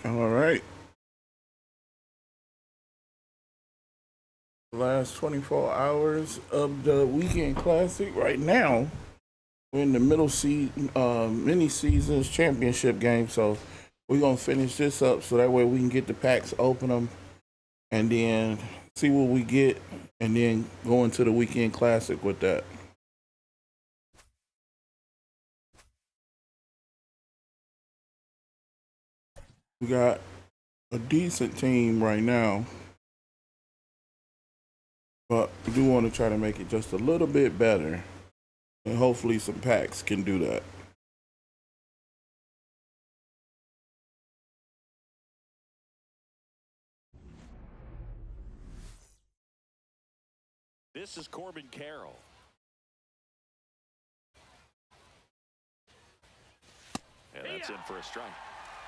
All right. Last 24 hours of the weekend classic. Right now, we're in the middle season, mini seasons championship game. So we're gonna finish this up so that way we can get the packs, open them, and then see what we get, and then go into the weekend classic with that. We got a decent team right now, but we do want to try to make it just a little bit better, and hopefully some packs can do that. This is Corbin Carroll. And that's in for a strike.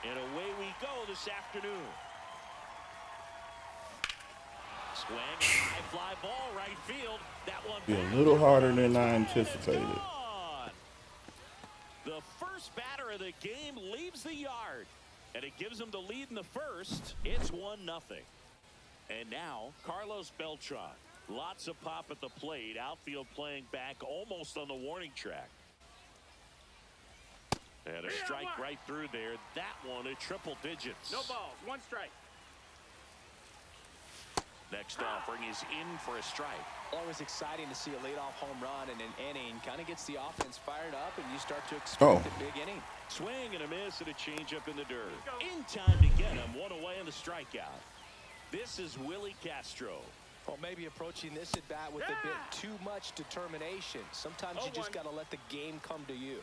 And away we go this afternoon. Swing, high fly ball, right field. That one Be a little harder than I anticipated. The first batter of the game leaves the yard. And it gives him the lead in the first. It's 1-0. And now, Carlos Beltran. Lots of pop at the plate. Outfield playing back almost on the warning track. And a strike right through there. That one at triple digits. No balls, one strike. Next offering is in for a strike. Always exciting to see a leadoff home run in an inning. Kind of gets the offense fired up, and you start to expect a big inning. Swing and a miss and a changeup in the dirt. In time to get him. One away on the strikeout. This is Willie Castro. Well, maybe approaching this at bat with a bit too much determination. Sometimes you just got to let the game come to you.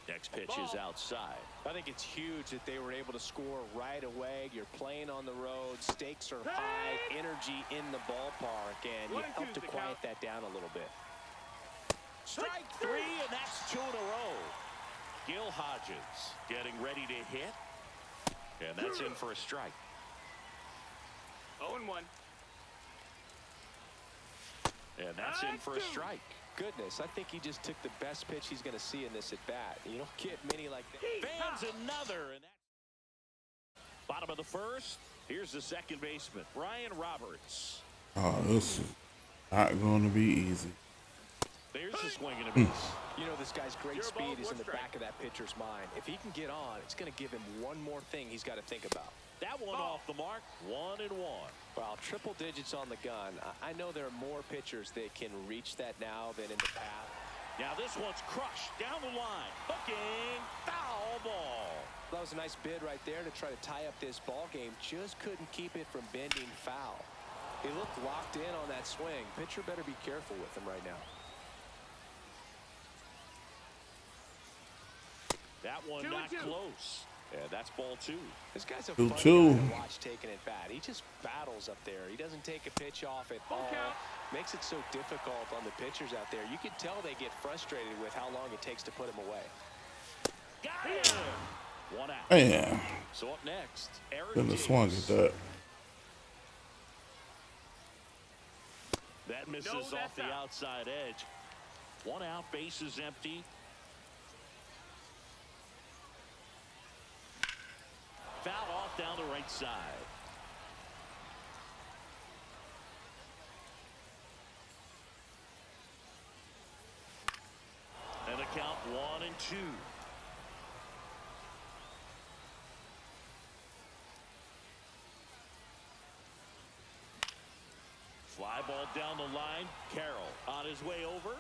Next pitch is outside. I think it's huge that they were able to score right away. You're playing on the road. Stakes are high. Energy in the ballpark. And you help to quiet that down a little bit. Strike three, and that's 2 in a row. Gil Hodges getting ready to hit. And that's in for a strike. 0-1. And that's in for a strike. Goodness, I think he just took the best pitch he's going to see in this at bat. You don't get many like that. Fans another, and that's bottom of the first. Here's the second baseman, Brian Roberts. Oh, this is not going to be easy. There's the swing and a miss. You know, this guy's great speed is in the back of that pitcher's mind. If he can get on, it's going to give him one more thing he's got to think about. That one off the mark, 1-1. Well, triple digits on the gun. I know there are more pitchers that can reach that now than in the past. Now this one's crushed down the line. Hooking, foul ball. That was a nice bid right there to try to tie up this ball game. Just couldn't keep it from bending foul. He looked locked in on that swing. Pitcher better be careful with him right now. That one not close. Yeah, that's ball 2. This guy's a fun guy to watch taking it bat. He just battles up there. He doesn't take a pitch off at all. Makes it so difficult on the pitchers out there. You can tell they get frustrated with how long it takes to put him away. Got him. 1 out. Yeah. So up next, Aaron Couldn't have swung at that. That misses off the outside edge. 1 out, bases empty. Fouled off down the right side. And a count 1-2. Fly ball down the line. Carroll on his way over.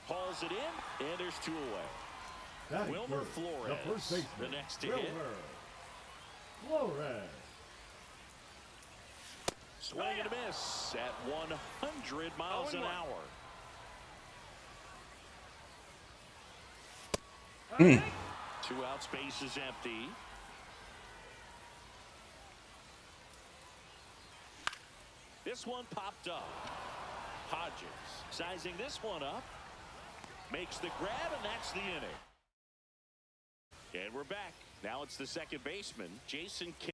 Hauls it in, and there's 2 away. Wilmer Flores, the next to hit. Flores. Swing and a miss at 100 miles an hour. 2 out, space is empty. This one popped up. Hodges sizing this one up. Makes the grab, and that's the inning. And we're back. Now it's the second baseman, Jason K.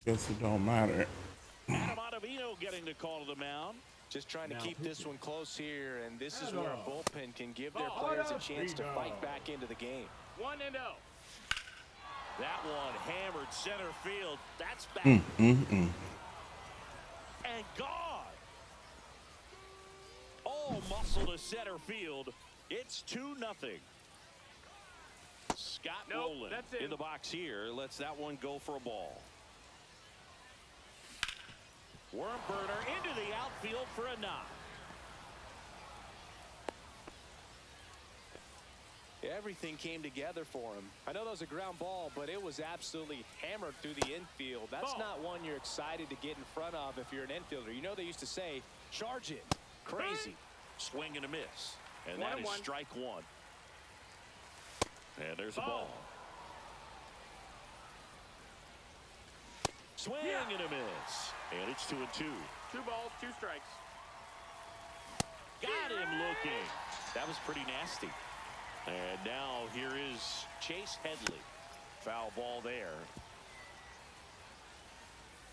Guess it don't matter. Adam Ottavino getting the call to the mound. Just trying to keep this one close here, and this is where a bullpen can give their players a chance to fight back into the game. 1-0. That one hammered center field. That's back. And gone. All muscle to center field. It's 2-0. Scott Rowland in the box here. Lets that one go for a ball. Worm burner into the outfield for a knock. Everything came together for him. I know that was a ground ball, but it was absolutely hammered through the infield. That's not one you're excited to get in front of if you're an infielder. You know they used to say, charge it. Crazy. Swing and a miss. And that is strike one. And there's a ball. Swing and a miss. And it's 2-2. 2 balls, 2 strikes. Got him looking. That was pretty nasty. And now here is Chase Headley. Foul ball there.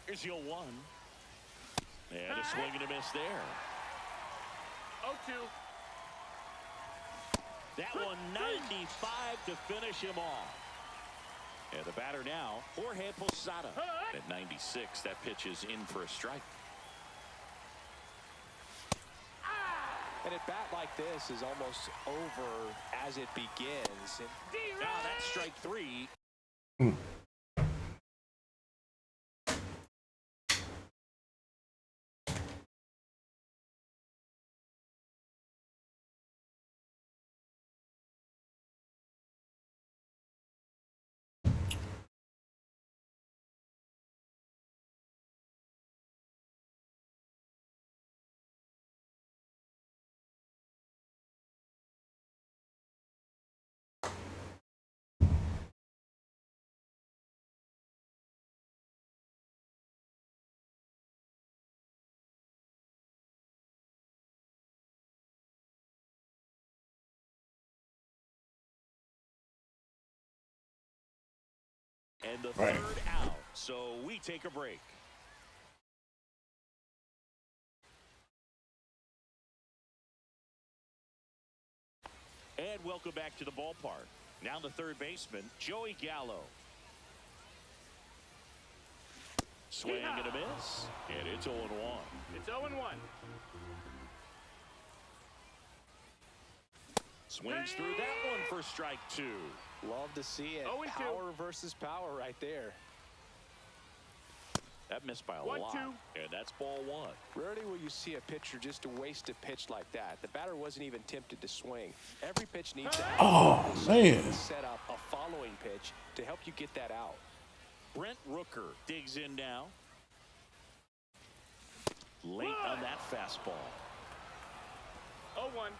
Here's 0-1. And a swing and a miss there. 0-2. That one 95 to finish him off. And the batter now, Jorge Posada. At 96, that pitch is in for a strike. And a bat like this is almost over as it begins. Now that's strike 3. And the third out. So we take a break. And welcome back to the ballpark. Now the third baseman, Joey Gallo. Swing and a miss. And it's 0-1. It's 0-1. Swings through that one for strike 2. Love to see it. 0-2. Power versus power right there. That missed by a 1-2. lot. And that's ball 1. Rarely will you see a pitcher just waste a pitch like that. The batter wasn't even tempted to swing. Every pitch needs to set up a following pitch to help you get that out. Brent Rooker digs in now. Late on that fastball. 0-1.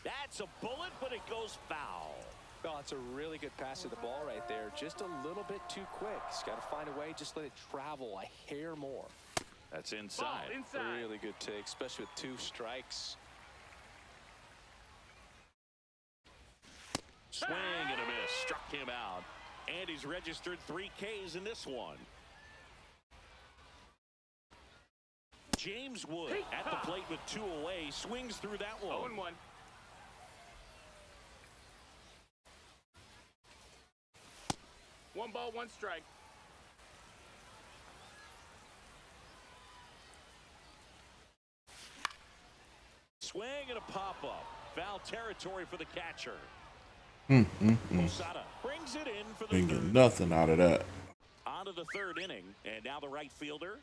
That's a bullet, but it goes foul. Oh, it's a really good pass to the ball right there. Just a little bit too quick. He's got to find a way. Just let it travel a hair more. That's inside. Really good take, especially with 2 strikes. Swing and a miss. Struck him out. And he's registered 3 Ks in this one. James Wood at the plate with 2 away. Swings through that one. 0-1. One ball, 1 strike. Swing and a pop-up. Foul territory for the catcher. Posada brings it in for the Didn't get third. nothing out of that. On to the third inning, and now the right fielder.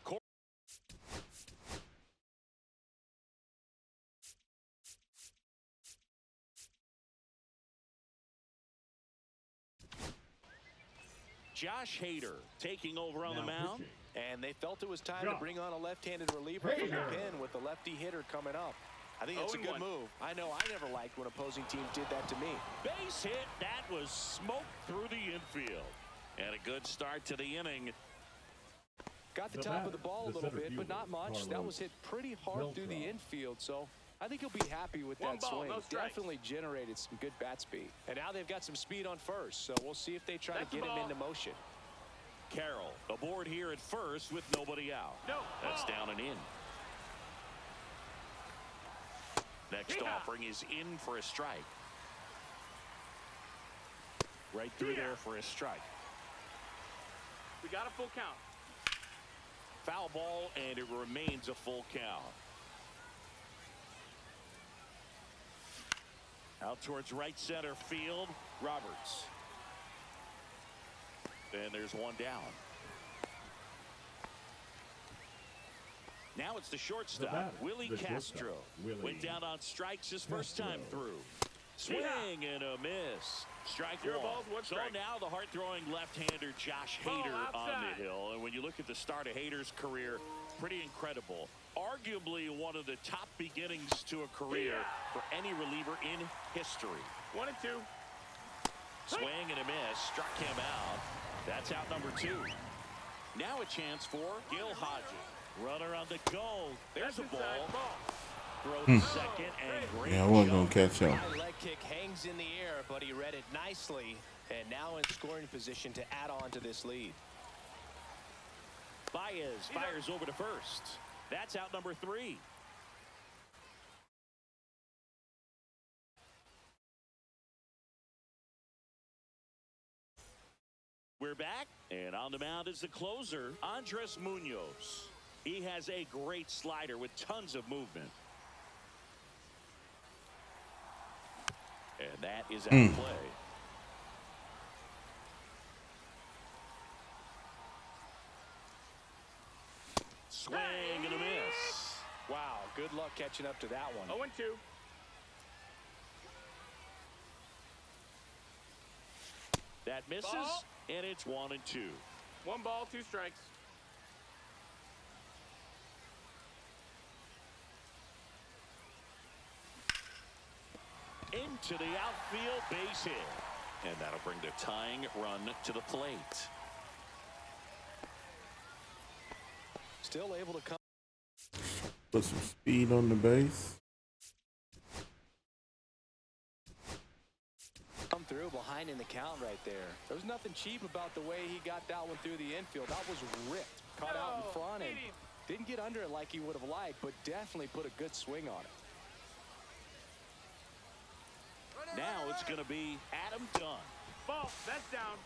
Josh Hader taking over on the mound. And they felt it was time to bring on a left-handed reliever from the pen with the lefty hitter coming up. I think it's a good move. I know I never liked when opposing teams did that to me. Base hit. That was smoked through the infield. And a good start to the inning. Got the top of the ball a little bit, but not much. That was hit pretty hard through the infield, so I think he'll be happy with One that ball, swing. no strikes. Definitely generated some good bat speed. And now they've got some speed on first, so we'll see if they try That's to the get him ball. into motion. Carroll aboard here at first with nobody out. No. That's Ball. down and in. Next Yeehaw. offering is in for a strike. Right through there for a strike. We got a full count. Foul ball, and it remains a full count. Out towards right center field, Roberts. And there's one down. Now it's the shortstop, Willie Castro. Went down on strikes his first time through. Swing and a miss. Strike Zero one. balls, one So strike. now the hard-throwing left-hander Josh Hader on outside. the hill. And when you look at the start of Hader's career, pretty incredible. Arguably one of the top beginnings to a career for any reliever in history. 1 and 2. Swing and a miss. Struck him out. That's out number 2. Now a chance for Gil Hodges. Runner on the go. There's a ball. Throw to second and great Yeah, I wasn't going jump. to catch him. High leg kick hangs in the air, but he read it nicely. And now in scoring position to add on to this lead. Baez fires over to first. That's out number 3. We're back, and on the mound is the closer, Andres Munoz. He has a great slider with tons of movement. And that is out of play. Swing and a miss. Wow, good luck catching up to that one. 0 and 2. That misses, Ball. and it's 1 and 2. 1 ball, 2 strikes. Into the outfield, base hit. And that'll bring the tying run to the plate. Still able to come. Put some speed on the base. Come through behind in the count right there. There was nothing cheap about the way he got that one through the infield. That was ripped. Caught out in front and didn't get under it like he would have liked, but definitely put a good swing on it. Now it's going to be Adam Dunn. Ball, that's down.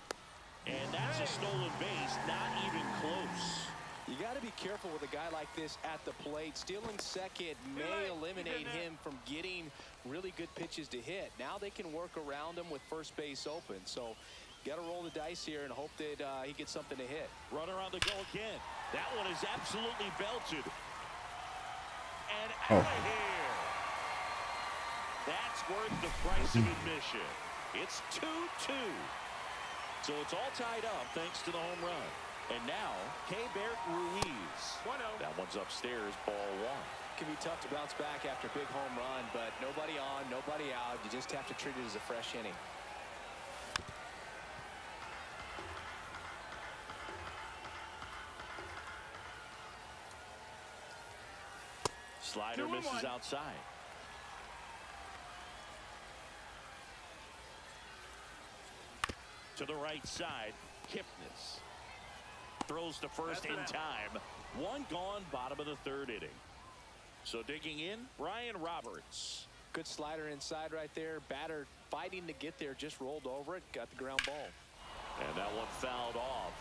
And that's a stolen base, not even close. You got to be careful with a guy like this at the plate. Stealing second may eliminate him from getting really good pitches to hit. Now they can work around him with first base open. So got to roll the dice here and hope that he gets something to hit. Runner on the go again. That one is absolutely belted. And Oh. out of here. That's worth the price of admission. It's 2-2. So it's all tied up thanks to the home run. And now, K-Bert Ruiz. 1-0. That one's upstairs, ball 1. Can be tough to bounce back after a big home run, but nobody on, nobody out. You just have to treat it as a fresh inning. Slider 2-1. misses outside. To the right side, Kipnis. Throws to first in time. One gone, bottom of the 3rd inning. So digging in, Ryan Roberts. Good slider inside right there. Batter fighting to get there, just rolled over it, got the ground ball. And that one fouled off.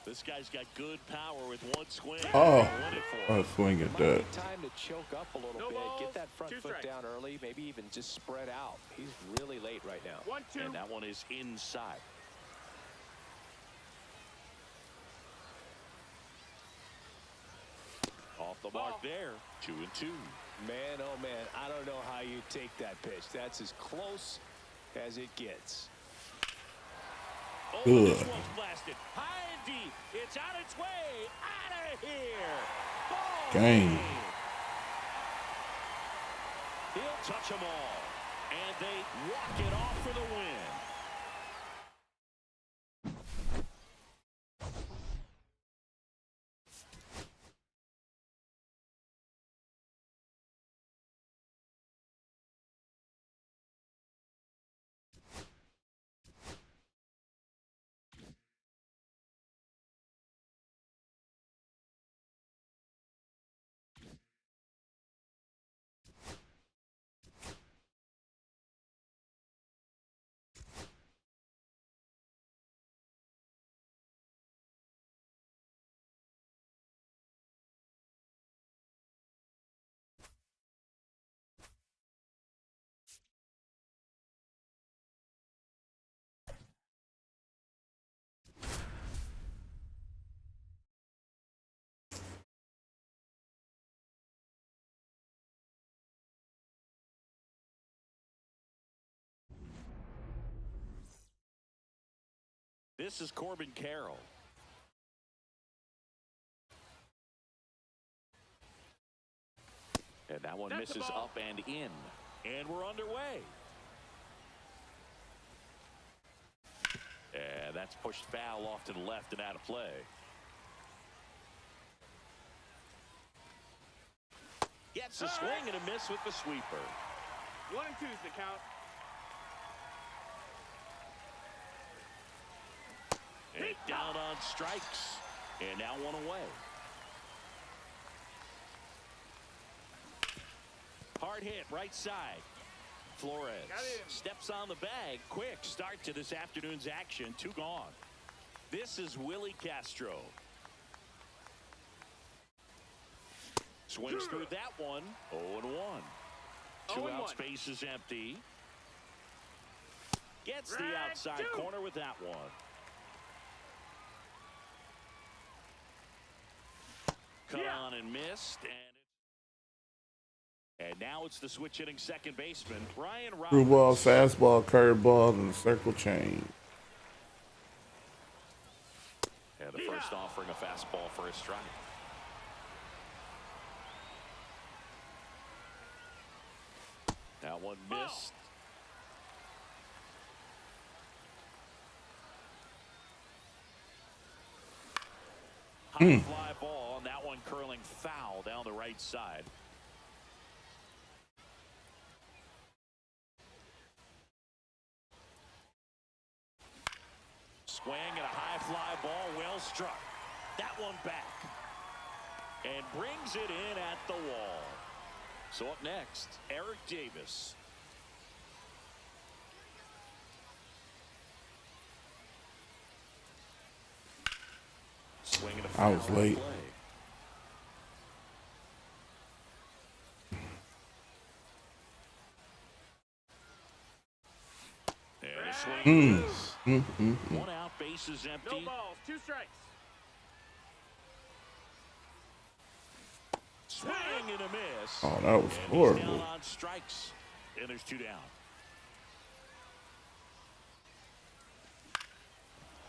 This guy's got good power with one swing. Oh, Won it for him. I swing at Might that. be time to choke up a little No bit, balls, get that front 2 foot strikes. down early, maybe even just spread out. He's really late right now. 1-2. And that one is inside. Off the mark there. 2-2. Man, oh man, I don't know how you take that pitch. That's as close as it gets. Oh, Good. this one's blasted. High and deep. It's on its way. Out of here. Ball Game. game. He'll touch them all. And they walk it off for the win. This is Corbin Carroll. And that one That's the misses ball. up and in. And we're underway. And that's pushed foul off to the left and out of play. Gets a swing and a miss with the sweeper. 1 and 2's the count. And down on strikes. And now one away. Hard hit right side. Flores steps on the bag. Quick start to this afternoon's action. 2 gone. This is Willie Castro. Swings through that one. 0-1. 2 out, base is empty. Gets the outside corner with that one. Cut on and missed. And now it's the switch hitting second baseman, Brian Roberts. Through ball, fastball, curveball, and the circle change. And the first offering a fastball for a strike. That one missed. High fly ball, and that one curling foul down the right side. Swing and a high fly ball, well struck. That one back. And brings it in at the wall. So up next, Eric Davis. Swing and a foul. I was late. Play. And a swing. One out, base is empty. No balls, 2 strikes. Swing and a miss. Oh, that was And horrible. he's down on strikes. And there's 2 down.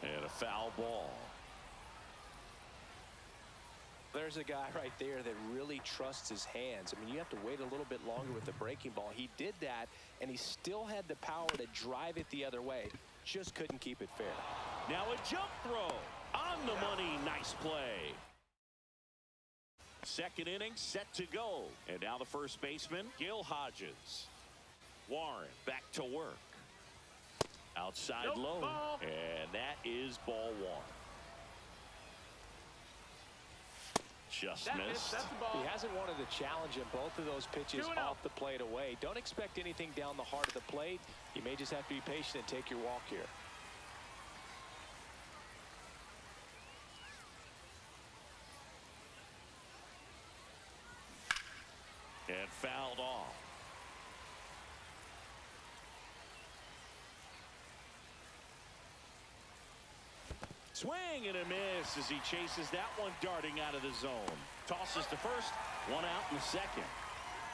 And a foul ball. There's a guy right there that really trusts his hands. I mean, you have to wait a little bit longer with the breaking ball. He did that, and he still had the power to drive it the other way. Just couldn't keep it fair. Now a jump throw. On the money. Nice play. Second inning set to go. And now the first baseman, Gil Hodges. Warren back to work. Outside low. Ball. And that is ball 1. Just missed. That's the ball. He hasn't wanted a challenge in both of those pitches 2-0. off the plate away. Don't expect anything down the heart of the plate. You may just have to be patient and take your walk here. And fouled off. Swing and a miss as he chases that one darting out of the zone. Tosses to first, 1 out in the second.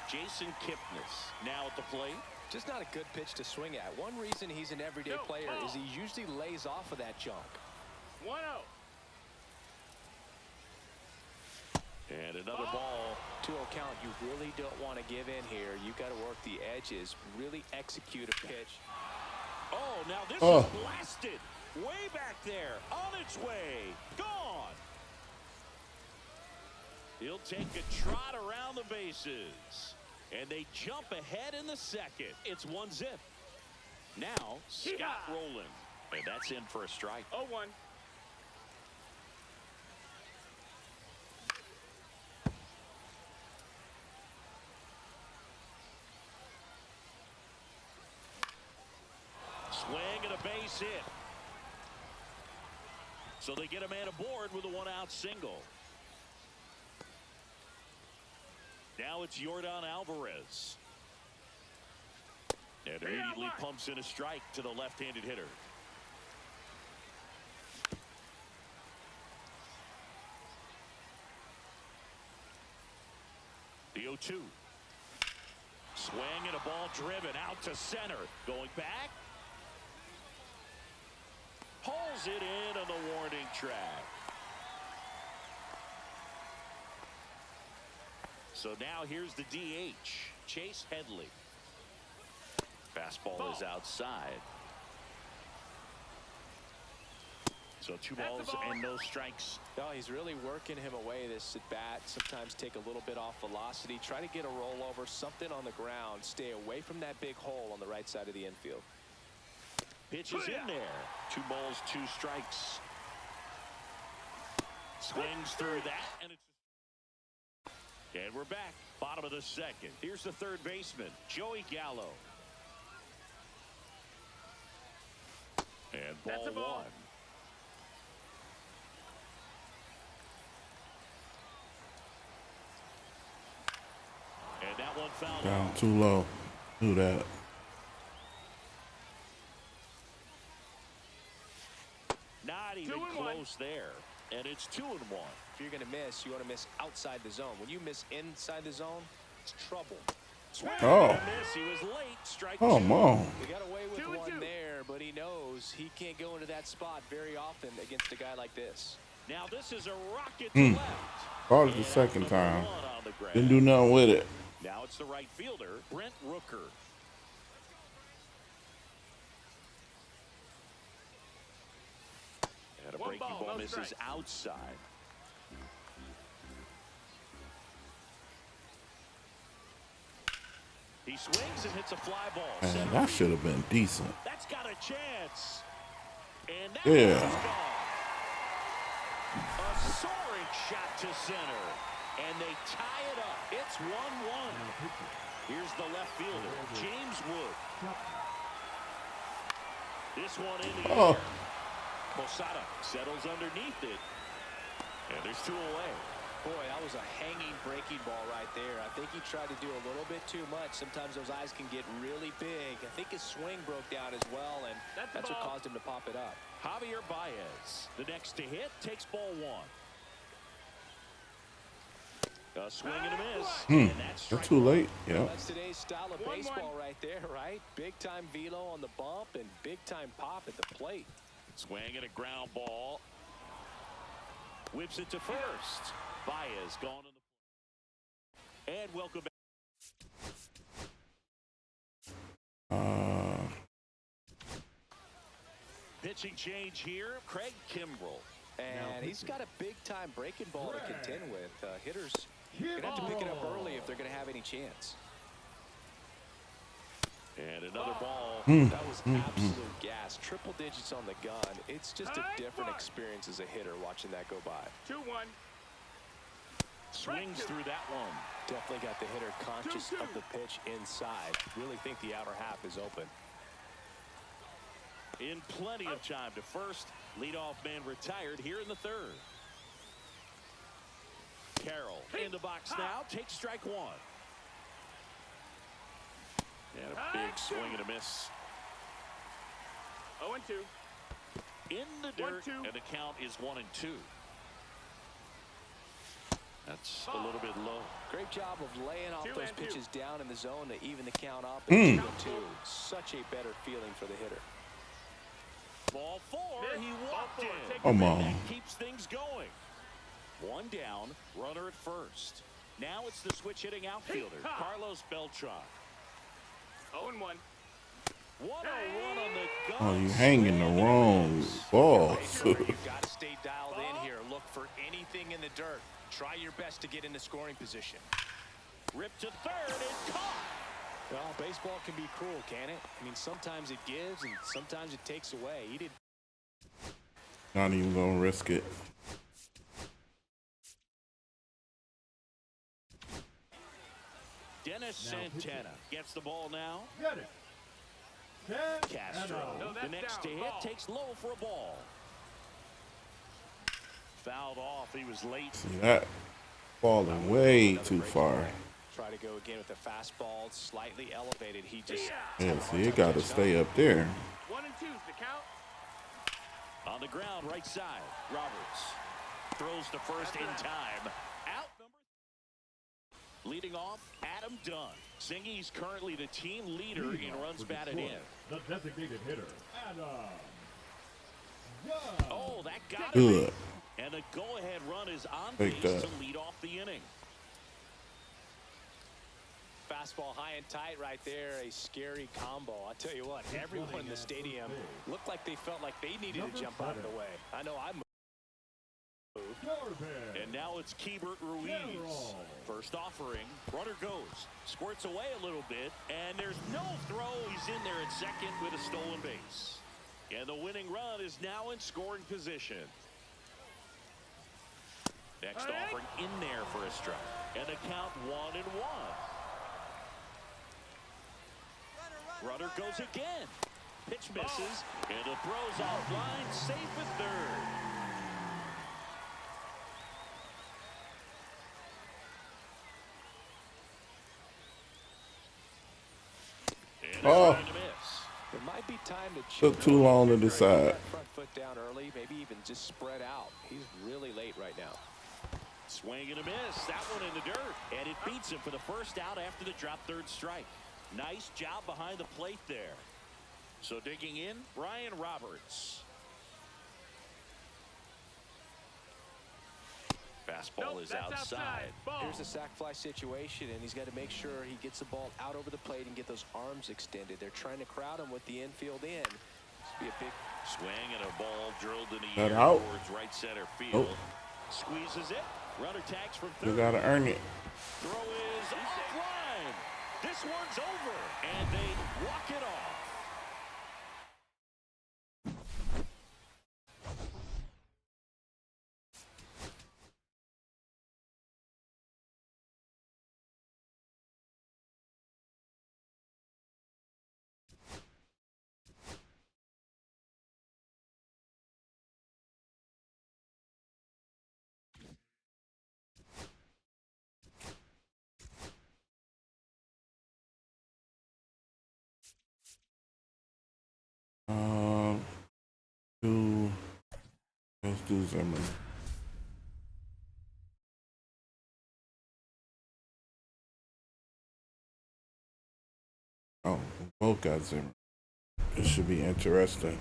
Jason Kipnis now at the plate. Just not a good pitch to swing at. One reason he's an everyday player is he usually lays off of that junk. 1-0. And another ball. 2-0 count. You really don't want to give in here. You've got to work the edges, really execute a pitch. Oh, now this is blasted. Way back there. On its way. Gone. He'll take a trot around the bases. And they jump ahead in the second. It's 1-0. Now, Scott Rowland. And that's in for a strike. 0-1. Swing and a base hit. So they get a man aboard with a 1-out single. Now it's Yordan Alvarez. And immediately pumps in a strike to the left-handed hitter. The 0-2. Swing and a ball driven out to center. Going back. Pulls it in on the warning track. So now here's the DH, Chase Headley. Fastball is outside. So 2 balls and no strikes. No, he's really working him away this at bat. Sometimes take a little bit off velocity. Try to get a rollover, something on the ground. Stay away from that big hole on the right side of the infield. Pitch is in there. 2 balls, 2 strikes. Swings through that, and we're back. Bottom of the second. Here's the third baseman, Joey Gallo. And ball 1. And that one fouled Down too low. Do that. Not even close there. And it's 2-1. If you're going to miss, you want to miss outside the zone. When you miss inside the zone, it's trouble. Oh. He was late. Strike Oh, 2. Mom. He got away with one there, but he knows he can't go into that spot very often against a guy like this. Now this is a rocket to left. Called it the second time. On the ground. Didn't do nothing with it. Now it's the right fielder, Brent Rooker. And a breaking ball misses outside. He swings and hits a fly ball. Man, that should have been decent. That's got a chance. And that Yeah. is gone. A soaring shot to center. And they tie it up. It's 1-1. Here's the left fielder, James Wood. This one in the air. Posada settles underneath it. And there's 2 away. Boy, that was a hanging breaking ball right there. I think he tried to do a little bit too much. Sometimes those eyes can get really big. I think his swing broke down as well, and that's what caused him to pop it up. Javier Baez, the next to hit, takes ball 1. A swing and a miss. And that's too late. Yeah. That's today's style of baseball right there, right? Big-time velo on the bump and big-time pop at the plate. Swing and a ground ball. Whips it to first. Baez gone to the. And welcome back. Pitching change here, Craig Kimbrell. And he's got a big-time breaking ball to contend with. Hitters going to have to pick it up early if they're going to have any chance. And another ball. That was absolute gas. Triple digits on the gun. It's just a different experience as a hitter watching that go by. 2-1. Swings through that one. Definitely got the hitter conscious of the pitch inside. Really think the outer half is open. In plenty of time to first. Leadoff man retired here in the third. Carroll in the box now. Takes strike 1. And a big swing and a miss. 0-2. In the dirt, 1-2. and the count is 1-2. That's a little bit low. Great job of laying off those pitches down in the zone to even the count up at 2-2. Such a better feeling for the hitter. Ball 4, he walked in. Come on. That keeps things going. 1 down, runner at first. Now it's the switch hitting outfielder, Carlos Beltran. 0-1. 101 on the gun. Oh, you hanging the wrong ball. You've got to stay dialed in here. Look for anything in the dirt. Try your best to get into scoring position. Ripped to third and caught. Well, baseball can be cruel, can it? I mean, sometimes it gives and sometimes it takes away. He did. Not even gonna risk it. Dennis Santana gets the ball now. Castro, the next to hit, takes low for a ball. Fouled off. He was late. See that? Falling way too far. Try to go again with the fastball, slightly elevated. He just. Yeah, see, it got to stay up there. 1-2 is the count. On the ground, right side. Roberts throws to first in time. Out number. Leading off, Adam Dunn. Singy's currently the team leader in runs batted in. The designated hitter, Adam Oh, that got Good. him. And the go-ahead run is on Take base that. to lead off the inning. Fastball high and tight right there. A scary combo. I tell you what, everyone in the stadium looked like they felt like they needed to jump out of the way. I know I moved. And now it's Keibert Ruiz. First offering. Runner goes. Squirts away a little bit. And there's no throw. He's in there at second with a stolen base. And the winning run is now in scoring position. Next offering in there for a strike. And the count 1-1. Runner goes again. Pitch misses. And the throw's offline. Safe at third. Oh. It might be time to Took too long to decide. front foot down early, maybe even just spread out. He's really late right now. Swing and a miss. That one in the dirt. And it beats him for the first out after the drop third strike. Nice job behind the plate there. So digging in, Brian Roberts. Fastball is outside. Here's a sac fly situation, and he's got to make sure he gets the ball out over the plate and get those arms extended. They're trying to crowd him with the infield in. This will be a big Swing and a ball drilled in the That air out. towards right center field. Oh. Squeezes it. Runner tags from You third. gotta earn it. Throw is offline. This one's over, and they walk it off. Let's do Zimmerman. Oh, we both got Zimmerman. It should be interesting.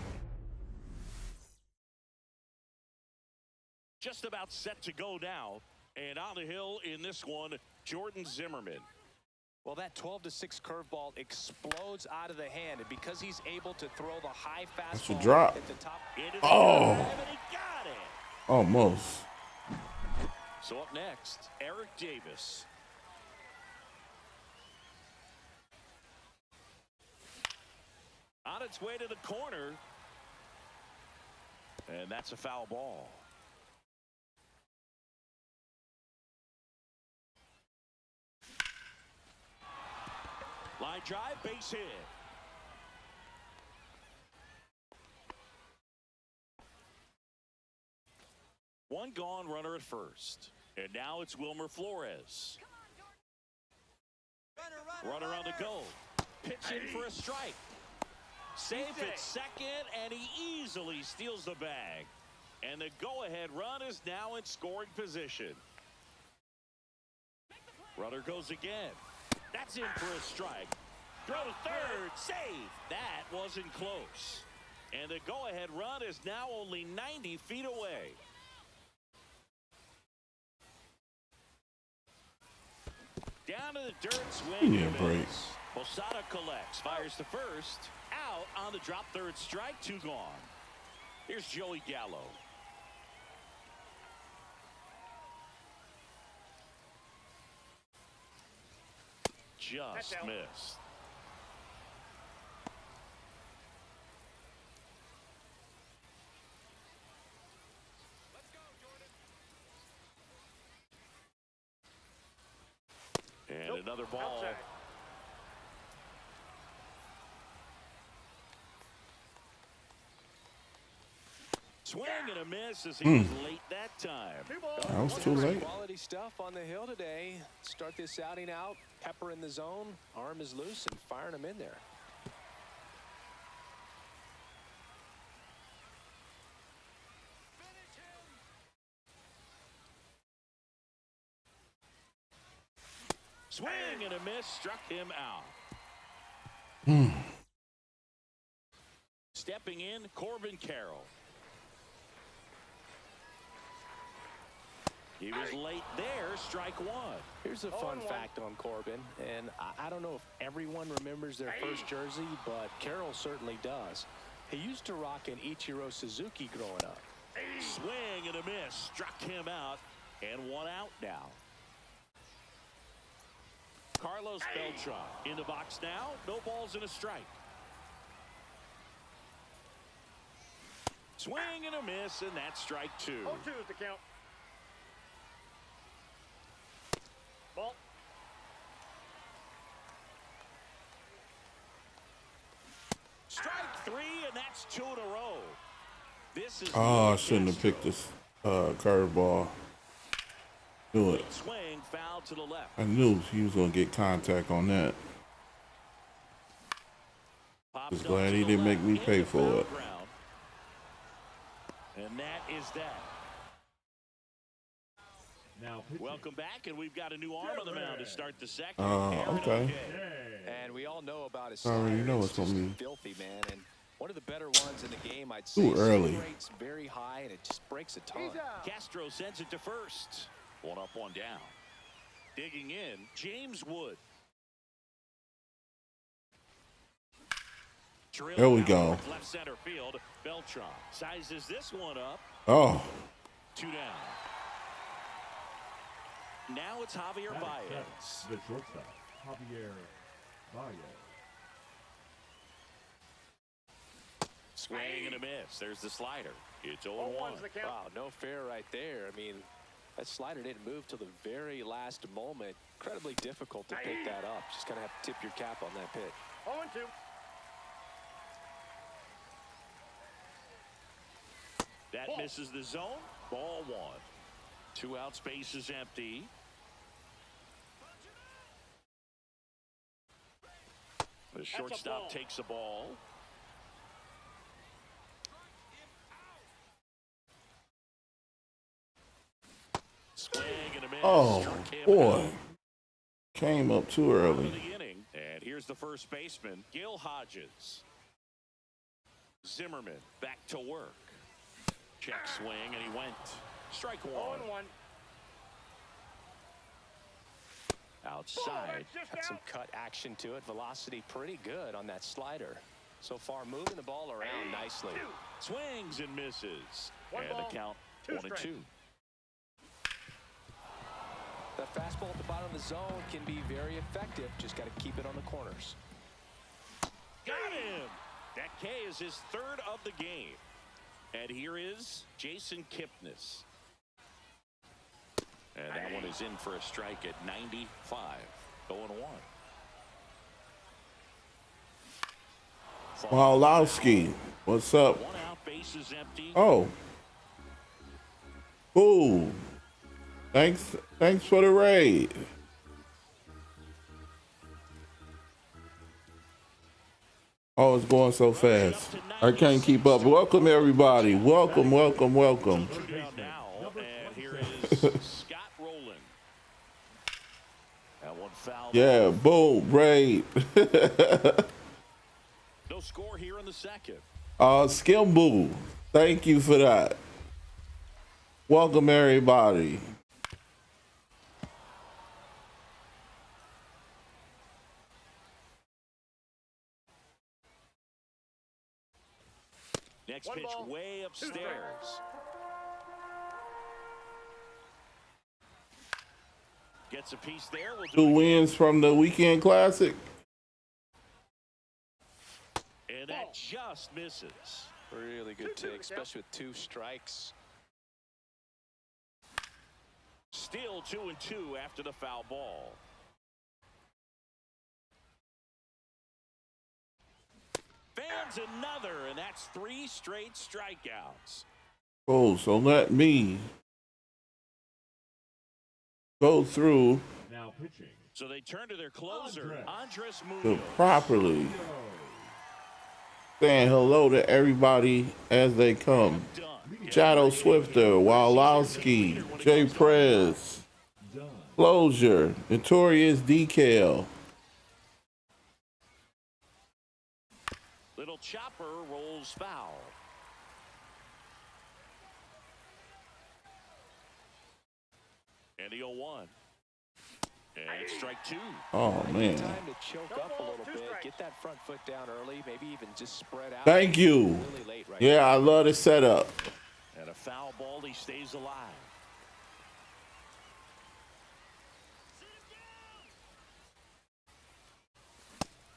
Just about set to go now. And on the hill in this one, Jordan Zimmerman. Well, that 12-6 curveball explodes out of the hand, and because he's able to throw the high That's a fastball drop. at the top. Oh. And he got it. Almost. So up next, Eric Davis. On its way to the corner. And that's a foul ball. Line drive, base hit. One gone, runner at first. And now it's Wilmer Flores. Runner on the go. Pitch in for a strike. Safe at second, and he easily steals the bag. And the go-ahead run is now in scoring position. Runner goes again. That's in for a strike. Throw to third, save. That wasn't close. And the go-ahead run is now only 90 feet away. Down to the dirt, swing. Give me a break. Posada collects, fires to first. Out on the drop third strike, 2 gone. Here's Joey Gallo. Just missed. And another ball. Outside. Swing and a miss as he was late that time. That was too late. Quality stuff on the hill today. Start this outing out. Pepper in the zone. Arm is loose and firing him in there. Swing and a miss, struck him out. Stepping in, Corbin Carroll. He was late there, strike one. Here's a fun fact on Corbin, and I don't know if everyone remembers their first jersey, but Carroll certainly does. He used to rock an Ichiro Suzuki growing up. Swing and a miss, struck him out, and one out now. Carlos Beltran in the box now, no balls and a strike. Swing and a miss, and that's strike two. 0-2 is the count. Ball. Strike three, and that's two in a row. This is I shouldn't have picked this curveball. Do it. Swing foul to the left. I knew he was going to get contact on that. Just glad he didn't make me pay for it. And that is that. Now welcome back, and we've got a new arm on the mound to start the second. Okay. And we all know about his I already slider. know It's it's gonna just be filthy, man. And one of the better ones in the game, I'd say. too early. Swing rate's very high, and it just breaks a ton. Castro sends it to first. One up, one down. Digging in, James Wood. There we go. Left center field. Beltran sizes this one up. Oh, Two down. Now it's Javier Baez. the shortstop, Javier Baez. Swing and a miss. There's the slider. It's 0-1. 0-1's the count. Wow, no fair right there. I mean, that slider didn't move till the very last moment. Incredibly difficult to pick that up. Just kind of have to tip your cap on that pitch. 0-2. That misses the zone. Ball one. 2 outs, base is empty. The shortstop takes the ball. Swing and a miss. oh, Struck him boy. out. Came up too Bottom of early. the inning. And here's the first baseman, Gil Hodges. Zimmerman back to work. Check swing, and he went. Strike one. 0-1. Outside. Got some cut action to it. Velocity pretty good on that slider. So far, moving the ball around nicely. Swings and misses. One And ball, the count 2 1-2. strikes. That fastball at the bottom of the zone can be very effective. Just got to keep it on the corners. Got him. That K is his third of the game. And here is Jason Kipnis. And that one is in for a strike at 95. 0-1. Wildowski, what's up? 1 out, base is empty. Oh. Ooh. Thanks for the raid. Oh, it's going so fast. I can't keep up. Welcome, everybody. Welcome. Down now, and here is Scott Rowland. That one fouled. Yeah, boom, raid. No score here in the second. Skimble, thank you for that. Welcome, everybody. Next One pitch ball, way 2 upstairs. strikes. Gets a piece there. We'll do 2 it. wins from the weekend classic. And that just misses. Really good 2-2 take, count. especially with 2 strikes. Still 2-2 after the foul ball. Fans another, and that's 3 straight strikeouts. Oh, so let me go through Now pitching. So they turn to their closer, Andres to Munoz. properly saying hello to everybody as they come. Done. Shadow Swifter, Wildowski, Jay Prez, Closure, Notorious Decal. Little chopper rolls foul. And the 0-1. And strike two. Oh, man. Time to choke up a little bit, get that front foot down early, maybe even just spread out. Thank you. Really late right Yeah, now. I love the setup. And a foul ball, he stays alive.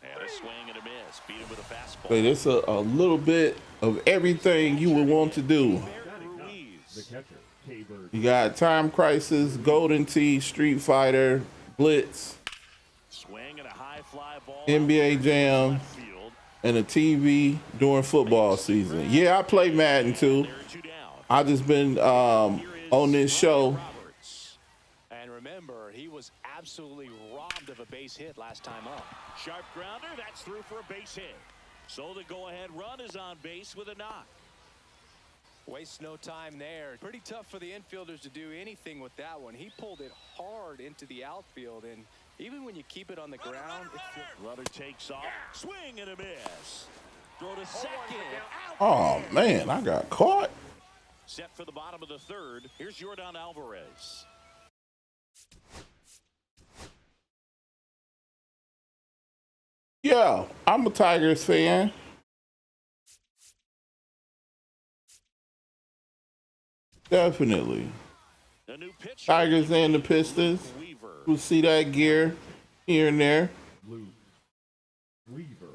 And a swing and a miss. Beat him with a fastball. But it's a little bit of everything you would want to do. The catcher, K-Bird. You got Time Crisis, Golden Tee, Street Fighter, Blitz, Swing and a high fly ball. NBA Jam, Left field. and a TV during football season. Yeah, I play Madden too. There are two down. I just been on this show. Roberts. And remember, he was absolutely robbed of a base hit last time up. Sharp grounder. That's through for a base hit. So the go-ahead run is on base with a knock. Wastes no time there. Pretty tough for the infielders to do anything with that one. He pulled it hard into the outfield, and even when you keep it on the ground, Runner takes off. Swing and a miss. Throw to second. Oh man, I got caught. Set for the bottom of the third. Here's Yordan Alvarez. Yeah, I'm a Tigers fan. Definitely. The new pitcher. Tigers and the Pistons. Weaver. We'll see that gear here and there. Luke Weaver.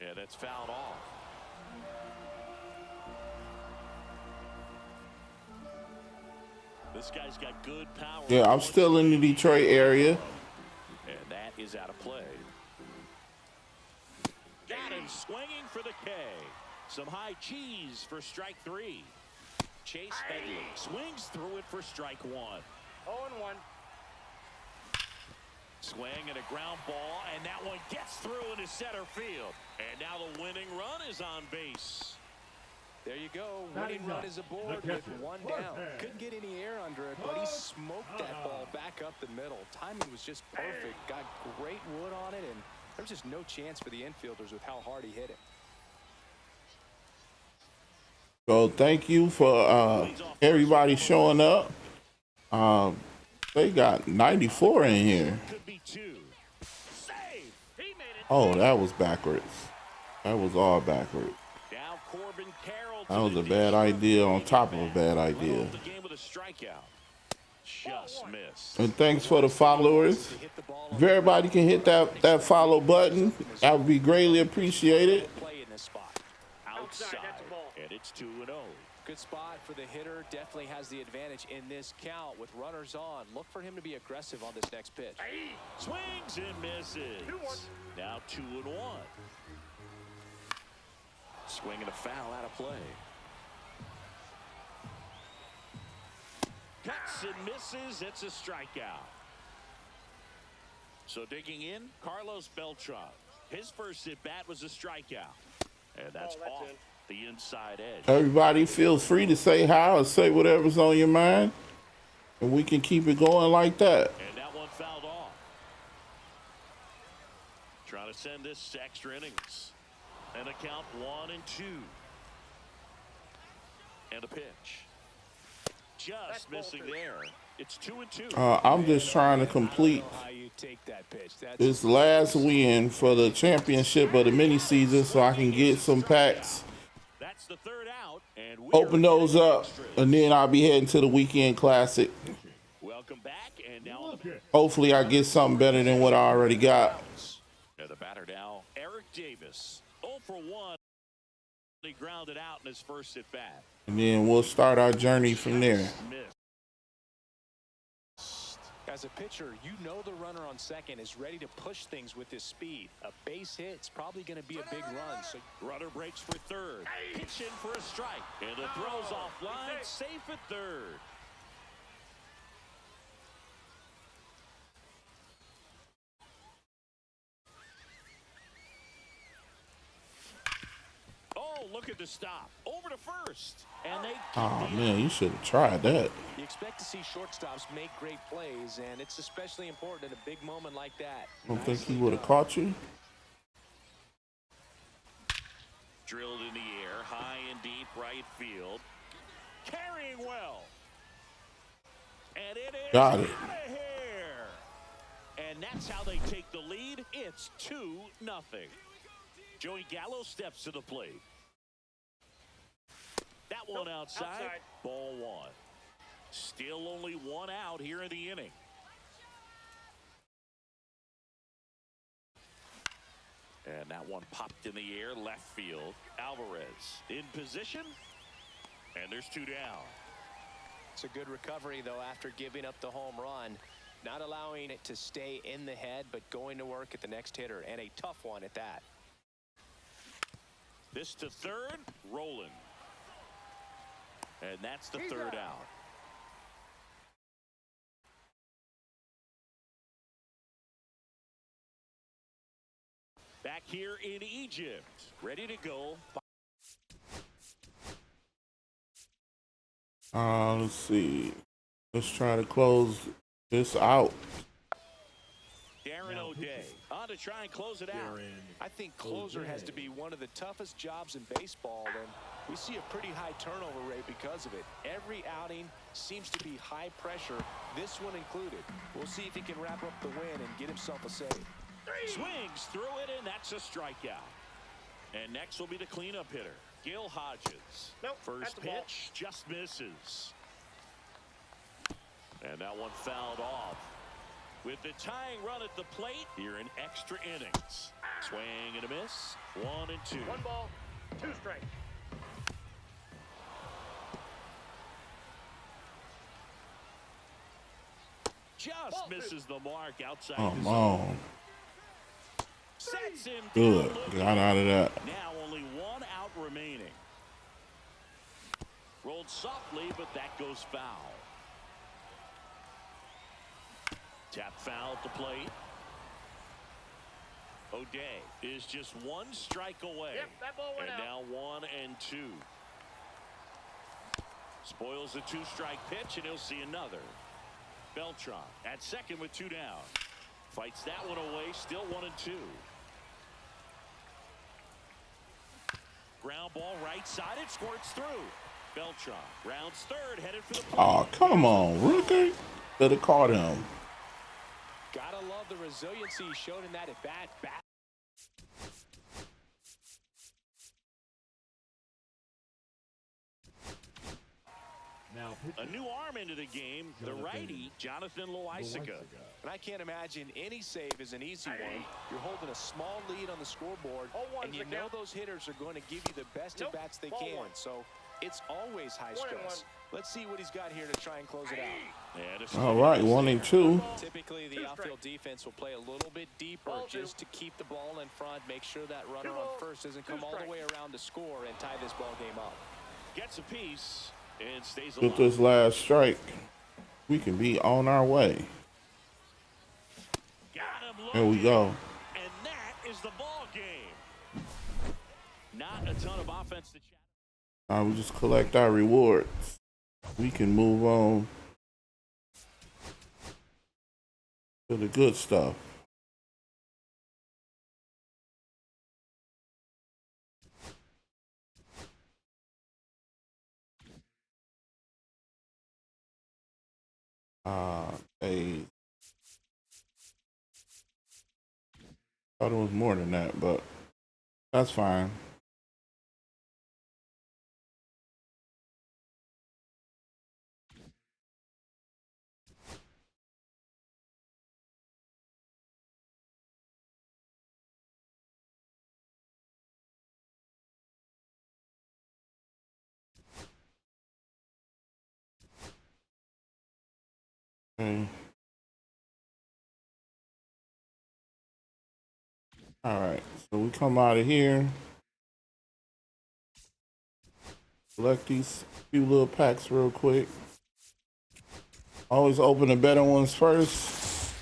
Yeah, that's fouled off. This guy's got good power. Yeah, I'm still in the Detroit area. And that is out of play. Got him swinging for the K. Some high cheese for strike three. Chase Headley swings through it for strike one. 0-1. Swing and a ground ball, and that one gets through into center field. And now the winning run is on base. there you go. Batting Winning run up, is aboard the with catcher, one Jorge. down. Couldn't get any air under it, but he smoked that ball back up the middle. Timing was just perfect. Got great wood on it, and there was just no chance for the infielders with how hard he hit it. So thank you for everybody showing up. They got 94 in here. Could be two. Save. He made it. Oh, that was backwards. That was all backwards. Now Corbin Carroll. That was a bad idea on top of a bad idea. The game with a strikeout. Just missed. And thanks for the followers. If everybody can hit that follow button, that would be greatly appreciated. Play in this spot. Outside. That's a ball. And it's 2-0. Good spot for the hitter. Definitely has the advantage in this count with runners on. Look for him to be aggressive on this next pitch. Swings and misses. 2-1. Now 2-1. Swing and a foul out of play. Cuts and misses. It's a strikeout. So digging in, Carlos Beltran. His first at bat was a strikeout. And that's off in. the inside edge. Everybody feels free to say hi or say whatever's on your mind. And we can keep it going like that. And that one fouled off. Trying to send this to extra innings. And a count 1-2. And a pitch. Just missing there. It's 2-2. I'm just trying to complete How you take that pitch. That's this last win for the championship of the mini season so I can get some packs, That's the third out. And we open are those getting up, extras. and then I'll be heading to the weekend classic. Welcome back. And now Hopefully I get something better than what I already got. and the batter now, Eric Davis. 0 for 1. He grounded out in his first at bat. And then we'll start our journey from there. Missed. As a pitcher, you know the runner on second is ready to push things with his speed. A base hit's probably going to be a big run. So Runner breaks for third. Pitch in for a strike. And the throw's off line. Safe at third. Oh, look at the stop. Over to first. And they Oh man, you should have tried that. you expect to see shortstops make great plays, and it's especially important in a big moment like that. Don't think he would have caught you. drilled in the air, high and deep right field. Carrying well. And it is Got out it. of here. And that's how they take the lead. It's 2-0. Joey Gallo steps to the plate. That one outside. Ball one. Still only one out here in the inning. And that one popped in the air, left field. Alvarez in position. And there's 2 down. It's a good recovery, though, after giving up the home run. Not allowing it to stay in the head, but going to work at the next hitter. And a tough one at that. This to third, rolling. And that's the third out. Back here in Egypt, ready to go. Let's see. Let's try to close this out. Darren O'Day on to try and close it out. I think closer has to be one of the toughest jobs in baseball, and we see a pretty high turnover rate because of it. Every outing seems to be high pressure, this one included. We'll see if he can wrap up the win and get himself a save. Swings through it, and that's a strikeout. And next will be the cleanup hitter, Gil Hodges. Nope, First pitch just misses. And that one fouled off. With the tying run at the plate here in extra innings. Swing and a miss. 1-2. 1 ball, 2 strikes. Just misses the mark outside Come the zone. on. Sets him Good. down. Got out of that. Now only 1 out remaining. Rolled softly, but that goes foul. Tap foul at the plate. O'Day is just 1 strike away. Yep, that ball went and out. now 1-2. Spoils the 2-strike pitch, and he'll see another. Beltran at second with 2 down. Fights that one away, still 1-2. Ground ball right side, it squirts through. Beltran rounds third, headed for the plate. Oh, come on, rookie. Could have caught him. Gotta love the resiliency he showed in that at bat. Now A new arm into the game, the righty, Jonathan Loaisiga. And I can't imagine any save is an easy one. You're holding a small lead on the scoreboard, and you know those hitters are going to give you the best at-bats they can. So it's always high stress. Let's see what he's got here to try and close it out. All right, 1-2. Typically, the outfield defense will play a little bit deeper just to keep the ball in front, make sure that runner on first doesn't come all the way around to score and tie this ball game up. Gets a piece and stays With alive. this last strike, we can be on our way. Got him There we looking, go. and that is the ball game. Not a ton of offense to chat. Now we just collect our rewards. We can move on to the good stuff. Thought it was more than that, but that's fine. Okay. All right, so we come out of here, select these few little packs real quick. Always open the better ones first.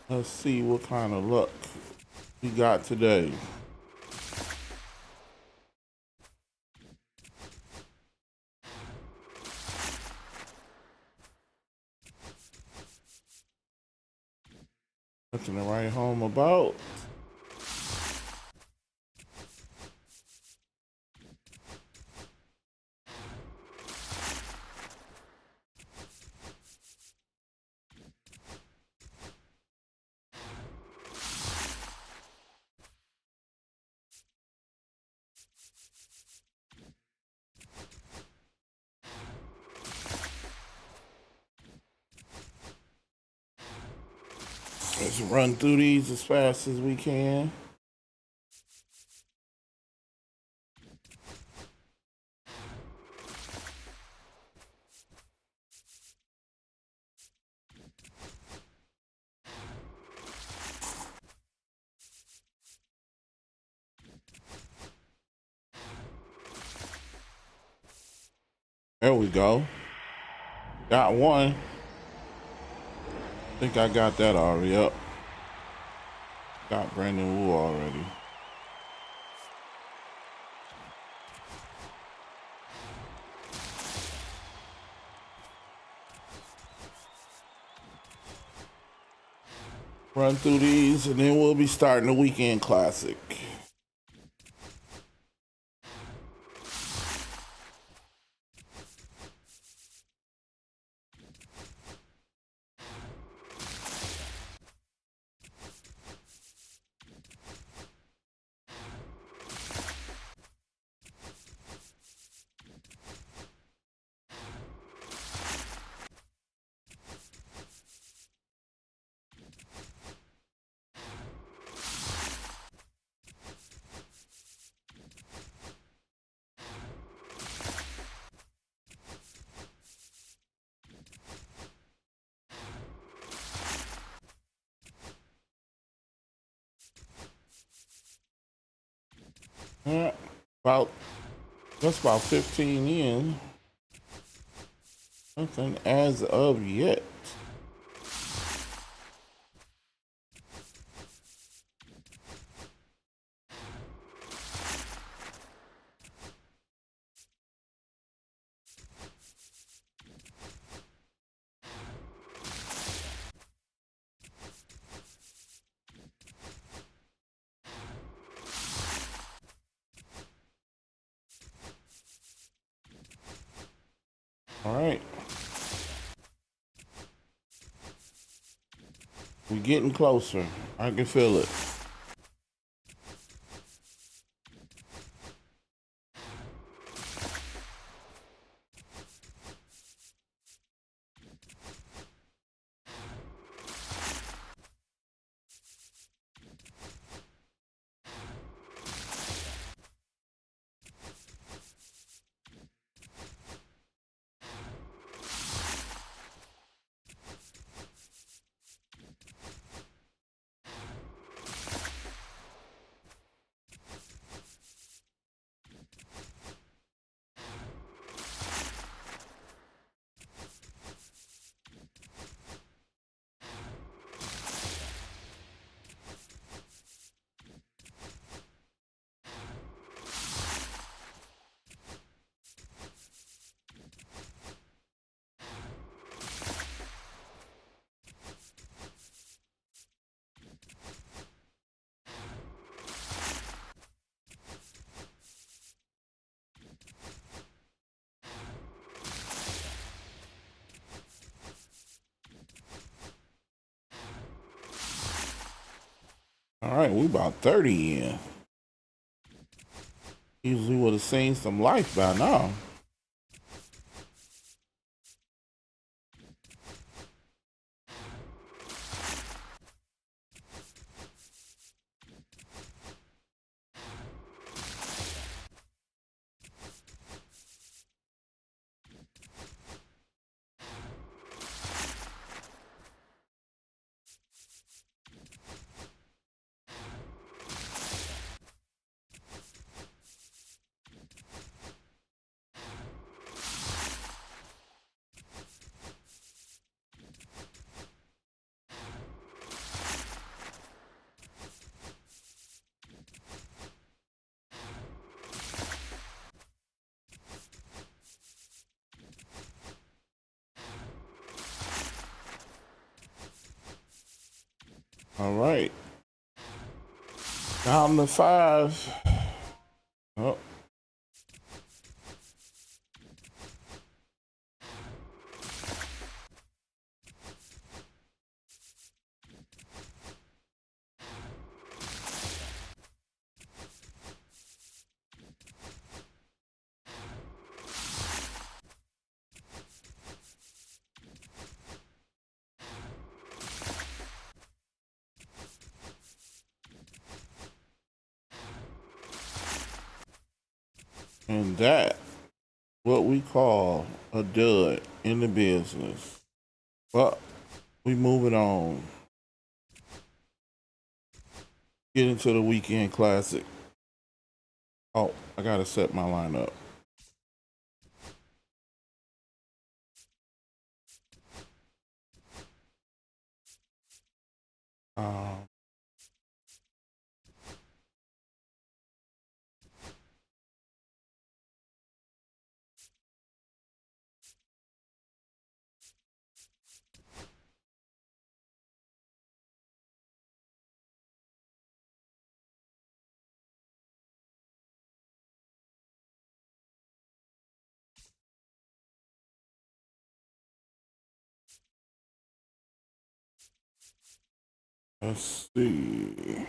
Let's see what kind of luck we got today. Nothing to write home about. Let's run through these as fast as we can. There we go. Got one. I think I got that already up. Got Brandon Wu already. Run through these and then we'll be starting the weekend classic. Yeah, that's about 15 in. Nothing as of yet. All right. We're getting closer. I can feel it. All right, we about 30 in. Usually would have seen some life by now. All right. Down to 5. Oh. And that, what we call a dud in the business. But we moving on. Get into the weekend classic. Oh, I gotta set my lineup. Um, let's see.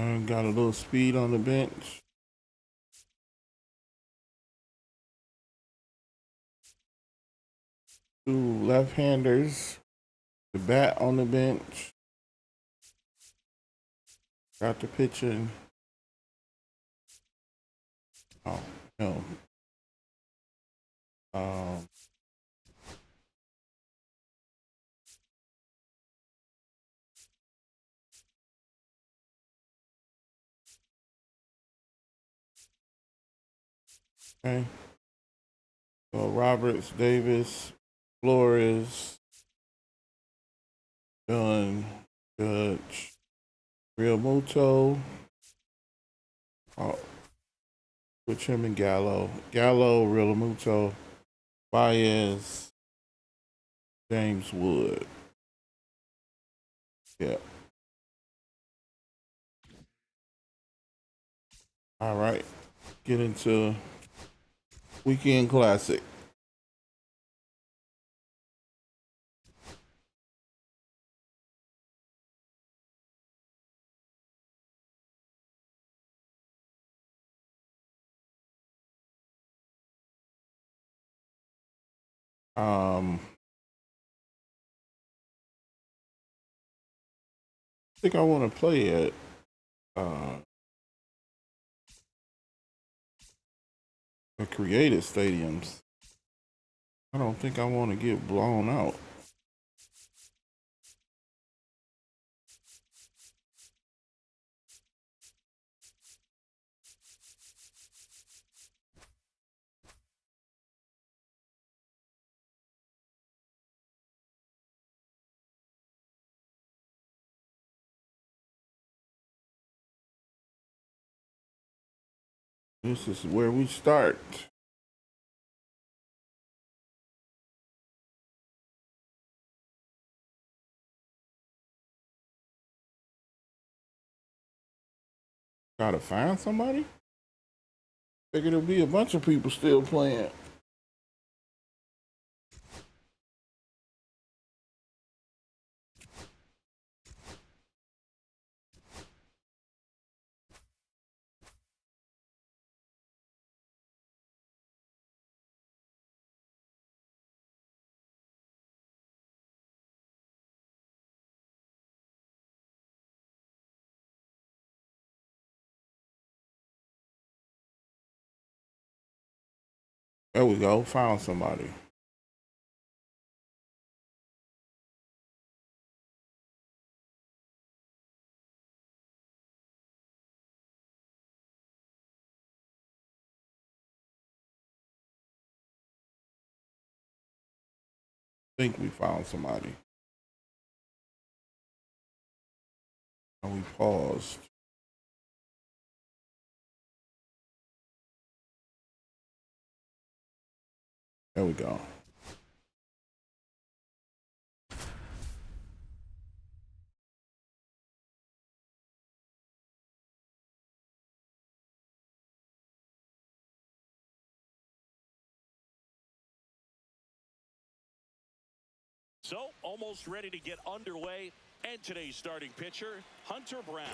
I got a little speed on the bench. Two left-handers. The bat on the bench. Got the pitching. Oh, no. Um, okay. So Roberts, Davis, Flores, Dunn, Judge, Real Muto. Oh, put him and Gallo. Gallo, Real Muto, Baez, James Wood. Yeah. All right. Get into weekend classic. I think I want to play at the creative stadiums. I don't think I want to get blown out. This is where we start. Gotta find somebody? Figured there'll be a bunch of people still playing. There we go. Found somebody. I think we found somebody. And we paused. There we go. So, almost ready to get underway. And today's starting pitcher, Hunter Brown.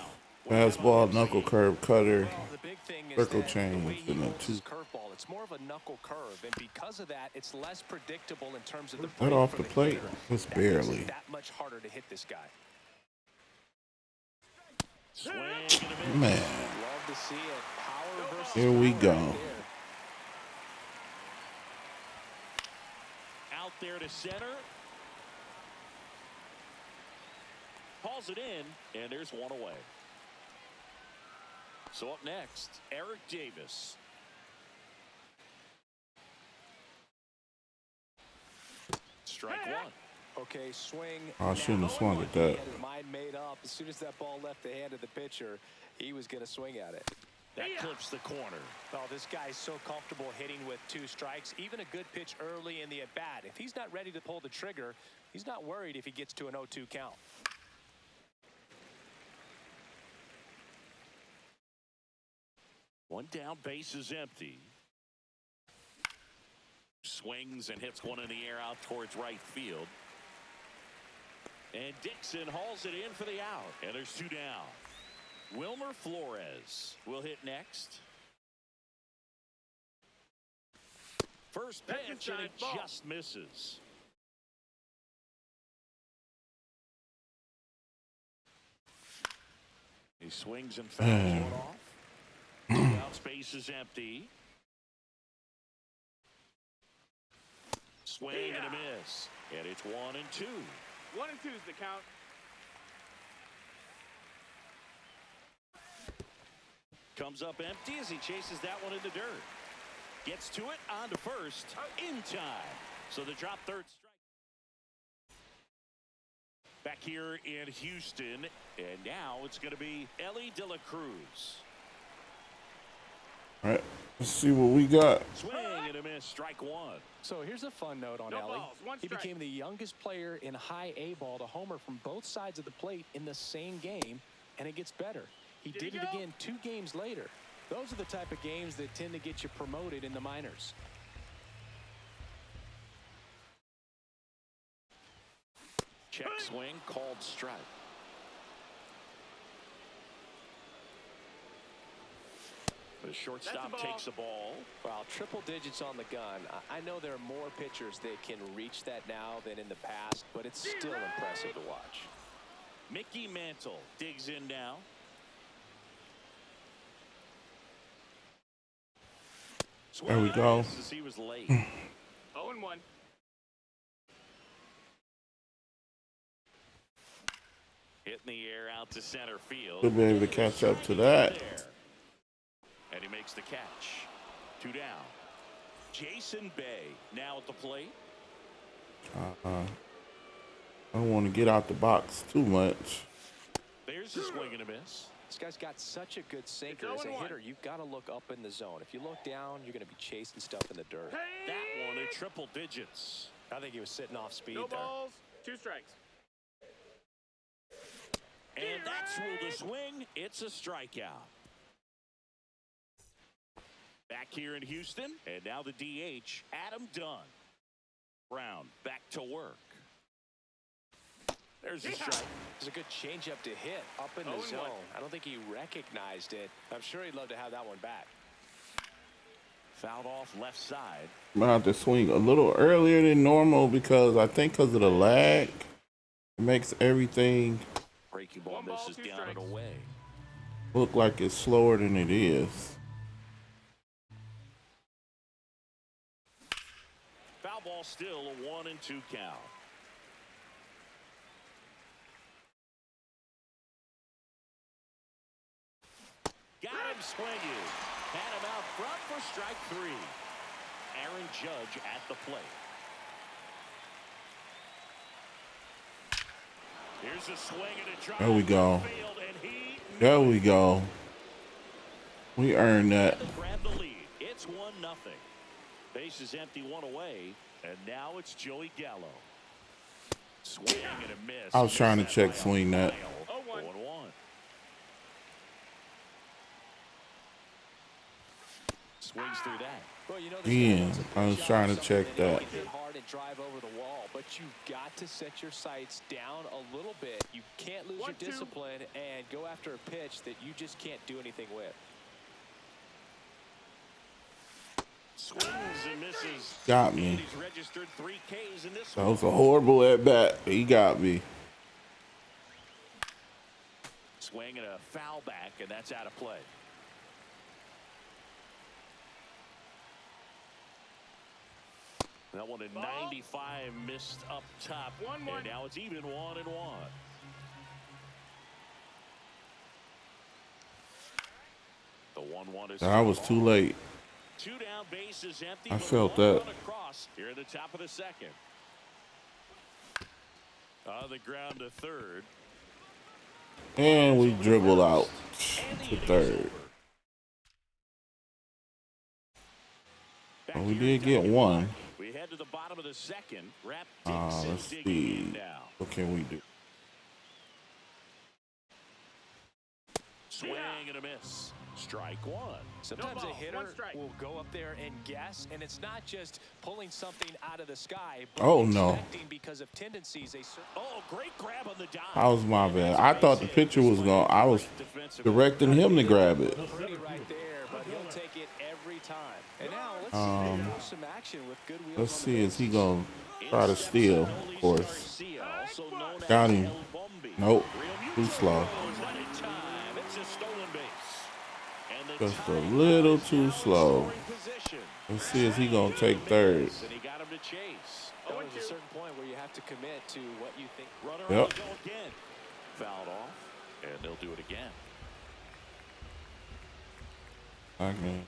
Fastball, knuckle curve, cutter, Well, the big thing is circle that the change, way he and then holds two. his curveball, it's more of a knuckle curve, and because of that, it's less predictable in terms of the That break off for the the plate, hitter. just That makes it barely. that much harder to hit this guy. Swing and a miss. Man, Love to see it. Power versus here we power go. right there. Out there to center. Calls it in, and there's one away. So up next, Eric Davis. Strike one. Okay, swing. I shouldn't have now. swung at He that. had his mind made up. As soon as that ball left the hand of the pitcher, he was going to swing at it. That clips the corner. Oh, this guy's so comfortable hitting with 2 strikes. Even a good pitch early in the at-bat. If he's not ready to pull the trigger, he's not worried if he gets to an 0-2 count. One down, base is empty. Swings and hits one in the air out towards right field. And Dixon hauls it in for the out. And there's 2 down. Wilmer Flores will hit next. First pitch, and it just misses. He swings and fouls one off. 2 out, space is empty. Swing and a miss. And it's 1-2. 1-2 is the count. Comes up empty as he chases that one in the dirt. Gets to it, on to first, in time. So the drop third strike. Back here in Houston, and now it's going to be Ellie De La Cruz. All right, let's see what we got. Swing and a miss, strike one. So here's a fun note on No Ellie. balls, 1 He strike. became the youngest player in high A ball to homer from both sides of the plate in the same game, and it gets better. He Did he did it go? again 2 games later. Those are the type of games that tend to get you promoted in the minors. Check swing, called strike. The shortstop That's a ball. takes the ball. Well, triple digits on the gun. I know there are more pitchers that can reach that now than in the past, but it's still impressive to watch. Mickey Mantle digs in now. There we go. As he was late. 0-1. Hit in the air out to center field. We'll be able to catch up to that. There. And he makes the catch. 2 down. Jason Bay now at the plate. I don't want to get out the box too much. There's a swing and a miss. This guy's got such a good sinker. It's As a 0-1. hitter, you've got to look up in the zone. If you look down, you're going to be chasing stuff in the dirt. That one in triple digits. I think he was sitting off speed No there. balls, 2 strikes. And that's ruled a swing. It's a strikeout. Back here in Houston, and now the DH, Adam Dunn. Brown back to work. There's a strike. It's a good changeup to hit up in the 0-1. zone. I don't think he recognized it. I'm sure he'd love to have that one back. Fouled off left side. I'm gonna have to swing a little earlier than normal because I think because of the lag, it makes everything Breaking ball 1 ball, misses 2 down and strikes. away. look like it's slower than it is. Foul ball, still a 1-2 count. Got him swinging. Had him out front for strike 3. Aaron Judge at the plate. Here's a swing and a drive. There we go. Field, and There we go. We earned that. grab the lead. It's 1-0. Base is empty, 1 away, and now it's Joey Gallo. Swing and a miss. I was trying to check swing that. 0-1. Swings through that. Well, you know, Yeah, I was trying to check that. hit hard and drive over the wall, but you've got to set your sights down a little bit. You can't lose your discipline and go after a pitch that you just can't do anything with. Swings and misses. Got me. He's registered 3 Ks in this That was a horrible at bat. He got me. swing and a foul back, and that's out of play. That one in 95 missed up top, and now it's even 1-1. The 1-1 is. I was too late. 2 down, bases empty. I felt that. Across here in the top of the second. On the ground to third. And we dribbled out to third. Well, we did get one. We head to the bottom of the second. Let's see. What can we do? Swing and a miss. Strike 1. Sometimes a hitter will go up there and guess, and it's not just pulling something out of the sky, but expecting because of tendencies. Great grab on the dive. That was my bad. I thought the pitcher was going. I was directing him to grab it. Pretty right there, but he'll take it every time. And now let's see some action with good wheels. Let's see, is he going to try to steal? Of course. Got him. Nope. Too slow. Just a little too slow. Let's see, is he going to take third? He got him to chase. There's a certain point where you have to commit to what you think. Runner Yep. go again. Fouled off, and they'll do it again. Okay.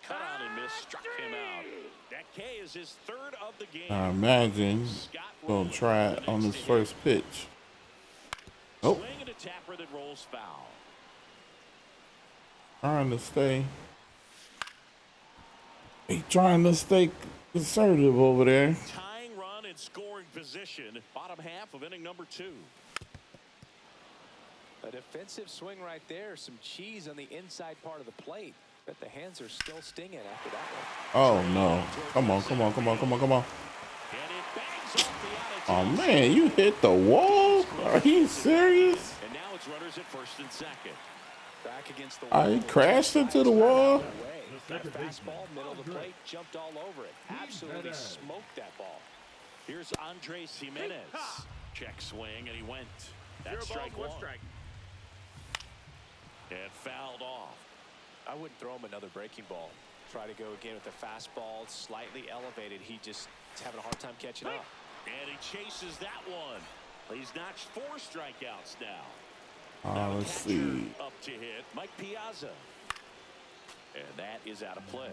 Cut on and miss, struck him out. That K is his 3rd of the game. I imagine he's going to try it on his first pitch. Nope. Swing and a tapper that rolls foul. Trying to stay. He trying to stay conservative over there. Tying run in scoring position. Bottom half of inning number 2. A defensive swing right there. Some cheese on the inside part of the plate. But the hands are still stinging after that one. Oh, no. Come on, come on, come on, come on, come on. And it bangs off the out of Oh, man, you hit the wall? Are you serious? And now it's runners at first and second. Back against the I crashed into the wall. That fastball, middle of the plate, jumped all over it. Absolutely smoked that ball. Here's Andres Jimenez. Check swing, and he went. That's strike 1. And fouled off. I wouldn't throw him another breaking ball. Try to go again with the fastball, slightly elevated. He's having a hard time catching up. And he chases that one. He's notched 4 strikeouts now. Let's see. Up to hit Mike Piazza. And that is out of play.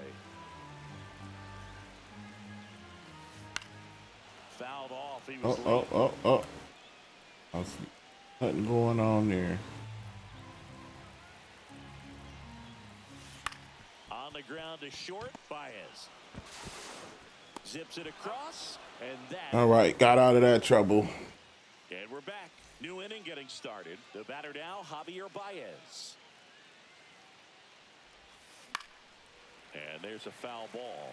Fouled off. He was There's nothing going on there. on the ground to short. Baez zips it across, and that. All right, got out of that trouble. And we're back. New inning getting started. The batter now, Javier Baez. And there's a foul ball.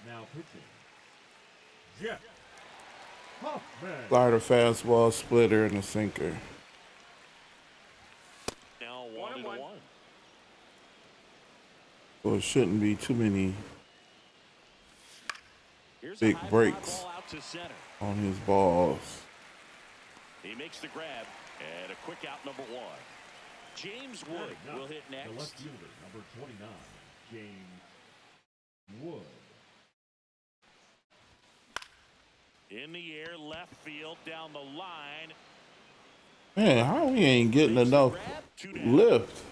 Now pitching. Jeff Hoffman. Slider, fastball, splitter, and a sinker. Now 1-1. So it shouldn't be too many Here's big a high fly breaks ball out to center. on his balls. He makes the grab, and a quick out number 1. James Wood will hit The left next. fielder, number 29, James Wood. In the air, left field, down the line. Man, how we ain't getting Makes the enough grab, 2 down. lift?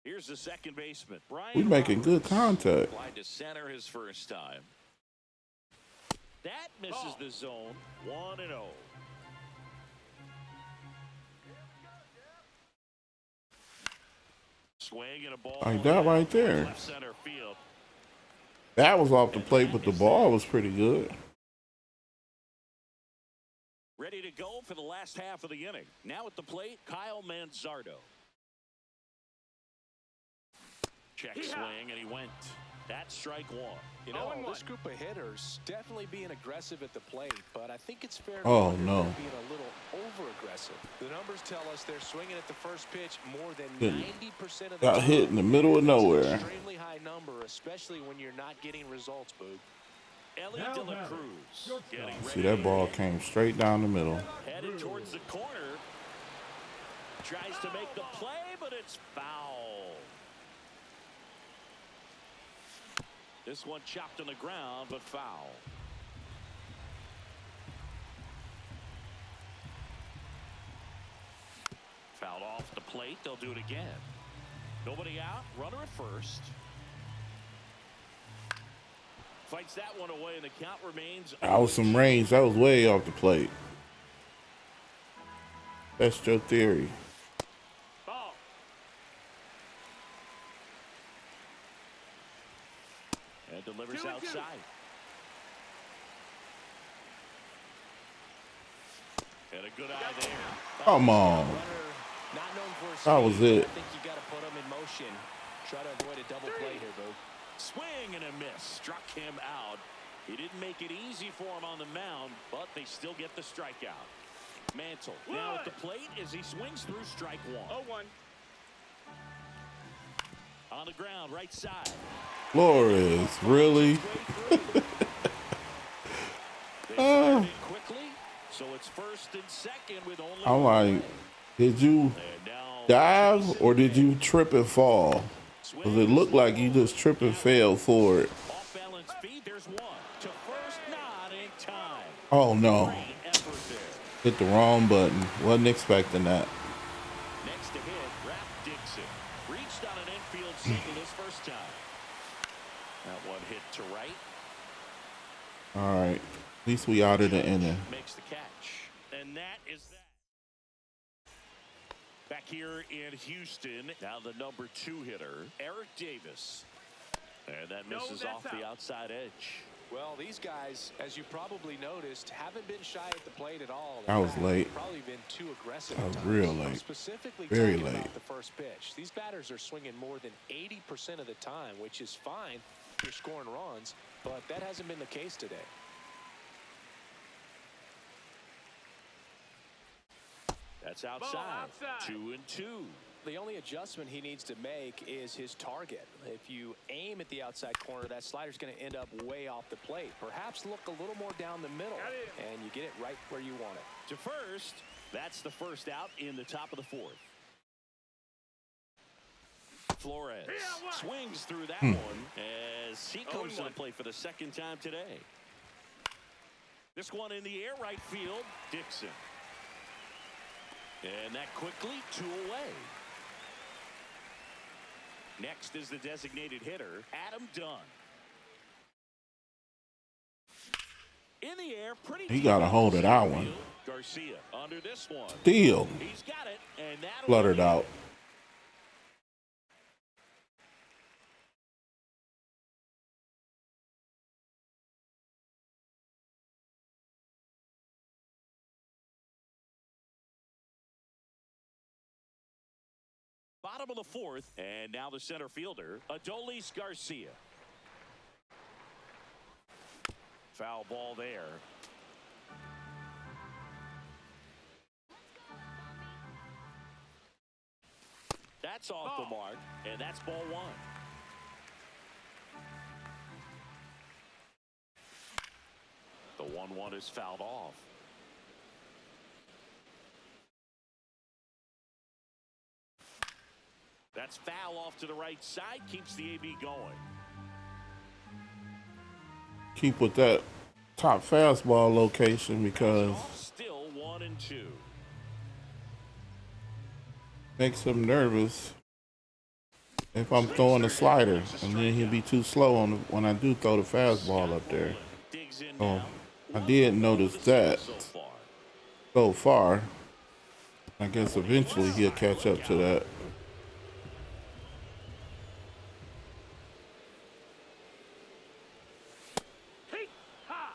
Here's the second baseman, We Brian making good Roberts. contact. Applied to center his first time. That misses the zone. 1-0. Swing and a ball. Like that right there. Left center field. That was off the plate, but the ball was pretty good. Ready to go for the last half of the inning. Now at the plate, Kyle Manzardo. Check swing, and he went. That's strike 1. You know, this group of hitters definitely being aggressive at the plate, but I think it's fair to Oh, wonder if no. they're being a little over-aggressive. The numbers tell us they're swinging at the first pitch more than Good. 90% of the Got time. hit in the middle of That's an nowhere. extremely high number, especially when you're not getting results, Boog. Ellie Now De La batting, Cruz shortstop. getting ready. See, that ball came straight down the middle. Headed towards the corner. Tries to make the play, but it's foul. This one chopped on the ground, but foul. Fouled off the plate. They'll do it again. Nobody out. Runner at first. Fights that one away, and the count remains. That was some range. That was way off the plate. That's your theory. Ball. And delivers 2-2. outside. And a good eye there. Come on. Runner not known for his That was speed, it. but I think you got to put him in motion. Try to avoid a double play here, Boog. Swing and a miss. Struck him out. He didn't make it easy for him on the mound, but they still get the strikeout. Mantle now at the plate as he swings through strike 1. 0-1. On the ground, right side. Flores, really? They fired it quickly, so it's first and second with only I'm one like, away. did you And now dive or did you trip and fall? Because it looked like you just trip and fell forward. Off balance feet, there's one. To first, not in time. Oh, no. Great effort there. Hit the wrong button. Wasn't expecting that. Next to hit, Rap Dixon. Reached on an infield single his first time. That one hit to right. All right. At least we out of the inning. Makes the catch. And that is that. Back here in Houston, now the number 2 hitter, Eric Davis. And that misses off the outside edge. Well, these guys, as you probably noticed, haven't been shy at the plate at all. That was late. They've probably been too aggressive. That at was times. real I'm late. specifically Very talking late. about the first pitch. These batters are swinging more than 80% of the time, which is fine if you're scoring runs, but that hasn't been the case today. That's outside. 2-2. The only adjustment he needs to make is his target. If you aim at the outside corner, that slider's going to end up way off the plate. Perhaps look a little more down the middle, and you get it right where you want it. To first, that's the first out in the top of the 4th. Flores swings through that one as he comes to the plate for the second time today. This one in the air, right field, Dixon. And that quickly, 2 away. Next is the designated hitter, Adam Dunn. In the air, pretty. He got a hold of that one. Garcia under this one. Steal. He's got it, and that'll Fluttered be it. out. Bottom of the 4th, and now the center fielder, Adolis Garcia. Foul ball there. That's off the mark, and that's ball 1. The 1-1 is fouled off. That's foul off to the right side, keeps the AB going. Keep with that top fastball location because Still 1-2. makes him nervous if I'm throwing a slider, and then he'll be too slow on when I do throw the fastball up there. So I did notice that so far. I guess eventually he'll catch up to that.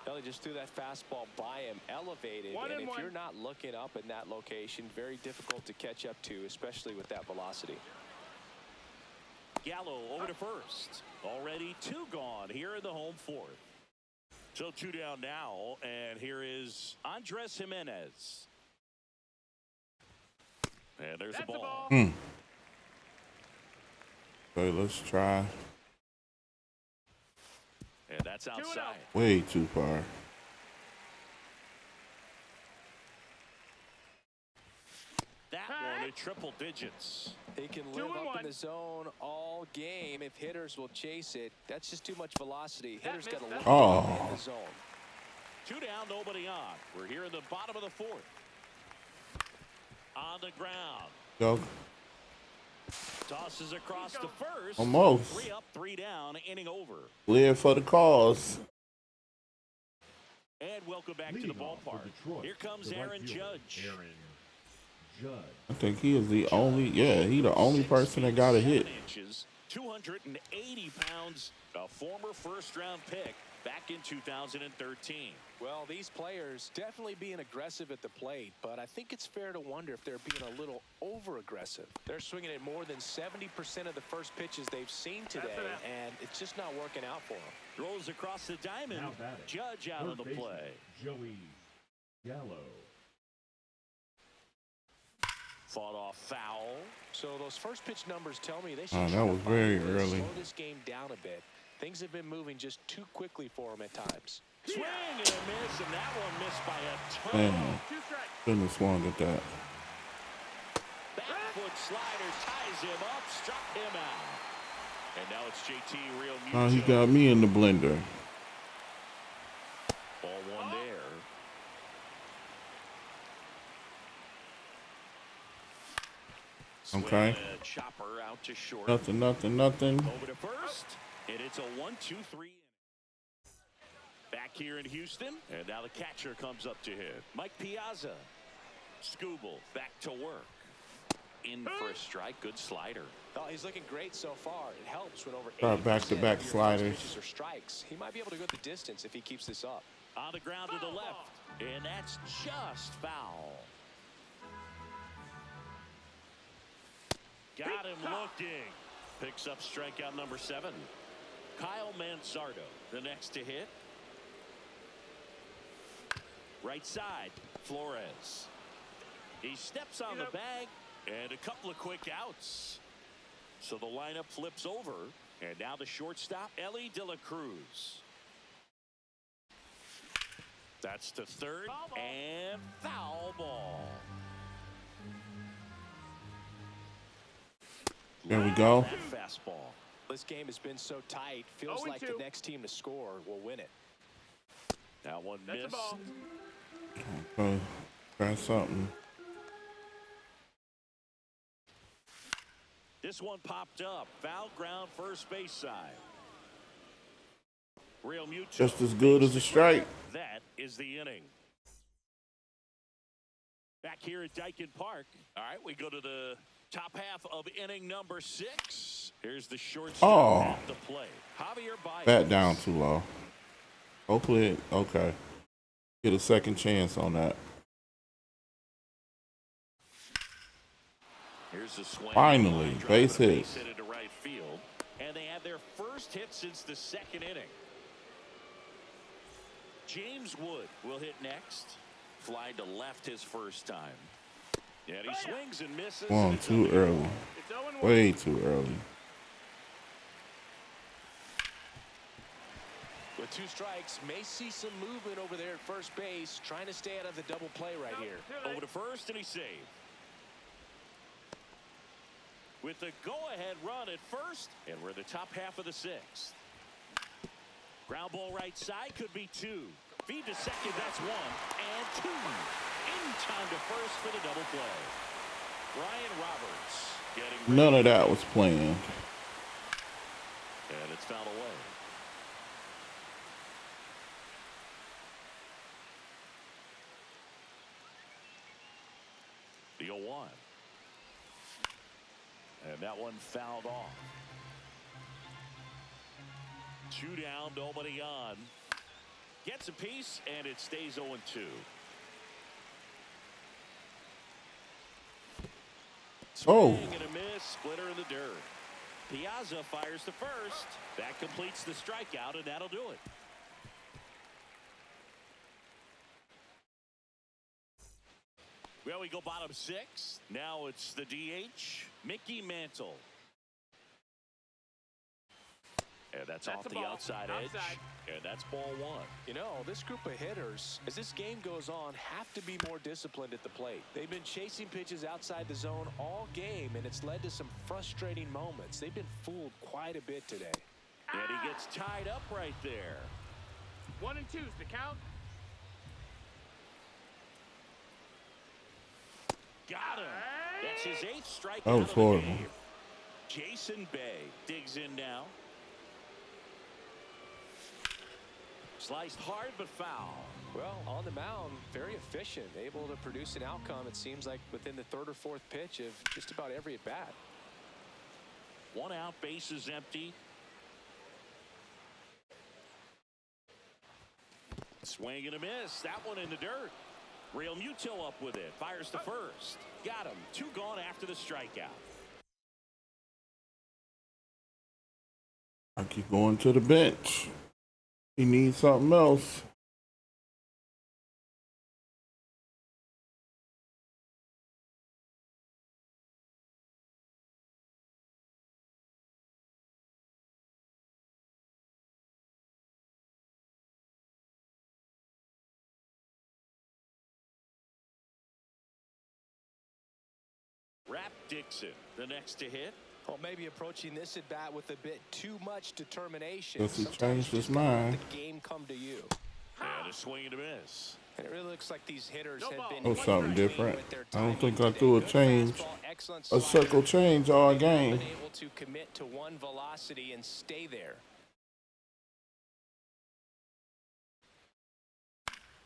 Well, he just threw that fastball by him, elevated, and if you're not looking up in that location, very difficult to catch up to, especially with that velocity. Gallo over to first. Already 2 gone here in the home 4th. So 2 down now, and here is Andres Jimenez. And there's the ball. Okay, let's try. And that's outside. Way too far. That one at triple digits. He can live up in the zone all game if hitters will chase it. That's just too much velocity. Hitters got to look in the zone. 2 down, nobody on. We're here in the bottom of the 4th. On the ground. Go. Tosses across to first. Almost. 3 up, 3 down, inning over. Live for the cause. And welcome back to the ballpark. Here comes Aaron Judge. I think he is the only, he the only person that got a hit. 280 pounds, a former first-round pick back in 2013. Well, these players definitely being aggressive at the plate, but I think it's fair to wonder if they're being a little over-aggressive. They're swinging at more than 70% of the first pitches they've seen today, and it's just not working out for them. Throws across the diamond. Judge out of the play. Joey Gallo. Fought off foul. So those first pitch numbers tell me they should that was very early. slow this game down a bit. Things have been moving just too quickly for him at times. Swing and a miss, and that one missed by a ton. Man, shouldn't have swung at that. Back foot slider ties him up, struck him out. And now it's JT Realmuto. Now he got me in the blender. Ball one there. Okay. Chopper out to short. Nothing. Over to first, and it's a 1-2-3. Back here in Houston, and now the catcher comes up to hit. Mike Piazza. Scooble back to work. In for a strike, good slider. Oh, he's looking great so far. It helps when over 80% back-to-back of your sliders. pitches are strikes. He might be able to go the distance if he keeps this up. On the ground to the left, and that's just foul. Got him looking. Picks up strikeout number 7. Kyle Manzardo, the next to hit. Right side, Flores. He steps on the bag, and a couple of quick outs. So the lineup flips over, and now the shortstop, Ellie De La Cruz. That's to third, and foul ball. There we go. That fastball. This game has been so tight. Feels like the next team to score will win it. That one missed. Okay, try something. This one popped up. Foul ground, first base side. Realmuto. Just as good as a strike. That is the inning. Back here at Dyken Park. All right, we go to the top half of inning number 6. Here's the shortstop at the plate. Javier Baez. Bat down too low. Hopefully, okay. Get a second chance on that. Here's the swing. Finally, base hit. Base hit into right field, and they have their first hit since the 2nd inning. James Wood will hit next. Fly to left his first time. And he swings and misses. One too early. Way too early. With 2 strikes, may see some movement over there at first base, trying to stay out of the double play right here. Over to first, and he saved. with the go-ahead run at first, and we're in the top half of the sixth. Ground ball right side could be two. Feed to second, that's one, and two. In time to first for the double play. Ryan Roberts getting ready. None of that was planned. And it's fouled away. The 0-1. And that one fouled off. 2 down, nobody on. Gets a piece, and it stays 0-2. Oh. Swing and a miss, splitter in the dirt. Piazza fires to first. That completes the strikeout, and that'll do it. Well, we go bottom 6. Now it's the DH, Mickey Mantle. And that's off the outside edge. And that's ball 1. You know, this group of hitters, as this game goes on, have to be more disciplined at the plate. They've been chasing pitches outside the zone all game, and it's led to some frustrating moments. They've been fooled quite a bit today. And he gets tied up right there. 1 and 2's the count. Got him. That's his 8th strikeout That was of the horrible. game. Jason Bay digs in now. Sliced hard but foul. Well, on the mound, very efficient, able to produce an outcome, it seems like, within the 3rd or 4th pitch of just about every at-bat. 1 out, bases empty. Swing and a miss. That one in the dirt. Real Muto up with it. Fires to first. Got him. 2 gone after the strikeout. I keep going to the bench. He needs something else. Rap Dixon, the next to hit. Well, maybe approaching this at bat with a bit too much determination. Guess he Sometimes changed you his just gotta let mind. the game come to you. And a swing and a miss. And it really looks like these hitters No have ball. been Oh, something with different. their I don't timing think I today. threw a Good change. fastball, excellent A slider. circle change all game. Been able to commit to one velocity and stay there.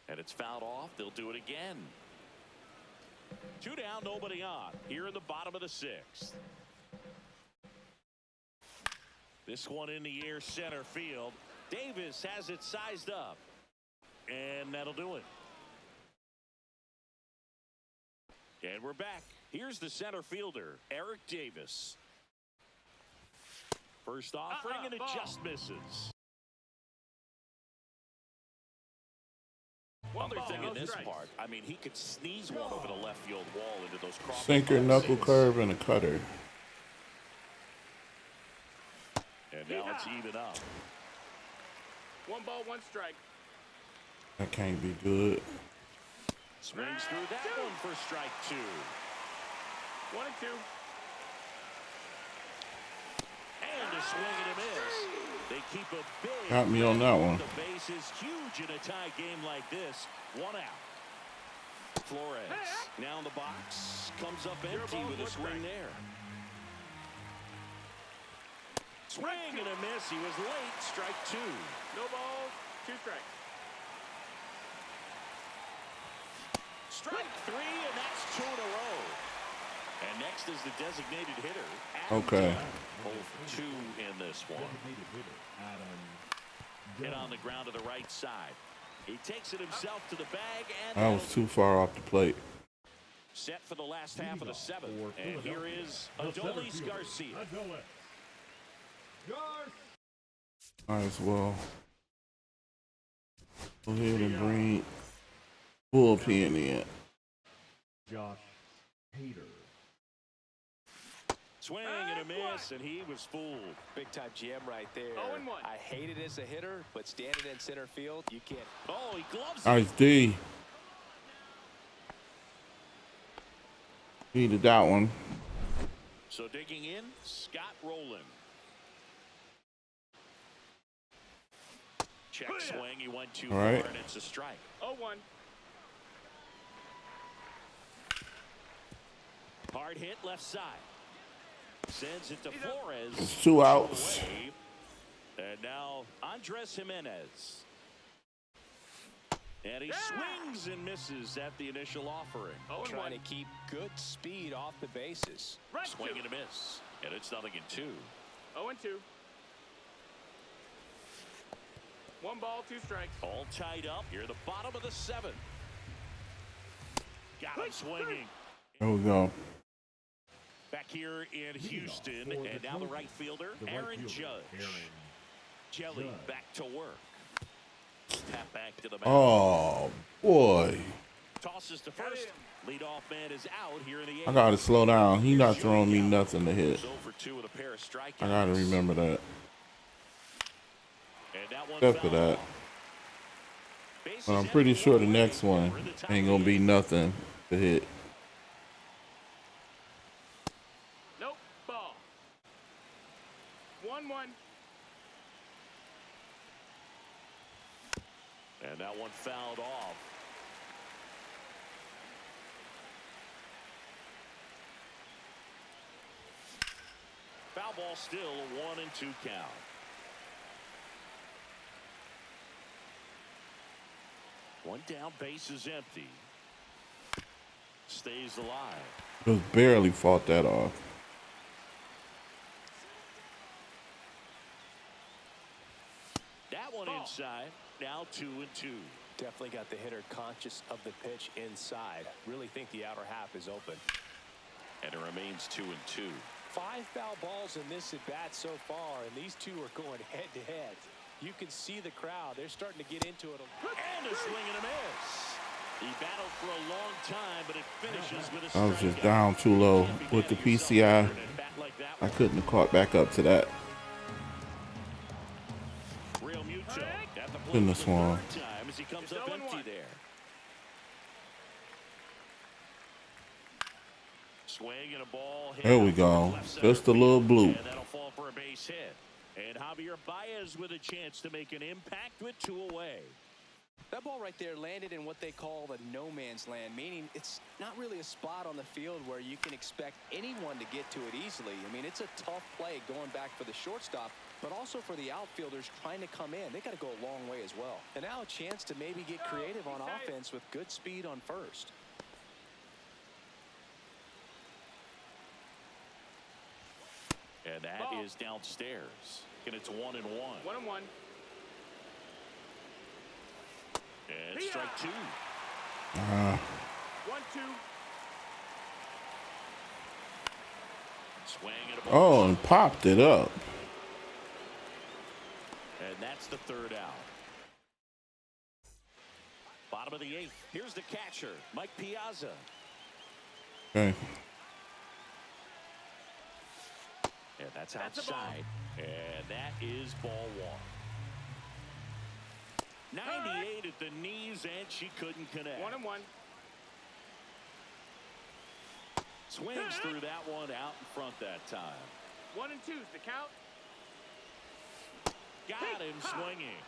And it's fouled off. They'll do it again. 2 down, nobody on. Here in the bottom of the 6th. This one in the air, center field. Davis has it sized up. And that'll do it. And we're back. Here's the center fielder, Eric Davis. First offering, and it ball. just misses. One Other ball, thing no in this strikes. part, I mean, he could sneeze one over the left field wall into those crossing Sinker, knuckle boxes. curve, and a cutter. And now it's even up. 1 ball, 1 strike. That can't be good. Swings through that one for strike 2. 1 and 2. And a swing and a miss. They keep a big Got me on that one. The base is huge in a tie game like this. 1 out. Flores now in the box. Comes up empty with a swing there. Swing and a miss. He was late. Strike 2. No balls, 2 strikes. Strike 3, and that's 2 in a row. And next is the designated hitter. Adam Okay. Dunn. 0 for 2 in this one. Designated hitter, Adam Hit Dunn. on the ground to the right side. He takes it himself to the bag, and I was too far off the plate. set for the last half of the 7th. For And here Philadelphia, is the center Adolis fielder, Garcia. Adolis Garcia. Might as well go ahead and bring bullpen in. Josh Hader. Swing and a miss, and he was fooled. Big time jam right there. 0-1. I hate it as a hitter, but standing in center field, you can't. Oh, he gloves it. Nice D. Needed that one. So digging in, Scott Rowland. Check swing. He went too far, and it's a strike. 0-1. Hard hit left side. Sends it to Flores. It's 2 outs. And now Andres Jimenez. And he swings and misses at the initial offering. Trying to keep good speed off the bases. Swing and a miss. And it's 0-2. 0-2. 1 ball, 2 strikes. All tied up. Here the bottom of the 7th. Got him swinging. There we go. Back here in Houston, and now the right fielder, Aaron Judge. Jelly back to work. Tap back to the mound. Oh, boy. Tosses to first. Leadoff man is out here in the 8th. I got to slow down. He not throwing me nothing to hit. Over 2 with a pair of strikeouts. I got to remember that. And that one Except for that. But I'm pretty sure the next one ain't going to be nothing to hit. Nope. Ball. 1-1. And that one fouled off. Foul ball still, a 1-2 count. One down, base is empty. Stays alive. Just barely fought that off. That one inside. Now 2-2. Definitely got the hitter conscious of the pitch inside. Really think the outer half is open. And it remains 2-2. 5 foul balls in this at bat so far, and these two are going head to head. You can see the crowd. They're starting to get into it. And a swing and a miss. He battled for a long time, but it finishes with a I was just down too low with the PCI. I couldn't have caught back up to that. Real Muto at the plate Goodness, for the Juan. third time as he comes up empty there. Swing and a ball hit. There we go. Just a little bloop. And that'll fall for a base hit. And Javier Baez with a chance to make an impact with 2 away. That ball right there landed in what they call the no man's land, meaning it's not really a spot on the field where you can expect anyone to get to it easily. I mean, it's a tough play going back for the shortstop, but also for the outfielders trying to come in. They got to go a long way as well. And now a chance to maybe get creative on offense with good speed on first. And that is downstairs. And it's 1-1. 1-1. And strike 2. 1-2. Swing and a ball. Oh, and popped it up. And that's the 3rd out. Bottom of the 8th. Here's the catcher, Mike Piazza. Okay. And that's outside. And that is ball 1. 98 at the knees, and she couldn't connect. 1-1. Swings through that one out in front that time. 1-2's the count. Got him swinging.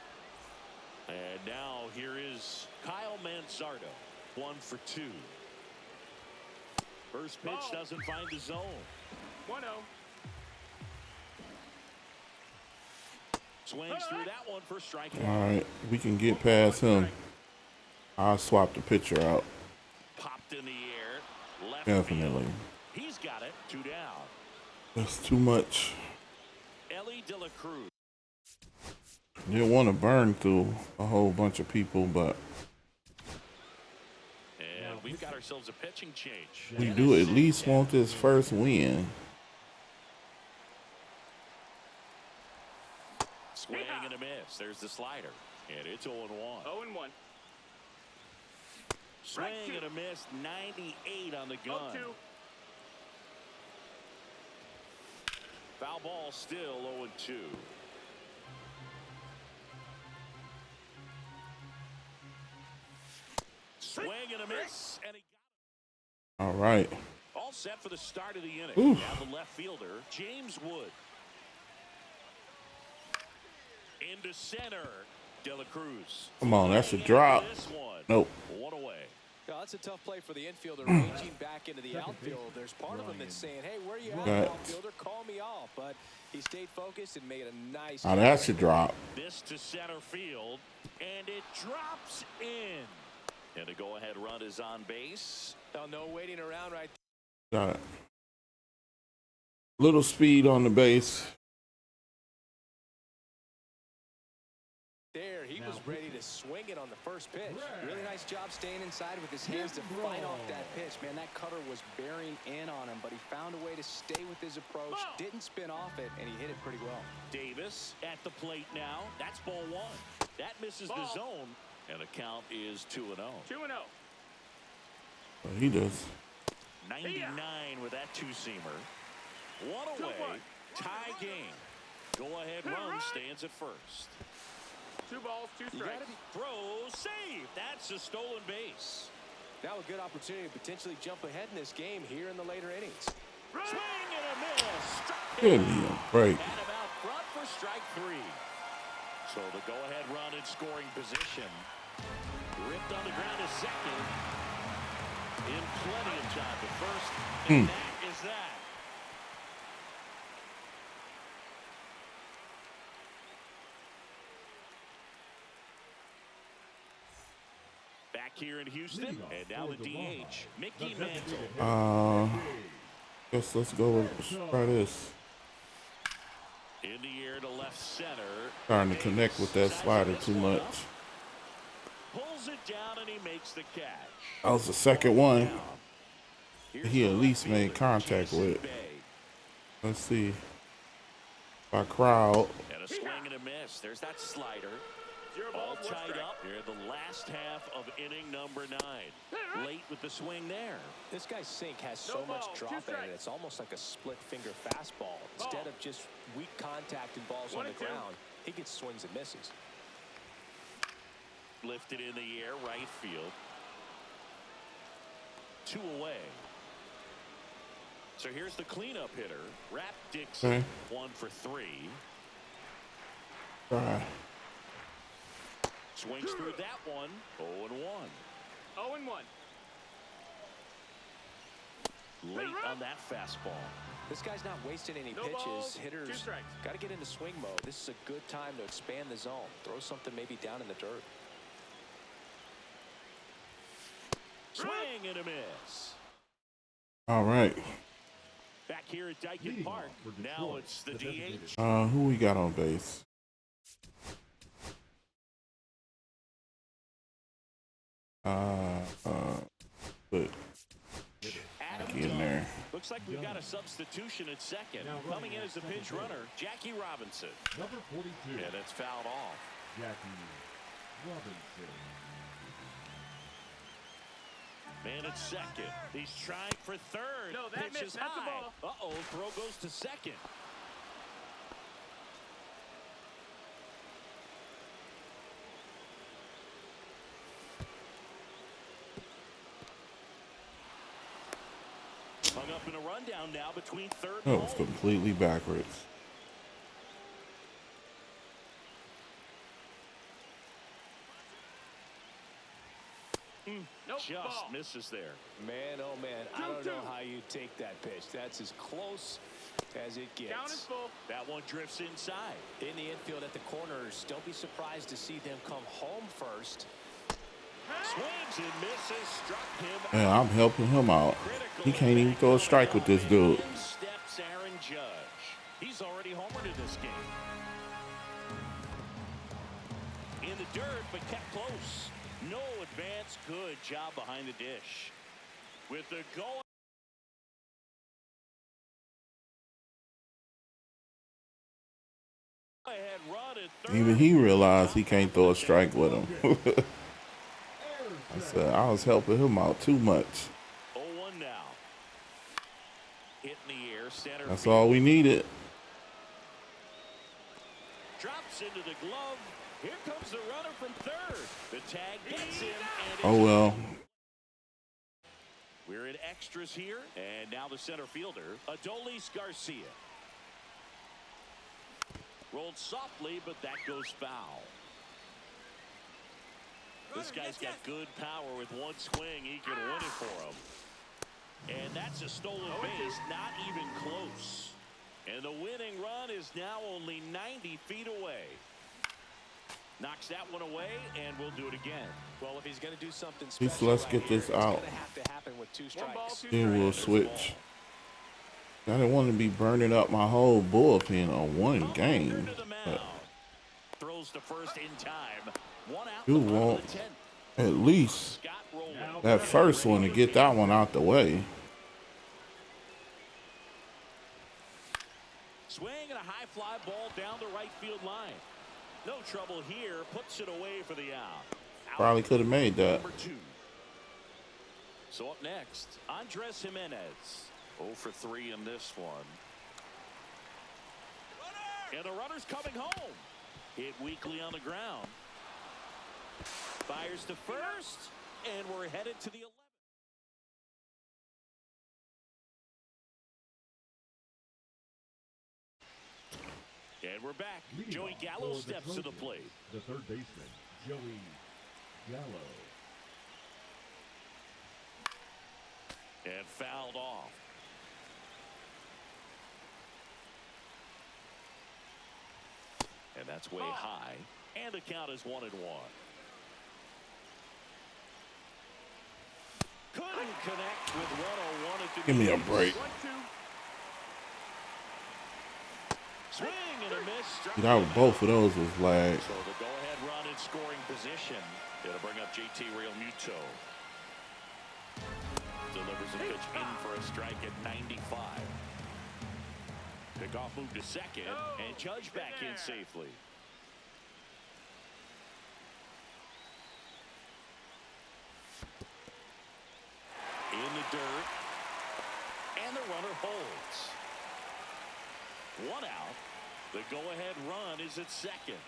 And now here is Kyle Manzardo. 1 for 2. First pitch doesn't find the zone. 1-0. Swings through that one for strike 1. All right. We can get past him. I'll swap the pitcher out. Popped in the air. Left Definitely. field. He's got it. 2 down. That's too much. Ellie De La Cruz. Didn't want to burn through a whole bunch of people, but And we've got ourselves a pitching change. we do at least want this first win. Swing and a miss. There's the slider. And it's 0-1. 0-1. Swing and a miss. 98 on the gun. 0-2. Foul ball still 0-2. Swing and a miss. And he All right. all all set for the start of the inning. Oof. Now the left fielder, James Wood. Into center, De La Cruz. Come on, that's a Swinging drop. into this one. Nope. One away. Well, that's a tough play for the infielder, ranging back into the outfield. There's part of him that's saying, hey, where you at, Right. outfielder? Call me off. But he stayed focused and made a nice Oh, that's a drop. This to center field, and it drops in. And a go-ahead run is on base. Oh, no waiting around right Got it. Little speed on the base. there. He was ready to swing it on the first pitch. Really nice job staying inside with his hands to fight off that pitch. Man, that cutter was bearing in on him, but he found a way to stay with his approach, didn't spin off it, and he hit it pretty well. Davis at the plate now. That's ball one. That misses the zone, and the count is 2-0. 2-0. He does. 99 with that two-seamer. One away. Tie game. Go-ahead run stands at first. 2 balls, 2 strikes. Throw, save. That's a stolen base. Now a good opportunity to potentially jump ahead in this game here in the later innings. Swing and a miss. Struck Give him me out. a break. Had him out front for strike 3. So the go-ahead run in scoring position. Ripped on the ground to second. In plenty of time to first. And that is that. Back here in Houston, and now the DH, Mickey Mantle. Guess let's go with try this. In the air to left center. Starting to connect with that slider too much. Pulls it down and he makes the catch. That was the second one. Here's He at the least left made fielder, contact Jason with. Bay. Let's see. If I crowd. And a swing and a miss. There's that slider. 0 All balls, 1 tied strike. up here in the last half of inning number 9. Late with the swing there. This guy's sink has so No much ball, 2 drop in it. strikes. It's almost like a split finger fastball. Instead of just weak contact and balls 1 on and the 2. ground, he gets swings and misses. Lifted in the air, right field. 2 away. So here's the cleanup hitter, Rap Dixon. Okay. 1 for 3. Try. Swings through that one. 0-1. 0-1. Late on that fastball. This guy's not wasting any No pitches. balls, 2 Hitters strikes. got to get into swing mode. This is a good time to expand the zone. Throw something maybe down in the dirt. Swing and a miss. All right. Back here at Dyken Leading Park. off for Now Detroit, it's the the DH. designated. Who we got on base? Put Adam in Dunn. there. Looks like we've got a substitution at second. Now Coming in running as the at pinch second runner, Jackie Robinson. Number 42, And it's fouled off. Jackie Robinson. Man at second. He's trying for third. No, that Pitch missed. is That's a high. ball. Uh-oh, throw goes to second. Hung up in a rundown now between third That and was home. completely backwards. Nope. Just Ball. misses there. Man, oh man, I don't know 2-2. how you take that pitch. That's as close as it gets. Count is full. That one drifts inside. In the infield at the corners, don't be surprised to see them come home first. Swings and misses, struck him Man, I'm helping him out. critical. He can't even throw a strike with this dude. In steps Aaron Judge. He's already homered in this game. In the dirt, but kept close. No advance. Good job behind the dish. With the goal. Ahead run at third. Even he realized he can't throw a strike with him. I said I was helping him out too much. 0-1 now. Hit in the air, center. That's field. all we needed. Drops into the glove. Here comes the runner from third. The tag gets him. And Oh well. we're in extras here. And now the center fielder, Adolis Garcia. Rolled softly, but that goes foul. This guy's got good power. With one swing, he can win it for him. And that's a stolen base, not even close. And the winning run is now only 90 feet away. Knocks that one away, and we'll do it again. Well, if he's going to do something special, Least let's get this out. it's going to have to happen with 2 strikes. Then we'll switch. I didn't want to be burning up my whole bullpen on one game. Throws to first in time. One out. You want at least that first one to get that one out the way. Swing and a high fly ball down the right field line. No trouble here. Puts it away for the out. Probably could have made that. Number 2. So up next, Andres Jimenez. 0 for 3 in this one. And the runner's coming home. Hit weakly on the ground. Fires to first, and we're headed to the 11th. And we're back. Leading Joey off Gallo for the steps to the Trojans, plate. The third baseman, Joey Gallo. And fouled off. And that's way high. And the count is 1-1. Couldn't connect with 101 at the Give me a knees. break. Swing and a miss. That both of those was lag. So the go-ahead run in scoring position. It'll bring up JT Realmuto. Delivers a pitch in for a strike at 95. Pickoff move to second, and Judge back in safely. In the dirt, and the runner holds. 1 out. The go-ahead run is at second.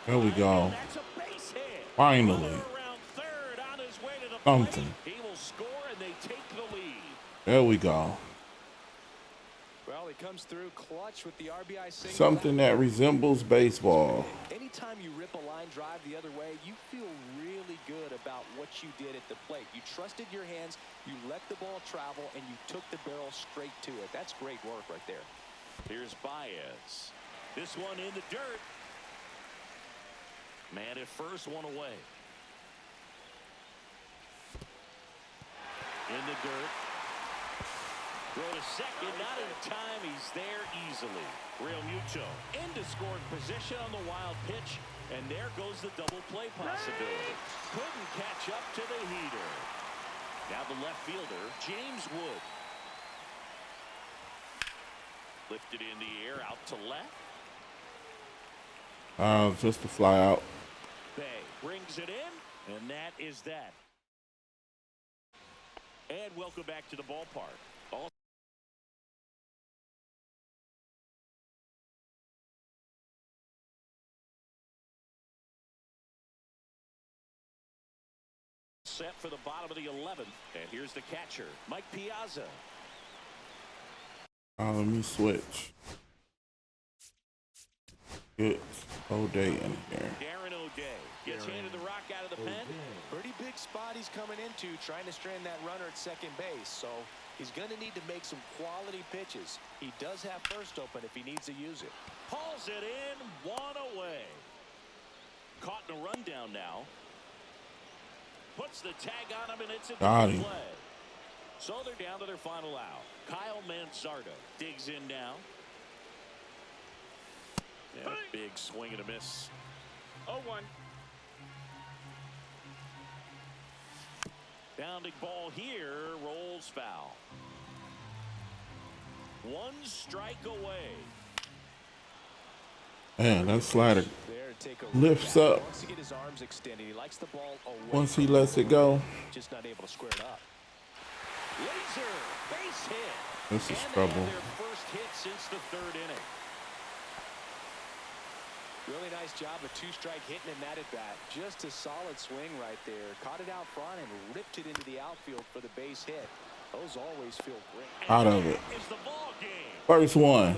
There we go. That's a base hit. Finally. Around third, on his way to the Something. plate. He will score, and they take the lead. There we go. Well, he comes through clutch with the RBI single. Something that resembles baseball. Anytime you rip a line drive the other way, you feel really good about what you did at the plate. You trusted your hands, you let the ball travel, and you took the barrel straight to it. That's great work right there. Here's Baez. This one in the dirt. Man at first, one away. In the dirt. Throw to second, not in time. He's there easily. Realmuto into scoring position on the wild pitch, and there goes the double play possibility. Couldn't catch up to the heater. Now the left fielder, James Wood. Lifted in the air, out to left. Just to fly out. Bay brings it in, and that is that. And welcome back to the ballpark. All set for the bottom of the 11th. And here's the catcher, Mike Piazza. Let me switch. Get O'Day in here. Darren O'Day gets handed the rock out of the pen. Pretty big spot he's coming into, trying to strand that runner at second base. So he's going to need to make some quality pitches. He does have first open if he needs to use it. Pulls it in, 1 away. Caught in a rundown now. Puts the tag on him, and it's a double play. So they're down to their final out. Kyle Mansardo digs in now. Yeah, big swing and a miss. 0-1. Bounding ball here, rolls foul. 1 strike away. Man, that slider There to take a lifts up. Wants to get his arms extended. He likes the ball away. Once he lets it go. Just not able to square it up. Laser, base hit. This is And trouble. they have their first hit since the 3rd inning. Really nice job of two-strike hitting in that at-bat. Just a solid swing right there. Caught it out front and ripped it into the outfield for the base hit. Those always feel great. Out of it. Is the ball game. First one.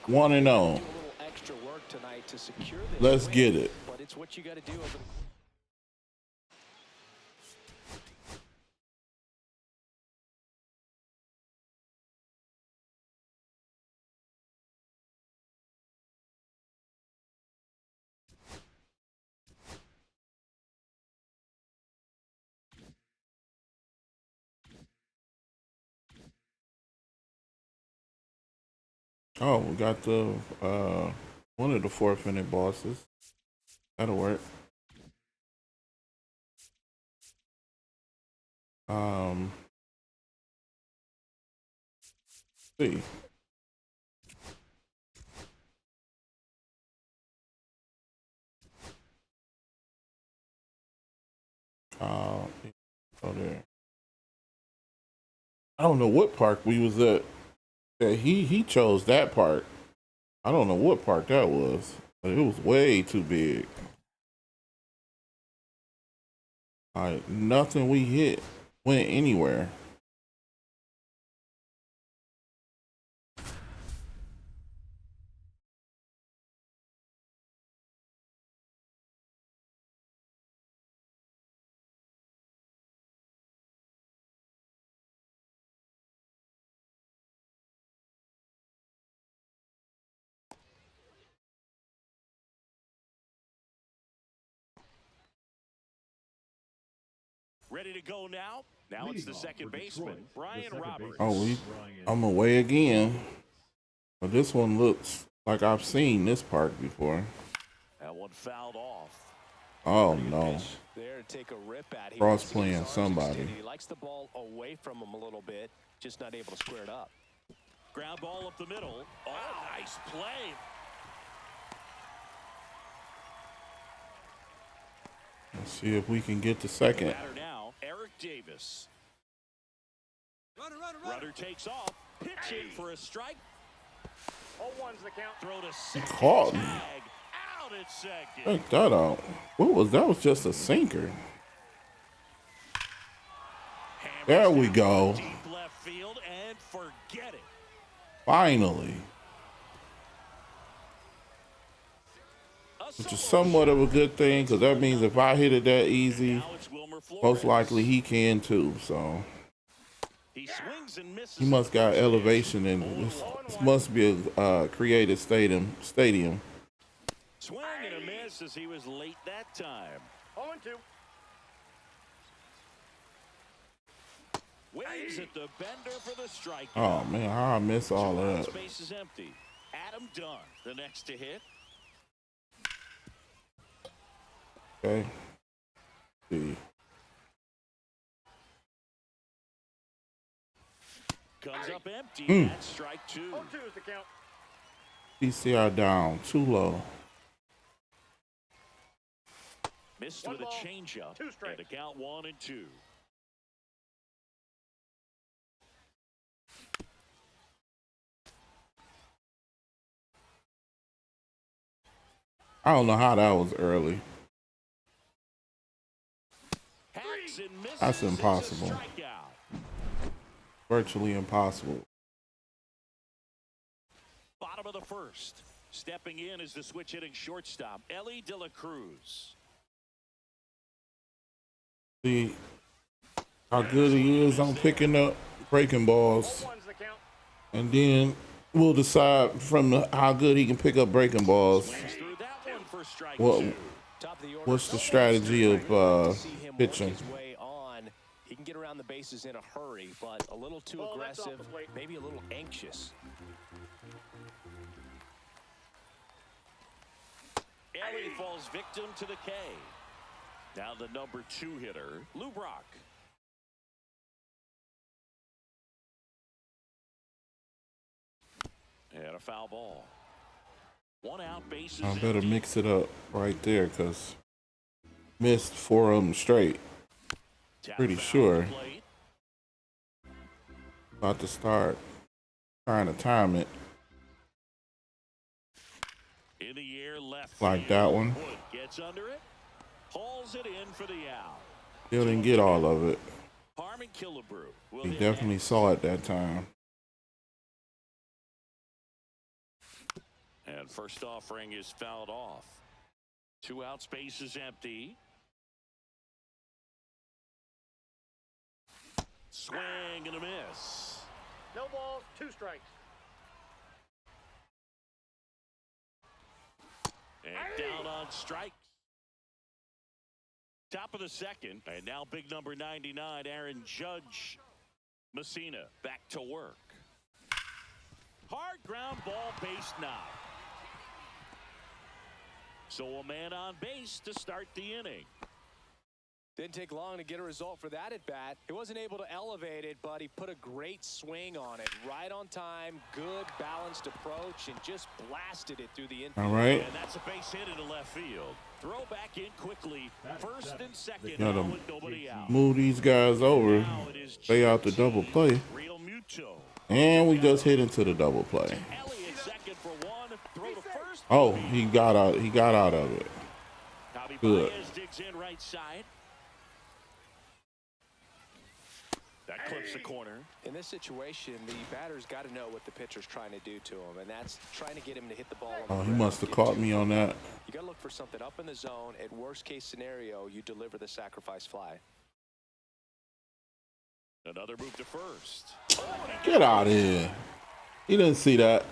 1-0. Extra work tonight to secure this. Let's get it. But it's what you got to do over the Oh, we got the one of the 4th-minute bosses. That'll work. See. Go there. I don't know what park we was at. Yeah, he chose that park. I don't know what park that was, but it was way too big. Like nothing we hit went anywhere. Ready to go now. Now it's the second baseman, Brian Roberts. Oh, I'm away again. But this one looks like I've seen this park before. That one fouled off. Oh no. There to take a rip at. Cross playing somebody. He likes the ball away from him a little bit, just not able to square it up. Ground ball up the middle. Oh, nice play. Let's see if we can get the second. Batter now, Eric Davis. Runner takes off. Pitching for a strike. 0-1's the count. Throw to second. Caught me. Tag. Out at second. Check that out. What was that? Was just a sinker. There we go. Deep left field and forget it. Finally. Which is somewhat of a good thing, because that means if I hit it that easy, most likely he can too. So He swings and misses. he must got elevation, and this must be a created stadium. Swing and a miss as he was late that time. 0-2. Waves at the bender for the strike. Oh man, how I miss all of that. Space is empty. Adam Dunn, the next to hit. Okay. See. Comes up empty. That's strike 2. 0-2 is the count. PCR down, too low. Missed One with a ball, changeup. 2 strikes. And a count 1-2. I don't know how that was early. Hacks and misses. That's It's a impossible. strikeout. Virtually impossible. Bottom of the first. Stepping in is the switch hitting shortstop, Ellie De La Cruz. See how good he is on picking up breaking balls. 0-1's the count. And then we'll decide from how good he can pick up breaking balls. Swings through that one for strike What, 2. Top of the order. what's the strategy of See him work pitching? his way on. He can get around the bases in a hurry, but a little too Oh, that's off aggressive, the plate. maybe a little anxious. Ellie falls victim to the K. Now the number 2 hitter, Lou Brock. And a foul ball. One out, bases I better empty. mix it up right there, because missed 4 of them straight. Tap pretty foul sure. at the plate. About to start trying to time it. In the air, left left Like that field. one. Wood gets under it, hauls it in for the out. Still didn't get all of it. Harmon Killebrew will He hit definitely next. saw it that time. And first offering is fouled off. 2 outs, base is empty. Swing and a miss. No balls, 2 strikes. And down on strikes. Top of the second. And now big number 99, Aaron Judge Messina back to work. Hard ground ball, base knock. So a man on base to start the inning. Didn't take long to get a result for that at bat. He wasn't able to elevate it, but he put a great swing on it. Right on time, good balanced approach, and just blasted it through the infield. All right. And that's a base hit into left field. Throw back in quickly. First and second. Gotta Now with nobody out. move these guys over. Now it is Stay out the double play. Real Muto. And we just hit into the double play. Elliott second for 1. Throw to first. Oh, he got out. He got out of it. Javi Good. Baez digs in right side. That clips the corner. In this situation, the batter's got to know what the pitcher's trying to do to him, and that's trying to get him to hit the ball. Oh, he must have caught me on that. You got to look for something up in the zone. At worst case scenario, you deliver the sacrifice fly. Another move to first. Get out of here. He didn't see that.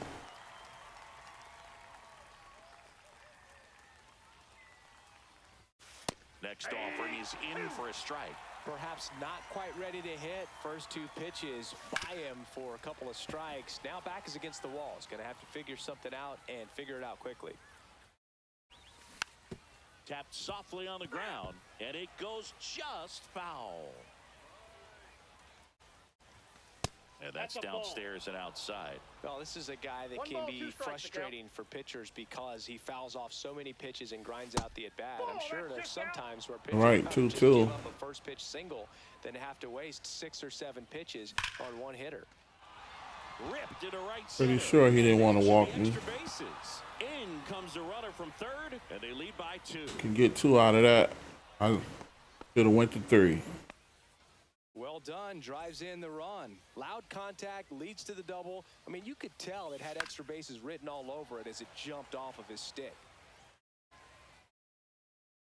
Next offering is in for a strike. Perhaps not quite ready to hit. First 2 pitches by him for a couple of strikes. Now back is against the wall. He's going to have to figure something out and figure it out quickly. Tapped softly on the ground, and it goes just foul. And that's downstairs and outside. Well, this is a guy that can be frustrating for pitchers because he fouls off so many pitches and grinds out the at-bat. I'm sure there's sometimes where pitchers Right, just 2-2. give up a first pitch single than have to waste 6 or 7 pitches on one hitter. Ripped into right Pretty center. sure he didn't want to walk me. Extra bases. In comes the runner from third, and they lead by 2. Can get 2 out of that. I should have went to 3. Well done, drives in the run. Loud contact, leads to the double. I mean, you could tell it had extra bases written all over it as it jumped off of his stick.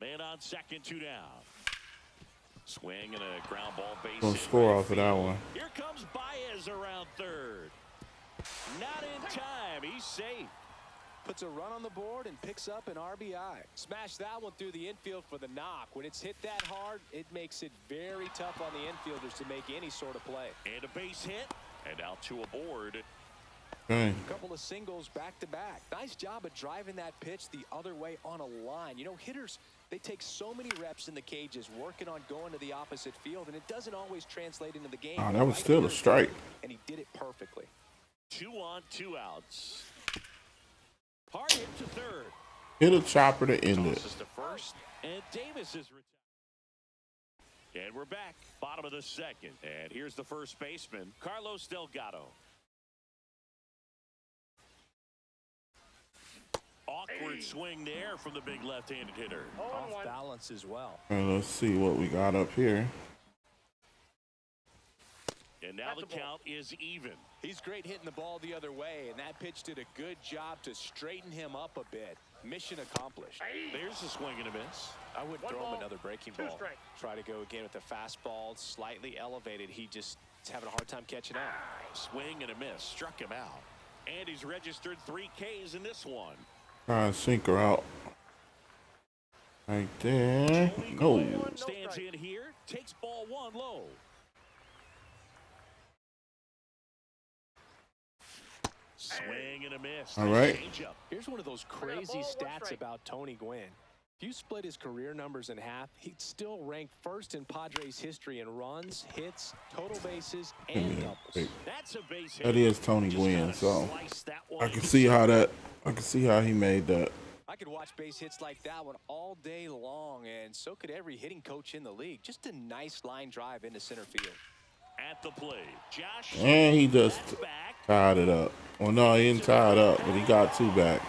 Man on second, 2 down. Swing and a ground ball base. Gonna score off of that one. Here comes Baez around third. Not in time. He's safe. Puts a run on the board and picks up an RBI. Smash that one through the infield for the knock. When it's hit that hard, it makes it very tough on the infielders to make any sort of play. And a base hit. And out 2 aboard. Okay. A couple of singles back to back. Nice job of driving that pitch the other way on a line. You know, hitters, they take so many reps in the cages working on going to the opposite field, and it doesn't always translate into the game. Oh, that was still a strike. And he did it perfectly. 2 on, 2 outs. Hard hit to third. Hit a chopper to end it. Tosses to first, and Davis is retired. And we're back, bottom of the second. And here's the first baseman, Carlos Delgado. Awkward swing there from the big left-handed hitter. Off balance as well. And let's see what we got up here. And now the count is even. He's great hitting the ball the other way, and that pitch did a good job to straighten him up a bit. Mission accomplished. There's a swing and a miss. I wouldn't One throw him ball, another breaking 2 ball. strikes. Try to go again with the fastball, slightly elevated. He just is having a hard time catching up. Swing and a miss. Struck him out. And he's registered 3 Ks in this one. Try to sink her out. Right there. No. Stands in here. Takes ball 1 low. Swing and a miss. All right. Changeup. Here's one of those crazy ball, 1 stats strike. about Tony Gwynn. If you split his career numbers in half, he'd still rank first in Padres history in runs, hits, total bases, and doubles. That's a base hit. That is Tony Just Gwynn, gotta so slice that one I can in. see how that. I can see how he made that. I could watch base hits like that one all day long, and so could every hitting coach in the league. Just a nice line drive into center field. At the plate, Josh. And he just That's back. tied it up. Well, no, he didn't tie it up, but he got 2 back.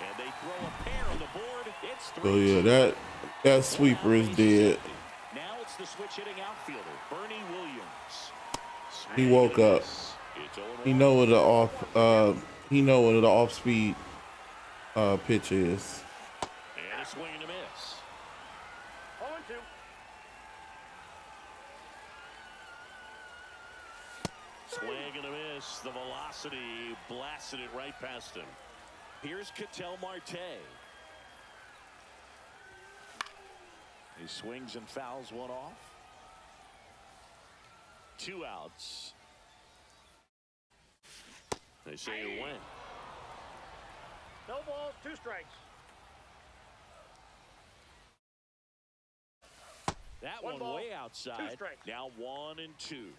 And they throw a pair So yeah, that sweeper is dead. Now it's the switch hitting outfielder, Bernie Williams. He woke up. He know what the off speed pitch is. And a swing and a miss. 0-2. Swing and a miss. The velocity blasted it right past him. Here's Ketel Marte. He swings and fouls one off. 2 outs. They say you win. No balls, 2 strikes. That One one ball, way 2 outside. strikes. Now 1-2.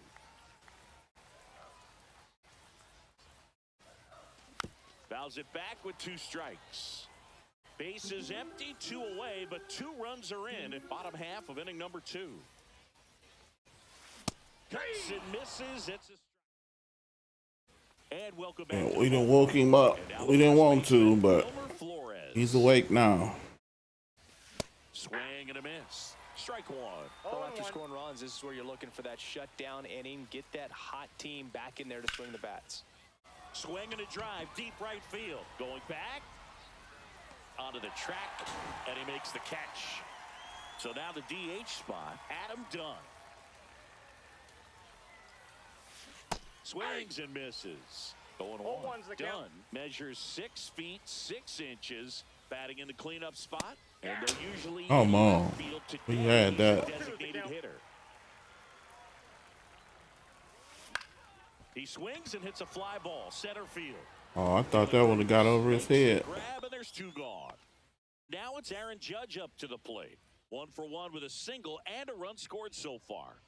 Fouls it back with 2 strikes. Bases empty, 2 away, but 2 runs are in at bottom half of inning number 2. Cuts and misses. It's a strike. And welcome back. And we done woke him up. We didn't want to, but he's awake now. Swing and a miss. Strike 1. Well, after scoring runs, this is where you're looking for that shutdown inning. Get that hot team back in there to swing the bats. Swing and a drive, deep right field. Going back onto the track, and he makes the catch. So now the DH spot, Adam Dunn. Swings and misses. 0-1. Dunn measures 6 feet 6 inches, batting in the cleanup spot, and they're usually Come on. field to We had that. designated hitter. He swings and hits a fly ball, center field. Oh, I thought that would have got over his head. Grab, and there's 2 gone. Now it's Aaron Judge up to the plate. 1 for 1 with a single and a run scored so far.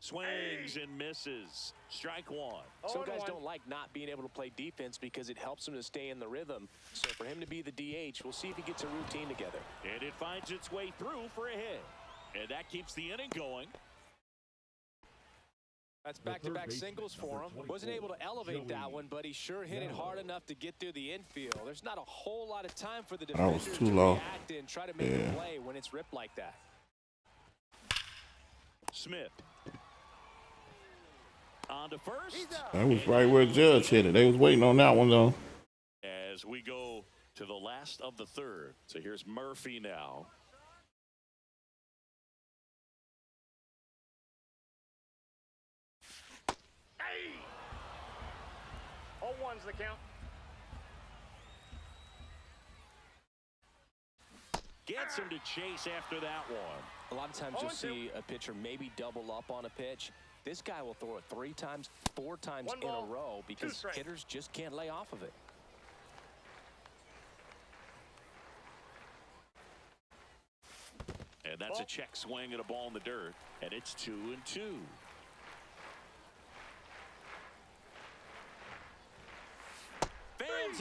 Swings and misses. Strike 1. Some guys don't like not being able to play defense because it helps them to stay in the rhythm. So for him to be the DH, we'll see if he gets a routine together. And it finds its way through for a hit. And that keeps the inning going. That's back-to-back singles for him. Wasn't able to elevate that one, but he sure hit it hard enough to get through the infield. There's not a whole lot of time for the defenders was too to low. react and try to make a play when it's ripped like that. Smith. On to first. That was right where Judge hit it. They was waiting on that one, though. As we go to the last of the 3rd. So here's Murphy now. Hey! 0-1's the count. Gets him to chase after that one. A lot of times you'll see a pitcher maybe double up on a pitch. This guy will throw it 3 times, 4 times in a row because hitters just can't lay off of it. And that's a check swing and a ball in the dirt. And it's 2-2.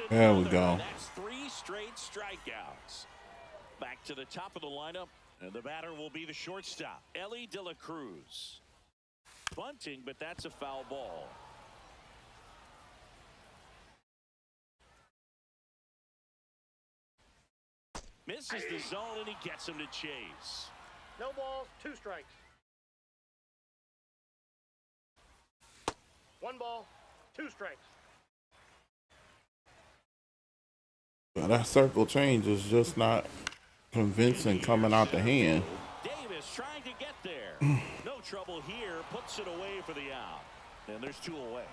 There we go. That's 3 straight strikeouts. Back to the top of the lineup. And the batter will be the shortstop, Ellie De La Cruz. Bunting, but that's a foul ball. Misses the zone, and he gets him to chase. No balls, 2 strikes. 1 ball, 2 strikes. Well, that circle change is just not convincing coming out the hand. Davis trying to get there. No trouble here. Puts it away for the out. And there's 2 away.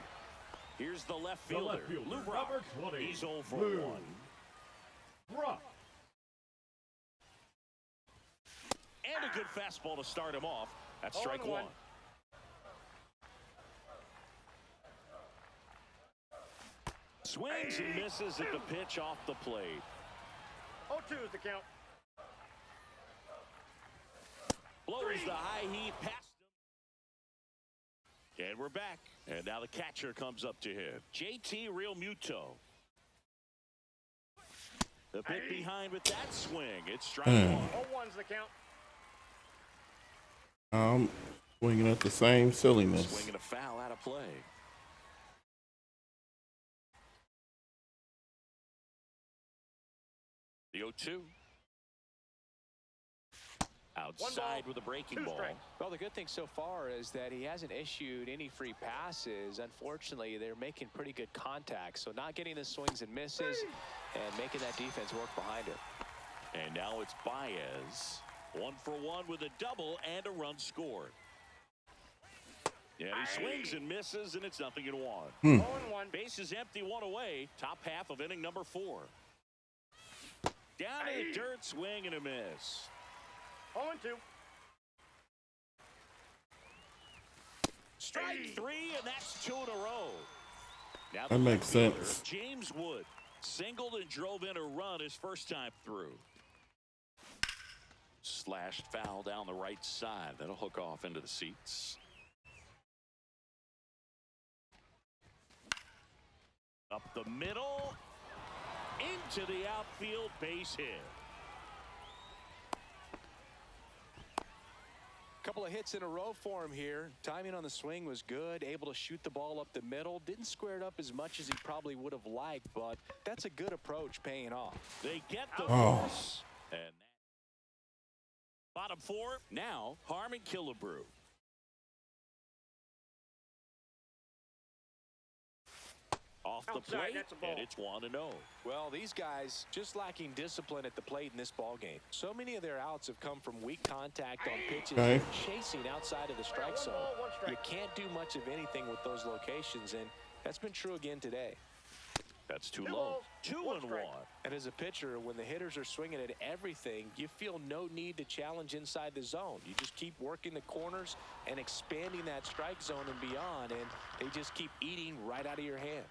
Here's the left fielder, Lou Brock. He's 0 for 1. Brock. And a good fastball to start him off. That's strike 1. Swings and misses at the pitch off the plate. 0-2 is the count. Blows the high heat past him. And we're back. And now the catcher comes up to him. JT Realmuto. The bit behind with that swing. It's strike 1. 0-1's the count. Swinging at the same silliness. Swinging a foul out of play. The 0-2. Outside with a breaking ball. Well, the good thing so far is that he hasn't issued any free passes. Unfortunately, they're making pretty good contact, so not getting the swings and misses and making that defense work behind him. And now it's Baez. 1 for 1 with a double and a run scored. Yeah, he swings and misses, and it's 0-1. 0-1. Base is empty, 1 away. Top half of inning number 4. Down in the dirt, swing and a miss. 0-2. Strike 3, and that's 2 in a row. Now That makes sense. James Wood singled and drove in a run his first time through. Slashed foul down the right side. That'll hook off into the seats. Up the middle. Into the outfield, base hit. Couple of hits in a row for him here. Timing on the swing was good. Able to shoot the ball up the middle. Didn't square it up as much as he probably would have liked, but that's a good approach paying off. They get the force. And bottom 4. Now Harmon Killebrew. Off the Outside, plate, that's a ball. and it's 1-0. Well, these guys just lacking discipline at the plate in this ball game. So many of their outs have come from weak contact on pitches Okay. chasing outside of the strike zone. You can't do much of anything with those locations, and that's been true again today. That's too 2 low. balls, 2-1. strike. And as a pitcher, when the hitters are swinging at everything, you feel no need to challenge inside the zone. You just keep working the corners and expanding that strike zone and beyond, and they just keep eating right out of your hand.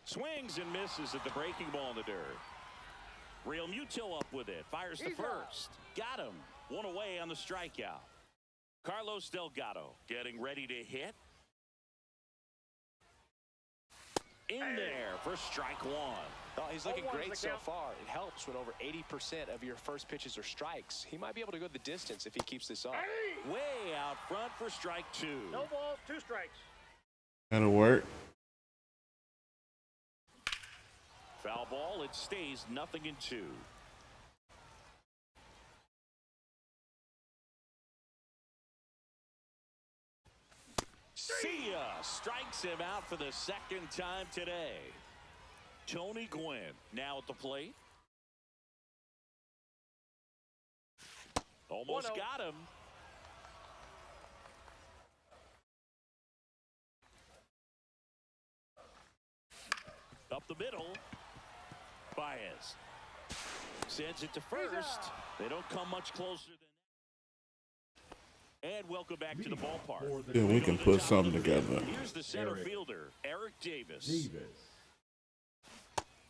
Swings and misses at the breaking ball in the dirt. Real Muto up with it. Fires the first. Got him. 1 away on the strikeout. Carlos Delgado getting ready to hit. In there for strike 1. Oh, he's looking 0-1's great the so count. far. It helps when over 80% of your first pitches are strikes. He might be able to go the distance if he keeps this up. Way out front for strike 2. No balls, 2 strikes. That'll work. Foul ball. It stays 0-2. See ya. Strikes him out for the second time today. Tony Gwynn now at the plate. Almost 1-0. got him. Up the middle. Baez sends it to first. They don't come much closer than that. And welcome back to the ballpark. Yeah, we can put something together. Here's the center fielder, Eric Davis.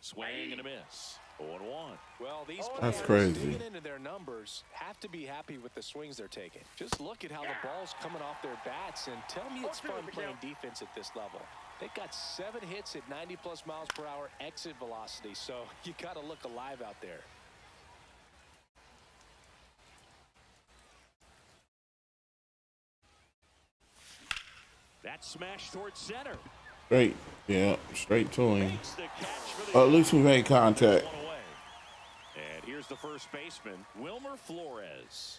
Swing and a miss. 0-1. Well, these That's players, crazy. digging into their numbers, have to be happy with the swings they're taking. Just look at how the ball's coming off their bats, and tell me it's 0-2 fun the playing count. defense at this level. They've got 7 hits at 90+ miles per hour exit velocity, so you got to look alive out there. That smash towards center. Straight. Yeah, straight to him. Makes the catch for the At least we made contact. 1 away. And here's the first baseman, Wilmer Flores.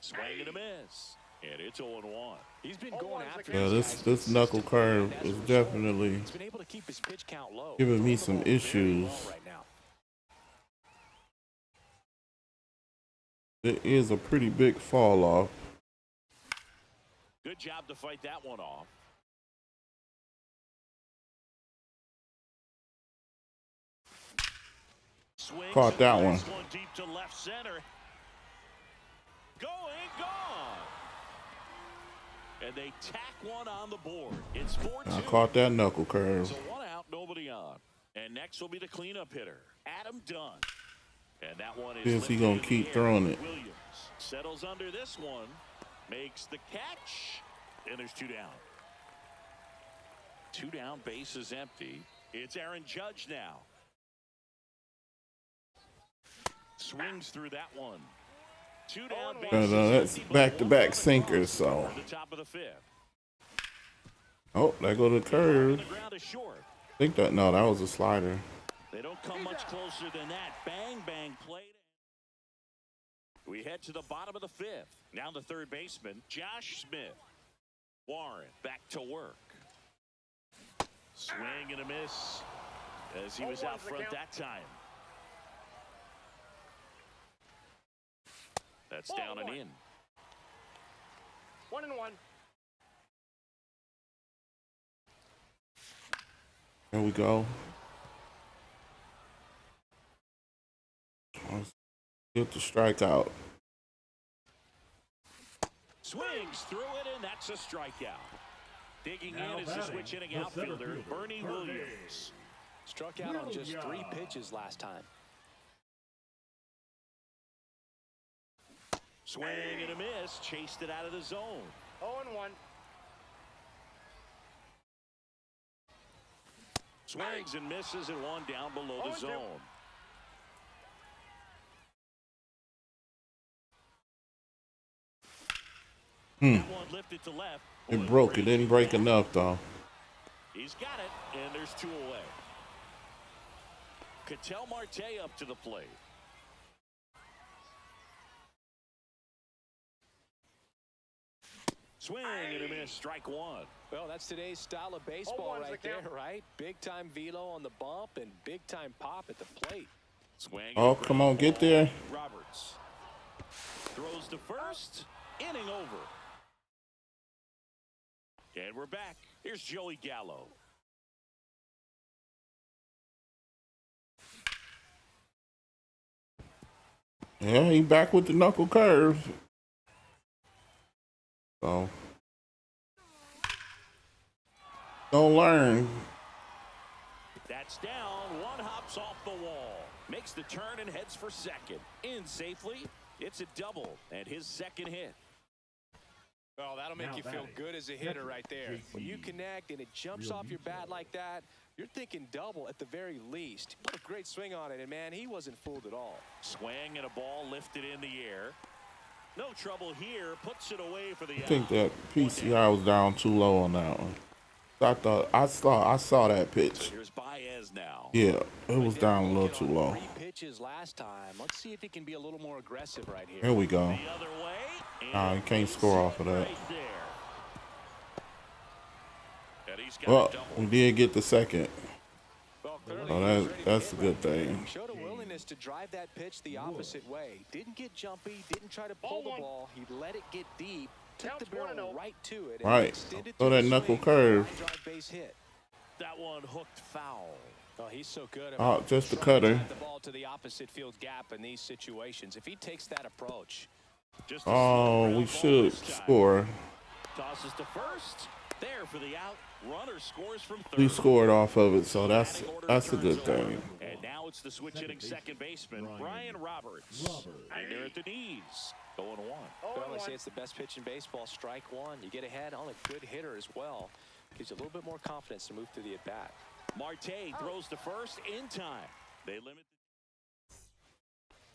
Swing and a miss. And it's 0-1. He's been 0-1's going the after Yeah, count. this knuckle curve is definitely He's been able to keep his pitch count low. giving me Throwing the some ball very issues. well right now. It is a pretty big fall off. Good job to fight that one off. Swings Caught that and one. this one deep to left center. Going, gone. And they tack one on the board. It's 4-2. I caught that knuckle curve. So 1 out, nobody on. And next will be the cleanup hitter, Adam Dunn. And that one is Is he lifted gonna in the keep air. throwing it? Williams settles under this one, makes the catch, and there's 2 down. 2 down, base is empty. It's Aaron Judge now. Swings through that one. Two down That's back-to-back sinkers, so. the top of the fifth. Oh, there go the curve. The ground is short. I think that, no, that was a slider. They don't come much closer than that. Bang, bang, played. We head to the bottom of the fifth. Now the third baseman, Josh Smith. Warren back to work. Swing and a miss as he was out front that time. That's down and in. 1-1. There we go. Let's get the strikeout. Swings through it, and that's a strikeout. Digging Now in is the batting, switch hitting the center outfielder, fielder, Bernie Bernie. Williams. Struck out on just 3 pitches last time. Swing and a miss, chased it out of the zone. 0-1. Swings and misses and one down below the 0-2. zone. That one lifted to left. It broke. It didn't break enough, though. He's got it, and there's 2 away. Ketel Marte up to the plate. Swing and a miss, strike one. Well, that's today's style of baseball 0-1's right the there, count. right? Big time velo on the bump and big time pop at the plate. Swing. Oh, and a come on, get there. Roberts throws to first, inning over. And we're back. Here's Joey Gallo. Yeah, he back with the knuckle curve. So, don't learn. That's down. One hops off the wall. Makes the turn and heads for second. In safely. It's a double and his second hit. Oh, that'll make Now you feel batting, good as a hitter catcher, right there. When you JT. connect and it jumps Real off your bat detail. like that, you're thinking double at the very least. What a great swing on it, and man, he wasn't fooled at all. Swing and a ball lifted in the air. No trouble here. Puts it away for the I think out. that PCI was down too low on that one. I saw that pitch. Here's Baez now. Yeah, it was down a little too low. 3 pitches last time. Let's see if he can be a little more aggressive right here. Here we go. The other way. Nah, he can't score off of that. Right there. And he's got Well, a double. we did get the second. Well, clearly Oh, he was ready to that's a hit good right there. thing. Showed a willingness to drive that pitch the opposite way. Didn't get jumpy, didn't try to pull the 0-1. ball. He let it get deep, took Counts the barrel 1-0. right to it. Right. And extended Throw through that the knuckle swing. curve. Line drive base hit. That one hooked foul. Oh, he's so good. Oh, just a trying to cutter. drive the ball to the opposite field gap in these situations. If he takes that approach, Just a Oh, slow we ground ball should this time. score. Tosses to first. There for the out. Runner scores from third. We scored off of it, so that's a good thing. And now it's the switch hitting second baseman, Brian Roberts. And they're at the knees. 0-1. well, they say it's the best pitch in baseball. Strike one. You get ahead on a good hitter as well. Gives you a little bit more confidence to move through the at-bat. Marte throws to first in time. They limit the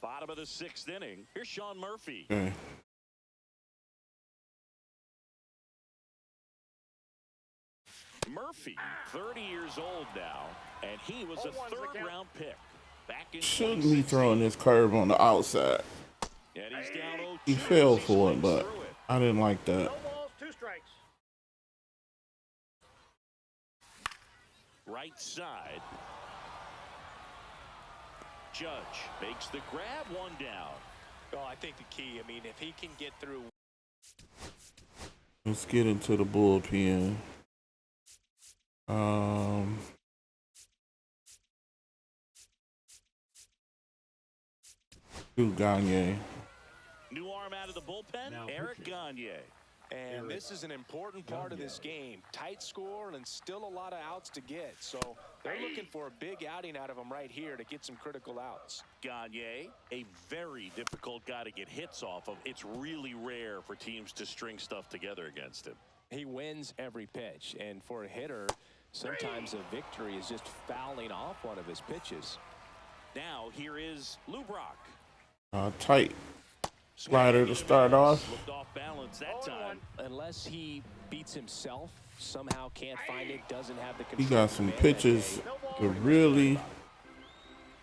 bottom of the 6th inning. Here's Sean Murphy. Okay. Murphy, 30 years old now, and he was a 0-1's the count. third-round pick back in Shouldn't be throwing this curve on the outside. And he's down 0-2 He as fell he for it, swings but through it. I didn't like that. No balls, 2 strikes. Right side. Judge makes the grab, one down. Well, I think the key, I mean, if he can get through. Let's get into the bullpen. Do Gagne. New arm out of the bullpen, Now Eric pitching. Gagne. And this is an important part of this game. Tight score and still a lot of outs to get. So they're looking for a big outing out of him right here to get some critical outs. Gagne, a very difficult guy to get hits off of. It's really rare for teams to string stuff together against him. He wins every pitch. And for a hitter, sometimes a victory is just fouling off one of his pitches. Now here is Lou Brock. Tight. Slider to start off. Looked off balance that time. Unless he beats himself, somehow can't find it, doesn't have the He control. got some pitches to really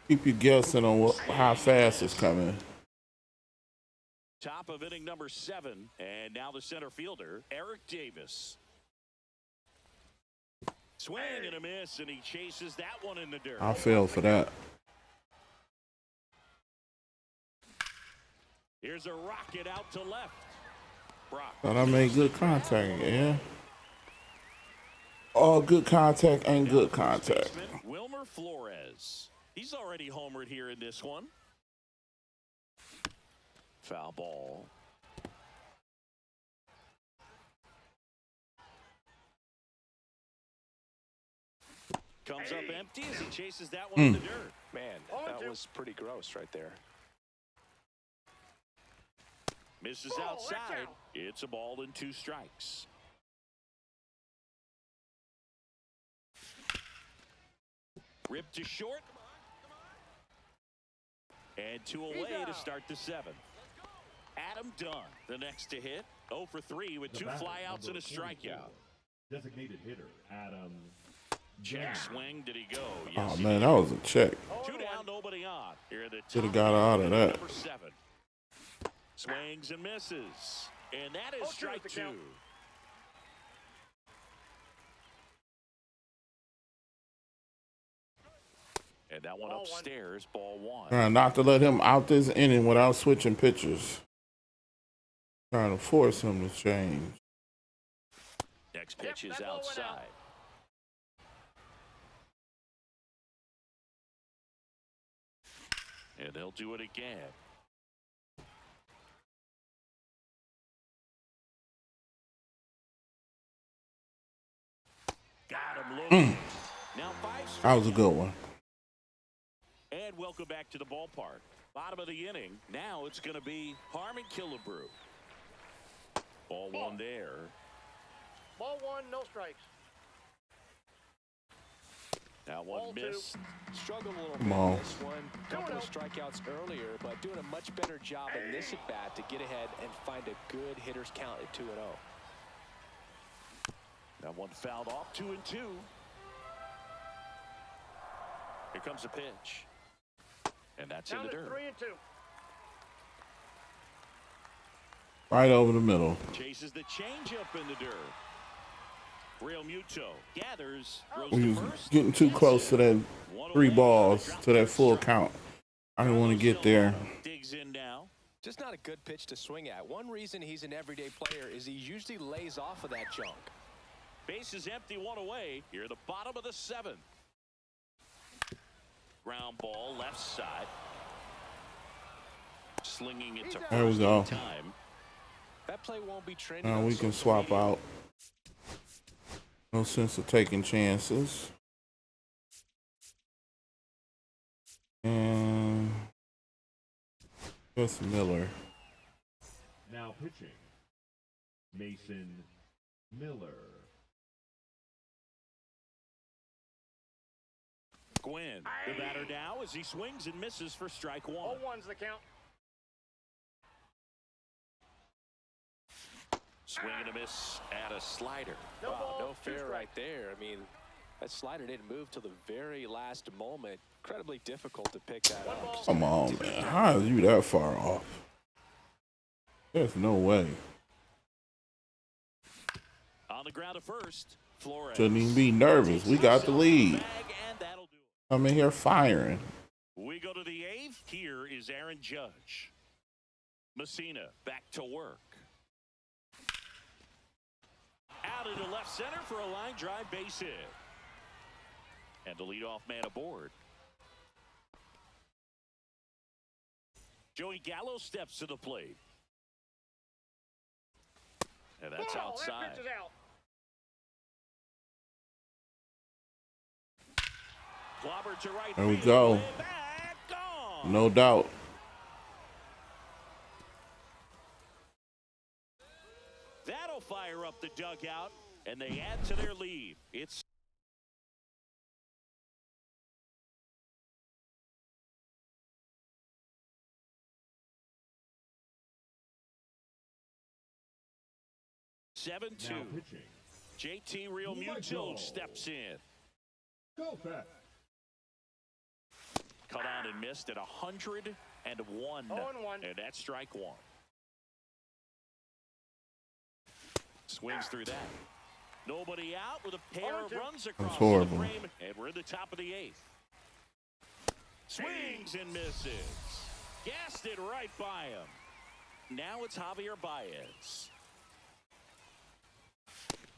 keep you guessing on how fast it's coming. Top of inning number 7, and now the center fielder, Eric Davis. Swing and a miss, and he chases that one in the dirt. I fell for that. Here's a rocket out to left. Brock. Thought I made good contact, yeah. All good contact ain't good contact. Wilmer Flores. He's already homered here in this one. Foul ball. Comes up empty as he chases that one in the dirt. Man, that was pretty gross right there. Misses outside. It's a ball and 2 strikes. Ripped to short. And 2 away to start the 7th. Adam Dunn, the next to hit. 0 for 3 with 2 flyouts and a strikeout. Designated hitter, Adam. Check swing. Did he go? Oh, Yes, man, that was a check. 2 down, nobody on. Here are the Should have got out of that. number 7. Swings and misses. And that is strike 2. And that one upstairs, ball 1. Not to let him out this inning without switching pitchers. Trying to force him to change. Next pitch is outside. And they'll do it again. Got him looking. Now 5 That was a good one. And welcome back to the ballpark. Bottom of the inning. Now it's going to be Harmon Killebrew. Ball 1 there. Ball 1, no strikes. That one Ball 2. missed. Struggled a little Come bit on. in this one. Couple of strikeouts earlier, but doing a much better job in this at bat to get ahead and find a good hitter's count at 2-0. That one fouled off. 2-2. Here comes a pitch. And that's in the dirt. 3-2. Right over the middle. Chases the changeup in the dirt. Real Muto gathers. We was getting too close to that 3 balls, to that full count. I didn't want to get there. Digs in now. Just not a good pitch to swing at. One reason he's an everyday player is he usually lays off of that junk. Base is empty, 1 away. Here at the bottom of the 7th. Ground ball, left side. Slinging it to There we first go. in time. That play won't be trending. Now we can swap out. No sense of taking chances. And Gus Miller. Now pitching, Mason Miller. Gwynn, the batter now as he swings and misses for strike 1. 0-1's the count. Swing and a miss at a slider. No Wow, ball, no 2 fair strikes. right there. I mean, that slider didn't move till the very last moment. Incredibly difficult to pick that up. Come on, man. How are you that far off? There's no way. On the ground at first, Flores. Shouldn't even be nervous. We got the lead. Bag, and that'll do it. I'm in here firing. We go to the 8th. Here is Aaron Judge. Messina back to work. Out into left center for a line drive base hit. And the leadoff man aboard. Joey Gallo steps to the plate. And that's Ball, outside. That pitch is out. Clobber to right There we field. go. Way back, gone. No doubt. That'll fire up the dugout, and they add to their lead. It's 7-2. Now pitching. JT Real Muto steps in. Go fast. Cut on and missed at 101. 0-1. And that's strike one. Swings through that. Nobody out with a pair of runs across the horrible. frame. And we're in the top of the 8th. Swings and misses. Gassed it right by him. Now it's Javier Baez.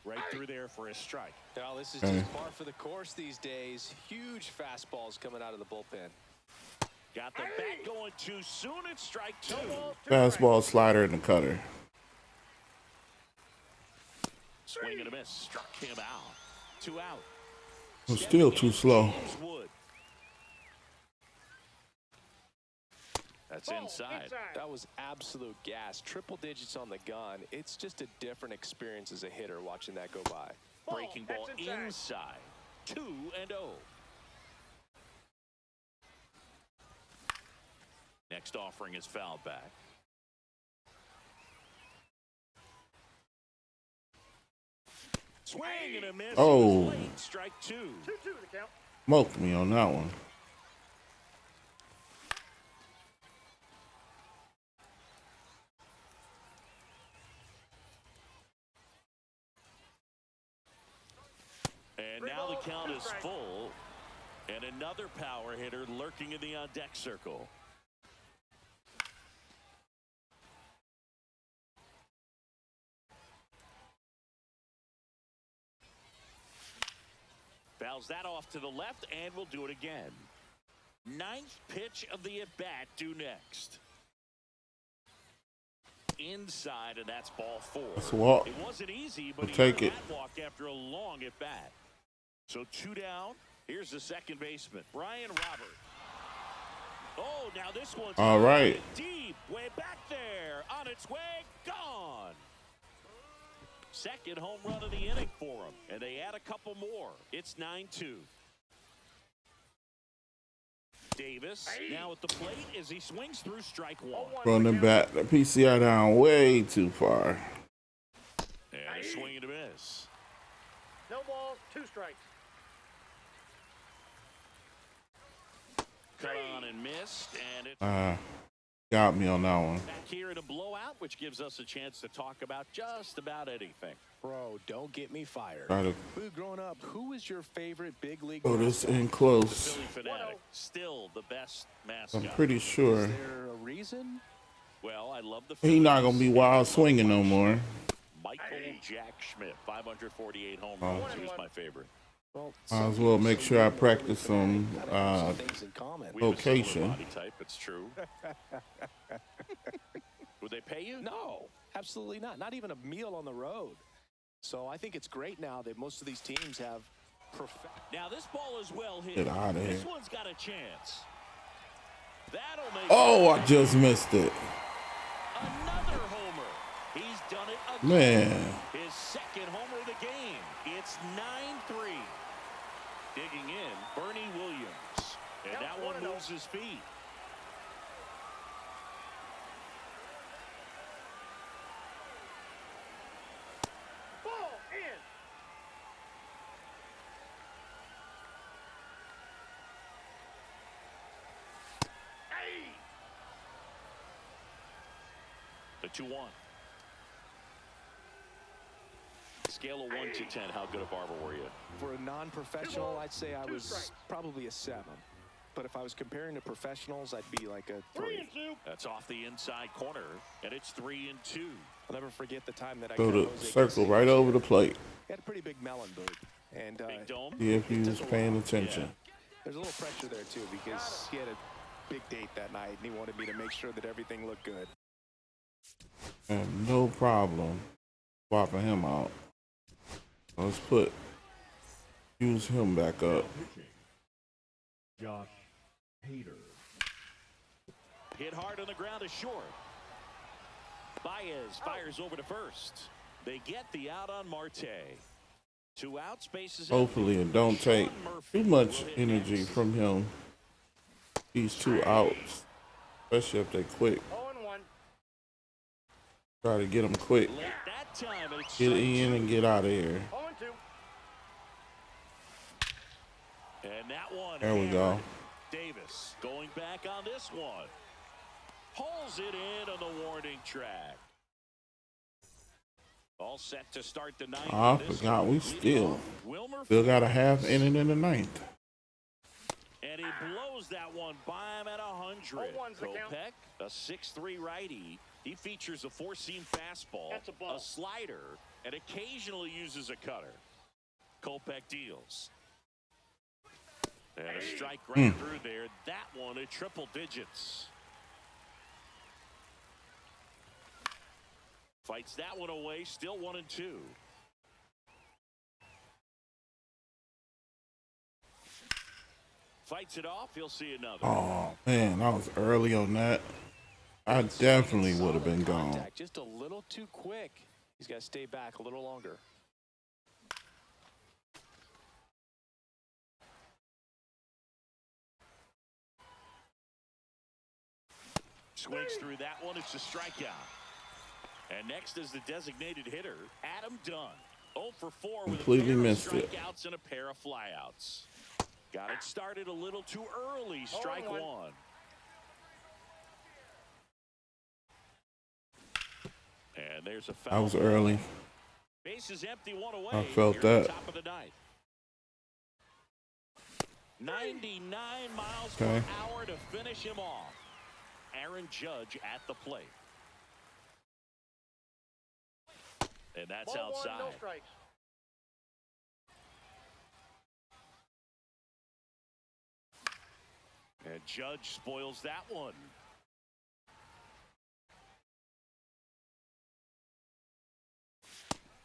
Right through there for a strike. Well, this is just par for the course these days. Huge fastballs coming out of the bullpen. Got the bat going too soon. It's strike 2. Fastball, slider, and the cutter. Swing and a miss. Struck him out. 2 out. It's still too slow. Wood. That's inside. That was absolute gas. Triple digits on the gun. It's just a different experience as a hitter watching that go by. Breaking ball inside. 2-0. Next offering is fouled back. Swing and a miss. Oh. Late, strike 2. 2-2 the count. Smoked me on that one. And now the count is full. And another power hitter lurking in the on-deck circle. Fouls that off to the left, and we'll do it again. 9th pitch of the at-bat due next. Inside, and that's ball 4. It's a walk. It wasn't easy, but We'll he take earned it. that walk after a long at-bat. So 2 down. Here's the second baseman, Brian Robert. Oh, now this one's All right. deep, way back there, on its way, gone. Second home run of the inning for him, and they add a couple more. It's 9-2. Davis now at the plate as he swings through strike 1. Running back, the PCI down way too far. And a swing and a miss. No balls, 2 strikes. Cut on and missed, and it Got me on that one. back here in a blowout, which gives us a chance to talk about just about anything. Bro, don't get me fired. Try to Who, growing up, who was your favorite big league go this mascot? in close. Philly Fanatic, still the best mascot. I'm pretty sure Is there a reason? Well, I love the he not gonna be wild swinging no more. Michael Jack Schmidt, 548 home runs. He was my favorite. Well, Might as well make sure I practice some things in common. We have a similar location. body type, it's true. Would they pay you? No, absolutely not. Not even a meal on the road. So I think it's great now that most of these teams have Now this ball is well hit. Get out of This here. one's got a chance. That'll make Oh, I just missed it. another homer. He's done it again. Man. His second homer of the game. It's 9-3. Digging in, Bernie Williams. And Yep, that one 1-0. moves his feet. Ball in. The 2-1. Scale of 1 to 10, how good a barber were you? For a non-professional, I'd say I 2 was strikes. probably a 7. But if I was comparing to professionals, I'd be like a 3 3. and 2. That's off the inside corner, and it's 3-2. I'll never forget the time that I Throw got the Jose circle Canseco. right over the plate. He had a pretty big melon boob. And Big dome. See if he was paying attention. there's a little pressure there, too, because he had a big date that night, and he wanted me to make sure that everything looked good. And no problem swapping him out. Let's use him back up. Pitching. Josh Hader. Hit hard on the ground is short. Baez fires over to first. They get the out on Marte. 2 outs, bases Hopefully it don't take too much energy from him. These 2 outs, especially if they quick. 0 and 1. Try to get them quick. Late that time. And it's Get strike in two. and get out of here. 0-2. And that one. There we go. hammered. Davis going back on this one. Pulls it in on the warning track. All set to start the ninth. I forgot we still got a half inning in the ninth. And he blows that one by him at 100. 0-1's the count. Kopech, a 6'3" righty. He features a four-seam fastball, That's a ball. slider, and occasionally uses a cutter. Kopech deals. And a strike right through there. That one at triple digits. Fights that one away, still 1-2. Fights it off, he'll see another. Oh, man, I was early on that. I definitely would have been gone. Contact just a little too quick. He's got to stay back a little longer. Swings through that one. It's a strikeout. And next is the designated hitter, Adam Dunn. 0 for 4 with Completely a pair missed of it. strikeouts and a pair of flyouts. Got it started a little too early. Strike 0-1. one. And there's a foul. I was early. Base is empty, one away. I felt Here at the that. top of the ninth. 99 miles Okay. per hour to finish him off. Aaron Judge at the plate. And that's Ball outside. 1, no strikes. And Judge spoils that one.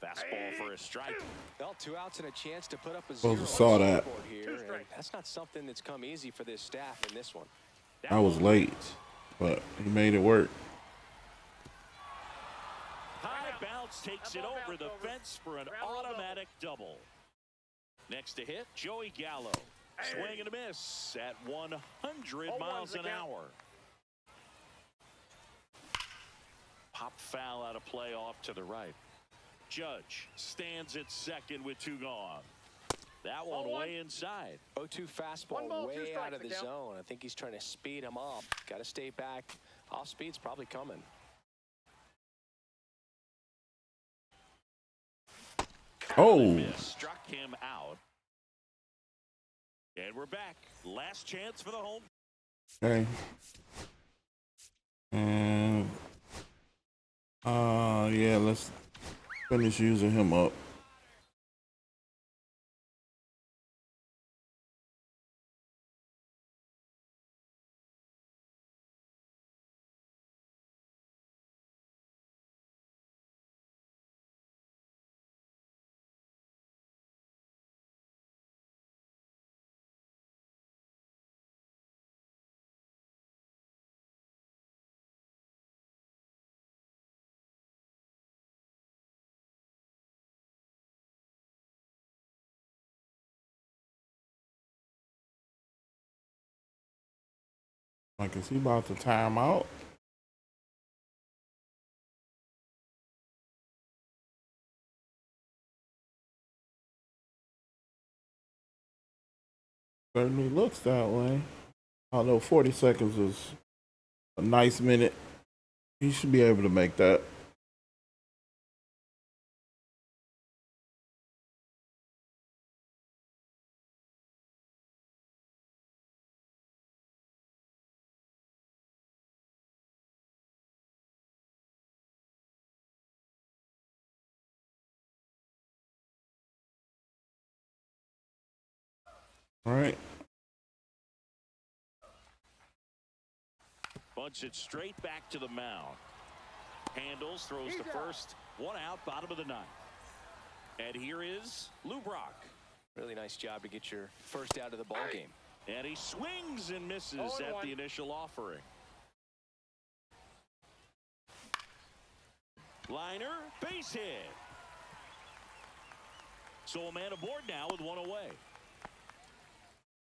Fastball for a strike. Well, 2 outs and a chance to put up a Supposed zero to saw on the that. scoreboard here, 2 and strikes. that's not something that's come easy for this staff in this one. I was late, but he made it work. High bounce takes it over the fence for an automatic double. Next to hit, Joey Gallo. Swing and a miss at 100 miles an hour. Pop foul out of play off to the right. Judge stands at second with 2 gone. That one 0-1. way inside. 0-2 fastball 1 ball, 2 way strikes out of the to count. zone. I think he's trying to speed him up. Got to stay back. Off speed's probably coming. Oh, Miss, struck him out. And we're back. Last chance for the home. okay. And yeah, let's finish using him up. Like, is he about to time out? Certainly looks that way. Although 40 seconds is a nice minute. He should be able to make that. All right. Bunts it straight back to the mound. Handles, throws to first. 1 out, bottom of the ninth. And here is Lou Brock. Really nice job to get your first out of the ball game. And he swings and misses at the initial offering. Liner, base hit. So a man aboard now with 1 away.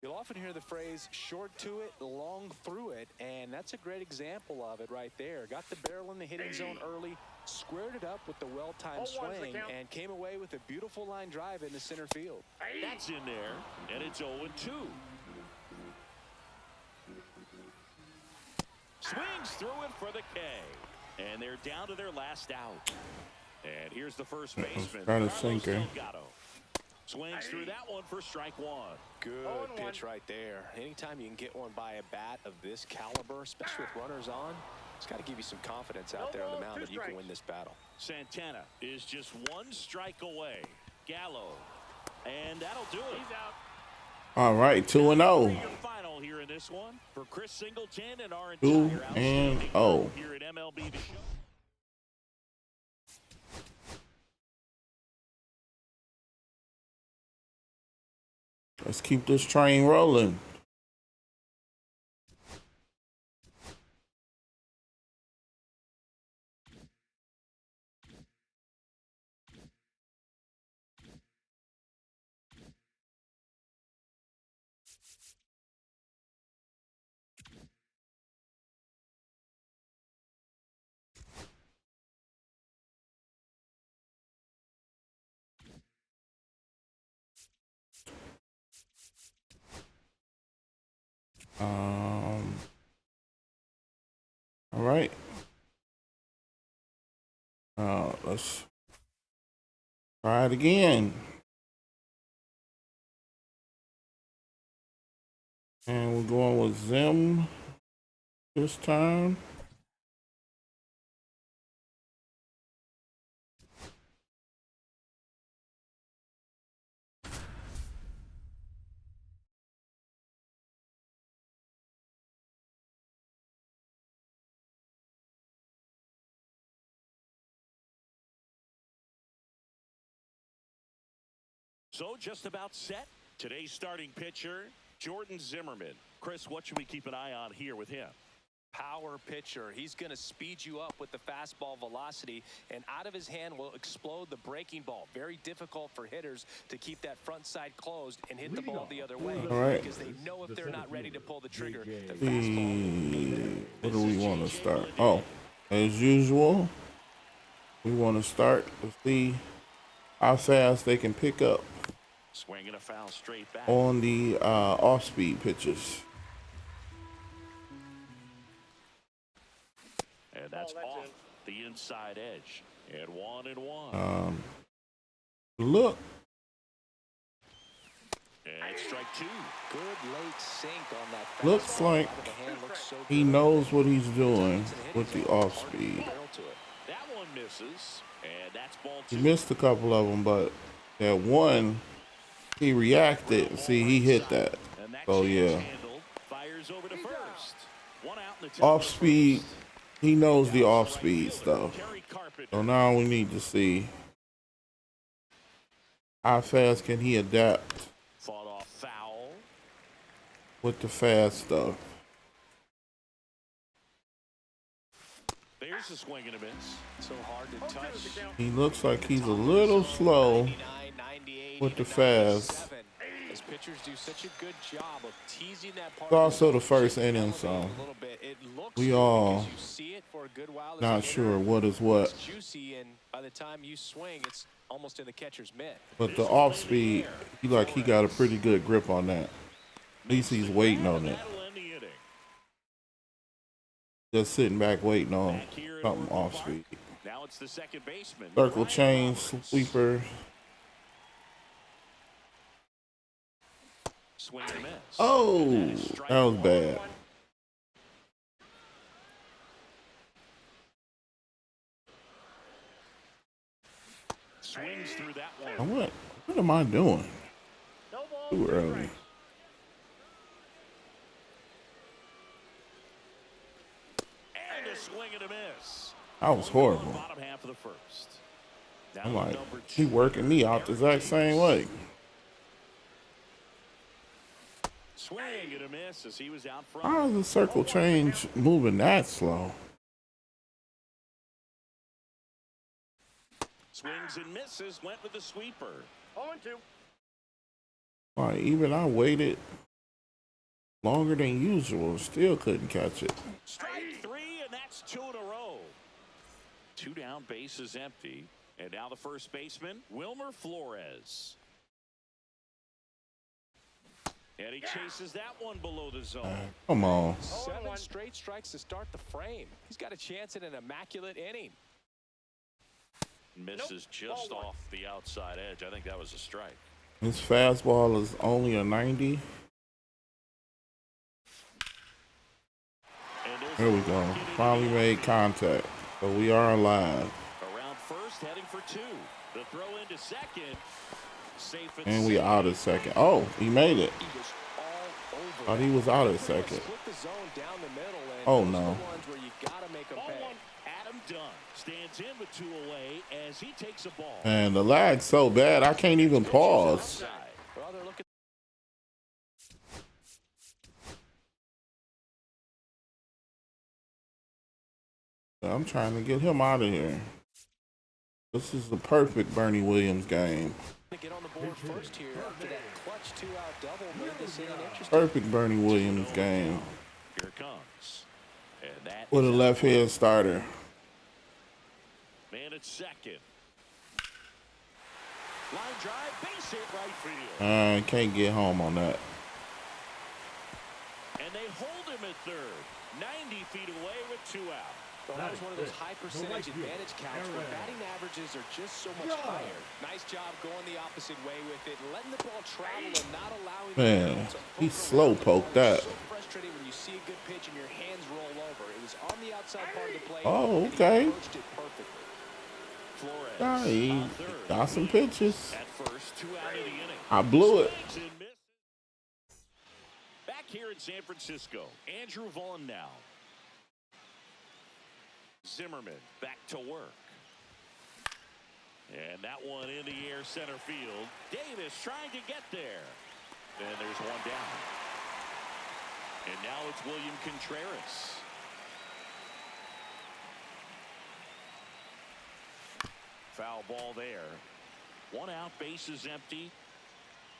You'll often hear the phrase short to it, long through it, and that's a great example of it right there. Got the barrel in the hitting zone early, Squared it up with the well-timed 0-1's the swing count. and came away with a beautiful line drive in the center field. That's in there, and it's 0-2. Swings through it for the K. And they're down to their last out. And here's the first baseman, Got a Carlos sinker. Delgado. Swings through that one for strike one. Good 0-1. pitch right there. Anytime you can get one by a bat of this caliber, especially with runners on, it's got to give you some confidence out there on the mound that you can win this battle. Santana is just one strike away. Gallo. And that'll do it. He's out. All right, 2-0. Final here in this one for Chris Singleton and our 2-0 here at MLB The Show. Let's keep this train rolling. All right. Let's try it again. And we're going with Zim this time. So just about set. Today's starting pitcher, Jordan Zimmerman. Chris, what should we keep an eye on here with him? Power pitcher. He's going to speed you up with the fastball velocity, and out of his hand will explode the breaking ball. Very difficult for hitters to keep that front side closed and hit the ball the other way. All right. Because they know if they're not ready to pull the trigger, the What fastball. do we want to start? Oh, as usual, we want to start to see how fast they can pick up Swinging a foul straight back. on the off-speed pitches. And that's that's off it. the inside edge. And 1-1. Look, And it's strike two. Good late sink on that looks fastball. like Out of the hand, looks so he good. knows what he's doing with the off-speed. Barrel to it. That one misses. And that's ball He two. missed a couple of them, but that one, he reacted. See, he hit that. And that Oh, change yeah. handled. Fires over to first. One out in the top of Off the speed, first. he knows the off speed stuff. Terry Carpenter. So now we need to see how fast can he adapt Fought off foul. with the fast stuff. There's a swing and a miss. So hard to 0-2 touch. is the count. He looks like he's a little slow 99, 98, with the even fast. 97. As pitchers do such a good job of teasing that part. It's also the first of inning, elevate so it a little bit. It looks we good all because you see it for a good while as a not hitter. sure what is what. It's juicy, and by the time you swing, it's almost in the catcher's mitt. But the off speed, he got a pretty good grip on that. At least he's waiting on it. That'll end the inning. Just sitting back waiting on Back here at something Orchid off Park. speed. Now it's the second baseman. Circle Brian chain, Roberts. sweeper. Swing and a miss. Oh, And that is strike that was one. bad. Swings through that And one. what am I doing? No ball, Too 2 early. strikes. And a swing and a miss. That was One horrible. bottom half of the first. Now I'm like, number he two. working me out the exact same way. Swing and a miss as he was out front. How is the circle change moving that slow? Swings and misses. Went with the sweeper. 0-2. Like, even I waited longer than usual, still couldn't catch it. Strike three, and that's two in a row. 2 down, bases empty. And now the first baseman, Wilmer Flores. And he chases that one below the zone. Come on. 7 straight strikes to start the frame. He's got a chance at an immaculate inning. Misses just off the outside edge. I think that was a strike. His fastball is only a 90. There we go. Finally made contact. So we are alive. Around first, heading for 2. The throw into second. Safe And we out at second. Oh, he made it. Thought he was out at second. Oh no. Adam Dunn stands in with 2 away as he takes a ball. And the lag's so bad I can't even pause. I'm trying to get him out of here. This is the perfect Bernie Williams game. Get on the board first here after that clutch 2-out double made this inning interesting. Perfect Bernie Williams game. Here it comes. And that With a left-hand starter. Man at second. Line drive, base hit right field. I can't get home on that. And they hold him at third. 90 feet away with 2 out. Well, that was one of those high percentage advantage counts where batting averages are just so much higher. Nice job going the opposite way with it, letting the ball travel and not allowing Man, he slow poked that. So frustrating when you see a good pitch and your hands roll over. It was on the outside part of the plate. Oh, okay. And he approached it perfectly. Flores Yeah, he got some pitches. at first, 2 out of the inning. I blew it. Swings and misses. Back here in San Francisco, Andrew Vaughn now. Zimmerman back to work. And that one in the air center field. Davis trying to get there. And there's one down. And now it's William Contreras. Foul ball there. 1 out, bases empty.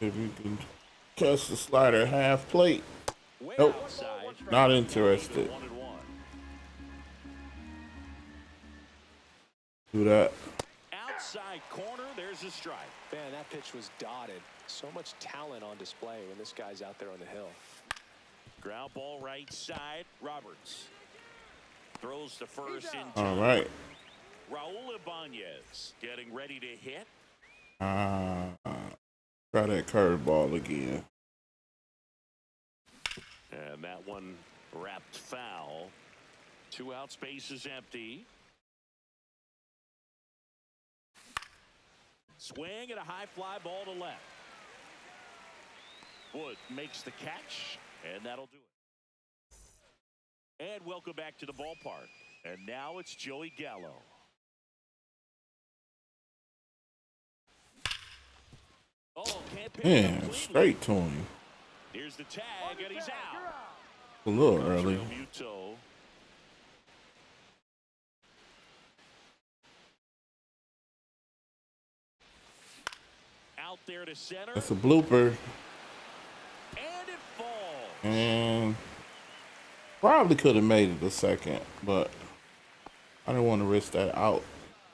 If you can catch the slider half plate. Way Nope. outside. Not interested. 1-1. Do that. Outside corner, there's a strike. Man, that pitch was dotted. So much talent on display when this guy's out there on the hill. Ground ball right side. Roberts throws to first in All time. right. Raul Ibanez getting ready to hit. Try that curveball again. And that one wrapped foul. 2 out, space is empty. Swing and a high fly ball to left. Wood makes the catch, and that'll do it. And welcome back to the ballpark. And now it's Joey Gallo. Oh, can't pick it up Man, cleanly. straight to him. Here's the tag, and he's out. A little early. Muto. Out there to center. That's a blooper. And it falls. And probably could have made it a second, but I didn't want to risk that out.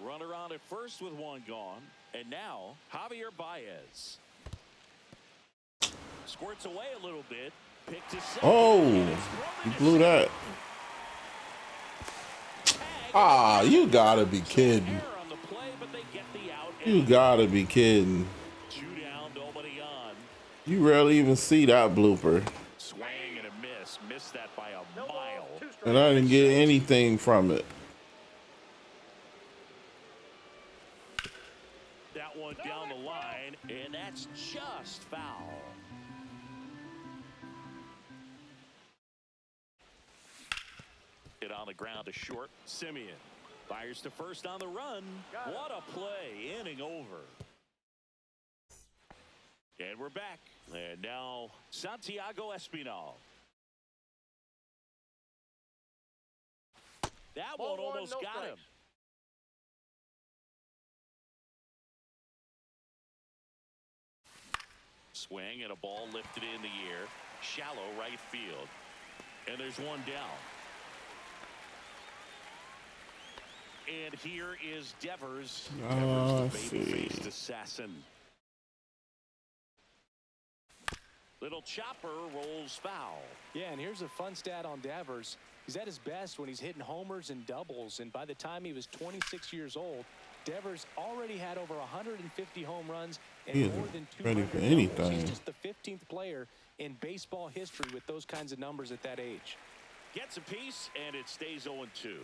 Runner on at first with 1 gone. And now, Javier Baez. Squirts away a little bit. Pick to second. Oh, he blew that. Ah, you gotta be kidding. Error on the play, but they get the out. You gotta be kidding. 2 down, nobody on. You rarely even see that blooper. Swing and a miss. Missed that by a mile. And I didn't get anything from it. That one down the line, and that's just foul. Hit on the ground to short. Simeon fires to first on the run. What a play. Inning over. And we're back. And now Santiago Espinal. That one almost got him. Swing and a ball lifted in the air. Shallow right field. And there's one down. and here is Devers. Oh, Devers, the baby-faced assassin. Little chopper rolls foul. Yeah, and here's a fun stat on Devers. He's at his best when he's hitting homers and doubles, and by the time he was 26 years old, Devers already had over 150 home runs and He more isn't than 200 ready for doubles. anything. He's just the 15th player in baseball history with those kinds of numbers at that age. Gets a piece, and it stays 0-2.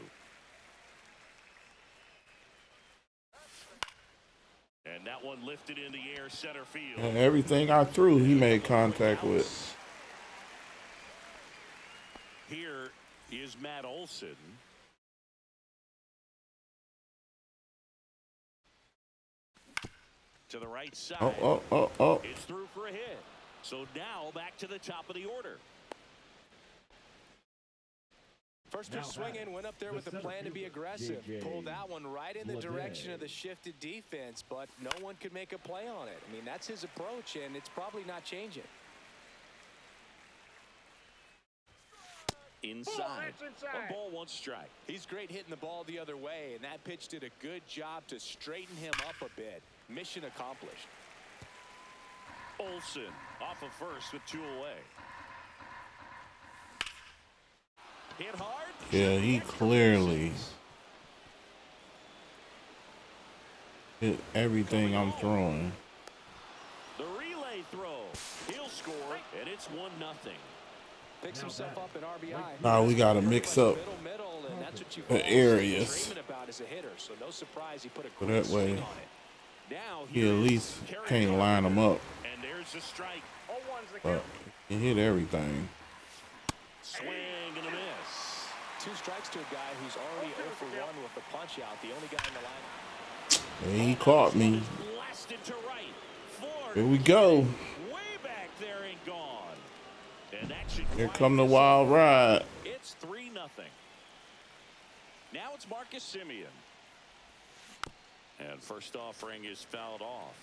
And that one lifted in the air center field. And everything I threw, he made contact with. Here is Matt Olson. To the right side. Oh. It's through for a hit. So now back to the top of the order. First pitch swing in, went up there with a plan to be aggressive. Pulled that one right in the direction of the shifted defense, but no one could make a play on it. I mean, that's his approach, and it's probably not changing. Inside. Inside. 1 ball, 1 strike. He's great hitting the ball the other way, and that pitch did a good job to straighten him up a bit. Mission accomplished. Olson off of first with 2 away. Hit hard. Yeah, he clearly hit everything I'm throwing. The relay throw. He'll score, and it's 1-0. Picks himself up in RBI. Now we got to mix up Middle, and that's what you've the always areas. dreaming about as a hitter, so no surprise he put a So great that way swing on it. Now he at least can't line them up. And there's a strike. 0-1's the But count. he hit everything. Swing and a miss. 2 strikes to a guy who's already 0 for 1 with the punch out, the only guy in the lineup. And he caught me. Blasted to right. Ford. Here we go. Way back there and gone. And that should Here quiet come the this wild up. ride. It's 3-0. Now it's Marcus Simeon. And first offering is fouled off.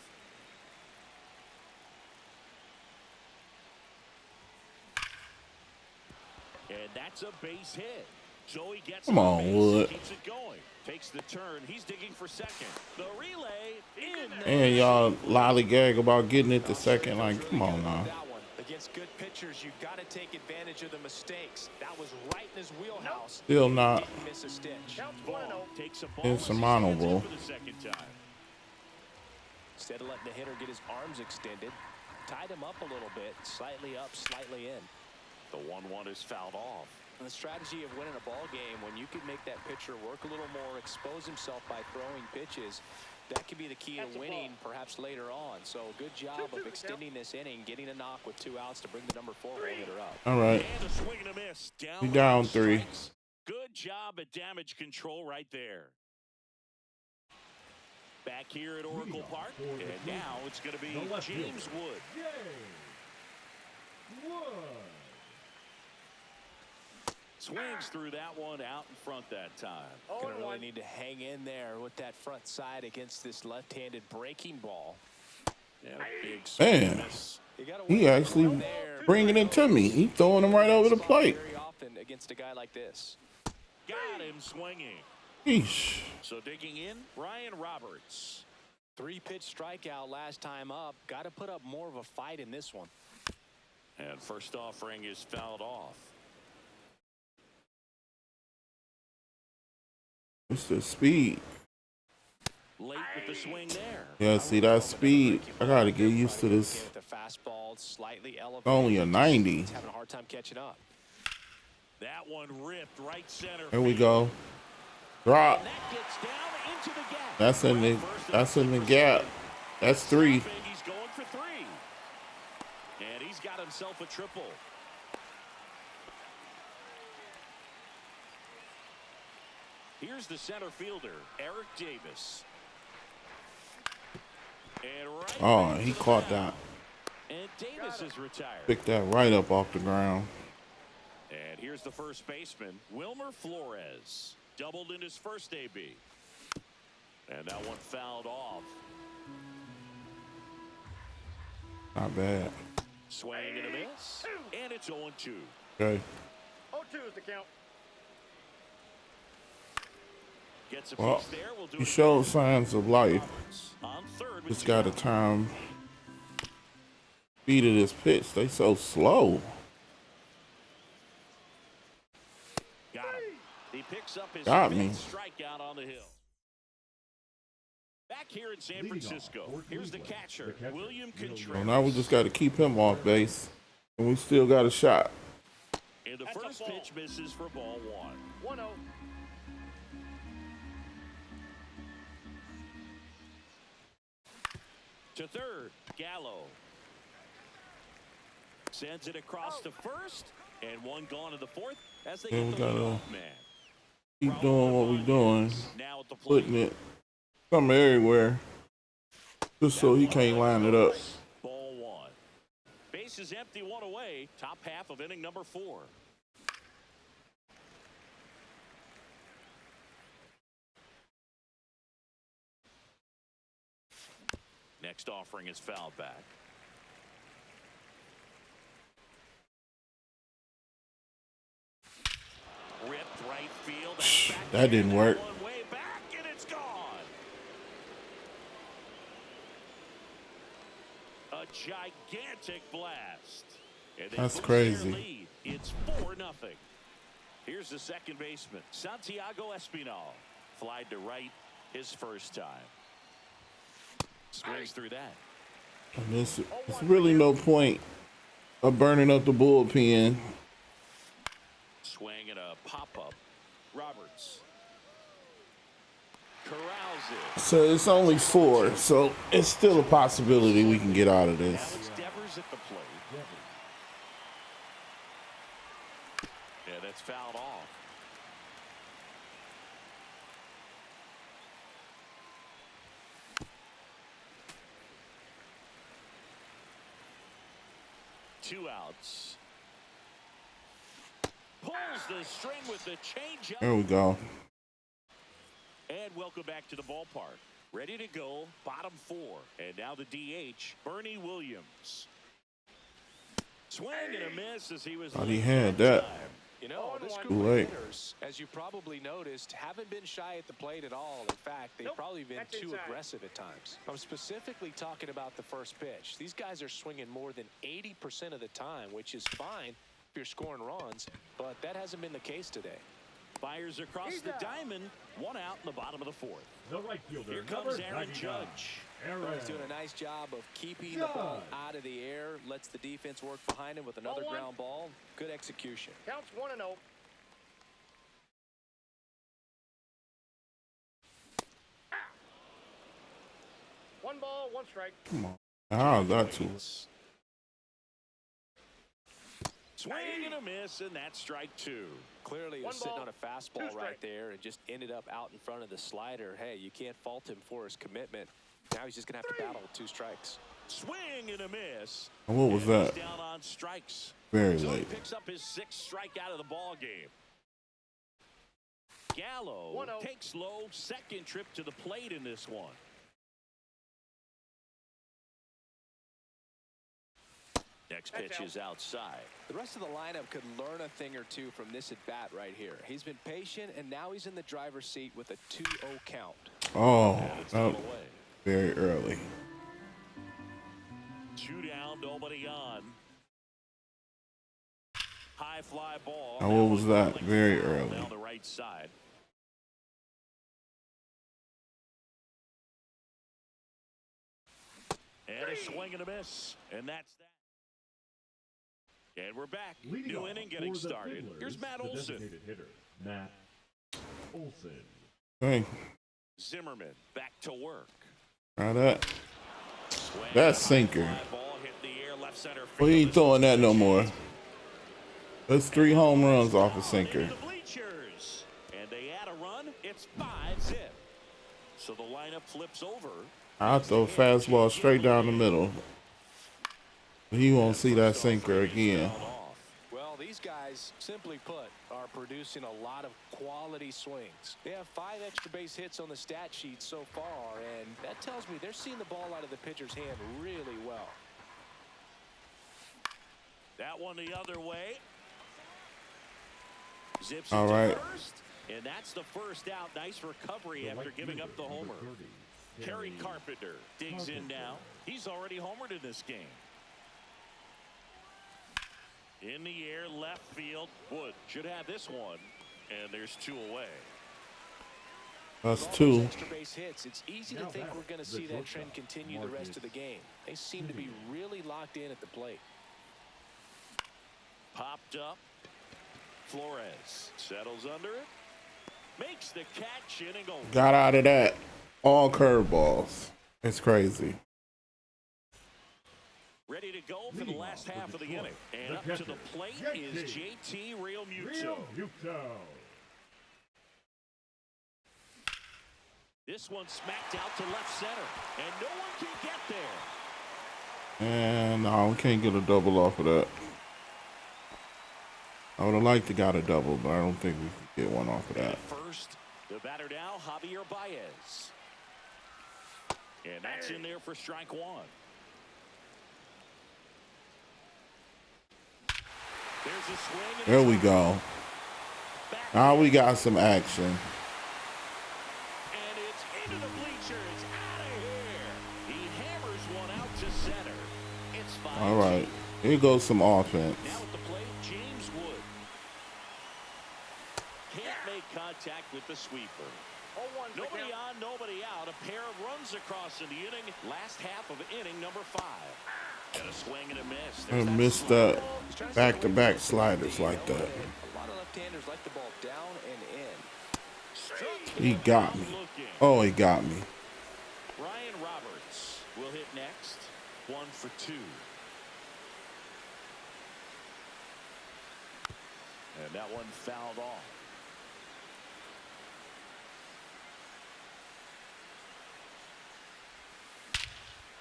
And that's a base hit. So he gets Come on on, base, Wood. keeps it going. Takes the turn. He's digging for second. The relay in. And y'all lollygag about getting it to second. Like, come on now. That one. Against good pitchers, you've got to take advantage of the mistakes. That was right in his wheelhouse. Still not Didn't miss a stitch. Counts Ball 1-0. takes a ball insurmountable. for the second time. Instead of letting the hitter get his arms extended, tied him up a little bit, slightly up, slightly in. The 1-1 is fouled off. And the strategy of winning a ball game, when you can make that pitcher work a little more, expose himself by throwing pitches, that could be the key That's to a winning perhaps later on. So good job of extending this inning, getting a knock with 2 outs to bring the number 4 hitter up. All right. And a swing and a miss. We down 3. Strikes. Good job at damage control right there. Back here at Oracle Park, and now it's going to be James Wood. Swings through that one out in front that time. Gonna really need to hang in there with that front side against this left-handed breaking ball. Yeah, big swing and Man, miss. You gotta he work actually from there. bringing it to me. He throwing him right over the plate. Very often against a guy like this. Got him swinging. Eesh. So digging in, Brian Roberts. 3-pitch strikeout last time up. Got to put up more of a fight in this one. And first offering is fouled off. It's the speed. Late with the swing there. Yeah, see that speed. I gotta get used to this. The fastball slightly elevated. Only a 90. He's having a hard time catching up. That one ripped right center. Here we go. Drop. And that gets down into the gap. That's in the gap. That's 3. He's going for 3. And he's got himself a triple. Here's the center fielder, Eric Davis. And right Oh, back he to the caught mound. that. And Davis is retired. Picked that right up off the ground. And here's the first baseman, Wilmer Flores. Doubled in his first AB. And that one fouled off. Not bad. Swing and a miss. And it's 0-2. Okay. 0-2 is the count. Gets a Well, piece there. We'll do he it showed again. signs of life. On third with Just two got to outs. time speed of this pitch. They so slow. Got him. He picks up his Got fifth me. strikeout on the hill. Back here in San Leading Francisco, off for here's the Cleveland, catcher, William So Contreras. now we just got to keep him off base, and we still got a shot. And the That's a first ball. pitch misses for ball one. 1-0. To third, Gallo. Sends it across to first, and one gone to the fourth as they Yeah, get we the gotta leadoff man. Keep doing what we're doing, Now at the plate. putting it somewhere everywhere, just so he can't line it up. Ball one. Base is empty, one away. Top half of inning number 4. Next offering is fouled back. Ripped right field. That's back That didn't there. work. One way back, and it's gone. A gigantic blast. And they That's boost crazy. their lead. It's 4-0. Here's the second baseman, Santiago Espinal. Flied to right his first time. Swings through that. And it's really no point of burning up the bullpen. Swing and a pop-up. Roberts. Corrals it. So it's only 4, so it's still a possibility we can get out of this. Alex Devers at the plate. Yeah, that's fouled off. Two outs. Pulls the string with the changeup. There we go. And welcome back to the ballpark. Ready to go, bottom 4. And now the DH, Bernie Williams. Swing and a miss as he was. Thought he had that. You know, this Too group late. of hitters, as you probably noticed, haven't been shy at the plate at all. In fact, they've probably been That's too inside. aggressive at times. I'm specifically talking about the first pitch. These guys are swinging more than 80% of the time, which is fine if you're scoring runs, but that hasn't been the case today. Fires across the diamond. One out in the bottom of the 4th. The right fielder, Here comes number Aaron 99, Judge. Aaron He's doing a nice job of keeping the ball out of the air, lets the defense work behind him with another Ball one. ground ball. Good execution. Counts 1-0. One ball, one strike. Come on. I got to. Swing and a miss, and that's strike 2. Clearly, he was One sitting ball, on a fastball two right strike. there and just ended up out in front of the slider. Hey, you can't fault him for his commitment. Now he's just going to have to battle with 2 strikes. Swing and a miss. And what was And he's that? down on strikes. Very So he late. picks up his 6th strikeout of the ball game. Gallo 1-0. takes low, second trip to the plate in this one. Next That's pitch out. is outside. The rest of the lineup could learn a thing or two from this at-bat right here. He's been patient, and now he's in the driver's seat with a 2-0 count. Oh, It's that all was away. very early. 2 down, nobody on. High fly ball. Now, what was that? Like Very foul early. Down the right side. And a swing and a miss. And that's that. And we're back. Leading New off inning for getting the started. Fiddlers, Here's Matt the Olson. designated hitter, Matt Olson. Hey, Zimmerman back to work. try that. Swing, That's high sinker. fly ball hit the air, left center We field. ain't throwing that no more. That's 3 home runs off a Into sinker. the bleachers. And they add a run. It's 5-zip. So the lineup flips over. I'll throw a fastball straight down the middle. He won't see that sinker again. Fouled off. Well, these guys, simply put, are producing a lot of quality swings. They have 5 extra base hits on the stat sheet so far, and that tells me they're seeing the ball out of the pitcher's hand really well. That one the other way. Zips All it to right. first, And that's the first out. Nice recovery after giving up the homer. Kerry Carpenter digs in now. He's already homered in this game. In the air, left field. Wood should have this one. And there's 2 away. That's 2. Extra base hits. It's easy to think we're going to see that trend continue the rest of the game. They seem to be really locked in at the plate. Popped up. Flores settles under it. Makes the catch, inning over. Got out of that. All curveballs. It's crazy. Ready to go for the last half of the inning. And up to the plate is JT Realmuto. This one smacked out to left center, and no one can get there. And no, we can't get a double off of that. I would have liked to got a double, but I don't think we can get one off of that. First, the batter now, Javier Baez. And that's in there for strike 1. There's a swing. There we go. Now we got some action. And it's into the bleachers. Out of here. He hammers one out to center. It's 5. All right. Here goes some offense. Now at the plate, James Wood. Can't make contact with the sweeper. Nobody on, nobody out. A pair of runs across in the inning. Last half of inning number 5. And a swing and a miss. I missed that back-to-back sliders like that. A lot of left-handers like the ball down and in. He got me. Oh, he got me. Ryan Roberts will hit next. 1 for 2. And that one fouled off.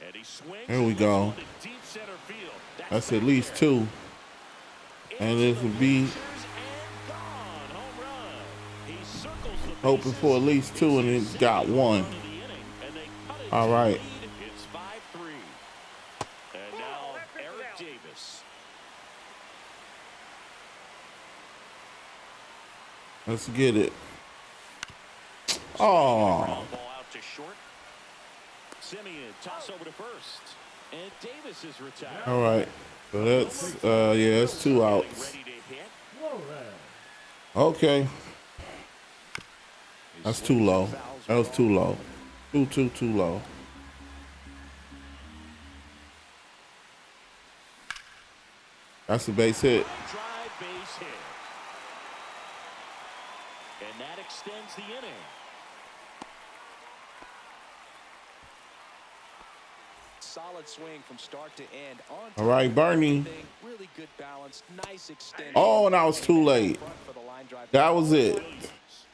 And he swings. There we go. Deep center field. That's at least 2. And this would be hoping for at least 2, and it's got 1. All right. It's 5-3. And now Eric Davis. Let's get it. Oh. Ball out to short. Simeon toss over to first. And Davis is retired. All right. So that's, yeah, that's 2 outs. Ready to hit. Okay. That's too low. That was too low. Too low. That's a base hit. Drive base hit. And that extends the inning. Solid swing from start to end. All right, Bernie. Really good balance. Nice extension. Oh, and I was too late. That was it.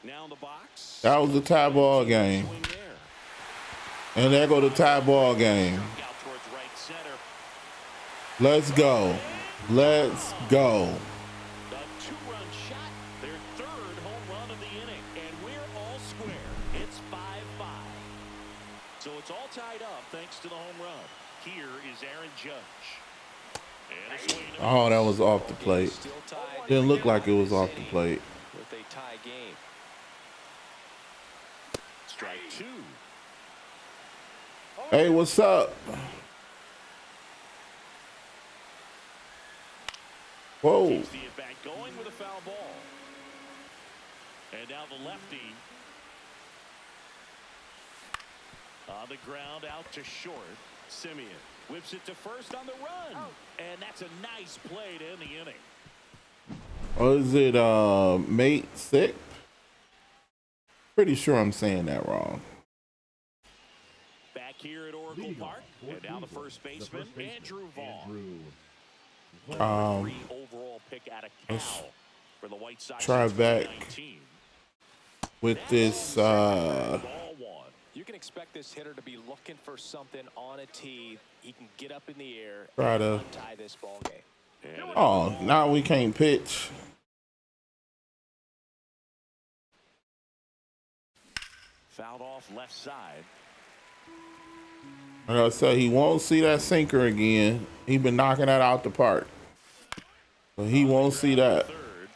Now in the box. That was the tie ball game. Swing there. And there go the tie ball game. Out towards right center. Let's go. Let's go. A 2-run shot. Their 3rd home run of the inning. And we're all square. It's 5-5. So it's all tied up thanks to the home run. Here is Aaron Judge. And a swing. Oh, that was off the plate. Didn't look like it was off the plate. With a tie game. Strike 2. Hey, what's up? Whoa. Keeps the at-bat going with a foul ball. And now the lefty. On the ground, out to short. Simeon whips it to first on the run. And that's a nice play to end the inning. Or is it mate sick? Pretty sure I'm saying that wrong. Back here at Oracle Park. And now the first baseman, Andrew Vaughn. 3 overall pick out of Cal for the White Sox. Try back with this. Ball 1. You can expect this hitter to be looking for something on a tee. He can get up in the air Try and to tie this ball game. Oh, now we can't pitch. Fouled off left side. Like I said, he won't see that sinker again. He been knocking that out the park. But he won't see that. Third.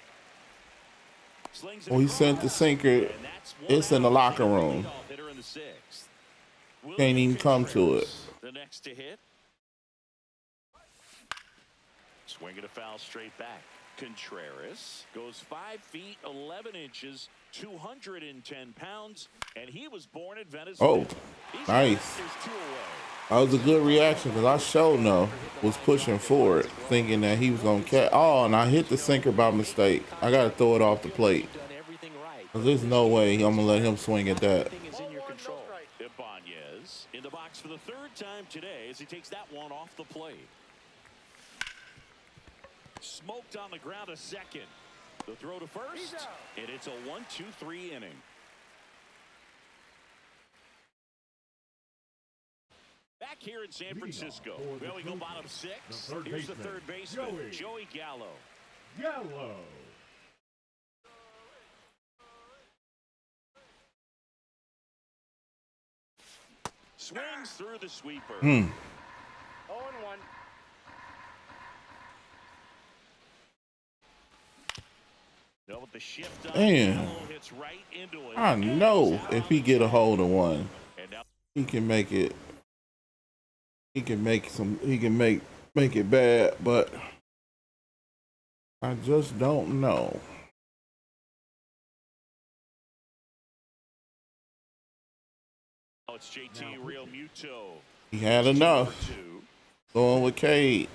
Slings it Well, he sent the across, sinker. and that's one It's in the out. locker Taking the room. leadoff hitter in the sixth. Can't William even come to it. Contreras, the next to hit. Swinging a foul straight back. Contreras goes 5 feet 11 inches, 210 pounds, and he was born in Venezuela. Oh, nice. That was a good reaction because I sure know was pushing forward, thinking that he was gonna catch. Oh, and I hit the sinker by mistake. I gotta throw it off the plate. Cause there's no way I'm gonna let him swing at that. Ibanez in the box for the third time today as he takes that one off the plate. Smoked on the ground a second. The throw to first, and it's a 1-2-3 inning. Back here in San Francisco, well, we go bottom six. Here's the third baseman, Joey Gallo. Gallo. Swings through the sweeper. 0-1. No, with the shift up, Man, Gallo hits right into it. I know if he get a hold of one, And now he can make it. He can make some. He can make it bad, but I just don't know. it's JT Real Muto. He had enough. Going with Cade.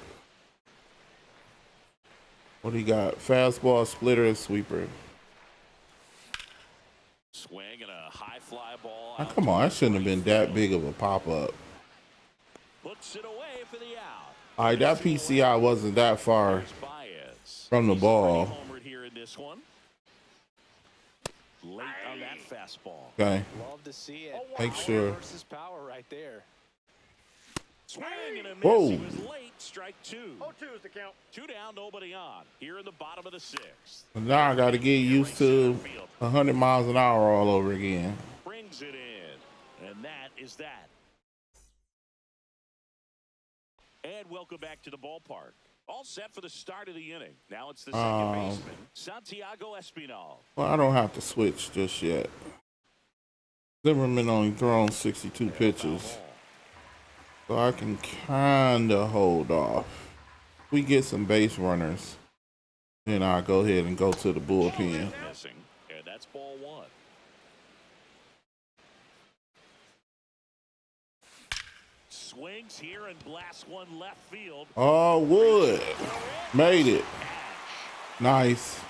What do you got? Fastball, splitter, and sweeper. Swing and a high fly ball. Now, come on, that shouldn't have been that big of a pop up. Puts it away for the out. All right, that PCI wasn't that far from the ball. Homered here in this one. Late on that fastball. Okay. Love to see it. Make sure. Versus power right there. Swing and a miss. Whoa. He was late. Strike two. 0-2 is the count. 2 down, nobody on. Here in the bottom of the sixth. Now I got to get used to 100 miles an hour all over again. Brings it in. And that is that. And welcome back to the ballpark. All set for the start of the inning. Now it's the second baseman, Santiago Espinal. Well, I don't have to switch just yet. Zimmerman only thrown 62 pitches. So I can kind of hold off. If we get some base runners, then I'll go ahead and go to the bullpen. Missing, and that's ball one. Swings here and blasts one left field. Oh, Wood. Made it. Nice.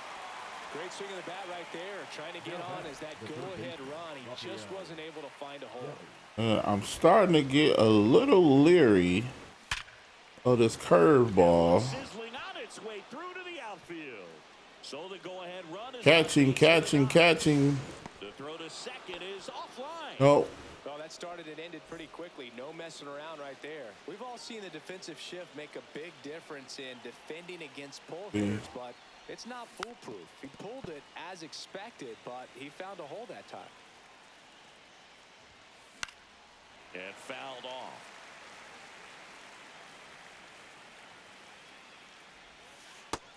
Great swing of the bat right there. Trying to get on as that go-ahead run. He just wasn't able to find a hole. I'm starting to get a little leery of this curveball. Sizzling on its way through to the outfield. So the go-ahead run is Catching. The throw to second is offline. Nope. Well, that started and ended pretty quickly. No messing around right there. We've all seen the defensive shift make a big difference in defending against pull hitters, but it's not foolproof. He pulled it as expected, but he found a hole that time. And fouled off.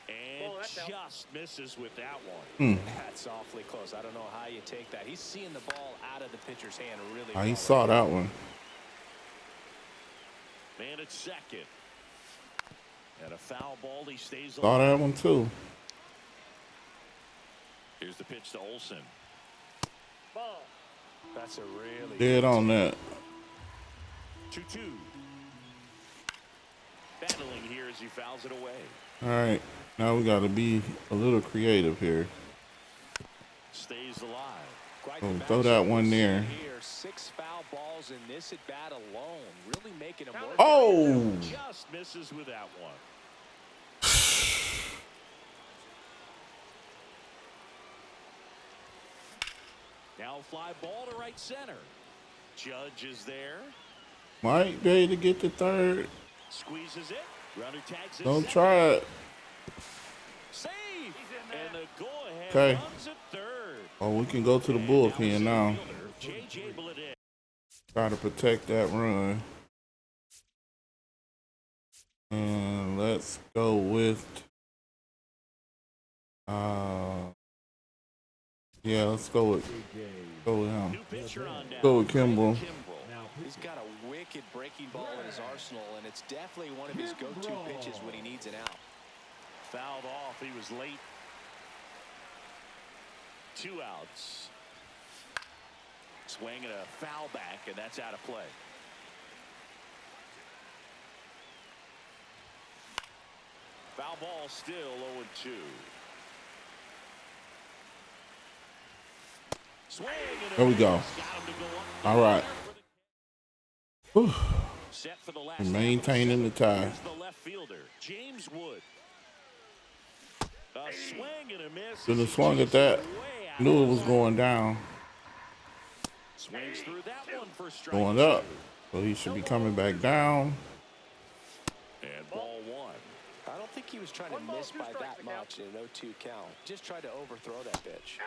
And just misses with that one. That's awfully close. I don't know how you take that. He's seeing the ball out of the pitcher's hand really Oh, he well. saw that one. Man at second. And a foul ball. He stays Saw alive. that one too. Here's the pitch to Olsen. Ball. That's a really Dead on that. 2-2. Battling here as he fouls it away. All right. Now we got to be a little creative here. Stays alive. quite Oh, the throw matchup that we've one seen there. Here, 6 foul balls in this at bat alone, really making him work. Oh! Just misses with that one. Now fly ball to right center. Judge is there. Might be able to get the third. Squeezes it. Runner tags it. Don't try it. Safe. And the go-ahead Okay. runs at third. Oh, we can go to the bullpen now. J.J. Bleday. Try to protect that run. And let's go with Yeah, let's go with him. New pitcher on down. Go with Kimbrel. He's got a wicked breaking ball in his arsenal, and it's definitely one of his go-to pitches when he needs an out. Fouled off. He was late. 2 outs. Swing and a foul back, and that's out of play. Foul ball still 0-2. Swing and There we go. All right. Whew. Set for the last Maintaining the tie. Here's the left fielder, James Wood. A swing and a miss. Should have swung at that. Knew it was going down. Swings through that one for strike. Going up. So he should be coming back down. And ball 1. I don't think he was trying to miss by that much in an 0-2 count. Just tried to overthrow that pitch.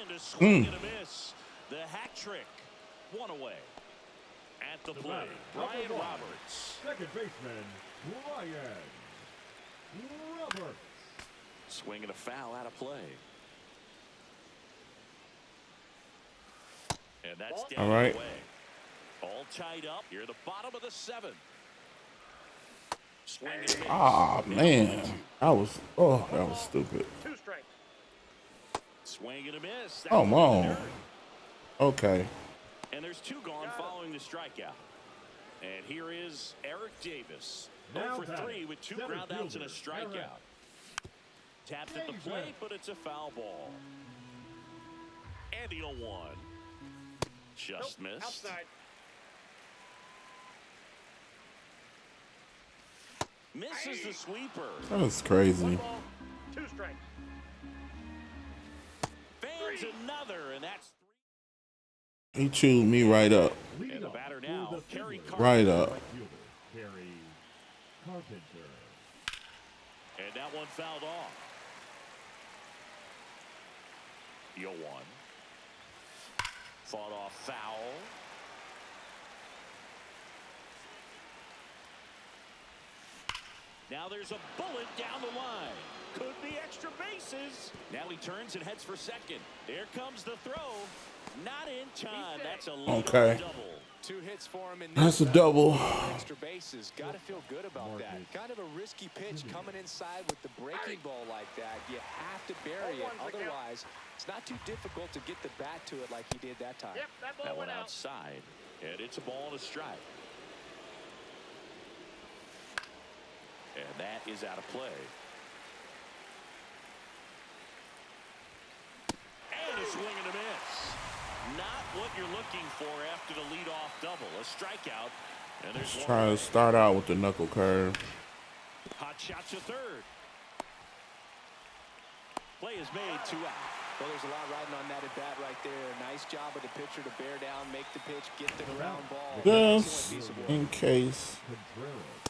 And a swing and a miss. The hat trick. 1 away. At the plate, Brian Roberts. Second baseman, Brian Roberts. Swing and a foul out of play. And that's down all right. away. All tied up. You're the bottom of the 7th. Swing and a miss. Ah, man. That was stupid. 2 strikes. Swing and a miss. Come on. Okay. And there's 2 gone following the strikeout. And here is Eric Davis. 0 for 3 with 2 groundouts and a strikeout. Tapped at the plate, but it's a foul ball. And the 0-1. Just missed. Outside. Misses the sweeper. That's crazy. 1 ball, 2 strikes. Fans another, and that's He chewed me right up. 3. And the batter now, Kerry Carpenter. Right up. Kerry Carpenter. And that one fouled off. The 0-1. Fought off foul. Now there's a bullet down the line. Could be extra bases. Now he turns and heads for second. Here comes the throw. Not in time. That's a Okay. double. 2 hits for him in That's a double. extra bases. Got to feel good about that. Kind of a risky pitch coming inside with the breaking ball like that. You have to bury it. Otherwise, it's not too difficult to get the bat to it like he did that time. Yep, that ball That went one out. outside. And it's a ball and a strike. And that is out of play. And a swing and a miss. Not what you're looking for after the leadoff double. A strikeout. And there's Let's one try away. to start out with the knuckle curve. Hot shot to third. Play is made, 2 out. Well, there's a lot riding on that at bat right there. Nice job of the pitcher to bear down, make the pitch, get the ground ball. Just Excellent piece of work. in case.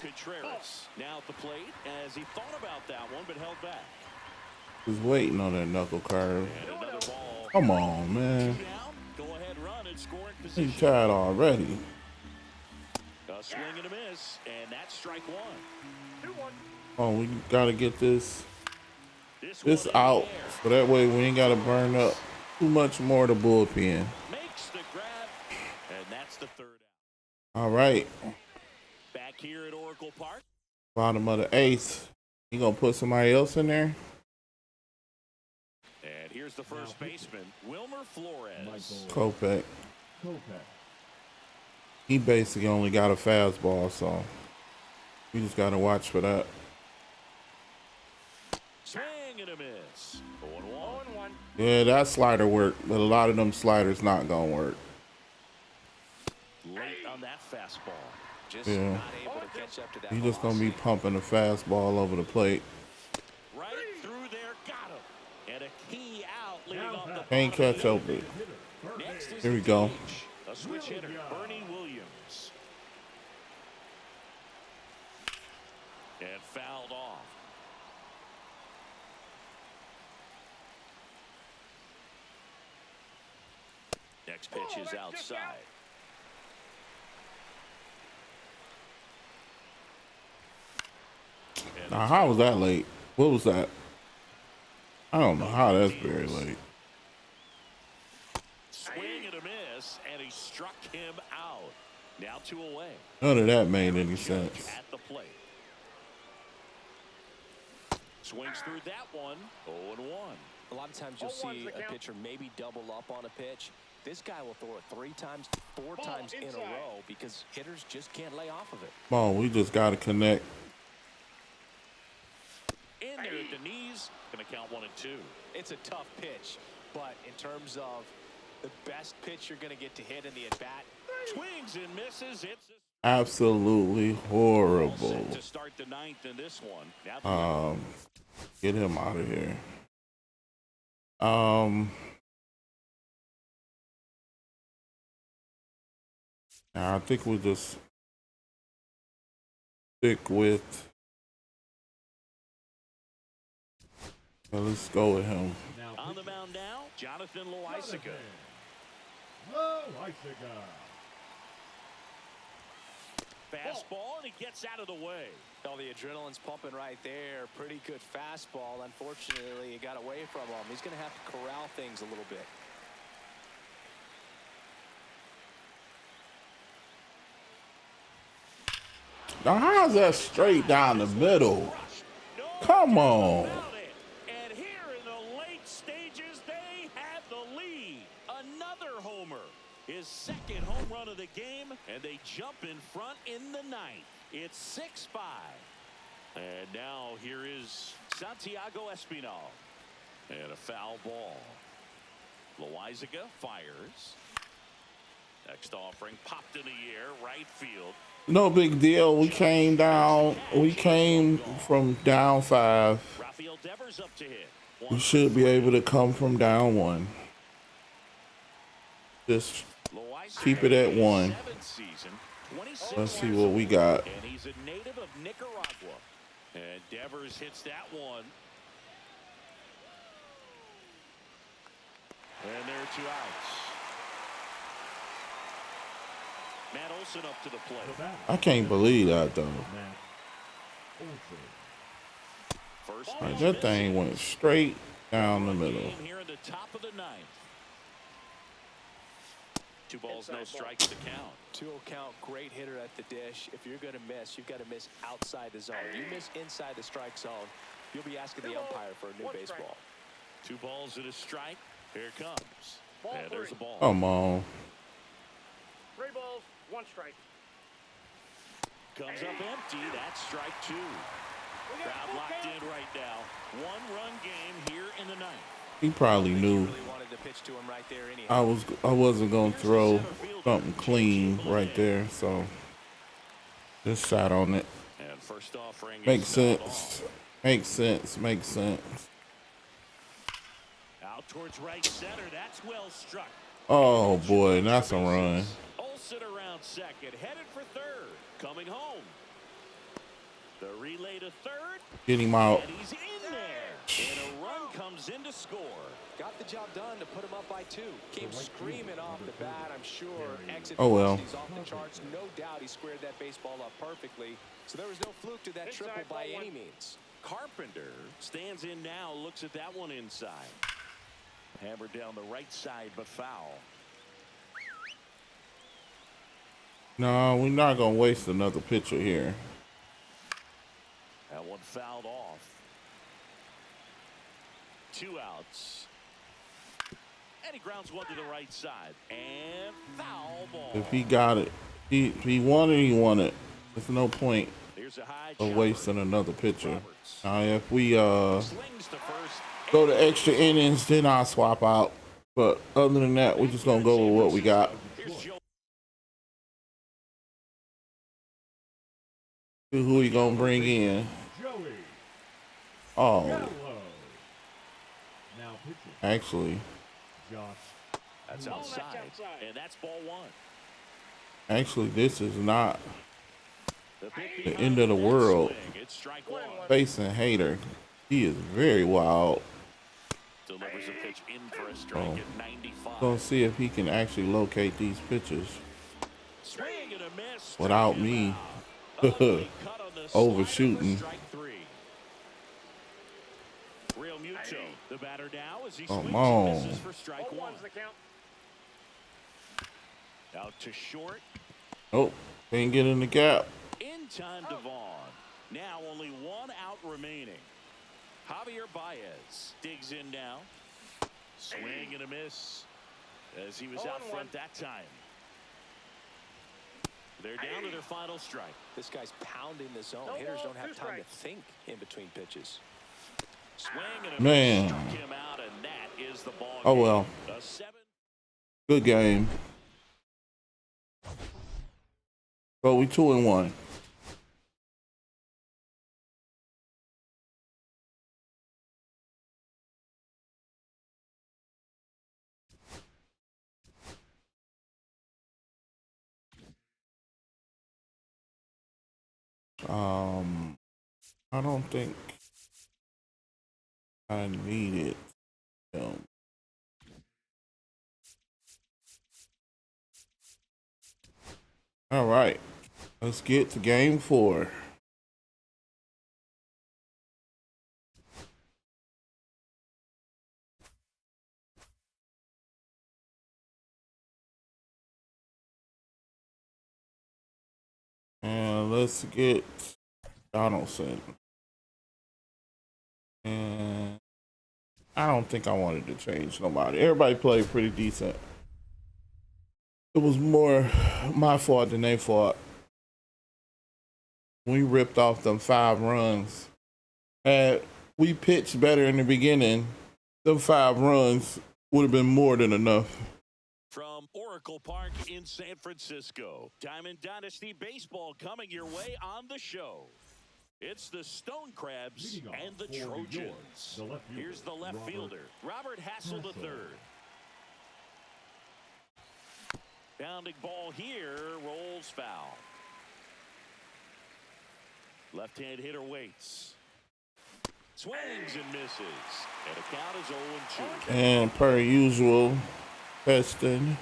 Contreras now at the plate as he thought about that one but held back. Was waiting on that knuckle curve. And another ball. Come on, man. 2 down. Go ahead run and scoring He's position. tired already. A swing and a miss, and that's strike 1. 2-1. Oh, we gotta get this This one in out, the air. so that way we ain't gotta burn up too much more of the bullpen. Makes the grab, and that's the 3rd out. All right, Back here at Oracle Park. bottom of the 8th. You gonna put somebody else in there? And here's the first baseman, Wilmer Flores. Kopech. Kopech. He basically only got a fastball, so we just gotta watch for that. Swing and a miss. 0-1. 0-1. Yeah, that slider worked, but a lot of them sliders not gonna work. Late on that fastball. Just Yeah. not able to catch up to that. He just gonna be velocity. pumping the fastball over the plate. Right through there, got him. And a key out leading off the Can't bottom of catch the over it. Next is Here we the go. cage. A switch hitter, Bernie Williams. And fouled off. Next pitch is outside. And Now, how was that late? What was that? I don't know how that's very late. swing and a miss, and he struck him out. Now 2 away. None of that made any sense. At the plate. Swings through that one. 0-1. A lot of times you'll see a pitcher maybe double up on a pitch. This guy will throw it 3 times, 4 times in a row because hitters just can't lay off of it. Come on, we just got to connect. In there at the knees. Going to count 1 and 2. It's a tough pitch, but in terms of the best pitch you're going to get to hit in the at-bat. Swings and misses. It's Absolutely horrible. to start the 9th in this one. Now Get him out of here. I think we'll just stick with. Let's go with him. Now on the mound now, Jonathan Loaisiga. Loaisiga. Fastball, and he gets out of the way. Oh, the adrenaline's pumping right there. Pretty good fastball. Unfortunately, it got away from him. He's going to have to corral things a little bit. Now, how's that straight down the middle? Come on. And here in the late stages, they have the lead. Another homer. His 2nd home run of the game, and they jump in front in the 9th. It's 6-5. And now here is Santiago Espinal. And a foul ball. Loaisiga fires. Next offering popped in the air, right field. No big deal. We came down. We came from down 5. Rafael Devers up to hit. We should be able to come from down 1. Just keep it at 1. Let's see what we got. And he's a native of Nicaragua. And Devers hits that one. And there are 2 outs. Matt Olson up to the plate. I can't believe that, though. First Like, that thing went straight down the middle. here in the top of the 9th. 2 balls, no strikes to count. 2-0 count, great hitter at the dish. If you're going to miss, you've got to miss outside the zone. You miss inside the strike zone, you'll be asking the umpire for a new baseball. 2 balls and a strike. Here it comes. And there's a ball. Come on. 3 balls, 1 strike. Comes up empty. That's strike 2. Crowd locked in right now. 1-run game here in the 9th. He probably knew I wasn't gonna throw something clean right there, so just sat on it. And first offering makes sense. Makes sense. Makes sense. Out towards right center. That's well struck. Oh boy, that's a run. Olsen around second, headed for 3rd. Coming home. The relay to 3rd. Get him out. And he's in there. And a run comes in to score. Got the job done to put him up by 2. Came screaming off the bat, I'm sure. Exit oh well. He's off the charts. No doubt he squared that baseball up perfectly. So there was no fluke to that triple by any means. Carpenter stands in now, looks at that one inside. Hammered down the right side, but foul. No, we're not gonna waste another pitcher here. That one fouled off. 2 outs. And he grounds one to the right side. And foul ball. If he got it, if he won it, he won it. There's no point of wasting another pitcher. Now, if we go to extra innings, then I'll swap out. But other than that, we're just gonna go with what we got. Who we gonna bring in? Oh, actually, that's outside, and that's ball 1. Actually, this is not the end of the world. Facing Hater, he is very wild. Delivers a pitch in for a strike at 95. Gonna see if he can actually locate these pitches without me overshooting. Come on. Out to short. Oh, can't get in the gap. In time to Vaughn. Now only one out remaining. Javier Baez digs in now. Swing and a miss as he was out front that time. They're down to their final strike. This guy's pounding the zone. Hitters don't have time to think in between pitches. Swing and a Man. miss struck him out, and that is the ball Oh game. well. A 7. Good game. So we 2-1. I don't think I need it. All right, let's get to game 4. And let's get Donaldson. And I don't think I wanted to change nobody. Everybody played pretty decent. It was more my fault than their fault. We ripped off them 5 runs. Had we pitched better in the beginning, them 5 runs would have been more than enough. From Oracle Park in San Francisco, Diamond Dynasty Baseball coming your way on the show. It's the Stone Crabs Leading off and the for yours, Trojans. the left fielder, Here's the left fielder, Robert Hassel Hassel. III. Bounding ball here, rolls foul. Left-hand hitter waits. Swings and misses. And a count is 0-2. And per usual, testing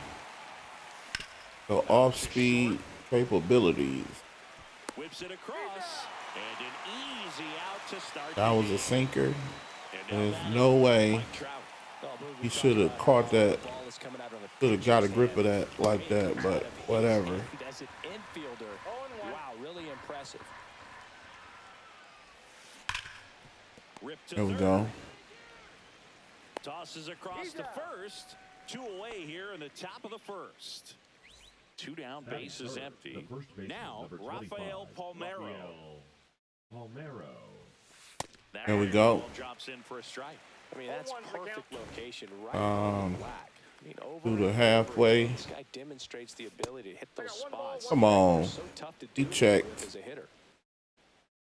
the off-speed capabilities. Whips it across. And an easy out to start. That was a sinker. There's no way he should have caught that. Should have got a grip of that like that, but whatever. That's an infielder. Wow, really impressive. Ripped to There we third. go. Tosses across to first. 2 away here in the top of the first. 2 down, base is empty. Now, Rafael Palmeiro. There we go. Drops in for a strike. I mean, that's perfect location right on the black. I mean, over Do the and halfway. over, this guy demonstrates the ability to hit those spots. Come on. So tough to He do checked. as a hitter.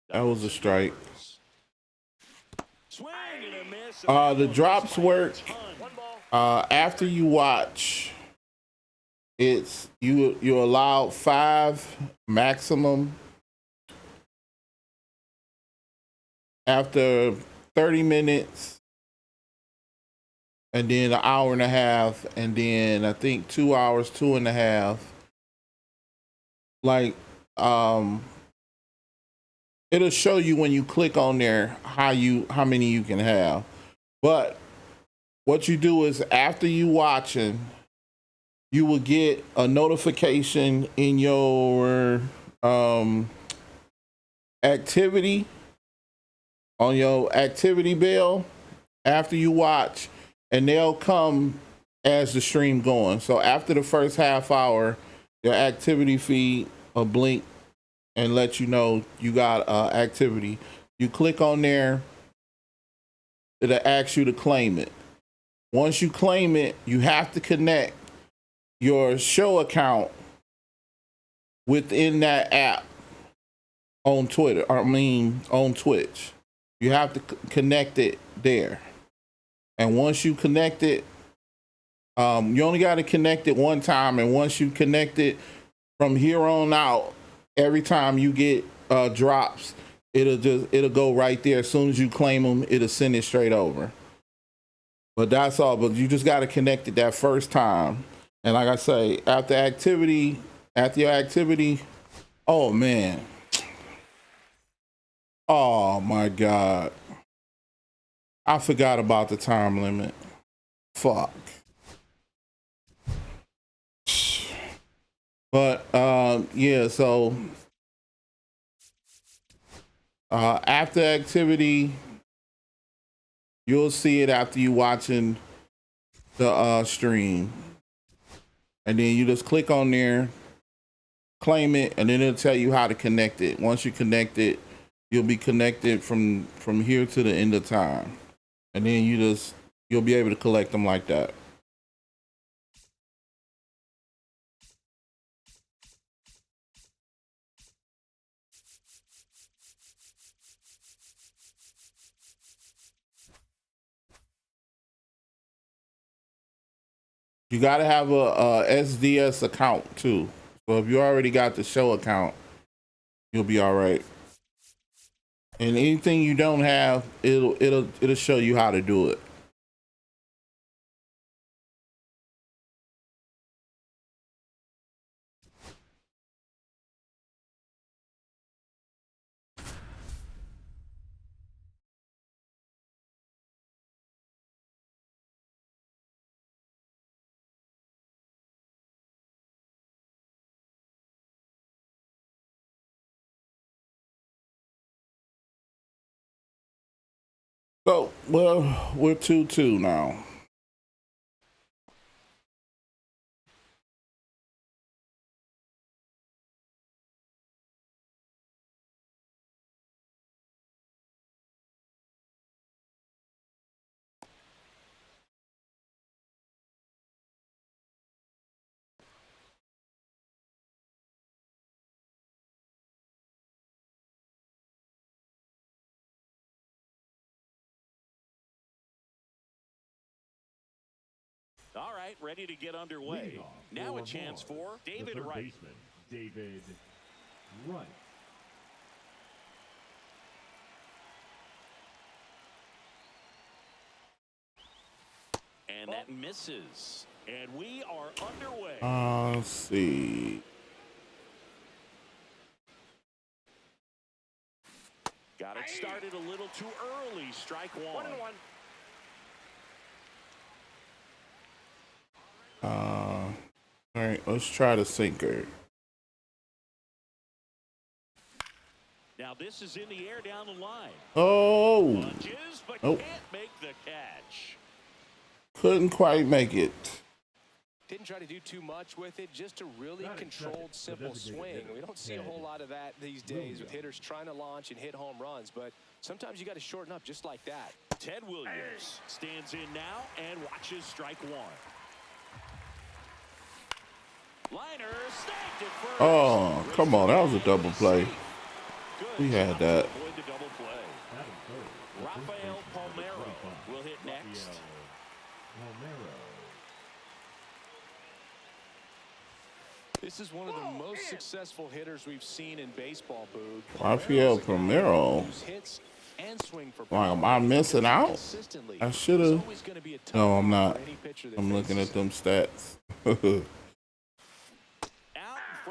That was a strike. Swing and a miss. The drops work after you watch. It's you allow 5 maximum. After 30 minutes, and then an hour and a half, and then I think 2 hours, 2.5. Like, it'll show you when you click on there how many you can have. But what you do is after you watching, you will get a notification in your activity. On your activity bell after you watch, and they'll come as the stream going. So after the first half hour, your activity feed will blink and let you know you got activity. You click on there, it'll ask you to claim it. Once you claim it, you have to connect your show account within that app on on Twitch. You have to connect it there. And once you connect it, you only got to connect it one time. And once you connect it from here on out, every time you get drops, it'll go right there. As soon as you claim them, it'll send it straight over. But that's all. But you just got to connect it that first time. And like I say, after your activity, oh man. Oh my God. I forgot about the time limit. Fuck. But yeah, so after activity, you'll see it after you watching the stream, and then you just click on there, claim it, and then it'll tell you how to connect it. Once you connect it, you'll be connected from here to the end of time, and then you'll be able to collect them like that. You got to have a SDS account too. So if you already got the show account, you'll be all right. And anything you don't have, it'll show you how to do it. So, well, we're 2-2 now. All right, ready to get underway. Now a chance for David Wright. David Wright. And that misses. And we are underway. Let's see. Got it started a little too early. Strike one. 1-1. All right, let's try the sinker. Now this is in the air down the line. Oh, Lunges, but nope. can't make the catch. Couldn't quite make it. Didn't try to do too much with it, just a really controlled, simple swing. We don't see a whole lot of that these days with hitters trying to launch and hit home runs, but sometimes you got to shorten up just like that. Ted Williams stands in now and watches strike one. Liner snagged it first. Oh, come on, that was a double play. We had that. Avoid the double play. Rafael Palmeiro will hit next. This is one of the most successful hitters we've seen in baseball, Boog. Rafael Palmeiro. Hits and swing for Wow, am I missing out? I should have. No, I'm not. I'm looking at them stats.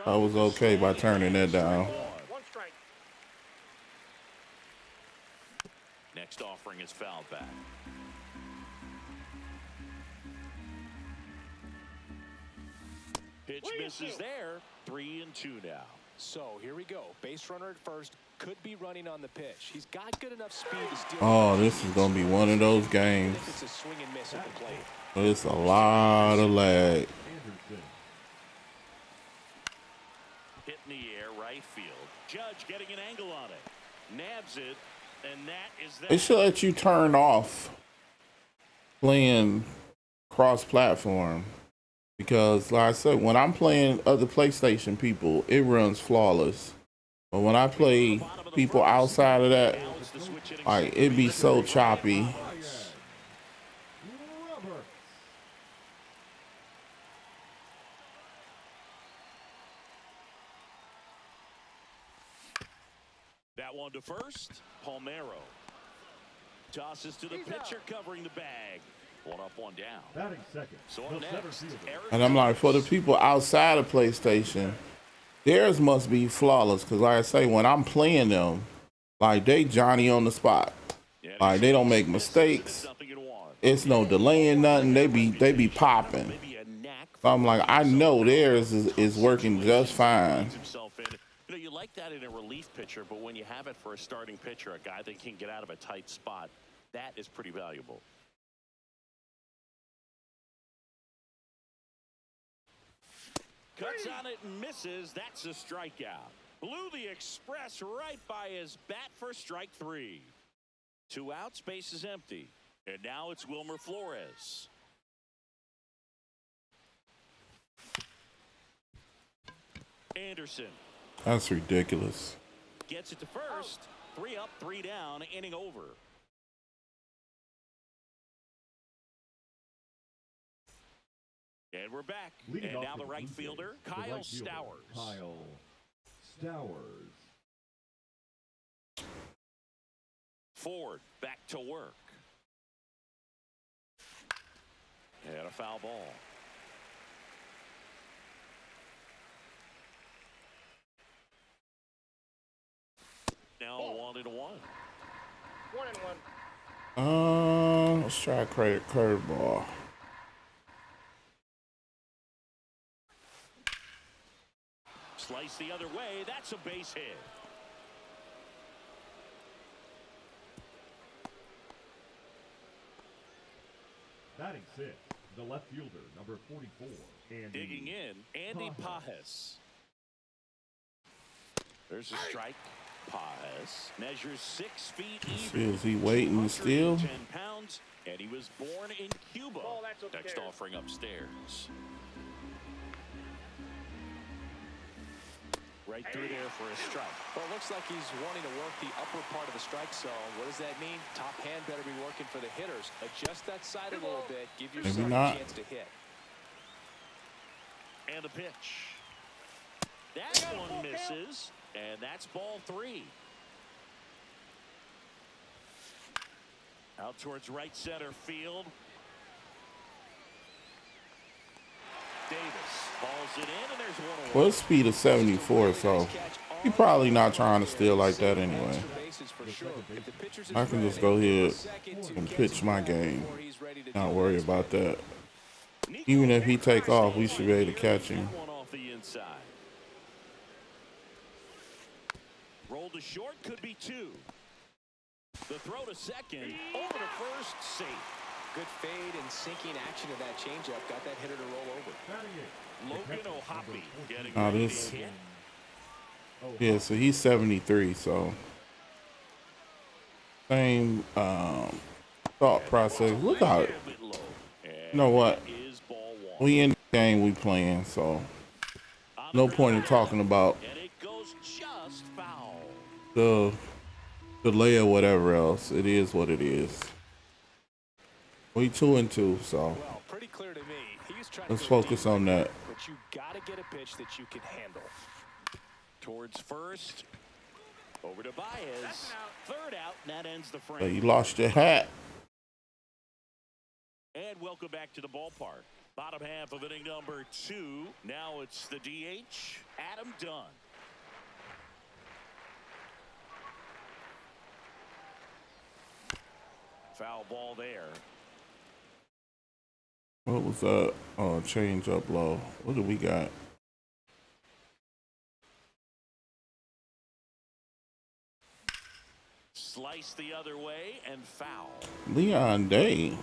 I was okay by turning that down. One strike. Next offering is fouled back. Pitch misses there. 3-2 now. So here we go. Base runner at first. Could be running on the pitch. He's got good enough speed to steal. Oh, this is gonna be one of those games. It's a swing and miss at the plate. It's a lot of lag. Hit in the air, right field. Judge getting an angle on it. Nabs it, and that is that. They should let you turn off playing cross-platform because, like I said, when I'm playing other PlayStation people, it runs flawless. But when I play people outside of that, like it'd be so choppy. That one to first. Palmeiro tosses to the pitcher covering the bag. One up, one down. Batting second. So up next, And I'm like, for the people outside of PlayStation, theirs must be flawless. Because like I say, when I'm playing them, like they Johnny on the spot. Like they don't make mistakes. It's no delaying nothing. They be popping. Maybe a knack So I'm like, I know theirs is working just fine. Himself in. You know, you like that in a relief pitcher, but when you have it for a starting pitcher, a guy that can get out of a tight spot, that is pretty valuable. Cuts on it and misses. That's a strikeout. Blew the express right by his bat for strike 3. 2 outs, base is empty. And now it's Wilmer Flores. Anderson. That's ridiculous. Gets it to first. 3 up, 3 down, inning over. And we're back. Leading and off now the for right Blue fielder, Jays, Kyle the right fielder, Stowers. Kyle Stowers. Ford back to work. And a foul ball. Now 1-1. 1-1. Let's try a curveball. Slice the other way. That's a base hit. Batting 6, the left fielder, number 44. Andy Digging in, Andy Pajes. There's a strike. Pajes measures 6 feet even. Is he waiting still? 10 pounds, and he was born in Cuba. Oh, that's okay. Next offering upstairs. Right through there for a strike. Well, it looks like he's wanting to work the upper part of the strike zone. What does that mean? Top hand better be working for the hitters. Adjust that side a little bit. Give yourself a chance to hit. And a pitch. That one misses, and that's ball 3. Out towards right center field. Davis hauls it in, and there's 1 away. Well, his speed is 74, so he probably not trying to steal like that anyway. I can just go ahead and pitch my game. Not worry about that. Even if he take off, we should be able to catch him. One off the inside. Roll to short, could be 2. The throw to second, over to first, safe. Good fade and sinking action of that changeup. Got that hitter to roll over. Logan O'Hoppe getting Now ready this, to hit. yeah, so he's 73, so same thought process. Look out. You know what? We in the game we playing, so no point in talking about And it goes just foul. the delay or whatever else. It is what it is. We 2-2, so Well, pretty clear to me. He's trying let's to go focus deep, on that. but you got to get a pitch that you can handle. Towards first. Over to Baez. Third out, and that ends the frame. So you lost your hat. And welcome back to the ballpark. Bottom half of inning number 2. Now it's the DH, Adam Dunn. Foul ball there. What was that? Oh, change up low. What do we got? Slice the other way and foul. Leon Day.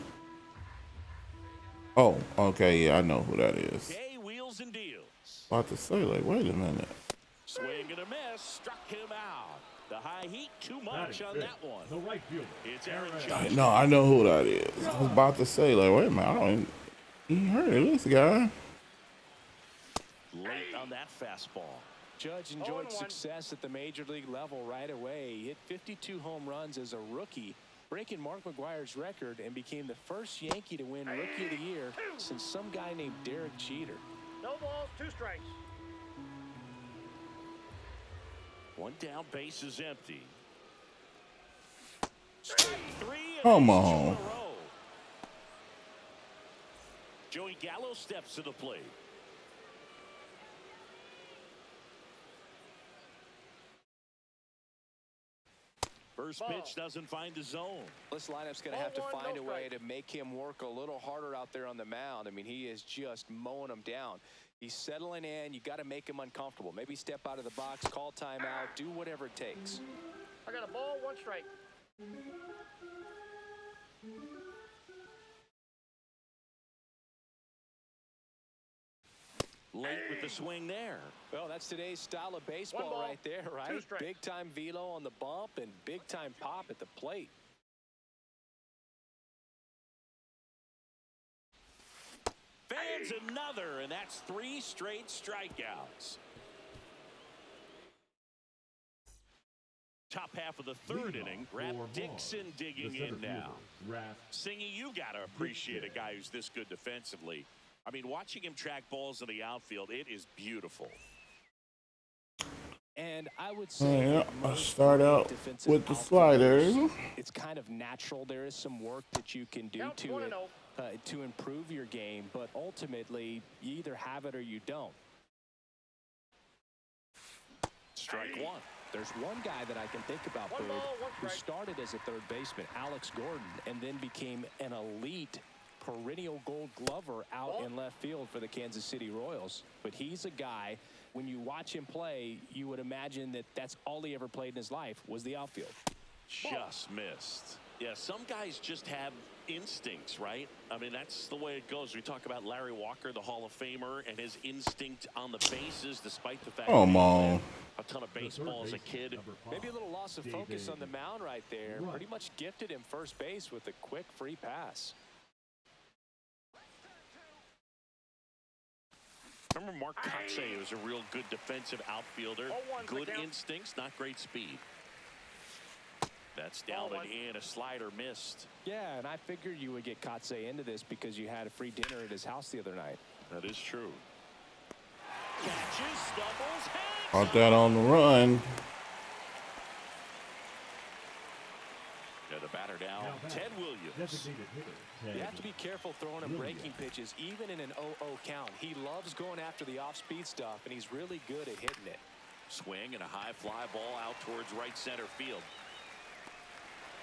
Oh, okay, yeah, I know who that is. Day wheels and deals. About to say, like, wait a minute. Swing and a miss, struck him out. The high heat, too much on that one. The right fielder. It's Aaron Judge. No, I know who that is. I was about to say, like, wait a minute, I don't even heard of this guy. Late on that fastball. Judge enjoyed 0-1. success at the major league level right away. He hit 52 home runs as a rookie, breaking Mark McGwire's record, and became the first Yankee to win Rookie of the Year since some guy named Derek Jeter. No balls, 2 strikes. 1 down, base is empty. Strike 3. Come on. Joey Gallo steps to the plate. First pitch doesn't find the zone. This lineup's going to have to find a way to make him work a little harder out there on the mound. I mean, he is just mowing them down. He's settling in. You got to make him uncomfortable. Maybe step out of the box, call timeout, do whatever it takes. I got a ball, 1 strike. Late with the swing there. Well, that's today's style of baseball right there, right? Big-time velo on the bump and big-time pop at the plate. Fans another, and that's 3 straight strikeouts. Top half of the third inning. Rap Dixon digging in now. Singy, you got to appreciate a guy who's this good defensively. I mean, watching him track balls in the outfield, it is beautiful. And I would say I'll start out with the sliders. It's kind of natural. There is some work that you can do to improve your game, but ultimately, you either have it or you don't. Strike one. There's one guy that I can think about, Boog, who started as a third baseman, Alex Gordon, and then became an elite perennial gold glover out in left field for the Kansas City Royals. But he's a guy, when you watch him play, you would imagine that that's all he ever played in his life was the outfield. Just missed. Yeah, some guys just have instincts, right? I mean, that's the way it goes. We talk about Larry Walker, the Hall of Famer, and his instinct on the bases, despite the fact that he played a ton of baseball as a kid. Maybe a little loss of focus on the mound right there. Pretty much gifted him first base with a quick free pass. Remember Mark Kotsay was a real good defensive outfielder. Good instincts, not great speed. That's down and in. A slider missed. Yeah, and I figured you would get Kotsay into this because you had a free dinner at his house the other night. That is true. Catches, stumbles, hangs. Caught that on the run. Yeah, the batter now, Ted Williams. You have to be careful throwing him breaking pitches, even in an 0-0 count. He loves going after the off-speed stuff, and he's really good at hitting it. Swing and a high fly ball out towards right center field.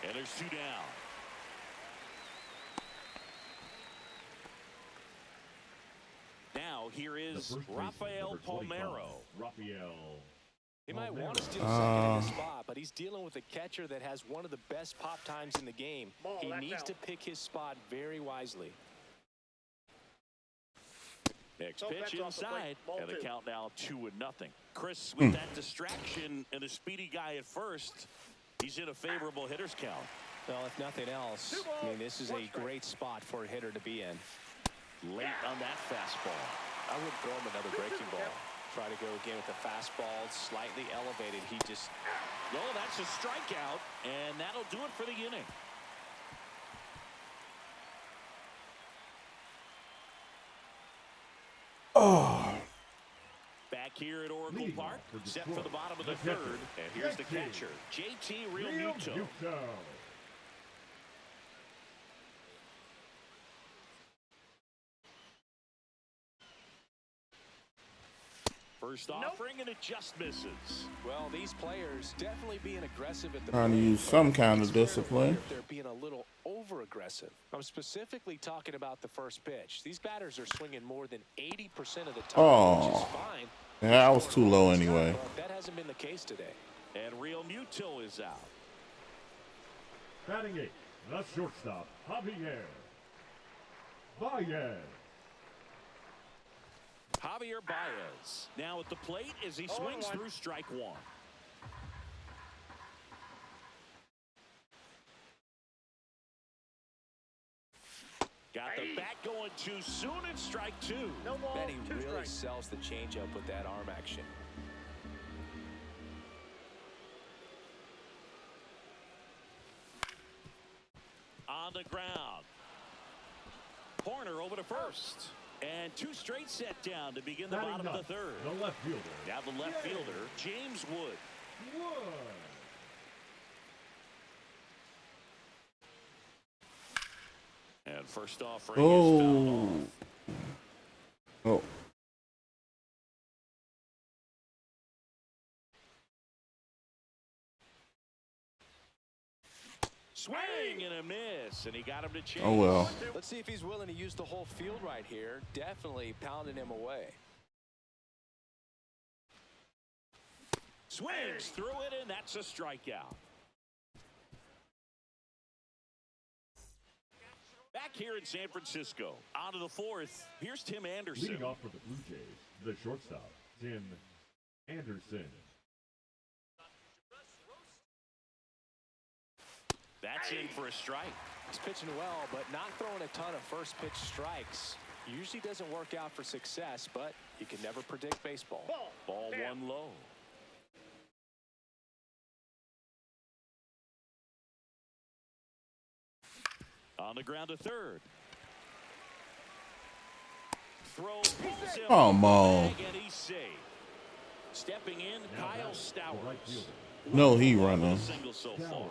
And there's 2 down. Now here is Rafael Palmeiro. He might want to steal second in the spot, but he's dealing with a catcher that has one of the best pop times in the game. He needs to pick his spot very wisely. Next pitch inside, and the count now 2-0. Chris, with that distraction and a speedy guy at first, he's in a favorable hitter's count. Well, if nothing else, I mean, this is a great spot for a hitter to be in. Late on that fastball. I would throw him another breaking ball. Try to go again with the fastball, slightly elevated. He just... No, that's a strikeout, and that'll do it for the inning. Back here at Oracle Park, set for the bottom of the third. And here's the catcher, JT Realmuto. First offering, and it just misses. Well, these players definitely being aggressive at the Trying to use some kind of discipline. If they're being a little over-aggressive. I'm specifically talking about the first pitch. These batters are swinging more than 80% of the time, which is fine. Yeah, I was too low anyway. That hasn't been the case today. And Realmuto is out. Batting 8, the shortstop, Javier Baez. Javier Baez now at the plate as he swings through strike one. Got the bat going too soon and strike 2. Then he really sells the changeup with that arm action. On the ground. Corner over to first. And 2 straight set down to begin the bottom of the third. The left fielder. Now the left fielder, James Wood. And first offering is fouled off. Oh. Swing and a miss, and he got him to chase. Oh, well. Let's see if he's willing to use the whole field right here. Definitely pounding him away. Swings through it, and that's a strikeout. Back here in San Francisco, out of the fourth, here's Tim Anderson. Leading off for the Blue Jays, the shortstop, Tim Anderson. That's in for a strike. He's pitching well, but not throwing a ton of first pitch strikes. Usually doesn't work out for success, but you can never predict baseball. Ball one low. On the ground to third. Throw pulls him. Come on. And he's safe. Stepping in, Now Kyle batting, the right Stowers. fielder, No, he running. Single so far.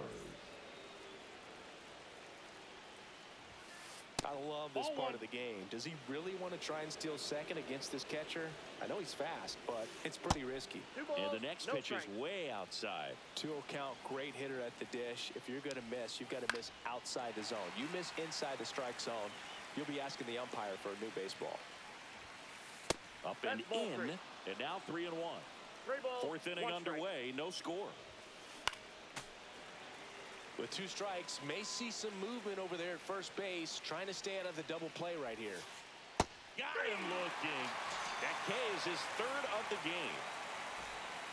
I love this part of the game. Does he really want to try and steal second against this catcher? I know he's fast, but it's pretty risky. And the next pitch is way outside. 2-0 count, great hitter at the dish. If you're going to miss, you've got to miss outside the zone. You miss inside the strike zone, you'll be asking the umpire for a new baseball. Up and in, and now 3-1. Fourth inning underway, no score. With 2 strikes, may see some movement over there at first base, trying to stay out of the double play right here. Got him looking. That K is his third of the game.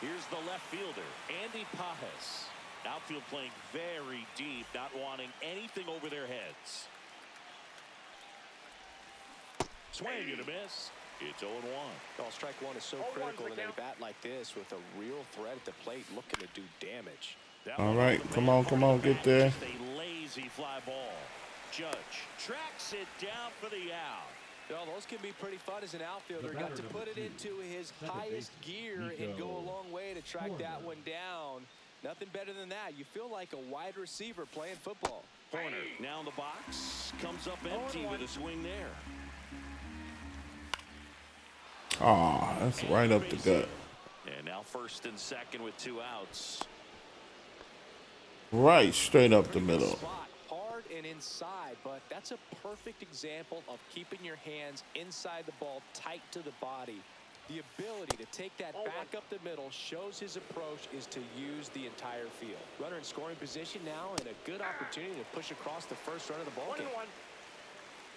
Here's the left fielder, Andy Pajes. Outfield playing very deep, not wanting anything over their heads. Swing and a miss. It's 0-1. Oh, strike one is so critical in a bat like this with a real threat at the plate looking to do damage. All right, come on, get there. Just a lazy fly ball. Judge tracks it down for the out. Well, those can be pretty fun as an outfielder. Got to put it into his highest gear and go a long way to track that one down. Nothing better than that. You feel like a wide receiver playing football. Horner now in the box. Comes up empty with a swing there. Ah, that's right up the gut. And now first and second with 2 outs. Right, straight up the middle. Spot, hard and inside, but that's a perfect example of keeping your hands inside the ball, tight to the body. The ability to take that back up the middle shows his approach is to use the entire field. Runner in scoring position now, and a good opportunity to push across the first run of the ball game.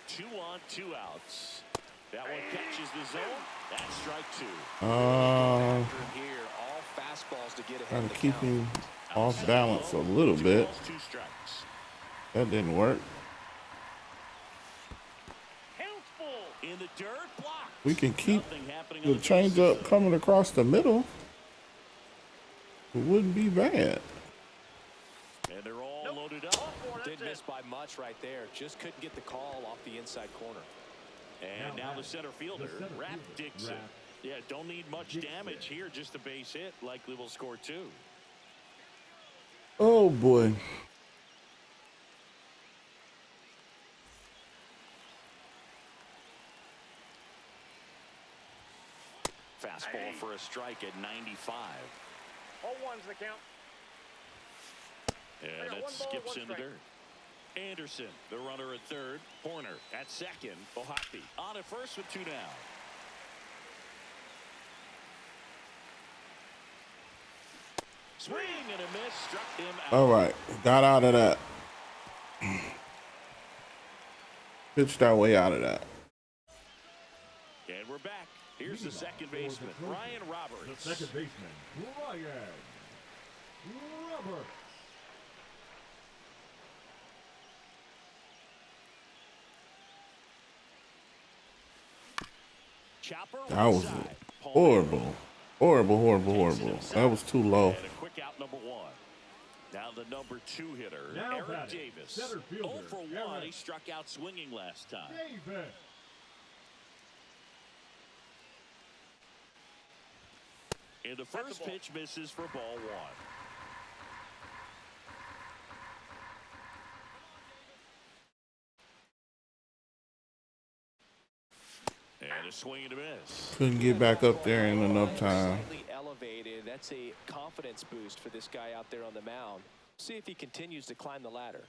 2 on, 2 outs. That one catches the zone. That's strike 2. Here, all fastballs to get ahead Trying of to the keep count. him off balance a little 2 bit. balls, 2 strikes. That didn't work. In the dirt, blocked. We can keep Nothing happening the on the changeup coming across the middle. It wouldn't be bad. And they're all loaded up. Didn't miss by much right there. Just couldn't get the call off the inside corner. And now the center fielder, Rap Dixon. Yeah, don't need much damage here, just a base hit. Likely will score 2. Oh boy. Fastball for a strike at 95. 0-1's the count. And it skips in the dirt. Anderson, the runner at third. Horner at second. Ohtani on at first with 2 down. Swing and a miss. Struck him out. All right, got out of that. Pitched our way out of that. And we're back. Here's the second baseman, Ryan Roberts. The second baseman, Ryan Roberts. Chopper That was side. horrible. Horrible. That was too low. And a quick out number 1. Now the number 2 hitter, Now Eric batting, Davis. center 0 fielder, for 1. Eric He struck out swinging last time. Davis. And the first pitch misses for ball 1. And a swing and a miss. Couldn't get back up there in enough time. Slightly elevated. That's a confidence boost for this guy out there on the mound. See if he continues to climb the ladder.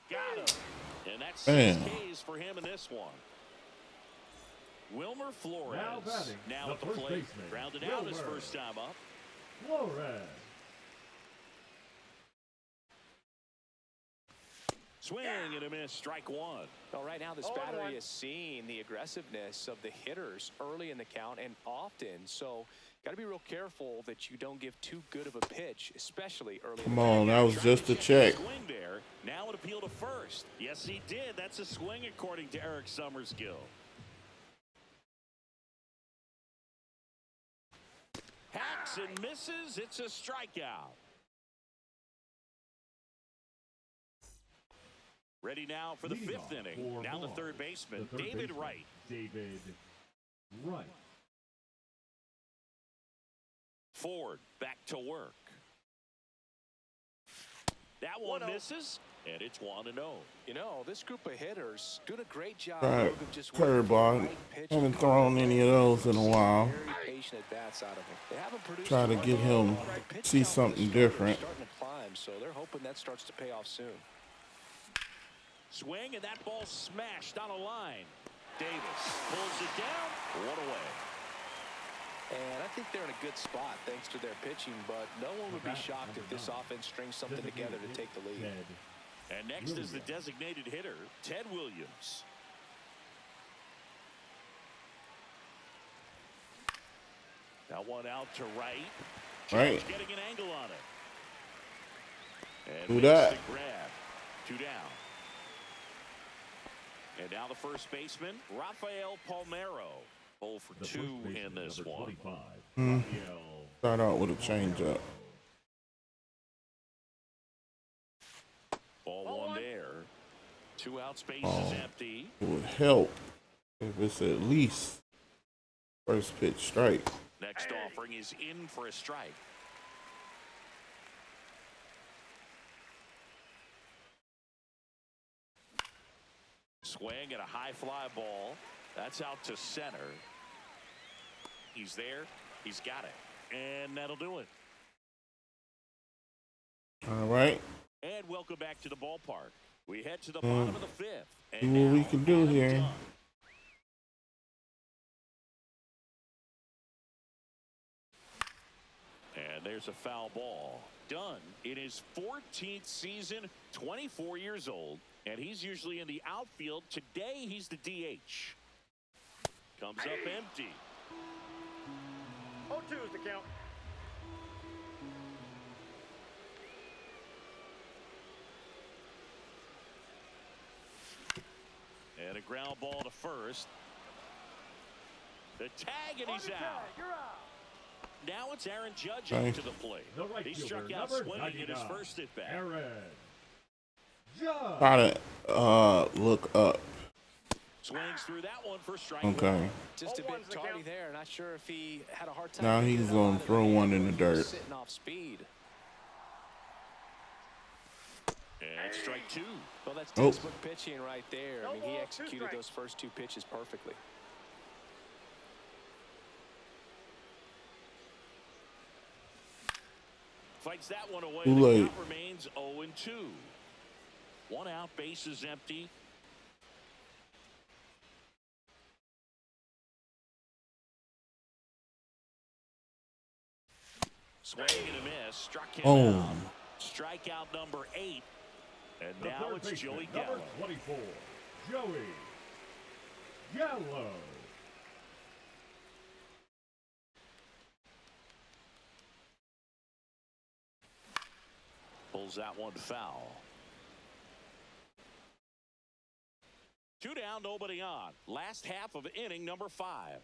Got him. And that's Man. 6 Ks for him in this one. Wilmer Flores Now batting, now the at the first plate. baseman, Grounded out his Wilmer first time up. Flores. Swing and a miss, strike one. Well, right now this battery is seeing the aggressiveness of the hitters early in the count and often. So got to be real careful that you don't give too good of a pitch, especially early. Come on, that was just a check. Swing there. Now an appeal to first. Yes, he did. That's a swing according to Eric Summerskill. Hacks and misses. It's a strikeout. Ready now for the Leading fifth off inning. for Now the Mars, third baseman, the third David baseman, Wright. David Wright. Ford back to work. That one misses, and it's 1-0. You know, this group of hitters doing a great job Right. of just working the Curveball. right pitch. Haven't thrown any of those in a while. Very patient at bats out of him. They haven't produced Try to one get ball. him Right pitch see count for something the starter different. starting to climb, so they're hoping that starts to pay off soon. Swing, and that ball smashed on a line. Davis pulls it down, 1 away. And I think they're in a good spot thanks to their pitching, but no one would be shocked if this offense strings something together to take the lead. And next is the designated hitter, Ted Williams. That one out to right. Right. Getting an angle on it. And Who makes that? the grab. 2 down. And now the first baseman, Rafael Palmeiro. 0 for The 2 first baseman, in this number one. 25, Hmm. Rafael Start out with a changeup. Ball one there. 2 outs, base Oh. is empty. It would help if it's at least first pitch strike. Next offering is in for a strike. Swing at a high fly ball. That's out to center. He's there. He's got it. And that'll do it. All right. And welcome back to the ballpark. We head to the bottom of the fifth. See And what we now, can do Adam here. Dunn. And there's a foul ball. Dunn in his 14th season, 24 years old, and he's usually in the outfield. Today, he's the DH. Comes up empty. 0-2 is the count. And a ground ball to first. The tag, and he's out. You're out. Now it's Aaron Judge Okay. to the plate. The right He fielder, struck out number swinging in his 99, first at bat. Aaron Judge. Try to look up. Swings through that one for strike Okay. one. Just a 0-1's bit the tardy count. there. Not sure if he had a hard time. Now getting he's it gonna out of throw the one hand, in the but he was dirt. Sitting off speed. And strike 2. Well, that's Oh. textbook pitching right there. I mean, he executed those first 2 pitches perfectly. Fights that one away. Too The late. count remains 0-2. 1 out, base is empty. Swing and a miss. Struck him Oh. out. Strikeout number 8. And The now third it's baseman, Joey number Gallo. 24, Joey Gallo. Pulls that one foul. 2 down, nobody on. Last half of inning number 5.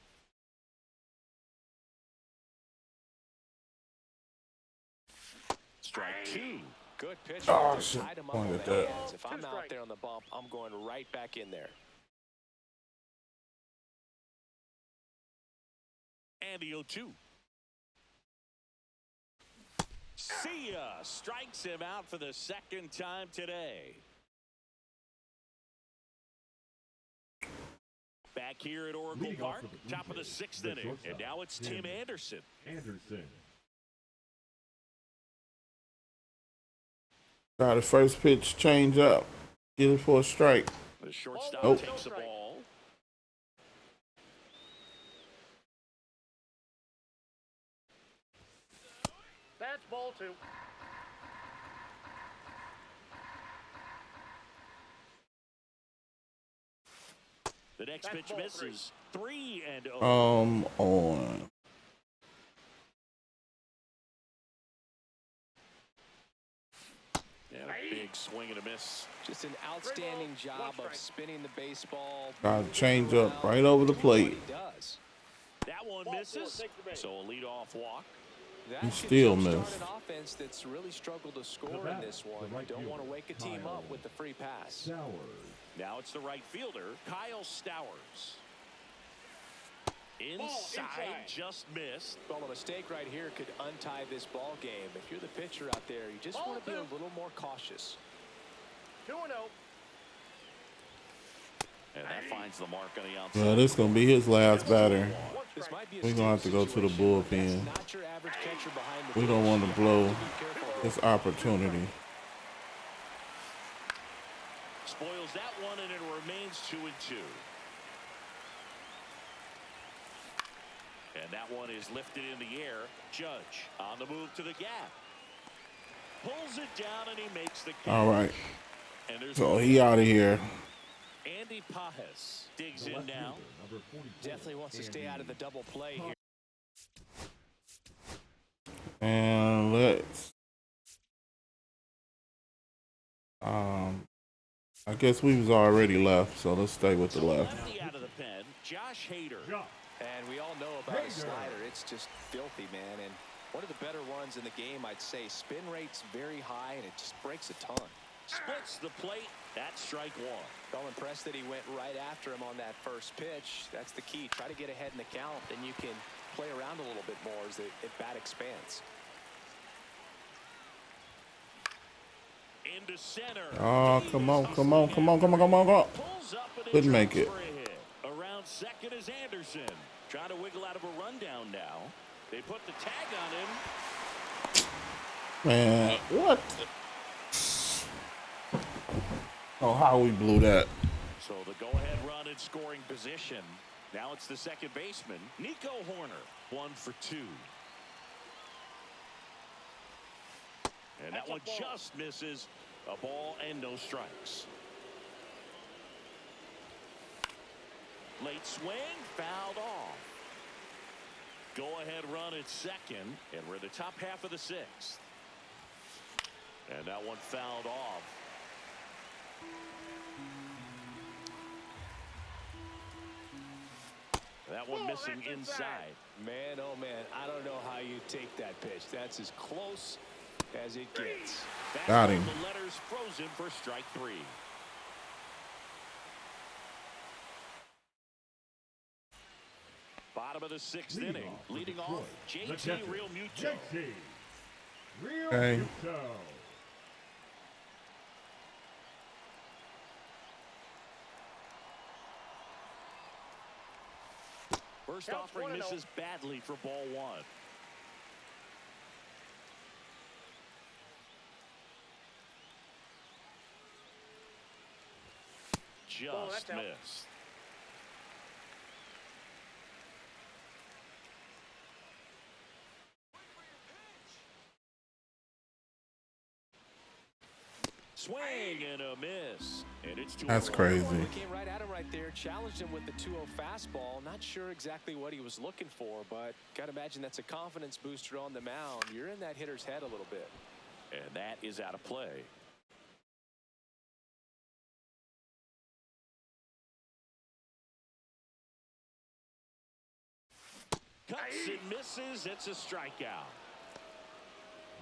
Strike 2. Good pitch. Oh, Just shit. tied him up on Pointed the that. hands. If 2 I'm out strikes. there on the bump, I'm going right back in there. And the 0-2. See ya. Strikes him out for the second time today. Back here at Oracle Leading off Park, for the Blue top of the Jays, sixth the inning. shortstop, And now it's Tim Anderson. Anderson. Got the first pitch change up. Get it for a strike. The shortstop Nope. takes the ball. That's ball 2. The next That's pitch ball misses. 3-0. On. And a big swing and a miss. Just an outstanding job of spinning the baseball. Got to change up right over the plate. He does. That one misses. So a leadoff walk. That He could still jumpstart missed. an offense that's really struggled to score in bat, this one. the right Don't want to fielder, wake a team Kyle up with the free pass. Stowers. Now it's the right fielder, Kyle Stowers. Inside, just missed. Well, a mistake right here could untie this ball game. If you're the pitcher out there, you just want to be a little more cautious. 2-0. And that finds the mark on the outside. Yeah, this going to be his last batter. This might be a We're going to have to go to the situation, but bullpen. that's not your average catcher behind the We don't dish. want to You blow have to be careful here. this opportunity. Spoils that one, and it remains 2-2. And that one is lifted in the air. Judge on the move to the gap. Pulls it down, and he makes the catch. All right. And there's So he out of here. Andy Pajes digs The in left now. fielder, number 44, Definitely wants to stay out of the double play here. And let's. I guess we was already left, so let's stay with the So left. lefty out of the pen, Josh Hader. Josh. And we all know about Hader. a slider. It's just filthy, man. And one of the better ones in the game, I'd say. Spin rate's very high, and it just breaks a ton. Splits the plate. That's strike one. I'm impressed that he went right after him on that first pitch. That's the key. Try to get ahead in the count, then you can play around a little bit more as the bat expands. Into center. Oh, come on, come on, come on, come on, come on, come on. Pulls up and Couldn't it make drops it. for a hit. Around second is Anderson. Trying to wiggle out of a rundown now. They put the tag on him. Man, what? Oh, how we blew that. So the go-ahead run in scoring position. Now it's the second baseman, Nico Horner. 1 for 2. And that one just misses. A ball and no strikes. Late swing, fouled off. Go-ahead run at second, and we're in the top half of the 6th. And that one fouled off. That one missing inside. Man, oh man, I don't know how you take that pitch. That's as close as it gets. Got him. The letters frozen for strike 3. Bottom of the 6th inning. Leading off, JT Real Muto. JT Real Okay. Muto. First Counts offering 1-0. misses badly for ball 1. Just that's out. missed. Swing and a miss. And it's 2-0. That's crazy. He came right at him right there, challenged him with the 2-0 fastball. Not sure exactly what he was looking for, but got to imagine that's a confidence booster on the mound. You're in that hitter's head a little bit. And that is out of play. Cuts and misses. It's a strikeout.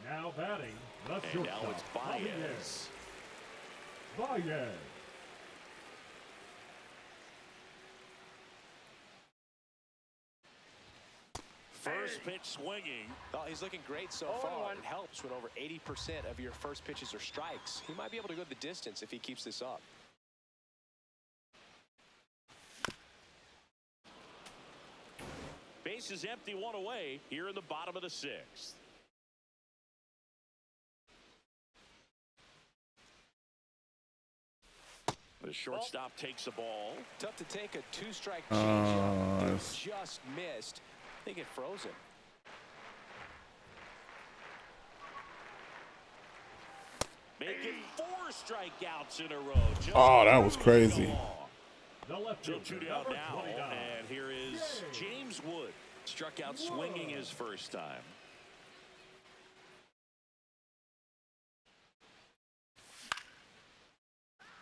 Now batting, the And shortstop. now it's Baez. Baez. First pitch swinging. Oh, he's looking great so far. It helps when over 80% of your first pitches are strikes. He might be able to go the distance if he keeps this up. Base is empty, one away here in the bottom of the sixth. The shortstop takes the ball. Tough to take a two-strike changeup. Just missed. I think it froze him. Making 4 strikeouts in a row. Oh, that was crazy. The left So fielder, 2 down number now, 29. and here is James Wood. Struck out swinging his first time.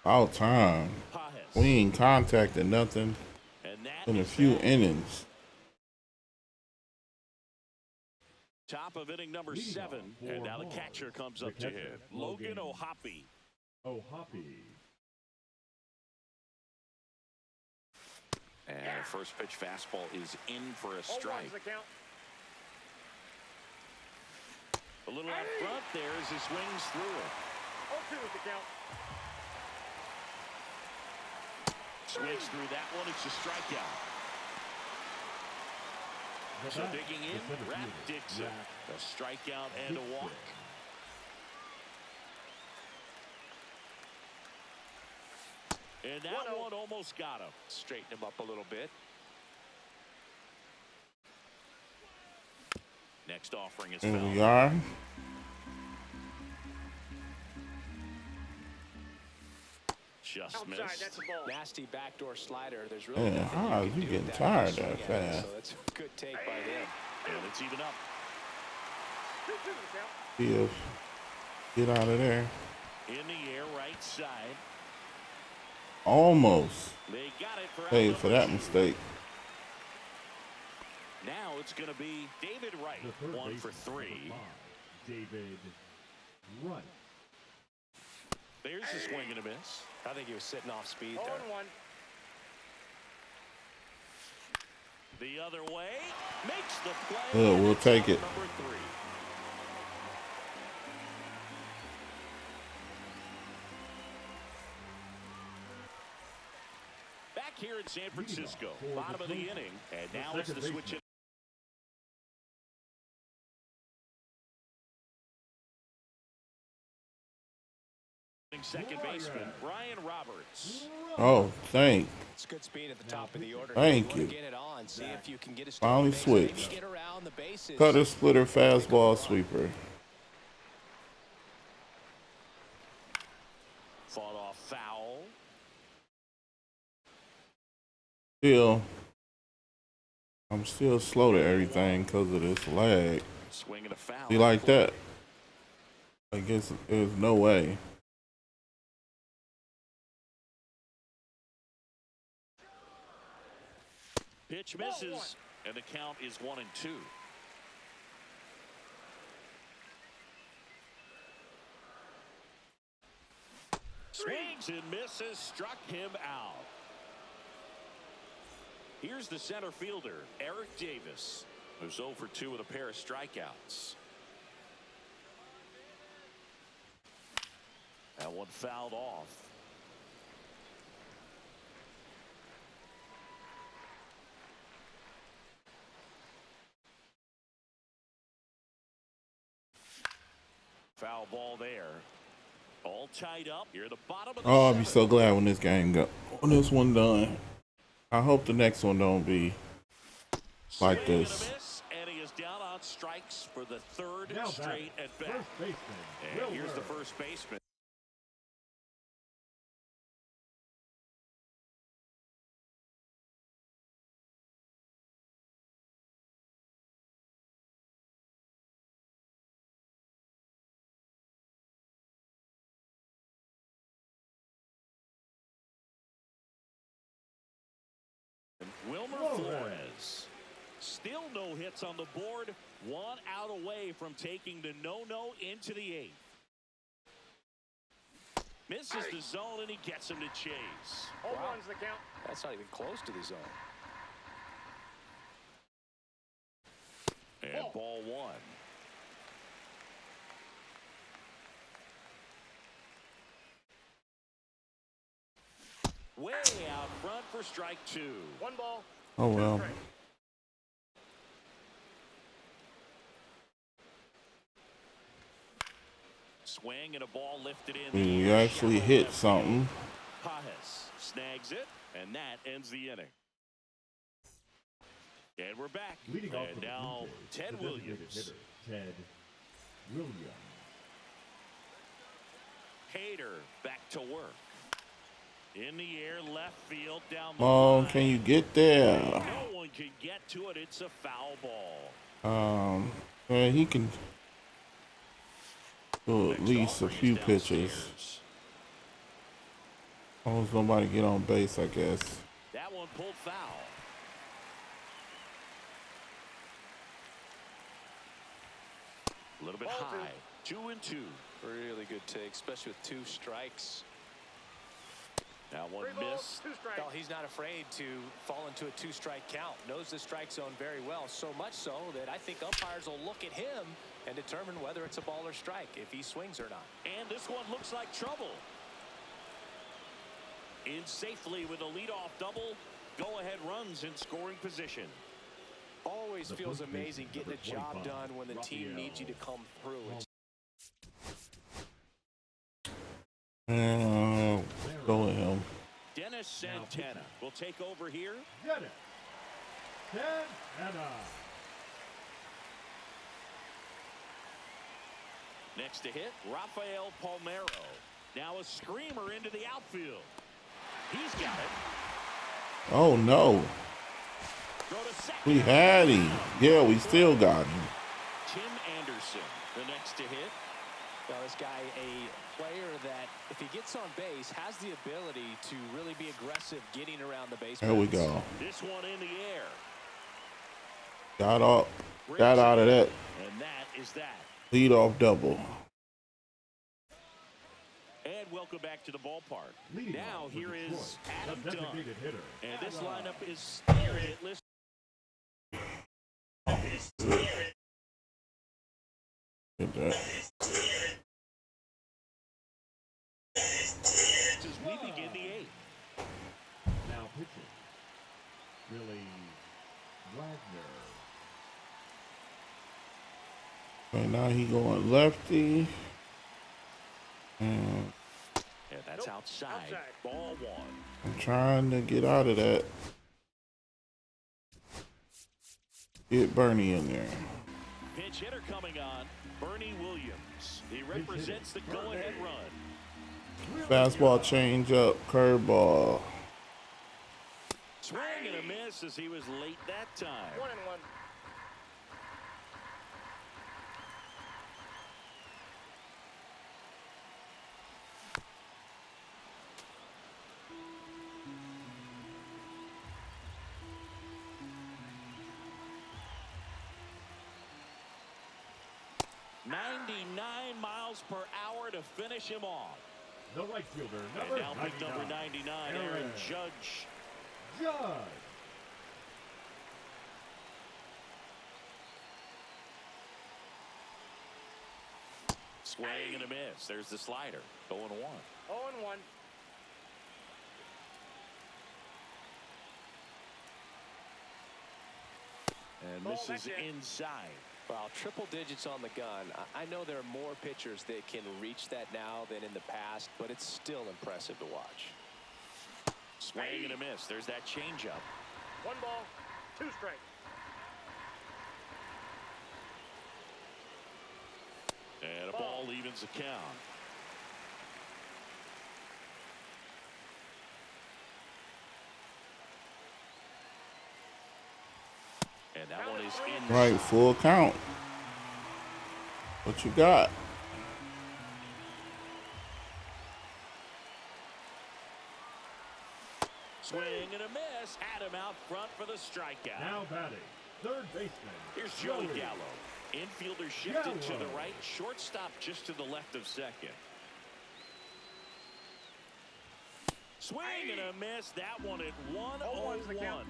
All time. We ain't contacted nothing in a few innings. Top of inning number 7, and now the catcher comes up to hit. Logan O'Hoppe. And first pitch fastball is in for a strike. A little out front there as he swings through it. 0-2 is the count. Swings through that one. It's a strikeout. So digging in, Rap Dixon. A strikeout and a walk. And that one almost got him. Straighten him up a little bit. Next offering is Here fouled. we are. Just missed. That's a ball. Nasty backdoor slider. There's really Man, nothing how you you can do getting with tired that that swing at it. fast? So that's a good take by them. And it's even up. 2-2 is the count. Get out of there. In the air, right side. Almost They got it for paid out for number that 2. mistake. Now it's going to be David Wright, The third 1 baseman, for 3. number 5, David Wright. There's a swing and a miss. I think he was sitting off speed 0-1. The other way, makes the play. Good, and we'll it's take out it. Number 3. Back here in San Francisco, bottom of the inning, and now it's the switch. Second baseman Brian Roberts. Oh, It's good speed at the top of the order. Thank you. Get it on. See if you can get a Finally base, maybe switched. get around the bases. cutter, splitter, fastball, sweeper. Fought off foul. I'm still slow to everything because of this lag. Swinging a foul. You like that? I guess there's no way. Pitch misses, and the count is 1-2. Swings and misses, struck him out. Here's the center fielder, Eric Davis, who's 0 for 2 with a pair of strikeouts. That one fouled off. Foul ball there. All tied up. You're at the bottom of the Oh, I'll be seventh. so glad when this one done. I hope the next one don't be like Swing and a this. miss, and he is down on strikes for the third Now straight batting, at bat. first baseman, And Will here's the Ward. first baseman. Wilmer Flores. Still no hits on the board. 1 out away from taking the no-no into the 8th. Misses the zone, and he gets him to chase. 0-1's the count. That's not even close to the zone. And ball one. Way out front for strike two. One ball. Oh well. Strike. Swing and a ball lifted in. We actually hit something. Pajes snags it, and that ends the inning. And we're back. Leading off And for the now Blue Jays, Ted the designated Williams. hitter, Ted Williams. Hader back to work. In the air, left field, down the Oh, line. can you get there? No one can get to it. It's a foul ball. Yeah, he can do at Next least a offering few is pitches. downstairs. As long as nobody get on base, I guess. That one pulled foul. A little bit Ball high. 2-2. Really good take, especially with 2 strikes. That one 3 balls, missed. 2 strikes. Well, he's not afraid to fall into a 2-strike count. Knows the strike zone very well, so much so that I think umpires will look at him and determine whether it's a ball or strike, if he swings or not. And this one looks like trouble. In safely with a leadoff double. Go-ahead runs in scoring position. Always The feels first amazing baseman, getting a number job 25, done when the team LVL. needs you to come through. Go with him. Dennis Santana will take over here. Get it. Santana. Next to hit, Rafael Palmeiro. Now a screamer into the outfield. He's got it. Oh no, Throw to second. we had him. Yeah, we still got him. Tim Anderson, the next to hit. Now, this guy, a player that, if he gets on base, has the ability to really be aggressive getting around the base. There we go. This one in the air. Got out of that And that is that. leadoff double. And welcome back to the ballpark. Leading Now off for here Detroit, is the Adam Dunn. designated hitter, And this Adam. lineup is steering it. Listen. Get that. As we begin the 8th. Now pitching. Billy Wagner. Right now he going lefty. And And that's outside. Ball one. I'm trying to get out of that. Get Bernie in there. Pitch hitter coming on. Bernie Williams. He represents the go-ahead run. Fastball change up, curveball. Swing and a miss as he was late that time. 1-1. Miles per hour to finish him off. The right fielder, And number now pick number 99, Aaron Judge. Judge. Swing and a miss. There's the slider. 0-1. 0-1. And Ball misses back in. inside. Well, triple digits on the gun. I know there are more pitchers that can reach that now than in the past, but it's still impressive to watch. Swing and a miss. There's that changeup. 1 ball, 2 strikes. And a ball evens the count. And that one is in. Right, full count. What you got? Swing and a miss. Had him out front for the strikeout. Now batting, third baseman. Here's Joey Gallo. Infielder shifted to the right. Shortstop just to the left of second. Swing and a miss. That one at 1-0-1.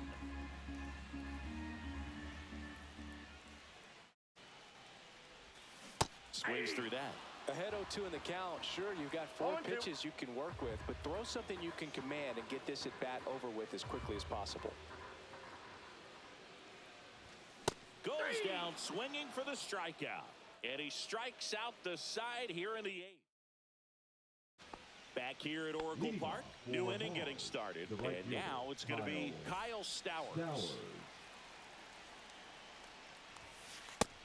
Swings through that. Ahead 0-2 in the count. Sure, you've got 4 pitches you can work with, but throw something you can command and get this at bat over with as quickly as possible. Goes down swinging for the strikeout. And he strikes out the side here in the 8th. Back here at Oracle Park, new inning getting started. And now it's going to be Kyle Stowers.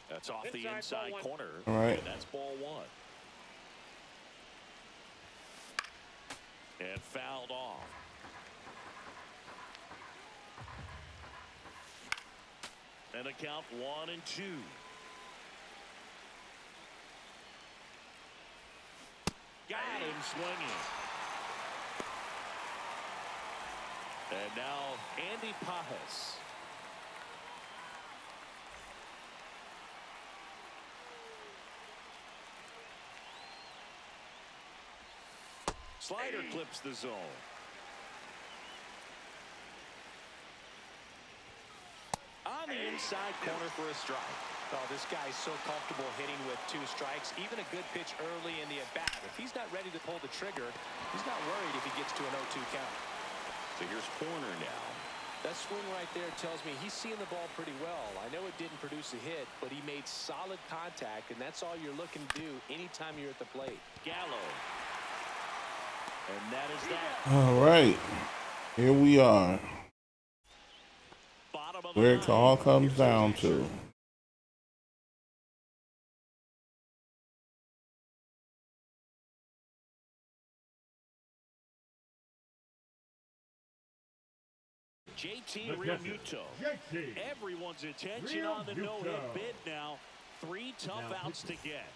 That's off the inside corner. All right. And that's ball 1. And fouled off. And a count 1-2. Got him swinging. And now Andy Pajas. Slider clips the zone. On the inside corner for a strike. Oh, this guy's so comfortable hitting with 2 strikes. Even a good pitch early in the at-bat. If he's not ready to pull the trigger, he's not worried if he gets to an 0-2 count. So here's corner now. That swing right there tells me he's seeing the ball pretty well. I know it didn't produce a hit, but he made solid contact, and that's all you're looking to do anytime you're at the plate. Gallo. And that is that. All right. Here we are. Where it all comes down to. JT Realmuto. Everyone's attention on the no-hit bid now. 3 tough outs to get.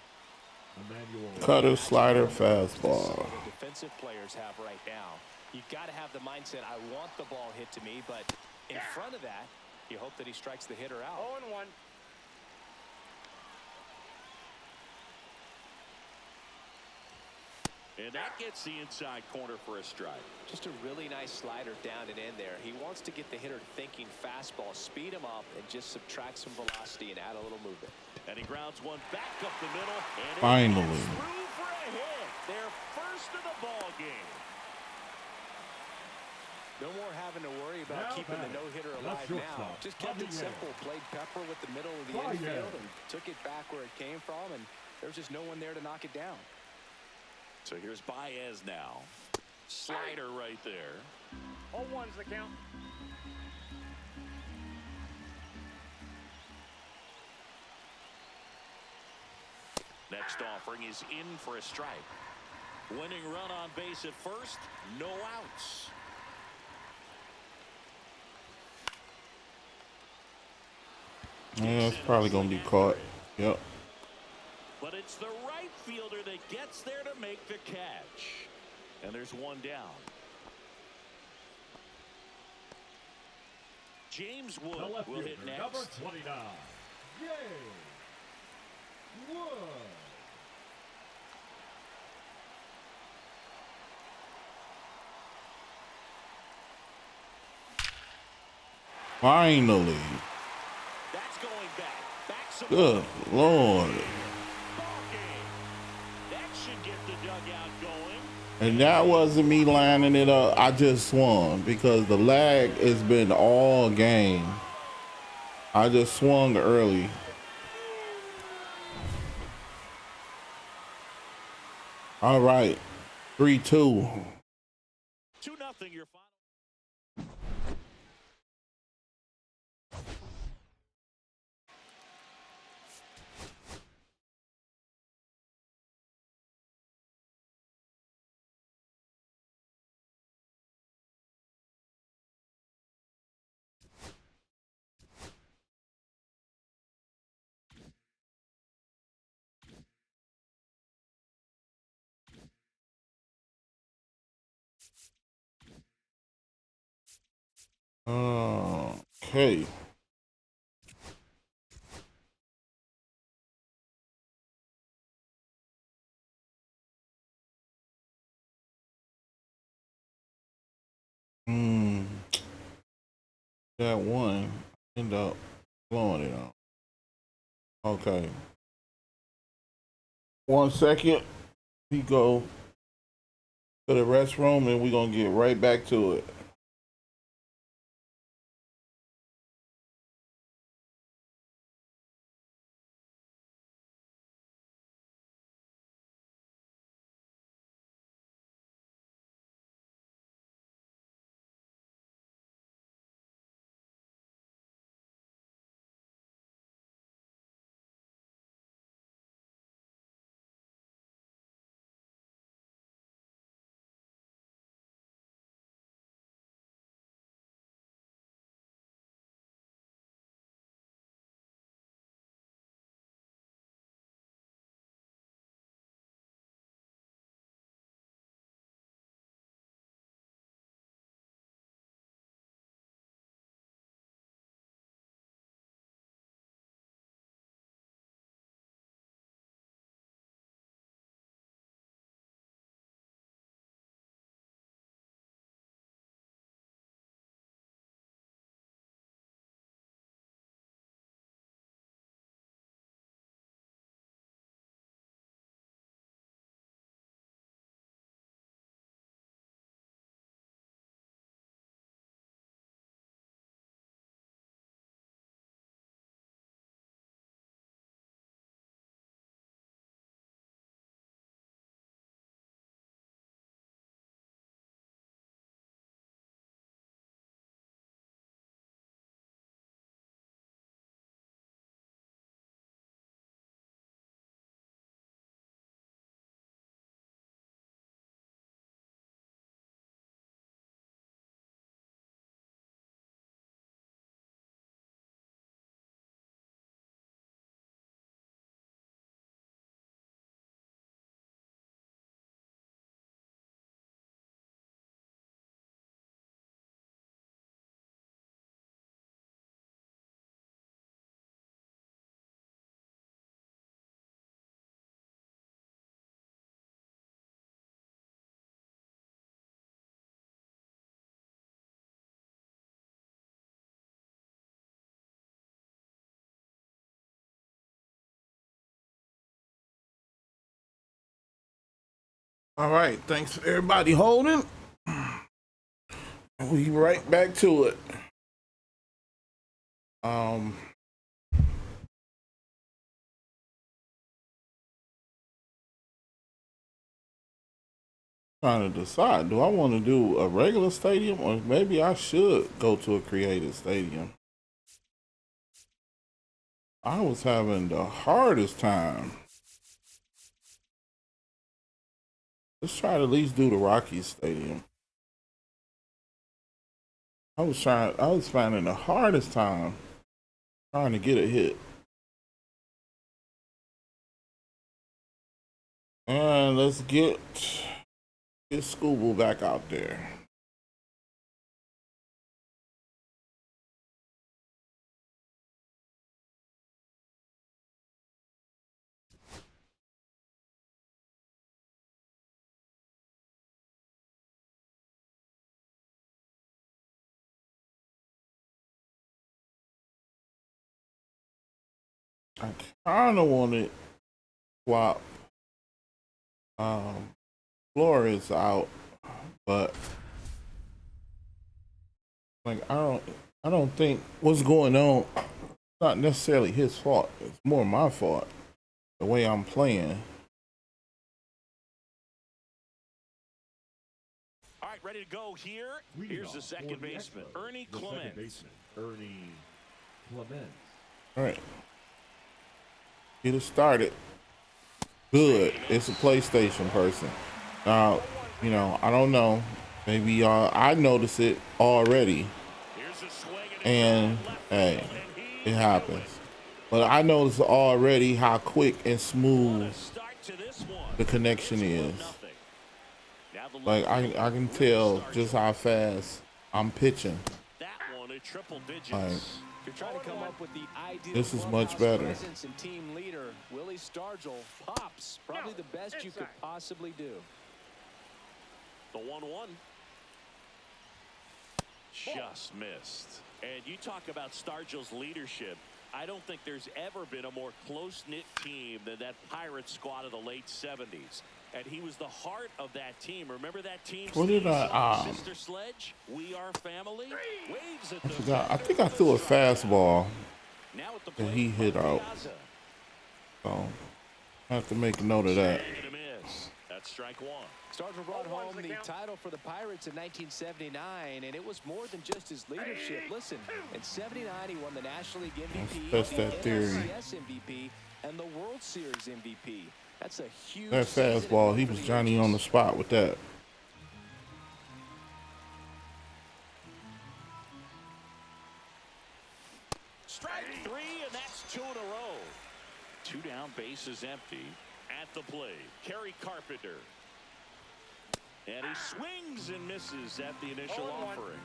Cutter, slider, fastball. The defensive players have right now. You've got to have the mindset, I want the ball hit to me, but in front of that, you hope that he strikes the hitter out. 0-1. And that gets the inside corner for a strike. Just a really nice slider down and in there. He wants to get the hitter thinking fastball, speed him up, and just subtract some velocity and add a little movement. And he grounds one back up the middle. And Finally. Through for a hit. Their first of the ball game. No more having to worry about keeping the no-hitter alive now. Just kept it simple. Played Pepper with the middle of the infield and took it back where it came from, and there's just no one there to knock it down. So here's Baez now. Slider right there. 0-1's the count. Next offering is in for a strike. Winning run on base at first. No outs. Yeah, it's probably going to be caught. Yep. But it's the right fielder that gets there to make the catch. And there's one down. James Wood will hit next. Number 29. Yay! Wood. Finally. That's going back. Good Lord. That should get the dugout going. And that wasn't me lining it up. I just swung because the lag has been all game. I just swung early. All right. 3-2. 2-0 your final. Okay. That one end up blowing it out. Okay. 1 second. We go to the restroom and we're gonna get right back to it. All right, thanks for everybody holding. We right back to it. Trying to decide, do I want to do a regular stadium or maybe I should go to a creative stadium? I was having the hardest time. Let's try to at least do the Rockies Stadium. I was finding the hardest time trying to get a hit. And let's get Scooble back out there. I kind of want to swap Flores out, but like I don't think what's going on. It's not necessarily his fault. It's more my fault. The way I'm playing. All right, ready to go here. Here's the second baseman, Ernie Clement. Ernie Clement. All right, get it started. Good. It's a PlayStation person. Now, I don't know. Maybe I notice it already. And hey, it happens. But I notice already how quick and smooth the connection is. Like I can tell just how fast I'm pitching. Like, You're trying to come up with the ideal this is much better. presence and team leader. Willie Stargell pops. Probably the best you could possibly do. The 1-1. Just missed. And you talk about Stargell's leadership. I don't think there's ever been a more close-knit team than that Pirates squad of the late 70s. And he was the heart of that team. Remember that team? What did I Sister Sledge, we are family. Waves at I the forgot. I think I threw a fastball now at the and plate, he hit out. Piazza. So I have to make a note of that. Swing and a miss. That's strike one. Starter brought home the title for the Pirates in 1979, and it was more than just his leadership. Listen, in '79 he won the National League MVP, That's the that theory. NLCS MVP, and the World Series MVP. That's a huge. That fastball, he was Johnny on the spot with that. Strike three, and that's two in a row. Two down, bases empty. At the plate, Kerry Carpenter. And he swings and misses at the initial offering.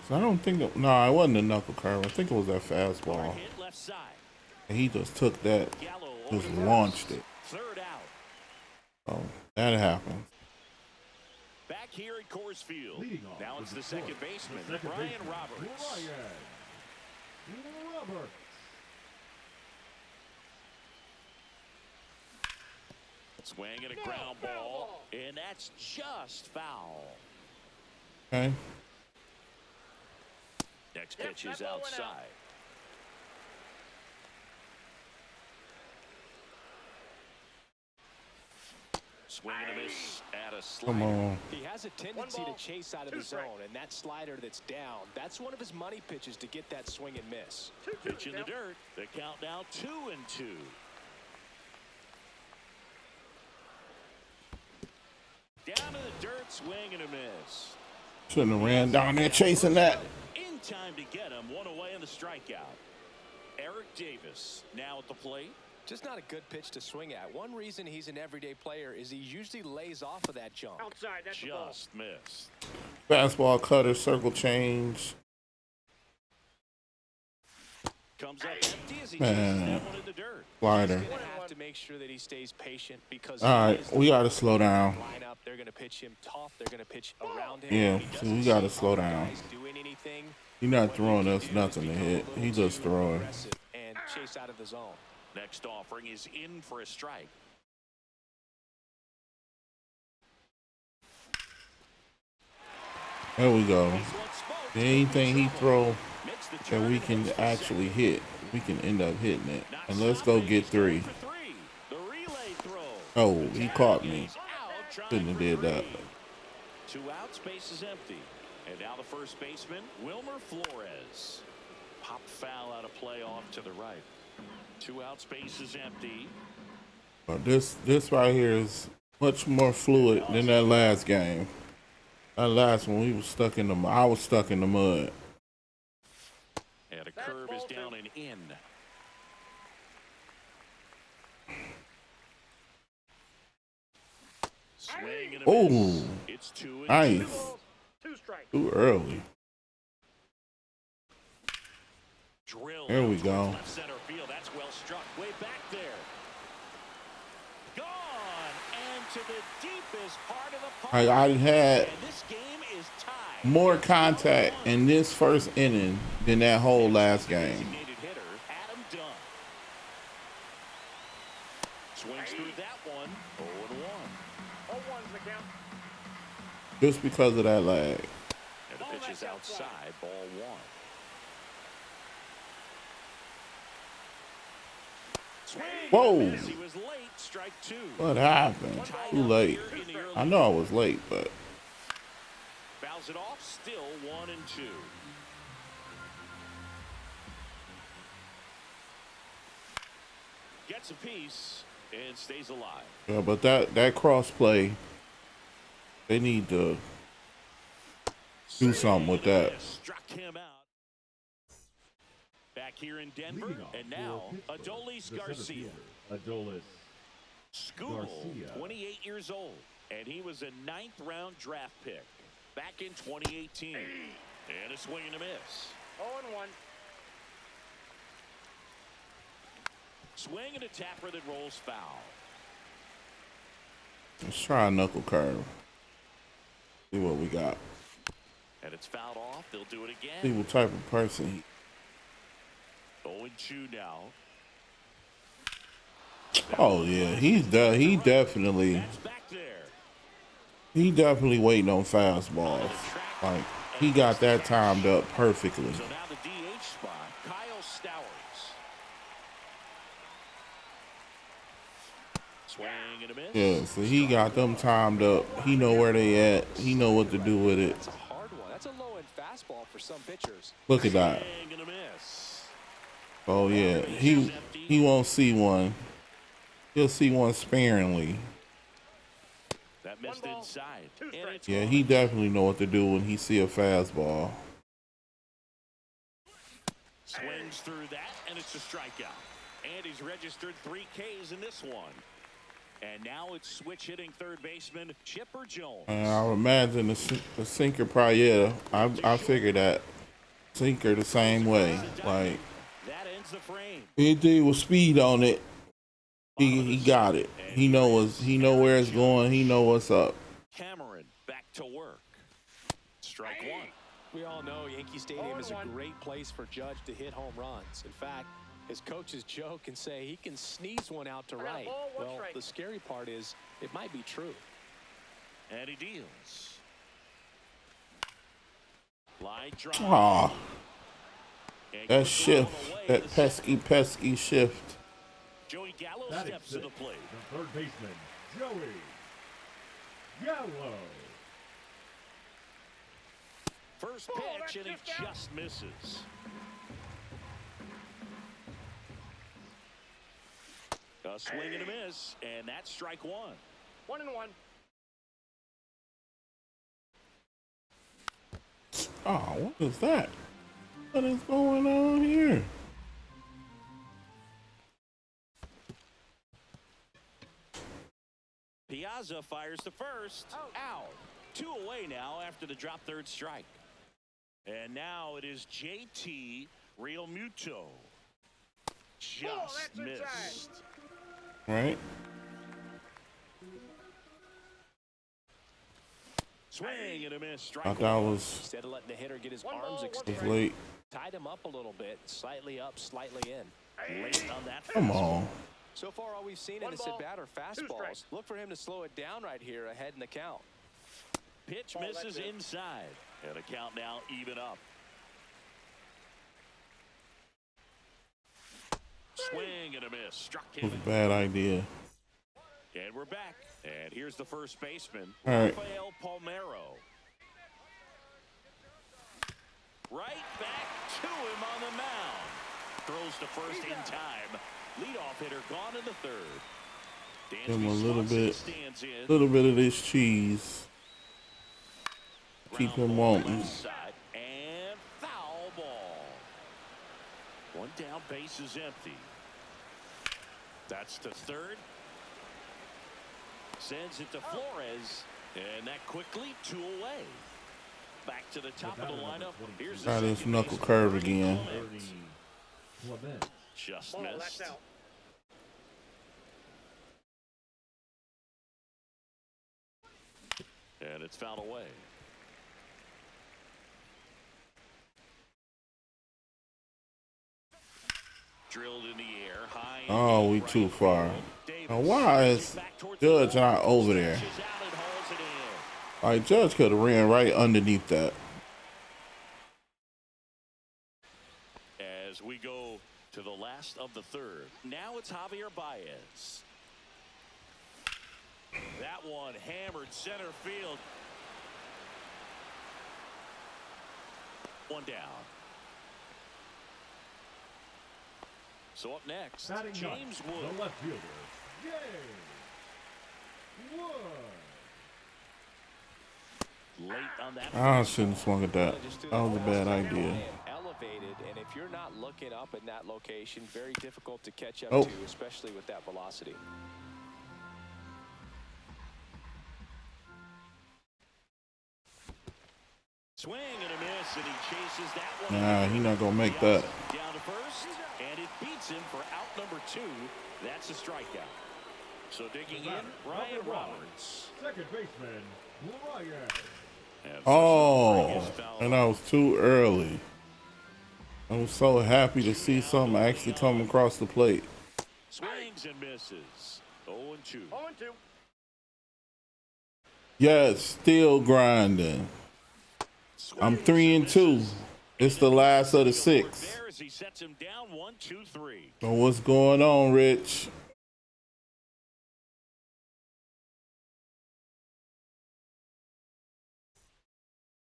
So I don't think that. No, it wasn't a knuckle curve. I think it was that fastball. Hit left side. And he just took that, Gallo just over launched first. it. Third out. So that happened. Back here at Coors Field. Leading off Now it's with the second baseman, second Brian baseman, Roberts. Brian Roberts. Swing and a ground ball, and that's just foul. Okay. Next pitch is outside. Swing and a miss at a slider. Come on. He has a tendency to chase out of the zone, and that slider that's down, that's one of his money pitches to get that swing and miss. Pitch in the dirt. The count now 2-2. Down in the dirt, swing and a miss. Shouldn't have ran down there chasing that. In time to get him, one away in the strikeout. Eric Davis now at the plate. Just not a good pitch to swing at. One reason he's an everyday player is he usually lays off of that jump. Outside, that's the ball. Just missed. Fastball cutter, circle change. Comes up empty as he Man. chases that one in the dirt. Slider. He's gonna have to make sure that he stays patient because All right, we got to slow down. line up. They're gonna pitch him tough. They're gonna pitch around him. Yeah, He so doesn't we got to see slow other down. guys doing anything. He's not What throwing he can us do is nothing to become a hit. little He just too throwing. aggressive and chase out of the zone. Next offering is in for a strike. There we go. This one smoked. Anything he throw Makes the that turn we and can goes for actually second. hit, we can end up hitting it. Not And let's go stopping. get He's going 3. for 3. The relay throw. Oh, he caught me. He's out, trying Shouldn't have for did that. 3. 2 outs, base is empty. And now the first baseman, Wilmer Flores. Pop foul out of play off to the right. 2 outs, base is empty. But this right here is much more fluid than that last game. That last one, we was stuck in the. I was stuck in the mud. And a curve is down and in. Swing and a Ooh, miss. It's 2-2. nice. 2 strikes. Too early. Drill There we towards go. Left center field. That's well struck. Way back there. Gone and to the deepest part of the park. I had And this game is tied. more contact in this first inning than that whole last game. Designated hitter Adam Dunn. Swings through that one. 0-1. 0-1's the count. Just because of that lag. And the pitch is outside. Ball 1. Swing. Whoa. and a miss. He was late. Strike 2. What happened? Too late. I know I was late, but Fouls it off. Still 1-2. Gets a piece and stays alive. yeah, but that cross play, they need to do something with that. Struck him out. Back here in Denver, Leading off and now for Pittsburgh, Adolis the center Garcia. fielder, Adolis Skubal, Garcia. 28 years old, and he was a 9th-round draft pick back in 2018. And a swing and a miss. 0-1. Swing and a tapper that rolls foul. Let's try a knuckle curve. See what we got. And it's fouled off. They'll do it See again. what type of person he. 0-2 now. Oh yeah, he definitely That's back there. waiting on fastballs. Like he got that timed up perfectly. So now the DH spot, Kyle Stowers. Swing and a miss. Yeah, so he got them timed up. He know where they at. He know what to do with it. That's a hard one. That's a low-end fastball for some pitchers. Look at that. Swing and a miss. Oh yeah, he won't see one. He'll see one sparingly. That missed inside. And it's Yeah, he definitely know what to do when he see a fastball. swings through that, and it's a strikeout. And he's registered 3 Ks in this one. And now it's switch hitting third baseman Chipper Jones. I would imagine the sinker probably, yeah, I figured that. Sinker the same way. Like, That ends the frame. anything with speed on it, he got it. He know where it's going. He know what's up. Cameron back to work. Strike one. We all know Yankee Stadium is a great place for Judge to hit home runs. In fact, his coaches joke and say he can sneeze one out to right. Well, the scary part is it might be true. And he deals. Line drive. Aw, And that goes shift, all the way that to second. pesky shift. Joey Gallo Batting steps to the sixth, plate. the third baseman, Joey Gallo. First pitch, and he just misses. A swing and a miss, and that's strike one. 1-1. Oh, what is that? What is going on here? Piazza fires to first. Out. 2 away now after the drop third strike. And now it is JT Realmuto. Just missed. Right? Swing and a miss. Strike Thought that one. was Instead of letting the hitter get his arms was extended, late. tied him up a little bit, slightly up, slightly in. Late on that Come fastball. on. So far, all we've seen in One this ball, at-bat are 2 fastballs. strikes. Look for him to slow it down right here ahead in the count. Pitch Ball, misses that's it. inside. And a count now even up. Swing and a miss. Struck It was him. a bad idea. And we're back. And here's the first baseman, All right. Rafael Palmeiro. Right back to him on the mound. Throws to first in time. Leadoff hitter gone in the third. Give him a Dansby little Swanson bit, stands in. little bit of this cheese. Keep Ground him ball wanting. left side, and foul ball. One down, base is empty. That's to third. Sends it to Flores, and that quickly 2 away. Back to the top of the lineup. Here's the Got his second knuckle baseman, curve Ernie again. Clemens. Clement. Just Ball, missed. that's out. And it's fouled away. Drilled in the air, high. in Oh, we right too far. Davis Now, why is sends it back towards the Judge wall. not over there? Stretches out and hauls it in. Like, Judge could have ran right underneath that. As we go to the last of the third. Now it's Javier Baez. That one hammered center field. One down. So up next, Batting James ninth, Wood. the left fielder, James Wood. Late on that. I shouldn't have swung at that. That was a bad idea. Elevated, and if you're not looking up in that location, very difficult to catch up Oh. to, especially with that velocity. Swing and a miss, and he chases that one. Nah, he not gonna make that. Down to first, and it beats him for out number 2. That's a strikeout. So digging in, Ryan Roberts. Second baseman, Ryan. And Oh, Rodriguez fouled and I was too early. I'm so happy to see something actually come across the plate. Swings and misses. 0-2. 0-2. Yes, still grinding. I'm Swings 3-2. misses. It's the last of the 6. There as he sets him down 1-2-3. So what's going on, Rich?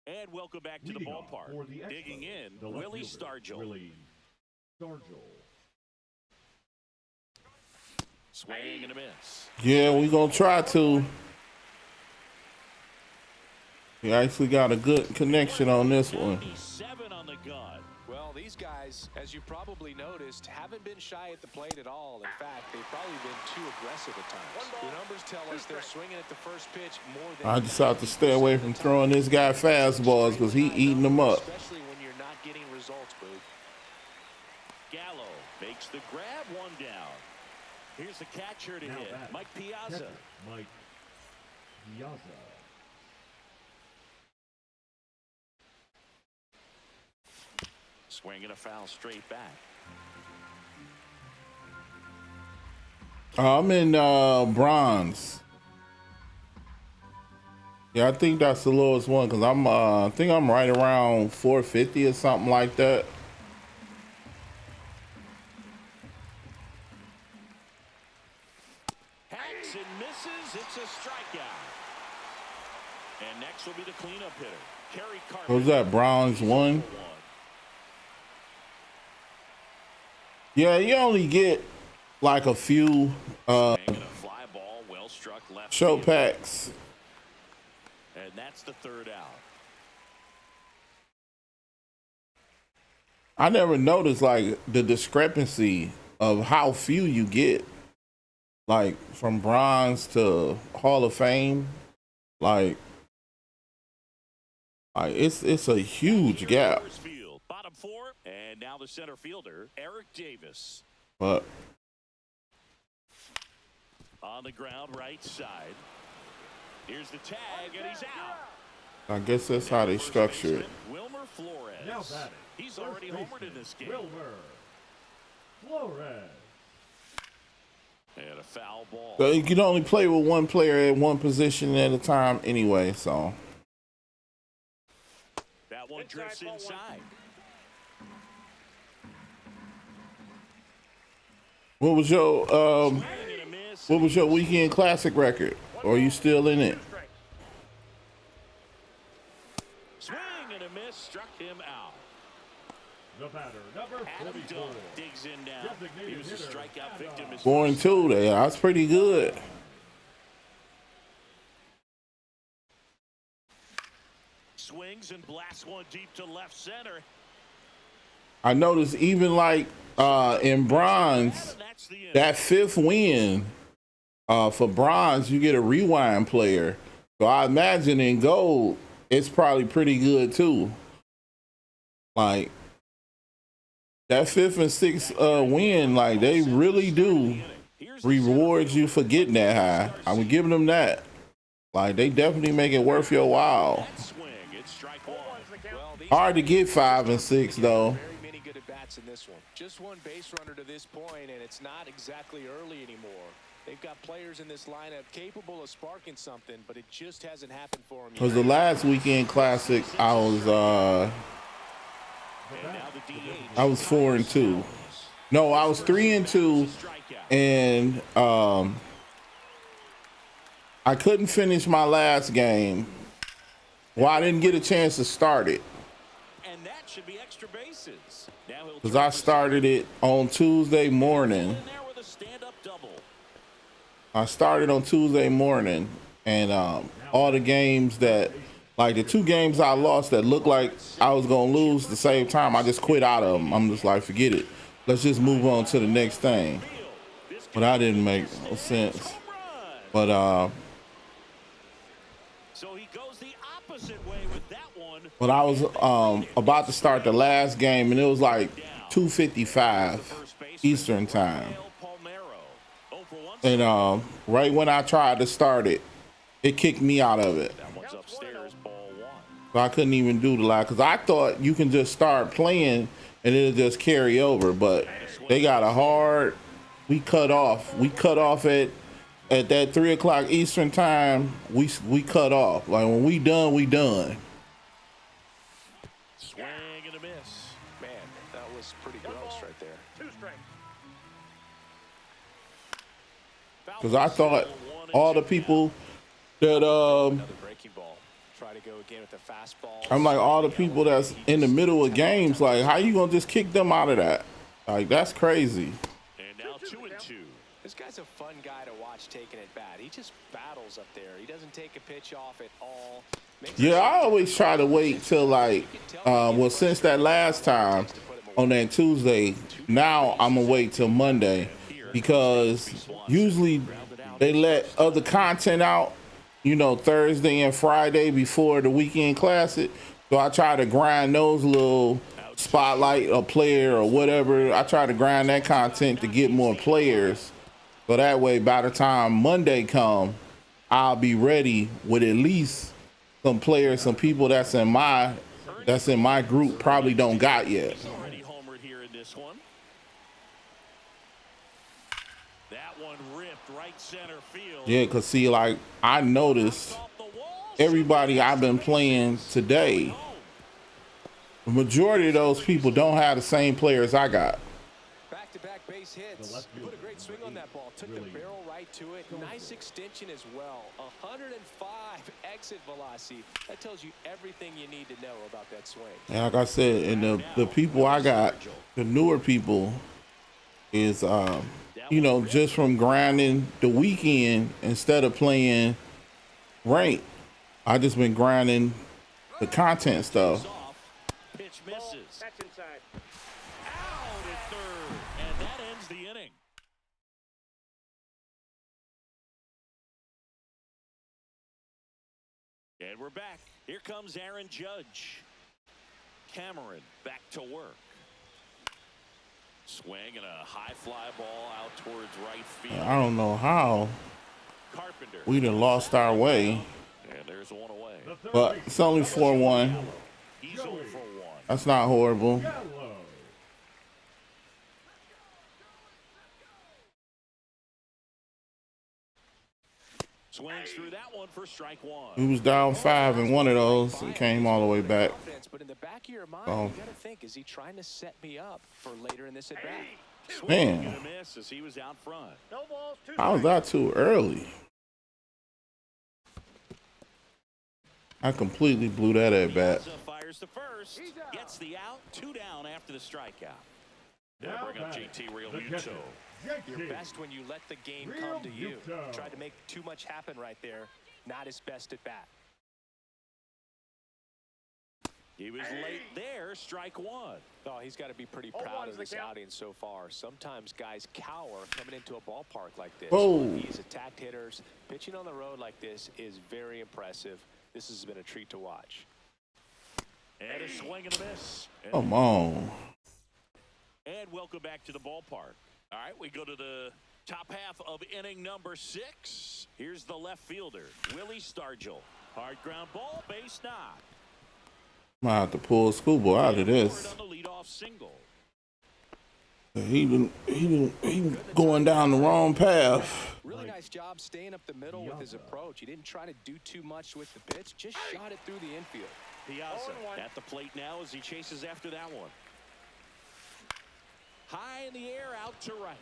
And welcome back to the Leading off ballpark. for the Expos, Digging in, the left Willie fielder, Stargell. Willie Stargell. Swing and a miss. Yeah, we gonna try to. We actually got a good connection on this one. 97 on the gun. Well, these guys, as you probably noticed, haven't been shy at the plate at all. In fact, they've probably been too aggressive at times. The numbers tell us they're swinging at the first pitch more than. I just have to stay away from throwing this guy fastballs because he eating them up. Especially when you're not getting results, Boog. Gallo makes the grab, one down. Here's the catcher to Now hit, batting, Mike Piazza. catcher, Mike Piazza. Swinging a foul straight back. I'm in bronze. Yeah, I think that's the lowest one because I think I'm right around 450 or something like that. Hacks and misses. It's a strikeout. And next will be the cleanup hitter, Kerry Carpenter. What was that, bronze 1? Yeah, you only get like a few A fly ball, well struck left show field. packs. And that's the third out. I never noticed like the discrepancy of how few you get, like from bronze to Hall of Fame. Like it's a huge gap. Field, bottom 4, and now the center fielder, Eric Davis. But On the ground, right side. Here's the tag, and he's out. I guess that's how they structure it. Wilmer Flores. Now batting, He's first already homered in baseman, this game. Wilmer Flores. And a foul ball. So you can only play with one player at one position at a time anyway, so. That one drifts inside. What was your Swing and a miss. what was your weekend classic record? Or are you still in it? Swing and a miss, struck him out. The batter, number Adam 44. Dunn digs in now. He was a strikeout victim. his 4-2 there. That's pretty good. Swings and blasts one deep to left center. I noticed even like in bronze, And that's the end. that 5th win for bronze, you get a rewind player. So I imagine in gold, it's probably pretty good too. Like that 5th and 6th win, like they really do reward you for getting that high. I'm giving them that. Like they definitely make it worth your while. That swing, it's strike one. Well, these Hard to get 5 and 6 though. very many good at bats in this one. Just one base runner to this point, and it's not exactly early anymore. They've got players in this lineup capable of sparking something, but it just hasn't happened for them yet. Cause the last weekend classic, I was And now the DH. 4-2. No, I was 3-2, Strikeout. and I couldn't finish my last game. Well, I didn't get a chance to start it And that should be extra bases. Now he'll because I started it on Tuesday morning. in there with a stand-up double. I started on Tuesday morning, and all the games that, like the 2 games I lost that looked like I was gonna lose the same time, I just quit out of them. I'm just like, forget it. Let's just move on to the next thing. But I didn't make no sense. Home run. But So he goes the opposite way with that one. But I was about to start the last game, and it was like 2:55 Eastern time. And right when I tried to start it, it kicked me out of it. That one's upstairs, ball 1. So I couldn't even do the live because I thought you can just start playing and it'll just carry over. But they got a hard. We cut off. We cut off at that 3 o'clock Eastern time. We cut off. Like when we done, we done. Swing and a miss. Man, that was pretty gross right there. 2 strikes. Because I thought all the people that Another breaking ball. Try to go again with the fastball. I'm like all the people that's in the middle of games. Like how you gonna just kick them out of that? Like that's crazy. And now 2-2. This guy's a fun guy to watch taking it bat. He just battles up there. He doesn't take a pitch off at all. Yeah, I always try to wait till like, well, since that last time on that Tuesday, now I'm gonna wait till Monday because usually they let other content out, you know, Thursday and Friday before the weekend classic. So I try to grind those little spotlight a player or whatever. I try to grind that content to get more players. So that way, by the time Monday come, I'll be ready with at least some players, some people that's in my group probably don't got yet. Already homered here in this one. That one ripped right center field. Yeah, cause see, like I noticed everybody I've been playing today, the majority of those people don't have the same players I got. Back-to-back base hits. Put a great swing on that ball. Took the barrel right to it. Nice extension as well. 105 exit velocity. That tells you everything you need to know about that swing. And like I said, and the people I got, the newer people, is you know, just from grinding the weekend instead of playing ranked. I just been grinding the content stuff. Pitch misses. That's inside. Out at third. And that ends the inning. And we're back. Here comes Aaron Judge. Cameron back to work. Swing and a high fly ball out towards right field. I don't know how Carpenter. we done lost our way, And there's one away. but it's only 4-1. He's 0 for 1. That's not horrible. Yellow. Swings through that one for strike 1. He was down 5 in one of those and came all the way back. But in the back of your mind, Oh. you got to think, is he trying to set me up for later in this at bat? Swing Man. and a miss as he was out front. No balls, 2 How was that too early? I completely blew that at bat. Piazza fires the first, gets the out, 2 down after the strikeout. Now bring up JT Realmuto. You're best when you let the game come to you. Tried to make too much happen right there. Not his best at bat. He was late there, strike 1. Oh, he's got to be pretty proud of this outing so far. Sometimes guys cower coming into a ballpark like this. Oh. He's attacked hitters. Pitching on the road like this is very impressive. This has been a treat to watch. And a swing and a miss. Come on. And welcome back to the ballpark. All right, we go to the top half of inning number 6. Here's the left fielder, Willie Stargell. Hard ground ball, base knock. I'm gonna have to pull Schoolboy out of this. On the leadoff single. He going down the wrong path. Really nice job staying up the middle with his approach. He didn't try to do too much with the pitch, just shot it through the infield. Piazza at the plate now as he chases after that one. High in the air, out to right.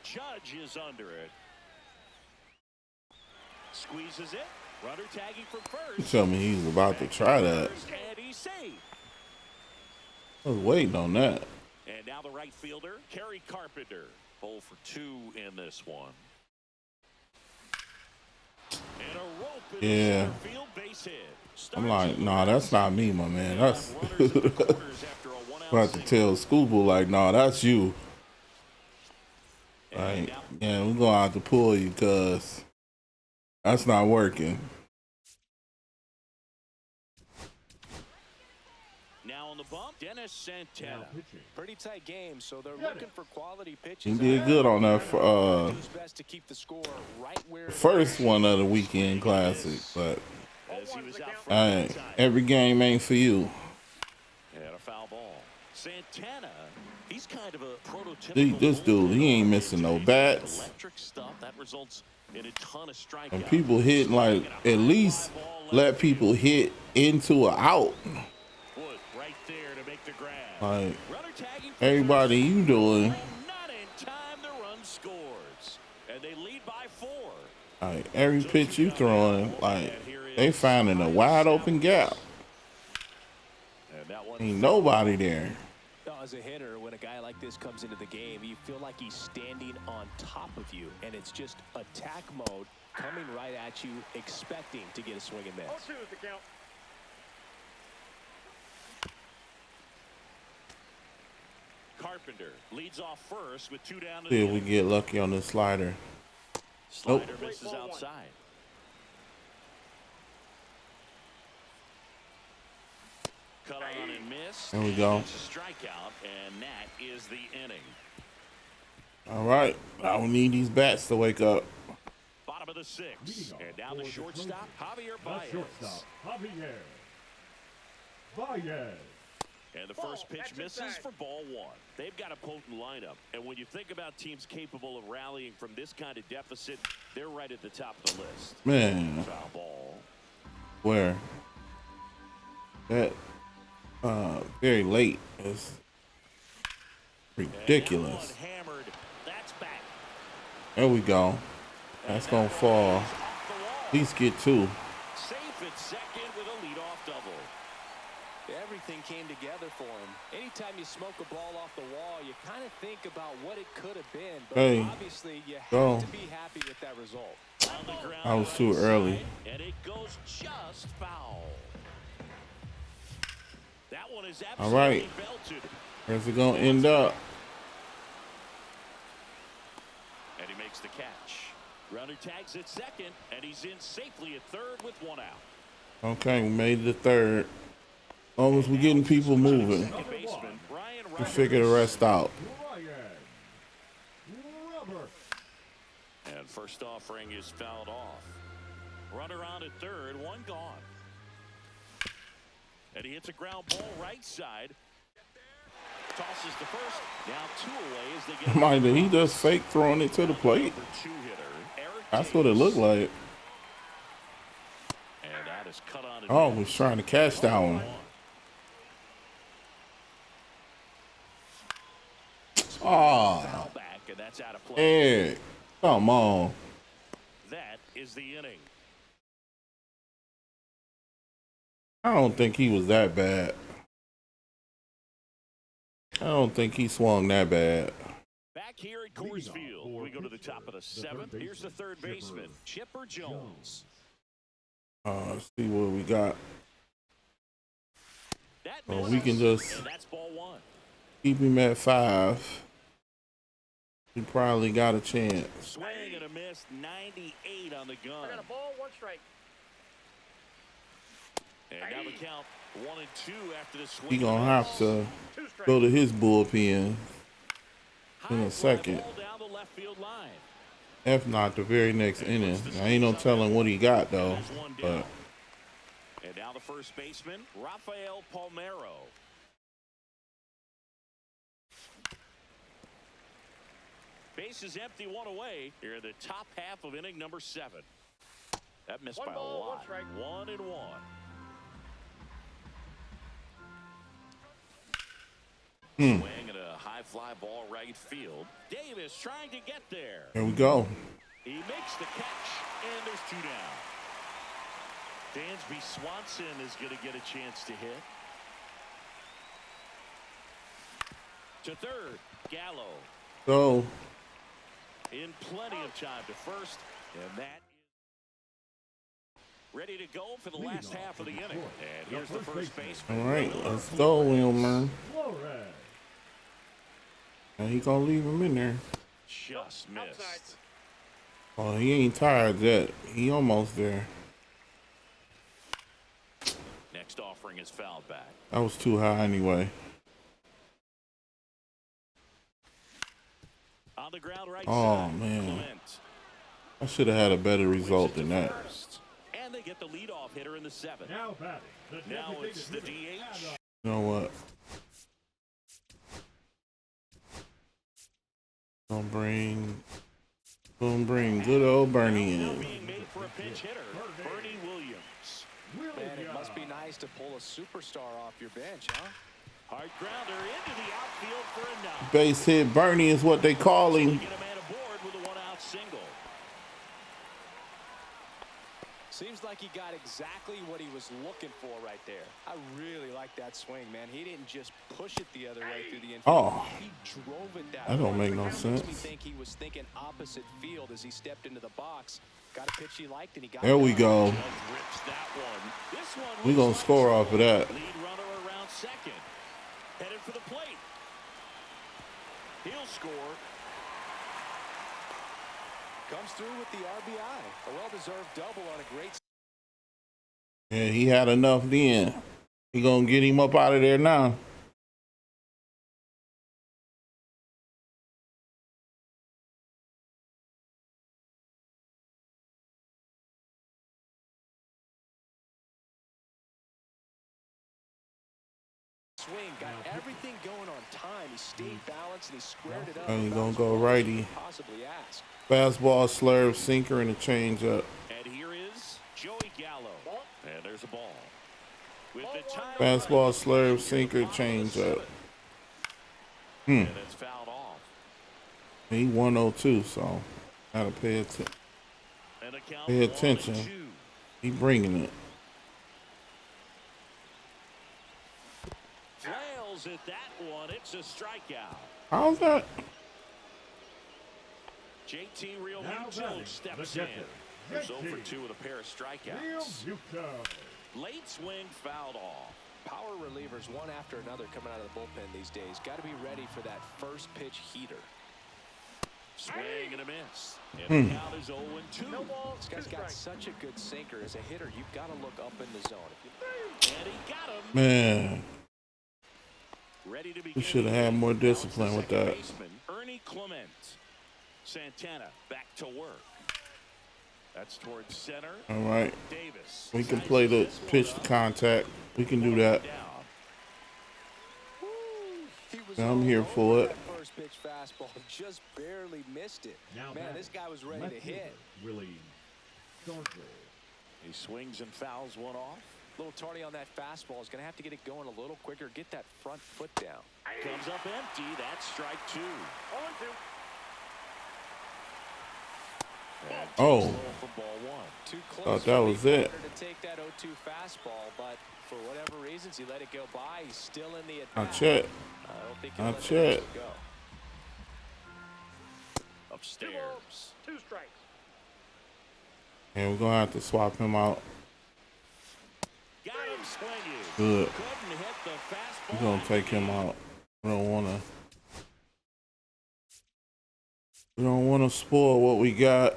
Judge is under it. Squeezes it. Runner tagging from first. Tell me he's about to try that. And he's safe. I was waiting on that. And now the right fielder, Kerry Carpenter. 0 for 2 in this one. And a rope in Yeah. the center field base hit. I'm like, nah, that's not me, my man. That's about to tell Schoolboy like, nah, that's you. Like, yeah, we're gonna have to pull you because that's not working. Now on the bump, Dennis Santana. Pretty tight game, so they're looking for quality pitches. He did good on that Do his best to keep the score right where first one of the weekend classic, but as he was out count. front that time. Every game ain't for you. And a foul ball. Santana, he's kind of a prototypical. This dude, he ain't missing no bats. Electric stuff that results in a ton of strikeouts. And people hitting, like, at least let people hit into an out. Wood right there to make the grab. Like, Runner tagging for everybody first. you doing. Not in time, the run scores. And they lead by 4. Like, every pitch you throwing, like, they finding a wide open gap. And that one Ain't nobody there. As a hitter, when a guy like this comes into the game, you feel like he's standing on top of you, and it's just attack mode coming right at you, expecting to get a swing and miss. 0-2 is the count. Carpenter leads off first with 2 down to See the if we inning. get lucky on this slider. Slider Nope. misses outside. Cut on and missed. There we go. It's a strikeout, and that is the inning. All right. I don't need these bats to wake up. Bottom of the 6th. Leading And down off the for the shortstop, Javier The Baez. shortstop, Javier Baez. And the Ball, first pitch that's misses inside. for ball 1. They've got a potent lineup. And when you think about teams capable of rallying from this kind of deficit, they're right at the top of the list. Man, Foul ball. where? That, very late is ridiculous. And that one hammered. That's back. There we go. That's gonna fall. Off the wall. At least get 2. Safe at second with a leadoff double. Everything came together for him. Anytime you smoke a ball off the wall, you kind of think about what it could have been. But Hey, obviously, you have go. to be happy with that result. On the ground I was too right early. side, and it goes just foul. That one is All right. absolutely belted. Where's it gonna end up? And he makes the catch. Runner tags at second, and he's in safely at third with 1 out. Okay, we made it to 3rd. As long as we're getting people moving, Second baseman, Brian we Roberts. figure the rest out. Ryan Roberts. And first offering is fouled off. Runner on at third, 1 gone. And he hits a ground ball right side. Tosses the first. Now 2 away as they get. Mind that he just fake throwing it to the plate. Number 2 hitter, Eric That's what it James. looked like. And that is cut on. Oh, was trying to catch that one. Oh, Foul back, and that's out of play. Eric, come on. That is the inning. I don't think he was that bad. I don't think he swung that bad. Back here at Coors Leading off Field, for we go to the Pittsburgh, top of the the 7th. third Here's the baseman, third baseman, Chipper Jones. Let's see what we got. That Well, misses, we can just and that's ball 1. keep him at 5. He probably got a chance. Swing and a miss, 98 on the I gun. got a ball, 1 strike. And now the count 1 and 2 after the swing. He gonna have to 2 strikes. go to his bullpen High in fly a second. ball down the left field line. If not, the very next inning. I ain't no telling what he got though. There's 1 down. But And now the first baseman, Rafael Palmeiro. Base is empty, 1 away. Here in the top half of inning number 7. That missed 1 by a ball, 1 lot. strike. 1 and 1. Swing and a high fly ball right field. Davis trying to get there. here we go. He makes the catch, and there's 2 down. Dansby Swanson is going to get a chance to hit. To third, Gallo So in plenty of time to first, and that is ready to go for the Leading last off half of the for inning. Detroit, And the here's the first first baseman. all baseman. right, let's go, Wilmer. Flores. And he gonna leave him in there. Just missed. Outside. Oh, he ain't tired yet. He almost there. Next offering is fouled back. That was too high anyway. On the ground right Oh, side. man. Clement I should have had a better whips result it to than that. first. And they get the lead off hitter in the seventh. Now batting, the Now designated it's the hitter. DH. You know what? Gonna bring good old Bernie Now in. being made for a pinch hitter, Bernie Williams. Man, it must be nice to pull a superstar off your bench, huh? Hard grounder into the outfield for a knock. Base hit Bernie is what they call They him. get a man aboard with a one-out single. Seems like he got exactly what he was looking for right there. I really like that swing, man. He didn't just push it the other way through the infield. Oh, He drove it that that don't way. make no Makes sense. me think he was thinking opposite field as he stepped into the box. Got a pitch he liked, and he got there it we done. go. Just rips that one. This one We gonna score off of that. Lead runner around second. Headed for the plate. He'll score. Comes through with the RBI. A well-deserved double on a great. Yeah, he had enough then. He gonna get him up out of there now. Swing, got everything going on time. He stayed balanced and he squared it up. And he gonna Bounced go balls righty. you could possibly ask. Fastball, slurve, sinker, and a changeup. And here is Joey Gallo. And there's a ball. With the time Fastball, slurve, sinker, changeup. and it's fouled off. He 102, so gotta pay attention. And the count Pay attention. 1-2. He bringing it. Flails at that one. It's a strikeout. How's that? JT Real Now Muto batting, steps the in. catcher, There's JT. 0 for 2 with a pair of Real strikeouts. Muto. Late swing fouled off. Power relievers one after another coming out of the bullpen these days. Got to be ready for that first pitch heater. Swing and a miss. And the count is 0-2. No ball, This two guy's got strikes. such a good sinker. As a hitter, you've got to look up in the zone. And he got him. Man, Ready to begin. we should have had more Now it's the discipline with second that. baseman, Ernie Clement. Santana back to work. That's towards center. All right, Davis. we can play the pitch to contact. We can do that. Down. He was I'm all here over for it. that first pitch fastball, just barely missed it. Now Man, batting, this guy was ready left to hit. fielder, Willie Stargell. He swings and fouls one off. A little tardy on that fastball. Is going to have to get it going a little quicker. Get that front foot down. Comes up empty. That's strike 2. 0-2. And Oh. takes low for ball 1. Too close. Thought that for was the it. batter To take that 0-2 fastball, but for whatever reasons, he let it go by. He's still in the Not at-bat. yet. I don't think he'll Not let the yet. pitch go. 2 Upstairs. balls, 2 strikes. And we're gonna have to swap him out. Got him swinging. Good. Couldn't hit the fastball. We're gonna take him out. We don't wanna spoil what we got.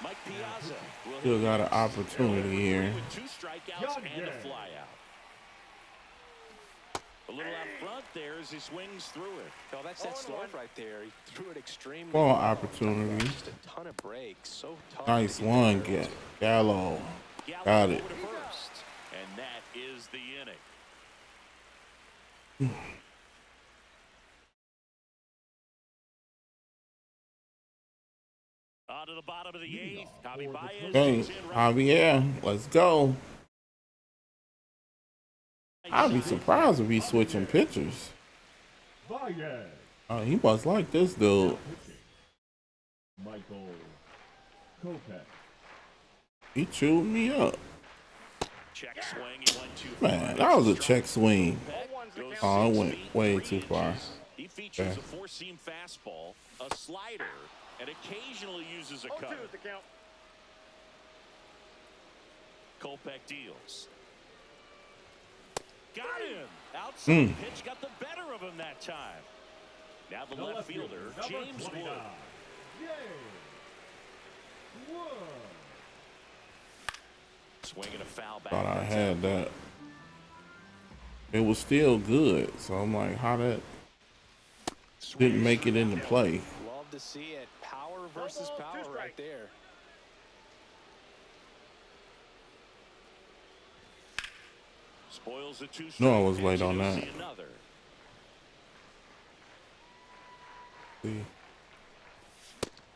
Mike Piazza will Still hit got an opportunity here. with 2 strikeouts Young and a Jay. flyout. A little out front there as he swings through it. Oh, that's that slurve right there. He threw it extremely Well, well. opportunity. Just a ton of breaks. So tough. Nice to get one, that get to. Gallo. Gallo Got over it. to first. And that is the inning. On to the bottom of the 8th. Javi Baez Hey, is in right. Javier, let's go. I'd be surprised if he's switching pitchers. Baez. He must like this dude. Pitching, Michael Kopech. He chewed me up. Check swing. He went too Man, far. that was a check swing. 0-1's the Goes count. Oh, it 6 went feet, way 3 too far. inches. He features Okay. a 4-seam fastball, a slider, and occasionally uses a 0-2 cutter. is the count. Kopech deals. Got him. Outside Hmm. pitch got the better of him that time. Now the The left fielder, number James 29. Wood. Yay. Wood. Swinging a foul back. Thought I had that. It was still good, so I'm like, how that didn't make it into play. Love to see it. Power versus balls, 2 power right strikes. there. Spoils the two No, I strike was late pitch, on and you'll that. see another. See.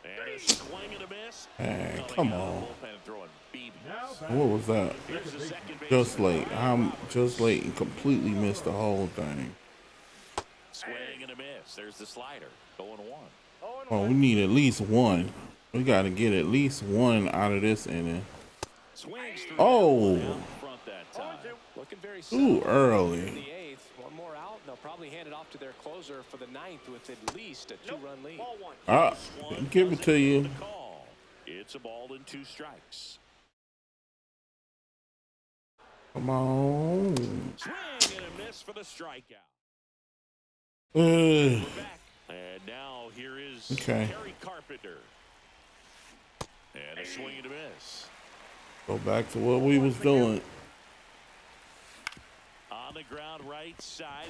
And a swing and a miss. Hey, Coming come out of on. the bullpen and throwing BBs. What was that? Here's the second baseman, Just late. Brian I'm Roberts. just late and completely missed the whole thing. Swing and a miss. There's the slider. 0-1. Oh, we need at least one. We got to get at least one out of this inning. Swings through Oh. that one out in front that time. Looking very Too solid early. in the eighth. One more out, and they'll probably hand it off to their closer for the ninth with at least a two-run lead. Give it to you. The call. It's a ball and 2 strikes. Come on. Swing and a miss for the strikeout. Ugh. We're back. And now here is Okay. Terry Carpenter. And a swing and a miss. Go back to what we was doing. On the ground right side.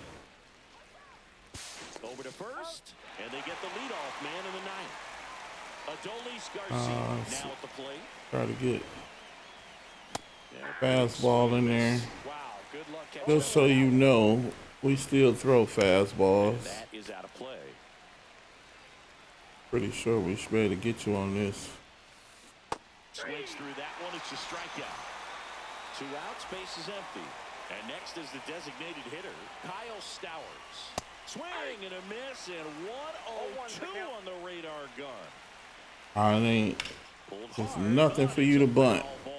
Over to first. And they get the leadoff man in the ninth. Adolis Garcia now at the plate. Try to get Yeah, fastball in there. Wow, good luck catching Just so you know, we still throw fastballs. that is out of play. Pretty sure we should be able to get you on this. Swings through that one. It's a strikeout. 2 outs, base is empty. And next is the designated hitter, Kyle Stowers. Swing and a miss, and 1-0-2 on the radar gun. I ain't. Pulled There's hard, nothing but for it's you a to bunt. foul ball.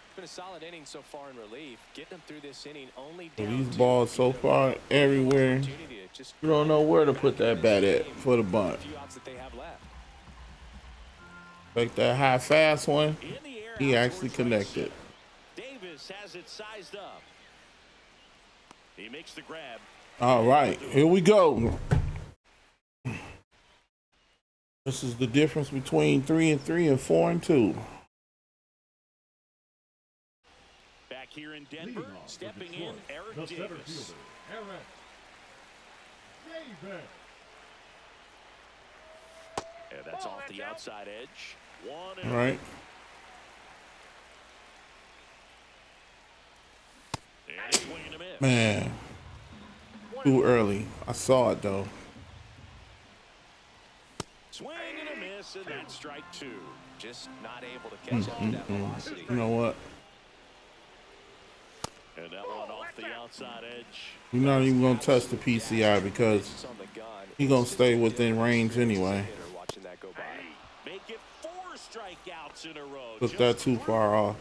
It's been a solid inning so far in relief. Getting them through this inning only So down these to balls so either far everywhere. opportunity to just You don't know where to put that bat at for the bunt. a few outs that they have left. Like that high fast one, In the air, he out actually towards right connected. center. Davis has it sized up. He makes the grab. All right, here we go. This is the difference between 3-3 and 4-2. Back here in Denver, Leading off for stepping in, Detroit, Eric the center Davis. fielder, Eric Davis. And that's off the outside edge. 1 All right. And a swing and a miss. Man, too early. I saw it though. Swing and a miss, and that's strike 2. Just not able to catch up to that velocity. You know what? And that one off the outside edge. We're not even gonna touch the PCI because It's on the gun. he gonna stay within range anyway. Watching that go by. Make it 4 strikeouts in a row. Put that too far off.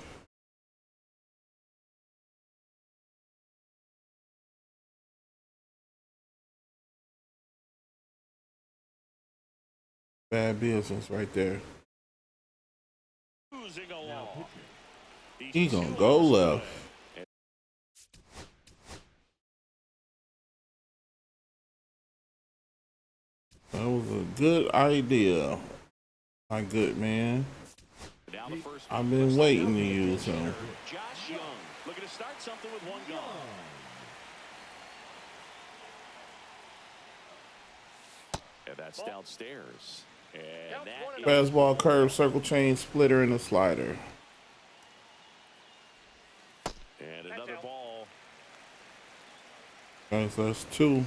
Bad business right there. Cruising along. He gonna go left. That was a good idea. My good man. Now the first I've been waiting to use him. Josh Young looking to start something with 1 gone. And that's downstairs. And that Fastball, curve, circle change, splitter, and a slider. and another ball. Okay, so that's 2.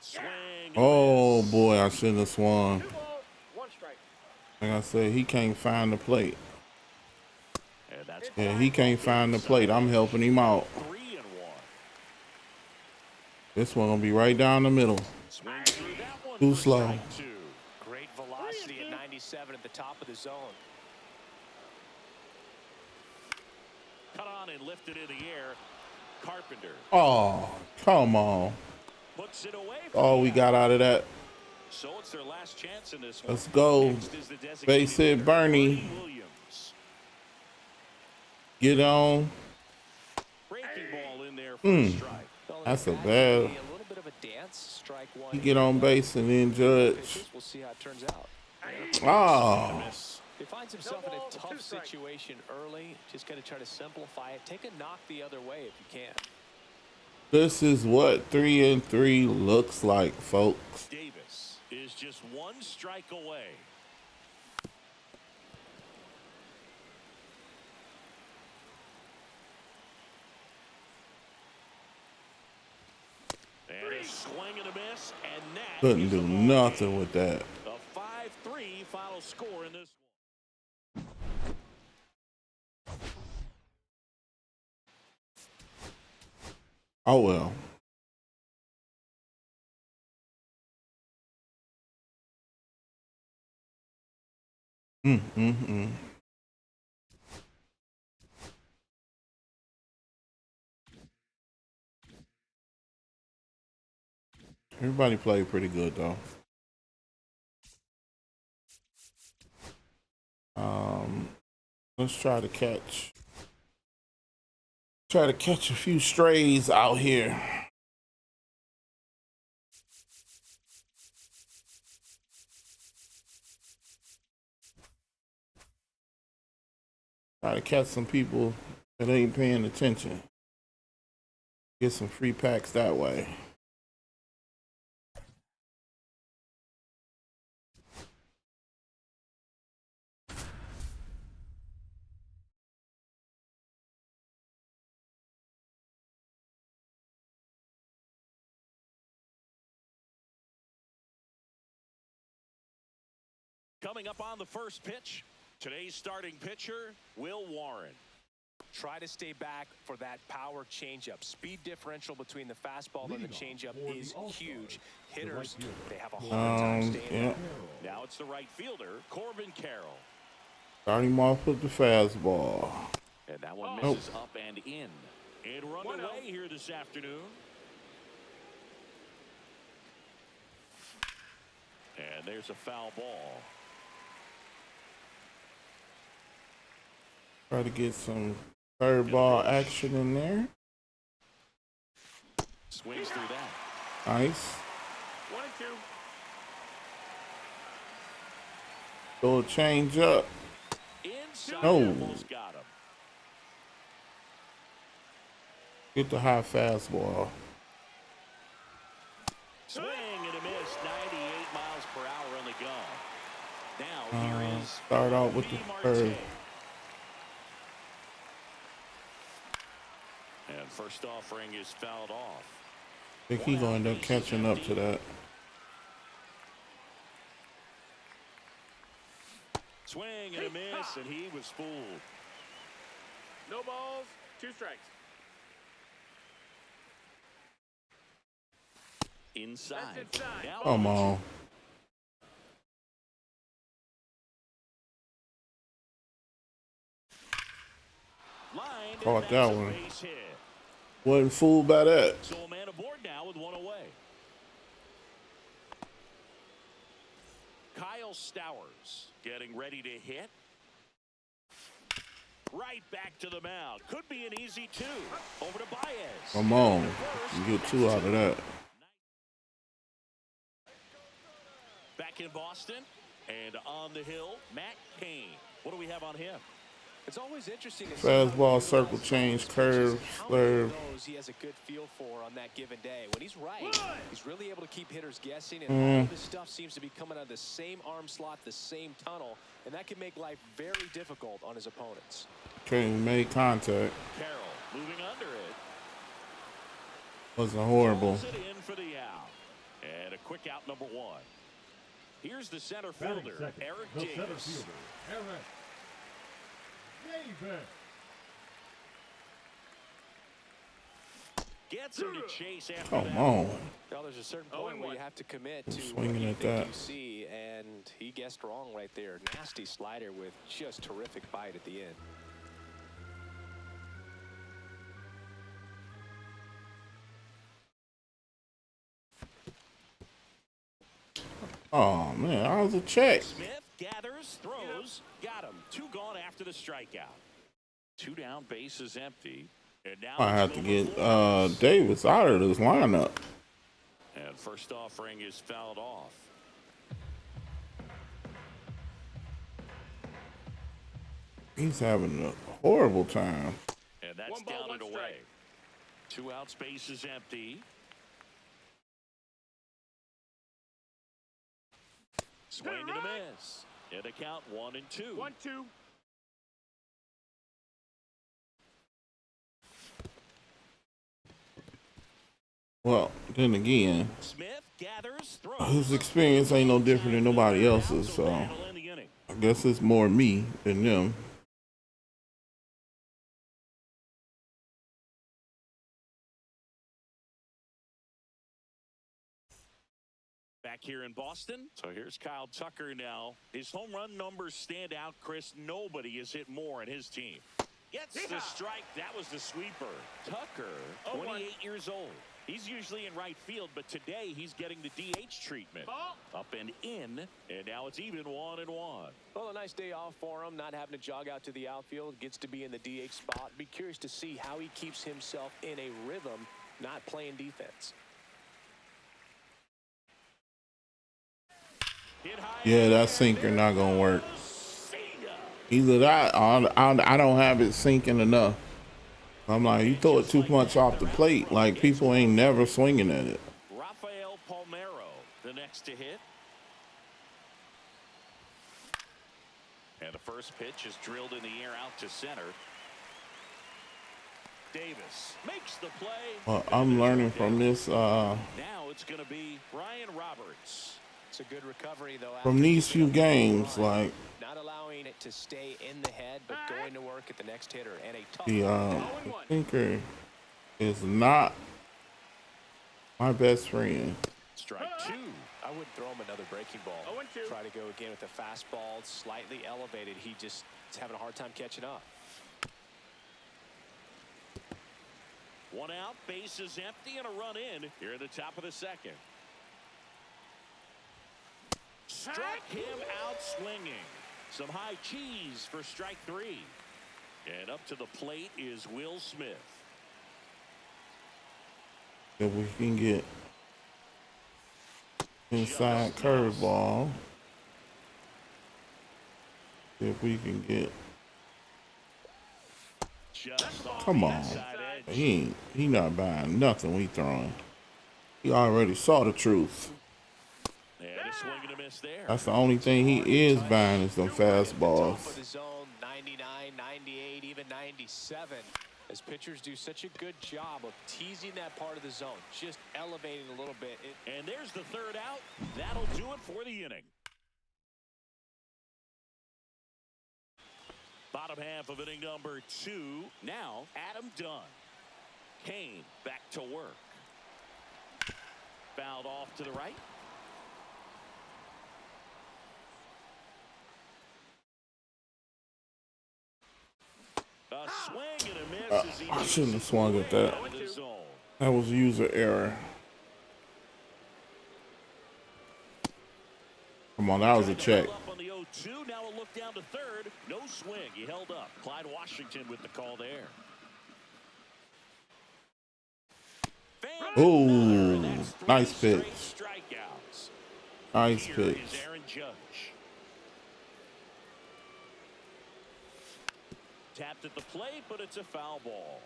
Swing. and Oh miss. boy, I shouldn't have swung. 2 balls, 1 strike. Like I said, he can't find the plate. And that's Yeah, he can't find the plate. I'm helping him out. 3-1. This one gonna be right down the middle. Swing through that one. Too for slow. strike 2. Great velocity at 97 at the top of the zone. Cut on and lifted in the air. Carpenter Oh, come on. puts it away. All we got out of that. So it's their last chance in this one. Let's go. Next is the designated Base hit, hitter, Bernie. Williams. Get on. Breaking ball in there for a strike. That's a Back, bad. A little bit of a dance. Strike 1. You get on base and then judge. Pitches. We'll see how it turns out. Oh, He finds himself in a tough situation early. Just got to try to simplify it. Take a knock the other way if you can. this is what 3-3 looks like, folks. Davis is just 1 strike away. Swing and a miss, and that Couldn't is do a ball nothing game. with that. A 5-3 final score in this one. Oh well. Mm. Everybody played pretty good though. Let's try to catch a few strays out here. Try to catch some people that ain't paying attention. Get some free packs that way. Coming up on the first pitch, today's starting pitcher, Will Warren. Try to stay back for that power changeup. Speed differential between the fastball and the changeup is huge. Hitters, they have a hard time staying back. Now it's the right fielder, Corbin Carroll. Start him off with the fastball. And that one misses up and in. And run away here this afternoon. And there's a foul ball. Try to get some third ball action in there. Swings through that. Nice. 1-2. Throw a change up. Inside, No. almost got him. Get the high fastball. Swing and a miss, 98 miles per hour on the gun. Now here is Start out with the curve. And first offering is fouled off. I think he's gonna end up catching up to that. Swing and a miss, and he was fooled. No balls, 2 strikes. Inside. That's inside. Now Come on. line, and Caught that's that a one. base hit. Wasn't fooled by that. So a man aboard now with one away. Kyle Stowers getting ready to hit. Right back to the mound. Could be an easy 2. Over to Baez. Come on. You get 2 out of that. Back in Boston. And on the hill, Matt Cain. What do we have on him? It's always interesting to Fastball, circle change, curve, slurve. He has a good feel for on that given day. When he's right, he's really able to keep hitters guessing, and all of his stuff seems to be coming out of the same arm slot, the same tunnel, and that can make life very difficult on his opponents. Okay, made contact. Carroll moving under it. Wasn't horrible. Pulls it in for the out. And a quick out number 1. Here's the center Batting fielder, second, Eric the center Davis. fielder, Eric Davis. Gets him to chase after Come that. on. Well, there's a certain point where you have to commit to what Swinging you at think that. you see, and he guessed wrong right there. Nasty slider with just terrific bite at the end. Oh man, I was a check. Smith gathers, throws, got him. 2 gone after the strikeout. 2 down, bases empty. And now I have it's to Wilmer get Flores. Davis out of this lineup. And first offering is fouled off. He's having a horrible time. And that's 1 ball, down 1 and away. strike. 2 outs, bases empty. Swing and a miss. And a count 1-2. 1-2. Well, then again, Smith gathers, throws. his experience ain't no different than nobody else's, so Battle in the inning. I guess it's more me than them. Back here in Boston. So here's Kyle Tucker now. His home run numbers stand out, Chris. Nobody has hit more in his team. Gets the strike. That was the sweeper. Tucker, 28 years old. He's usually in right field, but today he's getting the DH treatment. Up and in, and now it's even 1-1. Well, a nice day off for him, not having to jog out to the outfield. Gets to be in the DH spot. Be curious to see how he keeps himself in a rhythm, not playing defense. Yeah, that sinker not gonna work. Either that, or I don't have it sinking enough. I'm like, you throw it too much off the plate. Like, people ain't never swinging at it. Rafael Palmeiro, the next to hit. And the first pitch is drilled in the air out to center. Davis makes the play. Well, I'm learning from this. Now it's going to be Brian Roberts. It's a good recovery, though. From these few games, like, not allowing it to stay in the head, but going to work at the next hitter. And a tough the sinker is not my best friend. Strike two. I wouldn't throw him another breaking ball. Try to go again with the fastball, slightly elevated. He just is having a hard time catching up. One out, base is empty, and a run in here at the top of the second. Struck him out swinging. Some high cheese for strike three. And up to the plate is Will Smith. If we can get inside curveball. If we can get. Come on. He not buying nothing we throwing. He already saw the truth. And a swing and a miss there. That's the only thing he is buying is them fastballs. Top of the zone, 99, 98, even 97. As pitchers do such a good job of teasing that part of the zone, just elevating a little bit. And there's the third out. That'll do it for the inning. Bottom half of inning number 2. Now, Adam Dunn. Kane back to work. Fouled off to the right. A swing and a miss as he I shouldn't have swung at that. That was user error. Come on, that was a check. Up on the 0-2. Now a look down to third. No swing. He held up. Clyde Washington with the call there. Ooh, nice pitch. Strikeouts. Nice Here pitch. is Aaron Judge. Tapped at the plate, but it's a foul ball.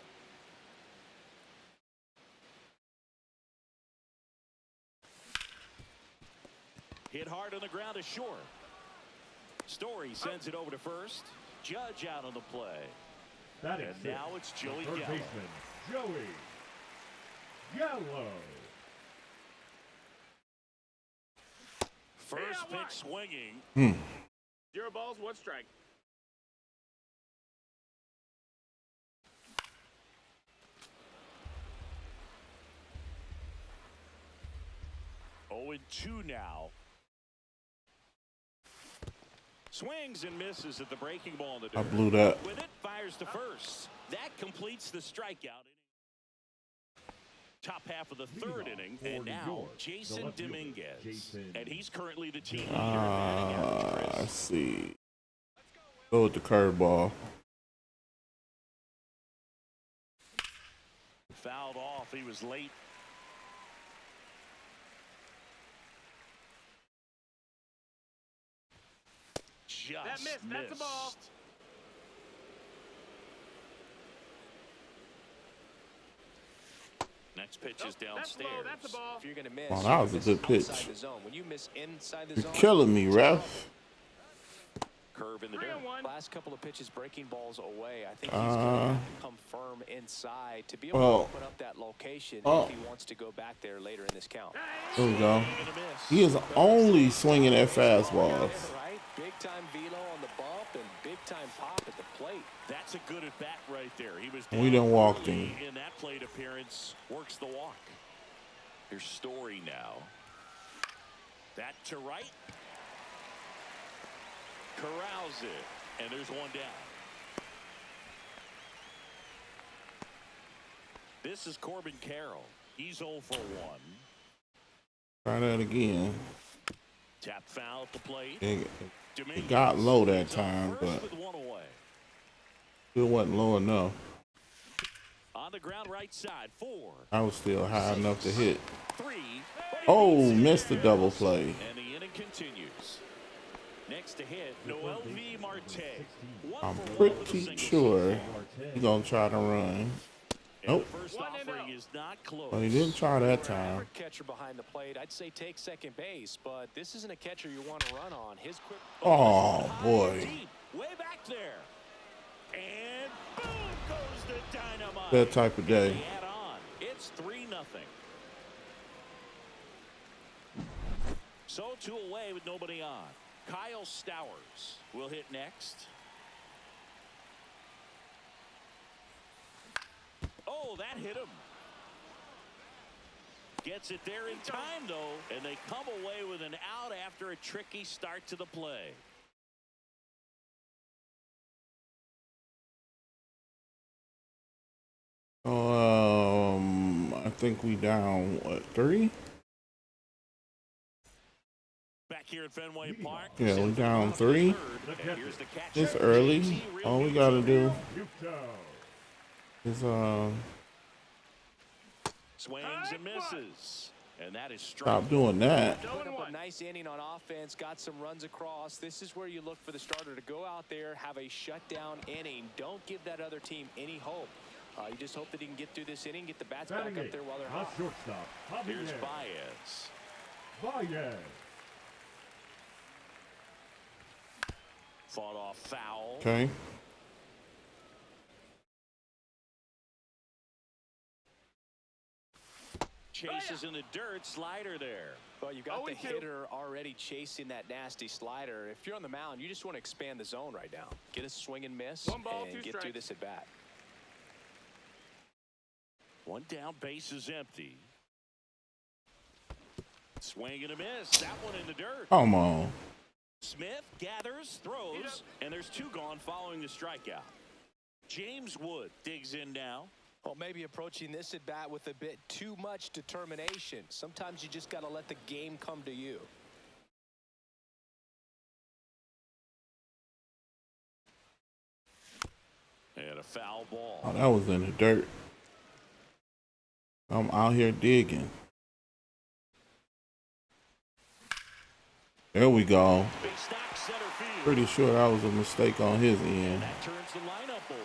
Hit hard on the ground to short. Story sends it over to first. Judge out on the play. That is And now it's Joey third Gallo. baseman, Joey Gallo. First pitch swinging. 0 balls, 1 strike. Oh, 0-2 now. Swings and misses at the breaking ball in the dirt. I blew that. With it, fires to first. That completes the strikeout. Top half of the third inning, and now Jason Dominguez. And he's currently the team leader in batting average, Chris. Let's see. Go with the curveball. Fouled off. He was late. Just missed. That's a ball. Next pitch is downstairs. That's low. That's a ball. If you're going to miss, Oh, that was a miss good pitch. outside the zone. When you miss inside the You're zone, killing me, ref. Curve in the dirt. 3-1. Last couple of pitches breaking balls away. I think he's going to have to come firm inside to be able to open up that location if he wants to go back there later in this count. There we go. He is only swinging at fastballs. Right? Big time velo on the bump and big time pop at the plate. That's a good at bat right there. He was We done walked him. in that plate appearance. Works the walk. Here's Story now. That to right. Corrals it, and there's one down. This is Corbin Carroll. He's 0 for 1. Try that again. Tap foul at the plate. It got low that time, but still wasn't low enough. On the ground right side, 4. I was still high enough to hit. 3. Oh, missed the double play. And the inning continues. Next to hit, Noel V. Marte. I'm pretty sure he's gonna try to run. Nope. The first offering is not close. But he didn't try that time. Catcher behind the plate, I'd say take second base, but this isn't a catcher you want to run on. His quick. Oh boy. Deep, way back there. And boom goes the dynamite. That type of day. Add on. It's 3-0. So 2 away with nobody on. Kyle Stowers will hit next. Oh, that hit him. Gets it there in time, though, and they come away with an out after a tricky start to the play. I think we down, what, 3? Back here at Fenway Park. Yeah, we down 3. It's early. All we gotta do is swings and misses, and that is stop doing that. Put up a nice inning on offense, got some runs across. This is where you look for the starter to go out there, have a shutdown inning. Don't give that other team any hope. You just hope that he can get through this inning, get the bats back up there while they're hot. Shortstop. Here's Baez. Baez. Fought off foul. Okay. Chases in the dirt, slider there. Well, you got the hitter already chasing that nasty slider. If you're on the mound, you just want to expand the zone right now. Get a swing and miss and get through this at bat. One down, base is empty. Swing and a miss. That one in the dirt. Come on. Smith gathers, throws, and there's 2 gone following the strikeout. James Wood digs in now. Well, maybe approaching this at bat with a bit too much determination. Sometimes you just got to let the game come to you. And a foul ball. Oh, that was in the dirt. I'm out here digging. There we go. Pretty sure that was a mistake on his end. That turns the lineup over.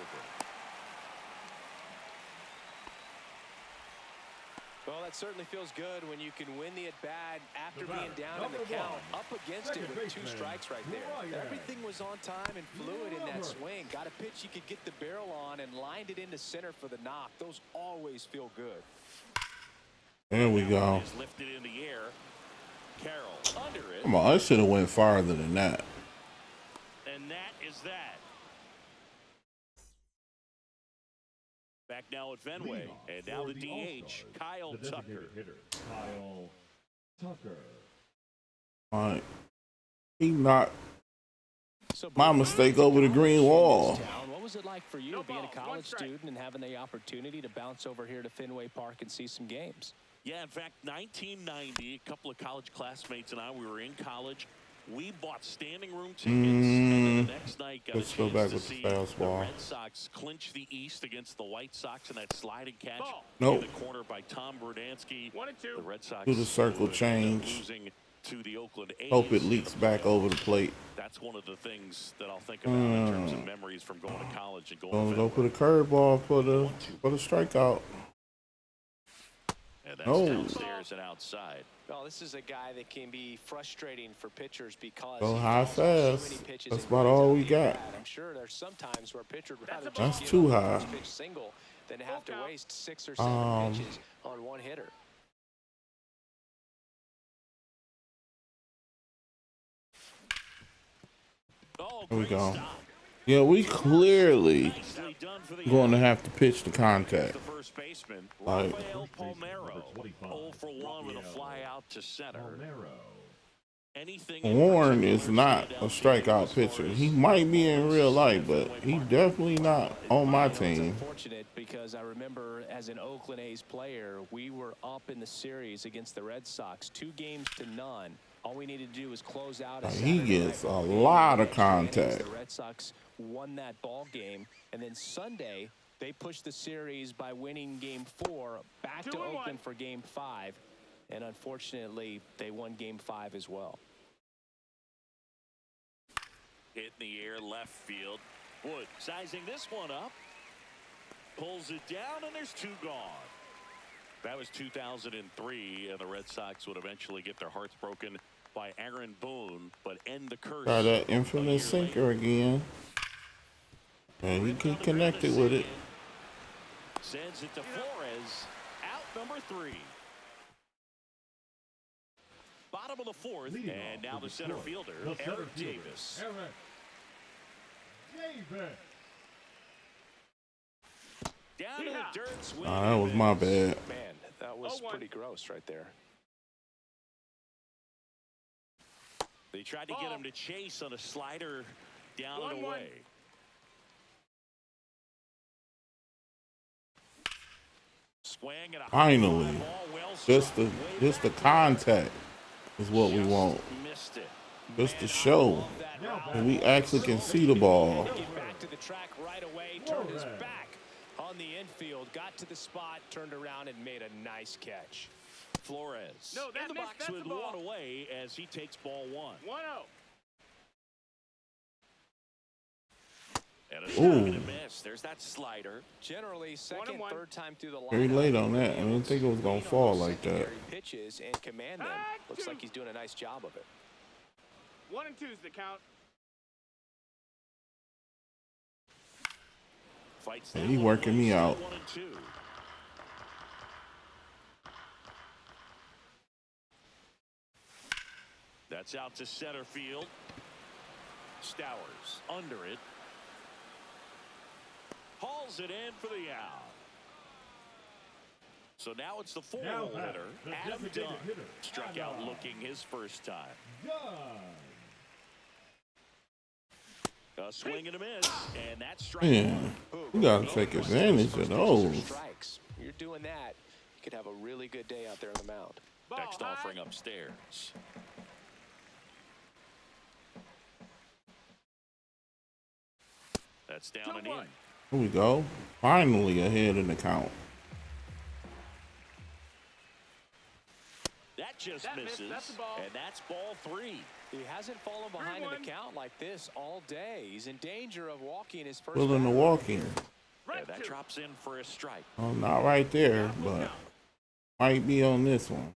Well, that certainly feels good when you can win the at-bat after being down in the count. Up against it with 2 strikes right there. Everything was on time and fluid in that swing. Got a pitch you could get the barrel on and lined it into center for the knock. Those always feel good. There we go. Lifted in the air. Carroll under it. Come on, I should have went farther than that. And that is that. Back now at Fenway, and now the DH, Kyle Tucker. Kyle Tucker. All right. He knocked my mistake over the green wall. What was it like for you being a college student and having the opportunity to bounce over here to Fenway Park and see some games? Yeah, in fact, 1990, a couple of college classmates and I, we were in college. We bought standing room tickets, and then the next night got Let's a go chance back to with see the the fastball. Red Sox clinch the East against the White Sox in that sliding catch Nope. in the corner by Tom Brudansky. 1-2. The Red Sox Do the circle would end up change. losing to the Oakland A's. Hope it leaks back over the plate. That's one of the things that I'll think about in terms of memories from going to college and going Gonna to go put a curveball for the strikeout. And that's Oh. downstairs and outside. Well, this is a guy that can be frustrating for pitchers because Go he high throws so fast. many pitches That's and about grinds all out we the got. at-bat. I'm sure there's some times where a pitcher would rather That's just too give up a high. first pitch single than to have to waste 6 or 7 pitches on one hitter. Oh, There we great go. stop. Yeah, we clearly Nicely done for the going to out. have to pitch the contact. The first baseman, Like- Rafael Palmeiro, 0 for 1 with a fly out to center. Palmero. Anything in Warren particular is not stand a out strikeout as far pitcher. as He might be in real life, Fenway but he Park? definitely not on my It's team. unfortunate because I remember as an Oakland A's player, we were up in the series against the Red Sox, 2-0. All we needed to do was close out. He gets a lot of contact. The Red Sox won that ball game, and then Sunday they pushed the series by winning Game 4 back to 2-1. Oakland for Game 5, and unfortunately they won Game 5 as well. Hit in the air, left field. Wood sizing this one up. Pulls it down, and there's 2 gone. That was 2003, and the Red Sox would eventually get their hearts broken by Aaron Boone, but end the curse. Got that a infamous year sinker later. again. And he can connect it with it. Sends it to Flores. Out number 3. Bottom of the 4th, Leading and off now for the center Detroit, fielder, the center Eric fielder, Davis. Eric Davis. Down to the dirt, swing. That was my bad. Man, that was 0-1. pretty gross right there. They tried to get him to chase on a slider down and 1-1. away. Swing and a Finally. high ball, well Just struck. the contact is what we Just want. missed it. Just to show that we actually can see the ball. Get back to the track right away, turned his back on the infield, got to the spot, turned around and made a nice catch. Flores No, that in the missed. box That's with the ball. 1 away as he takes ball 1. 1-0. And a Ooh. swing and a miss. There's that slider. Generally, second, 1-1. third time through the line. Very late on that. I didn't think it was going to fall like that. Pitches and command them. Looks like he's doing a nice job of it. 1 and 2's the count. Fights Yeah, that he one working away, me still out. 1 and 2. That's out to center field. Stowers under it. Hauls it in for the out. So now it's the 4-hole Now hitter, the Adam designated Dunn. hitter, Struck out Adam. looking his first time. Done. A swing and a miss, and that's strike Man, we got to take advantage of those. Strikes. You're doing that, you could have a really good day out there on the mound. Ball Next high. offering upstairs. That's down and in. 2-1. Here we go. Finally ahead in the count. That just That missed. misses, That's the ball. and that's ball 3. He hasn't fallen behind in 3-1. the count like this all day. He's in danger of walking his first. Willing to batter. walk in. Yeah, Right that 2. drops in for a strike. Oh, not right there, but might be on this one.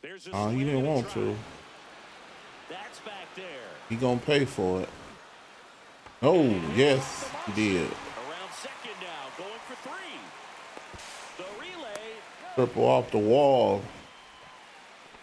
There's a Oh, he swing didn't and a want drive. to. That's back there. He gonna pay for it. Oh, yes, he did. Around second now, going for 3. The relay. Triple off the wall.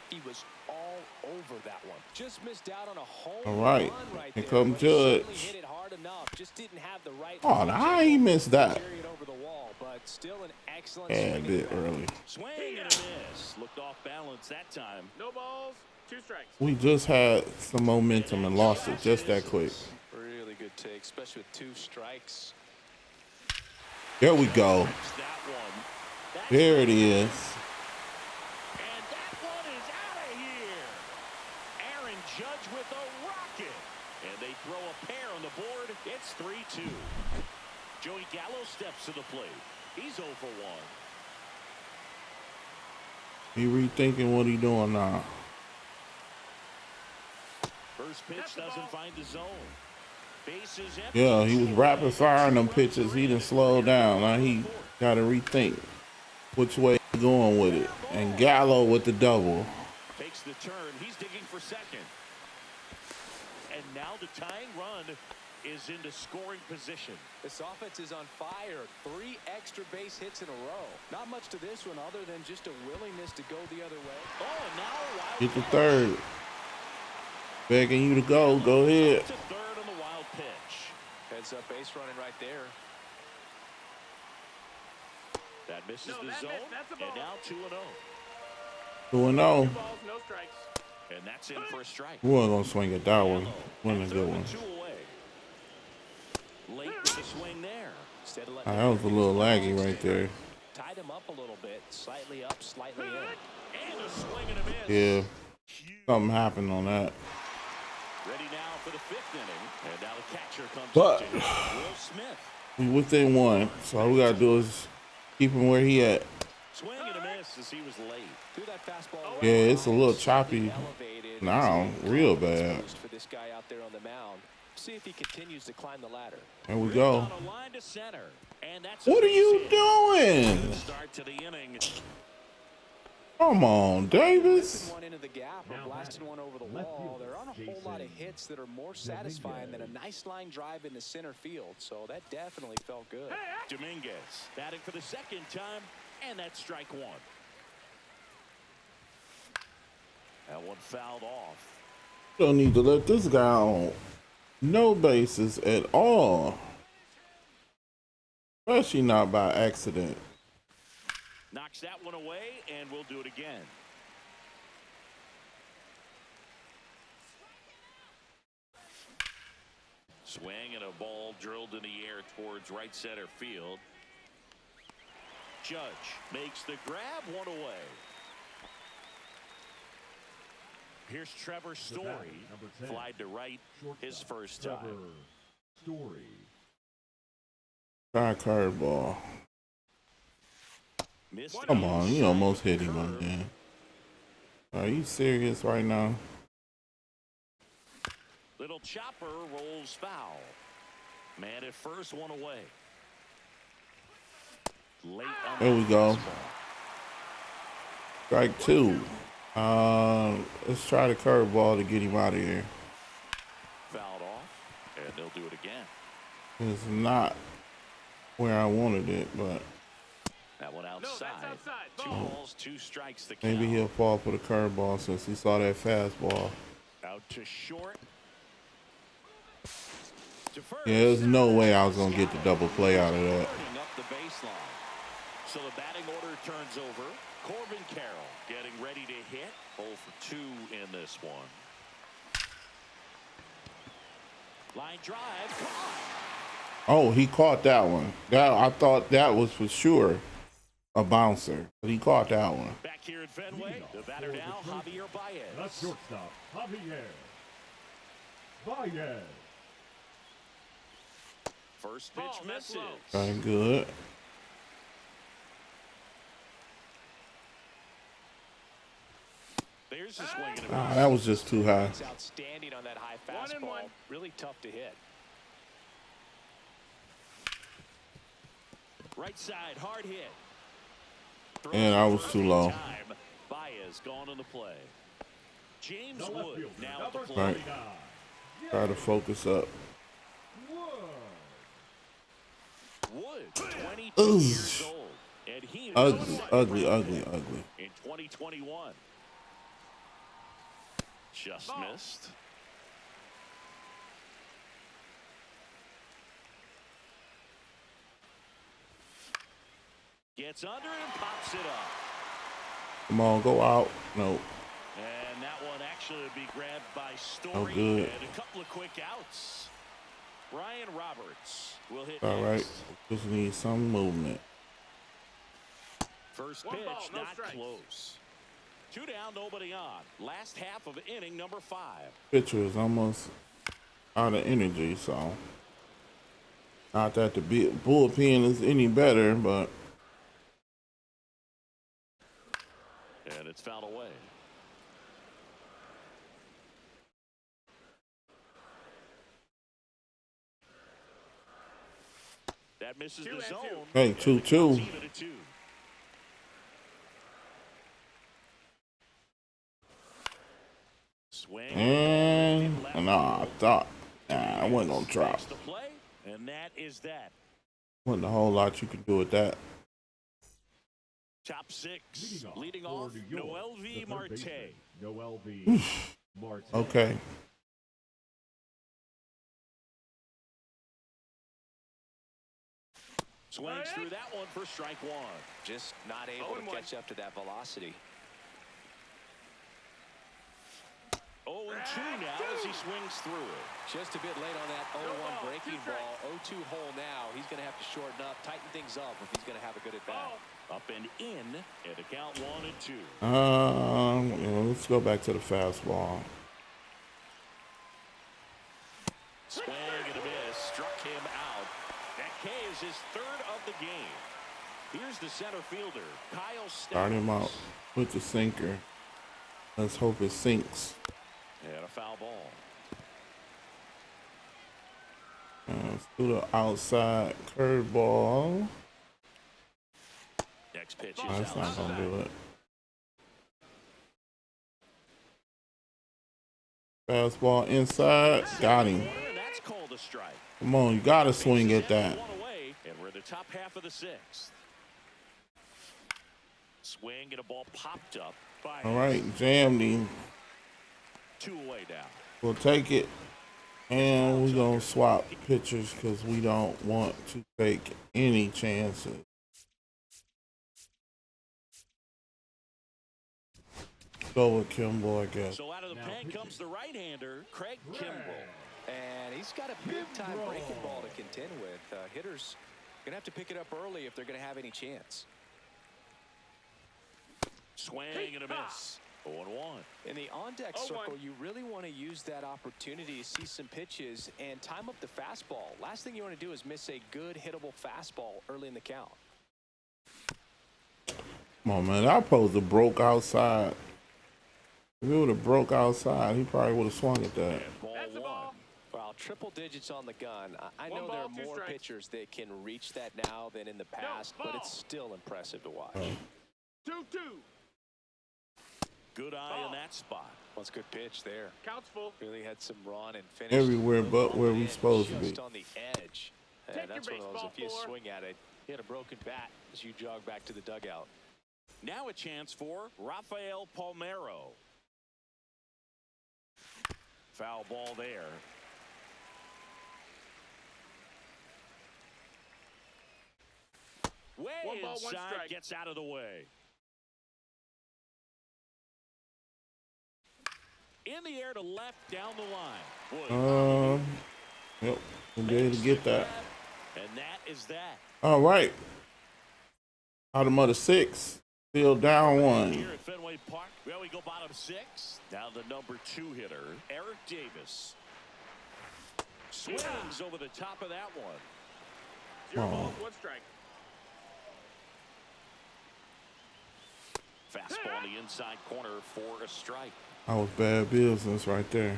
He was all over that one. Just missed out on a home All right. run right Here there, come but he certainly Judge. hit it hard enough. Just didn't have the right. Oh, how he missed that? Carry it over the wall, but still an excellent Yeah, a swing bit at the bat. early. Swing and a miss. Looked off balance that time. No balls, 2 strikes. We just had some momentum and lost it just that quick. Really good take, especially with 2 strikes. There we go. That's that one. That's There it is. And that one is out of here. Aaron Judge with a rocket. And they throw a pair on the board. It's 3-2. Joey Gallo steps to the plate. He's 0 for 1. He rethinking what he doing now. First pitch That's the doesn't ball. find the zone. Bases empty. Yeah, he was Two rapid away. firing them Two runs pitches. are He in. done slowed down. Now he got to rethink which way he's going with it. And Gallo with the double. Takes the turn. He's digging for second. And now the tying run is into scoring position. This offense is on fire. 3 extra base hits in a row. Not much to this one other than just a willingness to go the other way. Oh, and now a wild Get the pitch. third. Begging you to go. Go ahead. To third on the wild pitch. Heads up base running right there. That misses No, the that zone. missed. That's a ball. And now 2-0. 2-0. 2 balls, no strikes. And that's in for a strike. We weren't going to swing it that way. Wasn't a good one. 2 away. Late with the swing there. Instead of letting That was a little laggy right there. tied him up a little bit. Slightly up, slightly in. And a swing and a miss. Yeah, Huge. something happened on that. Ready now for the 5th inning. And now the catcher comes But- up to Will Smith. We within one, so all we got to do is keep him where he at. Swing and a miss as he was late. Threw that fastball right Yeah, it's a little line, choppy elevated. now, real bad. For this guy out there on the mound. See if he continues to climb the ladder. There we go. On a line to center. And that's What a are you base hit. doing? Good start to the inning. Come on, Davis. Whipping one into the gap or Now blasting one over the left wall. fielder, There aren't a whole lot of hits that are more satisfying than a nice line drive into center field. So that definitely felt good. Dominguez batting for the 2nd time, and that's strike 1. That one fouled off. Don't need to let this guy on no bases at all. Especially not by accident. Knocks that one away, and we'll do it again. Swing and a ball drilled in the air towards right center field. Judge makes the grab, one away. Here's Trevor Story, number 10, flied to right his shortstop, first time. Trevor Story. Try curveball. Missed it Come on, you inside almost the hit him curve. again. Are you serious right now? Little chopper rolls foul. Man at first, one away. Late on There the we go. fastball. Strike 2. Let's try the curveball to get him out of here. Fouled off, and they'll do it again. It's not where I wanted it, but That one No, that's outside. outside. 2 Ball. balls, 2 strikes. The count. maybe he'll fall for the curveball since he saw that fastball. Out to short. To first. Yeah, there's no way I was going to get the double play out of that. Turning up the baseline. So the batting order turns over. Corbin Carroll getting ready to hit. 0 for 2 in this one. Line drive. Caught. Oh, he caught that one. I thought that was for sure a bouncer, but he caught that one. Back here at Fenway. The batter now, Javier Baez. That's shortstop, Javier Baez. First pitch Ball, that's misses. low. Okay, good. There's the swing and a Ah, miss. that was just too high. It's outstanding on that high 1-1. fastball. Really tough to hit. Right side, hard hit. And I was too low. Time. Baez gone on the play. James The left Wood fielder, now at the number plate. Right. 39. Try to focus up. Wood, 22 Ugh. years old, and he Ugly, ugly, ugly, ugly. in 2021. Just Ball. missed. Gets under and pops it up. Come on, go out. No. And that one actually would be grabbed by Story. Oh, good. And a couple of quick outs. Brian Roberts will hit All right. next. Just need some movement. First One pitch, ball, no not strikes. close. 2 down, nobody on. Last half of inning number 5. Pitcher is almost out of energy, so not that the bullpen is any better, but And it's fouled away. That misses the zone. Hey, 2-2. Even at 2. Swing. And I thought I wasn't gonna drop. The play, and that is that. Wasn't a whole lot you can do with that. Top 6. Leading off, Noel V. Marte. Noel V. Marte. Okay. Swings through that one for strike 1. Just not able to catch up to that velocity. 0-2 now as he swings through it. Just a bit late on that 0-1 breaking ball. 0-2 hole now. He's going to have to shorten up, tighten things up if he's going to have a good at bat. Up and in at a count 1-2. Let's go back to the fastball. Swing and a miss. Struck him out. That K is his 3rd of the game. Here's the center fielder, Kyle Stevens. Start him out with the sinker. Let's hope it sinks. And a foul ball. Let's do the outside curveball. Next pitch is That's not gonna do it. Fastball inside. Got him. And that's called a strike. Come on, you gotta swing at that. One away, and we're in the top half of the 6th. Swing and a ball popped up. All right, jammed him. 2 away now. We'll take it. And we're gonna swap pitchers because we don't want to take any chances. Go with Kimball, I guess. So out of the pen comes the right-hander, Craig Kimball. And he's got a big-time breaking ball to contend with. Hitters going to have to pick it up early if they're going to have any chance. Swing and a miss. 0-1. In the on-deck circle, you really want to use that opportunity to see some pitches and time up the fastball. Last thing you want to do is miss a good hittable fastball early in the count. Come on, man. I supposed to broke outside. If he would have broke outside, he probably would have swung at that. That's the ball. Well, triple digits on the gun. I know there are more pitchers that can reach that now than in the past, but it's still impressive to watch. 2-2. Good eye in that spot. Well, it's a good pitch there. Counts full. Really had some run and finish. Everywhere but where we supposed to be. Just on the edge. And that's one of those, if you swing at it, hit a broken bat as you jog back to the dugout. Now a chance for Rafael Palmeiro. Foul ball there. Way 1 ball, 1 inside, strike. gets out of the way. In the air to left, down the line. Yep, we'll be able to get that. And that is that. All right. Bottom of the 6, still down 1. Here at Fenway Park, well, we go bottom 6. Now the number 2 hitter, Eric Davis. Swings over the top of that one. 0 balls, 1 strike. Fastball on the inside corner for a strike. That was bad business right there.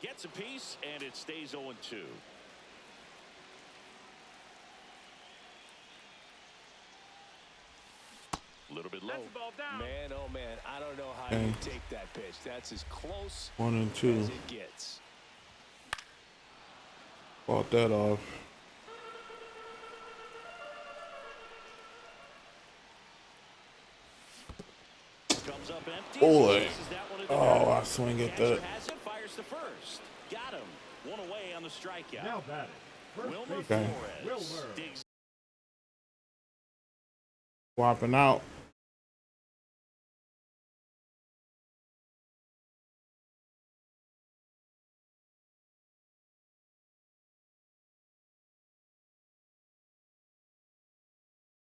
Gets a piece, and it stays 0-2. A little bit low. That's the ball down. Man, oh man, I don't know how you take that pitch. That's as close 1-2. as it gets. Fought that off. Comes up empty. Boy. Oh, I swing at that. Has it, fires to first. Got him. 1 away on the strikeout. Now batting. First Wilmer baseman, Flores Wilmer. digs Swapping out.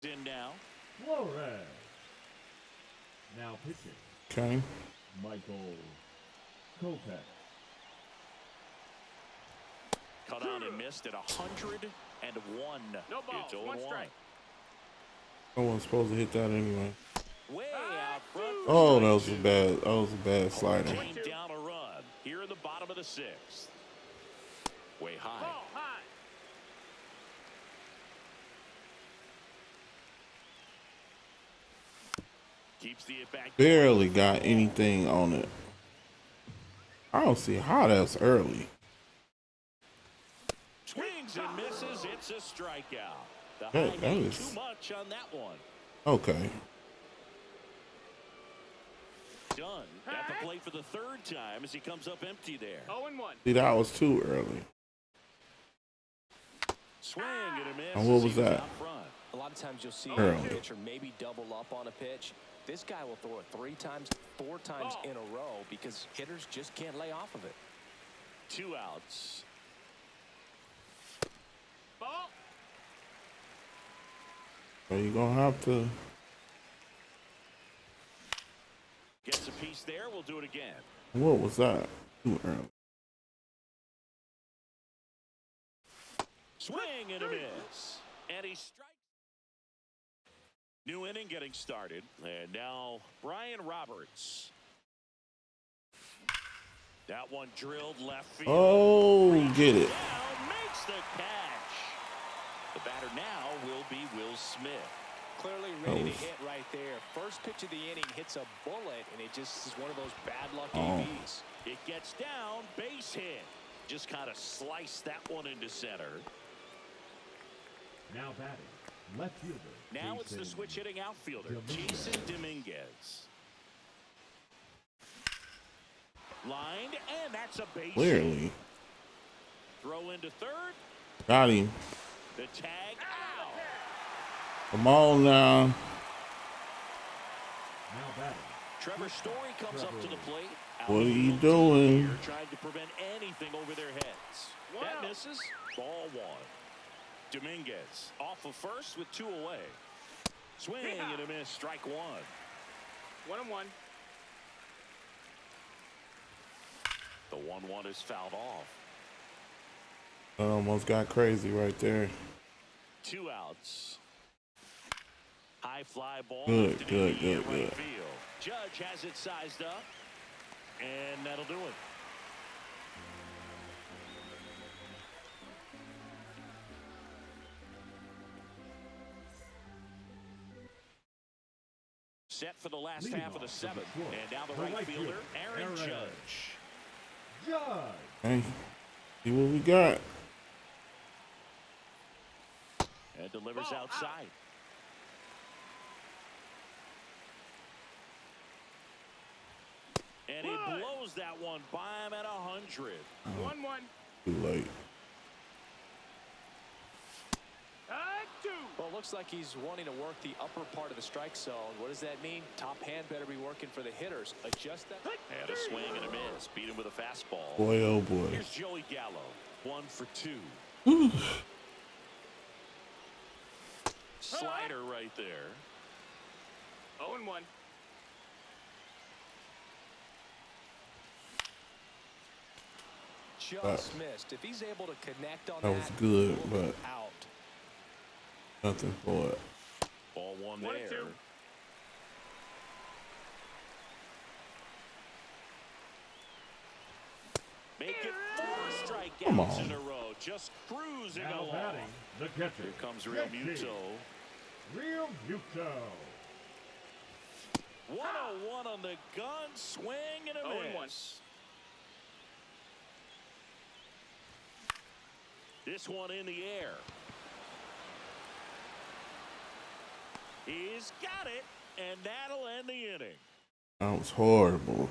in now. Flores. Now pitching. Okay. Michael Kopech. Cut on and missed at 101. No balls, It's 1 0-1. strike. No one's supposed to hit that anyway. Way out front. Oh, that was a bad slider. Came down a run here in the bottom of the 6th. Way high. Ball high. Keeps the at back. Barely got anything on it. I don't see how that's early. Swings and misses. It's a strikeout. The That high hit is- too much on that one. Okay. Done at the plate for the third time as he comes up empty there. 0-1. See, that was too early. Swing and a miss. And what as was he that? out front. A lot of times you'll see Early. a pitcher maybe double up on a pitch. This guy will throw it 3 times, 4 times in a row because hitters just can't lay off of it. 2 outs. Ball. So you're going to have to. Gets a piece there. We'll do it again. What was that? Too early. Swing and a miss. And he strikes. New inning getting started. And now Brian Roberts. That one drilled left field. Oh, get it. Down, makes the catch. The batter now will be Will Smith. Clearly ready to hit right there. First pitch of the inning hits a bullet, and it just is one of those bad luck ABs. It gets down, base hit. Just kind of sliced that one into center. Now batting, left fielder. Now it's the Jason switch hitting outfielder, Dominguez. Jason Dominguez. Lined, and that's a base hit. Clearly. Throw into third. Got him. The tag out. Come on now. Now batting, Trevor Story comes up to the plate. What are you Outfield doing? here trying to prevent anything over their heads. That misses. Ball 1. Dominguez off of first with 2 away. Swing and a miss. Strike 1. 1-1. The 1-1 is fouled off. That almost got crazy right there. 2 outs. High fly ball. Good, lifted good, in the good, right good. field. Judge has it sized up, and that'll do it. Set for the last Leading half of the off from the 7th. floor, And now the the right right fielder, fielder, Aaron Aaron Judge. Judge. Hey, see what we got. And delivers Ball out. outside. And he One. blows that one by him at 100. 1-1. Too late. 2. Well, it looks like he's wanting to work the upper part of the strike zone. What does that mean? Top hand better be working for the hitters. Adjust that. And a swing and a miss. Beat him with a fastball. Boy, oh boy. Here's Joey Gallo. 1 for 2. Slider right there. 0-1. Just missed. If he's able to connect on That was good, we'll be but out. nothing for it. Ball 1 1-2. there. Make it 4 Come strikeouts on. in a row. Just cruising Now along. batting, the catcher. Here comes Real Jesse. Muto. Real Muto. 101 on the gun. Swing and a 0-1. miss. This one in the air. He's got it, and that'll end the inning. That was horrible.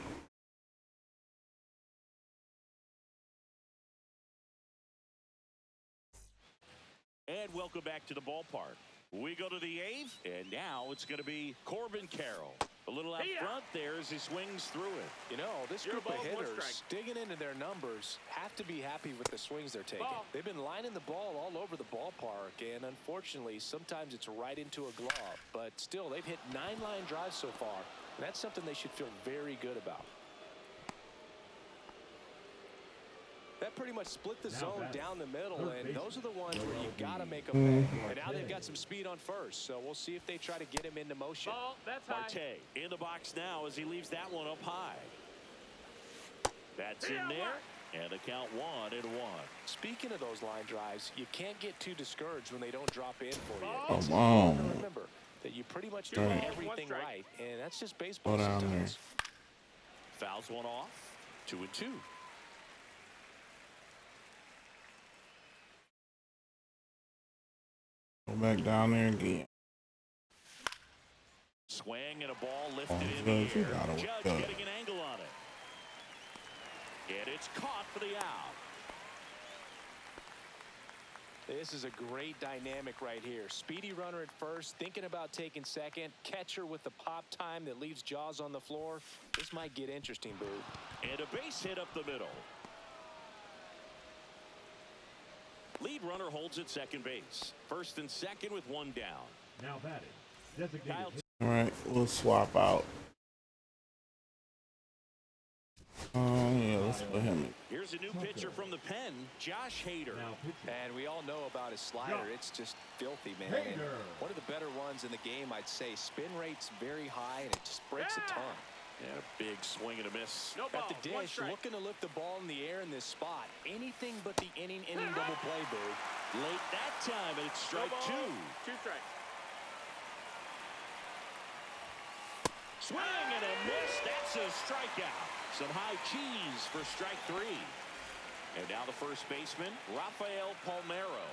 And welcome back to the ballpark. We go to the 8th, and now it's going to be Corbin Carroll. A little out front there as he swings through it. You know, this You're group of above 1 hitters strike. digging into their numbers have to be happy with the swings they're taking. Ball. They've been lining the ball all over the ballpark, and unfortunately, sometimes it's right into a glove. But still, they've hit 9 line drives so far, and that's something they should feel very good about. That pretty much split the Now zone batting, down the middle, third and baseman, those are the ones where Joel you've got to Embiid. make a play. And now they've got some speed on first, so we'll see if they try to get him into motion. Ball. That's high. Marte in the box now as he leaves that one up high. That's in there. And the count 1-1. Speaking of those line drives, you can't get too discouraged when they don't drop in for you. Come It's on. important to remember that you pretty much do Right. everything right, and that's just baseball Go down there. sometimes. Fouls one off. 2-2. Go back down there again. Swing and a ball lifted Oh, in Judge, the you air. gotta Judge work up. getting an angle on it. And it's caught for the out. This is a great dynamic right here. Speedy runner at first, thinking about taking second. Catcher with the pop time that leaves Jaws on the floor. This might get interesting, Boo. And a base hit up the middle. Lead runner holds at second base. First and second with one down. Now batting. Designated Kyle, hitter. All right, we'll swap out. Yeah, let's put him in. here's a new pitcher from the pen, Josh Hader. Now pitching. And we all know about his slider. Yeah. It's just filthy, man. And Hader. one of the better ones in the game, I'd say. Spin rate's very high, and it just breaks a ton. And a big swing and a miss. No ball. At the One dish, strike. looking to lift the ball in the air in this spot. Anything but the inning double play, Boo. Late that time, and it's No strike ball. 2. 2 strikes. Swing and a miss. That's a strikeout. Some high cheese for strike 3. And now the first baseman, Rafael Palmeiro.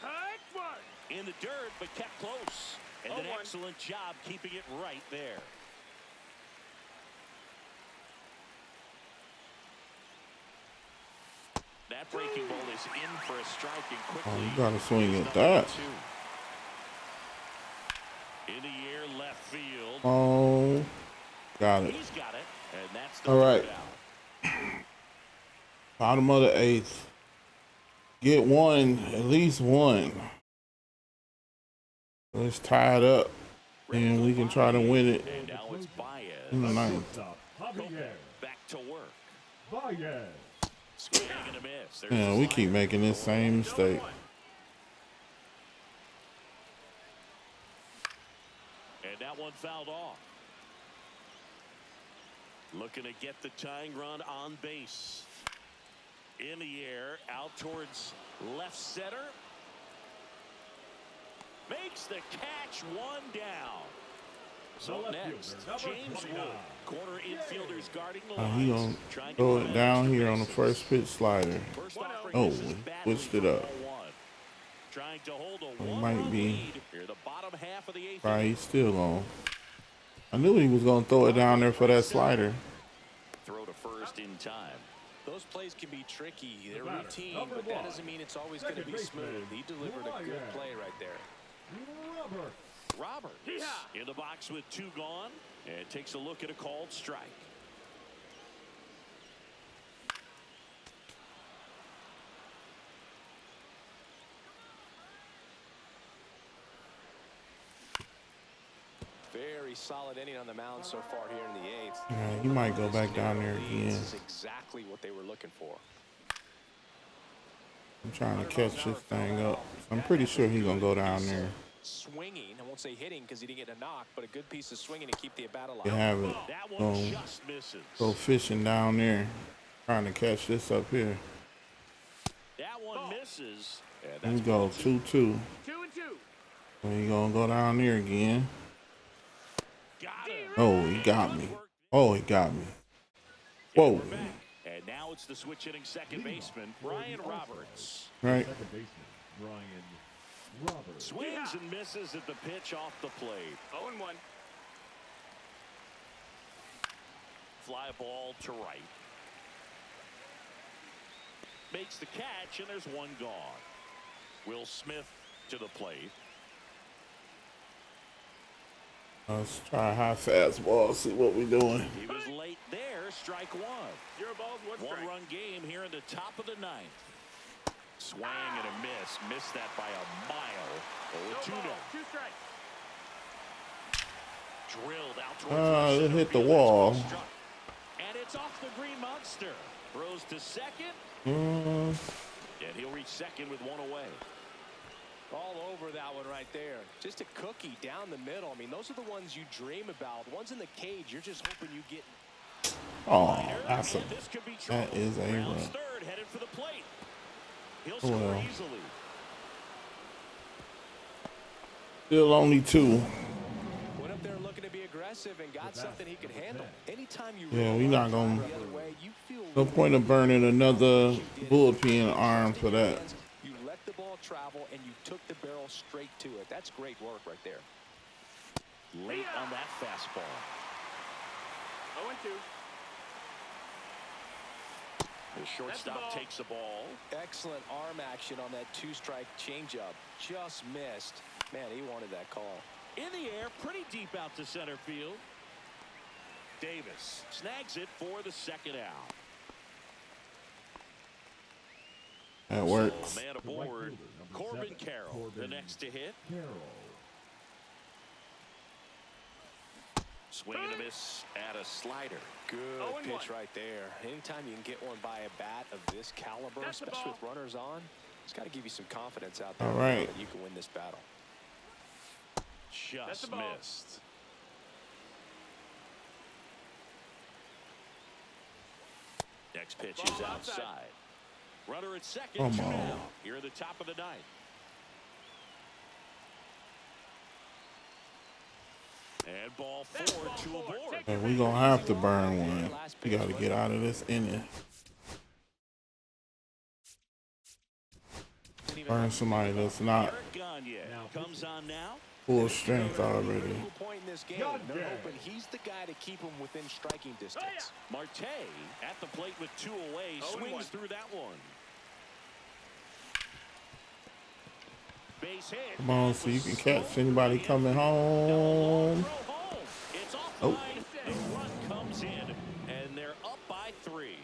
Hot one. In the dirt, but kept close. And an 0-1. excellent job keeping it right there. That breaking ball is in for a strike and quickly. Oh, you gotta swing at it's that. 0-2. In the air, left field. Oh, got it. He's got it, and that's the All right. third out. Bottom of the 8th. Get one, at least one. Let's tie it up, and we can try to win it And now it's in the Baez. 9th. Shortstop, Javier. Back to work. Baez. Swing and a miss. There's Yeah, the we slider. keep making this same mistake. 0-1. And that one fouled off. Looking to get the tying run on base. In the air, out towards left center. Makes the catch, one down. So left next, fielder, number James 29. Wood, corner infielders guarding the He lines. gonna Trying to throw get it down extra here on the bases. first pitch slider. First offering Oh, misses we badly switched it for up. ball 1. Trying to hold a It might one-run be. lead here, the bottom half of the 8th. Right, he's still on. I knew he was gonna throw it down there for that slider. Throw to first in time. Those plays can be tricky. They're batter, routine, number but that 1. doesn't mean it's always going to Second be baseman, smooth. He delivered a good Baez. play right there. Robert. Roberts Yeehaw. in the box with 2 gone and takes a look at a called strike. Very solid inning on the mound so far here in the 8th. Yeah, he might go back down there again. This is exactly what they were looking for. I'm trying to catch this thing up. I'm pretty sure he's gonna go down there. Swinging, I won't say hitting because he didn't get a knock, but a good piece of swinging to keep the at-bat alive. You have it. That one Go, just misses. go fishing down there. Trying to catch this up here. That one misses. And Here we that's go, ball 2. 2-2. 2-2. So he gonna go down there again. Got him. Oh, he got me. Oh, he got me. Whoa. We're back. And now it's the switch hitting second baseman, Brian Roberts. Right. Second baseman, Brian Roberts. Swings and misses at the pitch off the plate. 0-1. Fly ball to right. Makes the catch, and there's one gone. Will Smith to the plate. Let's try a high fastball. See what we doing. He was late there. Strike 1. 0 balls, 1 strike. One-run game here in the top of the 9th. Swing and a miss. Missed that by a mile. No 0-2 ball, now. 2 strikes. Drilled out towards left It center hit the field. wall. That's well struck. And it's off the green monster. Throws to second. Mm, And he'll reach second with one away. All over that one right there. Just a cookie down the middle. I mean, those are the ones you dream about. The ones in the cage, you're just hoping you get Oh, that's a And this could be that trouble. is a Rounds run. third, headed for the plate. He'll Oh, score well. easily. Still only 2. Went up there looking to be aggressive and got something he could handle. Anytime you Yeah, roll we not out gonna. the other way, you feel No point of burning another bullpen arm for that. you let the ball travel and you took the barrel straight to it. That's great work right there. Late on that fastball. 0-2. The shortstop takes the ball. Excellent arm action on that 2-strike changeup. Just missed. Man, he wanted that call. In the air, pretty deep out to center field. Davis snags it for the second out. That works. So, man aboard, Corbin Carroll, the next to hit. Swing and a miss at a slider. Good pitch right there. Anytime you can get one by a bat of this caliber, especially with runners on, it's got to give you some confidence out there. All right. That you can win this battle. Just missed. Next pitch is outside. Runner at second. Come 2 on. down. Here at the top of the ninth. And ball 4, 2 aboard. And we gonna have to burn one. We gotta get out of this inning. Burn somebody that's not Eric Gagne comes on now. full strength already. Critical point in this game. They're hoping he's the guy to keep him within striking distance. Marte at the plate with 2 away. Swings through that one. Base hit. Come on, so you can catch anybody coming home. It's off Oh. line. The run comes in, and they're up by 3.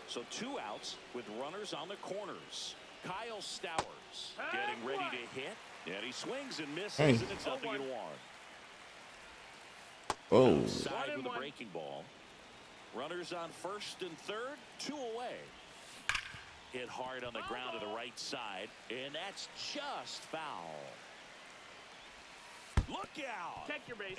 So 2 outs with runners on the corners. Kyle Stowers getting ready to hit, and he swings and misses, Hey. and it's 0-1. Oh, Side with a breaking ball. Runners on first and third, 2 away. Hit hard on the ground to the right side, and that's just foul. Look out! Check your base.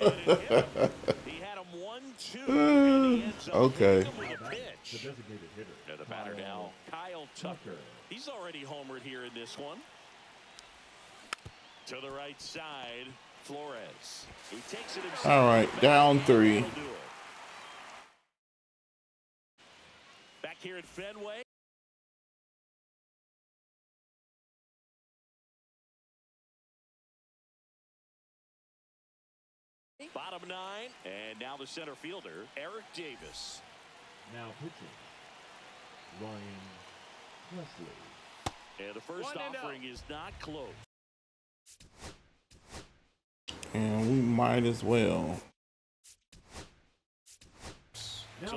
He had him 1-2, and he ends up Okay. hitting him with a The pitch. designated hitter. And the batter now, Kyle Tucker. He's already homered here in this one. To the right side, Flores. He takes it himself. all right, down 3. That'll do it. Back here at Fenway. Bottom 9, and now the center fielder, Eric Davis. Now pitching. Ryan Wesley. And the first 1-0. offering is not close. And we might as well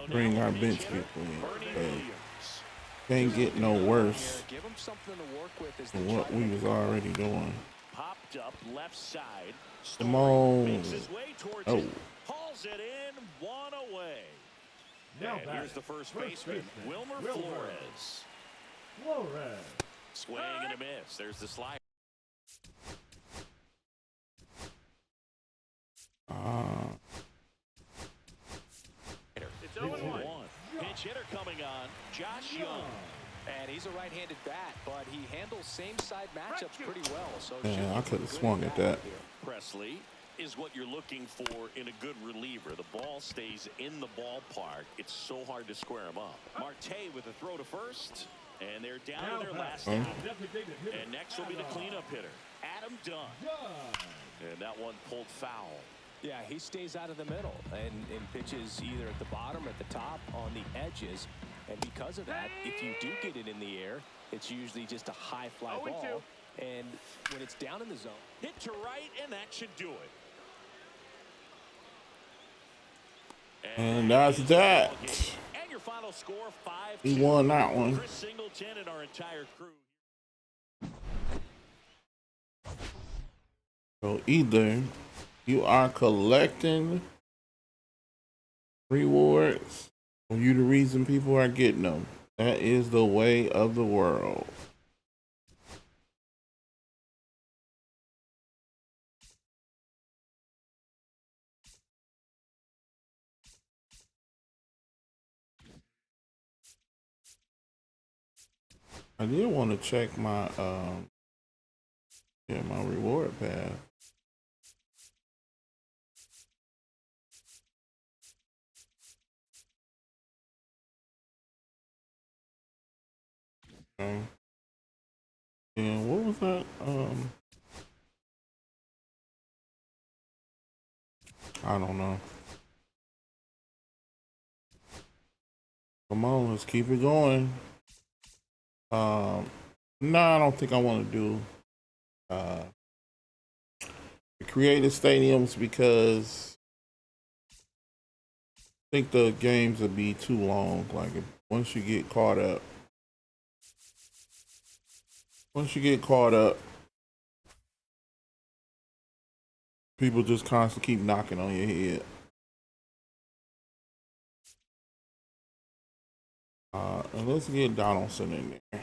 bring our bench people in. Bernie Hey, Williams. can't get no worse Give him something to work with as than they what try to we make was it work. already doing. Popped up left side. Come Story on. makes his way towards Oh. it. Hauls it in, 1 away. Now And here's the first baseman, Wilmer Flores. Flores. Swing and a miss. There's the slider. It's 0-1. Pinch hitter coming on, Josh Young. And he's a right-handed bat, but he handles same-side matchups pretty well. So Man, I could have swung at that. Presley is what you're looking for in a good reliever. The ball stays in the ballpark. It's so hard to square him up. Marte with a throw to first, and they're down to their last out. Designated hitter. And next will be the cleanup hitter, Adam Dunn. And that one pulled foul. Yeah, he stays out of the middle and pitches either at the bottom or at the top on the edges. And because of that, if you do get it in the air, it's usually just a high fly 0-2. ball. And when it's down in the zone, Hit to right, and that should do it. And that's that. And your final score, 5-2. He won that one. Chris Singleton and our entire crew. So either you are collecting rewards, or you the reason people are getting them. That is the way of the world. I did want to check my my reward path. Okay. And what was that? I don't know. Come on, let's keep it going. No, I don't think I want to do the creative stadiums because I think the games would be too long. Like once you get caught up, people just constantly keep knocking on your head. And let's get Donaldson in there.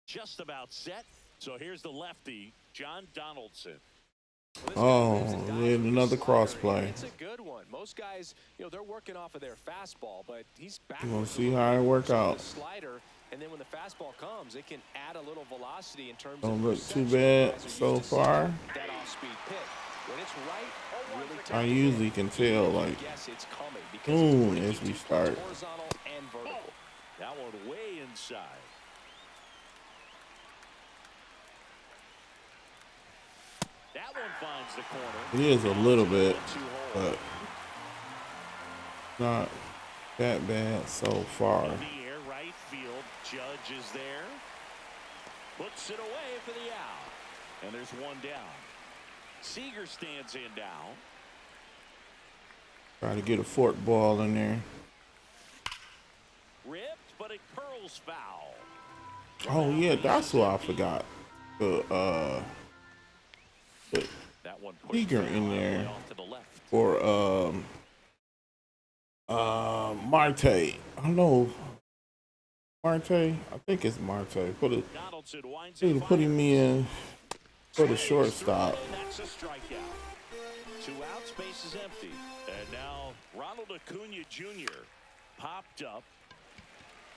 Just about set. So here's the lefty, John Donaldson. Oh, we had another cross play. It's a good one. Most guys, they're working off of their fastball, but he's back. We're gonna see how it work out. Slider, and then when the fastball comes, it can add a little velocity in terms Don't of look too bad so far. that off-speed pitch. When it's right, really I usually can tell, like, boom, as we start. Horizontal and vertical. That one way inside. That one finds the corner. It is a little bit, but not that bad so far. In the air, right field. Judge is there. Puts it away for the out. And there's one down. Seager stands in down. Try to get a fork ball in there. Ripped, but it curls foul. Oh yeah, that's what I forgot. Put That one Seager in there off to the left. for Marte. I don't know. Marte? I think it's Marte. Donaldson winds Need to put him in for the shortstop. That's a strikeout. 2 outs, base is empty. And now Ronald Acuna Jr. popped up.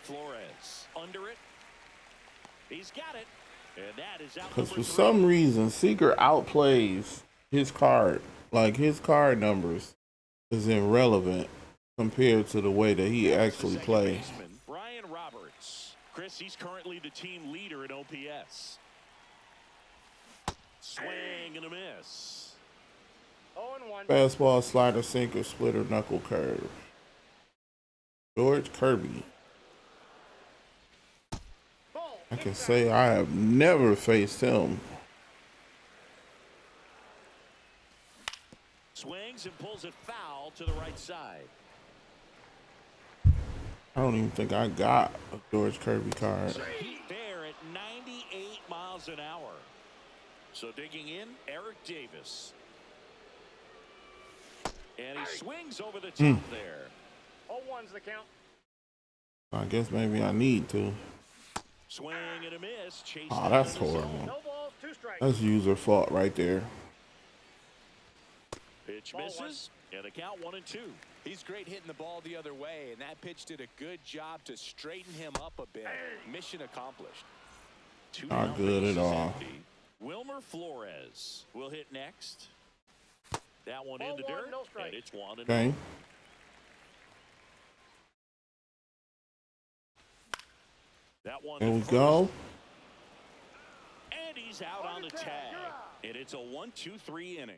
Flores under it. He's got it. And that is out. Because for some reason, Seager outplays his card. Like, his card numbers is irrelevant compared to the way that he actually plays. Brian Roberts. Chris, he's currently the team leader in OPS. Swing and a miss. 0-1. Fastball, slider, sinker, splitter, knuckle curve. George Kirby. I can say I have never faced him. Swings and pulls it foul to the right side. I don't even think I got a George Kirby card. There at 98 miles an hour. So digging in, Eric Davis. And he swings over the top there. 0-1's the count. I guess maybe I need to. Swing and a miss. Oh, that's horrible. No balls, 2 strikes. That's user fault right there. Pitch misses, and the count 1-2. He's great hitting the ball the other way, and that pitch did a good job to straighten him up a bit. Mission accomplished. Not good at all. Wilmer Flores will hit next. That one in the dirt, and it's 1-0. Okay. That one. There we go. And he's out on the tag. And it's a 1-2-3 inning.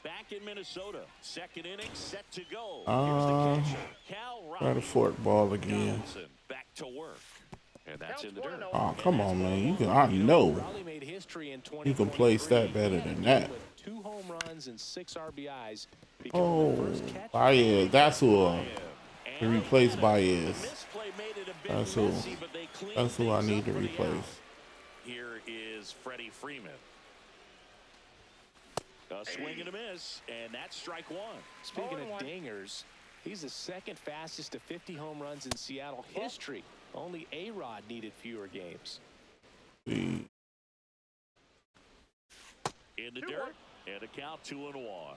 Back in Minnesota. Second inning set to go. Here's the catcher, Cal Try the fork ball again. Donaldson back to work. And that's in the dirt. Oh, come on, man. You can, I know you can play stat better than that. 2 home runs and 6 RBIs. Oh, Baez. That's who to replace Baez. That's who I need to replace. Here is Freddie Freeman. A swing and a miss, and that's strike 1. Speaking of dingers, He's the second fastest to 50 home runs in Seattle history. Only A-Rod needed fewer games. See. In the dirt, and a count 2-1.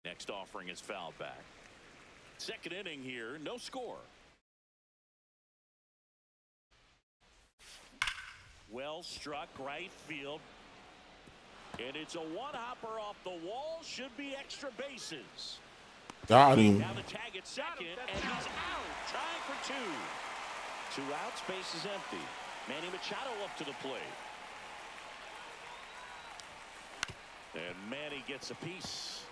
Next offering is fouled back. Second inning here, no score. Well struck right field. And it's a one-hopper off the wall. Should be extra bases. Got him. Now the tag at second, and he's out. Trying for two. 2 outs, base is empty. Manny Machado up to the plate. And Manny gets a piece.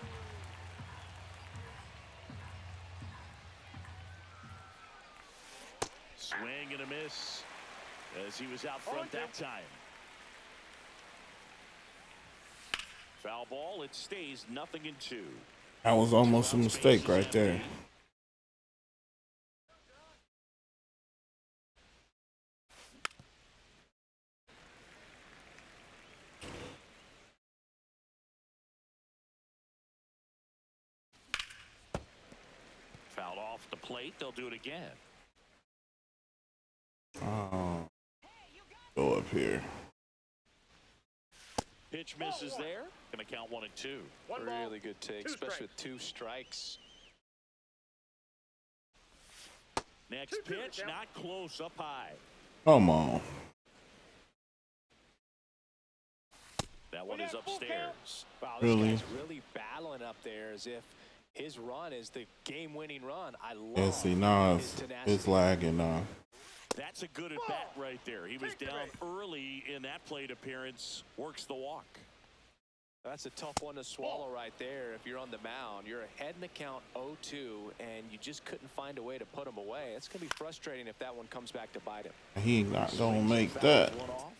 Swing and a miss as he was out front that time. Foul ball, it stays 0-2. That was almost a mistake right there. Fouled off the plate, they'll do it again. Oh. Go up here. Pitch misses there. Gonna count 1-2. Really good take, especially with 2 strikes. Next pitch, not close, up high. Come on. That one is upstairs. Wow, this Really? guy's really battling up there as if his run is the game-winning run. I love Yeah, see, now his tenacity. it's lagging now. That's a good at-bat right there. He was down early in that plate appearance. Works the walk. That's a tough one to swallow right there. If you're on the mound, you're ahead in the count 0-2, and you just couldn't find a way to put him away. It's going to be frustrating if that one comes back to bite him. He ain't not gonna make that. One off.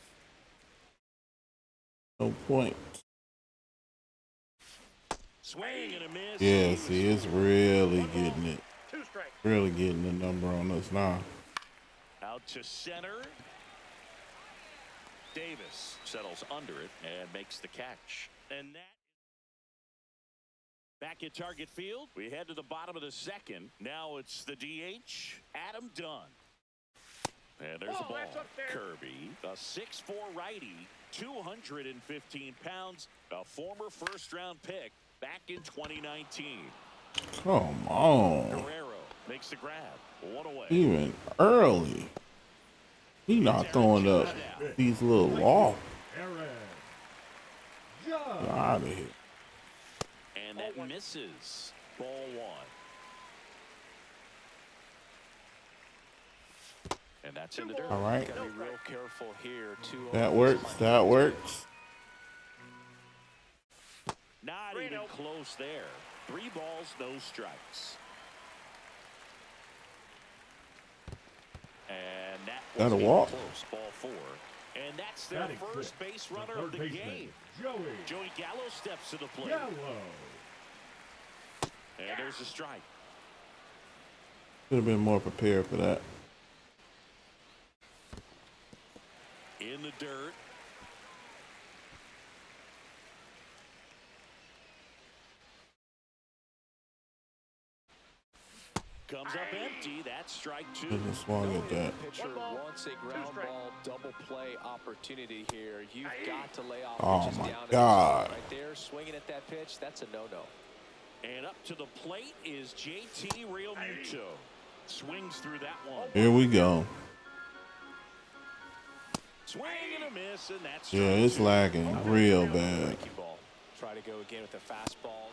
No point. Swing and a miss. Yeah, see, it's really getting it. 2 strikes. Really getting the number on us now. Out to center. Davis settles under it and makes the catch. And that back at target field. We head to the bottom of the second. Now it's the DH, Adam Dunn. And there's the ball. Kirby, a 6'4" righty, 215 pounds, a former first-round pick back in 2019. Come on. Guerrero makes the grab. 1 away. Even early. He not throwing up these little off. Get out of here. And that misses. Ball 1. And that's in the dirt. All right. Got to be real careful here. That works. That works. Not even close there. 3 balls, no strikes. And that was That'll walk. Close. Ball 4. And that's their Batting first sixth, base runner the of the third baseman, game. Joey Gallo steps to the plate. Gallo. And there's a strike. Should have been more prepared for that. In the dirt. Comes up empty. That's strike 2. Shouldn't have swung at that. Pitcher wants a ground ball double play opportunity here. You've got to lay off Oh, pitches my down God. right there, swinging at that pitch. That's a no-no. And up to the plate is JT Realmuto. Swings through that one. Here we go. Swing and a miss, and that's Yeah, it's lagging real bad. Breaking ball. Try to go again with a fastball.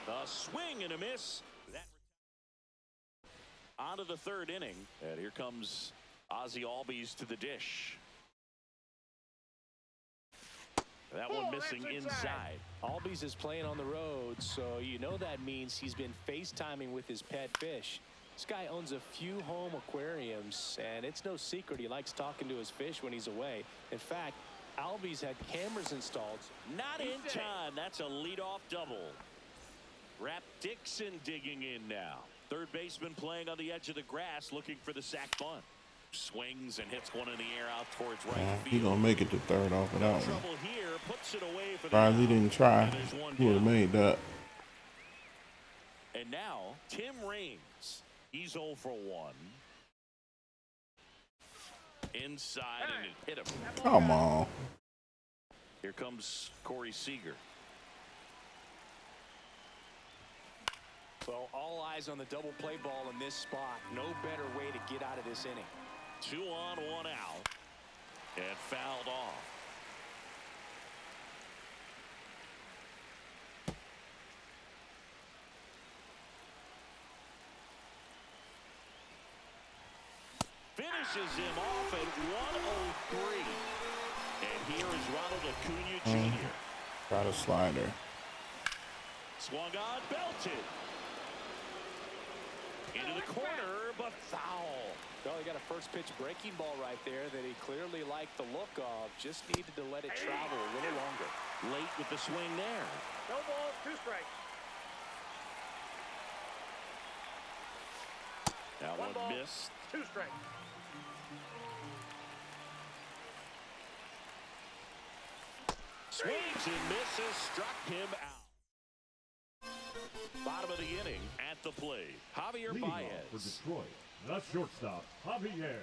A swing and a miss. That on to the third inning, and here comes Ozzie Albies to the dish. That one missing inside. Albies is playing on the road, so you know that means he's been FaceTiming with his pet fish. This guy owns a few home aquariums, and it's no secret he likes talking to his fish when he's away. In fact, Albies had cameras installed. Not in time. That's a leadoff double. Rap Dixon digging in now. Third baseman playing on the edge of the grass, looking for the sac bunt. Swings and hits one in the air out towards right He field. gonna make it to third off of that one. Trouble here, puts it away for the Surprised he out. didn't try. And there's one He would have down. made that. And now, Tim Raines. He's 0 for 1. Inside, and it hit him. Come on. Here comes Corey Seager. Well, all eyes on the double play ball in this spot. No better way to get out of this inning. 2 on, 1 out. And fouled off. Finishes him off at 103. And here is Ronald Acuna Jr. Got a slider. Swung on, belted. Into the corner, but foul. Well, he got a first pitch breaking ball right there that he clearly liked the look of. Just needed to let it travel a little longer. Late with the swing there. No balls, 2 strikes. That One one ball, missed. 2 strikes. Swings and misses, struck him out. Bottom of the inning at the plate. Javier Leading off for Baez. Detroit, the shortstop, Javier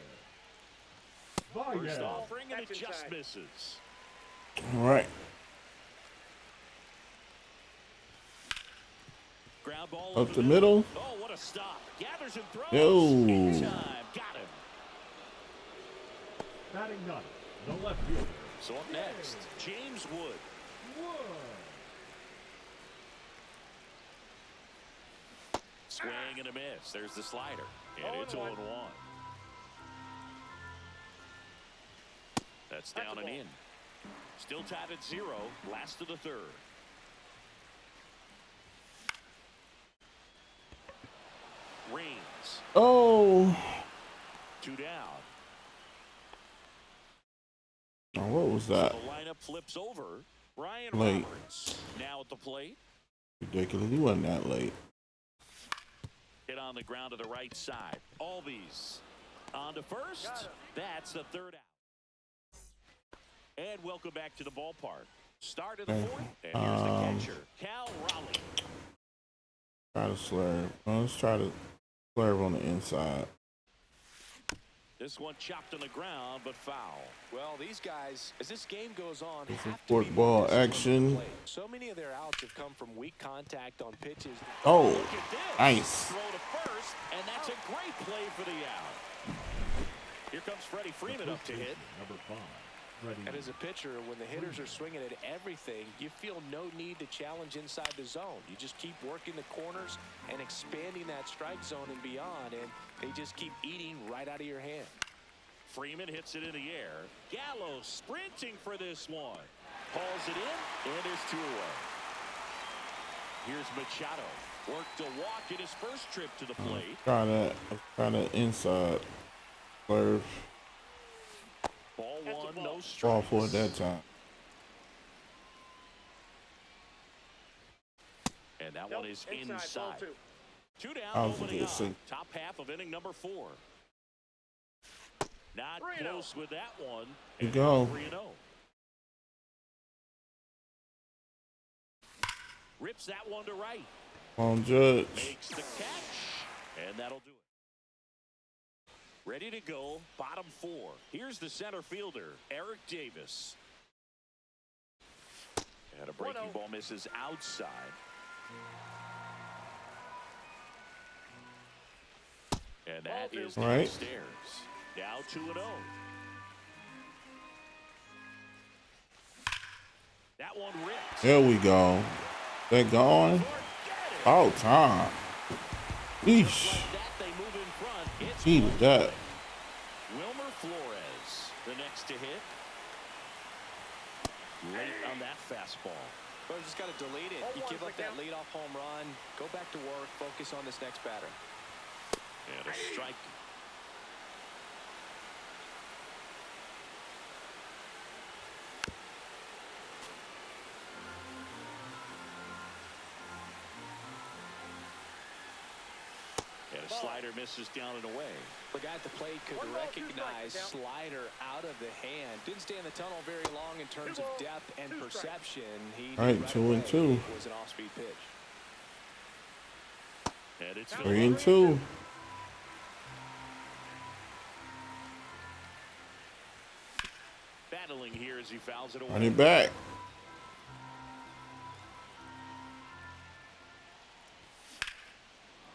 First Baez. offering and it That's just inside. misses. All right. Ground ball Up over the middle. Oh, what a stop. Gathers and throws. Yo. In time. Got him. Batting ninth, the left fielder, So up next, James Wood. Swing and a miss. There's the slider. And it's 0-1. That's down and in. Still tied at 0. Last of the third. Raines. Oh. 2 down. Oh, what was that? The lineup flips over. Ryan Late. Roberts now at the plate. Ridiculous. He wasn't that late. Hit on the ground to the right side. Albies on to first. That's the third out. And welcome back to the ballpark. Start of the fourth. And here's the catcher, Cal Raleigh. Try to slurve. Let's try to slurve on the inside. This one chopped on the ground, but foul. Well, these guys, as this game goes on, Some have to be fork ball more disciplined action. at the plate. So many of their outs have come from weak contact on pitches. Oh, Look at this. nice. Throw to first, and that's a great play for the out. Here comes Freddie Freeman up to hit. number 5, Freddie. And as a pitcher, when the hitters are swinging at everything, you feel no need to challenge inside the zone. You just keep working the corners and expanding that strike zone and beyond, and they just keep eating right out of your hand. Freeman hits it in the air. Gallo sprinting for this one. Hauls it in, and there's 2 away. Here's Machado. Worked a walk in his first trip to the plate. Try that inside slurve. Ball one, no Ball strikes. for it that time. And that one is inside. Ball 2. 2 down, I was opening gonna up. say. Top half of inning number 4. Not 3-0. close with that one. You go. 3-0. Rips that one to right. On Judge. Makes the catch, and that'll do it. Ready to go, bottom 4. Here's the center fielder, Eric Davis. And a breaking 1-0. ball misses outside. And that Ball 2. is Right. downstairs. Now 2-0. That one ripped. There we go. They going. Forget it. All time. Eesh. Like that, they move in front. It's Needed 1-0. that. Wilmer Flores, the next to hit. Late on that fastball. But just got to delete it. You 0-1's give the up that count. leadoff home run, go back to work, focus on this next batter. And a strike. And a Slider misses down and away. The guy at the plate could 1 ball, 2 recognize strikes, slider out of the hand. Didn't stay in the tunnel very long in terms of depth and 2 strikes. perception. He All right, knew 2 and away 2. it was an off-speed pitch. And it's 3 and 2. battling here as he fouls it away. Run it back.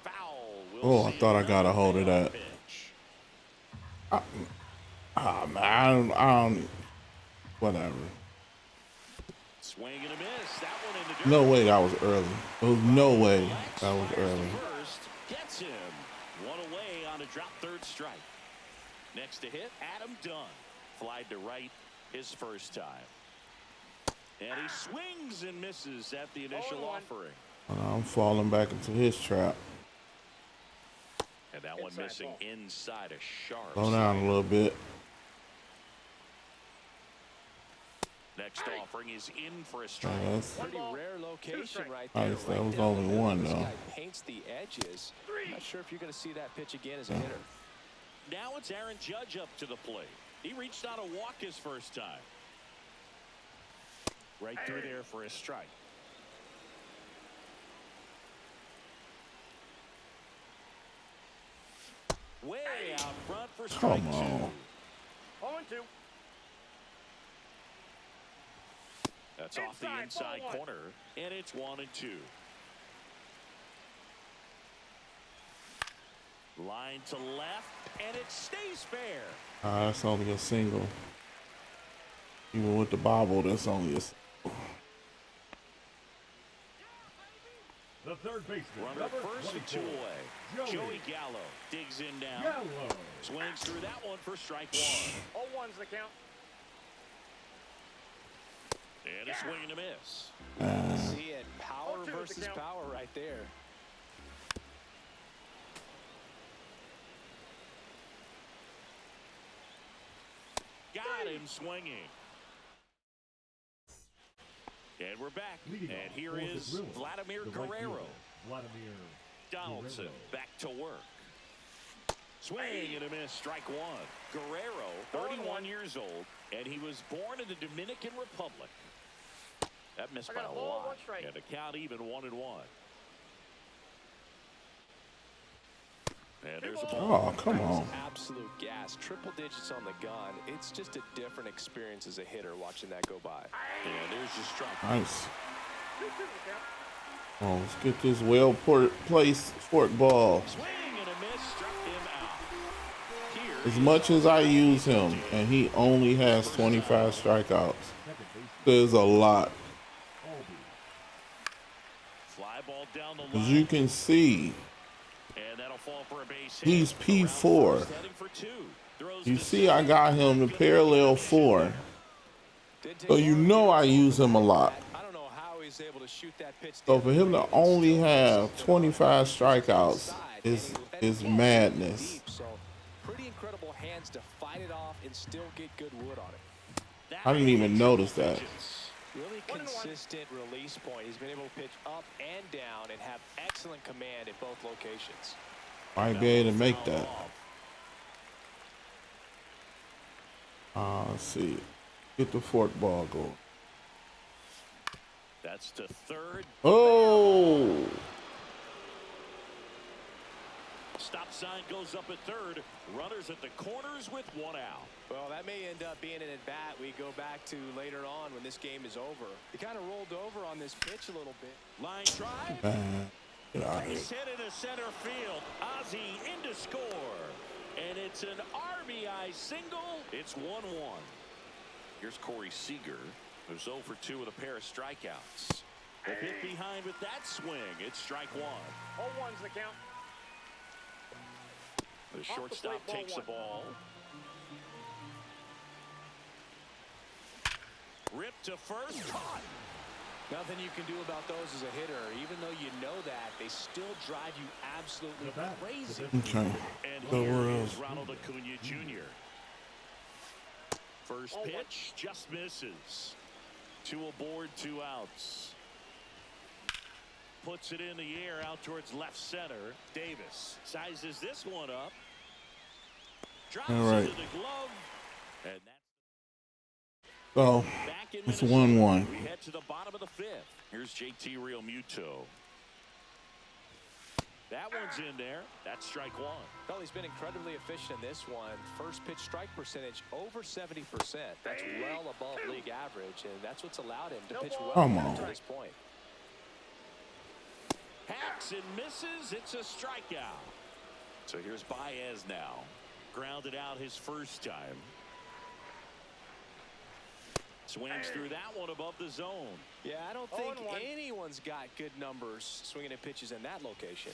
Foul. Oh, I thought I got a hold of that. Man, I don't. Whatever. Swing and a miss. That one in the dirt. No way that was early. There was no way that was early. First gets him. One away on a drop third strike. Next to hit, Adam Dunn. Flied to right his first time. And he swings and misses at the initial offering. I'm falling back into his trap. And that one missing inside a sharp. Slow down a little bit. Next offering is in for a strike. That's Pretty rare location right there. nice. That right was down only the middle. one, This though. guy paints the edges. Not sure if you're going to see that pitch again as a hitter. Now it's Aaron Judge up to the plate. He reached on a walk his first time. Right through there for a strike. Way out front for strike Come two. on. 0-2. That's off the inside corner, and it's 1-2. Line to left, and it stays fair. That's only a single. Even with the bobble, that's only a single. The third baseman, Runner number first and 2 24, away. Joey Gallo digs in down. Gallo. Swings through that one for strike 1. 0-1's the count. And a swing and a miss. See it. Power 0-2 is the versus count. power right there. Got him swinging. And we're back. Leading And off here for the is Brewers, Vladimir the right Guerrero. fielder, Vladimir Donaldson Guerrero. back to work. Swing and a miss, strike 1. Guerrero, 31 years old, and he was born in the Dominican Republic. That missed I by got a a ball, lot. 1 strike. And the count even 1-1. And there's a ball. Oh, come on. Absolute gas. Triple digits on the gun. It's just a different experience as a hitter watching that go by. And there's your strike. Nice. 2-2 is the count. Oh, let's get this well-placed fork ball. Swing and a miss, struck him out. Here As much as I use him, and he only has 25 strikeouts, there's a lot. fly ball down the As line. you can see, And that'll fall for a base hit. he's P4. Around first, heading for 2. Throws You to see I got him the parallel 4. So you know I use him a lot. I don't know how he's able to shoot that pitch. So for him to only have 25 strikeouts is madness. So pretty incredible hands to fight it off and still get good wood on it. I didn't even notice that. Really consistent release point. He's been able to pitch up and down and have excellent command at both locations. Might be able to make that. Let's see. Get the fork ball going. That's to third. Oh! Stop sign goes up at third. Runners at the corners with 1 out. Well, that may end up being an at-bat we go back to later on when this game is over. He kind of rolled over on this pitch a little bit. Line drive. Get out of here. He's hit into center field. Ozzie in to score. And it's an RBI single. It's 1-1. Here's Corey Seager, who's 0 for 2 with a pair of strikeouts. The hit behind with that swing. It's strike 1. 0-1's the count. The shortstop ball takes the 1. ball. Ripped to first. Caught. Nothing you can do about those as a hitter. Even though you know that, they still drive you absolutely The bat, crazy. Okay. And So here where is else? Ronald Acuna Jr. First pitch just misses. 2 aboard, 2 outs. puts it in the air out towards left center. Davis sizes this one up. Drops All right. into the glove. And that's So back in it's Minnesota. 1-1. We head to the bottom of the fifth. Here's JT Realmuto. That one's in there. That's strike one. Well, he's been incredibly efficient in this one. First pitch strike percentage over 70%. That's well above league average, and that's what's allowed him to pitch well Come up on. to this point. Hacks and misses. It's a strikeout. So here's Baez now. Grounded out his first time. Swings through that one above the zone. Yeah, I don't think anyone's got good numbers swinging at pitches in that location.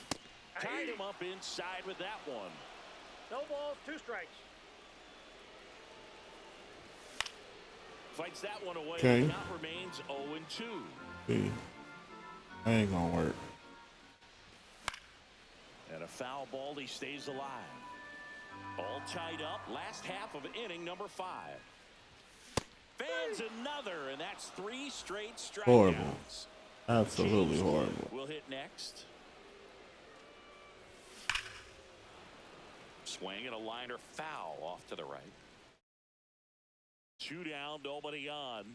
Tied him up inside with that one. No balls, 2 strikes. Fights that one away. Okay. The count remains 0-2. See, that ain't gonna work. And a foul ball. He stays alive. All tied up. Last half of inning number 5. Fans another, and that's 3 straight strikeouts. Horrible. Absolutely horrible. We'll hit next. Swing and a liner foul off to the right. 2 down, nobody on.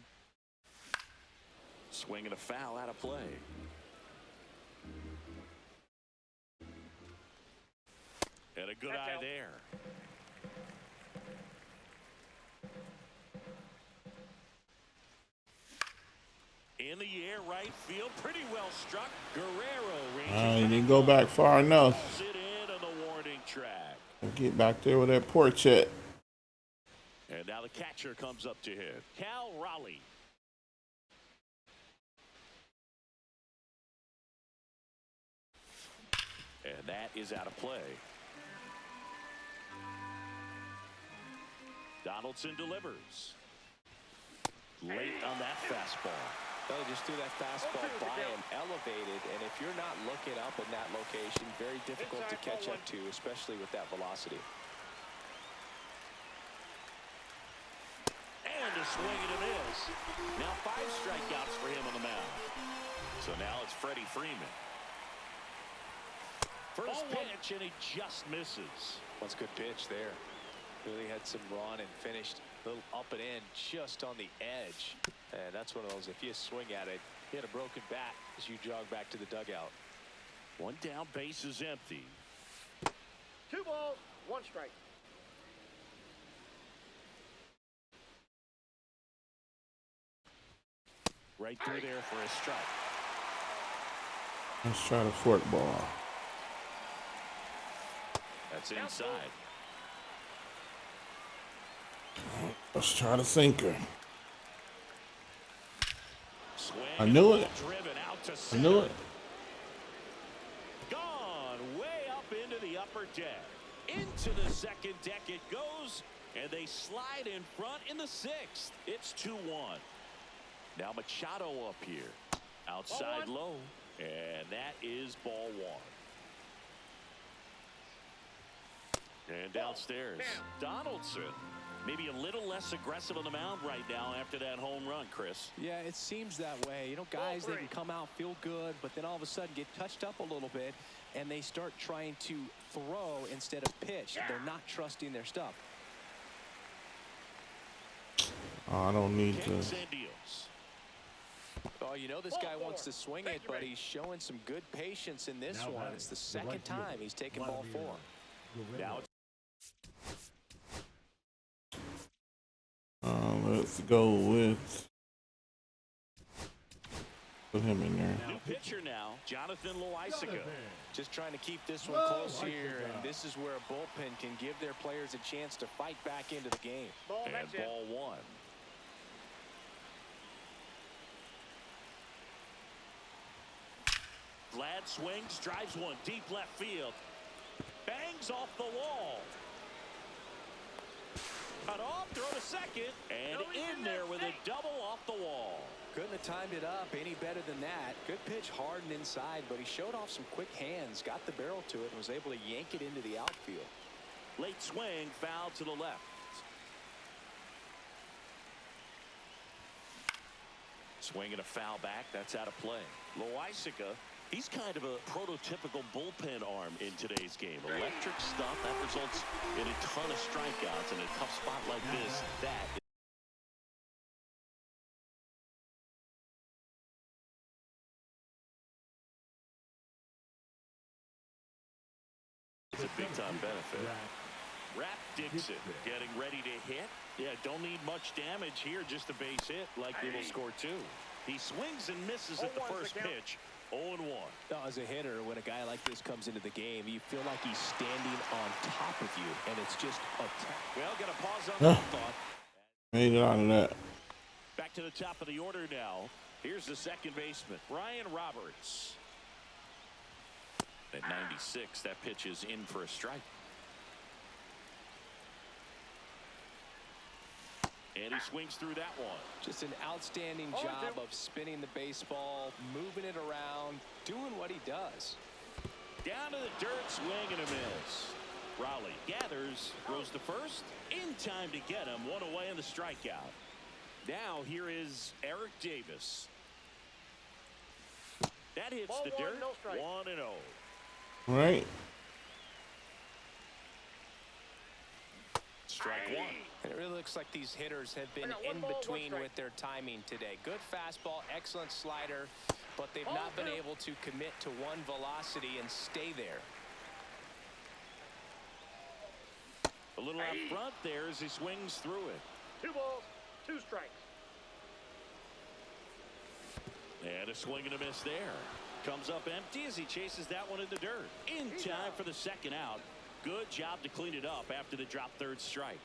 Swing and a foul out of play. And a good eye there. In the air, right field, pretty well struck. Guerrero He didn't go back far enough. pulls it in on the warning track. Get back there with that Porchett. And now the catcher comes up to hit. Cal Raleigh. And that is out of play. Donaldson delivers. Late on that fastball. They just threw that fastball by him, elevated, and if you're not looking up in that location, very difficult to catch up to, especially with that velocity. And a swing and a miss. Now 5 strikeouts for him on the mound. So now it's Freddie Freeman. First pitch, and he just misses. That's a good pitch there. Really had some run and finished a little up and in just on the edge. And that's one of those, if you swing at it, you had a broken bat as you jog back to the dugout. 1 down, base is empty. 2 balls, 1 strike. Right through there for a strike. Let's try the fork ball. That's inside. Let's try the sinker. Swing. I knew it. Driven out to I center. knew it. Gone way up into the upper deck. Into the second deck it goes, and they slide in front in the 6th. It's 2-1. Now Machado up here. Outside low, and that is ball 1. And downstairs, Donaldson. Maybe a little less aggressive on the mound right now after that home run, Chris. Yeah, it seems that way. You know, guys, they can come out, feel good, but then all of a sudden get touched up a little bit, and they start trying to throw instead of pitch. They're not trusting their stuff. Oh, I don't need to. Kings and deals. Oh, you know this guy wants to swing it, but he's showing some good patience in this one. It's the second time he's taken ball 4. Now it's Let's go with. Put him in there. new pitcher now, Jonathan Loaisiga. Just trying to keep this one close here, and this is where a bullpen can give their players a chance to fight back into the game. And ball 1. Vlad swings, drives one deep left field. Bangs off the wall. Cut off, throw to second, and in there with a double off the wall. Couldn't have timed it up any better than that. Good pitch, hard and inside, but he showed off some quick hands, got the barrel to it, and was able to yank it into the outfield. Late swing, foul to the left. Swing and a foul back. That's out of play. Loaisiga He's kind of a prototypical bullpen arm in today's game. Electric stuff that results in a ton of strikeouts in a tough spot like this. That is a big-time benefit. Rap Dixon getting ready to hit. Yeah, don't need much damage here, just a base hit. Likely will score 2. He swings and misses at the first pitch. 0-1. As a hitter, when a guy like this comes into the game, you feel like he's standing on top of you, and it's just a well, got a pause on that thought. Made it out of that. Back to the top of the order now. Here's the second baseman, Brian Roberts. At 96, that pitch is in for a strike. And he swings through that one. Just an outstanding job of spinning the baseball, moving it around, doing what he does. Down to the dirt, swing and a miss. Raleigh gathers, throws to first, in time to get him. One away in the strikeout. Now here is Eric Davis. That hits the dirt. 1-0. Right. Strike one. And it really looks like these hitters have been in between with their timing today. Good fastball, excellent slider, but they've not been able to commit to one velocity and stay there. A little out front there as he swings through it. 2 balls, 2 strikes. And a swing and a miss there. Comes up empty as he chases that one in the dirt. In time for the second out. Good job to clean it up after the drop third strike.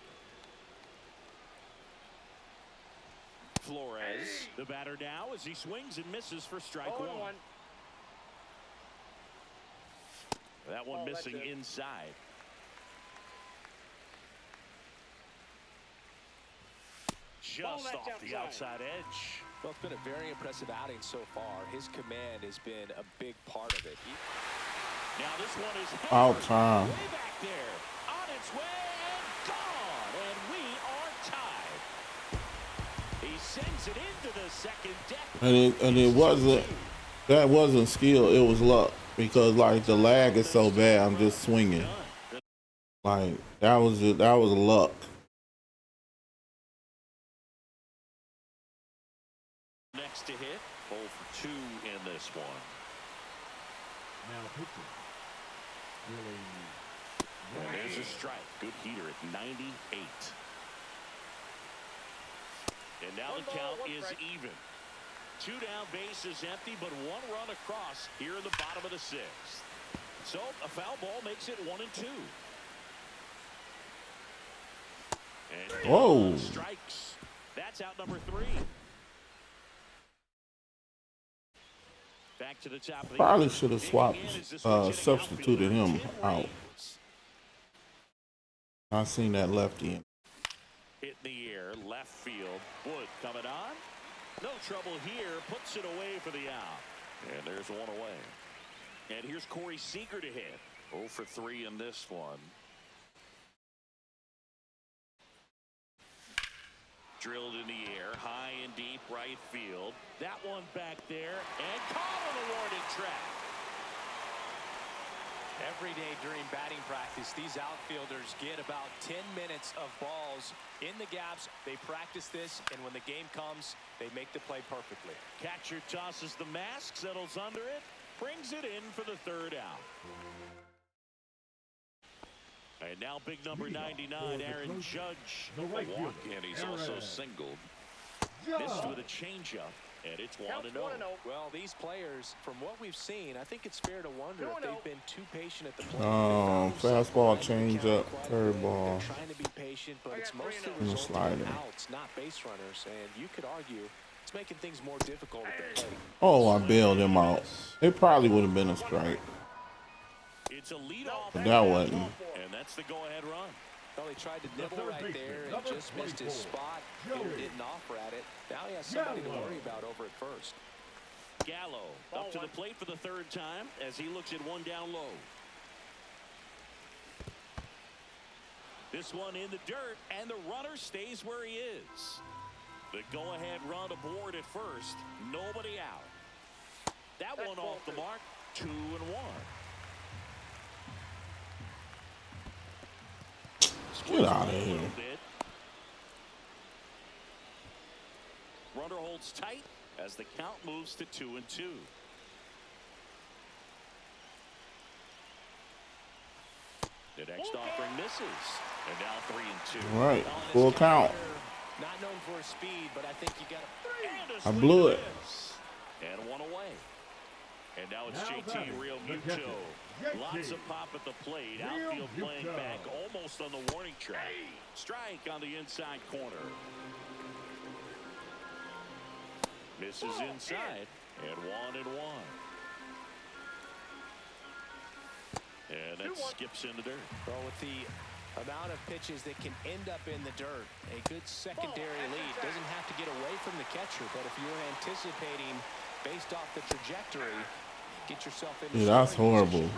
Flores, the batter now as he swings and misses for strike 1. That one missing inside. Just off the outside edge. Well, it's been a very impressive outing so far. His command has been a big part of it. Now this one is out time. Way back there, on its way and gone, and we are tied. He sends it into the second deck. And it wasn't, that wasn't skill, it was luck, because like the lag is so bad. I'm just swinging. Like that was luck. Next to hit, 0 for 2 in this one. Now pitching. And there's a strike. Good heater at 98. And now the count is even. 2 down, bases empty, but 1 run across here in the bottom of the 6th. So a foul ball makes it 1-2. And whoa. Strikes. That's out number 3. Back to the top of the Probably should have swapped, substituted him out. I seen that lefty. Hit in the air, left field. Wood coming on. No trouble here. Puts it away for the out. And there's 1 away. And here's Corey Seager to hit. 0 for 3 in this one. Drilled in the air, high and deep right field. That one back there and caught on a warning track. Every day during batting practice, these outfielders get about 10 minutes of balls in the gaps. They practice this, and when the game comes, they make the play perfectly. Catcher tosses the mask, settles under it, brings it in for the 3rd out. And now big number 99, Aaron Judge. A walk, and he's also singled. Missed with a changeup, and it's 1-0. Well, these players, from what we've seen, I think it's fair to wonder if they've been too patient at the plate. Fastball, changeup, curveball. They're trying to be patient, but it's mostly resulting in outs, not base runners. And you could argue it's making things more difficult at the plate. Oh, I bailed him out. It probably would have been a strike. It's a leadoff. But that wasn't. And that's the go-ahead run. Well, he tried to nibble right there and just missed his spot. Hitter didn't offer at it. Now he has somebody to worry about over at first. Gallo up to the plate for the 3rd time as he looks at 1 down low. This one in the dirt, and the runner stays where he is. The go-ahead run aboard at first. Nobody out. That one off the mark. 2-1. Get out of here. Runner holds tight as the count moves to 2-2. The next offering misses. And now 3-2. All right, full count. Not known for his speed, but I think you got I blew it. And one away. And now it's Now JT batting, Real the Muto. catcher, Lots JT. of pop at the plate. Real Outfield playing Muto. back almost on the warning track. Strike on the inside corner. Misses inside. And 1-1. And that skips in the dirt. Well, with the amount of pitches that can end up in the dirt, a good secondary lead. Doesn't have to get away from the catcher, but if you're anticipating based off the trajectory, get yourself in. Dude, that's horrible.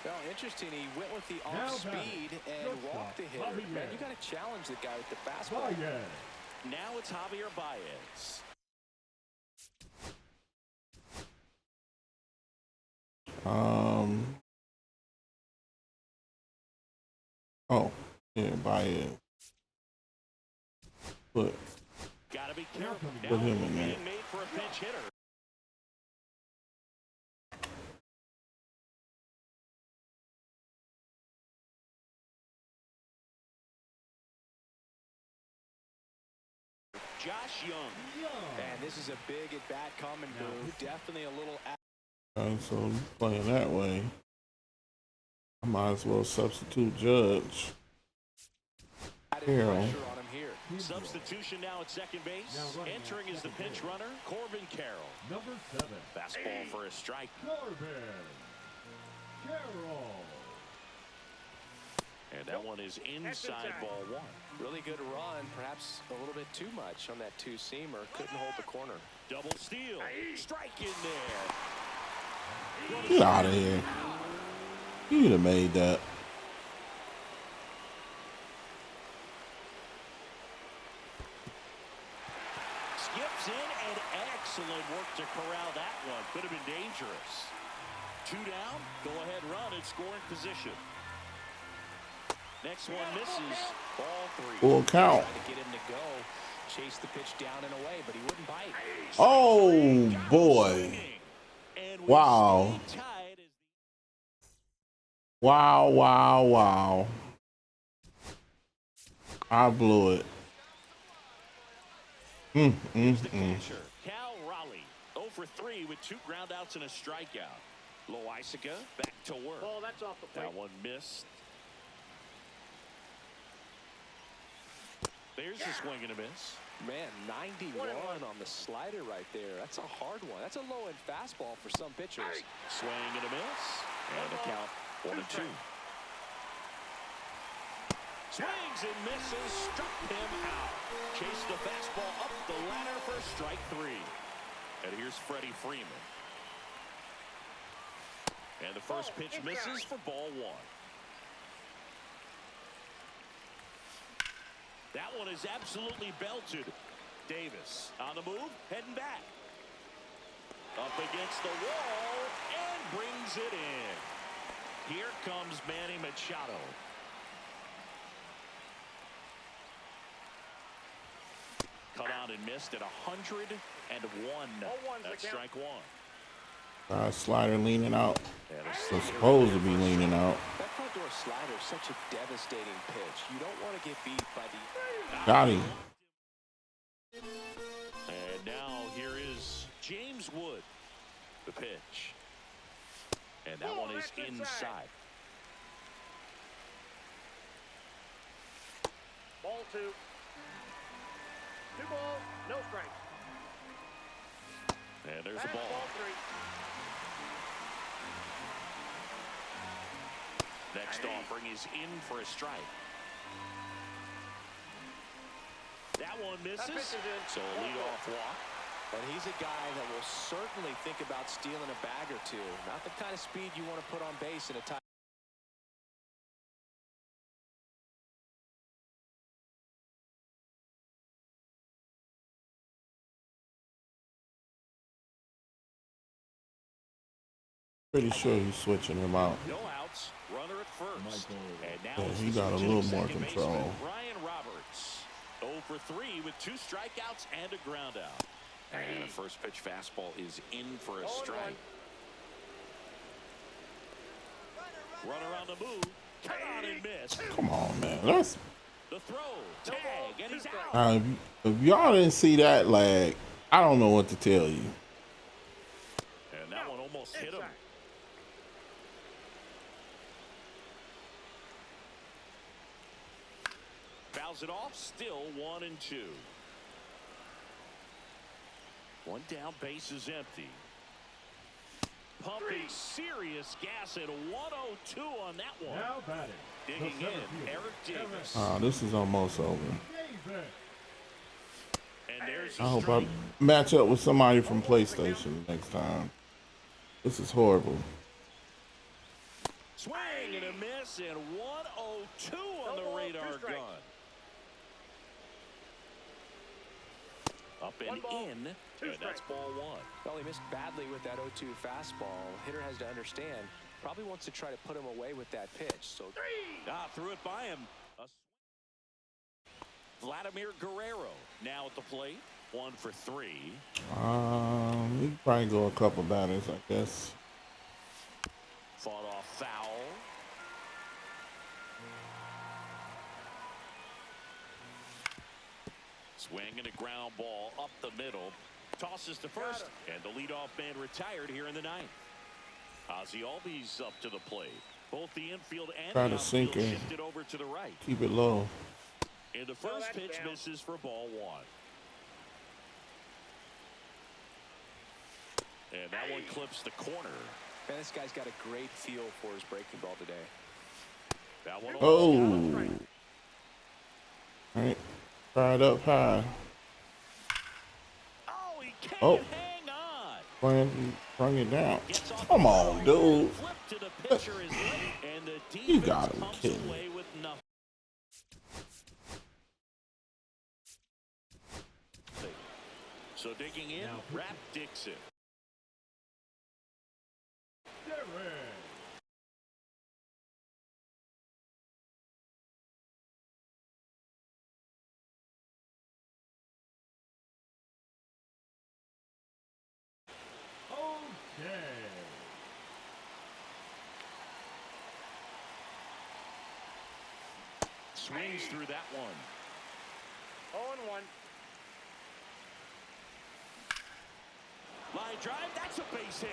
Well, interesting. He went with the Now off speed and shortstop, walked the hitter. Javier. Man, you got to challenge the guy with the fastball. Now it's Javier Baez. Oh, yeah, by it. Put Gotta be careful. Put him in there. Being made for a pinch hitter. Josh Young. And this is a big at-bat coming move. Definitely a little... so playing that way. I might as well substitute Judge. added Carroll. pressure on him here. Substitution now at second base. Now running Entering at is the second pinch base. runner, Corbin Carroll. Number 7. Fastball for a strike. Corbin Carroll. And that one is inside ball one. Really good run. Perhaps a little bit too much on that two-seamer. Couldn't hold the corner. Double steal. Strike in there. Get out of here. You'd have made that. Skips in and excellent work to corral that one. Could have been dangerous. 2 down. Go ahead run in scoring position. Next one misses. Ball 3. Full count. Tried to get him to go. Chase the pitch down and away, but he wouldn't bite. Oh, boy. And we Wow. stay tied as Wow, wow, wow. I blew it. the catcher, Cal Raleigh. 0 for 3 with 2 groundouts and a strikeout. Loisaga back to work. Ball, that's off the plate. That one missed. There's a swing and a miss. Man, 91 on the slider right there. That's a hard one. That's a low-end fastball for some pitchers. Swing and a miss. And the count 1-2. Swings and misses. Struck him out. Chased the fastball up the ladder for strike 3. And here's Freddie Freeman. And the first pitch misses for ball 1. That one is absolutely belted. Davis on the move, heading back. Up against the wall and brings it in. Here comes Manny Machado. Cut out and missed at 101. That's strike 1. Slider leaning out. And a So slider supposed to be leaning out. That front door slider is such a devastating pitch. You don't want to get beat by the... Got him. And now here is James Wood, the pitch. And that one is inside. Ball 2. 2 balls, no strikes. And there's That's the ball. ball 3. Next offering is in for a strike. That one That pitch misses. is in. So a leadoff walk. And he's a guy that will certainly think about stealing a bag or two. Not the kind of speed you want to put on base in a tie. Pretty sure he's switching him out. No outs, runner at first. And now Yeah, it's he the got a switch little hitting more second control. baseman, Brian Roberts. 0 for 3 with 2 strikeouts and a ground out. And a first pitch fastball is in for a 0-1. strike. Runner on the move. Cut on and miss. Come on, man. That's The throw, tag, and he's out. if y'all didn't see that lag, I don't know what to tell you. And that one almost hit him. Fouls it off, still 1-2. One down, base is empty. Pumping serious gas at 102 on that one. Now batting. Digging the center in, fielder, Eric Davis. This is almost over. Davis. And there's I a hope strike. I match up with somebody from PlayStation next time. This is horrible. Swing and a miss, and 102 on the radar gun. Up and in, and that's ball 1. Well, he missed badly with that 0-2 fastball. Hitter has to understand, probably wants to try to put him away with that pitch. So Threw it by him. Vladimir Guerrero now at the plate. 1 for 3. You can probably go a couple batters, I guess. Fought off foul. Swing and a ground ball up the middle. Tosses to first, and the leadoff man retired here in the 9th. Ozzie Albies up to the plate. Both the infield and Try the to sink outfield in. shifted over to the right. Keep it low. And the first pitch misses for ball 1. And that one clips the corner. man, this guy's got a great feel for his breaking ball today. That one Oh. All right. Try it up high. Oh, he can't Oh. hang on. Bring it down. Gets off Come the on, line. dude. Flip to the pitcher is late, and the You defense gotta be comes kidding me. away with nothing. So digging in, Now, Rap Dixon. Derek. Okay. Swings through that one. 0-1. Line drive, that's a base hit.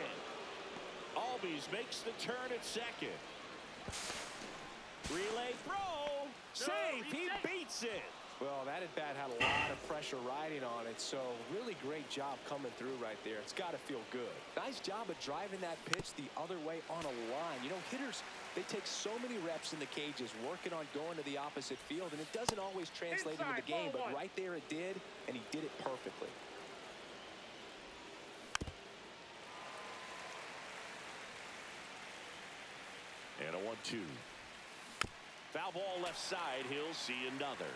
Albies makes the turn at second. Relay throw. Safe, he beats it. Well, that at bat had a lot of pressure riding on it, so really great job coming through right there. It's got to feel good. Nice job of driving that pitch the other way on a line. You know, hitters, they take so many reps in the cages working on going to the opposite field, and it doesn't always translate into the game, but right there it did, and he did it perfectly. And a 1-2. Foul ball left side. He'll see another.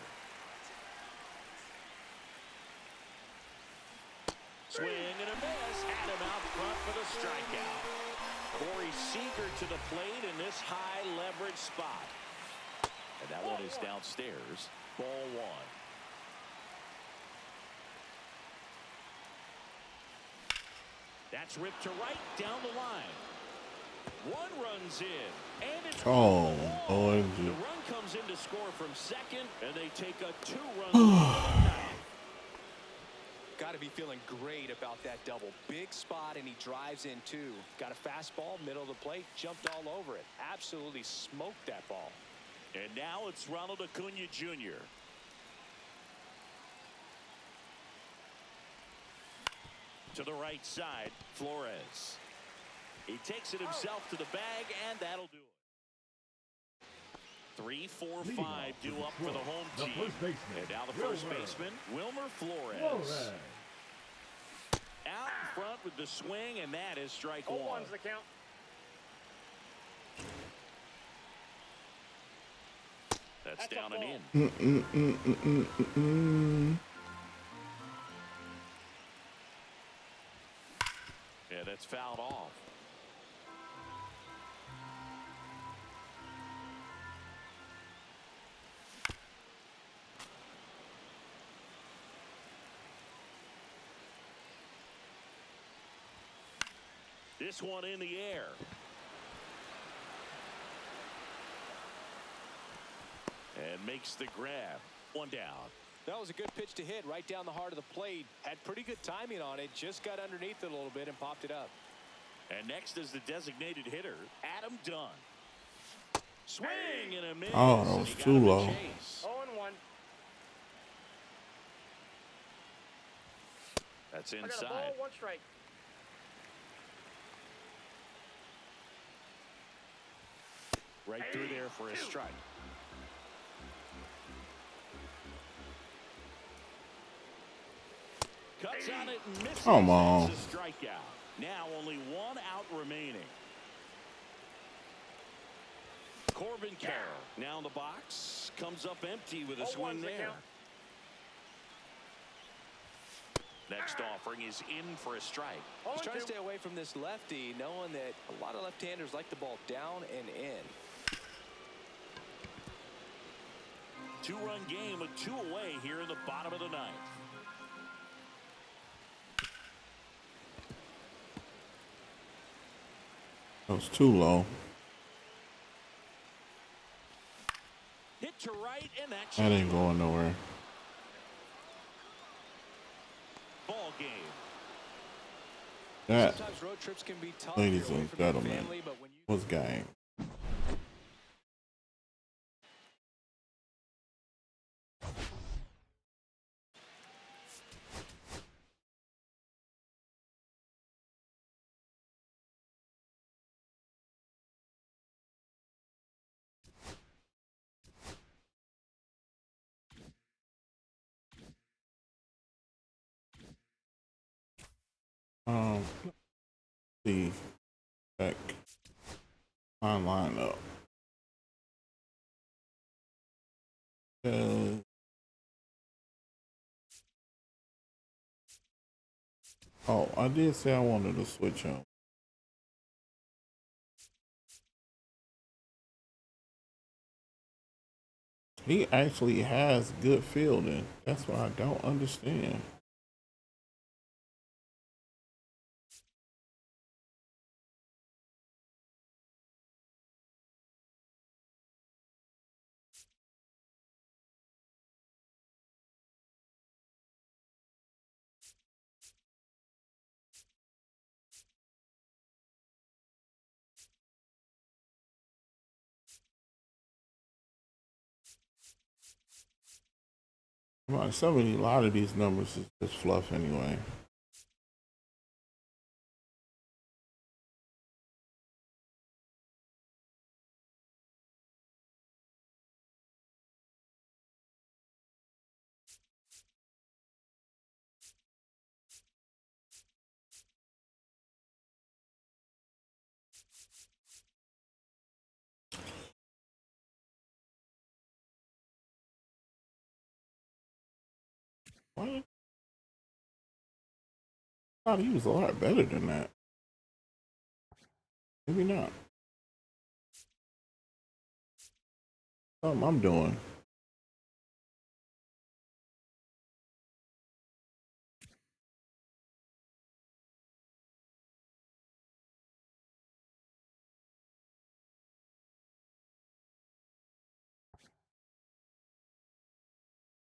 Swing and a miss. Had him out front for the strikeout. Corey Seager to the plate in this high leverage spot. And that one is downstairs. Ball 1. That's ripped to right down the line. One runs in, and it's Oh, boy. boy. The run comes in to score from second, and they take a 2-run lead. Got to be feeling great about that double. Big spot, and he drives in two. Got a fastball, middle of the plate, jumped all over it. Absolutely smoked that ball. And now it's Ronald Acuna Jr. To the right side, Flores. He takes it himself to the bag, and that'll do it. 3, 4, 5 due up for the home The team. first baseman, And now the first Wilmer. baseman, Wilmer Flores. Flores. Out in front with the swing, and that is strike 1. 0-1's the count. That's That's a down and ball. in. Yeah, that's fouled off. This one in the air. And makes the grab. One down. That was a good pitch to hit right down the heart of the plate. Had pretty good timing on it. Just got underneath it a little bit and popped it up. And next is the designated hitter, Adam Dunn. Swing and a miss. Oh, that was too low. 0-1. That's I got a inside. ball, 1 strike. Right through there for a strike. Cuts on it and misses. Come on. That's a strikeout. Now only 1 out remaining. Corbin Carroll now in the box. Comes up empty with a swing there. Next offering is in for a strike. He's trying to stay away from this lefty, knowing that a lot of left-handers like the ball down and in. 2-run game with 2 away here in the bottom of the 9th. That was too low. Hit to right, and that's That ain't going nowhere. ball game. That, Sometimes road trips can be tough. ladies You're away and from your gentlemen, family, but when you was game. Let's see, check my lineup. Oh, I did say I wanted to switch him. He actually has good fielding. That's what I don't understand. Well, a lot of these numbers is just fluff anyway. What? I thought he was a lot better than that. Maybe not. Something I'm doing.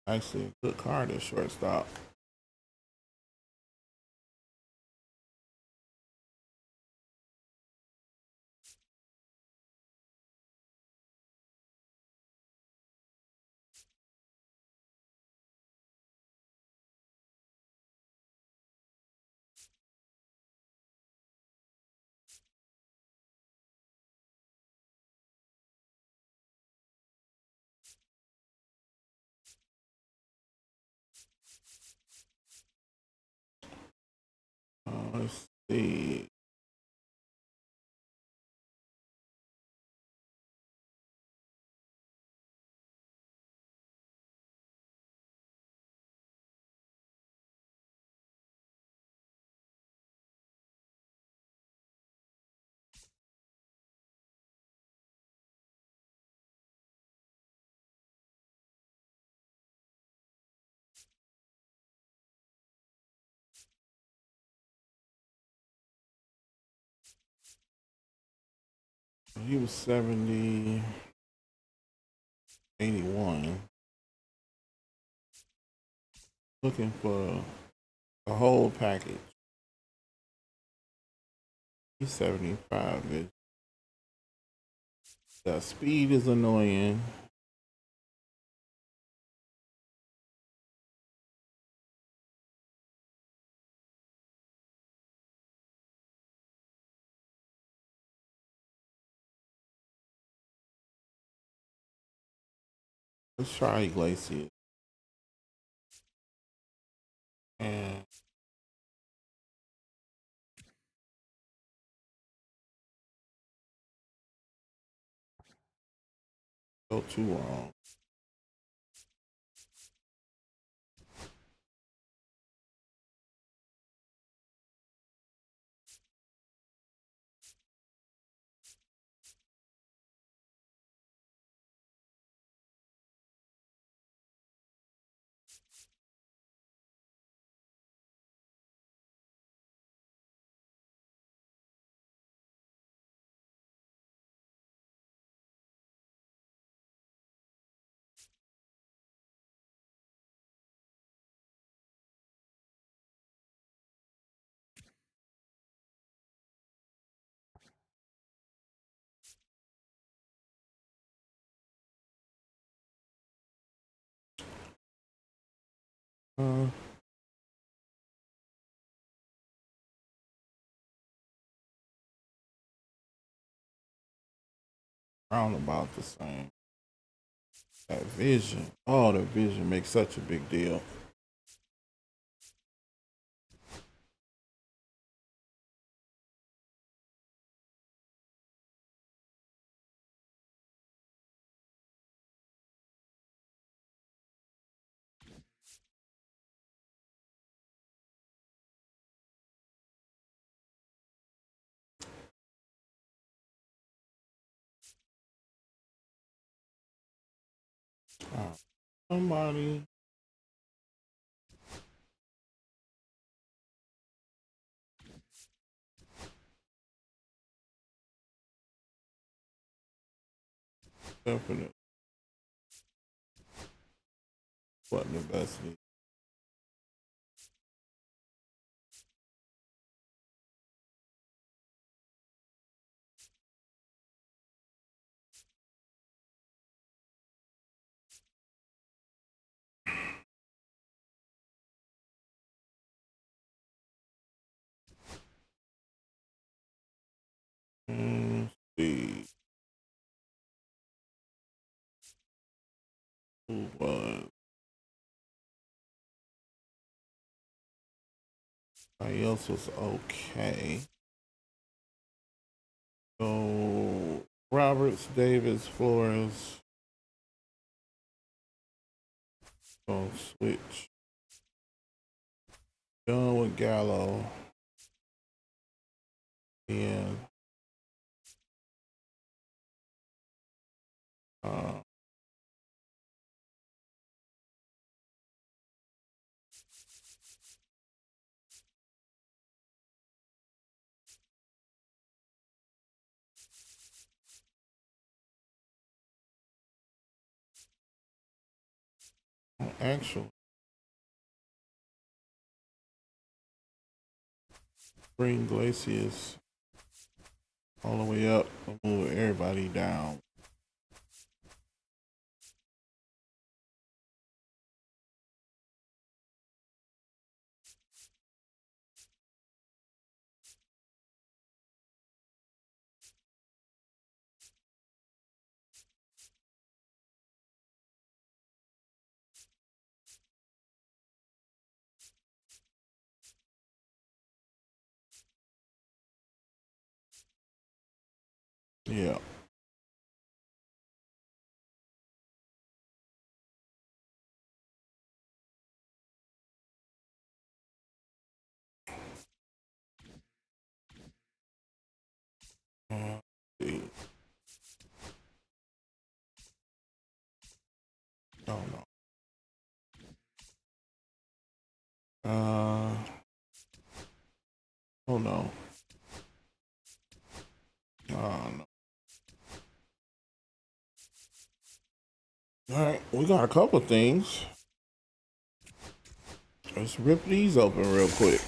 Actually, a good card at shortstop. Let's see. He was 70, 81. Looking for a whole package. He's 75. The speed is annoying. Let's try Iglesias. And go too wrong. Uh, Around about the same. That vision. Oh, the vision makes such a big deal. Somebody. Definitely. What the best is. See who was. Everybody else was okay. So Roberts, Davis, Flores. Gonna switch. Done with Gallo. And uh, actually, bring Glaciers all the way up and move everybody down. Yeah. See. Oh no. Oh no. Oh no. All right, we got a couple things. Let's rip these open real quick.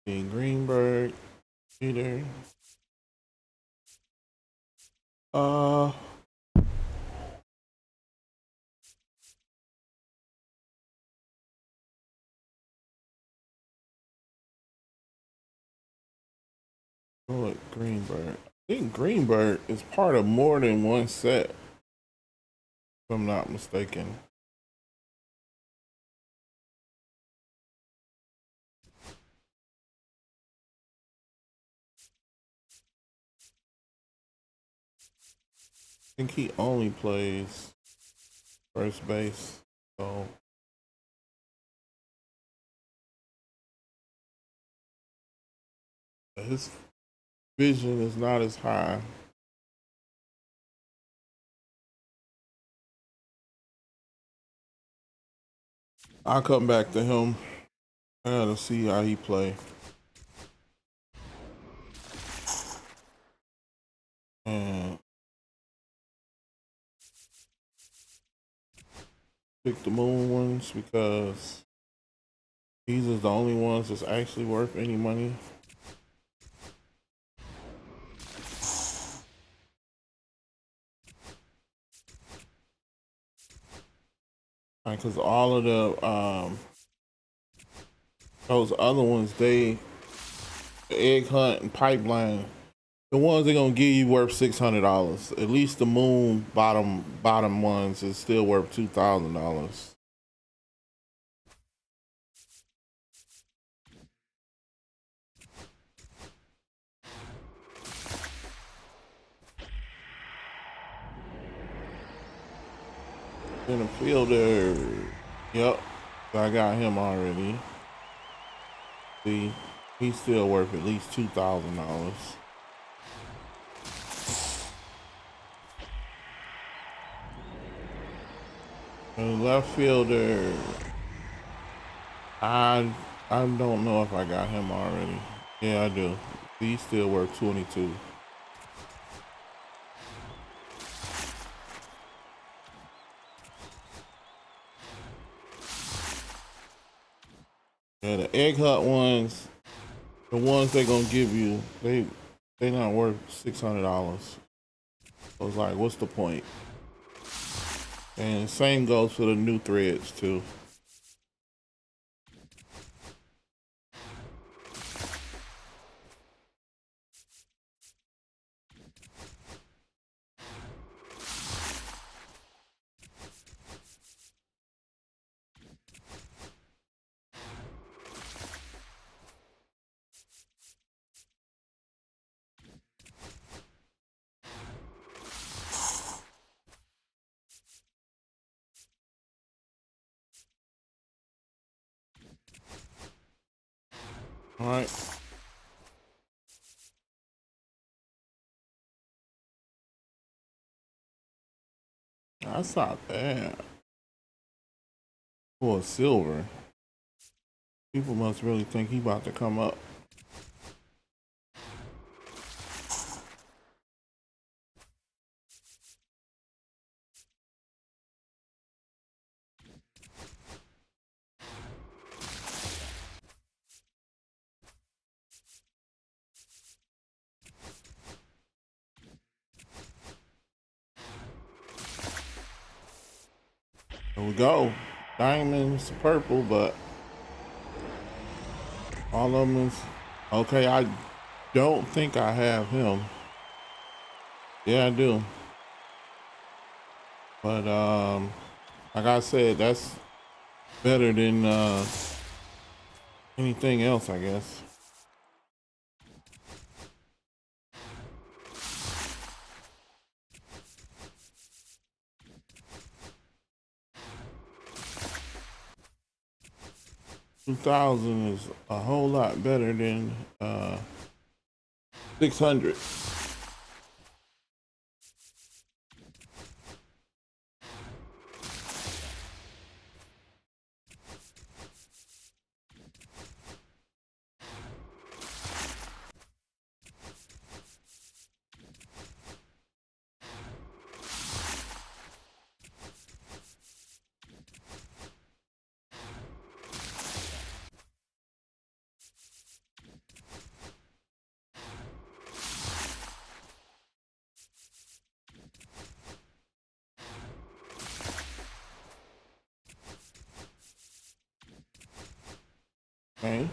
Greenberg, Peter. Uh, Greenberg. I think Greenberg is part of more than one set, if I'm not mistaken. I think he only plays first base, so his vision is not as high. I'll come back to him. I gotta see how he play. And pick the moon ones because these are the only ones that's actually worth any money. Because all of the those other ones, the egg hunt and pipeline, the ones they're gonna give you worth $600. At least the moon bottom ones is still worth $2,000. Then a fielder, yep, I got him already. See, he's still worth at least $2,000. And left fielder, I don't know if I got him already. Yeah, I do. He's still worth 22. Yeah, the egg hunt ones, the ones they're gonna give you, they not worth $600. I was like, what's the point? And same goes for the new threads too. 'All right. That's not bad. For a silver. People must really think he about to come up. Here we go. Diamonds, purple, but all of them is okay. I don't think I have him. Yeah, I do. But like I said, that's better than anything else, I guess. $2,000 is a whole lot better than 600. Okay.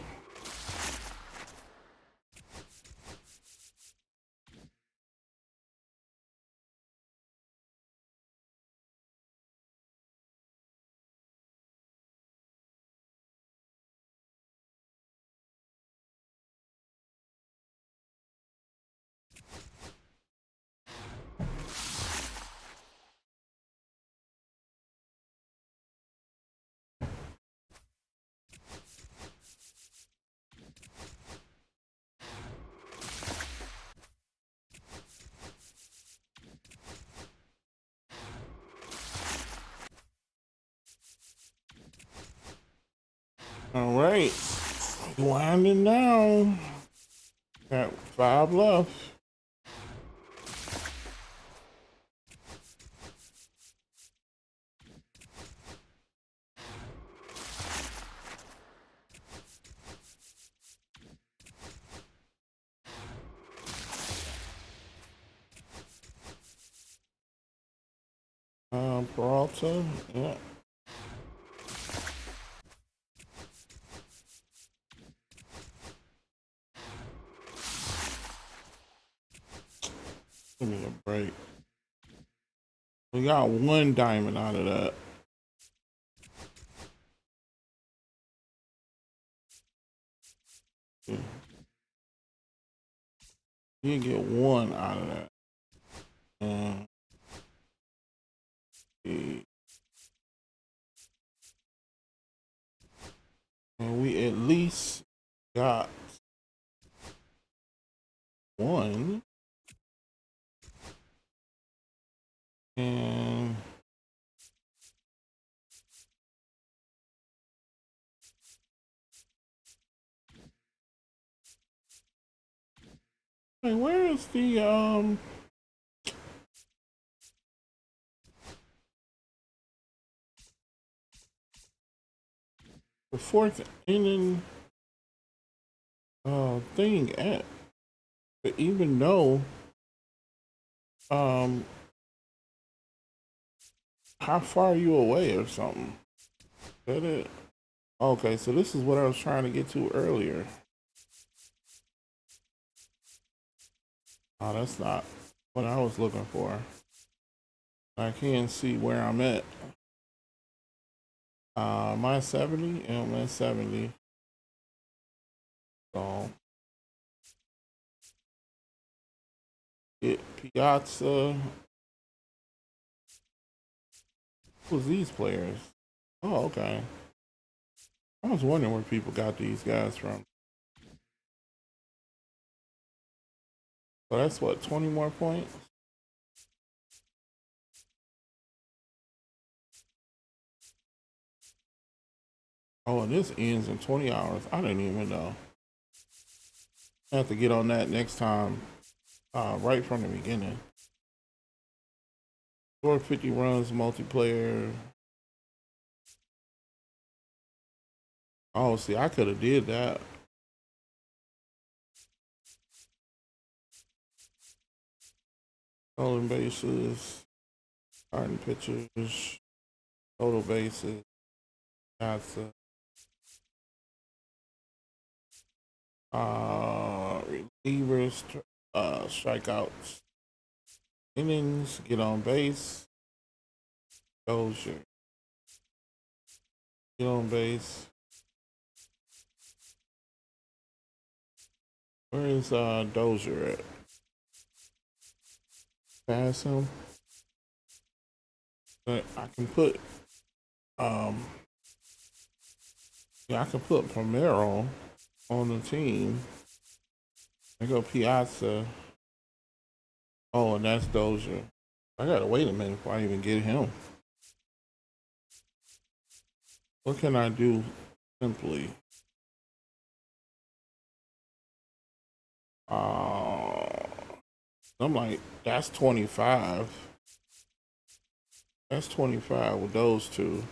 All right. Winding down. Got 5 left. Peralta. Yeah. Give me a break. We got 1 diamond out of that. Yeah. You get 1 out of that. And we at least got 1. And hey, where is the 4th inning thing at? But even though how far are you away or something? Is that it? Okay, so this is what I was trying to get to earlier. Oh, that's not what I was looking for. I can't see where I'm at. My 70, and I'm at 70. So get Piazza. Who's these players? Oh, okay. I was wondering where people got these guys from. So that's what, 20 more points? Oh, and this ends in 20 hours. I didn't even know. I have to get on that next time, right from the beginning. 450 runs multiplayer. Oh, see, I could have did that. Stolen bases, starting pitchers, total bases. That's relievers, strikeouts, innings, get on base, Dozier, get on base. Where is Dozier at? Pass him. But I can put yeah, I can put Primero on the team. I go Piazza. Oh, and that's Dozier. I gotta wait a minute before I even get him. What can I do simply? I'm like, that's 25. That's 25 with those two.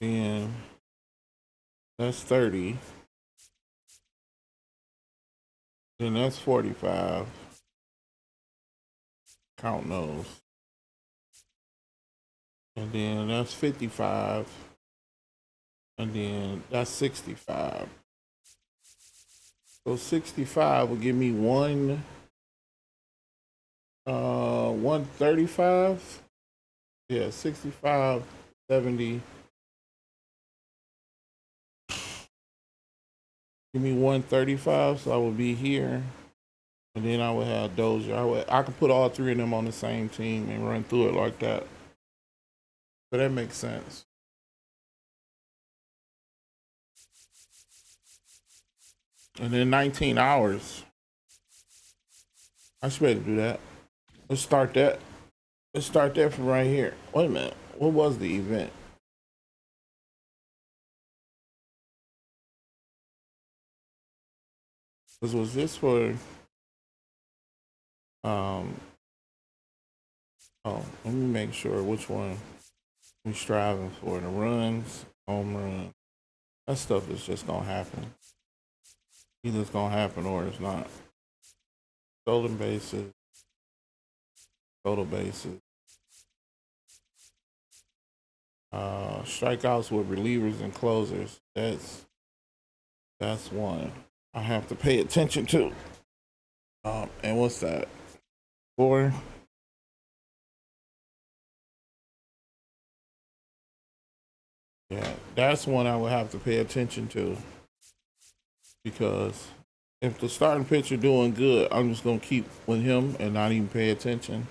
And that's 30. Then that's 45. Count those. And then that's 55. And then that's 65. So 65 will give me 135. Yeah, 65, 70. Give me 135, so I would be here. And then I would have Dozier. I could put all three of them on the same team and run through it like that. So that makes sense. And then 19 hours. I should be able to do that. Let's start that. Let's start that from right here. Wait a minute. What was the event? Was this for oh, let me make sure which one we striving for. The runs, home run. That stuff is just gonna happen. Either it's gonna happen or it's not. Stolen bases, total bases. Strikeouts with relievers and closers. That's one I have to pay attention to. And what's that? 4. Yeah, that's one I would have to pay attention to, because if the starting pitcher doing good, I'm just gonna keep with him and not even pay attention.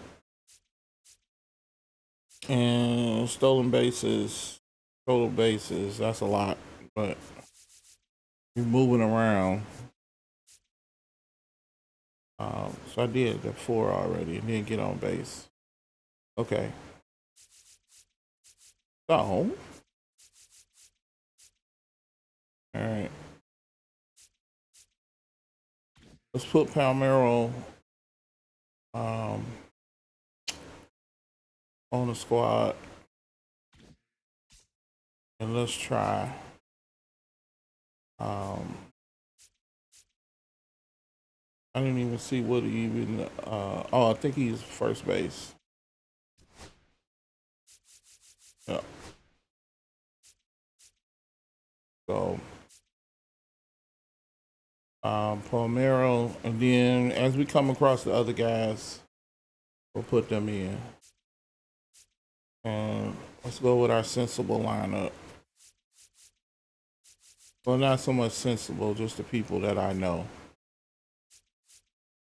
And stolen bases, total bases, that's a lot, but you're moving around. So I did the 4 already and then get on base. Okay. So, all right. Let's put Palmeiro on the squad. And let's try I didn't even see what he even I think he's first base. Yeah. So Palmeiro, and then as we come across the other guys, we'll put them in. And let's go with our sensible lineup. Well, not so much sensible, just the people that I know.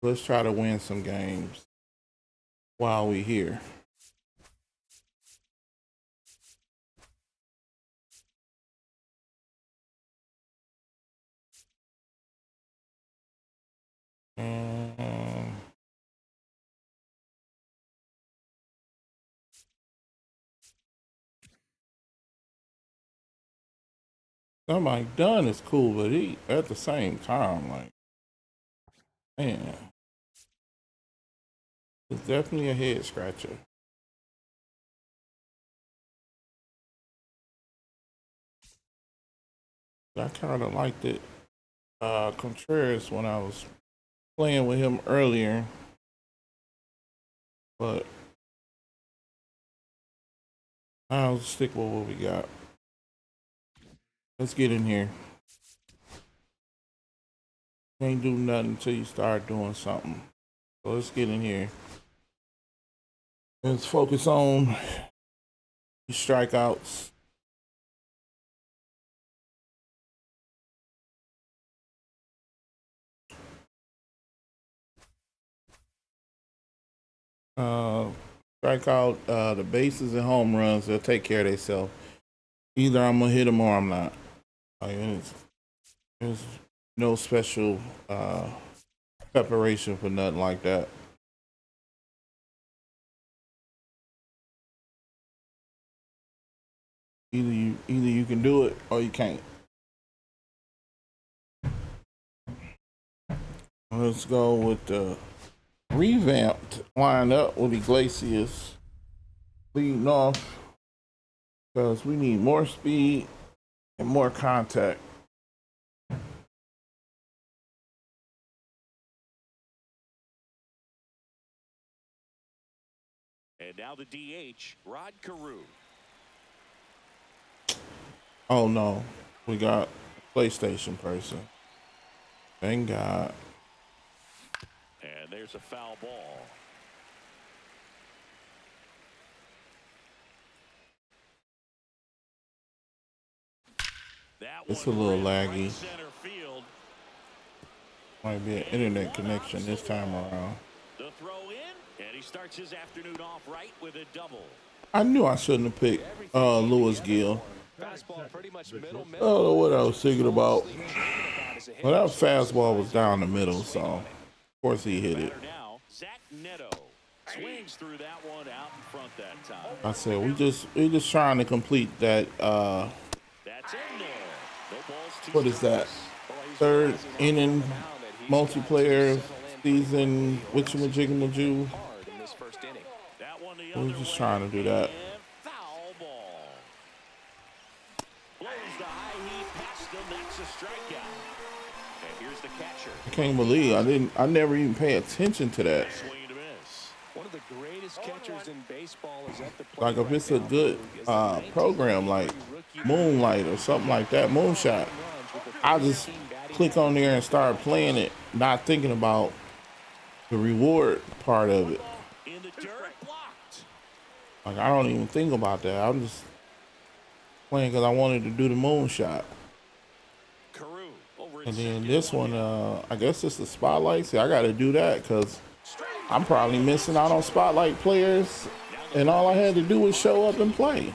Let's try to win some games while we're here. And somebody done is cool, but he at the same time, like, man, it's definitely a head scratcher. I kind of liked it. Contreras when I was playing with him earlier, but I'll stick with what we got. Let's get in here. Can't do nothing until you start doing something. So let's get in here. Let's focus on these strikeouts. Strike out the bases and home runs. They'll take care of themselves. Either I'm gonna hit them or I'm not. Like, there's no special preparation for nothing like that. Either you can do it or you can't. Let's go with the revamped lineup with Iglesias leading off, because we need more speed and more contact. And now the DH, Rod Carew. Oh no, we got a PlayStation person. Thank God. And there's a foul ball. That It's a one little ripped laggy. right center field. Might be an internet connection this time around. The throw in, and he starts his afternoon off right with a double. I knew I shouldn't have picked Lewis Gill. Fastball pretty much middle. I don't know what I was thinking about. Well, that fastball was down the middle, so of course he hit it. Batter now, Zach Neto swings through that one out in front that time. I said we just trying to complete that. That's in there. No balls, two What is that? Third inning multiplayer season. Whatchamajiggamajoo. hard in this first inning. That one the We're other just way, trying to do that. and foul ball. Blows the high heat past him. That's a strikeout. And here's the catcher. I can't believe I never even pay attention to that. Swing and a miss. One of the greatest catchers in baseball is at the plate. Like if right it's a now, good Boog, as the program like 1993 rookie Moonlight or something like that, Moonshot, runs with the I just 13 batting click on there and start playing it, not thinking about the reward part of it. In the dirt, blocked. Like I don't even think about that. I'm just playing because I wanted to do the Moonshot. Carew over at And then second. this one, I guess it's the spotlight. See, I got to do that because I'm probably missing out on spotlight players, and all I had to do was show up and play.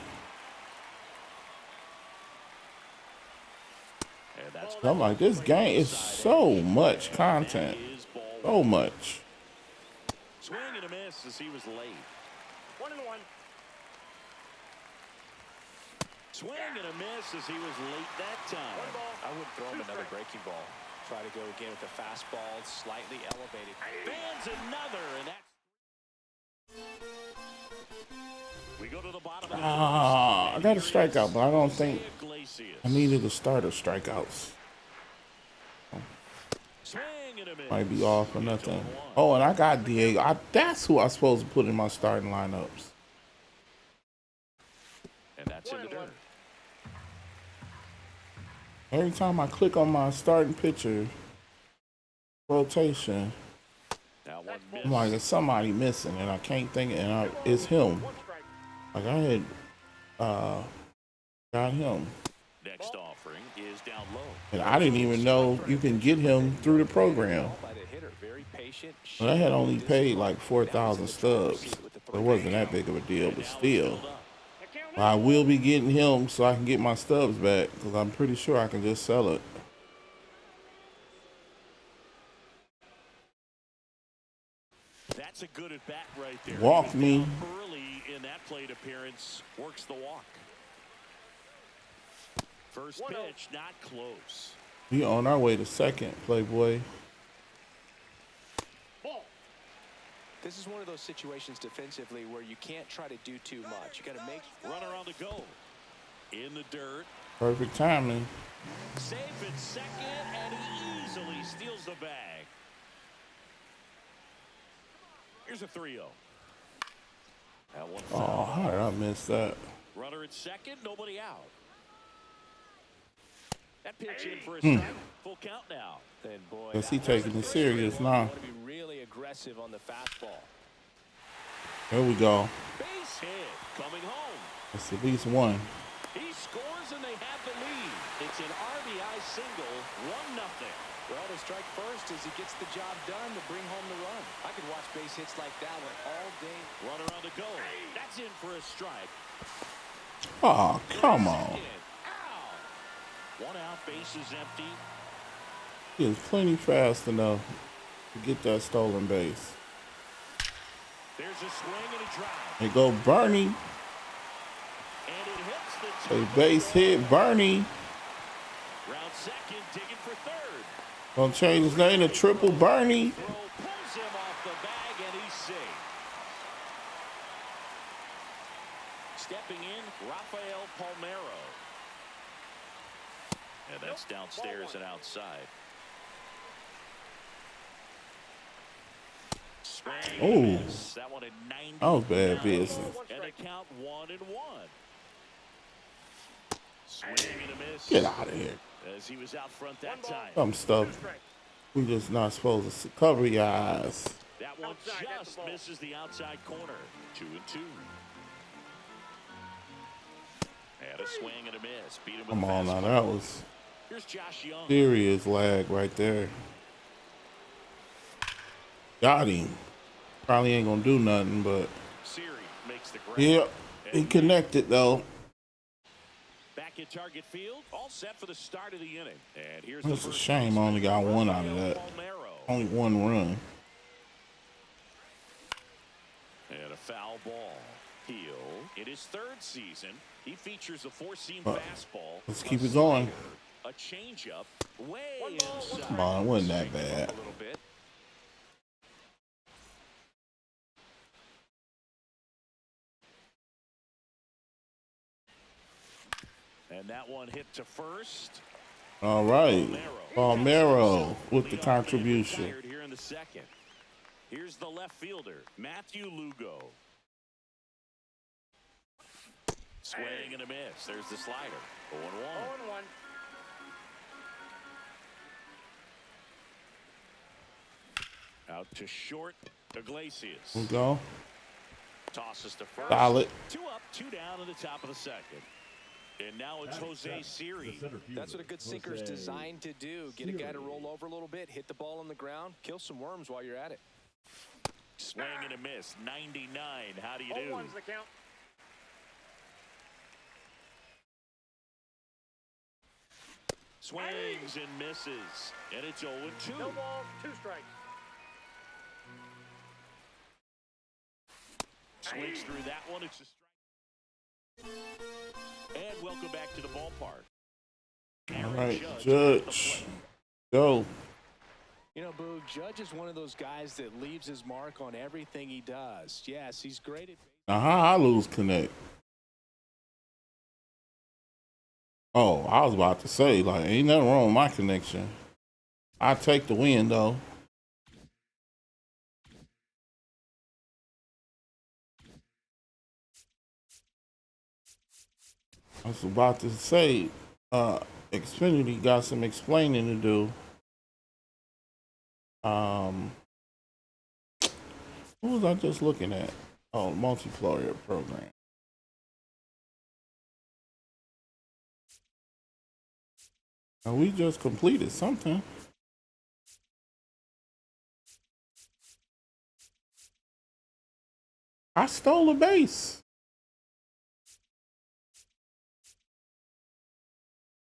And that's I'm like, this game is so much content, his ball. so much. Swing and a miss as he was late. 1-1. Swing and a miss as he was late that time. I would throw him another breaking ball. Try to go again with the fastball, slightly elevated. Fans another, and that's. We go to the bottom of the I got a strikeout, but I don't think Iglesias. I needed the starter strikeouts. Swing and a miss. Might be off or nothing. Oh, and I got Diego. That's who I'm supposed to put in my starting lineups. And that's in the dirt. Every time I click on my starting pitcher rotation, Now one miss. I'm like, it's somebody missing, and I can't think, and it's him. Like I had got him, Next offering is down low. and I didn't even know you can get him through the program. By the hitter, very patient. But I had only paid like 4,000 stubs. So it wasn't that big of a deal, but still. I will be getting him so I can get my stubs back because I'm pretty sure I can just sell it. That's a good at bat right there. Walk me. Early in that plate appearance, works the walk. First pitch, not close. We on our way to second, Playboy. This is one of those situations defensively where you can't try to do too much. You got to make Runner on the go. In the dirt. Perfect timing. Safe at second, and he easily steals the bag. Here's a 3-0. That one Oh, foul. how did I miss that? Runner at second, nobody out. That pitch in for a strike. Full count now. then boy. Guess he that taking was it the serious first now. one. Want to be really aggressive on the fastball. There we go. Base hit. Coming home. That's at least one. He scores and they have the lead. It's an RBI single, 1-0. Well, to strike first as he gets the job done to bring home the run. I could watch base hits like that one all day. Runner on the go. That's in for a strike. Oh, come on. Ow. One out, base is empty. He is plenty fast enough to get that stolen base. There's a swing and a drive. They go Bernie. And it hits the A top. base hit, Bernie. Round second, digging for third. Gonna change his name to Triple Bernie. Throw pulls him off the bag, and he's safe. Stepping in, Rafael Palmeiro. And that's downstairs and outside. Swing and Oh. miss. That one at 90. That was bad business. And a count 1-1. Swing and a miss. Get out of here. As he was out front that time. Some stuff we just not supposed to cover your eyes. That one just misses the outside corner. 2-2. And a swing and a miss. Beat him with Come on now, fastball. that was Here's Josh Young. serious lag right there. Got him. Probably ain't gonna do nothing, but Siri makes the grab. yep, he connected though. Back at target field, all set for the start of the inning. And here's It's the a first shame I only got baseman, one out of Rafael that. Palmeiro. Only one run. And a foul ball. Heel. In his third season, he features a four-seam But fastball. let's keep a it going. slider, a changeup, way inside. Come on, it wasn't that Shake him up bad. a little bit. And that one hit to first. All right, Palmeiro with the contribution. Here in the second. Here's the left fielder, Matthew Lugo. Swing and a miss. There's the slider. 0-1. 0-1. Out to short, Iglesias. We go. Tosses to first. Solid. 2 up, 2 down in the top of the second. And now it's Jose Siri. That's what a good sinker is designed to do. Get a guy to roll over a little bit, hit the ball on the ground, kill some worms while you're at it. Swing and a miss. 99. How do you do? 0-1's the count. Swings and misses. And it's 0-2. No balls, 2 strikes. Swings through that one. It's a strike. And welcome back to the ballpark. All right, Judge. Go. You know, Boog, Judge is one of those guys that leaves his mark on everything he does. Yes, he's great at Now, how I lose connect? Oh, I was about to say, like, ain't nothing wrong with my connection. I take the win, though. I was about to say, Xfinity got some explaining to do. What was I just looking at? Oh, multiplayer program. Now we just completed something. I stole a base.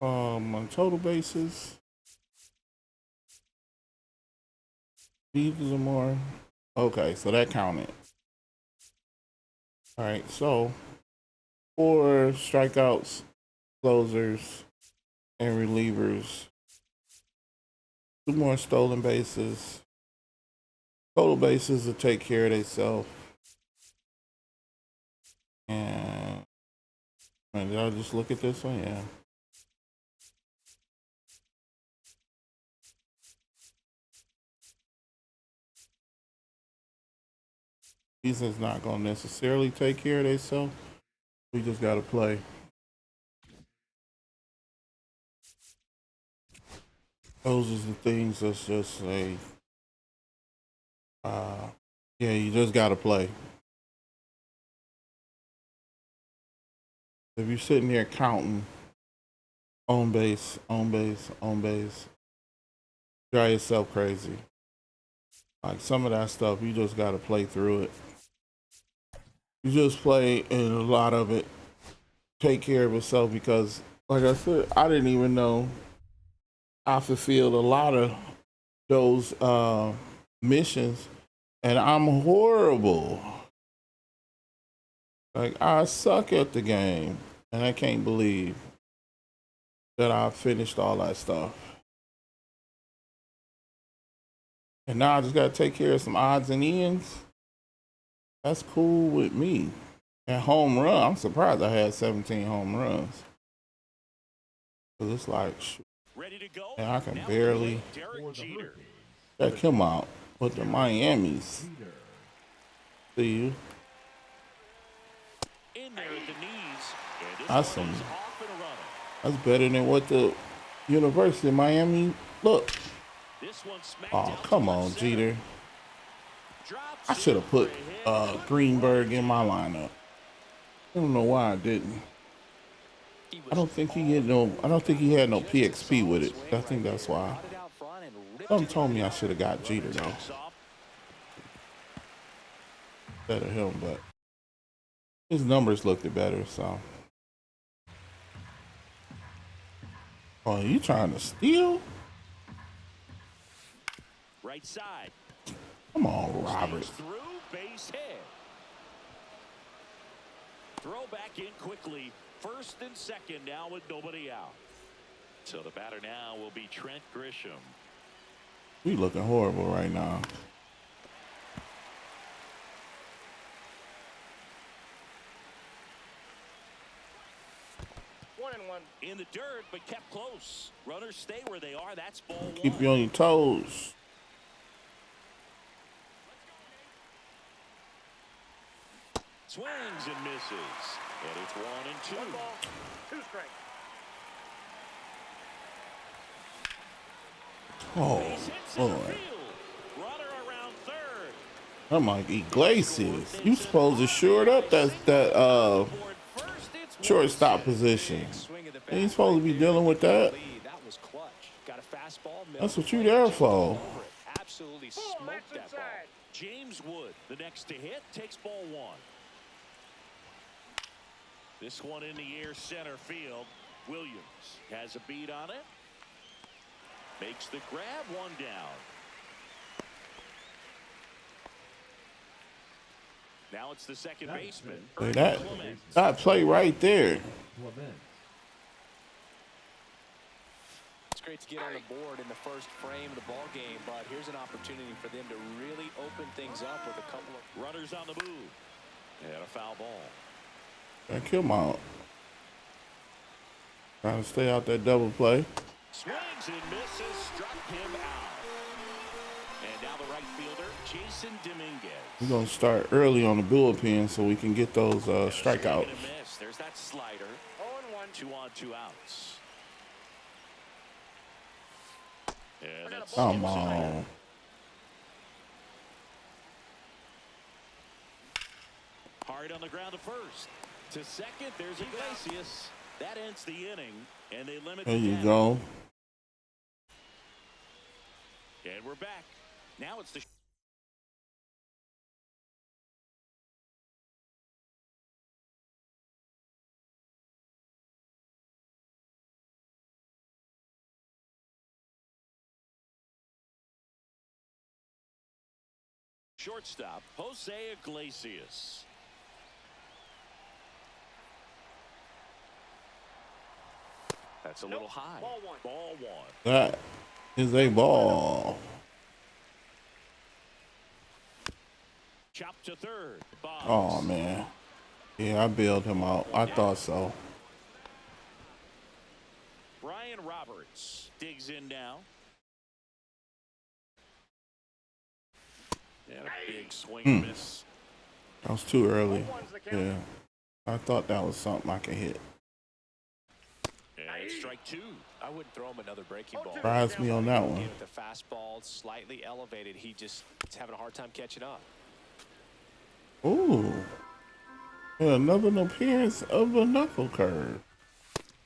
On total bases. These are more. Okay, so that counted. All right, so 4 strikeouts, closers, and relievers. 2 more stolen bases. Total bases will take care of themselves. And did I just look at this one? Yeah. Season's not going to necessarily take care of themselves. We just got to play. Those are the things that's just a, yeah, you just got to play. If you're sitting there counting on base, on base, on base, drive yourself crazy. Like some of that stuff, you just got to play through it. You just play, and a lot of it take care of itself because, like I said, I didn't even know I fulfilled a lot of those missions, and I'm horrible. Like, I suck at the game, and I can't believe that I finished all that stuff. And now I just got to take care of some odds and ends. That's cool with me. And home run, I'm surprised I had 17 home runs. Because it's like, ready to go. and I can barely check him out with the Miamis. See you. In there at the knees. That's some, That's better than what the University of Miami looked. This one smacked Oh, out come towards on, center. Jeter. Drops I should in have for put a hit. Greenberg in my lineup. I don't know why I didn't. I don't think he had no PXP with it. I think that's why. Something told me I should have got Jeter though. Instead of him, but his numbers looked better, so. Oh, you trying to steal? Right side. Come on, Robert. Through base hit. Throw back in quickly. First and second now with nobody out. So the batter now will be Trent Grisham. We looking horrible right now. In the dirt, but kept close. Runners stay where they are. That's ball one. Keep you on your toes. Swings and misses. And it's 1-2. 1 ball, 2 strikes. Oh, Base hits in the Lord. field. Runner around third. I'm like Iglesias. You supposed to short up that Board first, it's shortstop position. Ain't supposed to be dealing with that. That was clutch. Got a fastball. That's what you there for. Absolutely Oh, smoked that's that ball. inside. James Wood, the next to hit, takes ball one. This one in the air center field. Williams has a beat on it. Makes the grab, one down. Now it's the second baseman. Say that play right there. It's great to get on the board in the first frame of the ball game, but here's an opportunity for them to really open things up with a couple of Runners on the move. And a foul ball. I kill him out. Trying to stay out that double play. Swings and misses, struck him out. And now the right fielder, Jason Dominguez. We're gonna start early on the bullpen so we can get those strikeouts. There's that slider. 0-1. 2 on, 2 outs. And that's Come on. hard on the ground to first. To second, there's Iglesias. That ends the inning, and they limit There the you damage. go. And we're back. Now it's the shortstop, Jose Iglesias. That's a little high. Ball one. Ball one. That is a ball. Chop to third. Bonds. Oh man. Yeah, I bailed him out. I thought so. Brian Roberts digs in now. And a big swing and miss. That was too early. 0-1's the count. Yeah. I thought that was something I could hit. And strike two. I wouldn't throw him another breaking ball. Surprised me on that one. With the fastball slightly elevated, he just is having a hard time catching up. Ooh. Another appearance of a knuckle curve.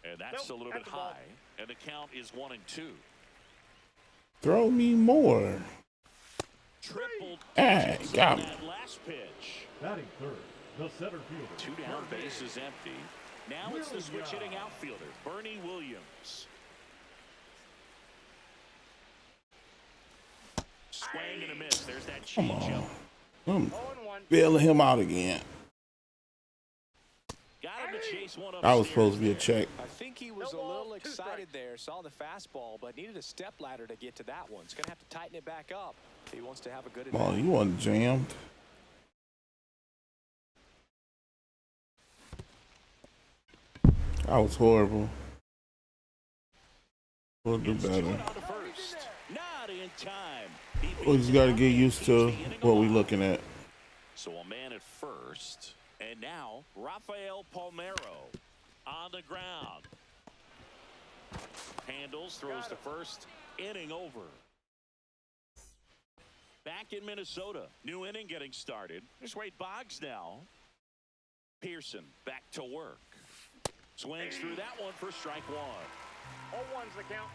And that's a little bit high. And the count is 1-2. Throw me more. Tripled Hey, catches got on me. that last pitch. Batting third, the center fielder. 2 down, base is empty. Now it's the switch hitting outfielder, Bernie Williams. Swing and a miss. There's that Come changeup. on. 0-1. Bailing him out again. Got him to chase one That was upstairs supposed to be a there. check. I think he was a No ball, little 2 excited strikes. there, saw the fastball, but needed a step ladder to get to that one. He's going to have to tighten it back up if he wants to have a good Come on, advantage. you wasn't jammed. That was horrible. We'll do better. On to first. Not in time. We just got to get used to what we're looking at. So a man at first. And now Rafael Palmeiro on the ground. Handles, throws to first. Inning over. Back in Minnesota. New inning getting started. Here's Wade Boggs now. Pearson back to work. Swings through that one for strike one. 0-1's the count.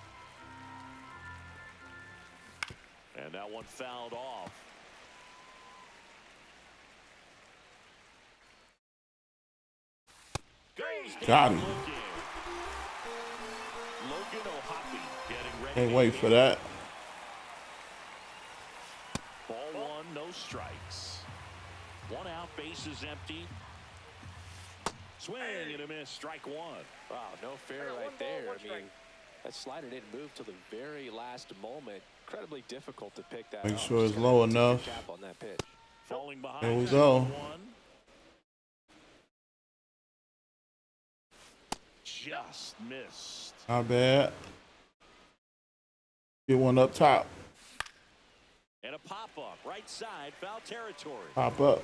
And that one fouled off. Goes Got him. Logan O'Hoppe getting ready. Can't wait for that. Ball one, no strikes. One out, bases empty. Swing and a miss, strike one. Wow, no fair right there. I mean, that slider didn't move till the very last moment. Incredibly difficult to pick that Make up. sure it's Just low gotta take a enough. cap on that pitch. Falling behind. There we go. One. Just missed. Not bad. Get one up top. And a pop-up, right side, foul territory. Pop up.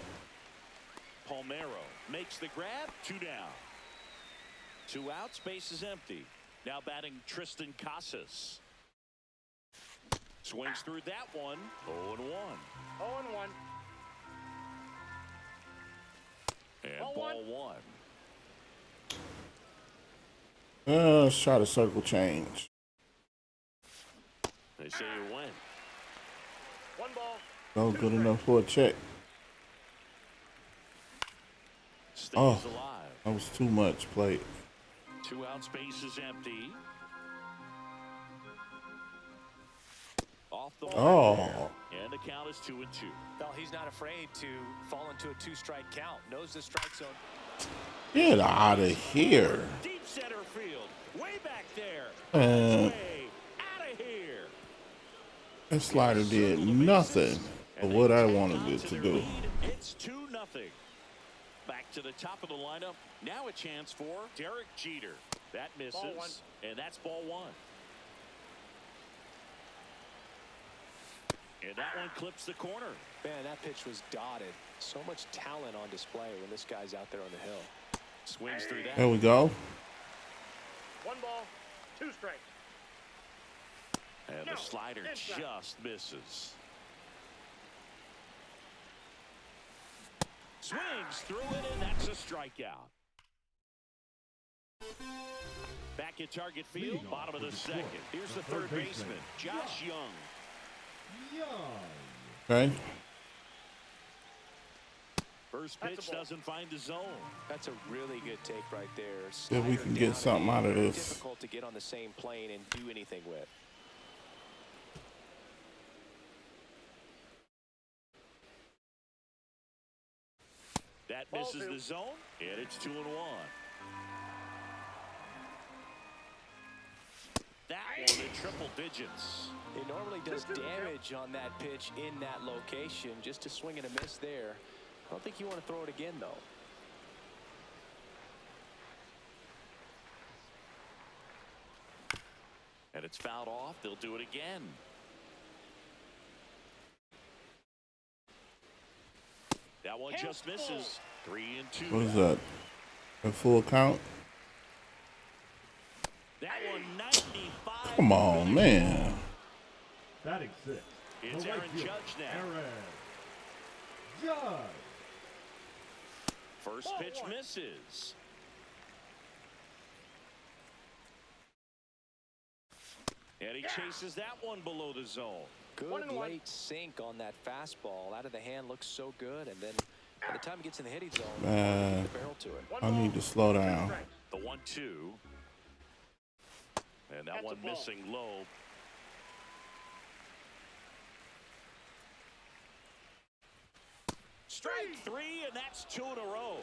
Palmeiro makes the grab, 2 down. 2 outs, base is empty. Now batting Tristan Casas. Swings through that one, 0-1. 0-1. And ball one. Let's try the circle change. They say you win. 1 ball. No good enough for a check. Stays Oh. alive. That was too much plate. 2 outs, base is empty. Off the Oh. and the count is 2-2. Well, he's not afraid to fall into a 2-strike count. Knows the strike zone. Get out of here. Deep center field, way back there. Man, Way out of here. that slider did nothing for what I wanted it to do. It's 2-0. Back to the top of the lineup. Now a chance for Derek Jeter. That Ball one. misses, and that's ball one. And that one clips the corner. Man, that pitch was dotted. So much talent on display when this guy's out there on the hill. Swings through that. There we go. 1 ball, 2 strikes. And No, the slider inside. just misses. Swings through it, and that's a strikeout. Back at target field, Leading off bottom of the for second. Detroit, Here's the the third third baseman, baseman, Josh Young. Young. Okay. First That's a pitch ball. doesn't find the zone. That's a really good take right there. If we Slider can get down something and out of very this. Difficult to get on the same plane and do anything with. That Ball misses two. the zone, and it's 2-1. That one in triple digits. It normally does damage on that pitch in that location. Just to swing and a miss there. I don't think you want to throw it again, though. And it's fouled off. They'll do it again. That one just misses. 3-2. What is that? A full count? That one 95. Come on, man. Batting 6. It's the right Aaron fielder, Judge now. Aaron Judge. First Ball pitch one. misses. And he chases that one below the zone. Good 1-1. late sink on that fastball. Out of the hand looks so good. And then by the time it gets in the hitting zone, Man, the barrel to it. 1 I ball, need to slow 2 down. strikes. The 1-2. And that That's a one ball. missing low. Strike 3, and that's 2 in a row.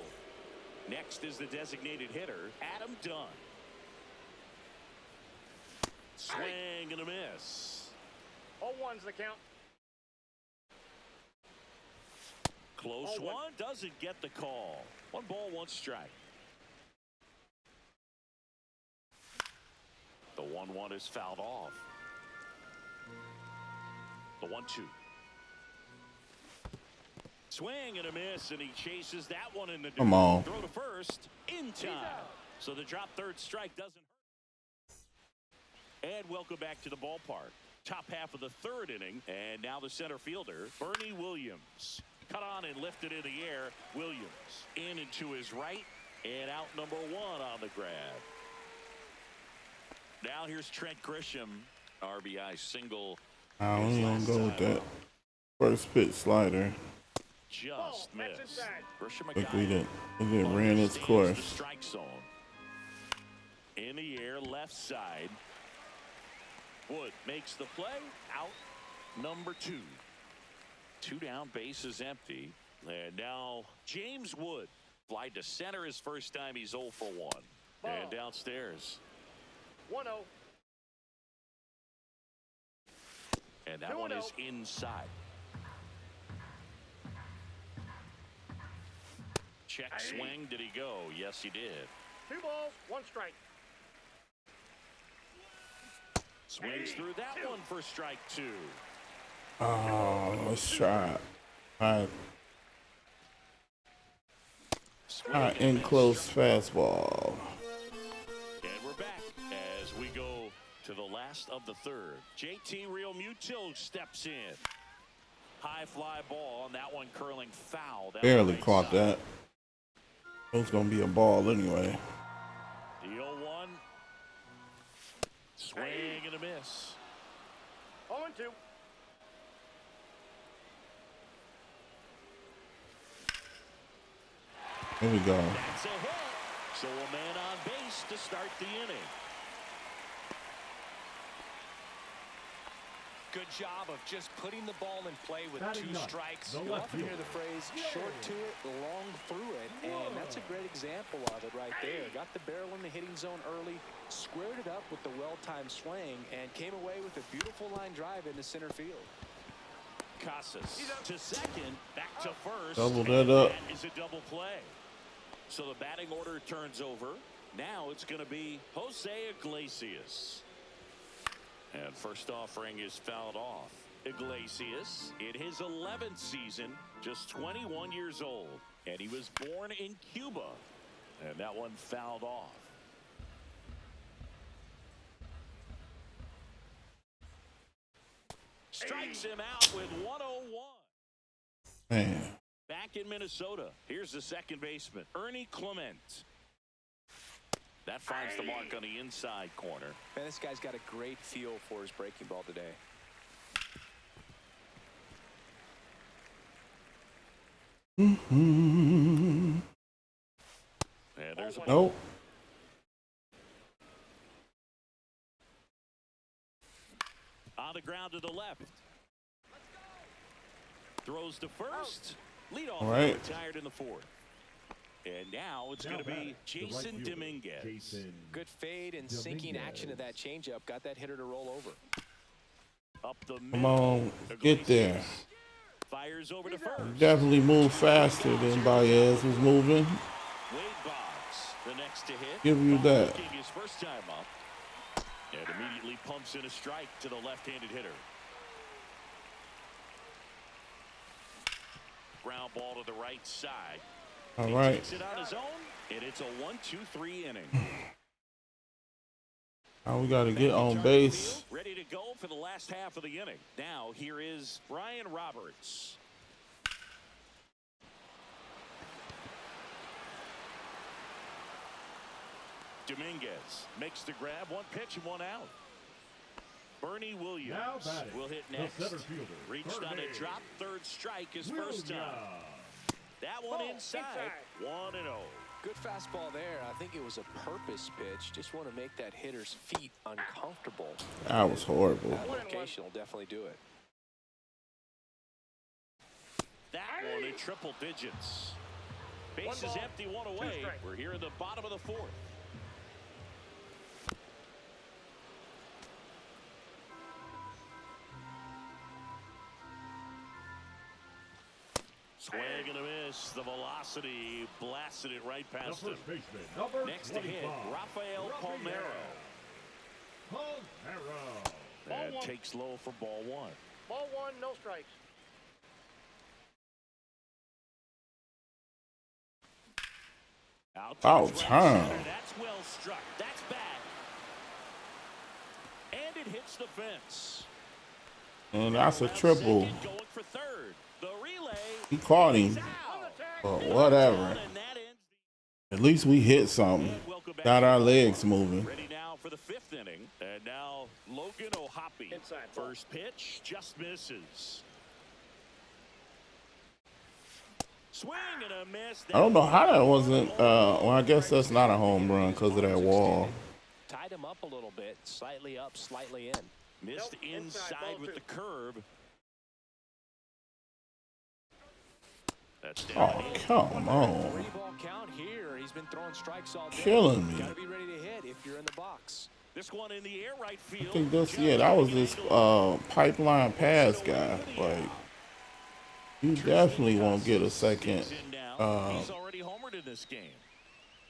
Next is the designated hitter, Adam Dunn. Swing and a miss. 0-1's the count. Close 0-1. one, doesn't get the call. 1 ball, 1 strike. The 1-1 is fouled off. The 1-2. Swing and a miss, and he chases that one in the Come on. throw to first in time. So the drop third strike doesn't hurt. And welcome back to the ballpark. Top half of the third inning, and now the center fielder, Bernie Williams. Cut on and lifted in the air. Williams in and to his right, and out number 1 on the grab. Now here's Trent Grisham. RBI single. I don't even go with that first pitch slider. Just missed. Grisham Like we did ran its course. Strike zone. In the air, left side. Wood makes the play. Out number 2. 2 down, base is empty. And now James Wood. Fly to center his first time. He's 0 for 1. And downstairs. 1-0. And that one is inside. Check swing. Did he go? Yes, he did. 2 balls, 1 strike. Swings through that one for strike 2. Oh, let's try it. In close fastball. And we're back as we go to the last of the third. JT Realmuto steps in. High fly ball, and that one curling foul. Barely caught that. It was going to be a ball anyway. The 0-1. Swing and a miss. 0-2. Here we go. That's a hit. So a man on base to start the inning. Good job of just putting the ball in play with Batting 2 ninth, strikes. the You left often hear fielder. the phrase short to it, long through it, and that's a great example of it right there. Got the barrel in the hitting zone early, squared it up with the well-timed swing, and came away with a beautiful line drive into center field. Casas to second, back to first. Double that up. That is a double play. So the batting order turns over. Now it's going to be Jose Iglesias. And first offering is fouled off. Iglesias in his 11th season, just 21 years old. And he was born in Cuba. And that one fouled off. Strikes him out with 101. Man. Back in Minnesota, here's the second baseman, Ernie Clement. That finds the mark on the inside corner. Man, this guy's got a great feel for his breaking ball today. And there's a Nope. on the ground to the left. Throws to first. Leadoff Right. retired in the 4th. And now it's going to be Jason Dominguez. Good fade and sinking action of that changeup. Got that hitter to roll over. Up the Come middle. on. Get there. Fires over to first. Definitely moved faster than Baez was moving. Wade Boggs, the next to hit. Give you that. Making his first time up. And immediately pumps in a strike to the left-handed hitter. Ground ball to the right side. All He right. takes it on his own, and it's a 1-2-3 inning. Now we got to get on base. Ready to go for the last half of the inning. Now here is Brian Roberts. Dominguez makes the grab. 1 pitch and 1 out. Bernie Williams Now batting, will hit the next. center fielder, Reached third on a base. drop. Third strike his first time. That one Ball inside. inside. 1-0. Good fastball there. I think it was a purpose pitch. Just want to make that hitter's feet uncomfortable. That was horrible. That location will definitely do it. That one in triple digits. Base is ball, empty, 1 2 away. strikes. We're here in the bottom of the 4th. Swing and a miss. The velocity blasted it right The past him. first baseman, number Next to hit, 25. Rafael Palmeiro. Palmeiro. And one. takes low for ball 1. Ball 1, no strikes. Out Foul towards right time. center. That's well struck. That's back. the fence. And that's a triple. Second, going for third. The relay. He caught him. But whatever. At least we hit something. Got our legs moving. Ready now for the fifth inning. And now Logan O'Hoppe. First pitch just misses. Swing and a miss. I don't know how that wasn't. Well, I guess that's not a home run because of that wall. Tied him up a little bit. Slightly up, slightly in. Missed inside with the curve. That's down. Oh, come on. 3-ball count here. He's been throwing strikes all day. Killing me. Gotta be ready to hit if you're in the box. This one in the air, right field. I think that's, yeah, that was this pipeline pass guy. Like, you definitely won't get a second, He's already homered in this game.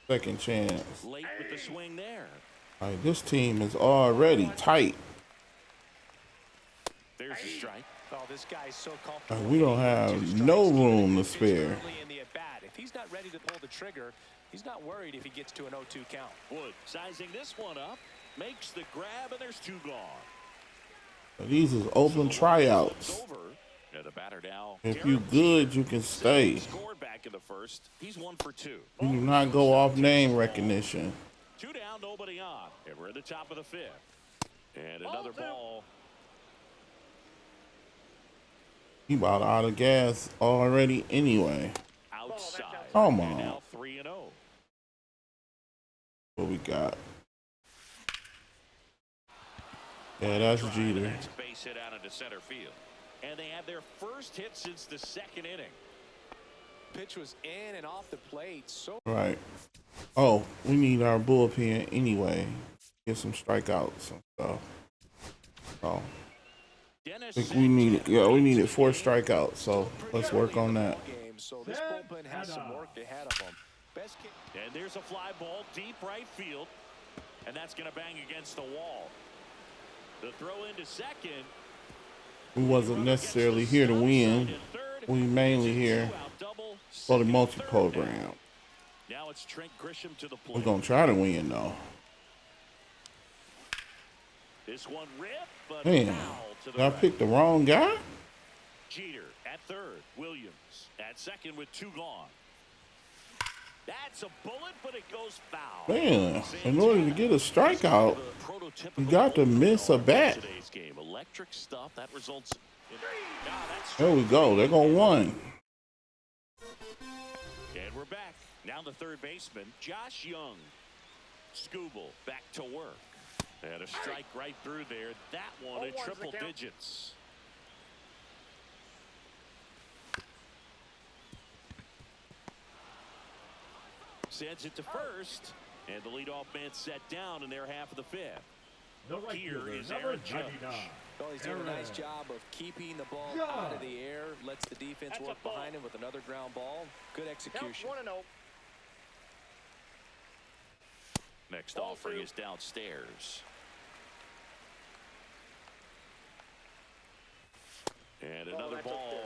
second chance. Late with the swing there. Like, this team is already tight. There's a strike. Oh, this guy's so Like, comfortable. we don't have no room to spare. Early in the at-bat. If he's not ready to pull the trigger, he's not worried if he gets to an 0-2 count. Wood sizing this one up. Makes the grab, and there's two gone. These is open tryouts. Over. And the batter now. If you good, you can stay. Scored back in the first. He's 1 for 2. You do not go off name recognition. 2 down, nobody on. And we're at the top of the 5th. And another ball. He about out of gas already anyway. Outside. Come And on. now 3-0. What we got? Yeah, that's Jeter. Next base hit out into center field. And they have their first hit since the second inning. Pitch was in and off the plate. So Right. Oh, we need our bullpen anyway. Get some strikeouts and stuff. Oh, I think we needed 4 strikeouts. So let's work on that. So this bullpen has some work ahead of them. Best kick. And there's a fly ball deep right field. And that's going to bang against the wall. The throw into second. We wasn't necessarily here to win. We mainly here for the multi-program. Now it's Trent Grisham to the We're plate. gonna try to win though. This one ripped, but Man, foul to the did I right. pick the wrong guy? Jeter at third. Williams at second with 2 gone. That's a bullet, but it goes foul. Man, in order to get a strikeout, you got to miss a bat. Today's game, electric stuff that results in. There we go. They're gonna win. And we're back. Now the third baseman, Josh Young. Skubal back to work. And a strike right through there. That one in triple digits. Sends it to first. And the leadoff man set down in their half of the 5th. The right Here fielder, is number Aaron Judge. 99. Well, he's doing a nice job of keeping the ball out of the air. Lets the defense work behind him with another ground ball. Good execution. Next offering is downstairs. And another ball.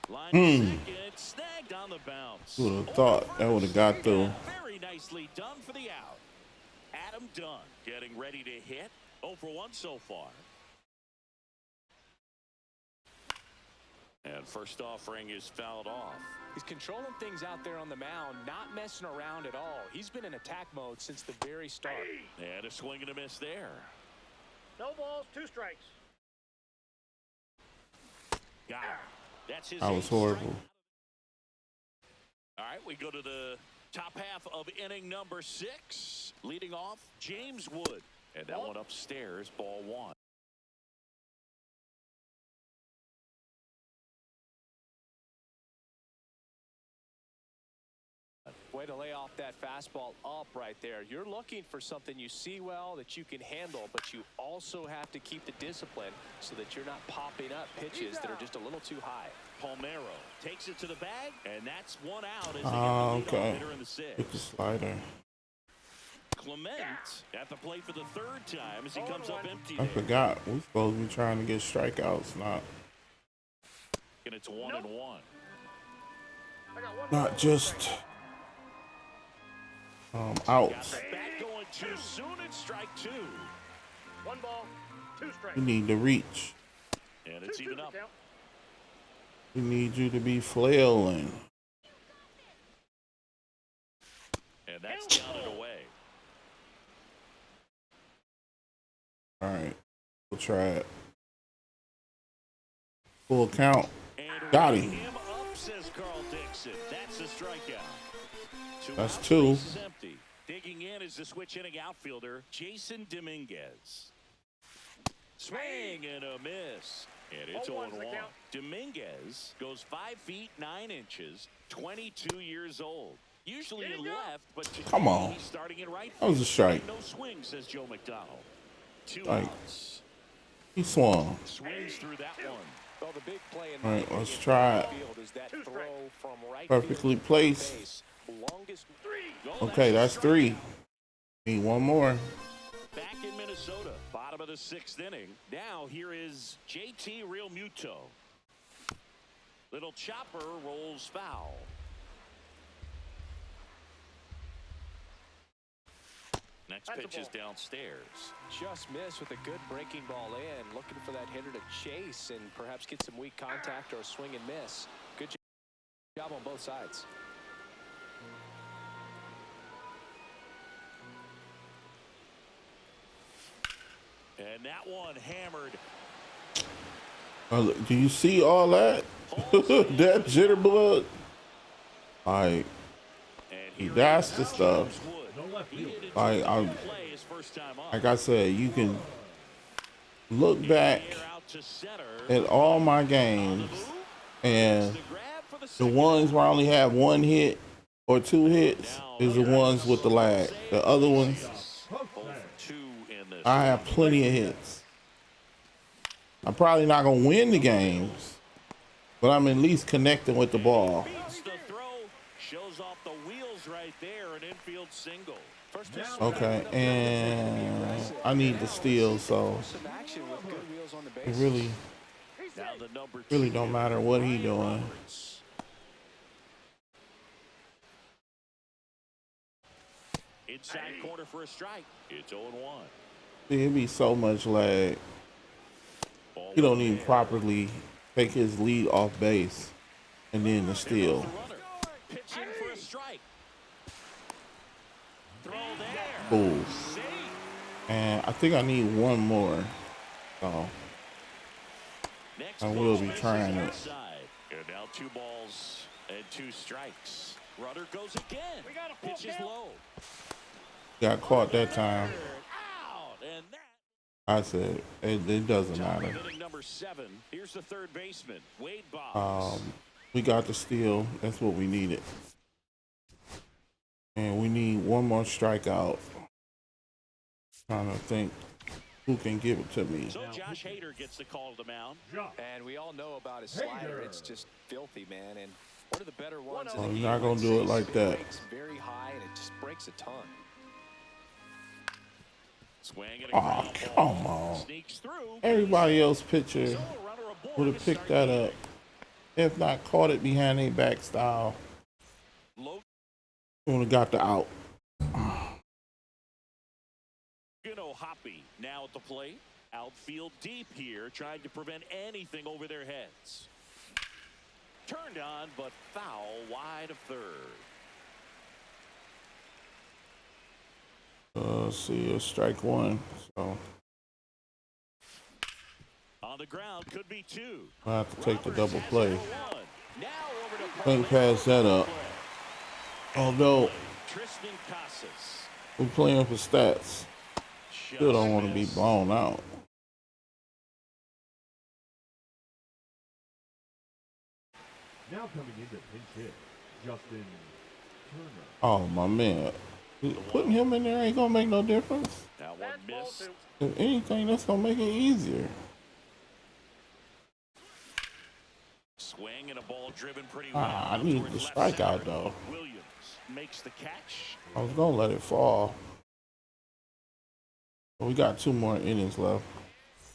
Line second, snagged on the bounce. Who would have thought that would have got through? Very nicely done for the out. Adam Dunn getting ready to hit. 0 for 1 so far. And first offering is fouled off. He's controlling things out there on the mound, not messing around at all. He's been in attack mode since the very start. And a swing and a miss there. No balls, 2 strikes. Got it. That's his That was 8th horrible. strike. All right, we go to the top half of inning number 6. Leading off, James Wood. And that one upstairs, ball 1. Way to lay off that fastball up right there. You're looking for something you see well that you can handle, but you also have to keep the discipline so that you're not popping up pitches that are just a little too high. Palmeiro takes it to the bag, and that's 1 out as they get the leadoff Okay. hitter in the 6th. Hit the slider. Clement at the plate for the 3rd time as he comes up empty I there. forgot. We're supposed to be trying to get strikeouts, And it's 1-1. I got one. not just Out. Got the bat going too soon and strike two. 1 ball, 2 strikes. We need to reach. And it's even up. Count. We need you to be flailing. And that's down and away. All right. We'll try it. Full count. And Got him. him up, says Carl Dixon. That's a strikeout. That's outs, 2. base is empty. Digging in is the switch hitting outfielder, Jason Dominguez. Swing and a miss. And it's 0-1. Dominguez goes 5 feet 9 inches, 22 years old. Usually in left, but today Come on. he's starting in right. That was a strike. No swing, says Joe McDonald. 2 Like, outs. he swung. Swings through that one. Well, the big play in All right, my let's opinion try it. from the field is that throw from right Perfectly field to placed. base. Longest Okay, that's 3. Need one more. Back in Minnesota, bottom of the 6th inning. Now here is JT Realmuto. Little chopper rolls foul. Next That's a pitch is ball. downstairs. just missed with a good breaking ball in, looking for that hitter to chase and perhaps get some weak contact or a swing and miss. Good job on both sides. And that one hammered. Do you see all that? That jitterbug? Like, And that's the stuff. No left field. Like, play his first time up. like I said, you can look back Air out to center. at all my games, and The grab for the the second. ones where I only have 1 hit or 2 hits is the ones with the lag. The other ones, Both 2 in this. I have plenty of hits. I'm probably not going to win the games, but I'm at least connecting with the ball. Beats the throw. Shows off the wheels right there. An infield single. First pitch Okay, and I need the steal, so some action with good wheels on the it base. Now the number really 2, don't matter what he Brian doing. Roberts. Inside corner for a strike. It's 0-1. It'd be so much lag. He don't even properly take his lead off base, and then the steal. Pitching for a strike. Throw there. Boom. Safe. And I think I need one more. So Next I will pitch be misses trying it. outside. And now 2 balls and 2 strikes. Runner goes again. We got a full Pitch is count. low. Got caught that time. Out. And that. I said it doesn't Top of matter. inning number 7. Here's the third baseman, Wade Boggs. We got the steal. That's what we needed. And we need one more strikeout. Trying to think who can give it to me. So Josh Hader gets the call to the mound. And we all know about his slider. It's just filthy, man. And one of the better ones in Oh, the you're game. not gonna do it like that. Breaks very high, and it just breaks a ton. Swing and a Aw, ground come ball. on. Sneaks through. Everybody else pitcher So a runner aboard would to have picked start that the up. If not caught it behind a back style, Logan would have got the out. Hoppy now at the plate. Outfield deep here, trying to prevent anything over their heads. Turned on, but foul wide of third. Let's see, it's strike 1. So On the ground, could be 2. I have to take the Roberts double has play. it for 1. Now over to Think pass that up. Although Tristan Casas. we're playing for stats, still don't want to be blown out. Now coming into pinch hit, Justin Turner. Oh my man, putting him in there ain't gonna make no difference. That one That's ball missed. 2. If anything, that's gonna make it easier. Swing and a ball driven pretty well. I need towards the left strikeout center. though. Williams makes the catch. I was gonna let it fall. But we got 2 more innings left.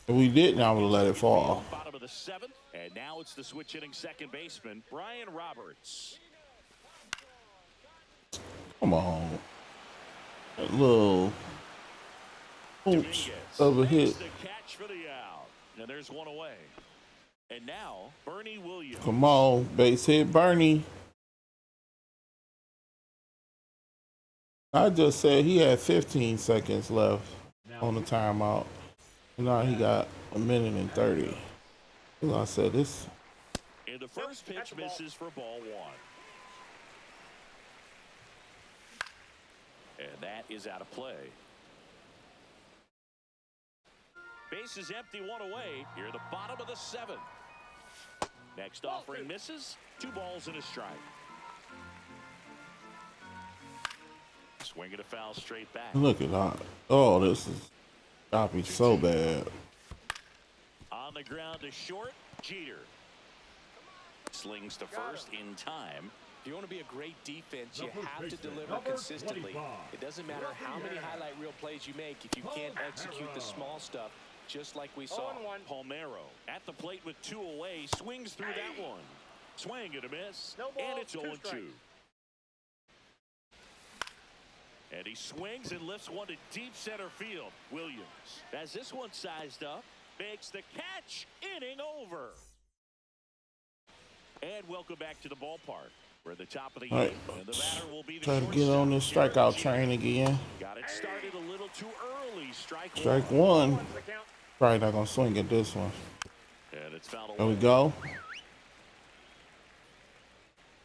If we didn't, I would have let it fall. Bottom of the 7th, and now it's the switch hitting second baseman, Brian Roberts. Come on. A little oops of a hit. The catch for the out. And there's one away. And now, Bernie Williams. Come on, base hit Bernie. I just said he had 15 seconds left on the timeout. Now he got a minute and 30. As I said, this. And the first pitch misses for ball one. And that is out of play. Base is empty, one away. Here at the bottom of the seventh. Next offering misses. 2 balls and a strike. Swing and a foul straight back. Look at that. Oh, this is got me so bad. On the ground to short, Jeter. Slings to first in time. If you want to be a great defense, you have to deliver consistently. It doesn't matter how many highlight reel plays you make if you can't execute the small stuff, just like we saw. Palmeiro at the plate with 2 away, swings through that one. Swing and a miss, and it's 0-2. And he swings and lifts one to deep center field. Williams, as this one sized up, makes the catch. Inning over. And welcome back to the ballpark. We're at the top of the All right, and the batter will be the try to get on this strikeout train again. Got it started a little too early. Strike one. Probably not gonna swing at this one. And it's fouled away. There we go.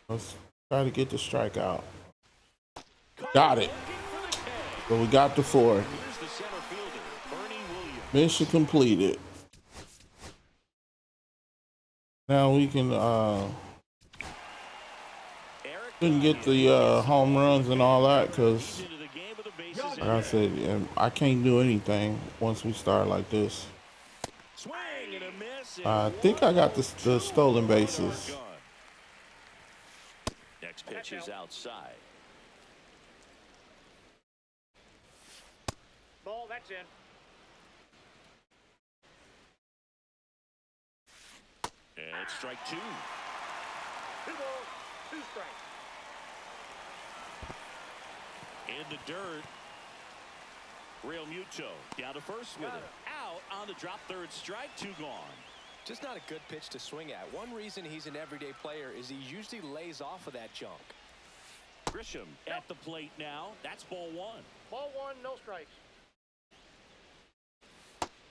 Let's try to get the strikeout. Got it. So we got the 4. Here's the center fielder, Bernie Williams. Mission completed. Now we can get the home runs and all that because, like I said, I can't do anything once we start like this. I think I got the stolen bases. Next pitch is outside. Ball, that's in. And it's strike 2. 2 balls, 2 strikes. In the dirt. Real Muto down to first with it. Out on the drop, third strike, 2 gone. Just not a good pitch to swing at. One reason he's an everyday player is he usually lays off of that junk. Grisham at the plate now. That's ball 1. Ball 1, no strikes.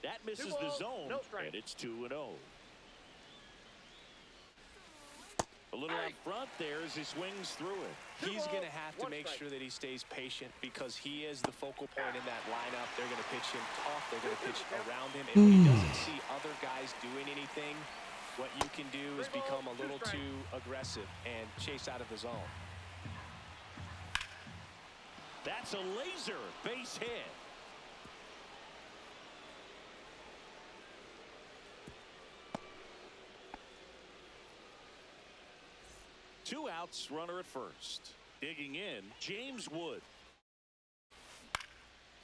That misses the zone, and it's 2-0. A little out front there as he swings through it. He's going to have to make sure that he stays patient because he is the focal point in that lineup. They're going to pitch him tough. They're going to pitch around him. And when he doesn't see other guys doing anything, what you can do is become a little too aggressive and chase out of the zone. That's a laser base hit. Two outs, runner at first. Digging in, James Wood.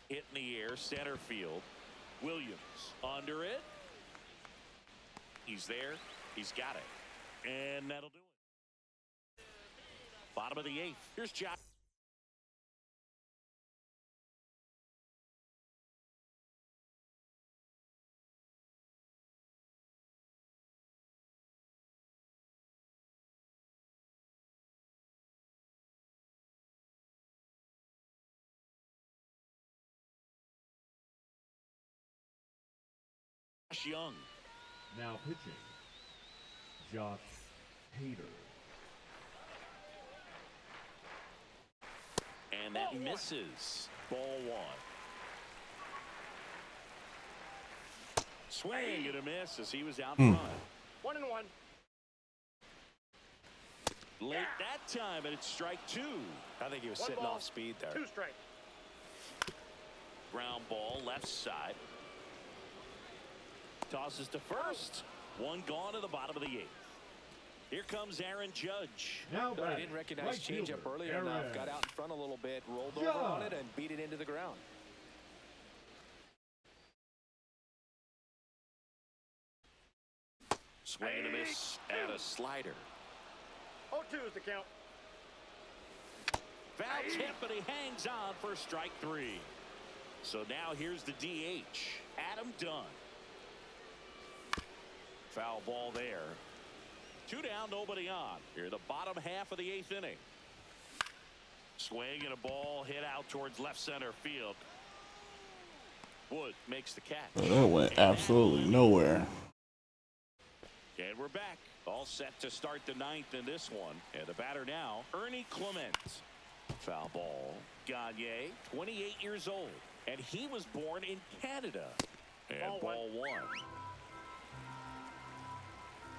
Hit in the air, center field. Williams under it. He's there. He's got it. And that'll do it. Bottom of the 8th. Here's Josh. Young. Now pitching, Josh Hader. And that misses. Ball 1. Swing and a miss as he was out front. 1-1. Late that time, and it's strike 2. I think he was sitting off speed there. 2 strikes. Ground ball, left side. Tosses to first. 1 gone to the bottom of the 8th. Here comes Aaron Judge. Now No, he didn't recognize changeup earlier enough. Got out in front a little bit, rolled over on it, and beat it into the ground. Swing and a miss and a slider. 0-2 is the count. foul tip, and he hangs on for strike 3. So now here's the DH, Adam Dunn. Foul ball there. 2 down, nobody on. Here, the bottom half of the 8th inning. Swing and a ball hit out towards left center field. Wood makes the catch. That went absolutely nowhere. And we're back. All set to start the 9th in this one. And the batter now, Ernie Clement. Foul ball. Gagne, 28 years old. And he was born in Canada. And ball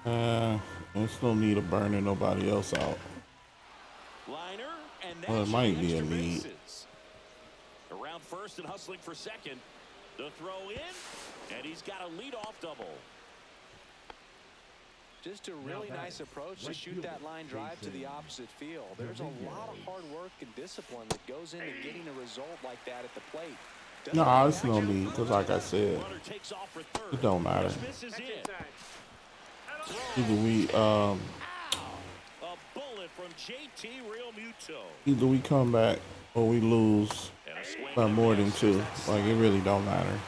1. There's no need of burning nobody else out. Liner, and Well, it might be a need. bases. Around first and hustling for second. The throw in, and he's got a leadoff double. Just a really nice approach to shoot that line drive to the opposite field. There's a lot of hard work and discipline that goes into getting a result like that at the plate. No, it's no need, because like I said, Runner takes off for third. it don't matter. This is it. Either we A bullet from JT Realmuto. either we come back or we lose And a swing by and a more than miss. 2. Like, it really don't matter. 1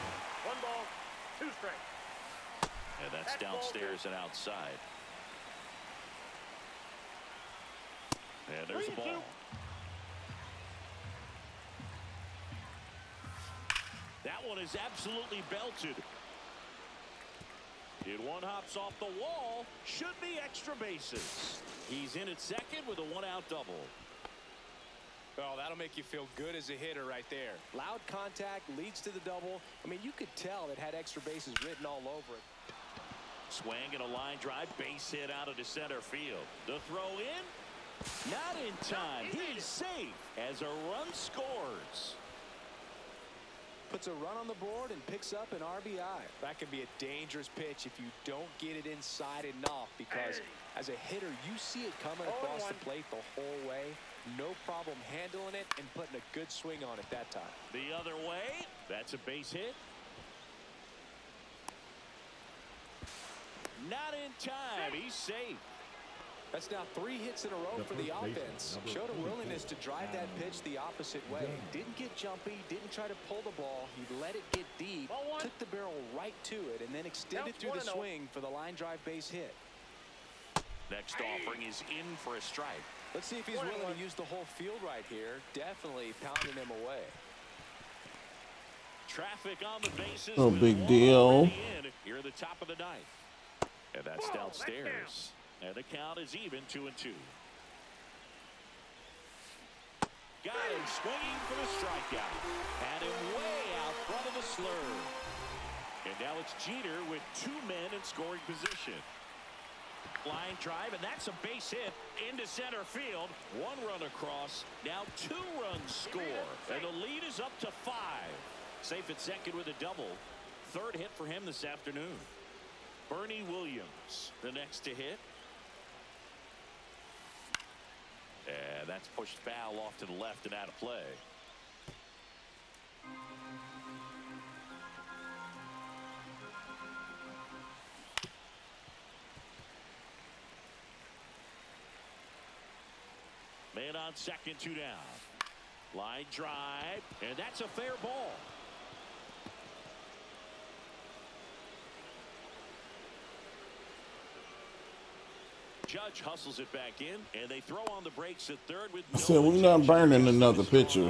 ball, 2 strikes. And that's downstairs and outside. And there's the ball. That one is absolutely belted. It one hops off the wall. Should be extra bases. He's in at second with a 1-out double. Oh, that'll make you feel good as a hitter right there. Loud contact leads to the double. I mean, you could tell it had extra bases written all over it. Swing and a line drive, base hit out into center field. The throw in, not in time. He's safe as a run scores. Puts a run on the board and picks up an RBI. That can be a dangerous pitch if you don't get it inside enough, because as a hitter, you see it coming across the plate the whole way. No problem handling it and putting a good swing on it that time. The other way, that's a base hit. Not in time. He's safe. That's now 3 hits in a row for the offense. Showed a willingness to drive that pitch the opposite way. Didn't get jumpy, didn't try to pull the ball. He let it get deep, took the barrel right to it, and then extended through the swing for the line drive base hit. Next offering is in for a strike. Let's see if he's willing to use the whole field right here. Definitely pounding him away. Traffic on the bases. No big deal. Here at the top of the 9th. And that's downstairs. And the count is even 2-2. Got him swinging for the strikeout. Had him way out front of the slurve. And now it's Jeter with 2 men in scoring position. Line drive, and that's a base hit into center field. 1 run across. Now 2 runs score. And the lead is up to 5. Safe at second with a double. 3rd hit for him this afternoon. Bernie Williams, the next to hit. And that's pushed foul off to the left and out of play. Man on second, 2 down. Line drive, and that's a fair ball. Judge hustles it back in, and they throw on the brakes at third with no. So we're not burning another pitcher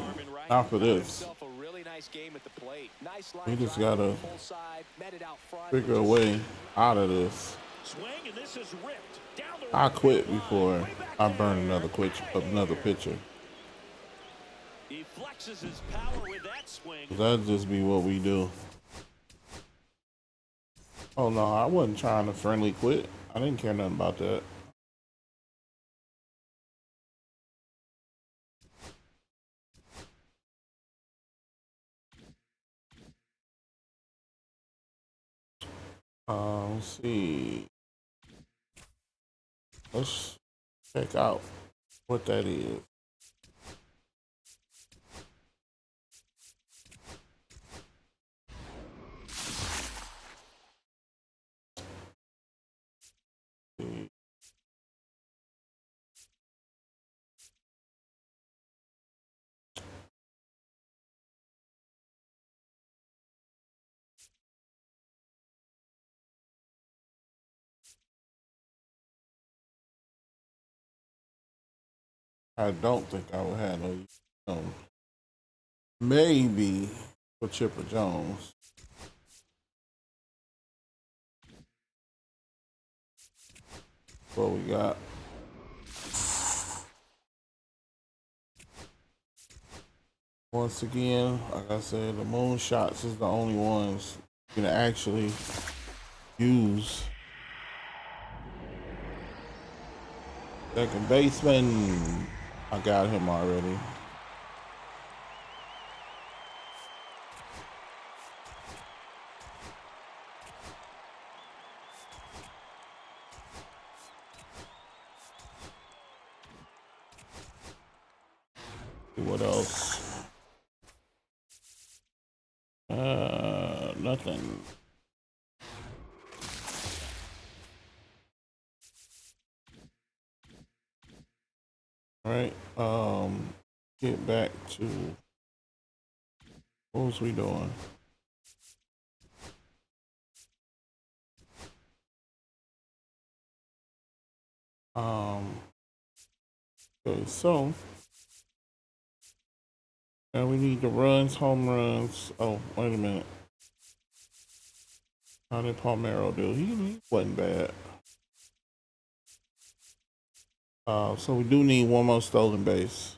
after this. A really nice game at the plate. Nice line We just drive gotta on the full side, met it out front, figure a way out of this. Swing, and this is ripped down the I quit right line. before Way back I there. burn another pitcher. He flexes his power with that swing. That'd just be what we do. Oh no, I wasn't trying to friendly quit. I didn't care nothing about that. Let's see. Let's check out what that is. I don't think I would have no Jones. Maybe for Chipper Jones. What we got? Once again, like I said, the moon shots is the only ones you can actually use. Second baseman. I got him already. What else? Nothing. All right. Get back to what was we doing? Okay, so now we need the runs, home runs. Oh, wait a minute. How did Palmero do? He wasn't bad. So we do need one more stolen base.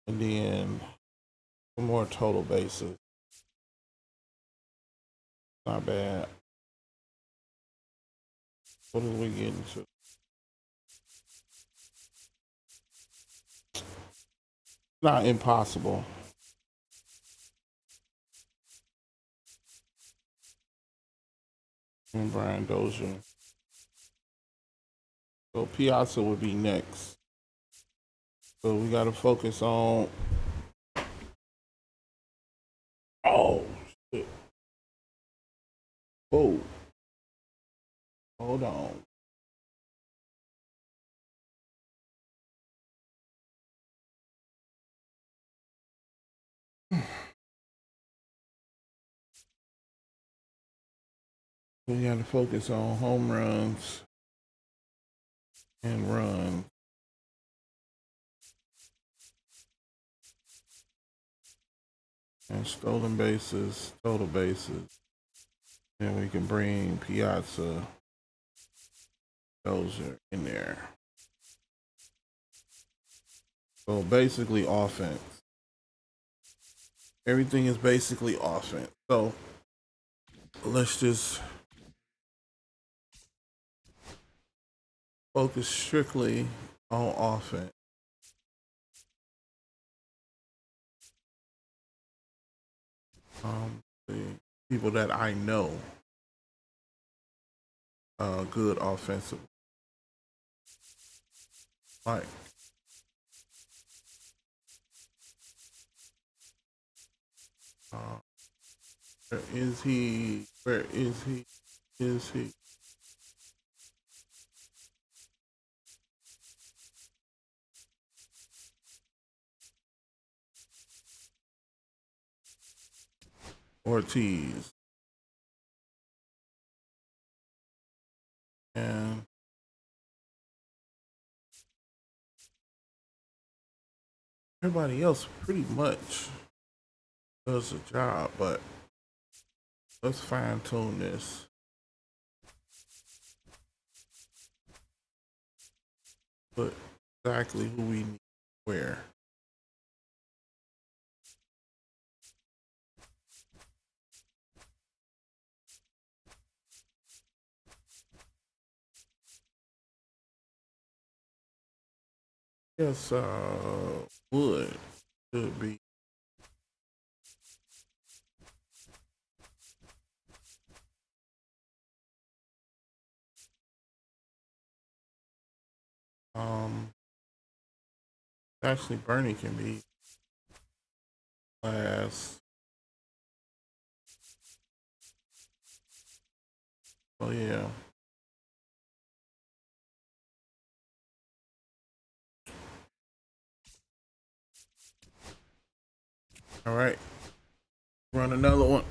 And then some more total bases. Not bad. What are we getting to? Not impossible. And Brian Dozier. So Piazza would be next. So we got to focus on. Oh, shit. Oh. Hold on. We got to focus on home runs and runs. And stolen bases, total bases. Then we can bring Piazza, Dozier in there. So basically offense. Everything is basically offense. So let's just focus strictly on offense. The people that I know good offensive. Mike. Where is he? Where is he? Is he? Ortiz. And everybody else pretty much does the job, but let's fine tune this. Put exactly who we need where. Yes, Wood should be. Actually, Bernie can be last. Oh yeah. All right. Run another one.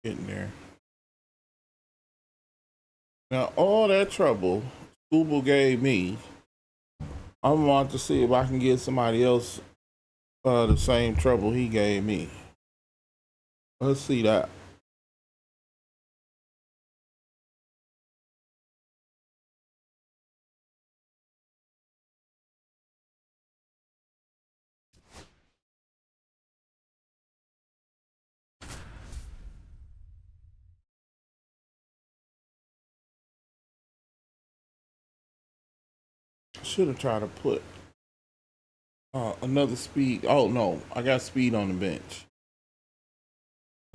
Getting there. Now, all that trouble Google gave me, I'm about to see if I can get somebody else the same trouble he gave me. Let's see that. Should have tried to put another speed. Oh no, I got speed on the bench.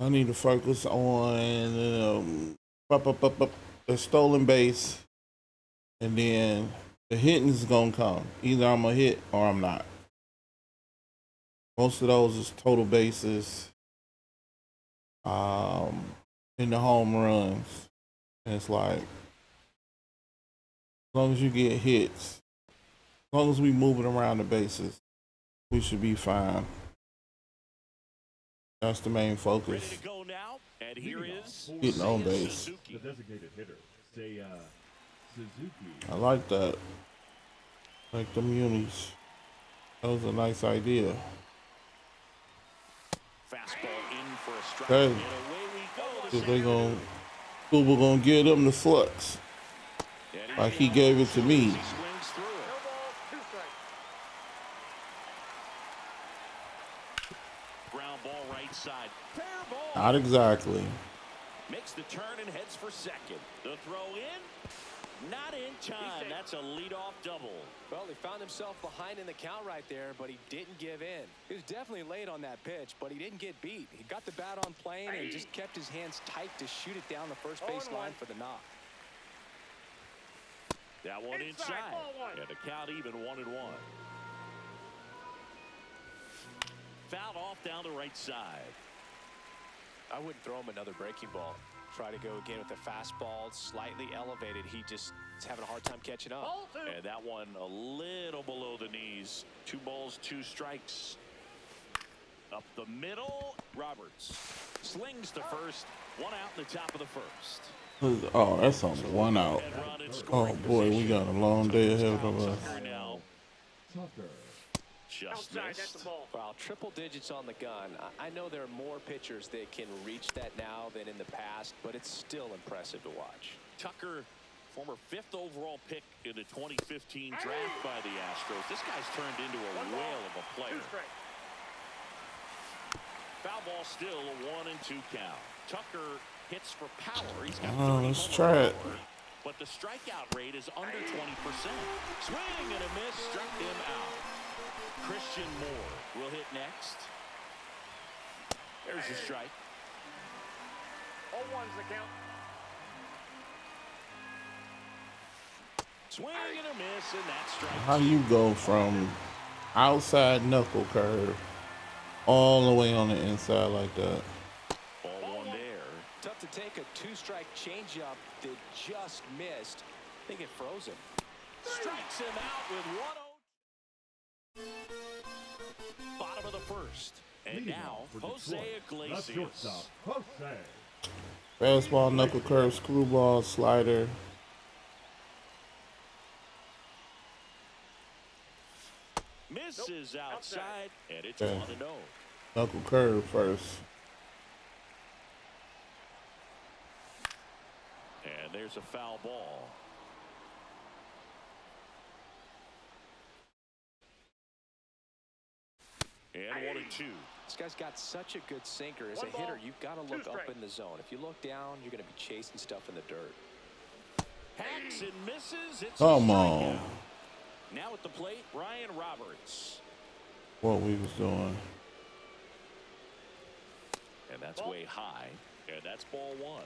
I need to focus on the stolen base, and then the hitting is gonna come. Either I'm gonna hit or I'm not. Most of those is total bases, in the home runs. And it's like, as long as you get hits, as long as we moving around the bases, we should be fine. That's the main focus. Ready to go now, and here is Getting on Seiya base. Suzuki. The designated hitter, Seiya Suzuki. I like that. Like them unis. That was a nice idea. Fastball in for a strike. Okay. And away we go. The If they center gonna, Uber gonna give them the flux field. like he gave it to me. He swings through it. No ball, 2 strikes. Ground ball right side. Fair ball. Not exactly. Makes the turn and heads for second. The throw in. Not in time. That's a leadoff double. Well, he found himself behind in the count right there, but he didn't give in. He was definitely late on that pitch, but he didn't get beat. He got the bat on plane and just kept his hands tight to shoot it down the first base line for the knock. That one inside. Ball 1. And the count even 1-1. Fouled off down the right side. I wouldn't throw him another breaking ball. Try to go again with the fastball, slightly elevated. He just is having a hard time catching up. Ball 2. And that one a little below the knees. 2 balls, 2 strikes. Up the middle. Roberts slings to first. 1 out in the top of the first. Oh, that's only 1 out. And run in Oh scoring boy, we position. got a long day ahead of us. Tucker now Tucker. just Outside, that's the missed. ball. Well, triple digits on the gun. I know there are more pitchers that can reach that now than in the past, but it's still impressive to watch. Tucker, former 5th overall pick in the 2015 draft by the Astros. This guy's turned into a whale of a 2 player. strikes. Foul ball still a 1-2 count. Tucker hits for power. He's got Oh, 30 let's home try run it. power, but the strikeout rate is under 20%. Swing and a miss, struck him out. Christian Moore will hit next. There's the strike. 0-1's the count. Swing and a miss, and that's strike. How you go from outside knuckle curve all the way on the inside like that? Ball 1 there. Tough to take a 2-strike changeup that just missed. I think it froze him. Strikes him out with 1-0. Bottom of the first. And Leading now, off for Jose Detroit, the Iglesias. shortstop, Jose. Fastball, knuckle curve, screwball, slider. Misses outside, and it's Okay. 1-0. Knuckle curve first. And there's a foul ball. And 1-2. This guy's got such a good sinker. As a 1 ball, hitter, you've got to 2 look up strikes. in the zone. If you look down, you're going to be chasing stuff in the dirt. Hacks and misses. It's Come a on. strikeout. Now at the plate, Ryan Roberts. What we was doing. And that's way high. And that's ball 1.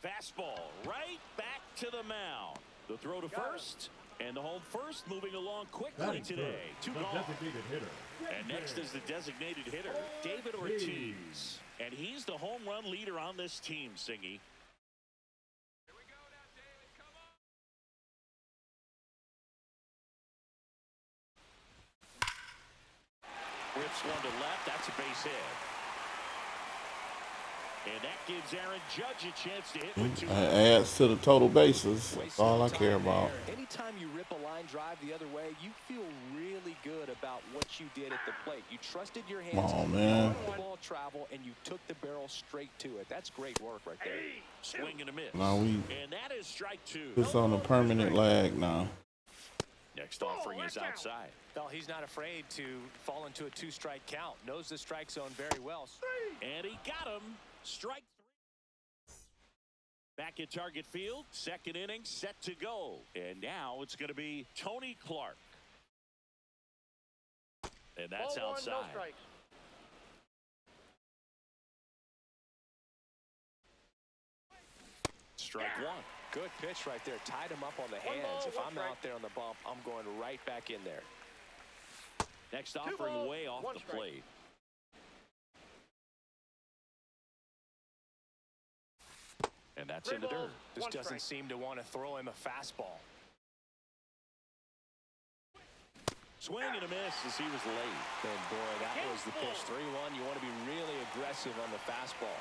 Fastball right back to the mound. The throw to first, and the home first moving along quickly Batting today. third, 2 the gone. designated hitter. And next is the designated hitter, David Ortiz. And he's the home run leader on this team, Singy. Rips one to left. That's a base hit. And that gives Aaron Judge a chance to hit with two. Adds to the total bases. That's all I care about. Anytime you rip a line drive the other way, you feel really good about what you did at the plate. You trusted your hands. Oh, man. You let the ball travel, and you took the barrel straight to it. That's great work right there. Swing and a miss. Now we And that is strike two. just on a permanent lag now. Next offering is outside. Well, he's not afraid to fall into a two-strike count. Knows the strike zone very well. And he got him. Strike three. Back at Target Field. Second inning set to go. And now it's going to be Tony Clark. And that's Ball one, outside. no strikes. Strike one. Good pitch right there. Tied him up on the hands. If I'm out there on the bump, I'm going right back in there. Next offering way off the plate. And that's in the dirt. This doesn't seem to want to throw him a fastball. Swing and a miss as he was late. And boy, that was the pitch. 3-1. You want to be really aggressive on the fastball.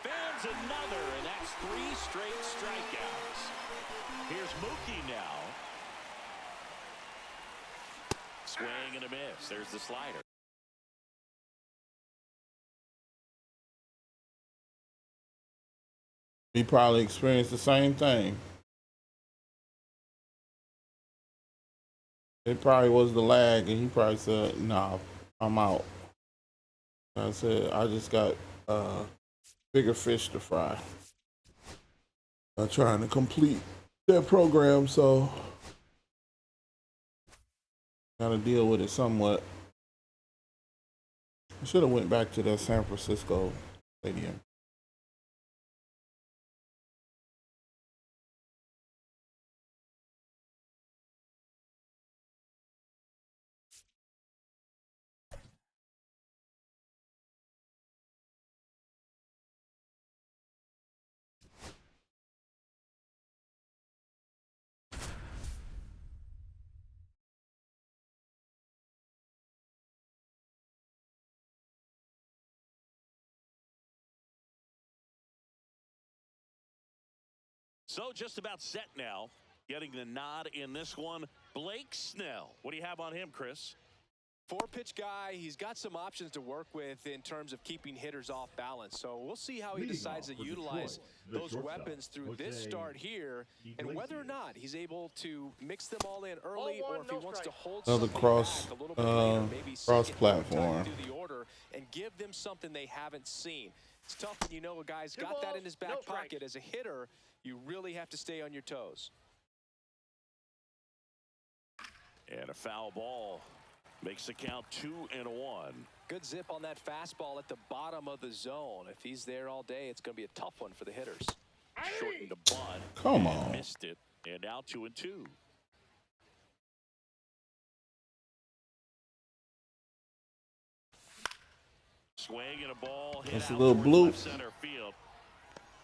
Fans another, and that's 3 straight strikeouts. Here's Mookie now. Swing and a miss. There's the slider. He probably experienced the same thing. It probably was the lag, and he probably said, "Nah, I'm out." I said, "I just got bigger fish to fry." I'm trying to complete that program, so gotta deal with it somewhat. I should have went back to that San Francisco stadium. So just about set now. Getting the nod in this one, Blake Snell. What do you have on him, Chris? 4-pitch guy. He's got some options to work with in terms of keeping hitters off balance. So we'll see how he decides to utilize those weapons through this start here, and whether or not he's able to mix them all in early, or if he wants to hold another cross platform through the order and give them something they haven't seen. It's tough when you know a guy's got that in his back pocket. As a hitter, you really have to stay on your toes. And a foul ball makes the count 2-1. Good zip on that fastball at the bottom of the zone. If he's there all day, it's going to be a tough one for the hitters. Shortened the bunt. Come on. Missed it. And now 2-2. Swing and a ball hit That's a out little towards bloop. left center field.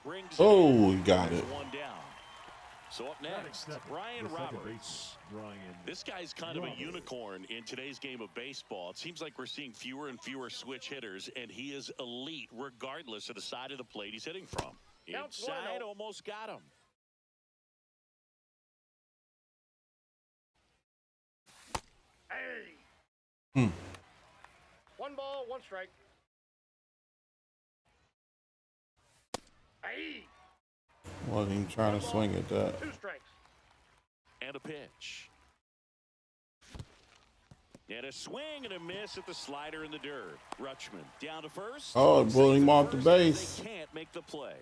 Brings Oh, it he got There's it. one down. So up next, Brian Roberts. This guy's kind of a unicorn in today's game of baseball. It seems like we're seeing fewer and fewer switch hitters, and he is elite regardless of the side of the plate he's hitting from. Inside, almost got him. Hey. 1 ball, 1 strike. Hey. Wasn't even trying to swing at that. 2 strikes. And a pitch. And a swing and a miss at the slider in the dirt. Rutschman down to first. Oh, it blew him off the base. They can't make the play.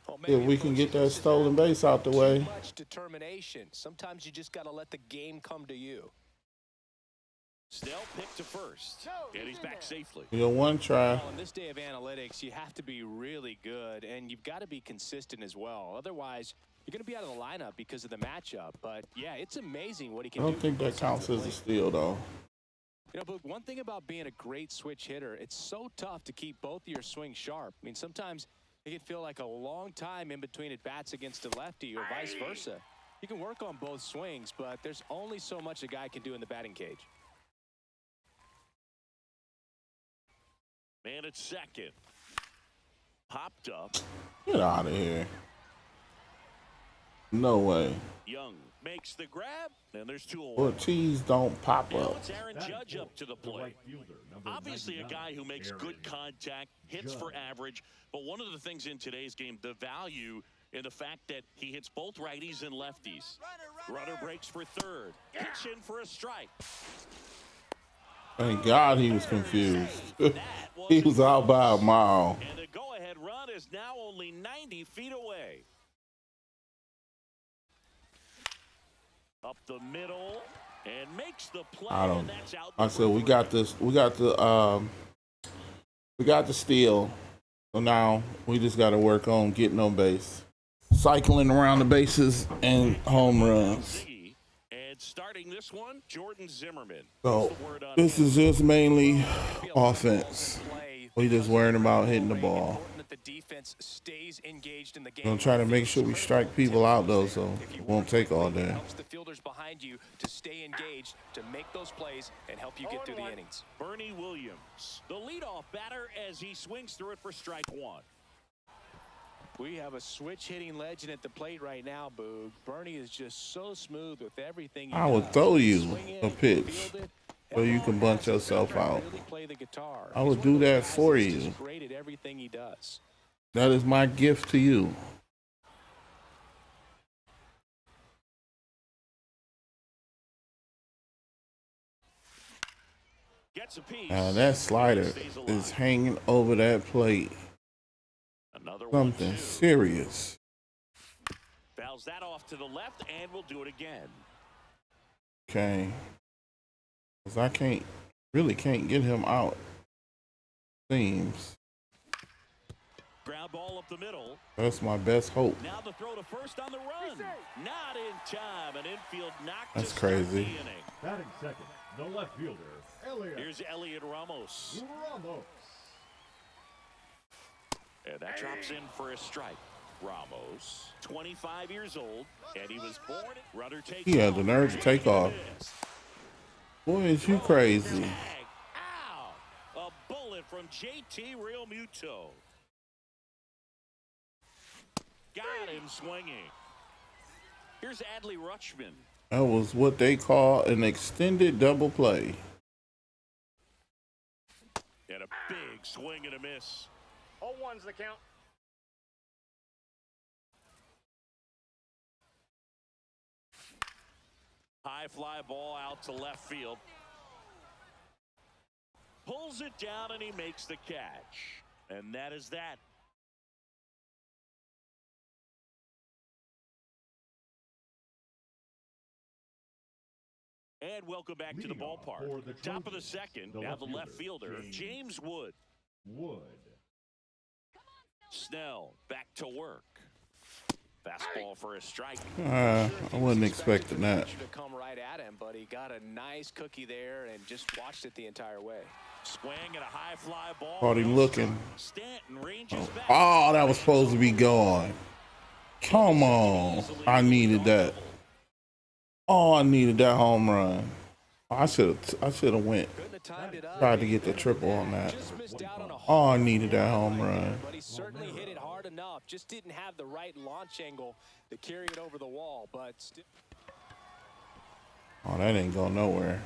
Well, If we can get that stolen base out the way. Too much determination. Sometimes you just got to let the game come to you. Snell picked to first, and he's back safely. You know, one try. Well, in this day of analytics, you have to be really good, and you've got to be consistent as well. Otherwise, you're going to be out of the lineup because of the matchup. But, yeah, it's amazing what he I can do. don't think that counts as a steal, though. You know, but one thing about being a great switch hitter, it's so tough to keep both of your swings sharp. I mean, sometimes it can feel like a long time in between at bats against a lefty or vice versa. You can work on both swings, but there's only so much a guy can do in the batting cage. Man at second. Popped up. Get out of here. No way. Young makes the grab, and there's 2 away. Ortiz don't pop Now up. it's Aaron Judge up to the The plate. right fielder, number Obviously a 99, guy who makes good Aaron contact, hits for average, but one of the things in today's game, the value in the fact that he hits both righties and lefties. Runner breaks for third. Pitch in for a strike. Thank God he was confused. He was out by a mile. And the go-ahead run is now only 90 feet away. Up the middle and makes the play. And that's out. I said we got this. We got the steal. So now we just got to work on getting on base, cycling around the bases and home runs. And starting this one, Jordan Zimmerman. So this is just mainly offense. We just worrying about hitting the ball. The defense stays engaged in the game. Gonna try to make sure we strike people out though, so it won't take all day. Helps the fielders behind you to stay engaged, to make those plays, and help you get through the innings. Bernie Williams, the leadoff batter, as he swings through it for strike 1. We have a switch hitting legend at the plate right now, Boog. Bernie is just so smooth with everything he I would does. throw you Swing in, a pitch field it, so you can bunch yourself out. really play the guitar. I would He's do one of that those guys for that's you. just great at everything he does. That is my gift to you. Gets a piece. Now that slider Stays alive. is hanging over that plate. Another Something 1-2. serious. Fouls that off to the left, and we'll do it again. Okay. Cause I can't get him out. Seems. Ground ball up the middle. That's my best hope. Now the throw to first on the run. Not in time. An infield knock. That's to start crazy. the inning. Batting second, the left fielder, Elliot Here's Elliot Ramos. Ramos. And that drops in for a strike. Ramos, 25 years old, and he was born. Runner takes He had off. the nerve to take off. Boy, is you crazy. Tag. Ow! A bullet from JT Realmuto. Got him swinging. Here's Adley Rutschman. That was what they call an extended double play. And a big swing and a miss. 0-1's the count. High fly ball out to left field. Pulls it down and he makes the catch. And that is that. And welcome back to the Leading off ballpark. for the Top of the Trojans, second. the Now left the left fielder, fielder, James Wood. Wood. Snell back to work. Fastball for a strike. I wasn't expecting that. To come right at him, but he got a nice cookie there and just watched it the entire way. Swing and a high fly ball. Caught him looking. Stanton ranges back. Oh, that was supposed to be gone. Come on. I needed that. Oh, I needed that home run. I should have went. Couldn't have timed it up. Tried to get the triple on that. Just missed out on a Oh, I needed that home run. but he certainly hit it hard enough. Just didn't have the right launch angle to carry it over the wall, but still. Oh, that ain't going nowhere.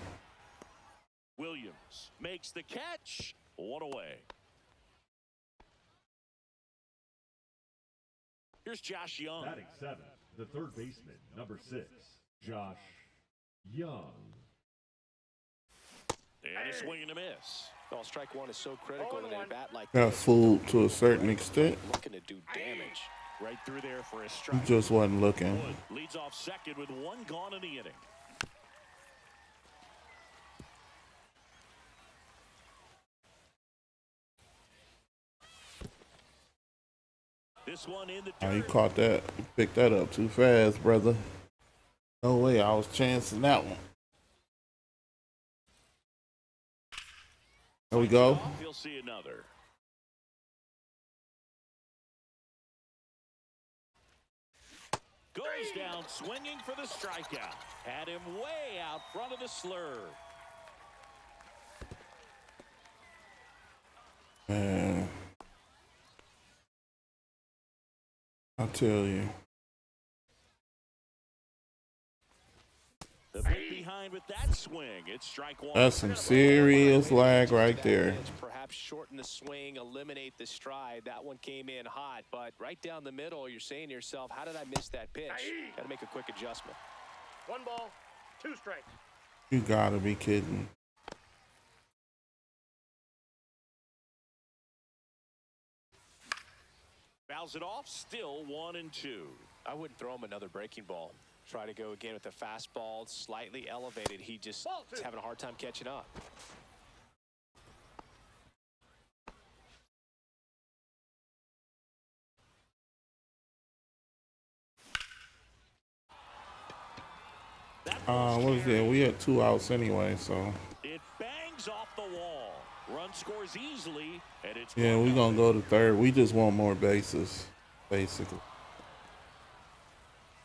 Williams makes the catch. One away. Here's Josh Young. Batting seventh, the third baseman, number 6, Josh Young. And a swing and a miss. Well, strike one is so critical in a bat like Got this. fooled to a certain extent. Looking to do damage. Right through there for a He strike. just wasn't looking. Wood leads off second with one gone in the inning. This one in the Oh, you dirt. caught that. You picked that up too fast, brother. No way I was chancing that one. There we go. You'll see another. Goes down swinging for the strikeout. Had him way out front of the slur. Man, I'll tell you. The bit behind with that swing. It's strike one. That's some serious lag right there. Perhaps shorten the swing, eliminate the stride. That one came in hot, but right down the middle, you're saying to yourself, how did I miss that pitch? Got to make a quick adjustment. 1 ball, 2 strikes. You gotta be kidding. Fouls it off, still 1-2. I wouldn't throw him another breaking ball. Try to go again with the fastball, slightly elevated. He just is having a hard time catching up. What is it? We had 2 outs anyway, so. It bangs off the wall. Run scores easily, and it's Yeah, we're going to go to third. We just want more bases, basically.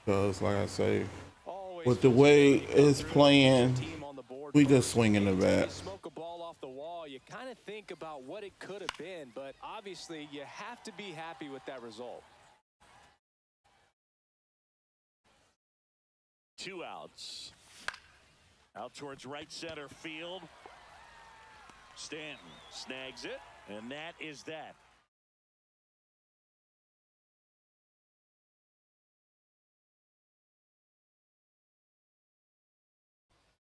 Because, like I say, with the way it's playing, we just swinging the bat. Smoke a ball off the wall, you kind of think about what it could have been, but obviously you have to be happy with that result. 2 outs. Out towards right center field. Stanton snags it, and that is that.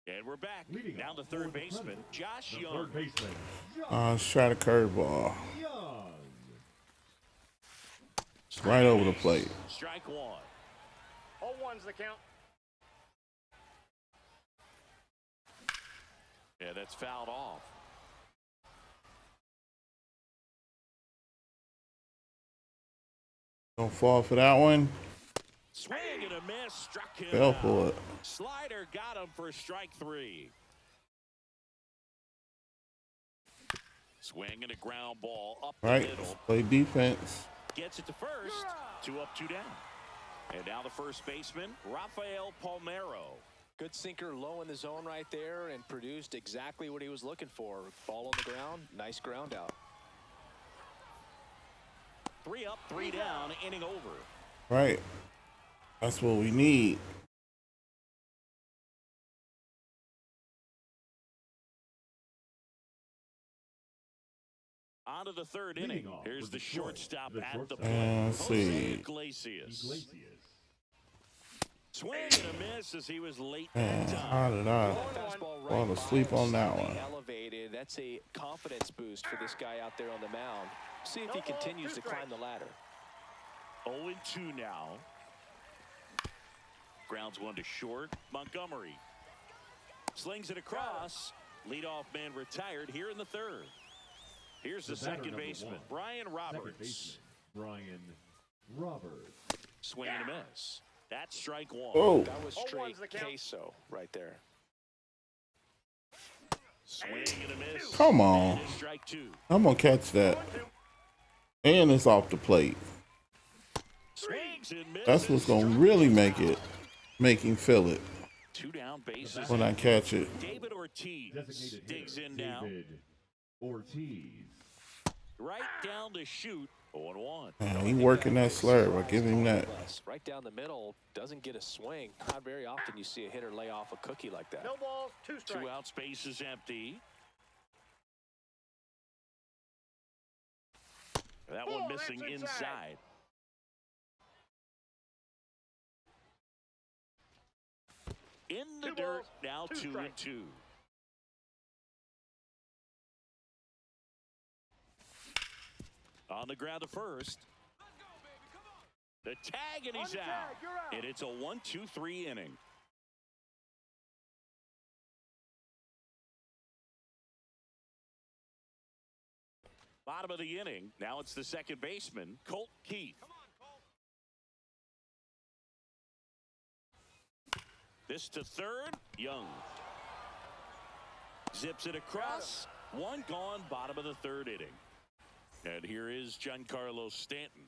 And we're back. Down the third baseman, Josh Young. Third baseman, Let's try the curveball. Young. Right over the plate. Strike one. 0-1's the count. Yeah, that's fouled off. Don't fall for that one. Swing and a miss, struck him Fell out. for it. Slider got him for strike 3. Swing and a ground ball up the Right. middle. Play defense. Gets it to first. 2 up, 2 down. And now the first baseman, Rafael Palmeiro. Good sinker low in the zone right there and produced exactly what he was looking for. Ball on the ground, nice ground out. 3 up, 3 down, inning over. Right. That's what we need. On to the third Leading inning. off Here's for the Detroit, shortstop the at the shortstop. plate. Let's Jose see. Iglesias. Iglesias. Swing and a miss as he was late Man, that how time. did I Fastball fall right asleep by him, on that slightly one? Elevated. That's a confidence boost for this guy out there on the mound. See if he continues to climb the ladder. 0-2 now. Grounds one to short. Montgomery slings it across. Leadoff man retired here in the third. Here's the The batter, second number baseman, 1. Brian Second Roberts. baseman, Brian Roberts. Swing and a miss. That's strike one. Oh, That was straight 0-1's the count. queso right there. Swing and a miss. come on. And it's strike 2. I'm going to catch that. And it's off the plate. Swings and misses. That's what's going to really make him feel it 2 down bases. when I catch it. David Ortiz Designated digs hitter, in now. David Ortiz. Right down to shoot. 0-1. Man, he working that slurve. I give him that. Right down the middle, doesn't get a swing. Not very often you see a hitter lay off a cookie like that. No balls, 2 strikes. 2 outs, base is empty. That one missing that's inside. In the 2 dirt, balls, now 2 strikes. 2-2. On the ground to first. The tag, and he's out. And it's a 1-2-3 inning. Bottom of the inning. Now it's the second baseman, Colt Keith. This to third, Young. Zips it across. One gone, bottom of the third inning. And here is Giancarlo Stanton.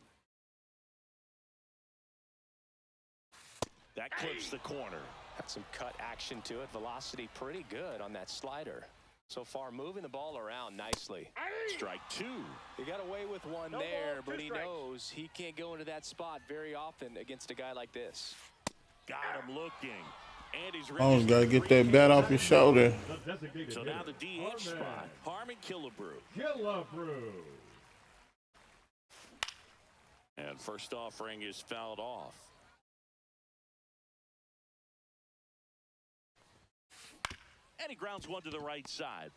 That clips the corner. Got some cut action to it. Velocity pretty good on that slider. So far, moving the ball around nicely. Strike two. He got away with one there, but he knows he can't go into that spot very often against a guy like this. Got him looking. And he's Oh, you gotta get that bat off your shoulder. So now the DH spot. Harmon Killebrew. And first offering is fouled off. And he grounds one to the right side.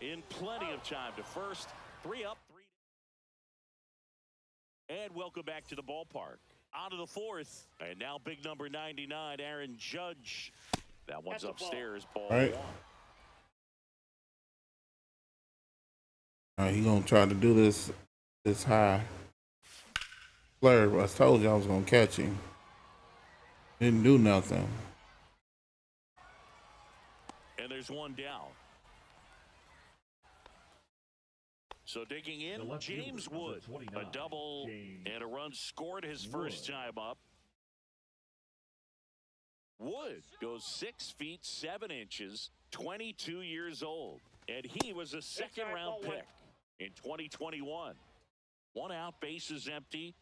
In plenty of time to first. 3 up, 3. And welcome back to the ballpark. On to the fourth. And now big number 99, Aaron Judge. That one's upstairs. Ball right. 1. He gonna try to do this high flare. I told you I was gonna catch him. Didn't do nothing. And there's one down. So digging in, James Wood, a double and a run scored his first time up. Wood goes 6 feet 7 inches, 22 years old, and he was a second-round pick in 2021. 1 out, bases empty.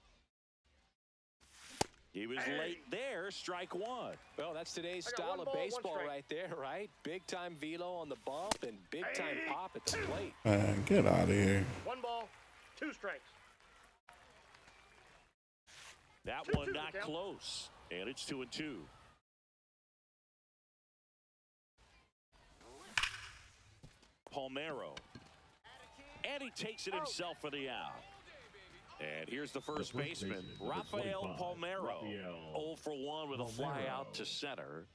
He was late there, strike 1. Well, that's today's style of baseball right there, right? Big-time velo on the bump and big-time pop at the plate. Man, get out of here. 1 ball, 2 strikes. That one not close, and it's 2-2. Palmeiro. And he takes it himself for the out. And here's the first baseman, Rafael Palmeiro. 0 for 1 with a fly out to center.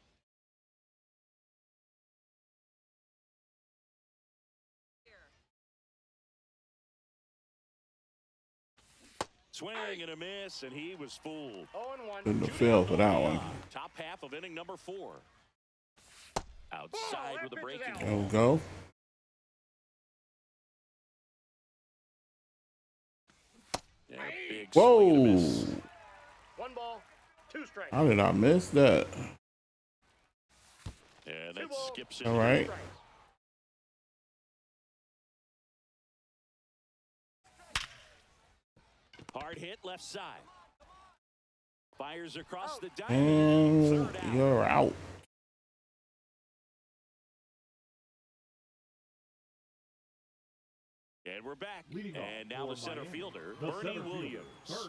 Swing and a miss, and he was fooled. 0-1. Couldn't have fell for that one. Top half of inning number 4. Outside with a breaking There we go. Yeah, big Whoa. swing and a miss. 1 ball, 2 strikes. How did I miss that? And that skips it. All right. Hard hit left side. Fires across the And diamond. you're out. And we're back. And now the center fielder, Bernie Williams.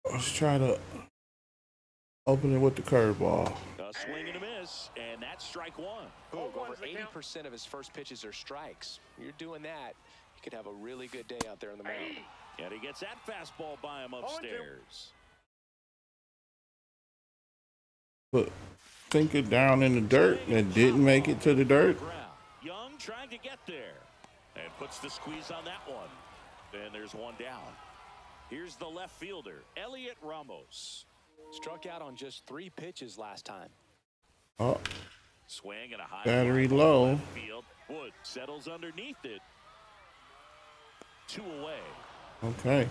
Let's try to open it with the curveball. A swing and a miss, and that's strike 1. Over 80% of his first pitches are strikes. You're doing that, you could have a really good day out there on the mound. And he gets that fastball by him upstairs. But sink it down in the dirt and didn't make it to the dirt. Young trying to get there and puts the squeeze on that one. And there's one down. Here's the left fielder, Elliot Ramos. Struck out on just 3 pitches last time. Oh, Swing and a high battery fly low. left field. Wood settles underneath it. 2 away. Okay.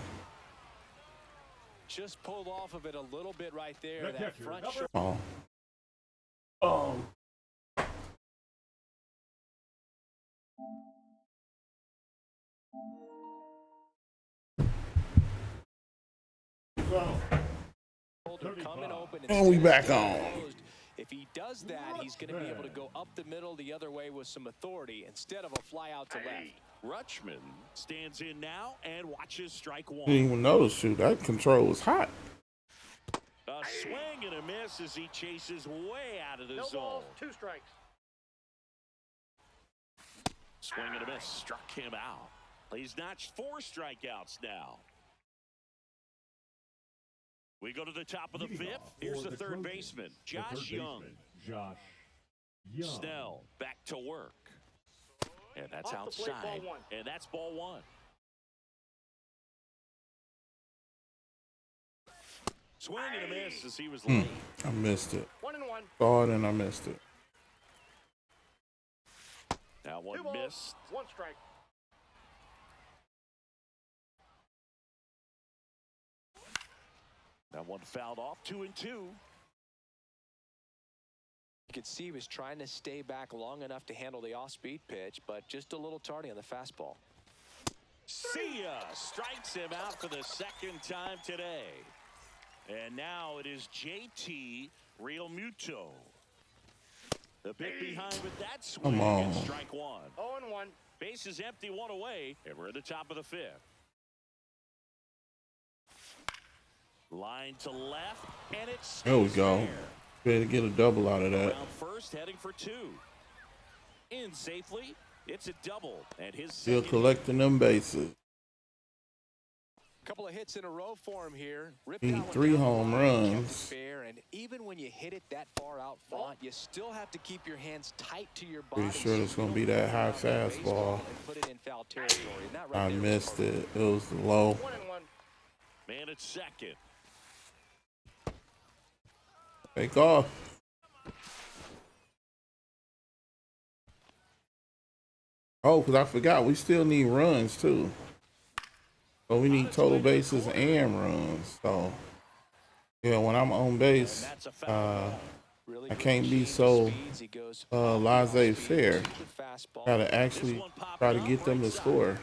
Just pulled off of it a little bit right there. That front shoulder. Oh. Oh. Coming open And we back on. If he does that, he's going to be able to go up the middle the other way with some authority instead of a fly out to left. Rutschman stands in now and watches strike 1. Didn't even notice, shoot. That control was hot. A swing and a miss as he chases way out of the No zone. balls, 2 strikes. Swing and a miss, struck him out. He's notched 4 strikeouts now. We go to the top of the 5th. Here's the third baseman, Josh Young. Snell back to work. And that's Off the plate, outside. ball 1. And that's ball 1. Swing and a miss as he was late. I missed it. 1-1. Saw it and I missed it. Now one 2 balls, missed. 1 strike. That one fouled off. 2-2. You could see he was trying to stay back long enough to handle the off-speed pitch, but just a little tardy on the fastball. See ya! Strikes him out for the second time today. And now it is JT Realmuto. The bit behind with that swing. Come on. And strike one. 0-1. Base is empty, one away, and we're at the top of the fifth. Line to left, and it's There we go. Better get a double out of that. Around first, heading for 2. In safely, it's a double, and his Still second collecting them bases. Couple of hits in a row for him here. Ripped Need that one 3 down the home line, kept it runs. fair, and even when you hit it that far out front, you still have to keep your hands tight to your body. Pretty sure so it's you gonna don't be move that high around that baseball fastball. and put it in foul territory. And that right I there was missed perfect. it. It was the low. 1-1. man at second. Take off. Oh, because I forgot. We still need runs, too. So we need total bases and runs. So, yeah, when I'm on base, That's a foul. Really I good can't be machine so speeds. He goes laissez-faire. to the fastball. Gotta actually try to get them to score.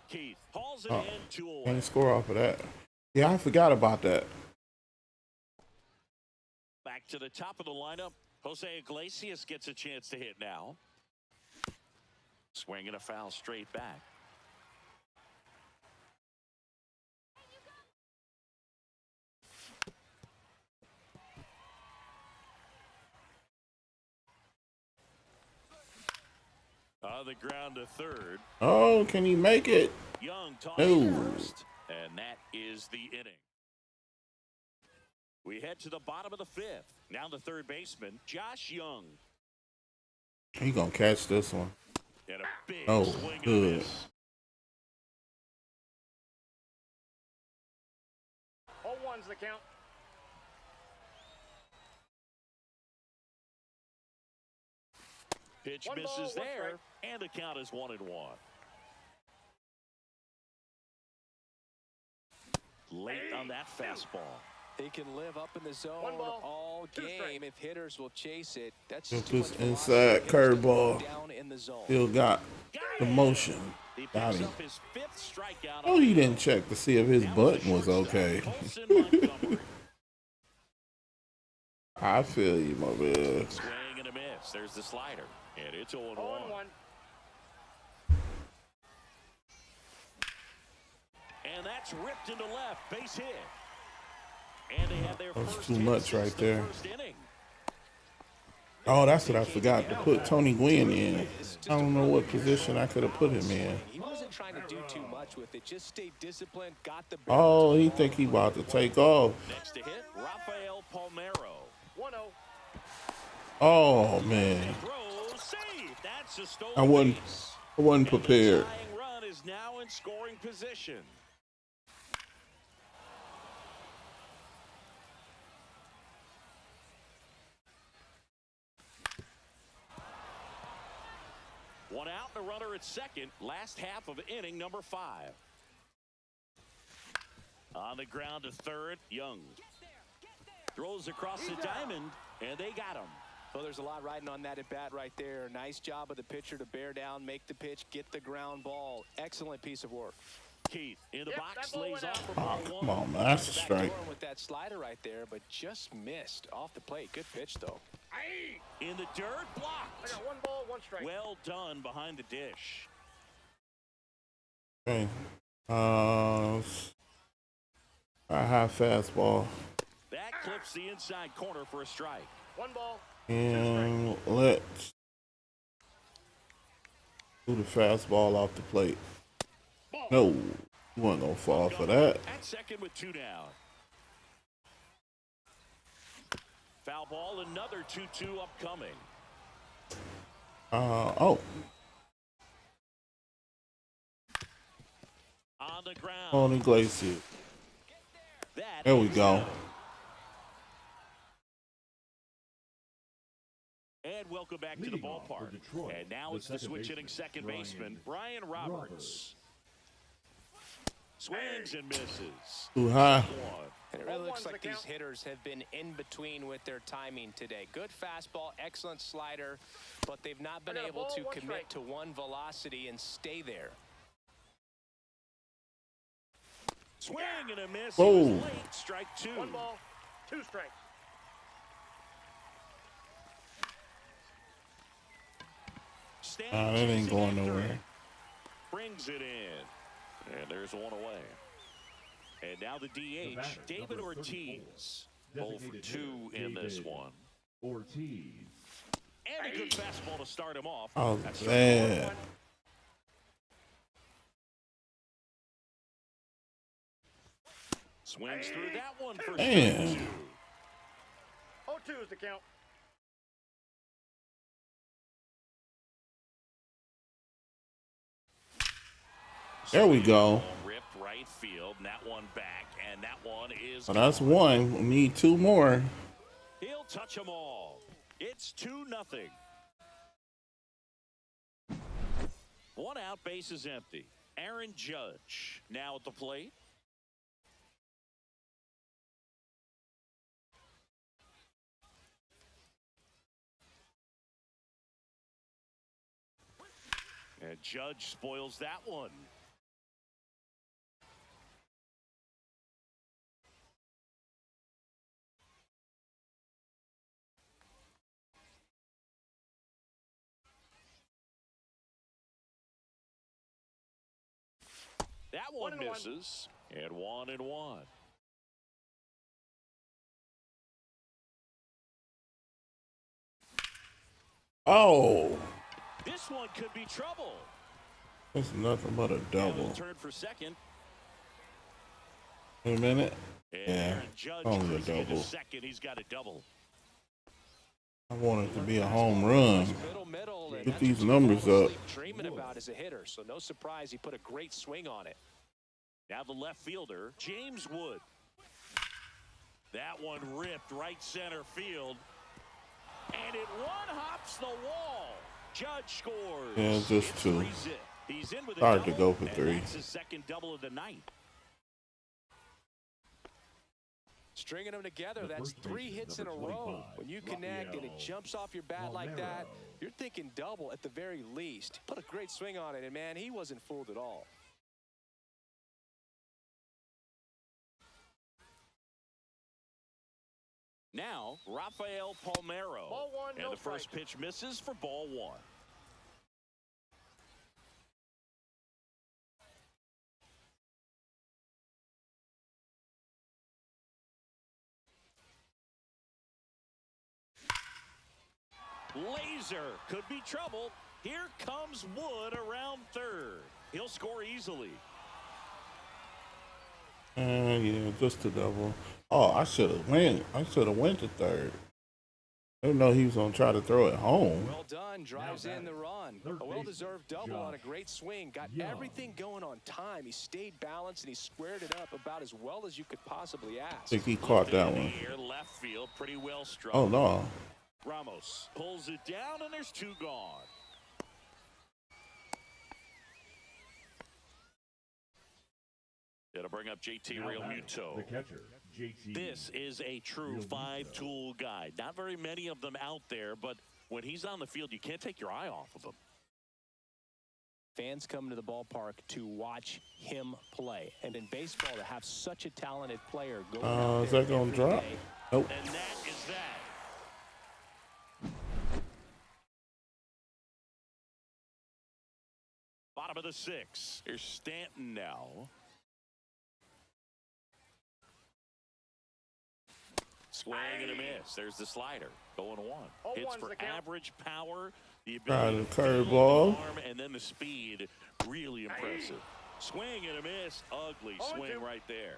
Keith hauls it Oh, in 2 away. can't score off of that. Yeah, I forgot about that. Back to the top of the lineup. Jose Iglesias gets a chance to hit now. Swing and a foul straight back. On the ground to third. Oh, can he make it? Young tosses No. first. And that is the inning. We head to the bottom of the fifth. Now the third baseman, Josh Young. He gonna catch this one. And a big Oh, swing and a good. miss. 0-1's the count. Pitch 1 ball, misses 1 there, strike. and the count is 1-1. Late on that fastball. He can live up in the zone 1 ball, all 2 game strikes. if hitters will chase it. That's Just too this much inside velocity. Hitters can curveball. go down in the zone. Still got the motion. He Got picks him. up his 5th strikeout. Oh, he didn't check to see if his button was okay. Colson Montgomery. I feel you, my man. Swing and a miss. There's the slider, and it's 0-1. 0-1. And that's ripped into left. Base hit. And they have their That's first too hit much since right the there. first inning. Oh, that's what I forgot to put Tony Gwynn in. I don't know what position I could have put him in. He wasn't trying to do too much with it. Just stay disciplined, got the Oh, he think he about to take off. Next to hit, Rafael Palmeiro. 1-0. Oh man, Throw, save. That's a stolen I wasn't base. prepared. And the tying run is now in scoring position. One out, and a runner at second. Last half of inning number 5. On the ground to third, Young. Throws across the diamond, and they got him. Well, there's a lot riding on that at bat right there. Nice job of the pitcher to bear down, make the pitch, get the ground ball. Excellent piece of work. Keith in the Yep, box, that ball lays went off out. for Oh, ball come one. on, man, that's a Back strike. door with that slider right there, but just missed off the plate. Good pitch, though. In the dirt, I blocked. got 1 ball, 1 strike. Well done behind the dish. Okay. A high fastball That clips the inside corner for a strike. 1 ball. and let's do the fastball off the plate. No, you wasn't gonna fall for that. At second with 2 down. Foul ball, another 2-2 upcoming. Oh, On the ground. Tony Iglesias. There we go. And welcome back to the Leading off for ballpark. Detroit, And now it's the switch hitting second baseman, Brian Roberts. Swings and misses. Too high. And it really looks like these hitters have been in between with their timing today. Good fastball, excellent slider, but they've not been able to commit to one velocity and stay there. Swing and a miss. Whoa. Late. Strike two. 1 ball, 2 strikes. That ain't going nowhere. Brings it in. And there's one away. And now the DH, batter, David number Ortiz. 34, 0 for 2 in this David one. Ortiz. And a good fastball to start him off. Oh, That's man. Swings through that one for Man. strike 2. 0-2 is the count. There we go. Ripped right field, and that one back, and that one is. So that's one. We need 2 more. He'll touch them all. It's 2-0. 1 out, base is empty. Aaron Judge now at the plate. And Judge spoils that one. That one misses. And 1-1. Oh. This one could be trouble. It's nothing but a double. Turn for second. Wait a minute. And Yeah, Aaron Judge only a cruising into double. second. He's got a double. I want it to be a home run. Middle, and Get that's these what you numbers fall up. asleep dreaming about as a hitter, so no surprise he put a great swing on it. Now the left fielder, James Wood. That one ripped right center field. And it one-hops the wall. Judge scores. Yeah, just It's 2. 3-zip. He's in with a Hard to double, go for and 3. That's his second double of the night. Stringing them together, The that's first 3 baseman, hits in a number row. 25, When you connect and it LVL. jumps off your bat like that, you're thinking double at the very least. Put a great swing on it, and man, he wasn't fooled at all. Now, Rafael Palmeiro. Ball 1, and no the first strikes. pitch misses for ball 1. Laser could be trouble. Here comes Wood around third. He'll score easily. Yeah, just a double. Oh, I should have went. I should have went to third. I didn't know he was gonna try to throw it home. Well done, drives in the run. third A well-deserved baseman, double on a Josh great swing. Got Young. everything going on time. He stayed balanced, and he squared it up about as well as you could possibly I ask. think he caught that one. Here, left field, pretty well struck. Oh no. Ramos pulls it down, and there's 2 gone. It'll bring up JT Now Real batting, Muto. The catcher, JT. This is a true Real Muto. 5-tool guy. Not very many of them out there, but when he's on the field, you can't take your eye off of him. Fans come to the ballpark to watch him play. And in baseball, to have such a talented player go out Is there that gonna every drop? day, Nope. And that is that. Bottom of the 6. Here's Stanton now. Swing and a miss. There's the slider. Going 1. Hits 0-1's for the count. average power. The Try ability the to field curveball. the arm, and then the speed. Really impressive. Swing and a miss. Ugly 0-2. swing right there.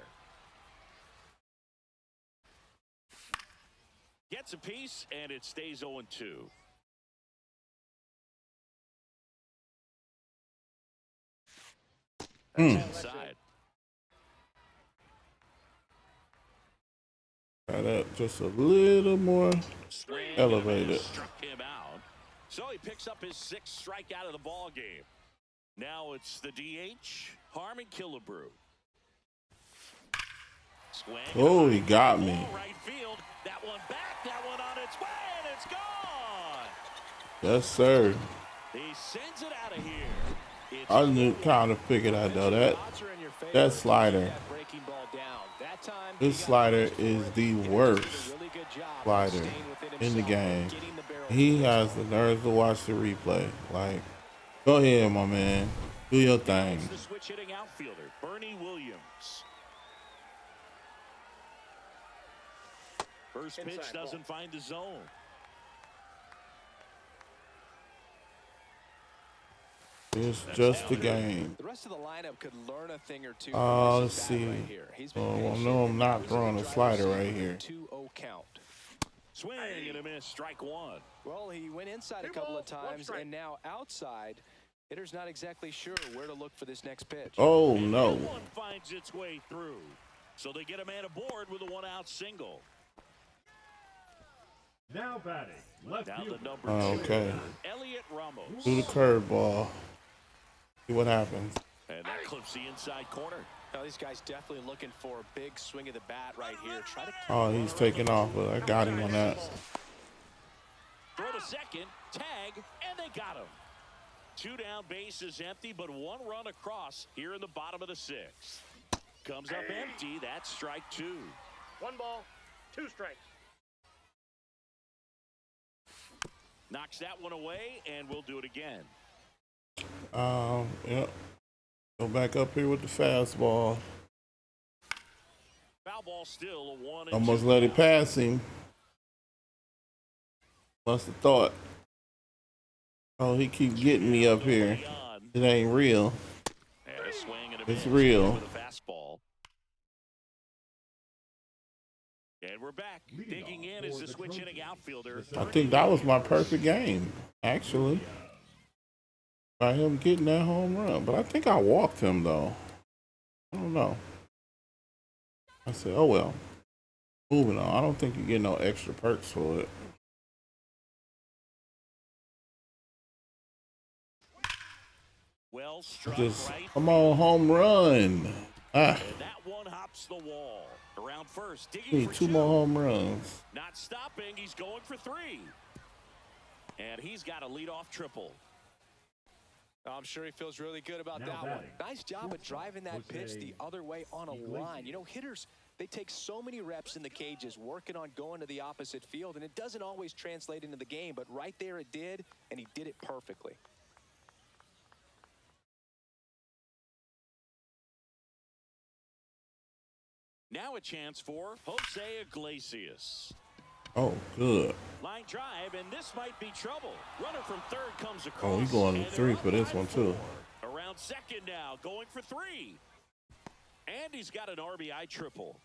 Gets a piece, and it stays 0-2. That's inside. Got that just a little more Swing and a elevated. miss, struck him out. So he picks up his 6th strikeout of the ball game. Now it's the DH, Harmon Killebrew. Swing. Oh, he got me. Right field. That one back. That one on its way, and it's gone. Yes, sir. He sends it out of here. It's I knew kind of figured out though that slider. This slider is the worst slider in the game. He has the nerves to watch the replay. Like, go ahead, my man. Do your thing. the switch hitting outfielder, Bernie Williams. First pitch doesn't find the zone. It's just a game. The rest of the lineup could learn a thing or two. Let's see. Oh, no, I'm not throwing a slider right here. 2-0 count. Swing and a miss, strike one. Well, he went inside a couple of times, and now outside. Hitter's not exactly sure where to look for this next pitch. Oh, no. That one finds its way through. So they get a man aboard with a 1-out single. Now batting, left Down fielder. the number Okay. 2, Elliot Ramos. Do the curveball. See what happens. And that clips the inside corner. Now, these guys definitely looking for a big swing of the bat right here. Try to. Oh, he's taking off, but I got him on that. Throw to second, tag, and they got him. 2 down, base is empty, but 1 run across here in the bottom of the 6th. Comes up empty. That's strike 2. 1 ball, 2 strikes. Knocks that one away, and we'll do it again. Yep. Go back up here with the fastball. Foul ball still a 1-2. Almost let it pass him. Must have thought. Oh, he keep getting me up here. It ain't real. And a swing and a It's miss real. with a fastball. And we're back. Digging in is the switch hitting outfielder. I think that was my perfect game, actually. By him getting that home run. But I think I walked him, though. I don't know. I said, oh, well. Moving on. I don't think you get no extra perks for it. Well struck Just, right. come on, home run. Ah, And that one hops the wall. Around first, digging need for 2 more home runs. Not stopping, he's going for 3. And he's got a leadoff triple. I'm sure he feels really good about that one. Nice job of driving that pitch the other way on a line. You know, hitters, they take so many reps in the cages working on going to the opposite field, and it doesn't always translate into the game, but right there it did, and he did it perfectly. Now a chance for Jose Iglesias. Oh, good. Line drive, and this might be trouble. Runner from third comes across. Oh, he's going to and 3 they're for up this by one, too. 4. Around second now, going for 3. And he's got an RBI triple.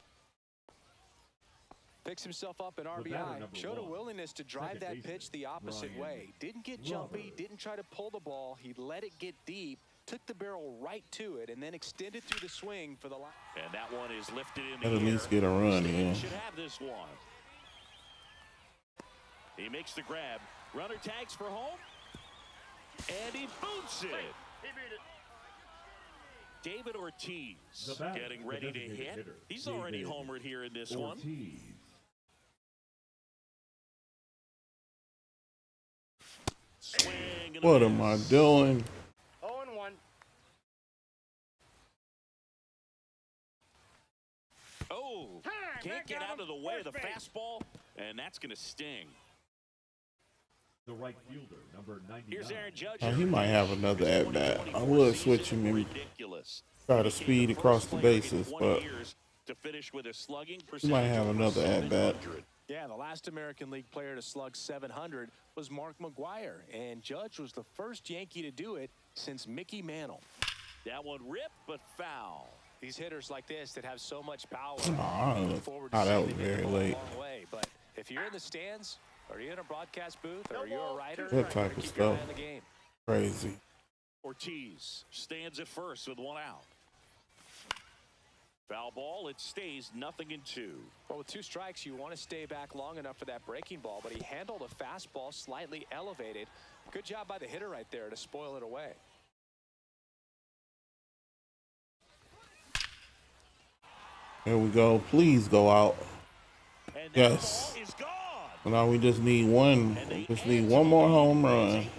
Picks himself up an RBI. Showed a willingness to drive that pitch the opposite way. Didn't get jumpy, didn't try to pull the ball. He let it get deep, took the barrel right to it, and then extended through the swing for the line. And that one is lifted in the Let air. at least get a run, yeah. Should have this one. He makes the grab. Runner tags for home. And he boots it. He beat it. David Ortiz getting ready to hit. He's already homered here in this one. Swing and a What am I miss. doing? 0-1. Oh, can't get out of the way of the fastball, and that's going to sting. The right fielder, number 99. Here's Aaron Judge. He might have another at-bat. I would switch him in, Ridiculous. try to speed across the bases, but to finish with a slugging he might have another at-bat. Yeah, the last American League player to slug 700 was Mark McGwire, and Judge was the first Yankee to do it since Mickey Mantle. That one ripped, but foul. These hitters like this that have so much power. That was very late. But if you're in the stands, or you're in a broadcast booth, or you're a writer, That type of keep your eye stuff. on the game. Crazy. Ortiz stands at first with 1 out. Foul ball, it stays 0-2. Well, with 2 strikes, you want to stay back long enough for that breaking ball, but he handled a fastball slightly elevated. Good job by the hitter right there to spoil it away. Here we go. Please go out. And that Yes. ball is gone. Now we just need one. We just need one more home run.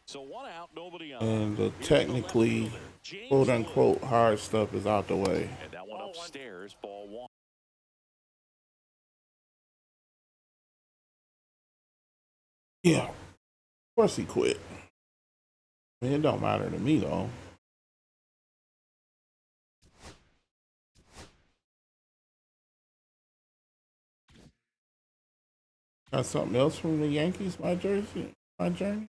So 1 out, nobody on. And the Here's technically, the left fielder, quote James unquote, hard stuff is out the way. And that one upstairs, ball 1. Yeah. Of course he quit. I mean, it don't matter to me though. Got something else from the Yankees, my jersey, my journey?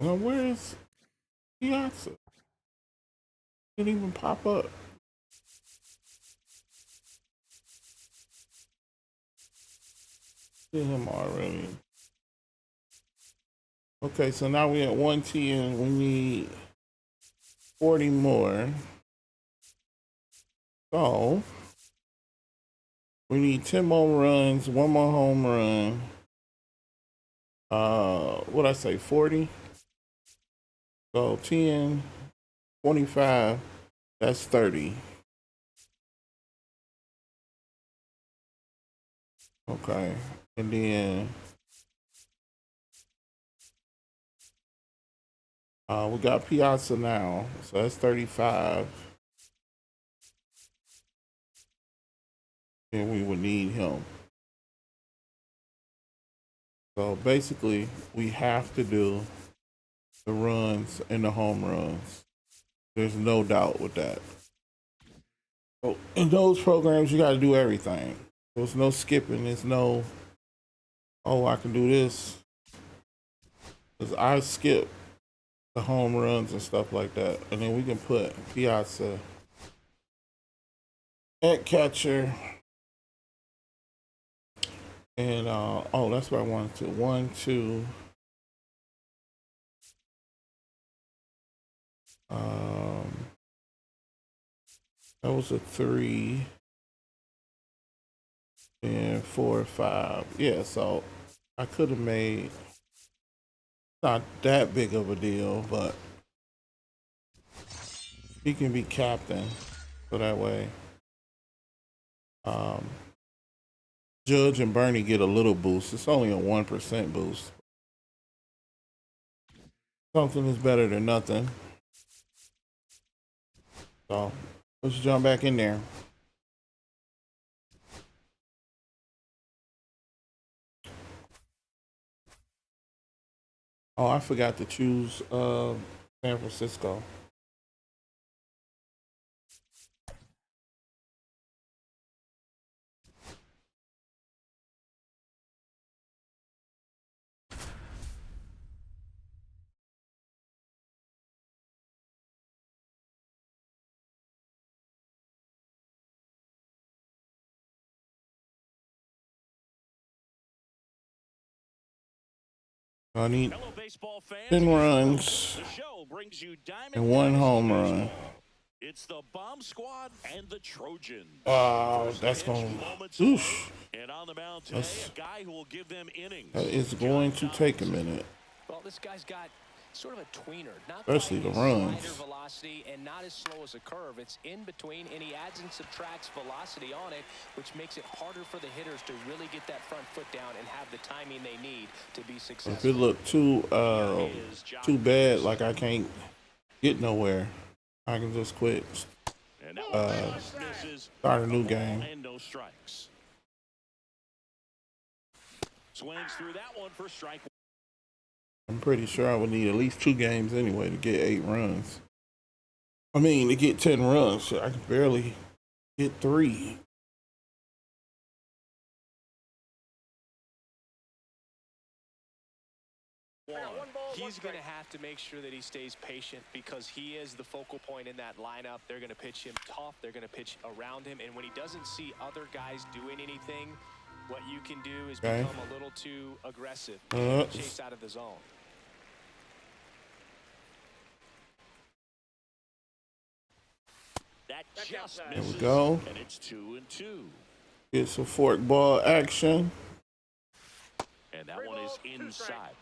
Well, where's Piazza? Didn't even pop up. See him already. Okay, so now we're at 110. We need 40 more. So we need 10 more runs, 1 more home run. What I say, 40? So 10, 25, that's 30. Okay, and then we got Piazza now, so that's 35. And we would need him. So basically, we have to do the runs and the home runs. There's no doubt with that. So in those programs, you got to do everything. There's no skipping. There's no, oh, I can do this. Because I skip the home runs and stuff like that. And then we can put Piazza at catcher. And, oh, that's what I wanted to. 1, 2. That was a 3. And 4, 5. Yeah, so I could have made not that big of a deal, but he can be captain. So that way, Judge and Bernie get a little boost. It's only a 1% boost. Something is better than nothing. So let's jump back in there. Oh, I forgot to choose San Francisco. I need 10 runs and 1 home run. It's the Bomb Squad and the Trojans. That's going to, oof. And on the mound today, a guy who will give them innings. That is going to take a minute. Well, this guy's got sort of a tweener, not especially the runs. Velocity and not as slow as a curve. It's in between, and he adds and subtracts velocity on it, which makes it harder for the hitters to really get that front foot down and have the timing they need to be successful. If it looked too bad, like I can't get nowhere, I can just quit. Start a new game. And no strikes. Swings through that one for strike. I'm pretty sure I would need at least 2 games anyway to get 8 runs. I mean, to get 10 runs, I can barely get 3. He He's going to have to make sure that he stays patient because he is the focal point in that lineup. They're going to pitch him tough. They're going to pitch around him. And when he doesn't see other guys doing anything, what you can do is become a little too aggressive and chase out of the zone. That just misses. There we go. And it's 2-2. Get some fork ball action. And that one is inside.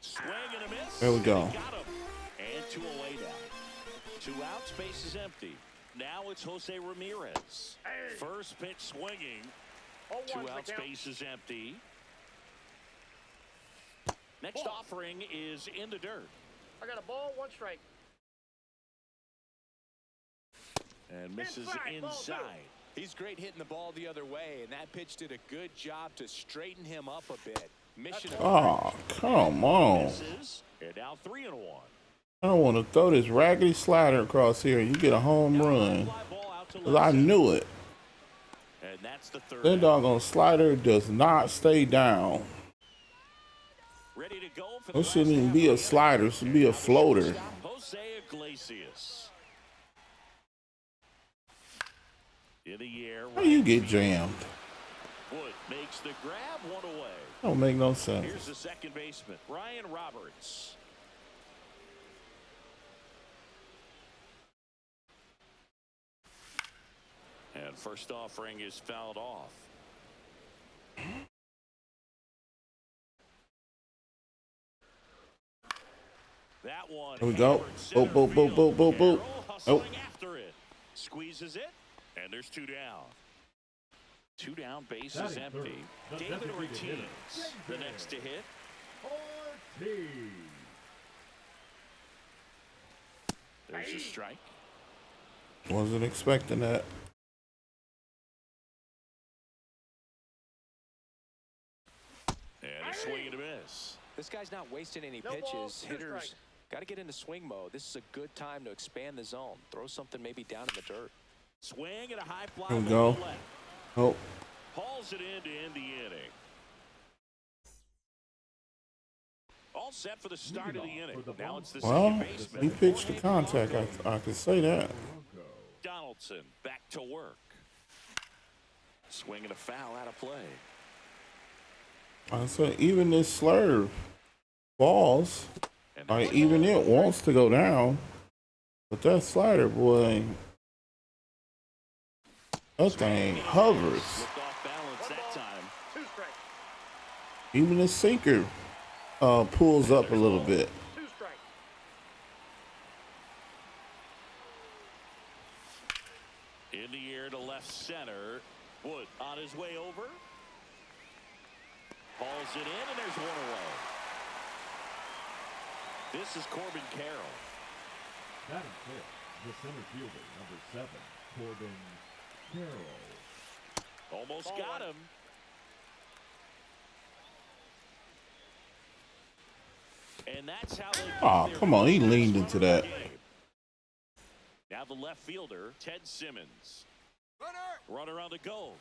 Swing and a miss. There we go. Got him. And 2 away now. 2 outs, base is empty. Now it's Jose Ramirez. First pitch swinging. 2 outs, base is empty. Next offering is in the dirt. I got a ball, 1 strike. And misses inside. He's great hitting the ball the other way, and that pitch did a good job to straighten him up a bit. Mission. Oh, come on. Misses, and now 3-1. I don't want to throw this raggedy slider across here and you get a home run. 'Cause I knew it. And that's the third. That doggone slider does not stay down. Ready to go for It shouldn't even be a slider. It should be a floater. Jose Iglesias. In the air. How you get jammed? Wood makes the grab, 1 away. Don't make no sense. Here's the second baseman, Ryan Roberts. And first offering is fouled off. That one. Here we go. Boop, boop, boop, boop, boop, boop. Nope. After it. Squeezes it, and there's 2 down. 2 down, base is empty. David Ortiz, the next to hit. Ortiz. There's a strike. Wasn't expecting that. And a swing and a miss. This guy's not wasting any pitches. Hitters got to get into swing mode. This is a good time to expand the zone. Throw something maybe down in the dirt. Swing and a high fly. Here we go. Oh. Hauls it in to end the inning. All set for the start of the inning. Now it's the Well, second baseman. he pitched the contact. I could say that. Donaldson back to work. Swing and a foul out of play. I said even this slurve balls, even it wants to go down, but that slider, boy, that thing hovers. Looked off balance that time. 2 strikes. Even the sinker pulls up a little bit. 2 strikes. In the air to left center. Wood on his way over. Hauls it in, and there's 1 away. This is Corbin Carroll. That is it. The center fielder, number 7, Corbin Carroll. Almost got him. And that's how they Oh, come on, he leaned into that. Now the left fielder, Ted Simmons. Runner on the go.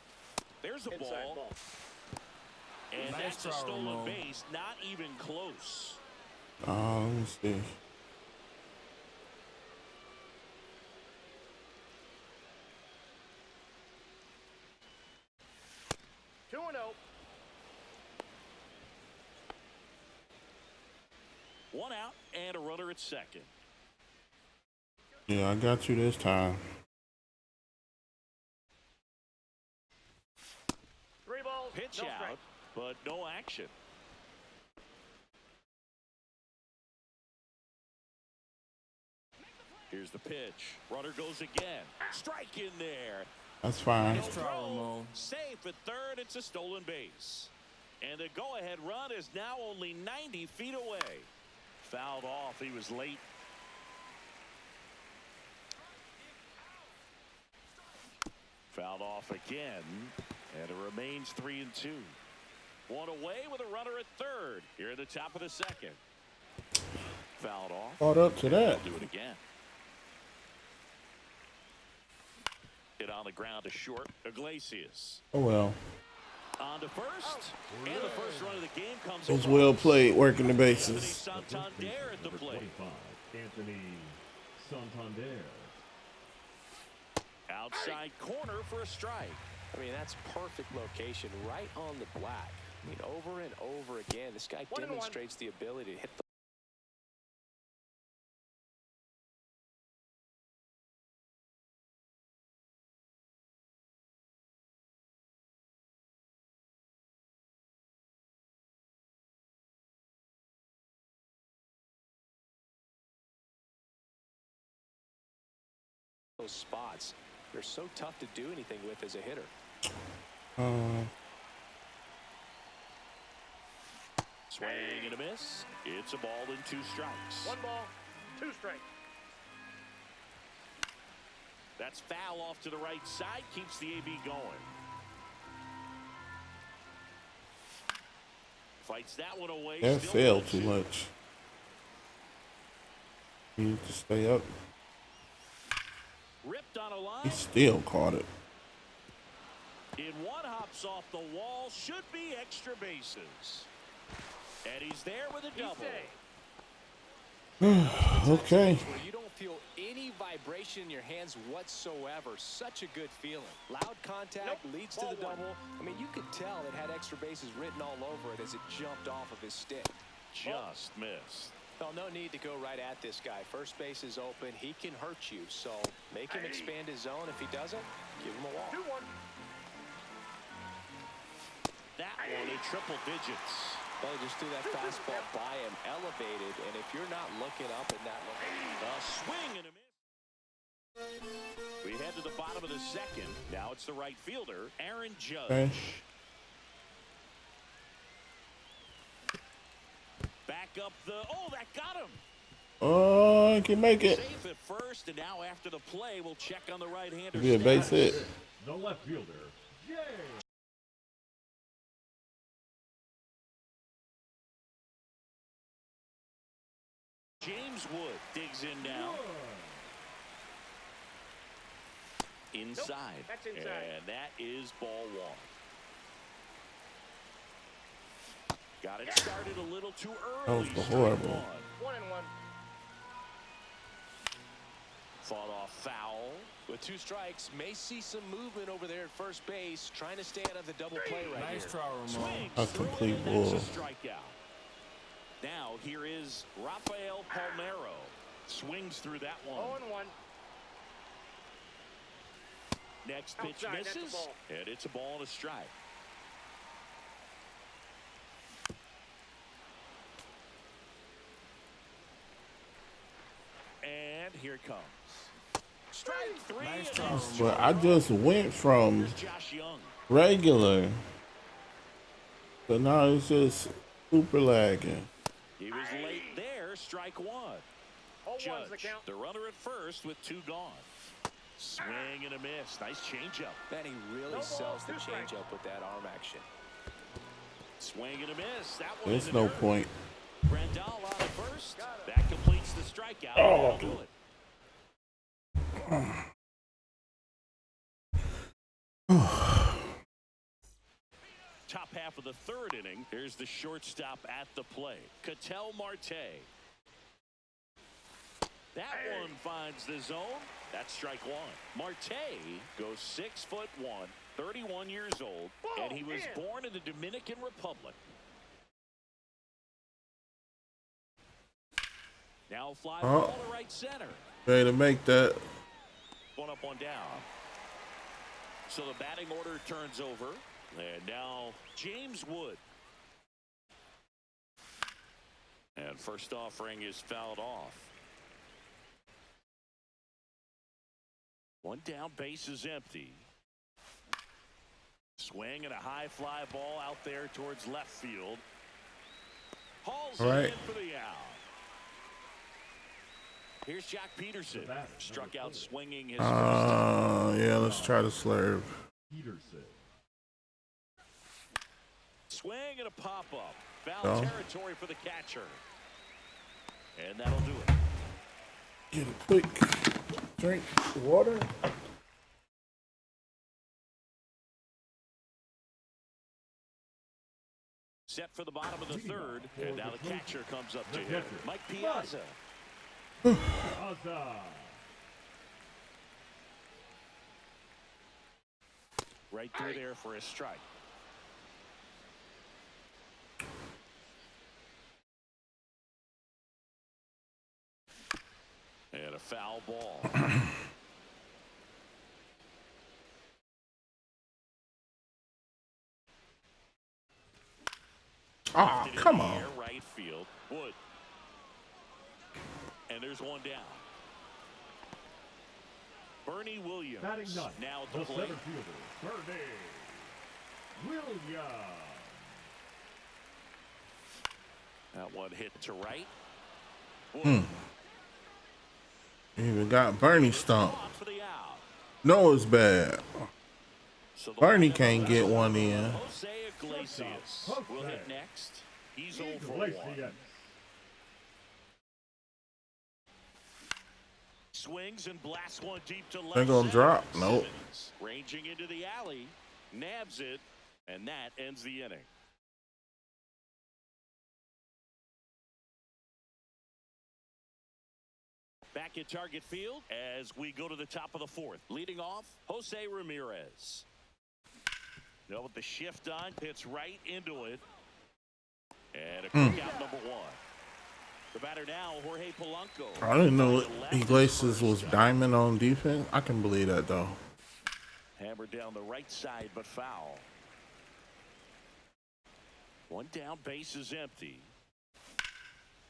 There's a ball. And that's a stolen base, not even close. Let me see. Two and 0. 1 out and a runner at second. Yeah, I got you this time. 3 balls. Pitch no out, strike. but no action. Here's the pitch. Runner goes again. Strike in there. That's fine. No throw. Safe at third. It's a stolen base. And the go-ahead run is now only 90 feet away. Fouled off. He was late. Fouled off again. And it remains 3-2. 1 away with a runner at third. Here at the top of the second. Fouled off. Caught up to that. Do it again. Hit on the ground to short. Iglesias. Oh well. On to first, and the first run of the game comes. It was well played, working the Anthony bases. Santander at the Number plate. 25, Anthony Santander. Outside corner for a strike. I mean, that's perfect location, right on the black. I mean, over and over again, this guy 1-1. demonstrates the ability to hit the those spots. They're so tough to do anything with as a hitter. Swing and a miss. It's a ball and 2 strikes. 1 ball, 2 strikes. That's foul off to the right side. Keeps the AB going. Fights that one away. That Still fell 1-2. too much. He needs to stay up. Ripped on a line. He still caught it. In one, hops off the wall. Should be extra bases. And he's there with a double. Okay. Where you don't feel any vibration in your hands whatsoever. Such a good feeling. Loud contact leads to the double. I mean, you could tell it had extra bases written all over it as it jumped off of his stick. Just missed. Well, no need to go right at this guy. First base is open. He can hurt you. So make him expand his zone. If he doesn't, give him a walk. 2-1. That one in triple digits. Well, just threw that fastball by him, elevated, and if you're not looking up and not looking. A swing and a miss. We head to the bottom of the second. Now it's the right fielder, Aaron Judge. Okay. Back up the. Oh, that got him. Oh, I can make it. Safe at first, and now after the play, we'll check on the right-hander. Be a base hit. The left fielder, Jay. James Wood digs in now. Inside. Nope, that's inside. And that is ball 1. Got it started a little too early. That was Strike horrible. 1-1. Fought off foul. With 2 strikes, may see some movement over there at first base, trying to stay out of the double play right here. Swings A through complete it, and that's bull. a strikeout. Now here is Rafael Palmeiro. Swings through that one. 0-1. Next pitch Outside, that's a misses, ball. and it's a ball and a strike. And here it comes. Strike 3. But I just went from Here's Josh Young. regular, but now it's just super lagging. He was late there. Strike 1. 0-1's the Judge, count. the runner at first with 2 gone. Swing and a miss. Nice changeup. Man, he really No sells balls, the 2 strikes. changeup with that arm action. Swing and a miss. That one There's in the no dirt. point. Grandal on at first. That completes the strikeout. Oh. That'll do it. Top half of the 3rd inning. Here's the shortstop at the plate, Ketel Marte. That one finds the zone. That's strike 1. Marte goes 6'1", 31 years old, and he was born in the Dominican Republic. Now fly ball to right center. Ready to make that. One up, one down. So the batting order turns over. And now James Wood. And first offering is fouled off. One down, base is empty. Swing and a high fly ball out there towards left field. Hauls it in for the out. Here's Jack Peterson. Struck out swinging his first time. Yeah, let's try to slurve. Peterson. Swing and a pop-up. Foul territory for the catcher. And that'll do it. Get a quick drink of water. Set for the bottom of the third, and now the catcher comes up to The him. catcher. Mike Piazza. Piazza. Right through there for a strike. And a foul ball. Oh, come on. Air, right field. Wood. And there's one down. Bernie Williams. Batting ninth, Now at the the plate. center fielder, Bernie Williams. That one hit to right. Wood. Even got Bernie stumped. Off for the out. No, it's bad. So the Bernie lineup can't is get one in. Jose Iglesias will hit next. He's 0 for 1. Iglesias. Swings and blasts one deep to left. They're gonna center. drop. Nope. Simmons ranging into the alley, nabs it, and that ends the inning. Back at Target Field as we go to the top of the fourth. Leading off, Jose Ramirez. Now with the shift on, hits right into it. And a quick out number one. The batter now, Jorge Polanco. I didn't know Iglesias was diamond on defense. I can believe that though. Hammered down the right side, but foul. One down, base is empty.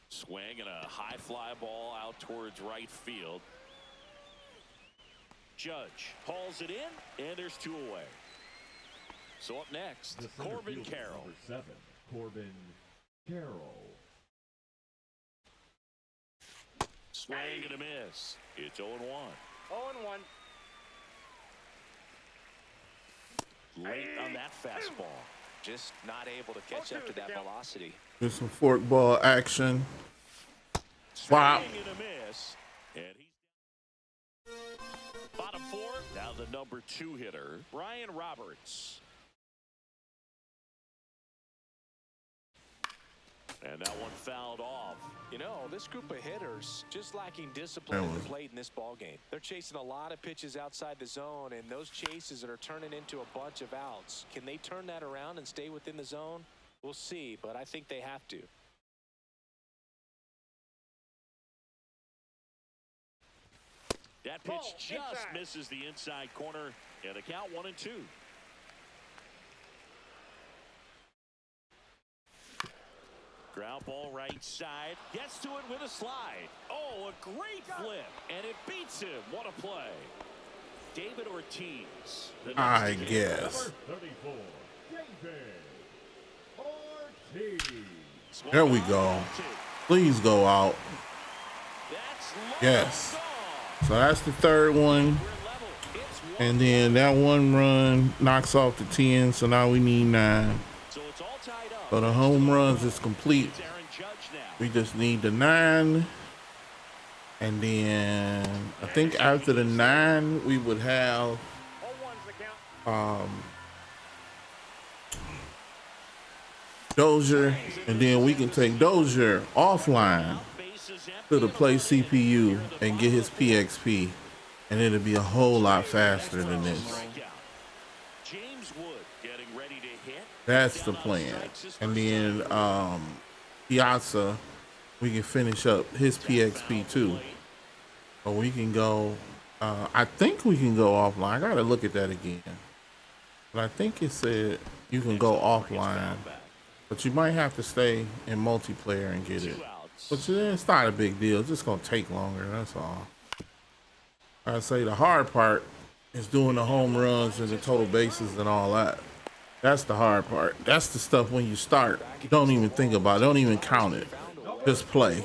Swing and a high fly ball out towards right field. Judge hauls it in, and there's 2 away. So up next, The center Corbin fielder, Carroll. number 7, Corbin Carroll. Swing and a miss. It's 0-1. 0-1. Late on that fastball. Just not able to catch up to that velocity. Get some fork ball action. Wow. Swing and a miss. And he's bottom 4. Now the number 2 hitter, Brian Roberts. And that one fouled off. You know, this group of hitters just lacking discipline at the plate in this ball game. They're chasing a lot of pitches outside the zone, and those chases that are turning into a bunch of outs. Can they turn that around and stay within the zone? We'll see, but I think they have to. That pitch just misses the inside corner, and the count 1-2. Ground ball right side. Gets to it with a slide. Oh, a great flip. And it beats him. What a play. David Ortiz. I guess. Number 34, David Ortiz. There we go. Please go out. Yes. So that's the third one. And then that one run knocks off the 10. So now we need 9. So the home runs is complete. We just need the 9. And then I think after the 9, we would have Dozier. And then we can take Dozier offline to the play CPU and get his PXP. And it'll be a whole lot faster than this. That's the plan. And then Piazza, we can finish up his PXP too. Or we can go, I think we can go offline. I gotta look at that again. But I think it said you can go offline. But you might have to stay in multiplayer and get it. But it's not a big deal. It's just gonna take longer, that's all. I'd say the hard part is doing the home runs and the total bases and all that. That's the hard part. That's the stuff when you start, you don't even think about it. Don't even count it. Just play.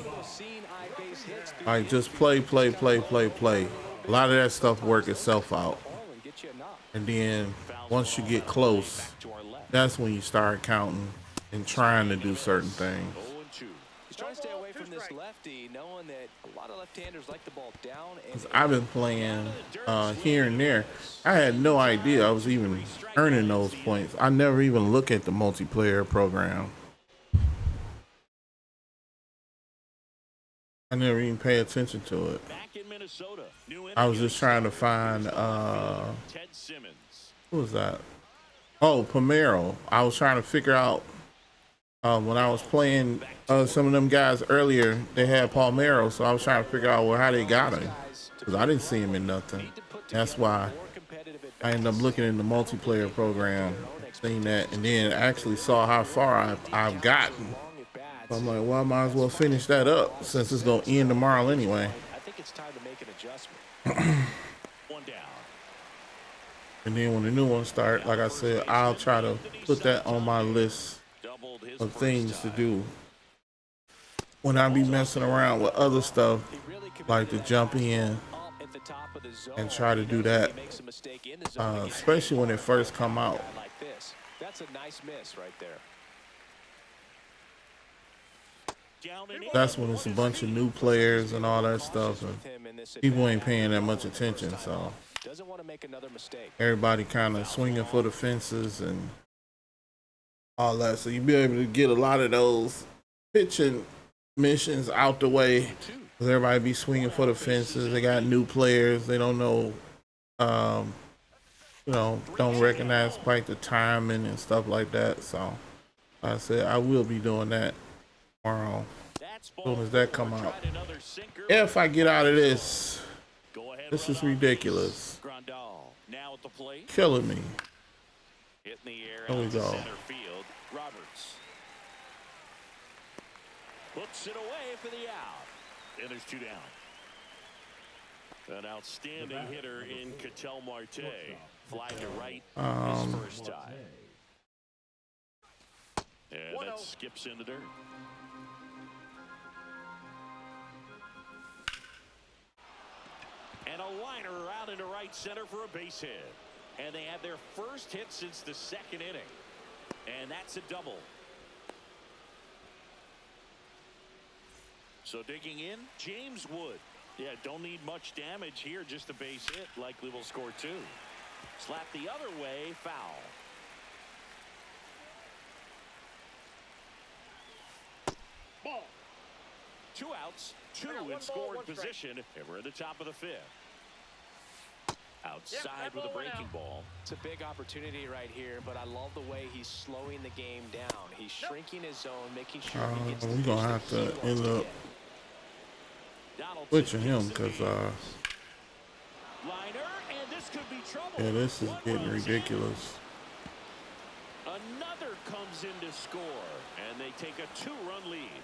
Like, just play, play, play, play, play. A lot of that stuff work itself out. And then once you get close, that's when you start counting and trying to do certain things. He's trying to stay away from this lefty, knowing that a lot of left-handers like the ball down. And I've been playing here and there. I had no idea I was even earning those points. I never even look at the multiplayer program. I never even pay attention to it. Back in Minnesota. New I was just trying to find Ted Simmons. who was that? Oh, Pomero. I was trying to figure out when I was playing some of them guys earlier, they had Palmero, so I was trying to figure out how they got him because I didn't see him in nothing. That's why I ended up looking in the multiplayer program, seeing that, and then actually saw how far I've gotten. So I'm like, well, I might as well finish that up since it's gonna end tomorrow anyway. I think it's time to make an adjustment. One down. And then when the new one starts, like I said, I'll try to put that on my list of things to do when I be messing around with other stuff, like to jump in and try to do that, especially when it first come out. That's a nice miss right there. That's when it's a bunch of new players and all that stuff, and people ain't paying that much attention, so everybody kind of swinging for the fences and all that. So you'll be able to get a lot of those pitching missions out the way, because everybody be swinging for the fences. They got new players. They don't know, don't recognize quite the timing and stuff like that. So like I said, I will be doing that tomorrow as soon as that come out. If I get out of this, this is ridiculous. Killing me. There we go. Roberts puts it away for the out, and there's 2 down. An outstanding hitter in Ketel Marte, flying to right his first time, and that skips in the dirt. And a liner out into right center for a base hit, and they have their first hit since the 2nd inning. And that's a double. So digging in, James Wood. Yeah, don't need much damage here, just a base hit. Likely will score 2. Slap the other way, foul. Ball. 2 outs, 2 in scoring position, and we're at the top of the 5th. Outside with a breaking ball. It's a big opportunity right here, but I love the way he's slowing the game down. He's shrinking his zone, making sure he gets we're gonna have to end up switching him because Liner, and this could be trouble. yeah, this is getting ridiculous. Another comes in to score, and they take a 2-run lead.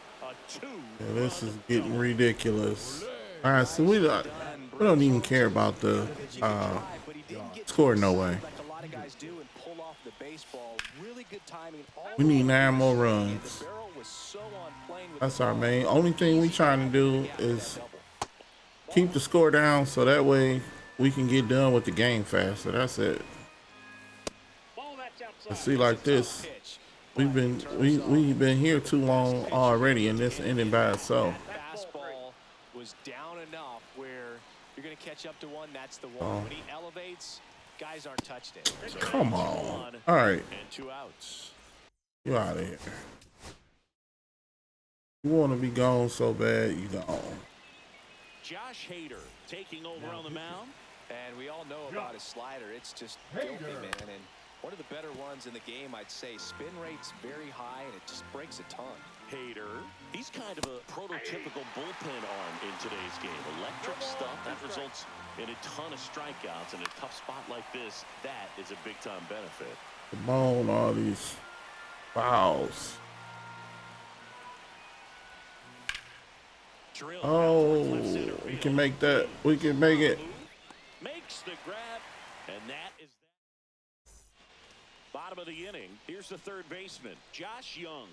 Yeah, this is getting ridiculous. All right, so we don't even care about the score. No way. We need 9 more runs. That's our main. Only thing we trying to do is keep the score down so that way we can get done with the game faster. That's it. And see, like this, we've been here too long already, and this ending by itself. Fastball was down enough where you're going to catch up to one. That's the one. When he elevates, guys aren't touched it. Come on. All right. And 2 outs. You out of here. You want to be gone so bad, you gone. Josh Hader taking over on the mound. And we all know about his slider. It's just filthy, man. And one of the better ones in the game, I'd say. Spin rate's very high, and it just breaks a ton. Hader, he's kind of a prototypical bullpen arm in today's game. Electric stuff that results in a ton of strikeouts. In a tough spot like this, that is a big-time benefit. Come on, all these fouls. Oh, we can make that. We can make it. Makes the grab, and that is that. Bottom of the inning. Here's the 3rd baseman, Josh Young.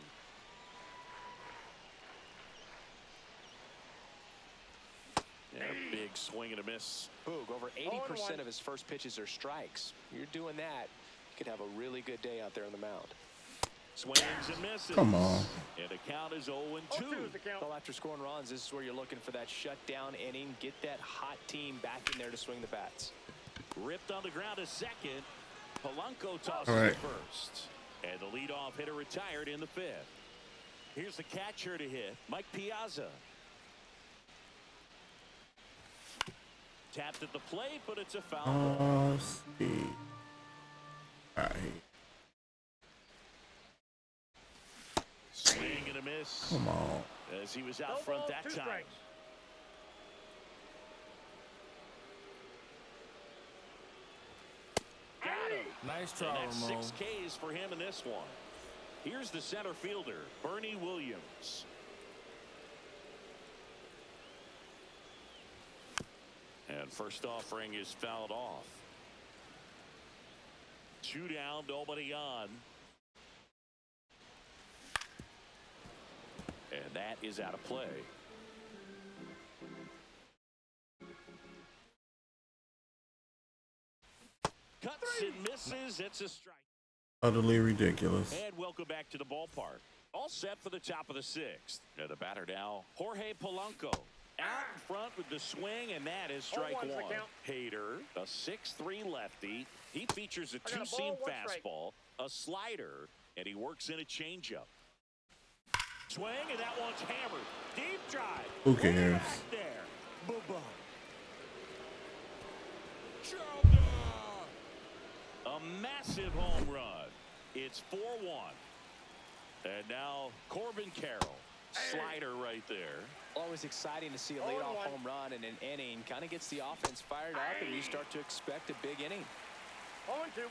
Yeah, big swing and a miss. Boog, over 80% of his first pitches are strikes. You're doing that, you could have a really good day out there on the mound. Swings and misses. Come on. And the count is 0-2. Well, after scoring runs, this is where you're looking for that shutdown inning. Get that hot team back in there to swing the bats. Ripped on the ground to second. Polanco tosses it first. And the leadoff hitter retired in the 5th. Here's the catcher to hit, Mike Piazza. Tapped at the plate, but it's a foul ball. Let's see. All right. Swing and a miss. Come on. As he was out front that time. Strikes. Got him. Nice try, And that's Ramon. 6 Ks for him in this one. Here's the center fielder, Bernie Williams. And first offering is fouled off. 2 down, nobody on. And that is out of play. Cuts and misses. It's a strike. Utterly ridiculous. And welcome back to the ballpark. All set for the top of the 6th. And the batter now, Jorge Polanco. Out in front with the swing, and that is strike 1. Hader, a 6'3" lefty. He features a 2-seam fastball, a slider, and he works in a changeup. Swing, and that one's hammered. Deep drive. Who cares? Back there. Boo-boo. A massive home run. It's 4-1. And now Corbin Carroll. Slider right there. Always exciting to see a leadoff home run in an inning. Kind of gets the offense fired up, and you start to expect a big inning. 0-2.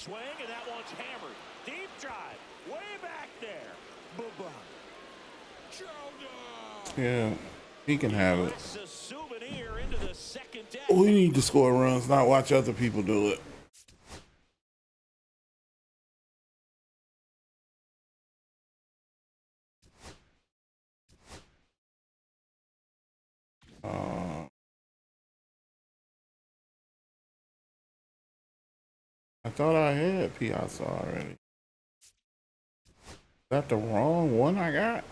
Swing, and that one's hammered. Deep drive. Way back there. Boo-boo. Yeah, he can have it. It's a souvenir into the second deck. We need to score runs, not watch other people do it. I thought I had Piazza already. Is that the wrong one I got?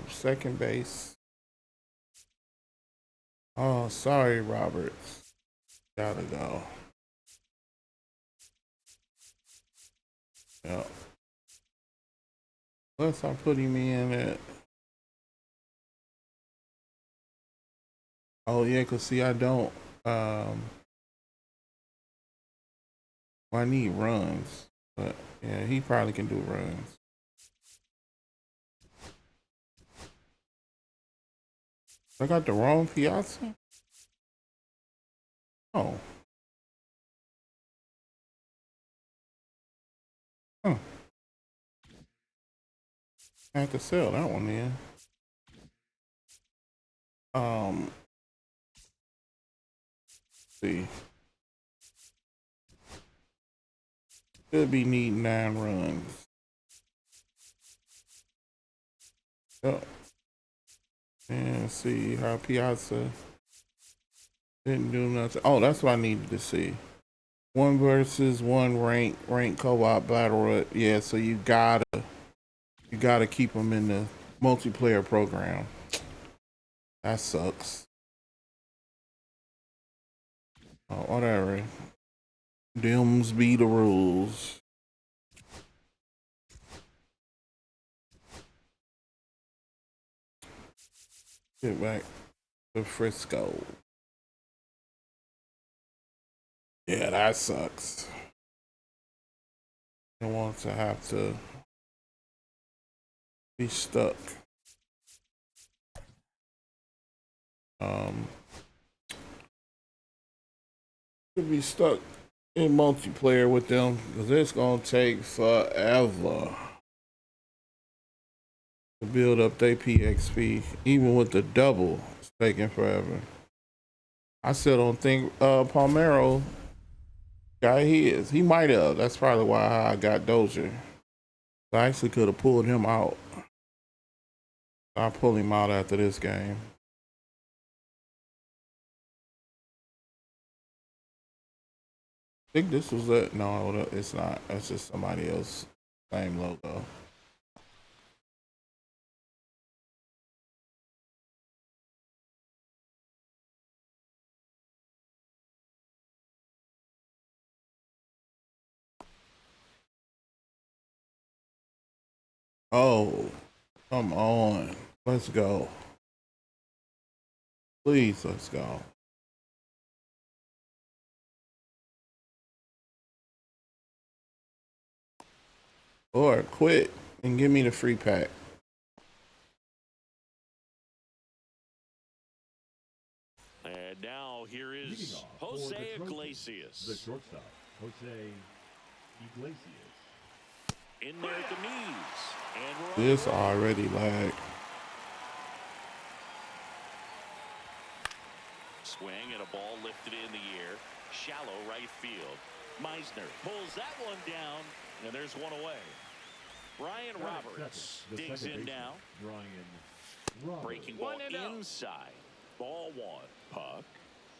Second base. Oh, sorry, Roberts. Gotta go. Yeah. Unless I'm putting me in it. Oh yeah, cause see, I don't. I need runs, but yeah, he probably can do runs. I got the wrong Piazza? Oh. Huh. I have to sell that one then. See. Should be needing 9 runs. Yep. And see how Piazza didn't do nothing. Oh, that's what I needed to see. 1 versus 1 rank co-op battle royale. Yeah, so you gotta keep them in the multiplayer program. That sucks. Oh, whatever. Dims be the rules. Get back to Frisco. Yeah, that sucks. I want to have to be stuck. To be stuck in multiplayer with them because it's gonna take forever to build up their PXP. Even with the double, it's taking forever. I still don't think Palmero got his. He might have. That's probably why I got Dozier. I actually could have pulled him out. I'll pull him out after this game. I think this was it. No, it's not. That's just somebody else. Same logo. Oh, come on. Let's go. Please, let's go. Or quit and give me the free pack. And now here is Jose Iglesias. The shortstop, Jose Iglesias. In there at the knees. And we're This already lagged. swing and a ball lifted in the air. Shallow right field. Meisner pulls that one down, and there's one away. Ryan Roberts digs in now. Breaking ball inside. Ball one. Puck.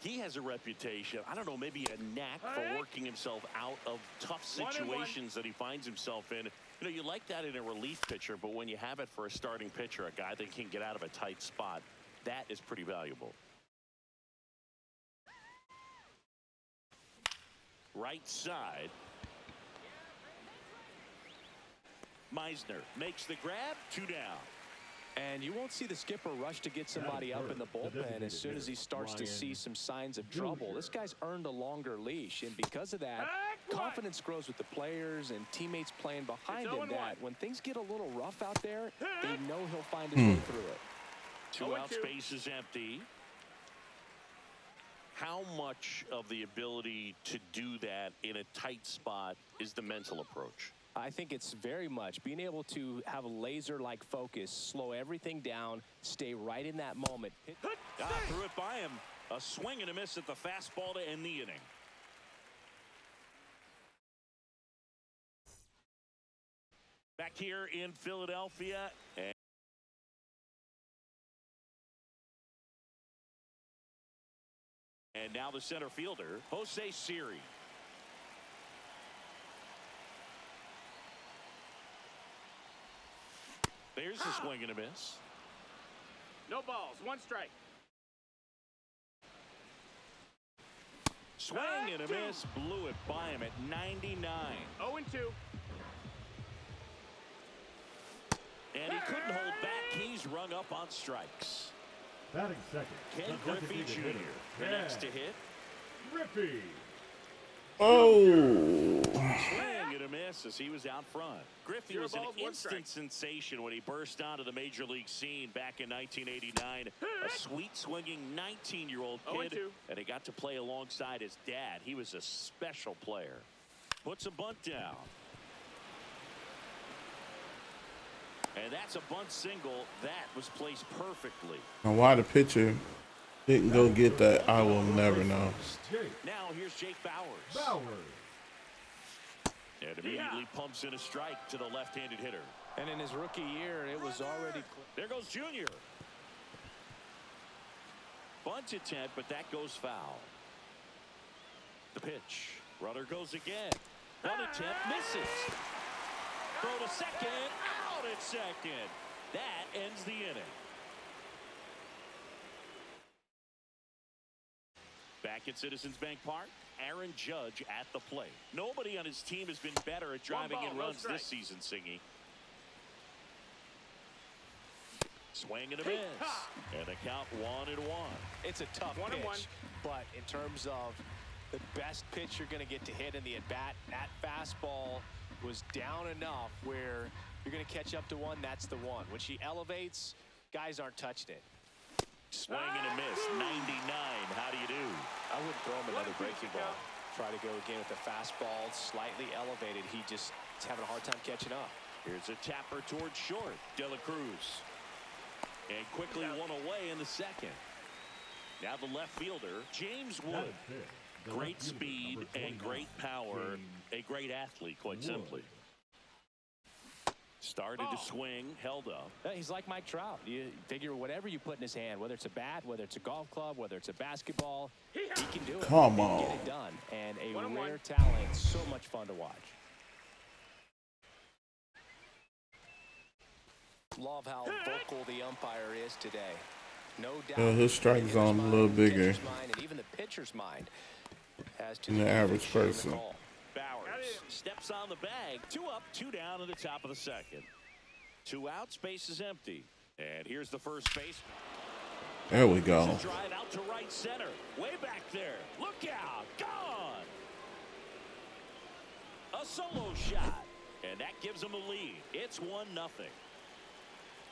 He has a reputation, I don't know, maybe a knack for working himself out of tough situations that he finds himself in. You know, you like that in a relief pitcher, but when you have it for a starting pitcher, a guy that can get out of a tight spot, that is pretty valuable. Right side. Meisner makes the grab, 2 down. And you won't see the skipper rush to get somebody up in the bullpen as soon as he starts to see some signs of trouble. This guy's earned a longer leash, and because of that, confidence grows with the players and teammates playing behind him that when things get a little rough out there, they know he'll find his way through it. 2 out, space is empty. How much of the ability to do that in a tight spot is the mental approach? I think it's very much being able to have a laser-like focus, slow everything down, stay right in that moment. Threw it by him. A swing and a miss at the fastball to end the inning. Back here in Philadelphia. And now the center fielder, Jose Siri. There's the swing and a miss. No balls, 1 strike. Swing and a miss, blew it by him at 99. 0-2. And he couldn't hold back. He's rung up on strikes. Batting second. Ken Griffey Jr. the next to hit. Griffey. Oh. Swing and a miss as he was out front. Griffey was an instant sensation when he burst onto the major league scene back in 1989. A sweet swinging 19-year-old kid, and he got to play alongside his dad. He was a special player. Puts a bunt down. And that's a bunt single. That was placed perfectly. And why the pitcher didn't go get that, I will never know. Now here's Jake Bauers. And immediately pumps in a strike to the left-handed hitter. And in his rookie year, it was already... There goes Junior. Bunt attempt, but that goes foul. The pitch. Runner goes again. Bunt attempt misses. Throw to second. Out at second. That ends the inning. Back at Citizens Bank Park, Aaron Judge at the plate. Nobody on his team has been better at driving in runs this season, Singy. Swing and a miss. And a count 1-1. It's a tough pitch, but in terms of the best pitch you're going to get to hit in the at-bat, that fastball was down enough where you're going to catch up to one. That's the one. When she elevates, guys aren't touching it. Swing and a miss. 99. How do you do? I wouldn't throw him another breaking ball. Try to go again with the fastball slightly elevated. He just is having a hard time catching up. Here's a tapper towards short. De La Cruz. And quickly one away in the second. Now the left fielder, James Wood. Great speed and great power. A great athlete, quite simply. Started to swing, held up. He's like Mike Trout. You figure whatever you put in his hand, whether it's a bat, whether it's a golf club, whether it's a basketball, he can do it. Come He on. can get it done. And a rare talent, so much fun to watch. Love how vocal the umpire is today. No doubt. His strike zone a little bigger And even the pitcher's mind as to than the average person. Bauers steps on the bag. 2 up, 2 down in the top of the second. 2 out, space is empty. And here's the first baseman. There we go. Drive out to right center. Way back there. Look out. Gone. A solo shot. And that gives them a lead. It's 1-0.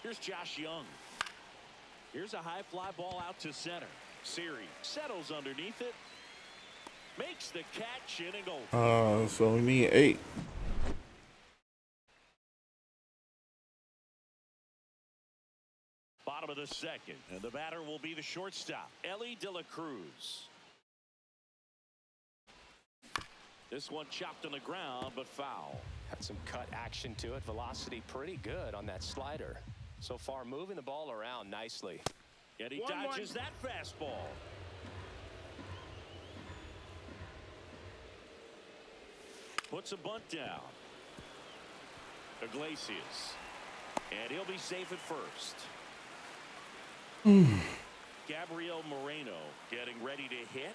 Here's Josh Young. Here's a high fly ball out to center. Siri settles underneath it. Makes the catch in and goal. So we need 8. Bottom of the second, and the batter will be the shortstop, Ellie De La Cruz. This one chopped on the ground, but foul. Had some cut action to it. Velocity pretty good on that slider. So far, moving the ball around nicely. And he dodges that fastball. Puts a bunt down. Iglesias. And he'll be safe at first. Gabriel Moreno getting ready to hit.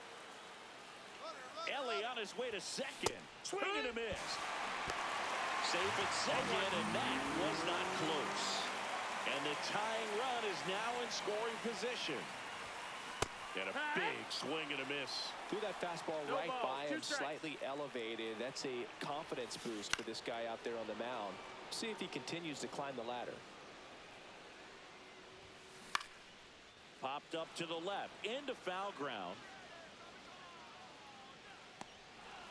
Ellie on his way to second. Swing and a miss. Safe at second, and that was not close. And the tying run is now in scoring position. And a big swing and a miss. Threw that fastball right by him, slightly elevated. That's a confidence boost for this guy out there on the mound. See if he continues to climb the ladder. Popped up to the left, into foul ground.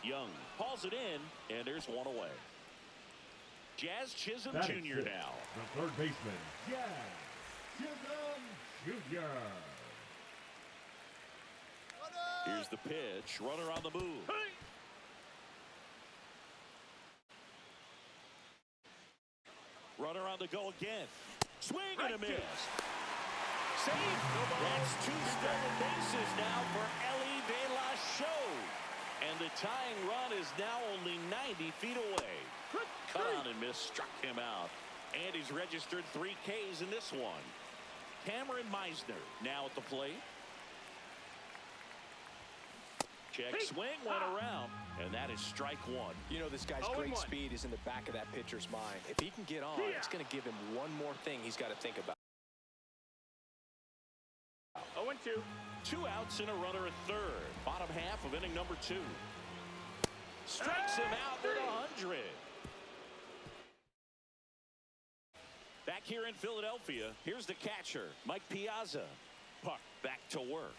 Young hauls it in, and there's one away. Jazz Chisholm That Jr. is now. The third baseman, Jazz Chisholm Jr. Here's the pitch. Runner on the move. Runner on the go again. Swing and a miss. Safe. That's 2 stolen bases now for Ellie De La Show. And the tying run is now only 90 feet away. Cut on and miss, struck him out. And he's registered 3 Ks in this one. Cameron Meisner now at the plate. Check swing, went around, and that is strike 1. You know, this guy's great speed is in the back of that pitcher's mind. If he can get on, it's going to give him one more thing he's got to think about. 0-2. 2 outs and a runner at third. Bottom half of inning number 2. Strikes him out with 100. Back here in Philadelphia, here's the catcher, Mike Piazza. Puck back to work.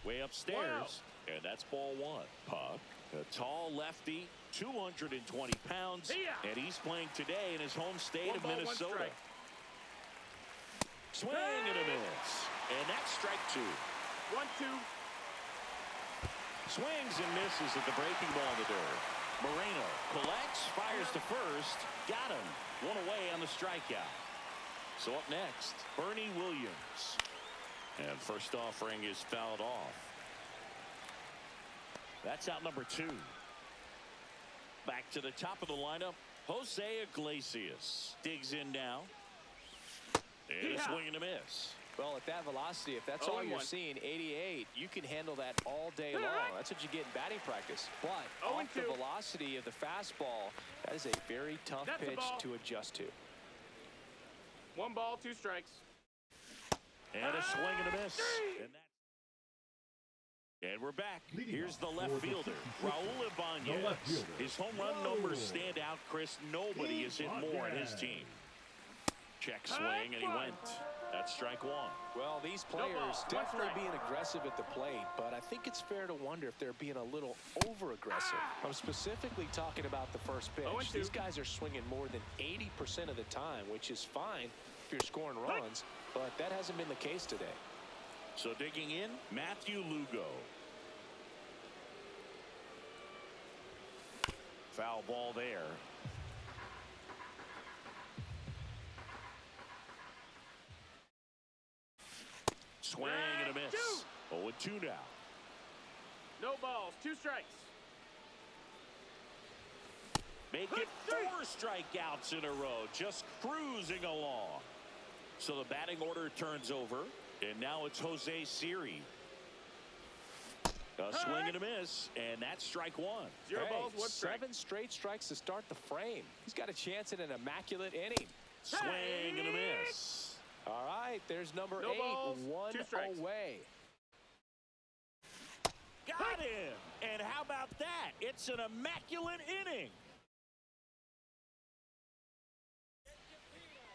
Way upstairs. Wow. And that's ball 1. Puck, a tall lefty, 220 pounds, and he's playing today in his home state of Minnesota. Swing and a miss. And that's strike 2. 1-2. Swings and misses at the breaking ball in the dirt. Moreno collects, fires to first. Got him. 1 away on the strikeout. So up next, Bernie Williams. And first offering is fouled off. That's out number 2. Back to the top of the lineup, Jose Iglesias. Digs in now. And a swing and a miss. Well, at that velocity, if that's all you're seeing, 88, you can handle that all day long. That's what you get in batting practice. But off the velocity of the fastball, that is a very tough pitch to adjust to. 1 ball, 2 strikes. And a swing and a miss. And we're back. Here's the left fielder, Raul Ibanez. His home run numbers stand out, Chris. Nobody has hit more in his team. Check swing, and he went. That's strike 1. Well, these players definitely being aggressive at the plate, but I think it's fair to wonder if they're being a little over-aggressive. I'm specifically talking about the first pitch. These guys are swinging more than 80% of the time, which is fine if you're scoring runs, but that hasn't been the case today. So digging in, Matthew Lugo. Foul ball there. Swing and a miss. 0-2 now. No balls, 2 strikes. Make it 4 strikeouts in a row, just cruising along. So the batting order turns over, and now it's Jose Siri. A swing and a miss, and that's strike 1. 0 balls, 1 strike. 7 straight strikes to start the frame. He's got a chance at an immaculate inning. Swing and a miss. All right, there's number No 8, balls, 1 2 strikes. away. Got him. And how about that? It's an immaculate inning.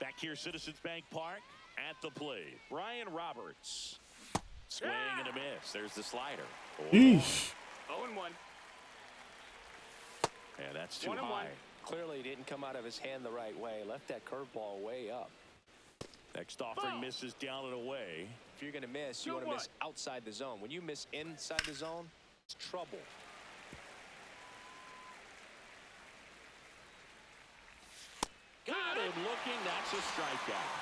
Back here, Citizens Bank Park at the plate. Brian Roberts. Swing and a miss. There's the slider. Yeesh. 0-1. And that's too 1-1. high. Clearly didn't come out of his hand the right way. Left that curveball way up. Next offering misses down and away. If you're going to miss, you want to miss outside the zone. When you miss inside the zone, it's trouble. Got him looking. That's a strikeout.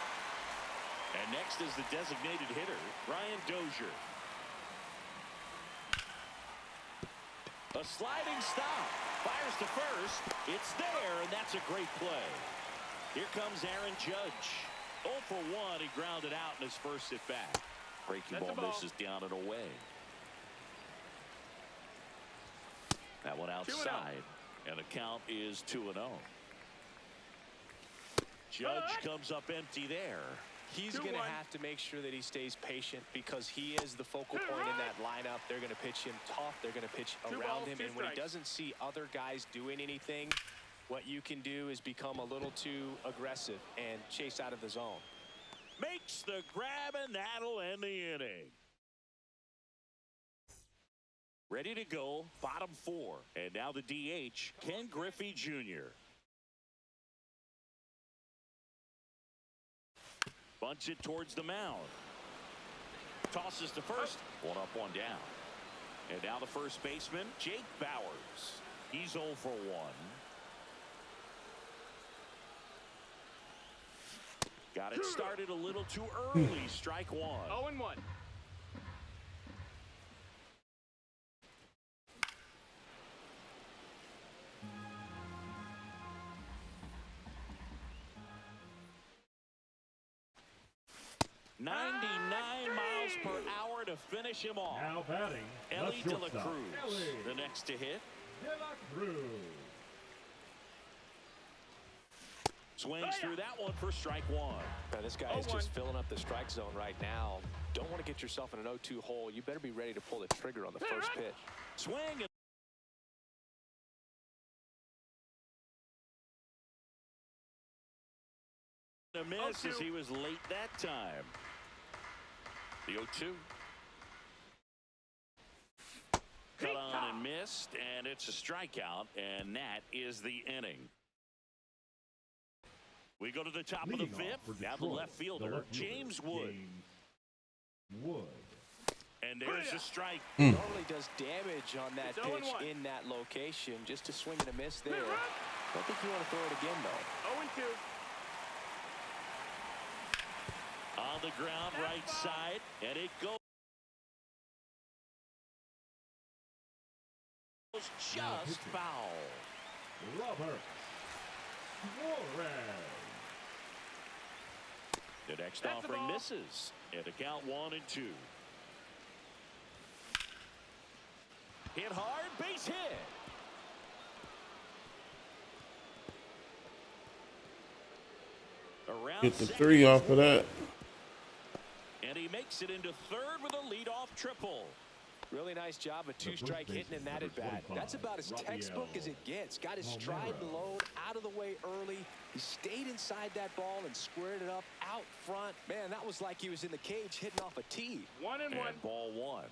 And next is the designated hitter, Brian Dozier. A sliding stop. Fires to first. It's there, and that's a great play. Here comes Aaron Judge. 0 for 1. He grounded out in his first at bat. Breaking ball misses down and away. That one outside. And the count is 2-0. Judge comes up empty there. He's going to have to make sure that he stays patient because he is the focal point in that lineup. They're going to pitch him tough. They're going to pitch around him. And when he doesn't see other guys doing anything, what you can do is become a little too aggressive and chase out of the zone. Makes the grab, and that'll end the inning. Ready to go, bottom 4. And now the DH, Ken Griffey Jr. Bunts it towards the mound. Tosses to first. 1 up, 1 down. And now the first baseman, Jake Bowers. He's 0 for 1. Got it started a little too early. Strike 1. 0-1. Miles per hour to finish him off. Now batting, Ellie the De La shortstop, Cruz, Ellie the next to hit. De La Cruz. Swings through that one for strike 1. Now, this guy is just filling up the strike zone right now. Don't want to get yourself in an 0-2 hole. You better be ready to pull the trigger on the first pitch. Swing and a miss as he was late that time. The 0-2. Cut on and missed, and it's a strikeout, and that is the inning. We go to the top of the 5th. Now the left fielder, James Wood. And there's a strike. Normally does damage on that pitch in that location. Just a swing and a miss there. Don't think you want to throw it again, though. 0-2. On the ground, right side, and it goes just foul. Robert Suarez. The next offering misses, and the count 1-2. Hit hard, base hit. Around Get the 3 off of that. And he makes it into third with a leadoff triple. Really nice job of 2-strike hitting in that at bat. That's about as textbook as it gets. Got his stride and load out of the way early. He stayed inside that ball and squared it up out front. Man, that was like he was in the cage hitting off a tee. 1-1. And ball 1.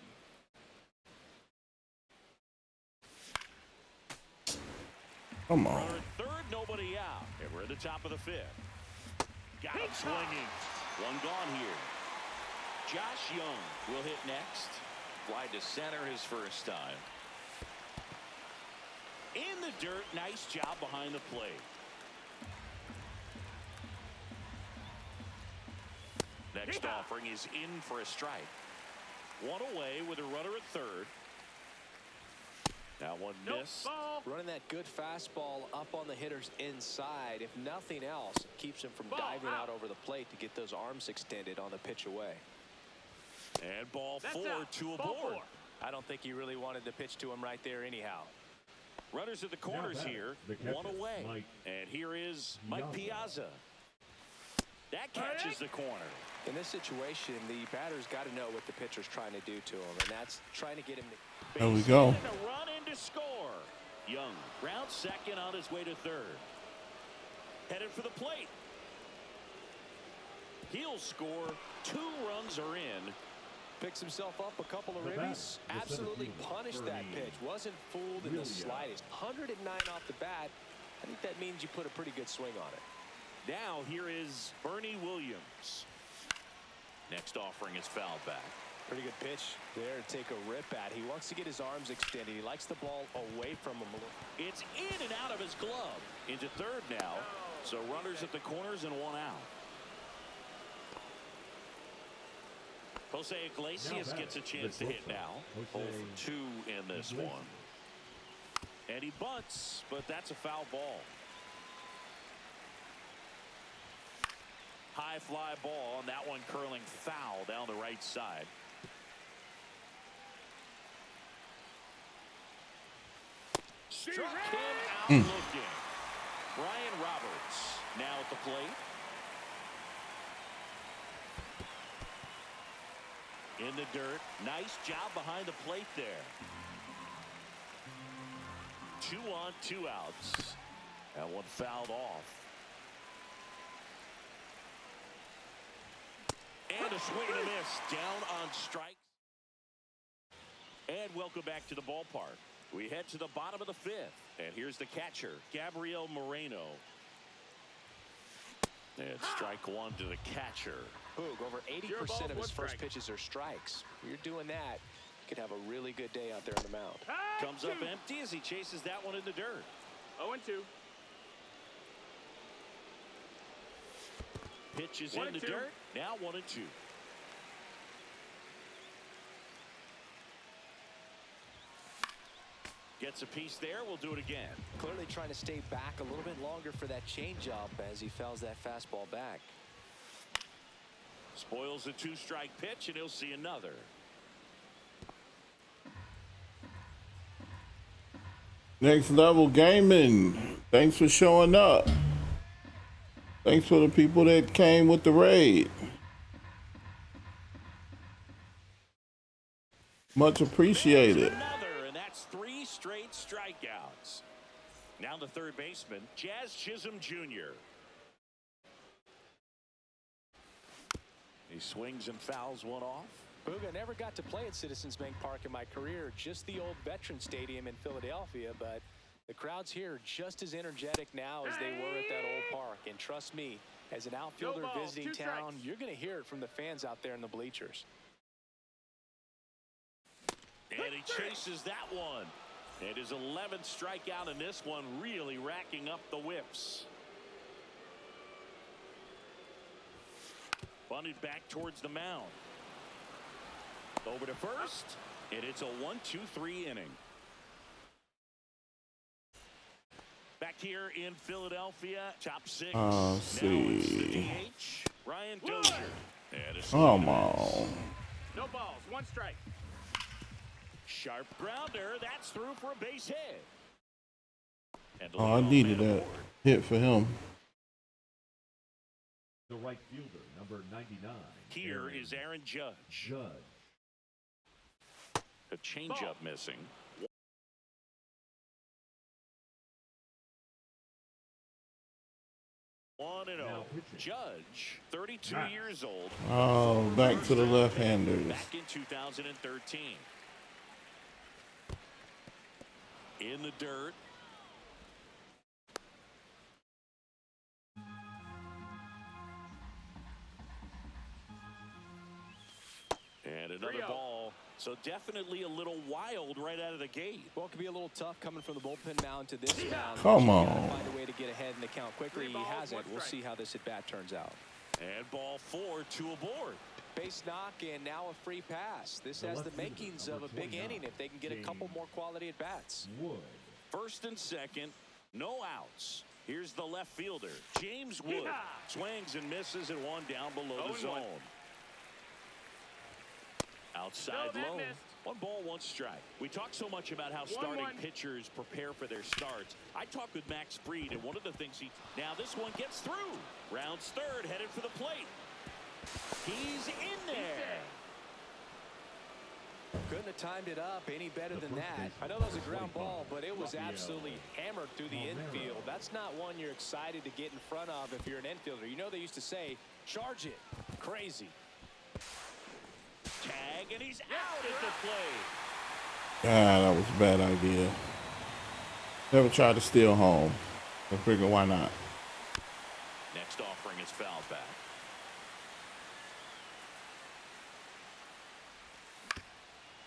Come on. Runner at third, nobody out. And we're at the top of the 5th. Got him swinging. 1 gone here. Josh Young will hit next. Wide to center his first time. In the dirt, nice job behind the plate. Next offering is in for a strike. 1 away with a runner at third. That one missed. Running that good fastball up on the hitter's inside. If nothing else, it keeps him from diving out over the plate to get those arms extended on the pitch away. And ball 4, 2 aboard. I don't think he really wanted to pitch to him right there anyhow. Runners at the corners here. 1 away. And here is Mike Piazza. That catches the corner. In this situation, the batter's got to know what the pitcher's trying to do to him, and that's trying to get him to... There we go. And a run in to score. Young rounds second on his way to third. Headed for the plate. He'll score. 2 runs are in. Picks himself up a couple of ribbies. Absolutely punished that pitch. Wasn't fooled in the slightest. 109 off the bat. I think that means you put a pretty good swing on it. Now here is Bernie Williams. Next offering is fouled back. Pretty good pitch there to take a rip at. He wants to get his arms extended. He likes the ball away from him a little. It's in and out of his glove. Into third now. So runners at the corners and 1 out. Jose Iglesias gets a chance to hit now. 0 for 2 in this one. And he bunts, but that's a foul ball. High fly ball, and that one curling foul down the right side. Struck him out looking. Brian Roberts now at the plate. In the dirt. Nice job behind the plate there. 2 on, 2 outs. That one fouled off. And a swing and a miss. Down on strikes. And welcome back to the ballpark. We head to the bottom of the 5th. And here's the catcher, Gabriel Moreno. And strike 1 to the catcher. Boog, over 80% of his first pitches are strikes. When you're doing that, you could have a really good day out there on the mound. Comes up empty as he chases that one in the dirt. 0-2. Pitches in the dirt. Now 1-2. Gets a piece there. We'll do it again. Clearly trying to stay back a little bit longer for that changeup as he fouls that fastball back. Spoils the 2-strike pitch, and he'll see another. Next Level Gaming. Thanks for showing up. Thanks for the people that came with the raid. Much appreciated. Another, and that's 3 straight strikeouts. Now the third baseman, Jazz Chisholm Jr. He swings and fouls one off. Boog, I never got to play at Citizens Bank Park in my career, just the old Veteran Stadium in Philadelphia, but the crowds here are just as energetic now as they were at that old park. And trust me, as an outfielder visiting town, you're going to hear it from the fans out there in the bleachers. And he chases that one. And his 11th strikeout in this one, really racking up the whiffs. Bunted back towards the mound. Over to first, and it's a 1-2-3 inning. Back here in Philadelphia, top 6. Now it's the DH, Ryan Dozier. Come on. No balls, 1 strike. Sharp grounder, that's through for a base hit. And Oh, I needed that hit for him. The right fielder, number 99. Here is Aaron Judge. A changeup missing. One and 0. Judge, 32 years old. Oh, back to the left-handers. Back in 2013. In the dirt. And another ball. So definitely a little wild right out of the gate. Well, it could be a little tough coming from the bullpen mound to this mound. Come on. Find a way to get ahead in the count quickly. He hasn't. We'll see how this at bat turns out. And ball 4, 2 aboard. Base knock and now a free pass. This has the makings of a big inning if they can get a couple more quality at bats. First and second, no outs. Here's the left fielder, James Wood. Swings and misses and 1 down below the zone. Outside low. 1 ball, 1 strike. We talk so much about how starting pitchers prepare for their starts. I talked with Max Fried, and one of the things now this one gets through. Rounds third, headed for the plate. He's in there. Couldn't have timed it up any better than that. I know that was a ground ball, but it was absolutely hammered through the infield. That's not one you're excited to get in front of if you're an infielder. You know they used to say, charge it. Crazy. Tag, and he's out at the plate. Ah, that was a bad idea. Never tried to steal home. I figure why not? Next offering is fouled back.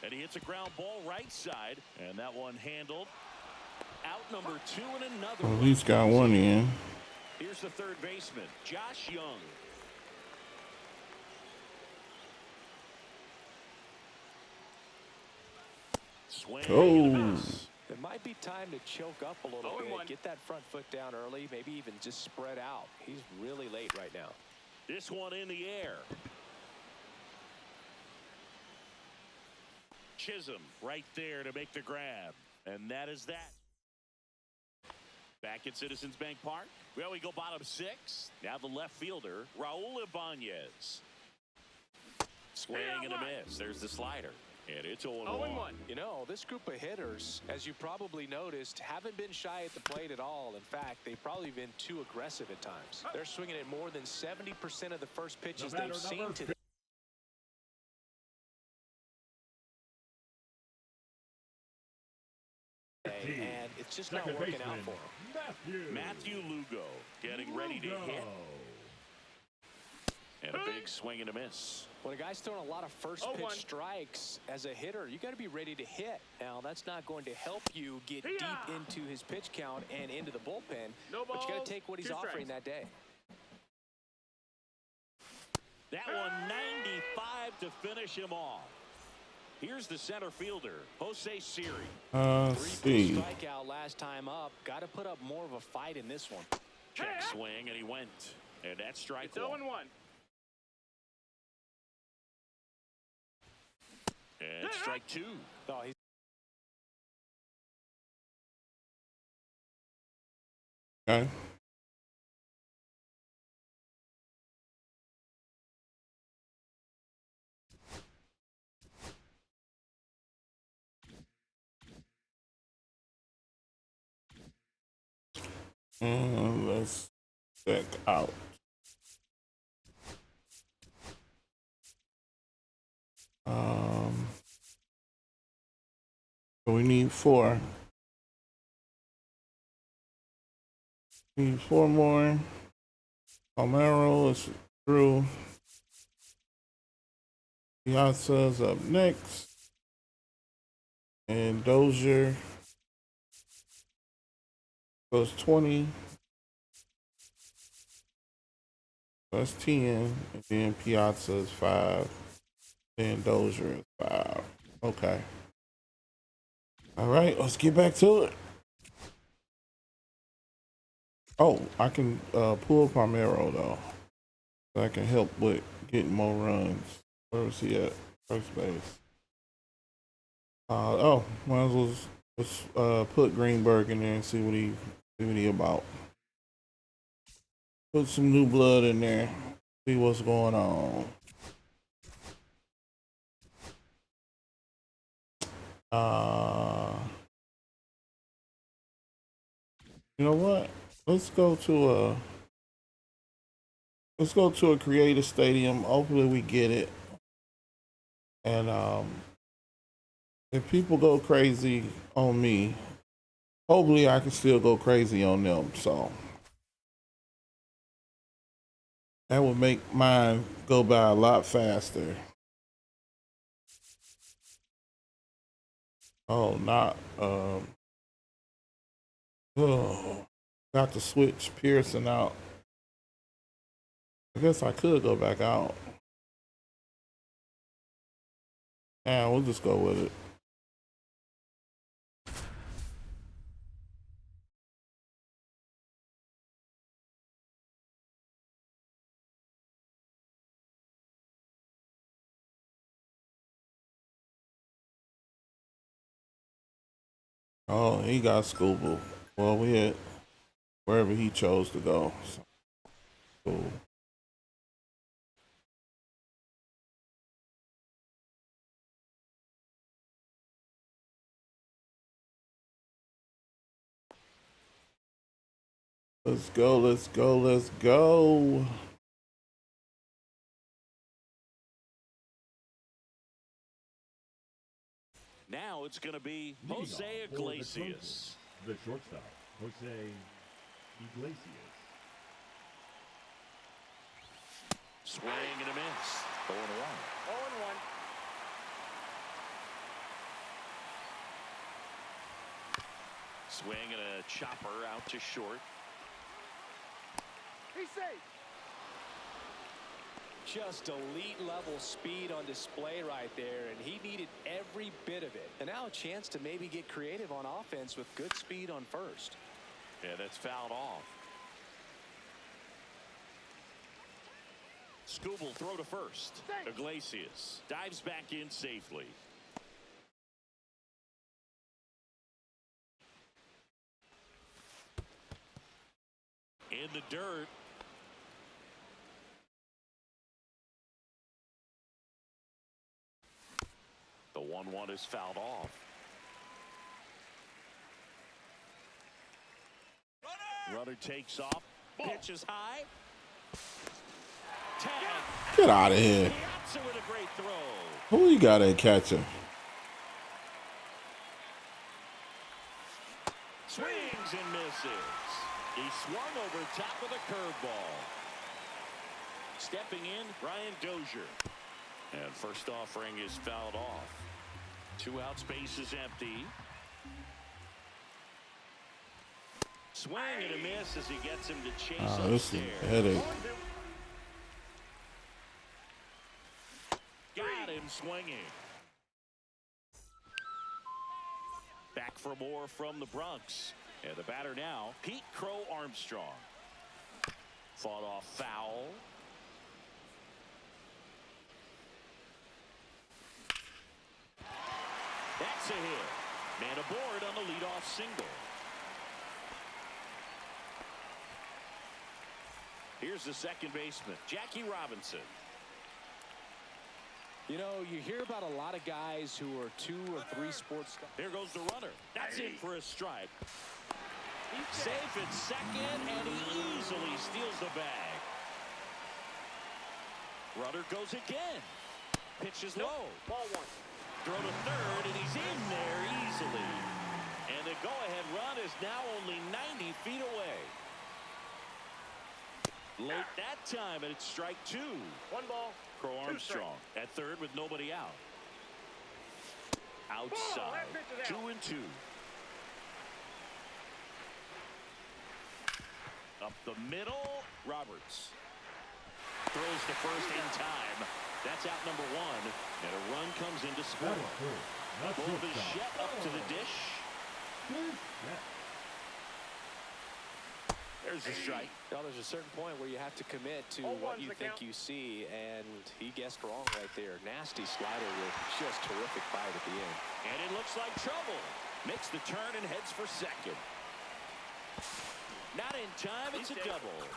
And he hits a ground ball right side, and that one handled. Out number 2 and another. Well, at least got one in. Here's the third baseman, Josh Young. Swing and a miss. It might be time to choke up a little bit. Get that front foot down early. Maybe even just spread out. He's really late right now. This one in the air. Chisholm right there to make the grab. And that is that. Back at Citizens Bank Park. Well, we go bottom 6. Now the left fielder, Raul Ibanez. Swing and a miss. There's the slider. And it's 0-1. You know, this group of hitters, as you probably noticed, haven't been shy at the plate at all. In fact, they've probably been too aggressive at times. They're swinging at more than 70% of the first pitches they've seen today. And it's just not working out for him. Matthew Lugo getting ready to hit. And a big swing and a miss. When a guy's throwing a lot of first pitch strikes as a hitter, you got to be ready to hit. Now, that's not going to help you get deep into his pitch count and into the bullpen, but you got to take what he's offering that day. That one 95 to finish him off. Here's the center fielder, Jose Siri. 3-pitch strikeout last time up. Got to put up more of a fight in this one. Check swing, and he went. And that's strike one. 0-1. And strike 2. Oh, he's Okay. And let's check out. So we need 4. We need 4 more. Palmero is through. Piazza's up next. And Dozier goes 20. That's 10. And then Piazza is 5. And Dozier is 5. Okay. All right, let's get back to it. Oh, I can pull Palmero, though. That can help with getting more runs. Where was he at? First base. Might as well just put Greenberg in there and see what he about. Put some new blood in there. See what's going on. You know what? Let's go to a creative stadium. Hopefully we get it. And if people go crazy on me, hopefully I can still go crazy on them. So that would make mine go by a lot faster. Got to switch Pearson out. I guess I could go back out. Yeah, we'll just go with it. Oh, he got Scooble. Well, we had wherever he chose to go. So Cool. Let's go, let's go, let's go. Now it's going to be Leading Jose off for the Iglesias. Trojans, the shortstop, Jose Iglesias. Swing and a miss. 0-1. 0-1. Swing and a chopper out to short. He's safe. Just elite level speed on display right there, and he needed every bit of it. And now a chance to maybe get creative on offense with good speed on first. Yeah, that's fouled off. Scoop will throw to first. Iglesias dives back in safely. In the dirt. The 1-1 is fouled off. Runner takes off. Pitch is high. Tag. Get out of here. Piazza with a great throw. Who you got at catcher? Swings and misses. He swung over top of the curveball. Stepping in, Brian Dozier. And first offering is fouled off. 2 out, space is empty. Swing and a miss as he gets him to chase This is upstairs. a headache. Got him swinging. Back for more from the Bronx. And the batter now, Pete Crow Armstrong. Fought off foul. That's a hit. Man aboard on the leadoff single. Here's the second baseman, Jackie Robinson. You know, you hear about a lot of guys who are 2 or 3 sports. Here goes the runner. That's in for a strike. Safe at second, and he easily steals the bag. Runner goes again. Pitch is low. Ball 1. Throw to third, and he's in there easily. And the go-ahead run is now only 90 feet away. Late that time, and it's strike 2. 1 ball. Crow Armstrong at third with nobody out. Outside, 2-2. Up the middle, Roberts. Throws to first in time. That's out number 1. And a run comes in to score. Bull Bichette up to the dish. There's a strike. Now, there's a certain point where you have to commit to what you think you see, and he guessed wrong right there. Nasty slider with just terrific bite at the end. And it looks like trouble. Makes the turn and heads for second. Not in time, it's a double.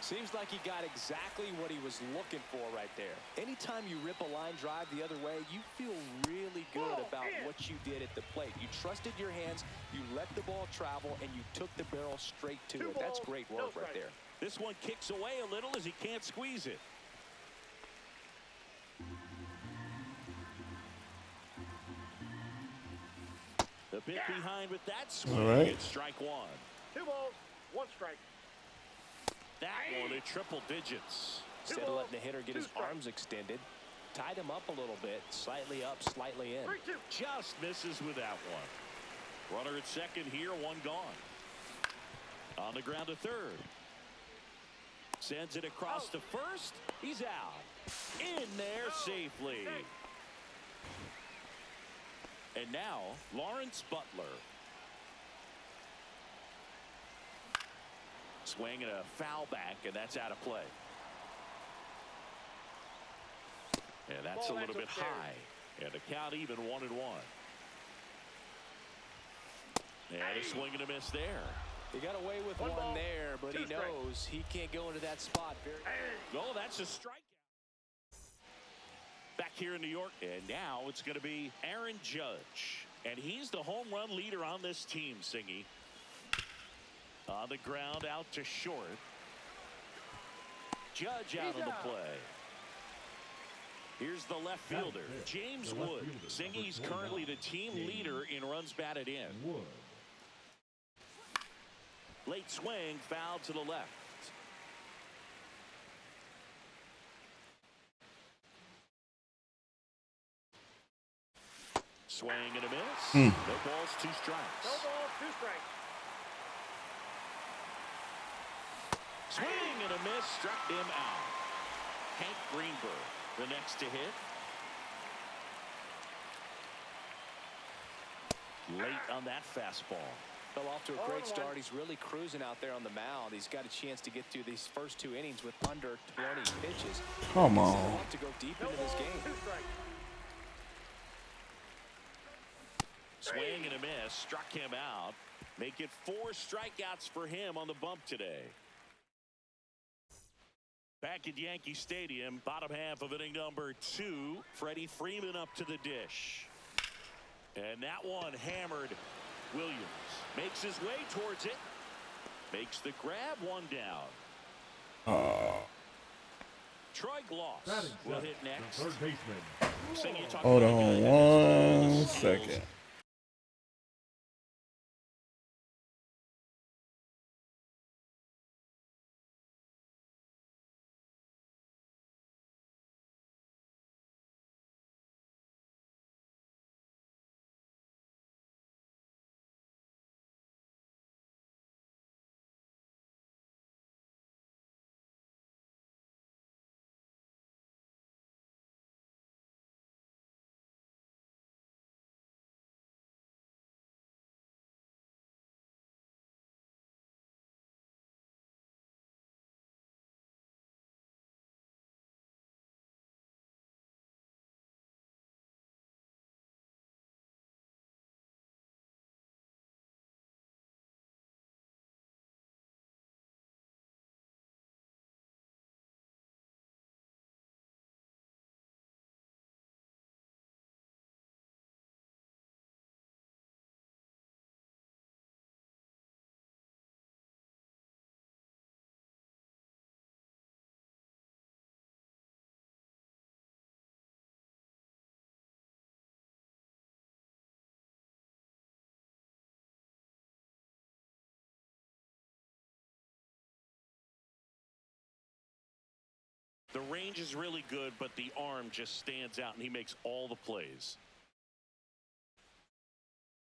Seems like he got exactly what he was looking for right there. Anytime you rip a line drive the other way, you feel really good about what you did at the plate. You trusted your hands, you let the ball travel, and you took the barrel straight to it. That's great work right there. This one kicks away a little as he can't squeeze it. The bit behind with that swing. All right. It's strike 1. 2 balls, 1 strike. That one at triple digits. Instead of letting the hitter get his arms extended, tied him up a little bit, slightly up, slightly in. 3-2. Just misses with that one. Runner at second here, 1 gone. On the ground to third. Sends it across to first. He's out. In there safely. And now, Lawrence Butler. Swing and a foul back, and that's out of play. And that's a little bit high. And the count even 1-1. And a swing and a miss there. He got away with One one ball, there, but he two strikes. knows he can't go into that spot. Oh, that's a strikeout. Back here in New York, and now it's going to be Aaron Judge. And he's the home run leader on this team, Singy. On the ground, out to short. Judge out on the play. Here's the left fielder, James Wood. Singy's currently the team leader in runs batted in. Late swing, foul to the left. Swing and a miss. No balls, two strikes. No balls, two strikes. Swing and a miss, struck him out. Hank Greenberg, the next to hit. Late on that fastball. Fell off to a great start. He's really cruising out there on the mound. He's got a chance to get through these first 2 innings with under 20 pitches. Come on. He'll have to go deep No into this balls, game. two strikes. Swing and a miss, struck him out. Make it 4 strikeouts for him on the bump today. Back at Yankee Stadium, bottom half of inning number 2. Freddie Freeman up to the dish. And that one hammered. Williams makes his way towards it. Makes the grab, one down. Troy Gloss will hit next. Third baseman. Hold on 1 second. The range is really good, but the arm just stands out, and he makes all the plays.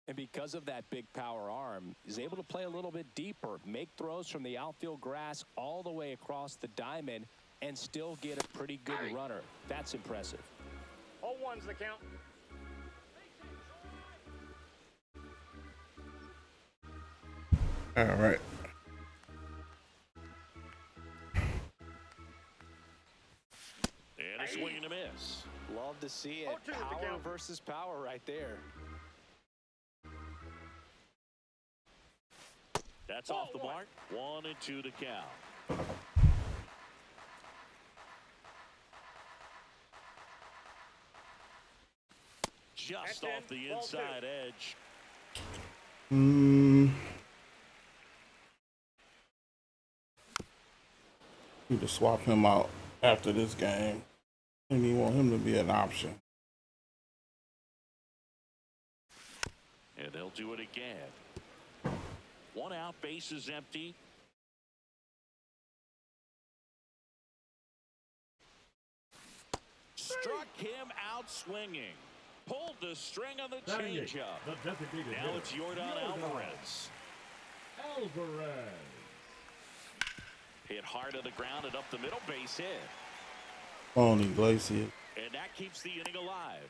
And because of that big power arm, he's able to play a little bit deeper, make throws from the outfield grass all the way across the diamond, and still get a pretty good runner. That's impressive. 0-1's the count. All right. And a swing and a miss. Love to see it. 0-2 at the Power count. versus power right there. That's off the mark. 1-2 to count. Just off the inside edge. Need to swap him out after this game. And you want him to be an option. And they'll do it again. 1 out, bases empty. Struck him out swinging. Pulled the string on the changeup. Now it's Yordan Alvarez. Hit hard to the ground and up the middle, base hit. On Iglesias. And that keeps the inning alive.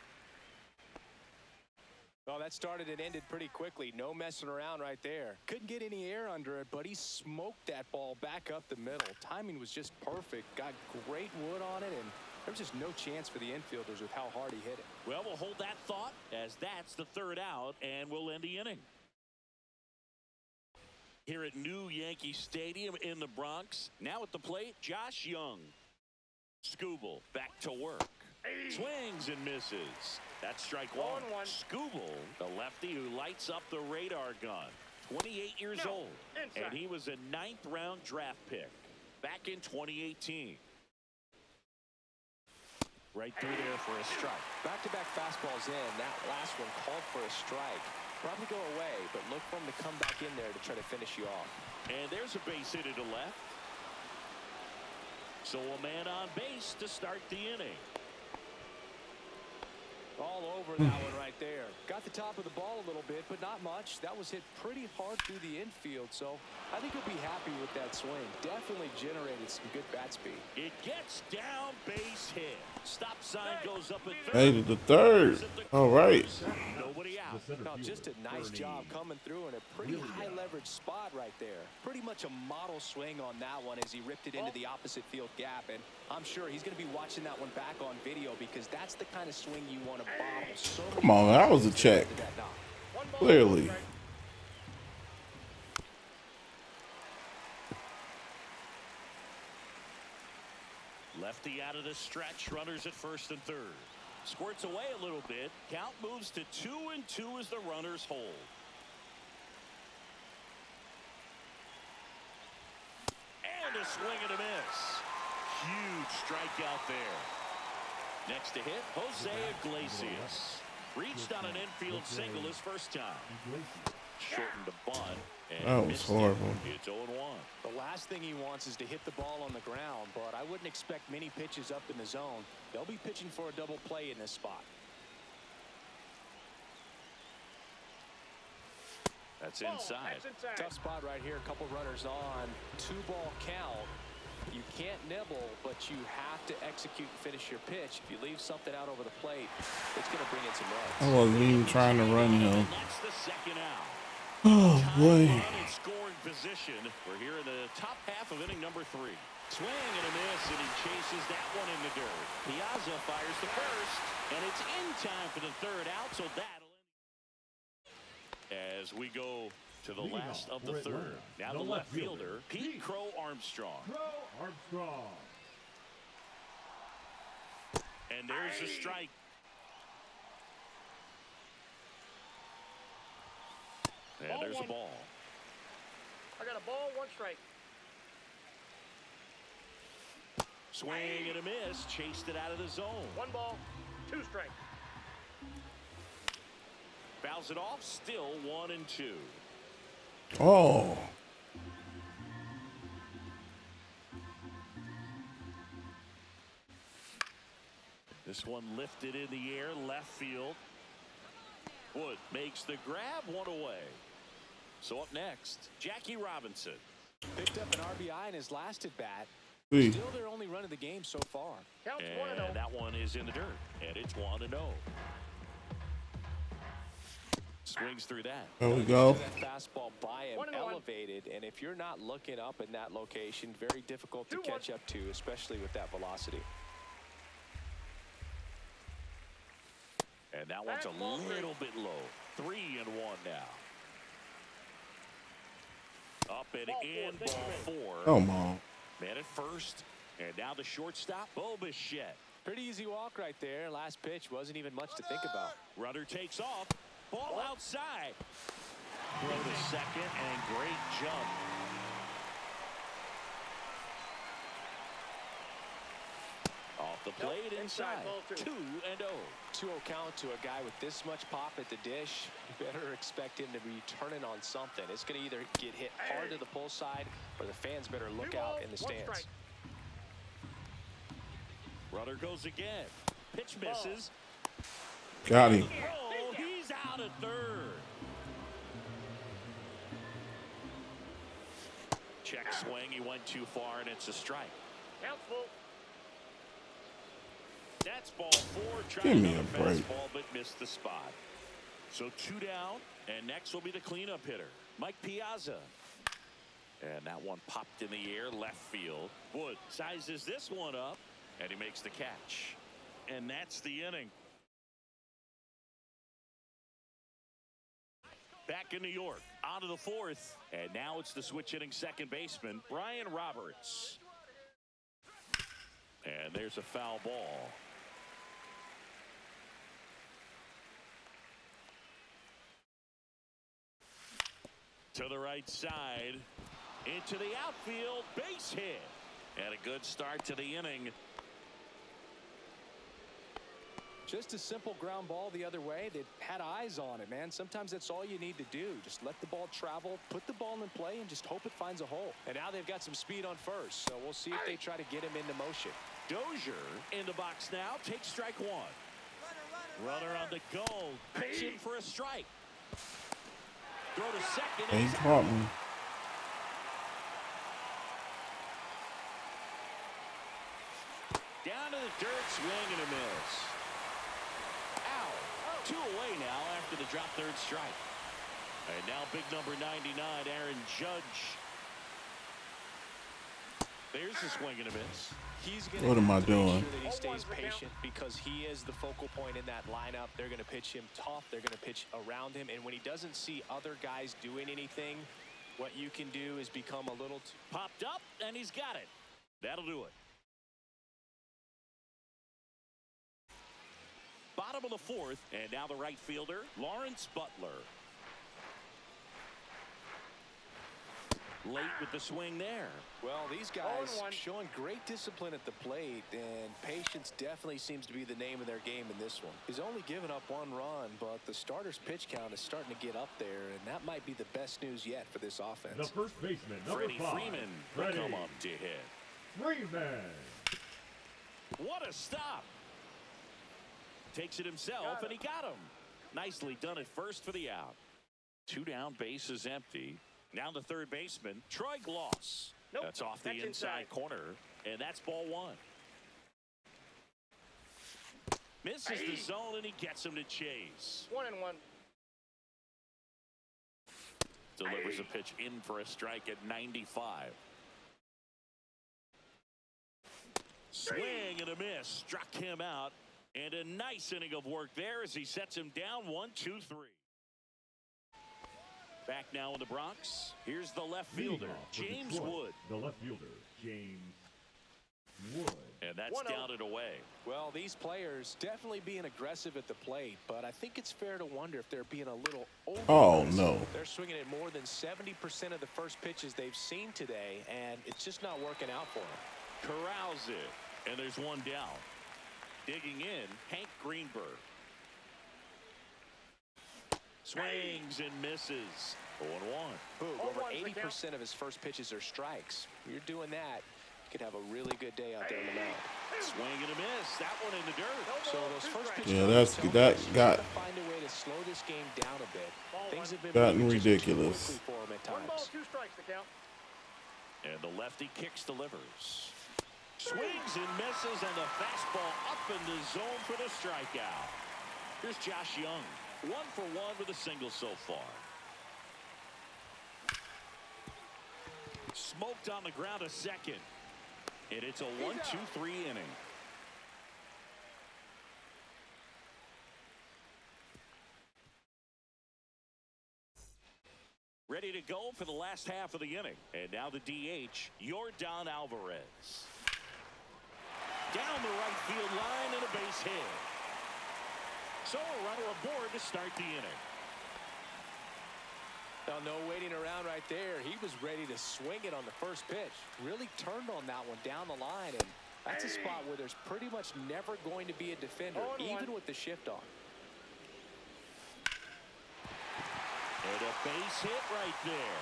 Well, that started and ended pretty quickly. No messing around right there. Couldn't get any air under it, but he smoked that ball back up the middle. Timing was just perfect. Got great wood on it, and there was just no chance for the infielders with how hard he hit it. Well, we'll hold that thought as that's the 3rd out, and we'll end the inning. Here at New Yankee Stadium in the Bronx. Now at the plate, Josh Young. Skubal back to work. Swings and misses. That's strike one. 1-1. Skubal, the lefty who lights up the radar gun. 28 years old. Inside. And he was a 9th-round draft pick back in 2018. Right through there for a strike. Back-to-back fastballs in. That last one called for a strike. Probably go away, but look for him to come back in there to try to finish you off. And there's a base hit to left. So a man on base to start the inning. All over that one right there. Got the top of the ball a little bit, but not much. That was hit pretty hard through the infield, so I think he'll be happy with that swing. Definitely generated some good bat speed. It gets down, base hit. Stop sign goes up at third. Hey, to the third. All right. Nobody out. No, just a nice job coming through in a pretty high leverage spot right there. Pretty much a model swing on that one as he ripped it into the opposite field gap, and I'm sure he's going to be watching that one back on video because that's the kind of swing you want to bottle. So Come on, that was a check. Clearly. Lefty out of the stretch. Runners at first and third. Squirts away a little bit. Count moves to 2-2 as the runners hold. And a swing and a miss. Huge strikeout there. Next to hit, Jose Iglesias. Reached on an infield single his first time. Shortened the bunt. That was horrible. It's 0-1. the last thing he wants is to hit the ball on the ground, but I wouldn't expect many pitches up in the zone. They'll be pitching for a double play in this spot. That's inside. Tough spot right here. A couple runners on. 2-ball count. You can't nibble, but you have to execute and finish your pitch. If you leave something out over the plate, it's going to bring in some runs. I wasn't even trying to run him. That's the second out. Oh, boy. In scoring position. We're here in the top half of inning number 3. Swing and a miss, and he chases that one in the dirt. Piazza fires the first, and it's in time for the third out, so that'll end. As we go to the last of the third. Now the left fielder, Pete Crow Armstrong. And there's the strike. And there's a ball. I got a ball, 1 strike. Swing and a miss. Chased it out of the zone. 1 ball, 2 strikes. Fouls it off. Still 1-2. Oh. This one lifted in the air, left field. Wood makes the grab, 1 away. So up next, Jackie Robinson. Picked up an RBI in his last at bat. See. Still their only run of the game so far. Counts And 1-0. that one is in the dirt, and it's 1-0. Swings through that. There we go. That fastball by him 1-1. elevated, and if you're not looking up in that location, very difficult to 2-1. catch up to, especially with that velocity. And that one's a little bit low. 3-1 now. Up and in, ball 4. Come on. Man at first, and now the shortstop, Bo Bichette. Pretty easy walk right there. Last pitch wasn't even much to think about. Runner takes off. Ball outside. Throw to second, and great jump. Off the plate inside. 2-0. 2-0 count to a guy with this much pop at the dish. You better expect him to be turning on something. It's going to either get hit hard to the pull side, or the fans better look out in the stands. Runner goes again. Pitch misses. Got him. Oh, he's out at third. Check swing. He went too far, and it's a strike. Counts full. That's ball 4. Give Trying me another a break. fastball, but missed the spot. So 2 down, and next will be the cleanup hitter, Mike Piazza. And that one popped in the air, left field. Wood sizes this one up, and he makes the catch. And that's the inning. Back in New York, on to the fourth. And now it's the switch hitting second baseman, Brian Roberts. And there's a foul ball. To the right side. Into the outfield. Base hit. And a good start to the inning. Just a simple ground ball the other way. They had eyes on it, man. Sometimes that's all you need to do. Just let the ball travel, put the ball in play, and just hope it finds a hole. And now they've got some speed on first, so we'll see if they try to get him into motion. Dozier in the box now. Takes strike one. Runner on the go. Pitching for a strike. Throw to second. Ain't caught me. Down to the dirt. Swing and a miss. Ow. 2 away now after the drop third strike. And now big number 99, Aaron Judge. There's the swing and a miss. He's going What am I to doing? make sure that he stays patient because he is the focal point in that lineup. They're going to pitch him tough. They're going to pitch around him. And when he doesn't see other guys doing anything, what you can do is become a little too Popped up, and he's got it. That'll do it. Bottom of the fourth, and now the right fielder, Lawrence Butler. Late with the swing there. Well, these guys showing great discipline at the plate, and patience definitely seems to be the name of their game in this one. He's only given up 1 run, but the starter's pitch count is starting to get up there, and that might be the best news yet for this offense. The first baseman, number Freddie 5. Freeman will come up to hit. Freeman. What a stop. Takes it himself, and he got him. Nicely done at first for the out. 2 down, base is empty. Now the third baseman, Troy Gloss. Nope, that's off the inside corner, and that's ball 1. Misses the zone, and he gets him to chase. 1-1. Delivers a pitch in for a strike at 95. Swing and a miss. Struck him out. And a nice inning of work there as he sets him down 1-2-3. Back now in the Bronx. Here's the left fielder, James Wood. The left fielder, James Wood. And that's down and away. Well, these players definitely being aggressive at the plate, but I think it's fair to wonder if they're being a little over. Oh, no. They're swinging at more than 70% of the first pitches they've seen today, and it's just not working out for them. Corrals it, and there's 1 down. Digging in, Hank Greenberg. Swings and misses. 0-1. Boom, over 80% of his first pitches are strikes. You're doing that, you could have a really good day out there in the mound. Swing and a miss. That one in the dirt. So those first pitches. Yeah, that got find a way to slow this game down a bit. Things have been gotten moving just ridiculous. too quickly for him at 1 ball, times. 2 strikes to count. And the lefty kicks, delivers. Swings and misses, and the fastball up in the zone for the strikeout. Here's Josh Young. 1 for 1 with a single so far. Smoked on the ground a second. And it's a 1-2-3 inning. Ready to go for the last half of the inning. And now the DH, Yordan Alvarez. Down the right field line and a base hit. So a runner aboard to start the inning. Now, no waiting around right there. He was ready to swing it on the first pitch. Really turned on that one down the line, and that's a spot where there's pretty much never going to be a defender, even with the shift on. And a base hit right there.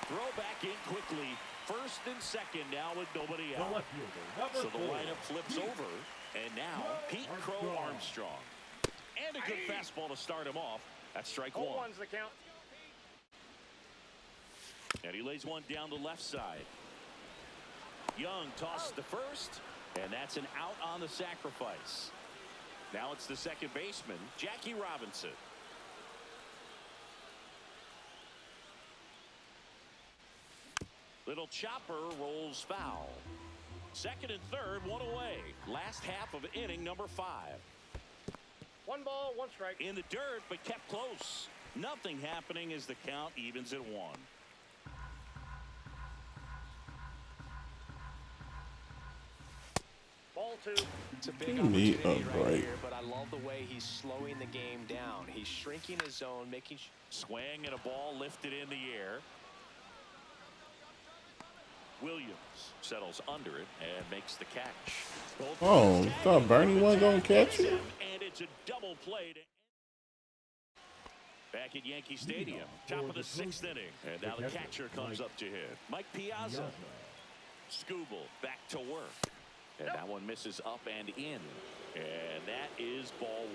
Throw back in quickly. First and second now with nobody The out. left fielder, number So the 4. lineup flips over. And now Pete Crow Armstrong. And a good fastball to start him off. That's strike 1. 0-1's the count. And he lays one down the left side. Young tosses to first. And that's an out on the sacrifice. Now it's the second baseman, Jackie Robinson. Little chopper rolls foul. Second and third, 1 away. Last half of inning number 5. 1 ball, 1 strike. In the dirt, but kept close. Nothing happening as the count evens at 1. Ball 2. It's a big Give me a opportunity right break. here, but I love the way he's slowing the game down. He's shrinking his zone, making Swing and a ball lifted in the air. Williams settles under it and makes the catch. Both Oh, players thought tagging. Bernie wasn't gonna catch it. And it's a double play. Back at Yankee Stadium, top of the 6th inning. And now the catcher comes up to hit. Mike Piazza. Scooble back to work. And that one misses up and in. And that is ball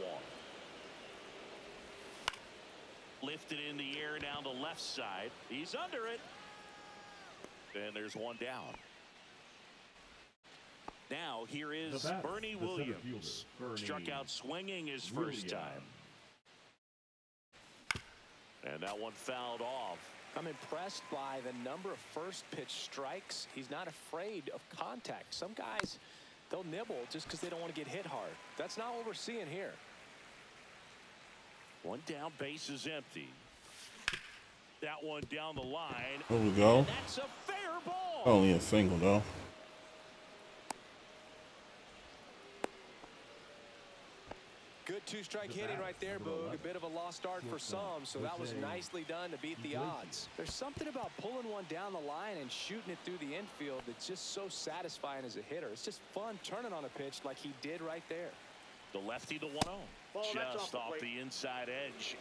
1. Lifted in the air down the left side. He's under it. And there's one down. Now here is Bernie Williams. Struck out swinging his first time. And that one fouled off. I'm impressed by the number of first pitch strikes. He's not afraid of contact. Some guys, they'll nibble just because they don't want to get hit hard. That's not what we're seeing here. One down, base is empty. That one down the line. There we go. And that's a fair ball. Only a single though. Good 2-strike hitting right there, Boog. A bit of a lost start for some, so that was nicely done to beat the odds. There's something about pulling one down the line and shooting it through the infield that's just so satisfying as a hitter. It's just fun turning on a pitch like he did right there. The lefty, the 1-0. Ball, that's Just off off the the inside edge.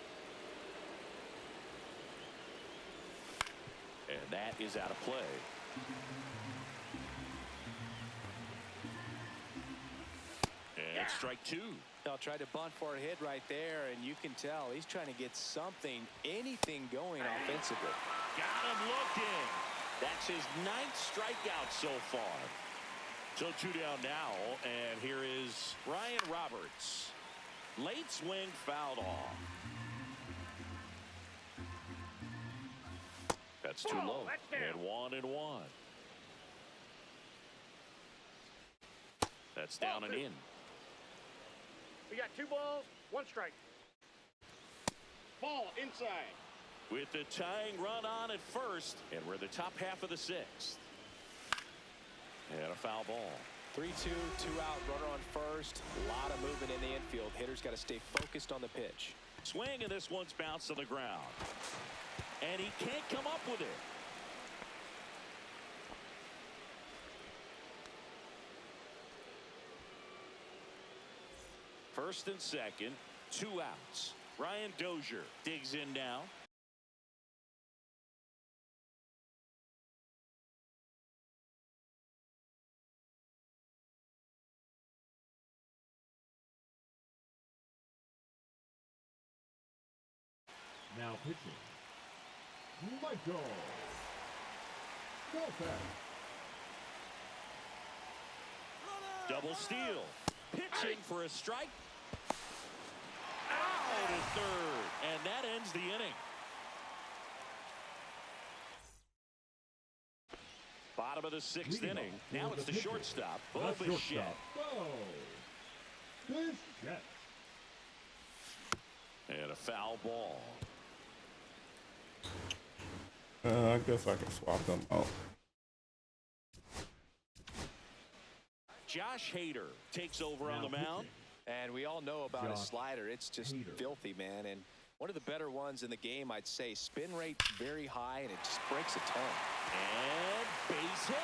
And that is out of play. And strike 2. They'll try to bunt for a hit right there, and you can tell he's trying to get something, anything going offensively. Got him looking. That's his 9th strikeout so far. So 2 down now, and here is Ryan Roberts. Late swing fouled off. That's too low. And 1-1. That's down and in. We got 2 balls, 1 strike. Ball inside. With the tying run on at first, and we're the top half of the 6th. And a foul ball. 3-2, 2 out, runner on first. A lot of movement in the infield. Hitters got to stay focused on the pitch. Swing, and this one's bounced to the ground. And he can't come up with it. First and second, 2 outs. Ryan Dozier digs in now. Now pitching. Michael. Go fast. Double steal. Pitching for a strike. Out at third. And that ends the inning. Bottom of the 6th inning. Now it's the shortstop, Bo Bichette. Bichette. And a foul ball. I guess I can swap them out. Josh Hader takes over on the mound. And we all know about his slider. It's just filthy, man. And one of the better ones in the game, I'd say. Spin rate very high, and it just breaks a ton. And base hit.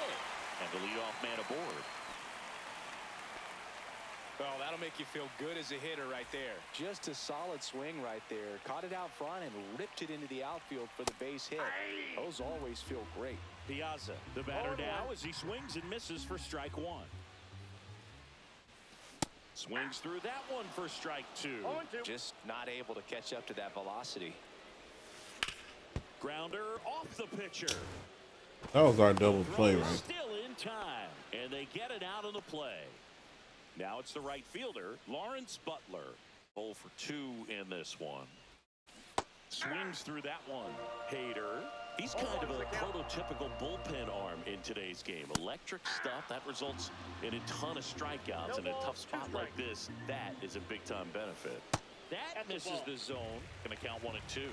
And the leadoff man aboard. Well, that'll make you feel good as a hitter right there. Just a solid swing right there. Caught it out front and ripped it into the outfield for the base hit. Those always feel great. Piazza, the batter now as he swings and misses for strike 1. Swings through that one for strike 2. Just not able to catch up to that velocity. Grounder off the pitcher. That was our double play, right? Still in time, and they get it out of the play. Now it's the right fielder, Lawrence Butler. 0 for 2 in this one. Swings through that one. Hader. He's kind of a prototypical bullpen arm in today's game. Electric stuff that results in a ton of strikeouts. In a tough spot like this, that is a big-time benefit. That misses the zone. Going to count 1-2.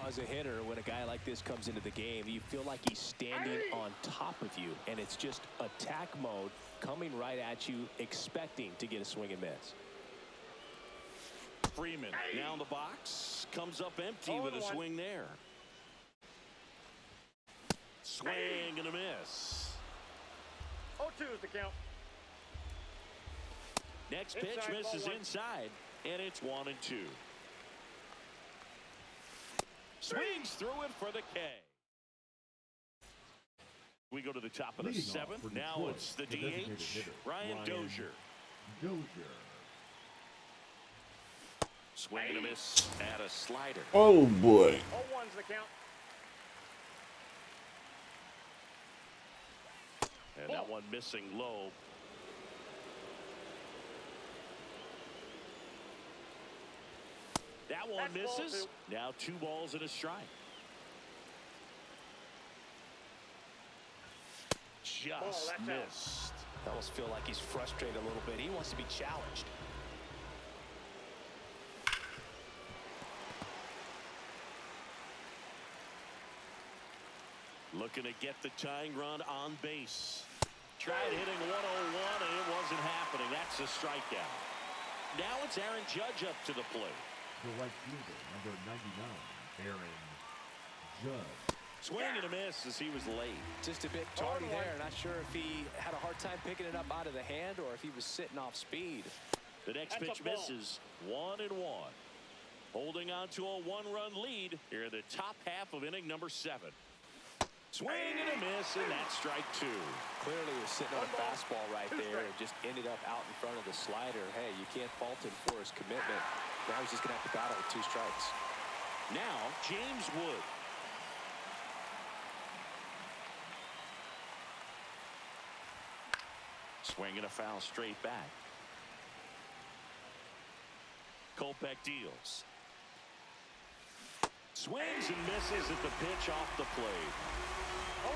As a hitter, when a guy like this comes into the game, you feel like he's standing on top of you, and it's just attack mode coming right at you, expecting to get a swing and miss. Freeman now in the box, comes up empty with a swing there. Swing and a miss. 0-2 is the count. Next pitch misses inside, and it's 1-2. Swings through it for the K. We go to the top of the seventh. Now it's the DH, Ryan Dozier. Swing and a miss at a slider. Oh boy. 0-1's the count. And that one missing low. That one misses. Now 2 balls and a strike. Just missed. I almost feel like he's frustrated a little bit. He wants to be challenged. Looking to get the tying run on base. Tried hitting 101 and it wasn't happening. That's a strikeout. Now it's Aaron Judge up to the plate. The right fielder, number 99, Aaron Judge. Swing and a miss as he was late. Just a bit tardy there. Not sure if he had a hard time picking it up out of the hand or if he was sitting off speed. The next pitch misses. 1-1. Holding on to a 1-run lead here in the top half of inning number 7. Swing and a miss, and that's strike 2. Clearly he was sitting on a fastball right there and just ended up out in front of the slider. Hey, you can't fault him for his commitment. Now he's just going to have to battle with 2 strikes. Now James Wood. Swing and a foul straight back. Kopech deals. Swings and misses at the pitch off the plate. 0-2.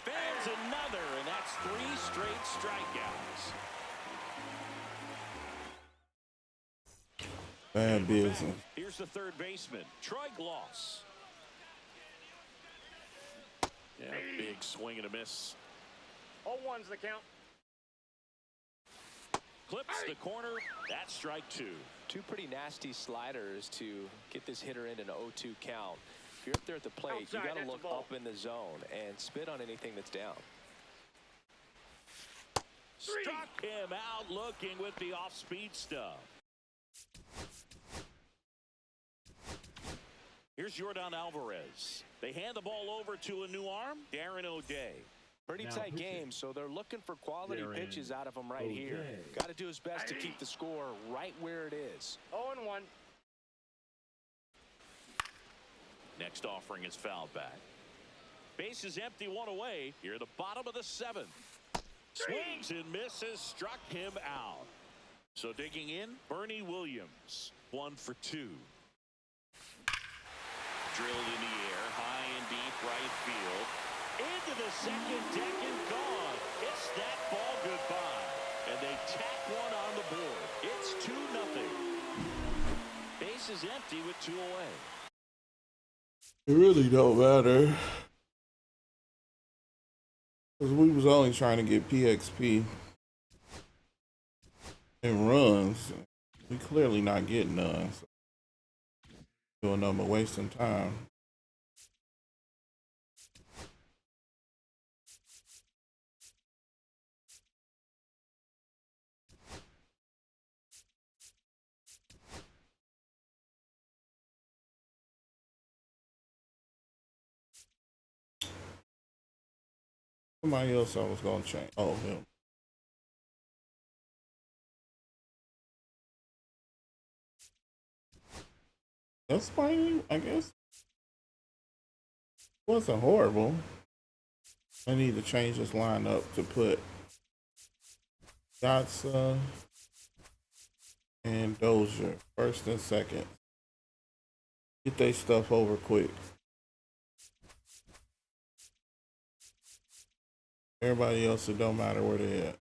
Fans another, and that's 3 straight strikeouts. Bad business. Here's the third baseman, Troy Gloss. Yeah, big swing and a miss. 0-1's the count. Clips the corner. That's strike 2. 2 pretty nasty sliders to get this hitter in an 0-2 count. If you're up there at the plate, you got to look up in the zone and spit on anything that's down. Struck him out looking with the off-speed stuff. Here's Yordan Alvarez. They hand the ball over to a new arm, Darren O'Day. Pretty tight game, so they're looking for quality pitches out of him right here. Got to do his best to keep the score right where it is. 0-1. Next offering is fouled back. Base is empty, 1 away. Here at the bottom of the 7th. Swings and misses, struck him out. So digging in, Bernie Williams, 1 for 2. Drilled in the air, high and deep right field. Into the second deck and gone. It's that ball goodbye. And they tack one on the board. It's 2-0. Base is empty with 2 away. It really don't matter. Because we was only trying to get PXP and runs. We clearly not getting none. So doing nothing but wasting time. Somebody else I was gonna change. Oh, him. That's fine, I guess. Wasn't horrible. I need to change this lineup to put Dotson and Dozier first and second. Get their stuff over quick. Everybody else, it don't matter where they at.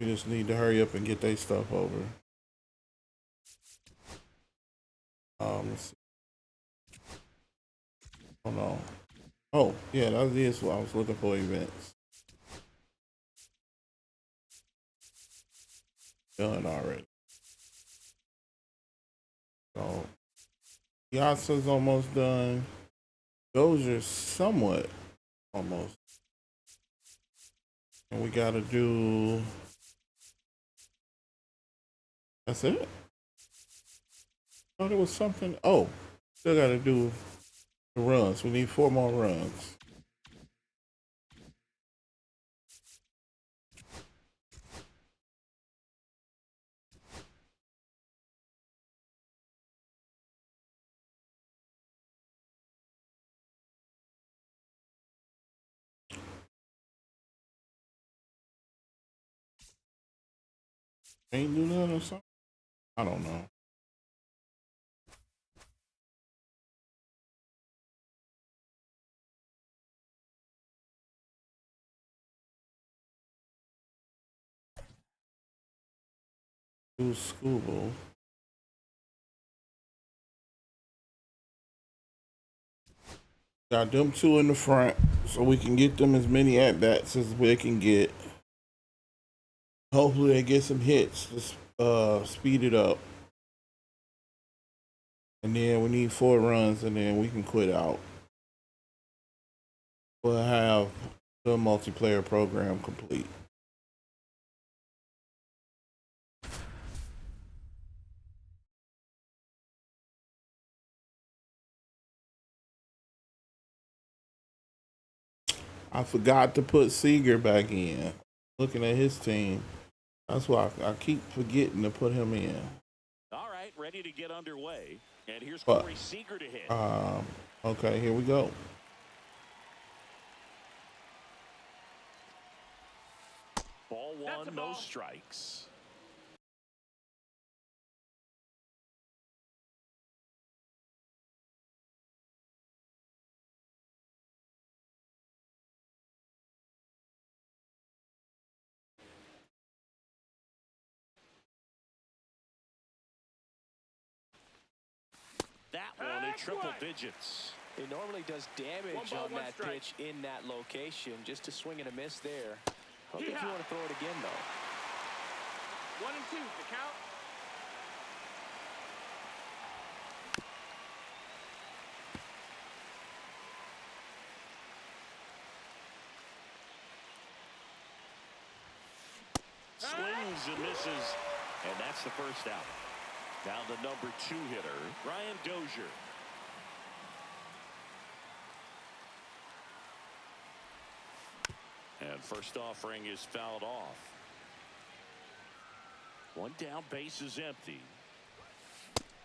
We just need to hurry up and get their stuff over. Let's see. Hold on. Oh, yeah, that is what I was looking for, events. Done already. So, Piazza's almost done. Those are somewhat almost. And we gotta do. That's it? Oh, there was something. Oh, still gotta do the runs. We need 4 more runs. Ain't do that or something? I don't know. Do Scooble. Got them 2 in the front so we can get them as many at bats as we can get. Hopefully they get some hits to speed it up. And then we need 4 runs and then we can quit out. We'll have the multiplayer program complete. I forgot to put Seager back in. Looking at his team, that's why I keep forgetting to put him in. All right, ready to get underway. And here's But, Corey Seager to hit. Okay, here we go. Ball 1, no strikes. That one in triple digits. It normally does damage on that pitch in that location. Just a swing and a miss there. I don't think you want to throw it again, though. 1 and 2, the count. Swings and misses, and that's the first out. Now the number 2 hitter, Brian Dozier. And first offering is fouled off. 1 down, base is empty.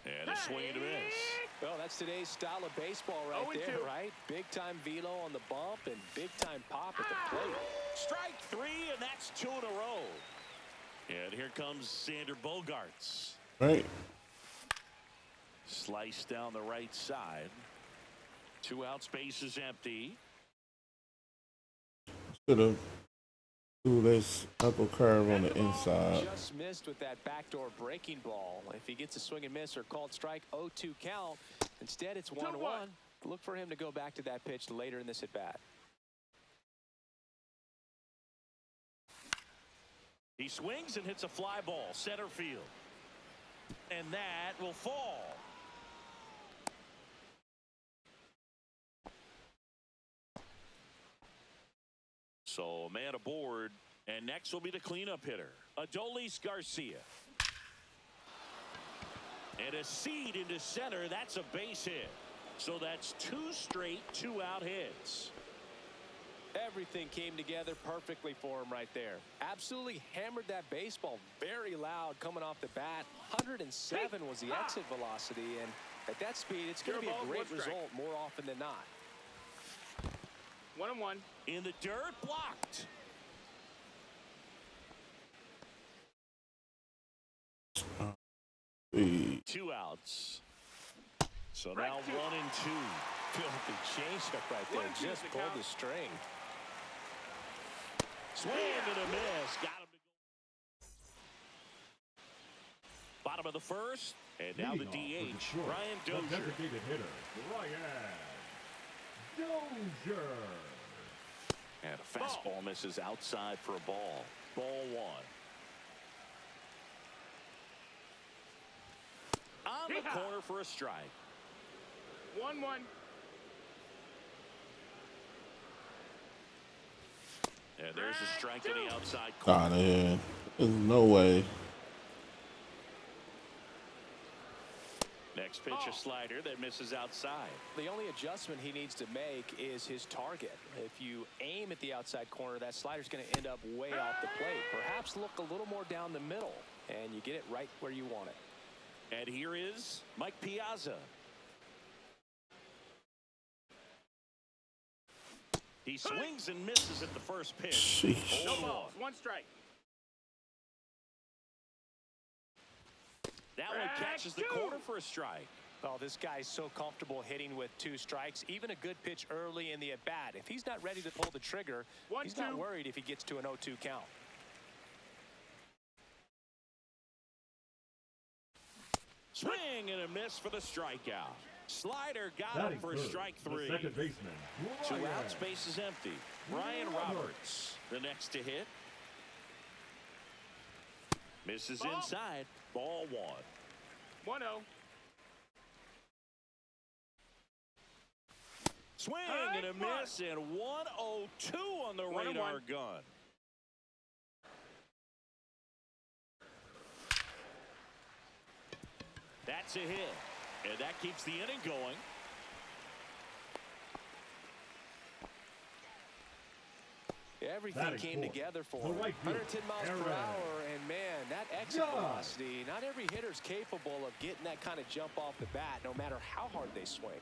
And a swing and a miss. Well, that's today's style of baseball right there, right? Big-time velo on the bump and big-time pop at the plate. Strike 3, and that's 2 in a row. And here comes Sander Bogarts. Right. Slice down the right side. 2 outs, base is empty. Should have do this knuckle curve on the inside. Just missed with that backdoor breaking ball. If he gets a swing and miss or called strike, 0-2 count. Instead, it's 1-1. Look for him to go back to that pitch later in this at bat. He swings and hits a fly ball, center field. And that will fall. So a man aboard, and next will be the cleanup hitter, Adolis Garcia. And a seed into center, that's a base hit. So that's 2 straight 2-out hits. Everything came together perfectly for him right there. Absolutely hammered that baseball very loud coming off the bat. 107 was the exit velocity, and at that speed, it's going to be a great result more often than not. 1-1. In the dirt, blocked. See. 2 outs. So now 1 and 2. Filthy changeup right there. Just pulled the string. Swing and a miss. Got him. Bottom of the first, and now the Leading off DH, for Detroit, Brian the Dozier. designated hitter, Brian Dozier. And a fastball misses outside for a ball. Ball one. On the corner for a strike. 1-1. And there's a strike to the outside corner. Out of here. There's no way. Next pitch, a slider that misses outside. The only adjustment he needs to make is his target. If you aim at the outside corner, that slider's going to end up way off the plate. Perhaps look a little more down the middle, and you get it right where you want it. And here is Mike Piazza. He swings and misses at the first pitch. Sheesh. No balls. 1 strike. That one catches the corner for a strike. Oh, this guy's so comfortable hitting with 2 strikes. Even a good pitch early in the at-bat. If he's not ready to pull the trigger, he's not worried if he gets to an 0-2 count. Swing and a miss for the strikeout. Slider got Batting him for third, strike the 3. second baseman, 2 Brian. outs, base is empty. Ryan Roberts, the next to hit. Misses inside. Ball 1. 1-0. Swing and a miss, and 1-0-2 on the radar gun. That's a hit, and that keeps the inning going. Everything came together for him. right field, 110 miles per hour, and man, that exit velocity, not every hitter's capable of getting that kind of jump off the bat, no matter how hard they swing.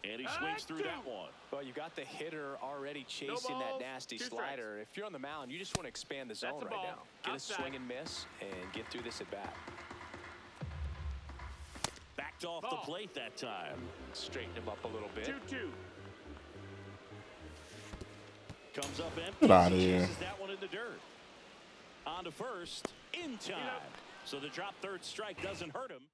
And he swings through that one. Well, you got the hitter already chasing that nasty slider. If you're on the mound, you just want to expand the zone right now. Get a swing and miss and get through this at bat. Backed off the plate that time. Straighten him up a little bit. 2-2. Comes up empty. Get out of here. Chases that one in the dirt. On to first in time. So the drop third strike doesn't hurt him.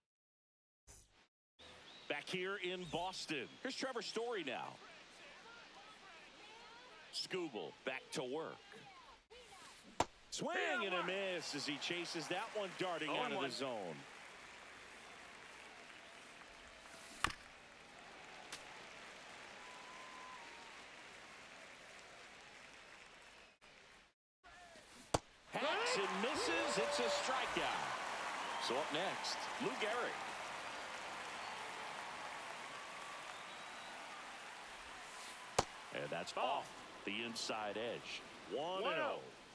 Back here in Boston. Here's Trevor Story now. Scooble back to work. Swing and a miss as he chases that one darting out of the zone. Hacks and misses. It's a strikeout. So up next, Lou Gehrig. And that's off the inside edge. 1-0.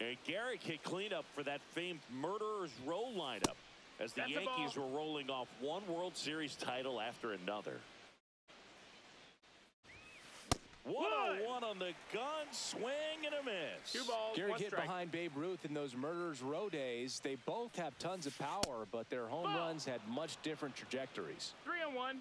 And Gehrig hit cleanup for that famed Murderer's Row lineup as the Yankees were rolling off one World Series title after another. 1-0-1 on the gun, swing and a miss. 2 balls, Gehrig 1 hit strike. behind Babe Ruth in those Murderers Row days. They both have tons of power, but their home runs had much different trajectories. 3-1.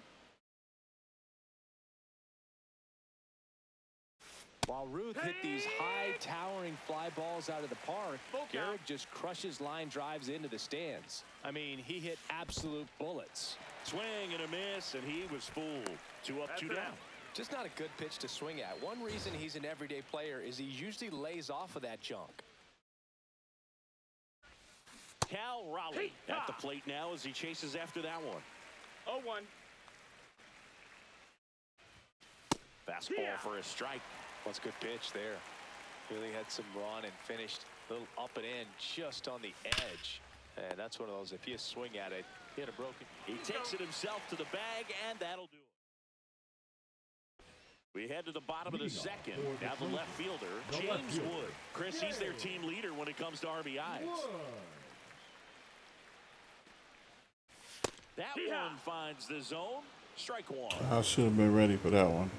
While Ruth hit these high towering fly balls out of the park, Gehrig just crushes line drives into the stands. I mean, he hit absolute bullets. Swing and a miss, and he was fooled. 2 up, 2 down. Just not a good pitch to swing at. One reason he's an everyday player is he usually lays off of that junk. Cal Raleigh at the plate now as he chases after that one. 0-1. Fastball for a strike. What's a good pitch there. Really had some run and finished a little up and in just on the edge. And that's one of those, if you swing at it, hit a broken. He takes it himself to the bag, and that'll do it. We head to the bottom of the second. Now the left fielder, James Wood. Chris, he's their team leader when it comes to RBIs. That one finds the zone. Strike 1. I should have been ready for that one.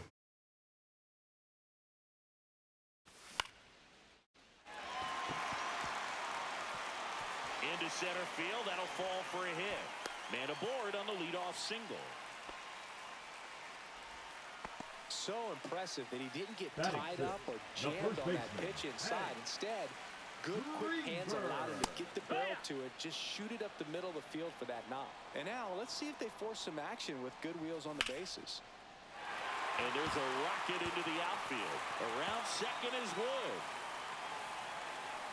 Into center field. That'll fall for a hit. Man aboard on the leadoff single. So impressive that he didn't get tied up or jammed on that pitch inside. Instead, Good quick hands allowed him to get the barrel to it, just shoot it up the middle of the field for that knock. And now let's see if they force some action with good wheels on the bases. And there's a rocket into the outfield. Around second is Wood.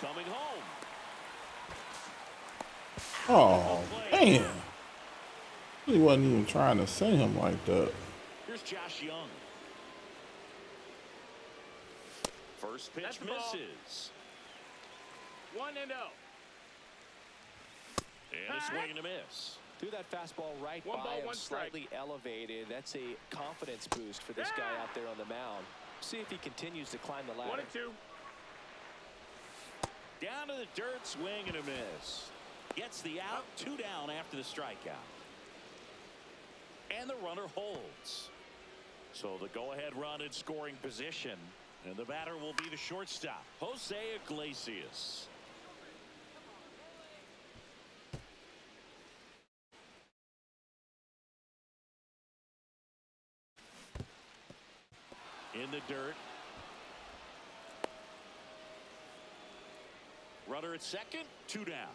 Coming home. Oh, man. He wasn't even trying to send him like that. Here's Josh Young. First pitch misses. 1-0. And a swing and a miss. Threw that fastball right One by ball, him, one strike. slightly elevated. That's a confidence boost for this guy out there on the mound. See if he continues to climb the ladder. 1-2. Down to the dirt, swing and a miss. Gets the out, 2 down after the strikeout. And the runner holds. So the go-ahead run in scoring position. And the batter will be the shortstop, Jose Iglesias. In the dirt. Runner at second, 2 down.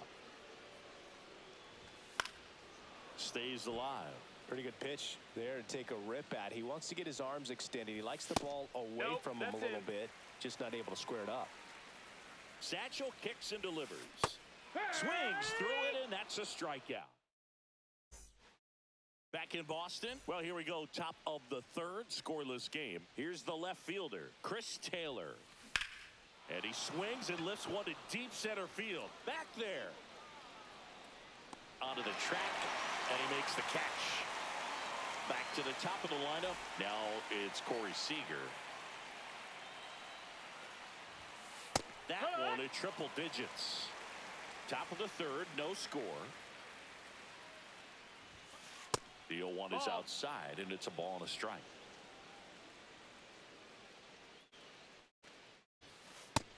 Stays alive. Pretty good pitch there to take a rip at. He wants to get his arms extended. He likes the ball away from him a little bit, just not able to square it up. Satchel kicks and delivers. Swings through it, and that's a strikeout. Back in Boston. Well, here we go. Top of the third, scoreless game. Here's the left fielder, Chris Taylor. And he swings and lifts one to deep center field. Back there. Onto the track, and he makes the catch. Back to the top of the lineup. Now it's Corey Seager. That one at triple digits. Top of the third, no score. The 0-1 is outside, and it's a ball and a strike.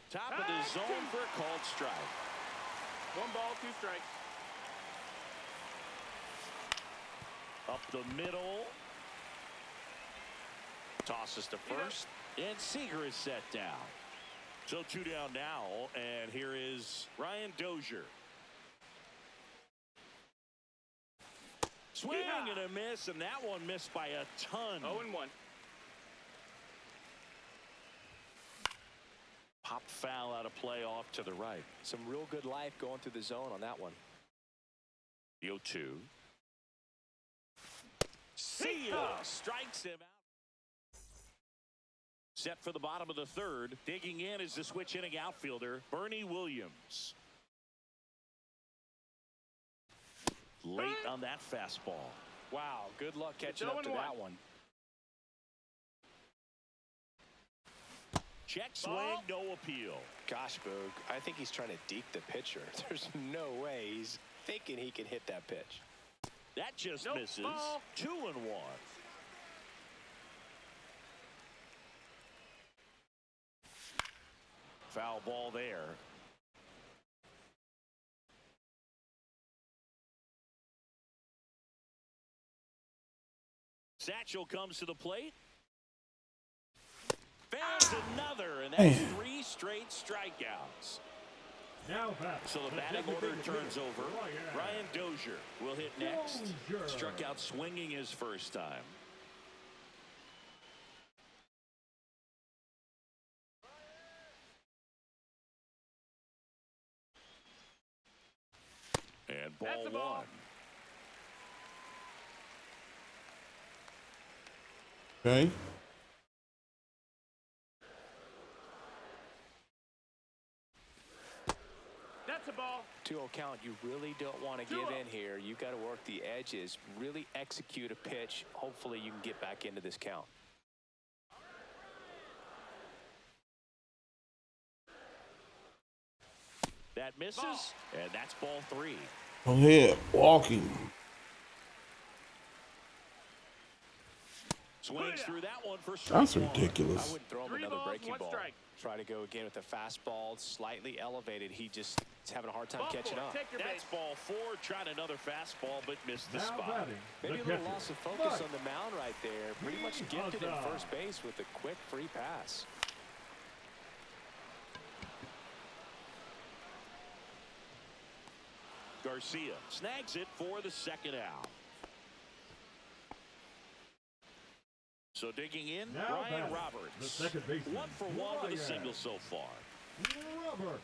Top of the zone for a called strike. 1 ball, 2 strikes. Up the middle. Tosses to first. And Seager is set down. So 2 down now. And here is Ryan Dozier. Swing and a miss. And that one missed by a ton. 0-1. Pop foul out of play off to the right. Some real good life going through the zone on that one. The 0-2. See ya! Strikes him out. Set for the bottom of the third. Digging in is the switch inning outfielder, Bernie Williams. Late on that fastball. Wow, good luck catching up to that one. Check swing, no appeal. Gosh, Boog, I think he's trying to deke the pitcher. There's no way he's thinking he can hit that pitch. That just misses. 2-1. Foul ball there. Satchel comes to the plate. Fans another, and that's 3 straight strikeouts. Now back. So the batting order turns over. Ryan Dozier will hit next. Struck out swinging his first time. And ball 1. Okay. That's a ball. 2-0 count. You really don't want to give in here. You got to work the edges, really execute a pitch. Hopefully you can get back into this count. That misses, and that's ball 3. Go ahead, walking. Swings through that one for strike. That's 1. ridiculous. I wouldn't throw him 3 another balls, breaking 1 ball. strike. Try to go again with the fastball, slightly elevated. He just is having a hard time catching up. Take your That's base. ball 4. Tried another fastball, but missed the Now spot. batting, Maybe the a little catcher. loss of focus on the mound right there. Pretty much gifted at Huzzah. first base with a quick free pass. Garcia snags it for the second out. So digging in, Now Brian batting, Roberts. the second baseman, 1 for 1 with a Brian single so far. Roberts.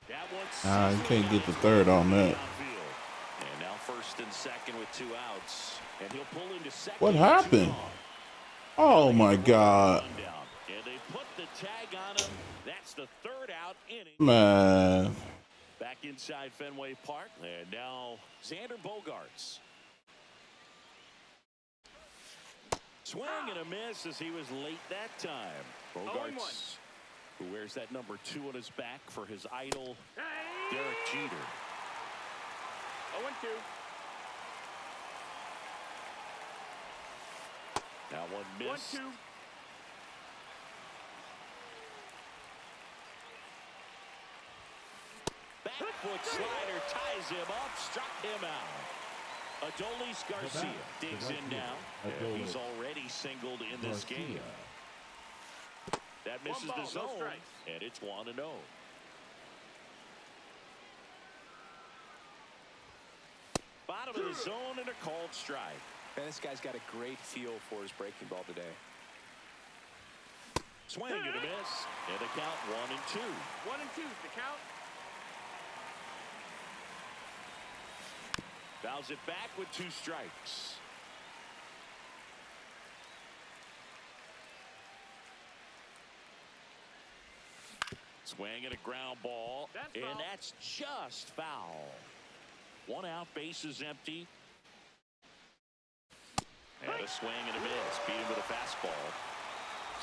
That You one's can't get the third on that. And now first and second with 2 outs. And he'll pull into second. What happened? Oh my God. And they put the tag on him. That's the 3rd out inning. Man. Back inside Fenway Park. And now Xander Bogaerts. Swing and a miss as he was late that time. Bogaerts, who wears that number 2 on his back for his idol, Derek Jeter. 0-2. Now one missed. 1-2. Back foot slider ties him up, struck him out. Adolis Garcia digs in now. And he's already singled in this game. That misses the zone, and it's 1-0. Bottom of the zone and a called strike. And this guy's got a great feel for his breaking ball today. Swing and a miss, and the count 1-2. 1-2 the count. Fouls it back with 2 strikes. Swing and a ground ball, and that's just foul. 1 out, bases empty. And a swing and a miss, beat him with a fastball.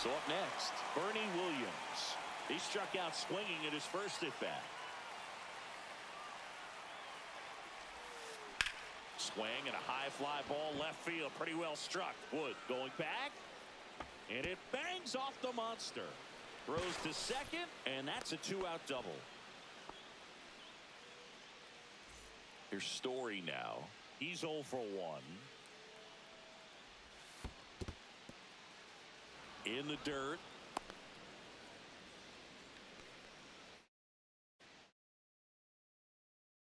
So up next, Bernie Williams. He struck out swinging at his first at bat. Swing and a high fly ball left field, pretty well struck. Wood going back, and it bangs off the monster. Throws to second, and that's a 2-out double. Here's Story now. He's 0 for 1. In the dirt.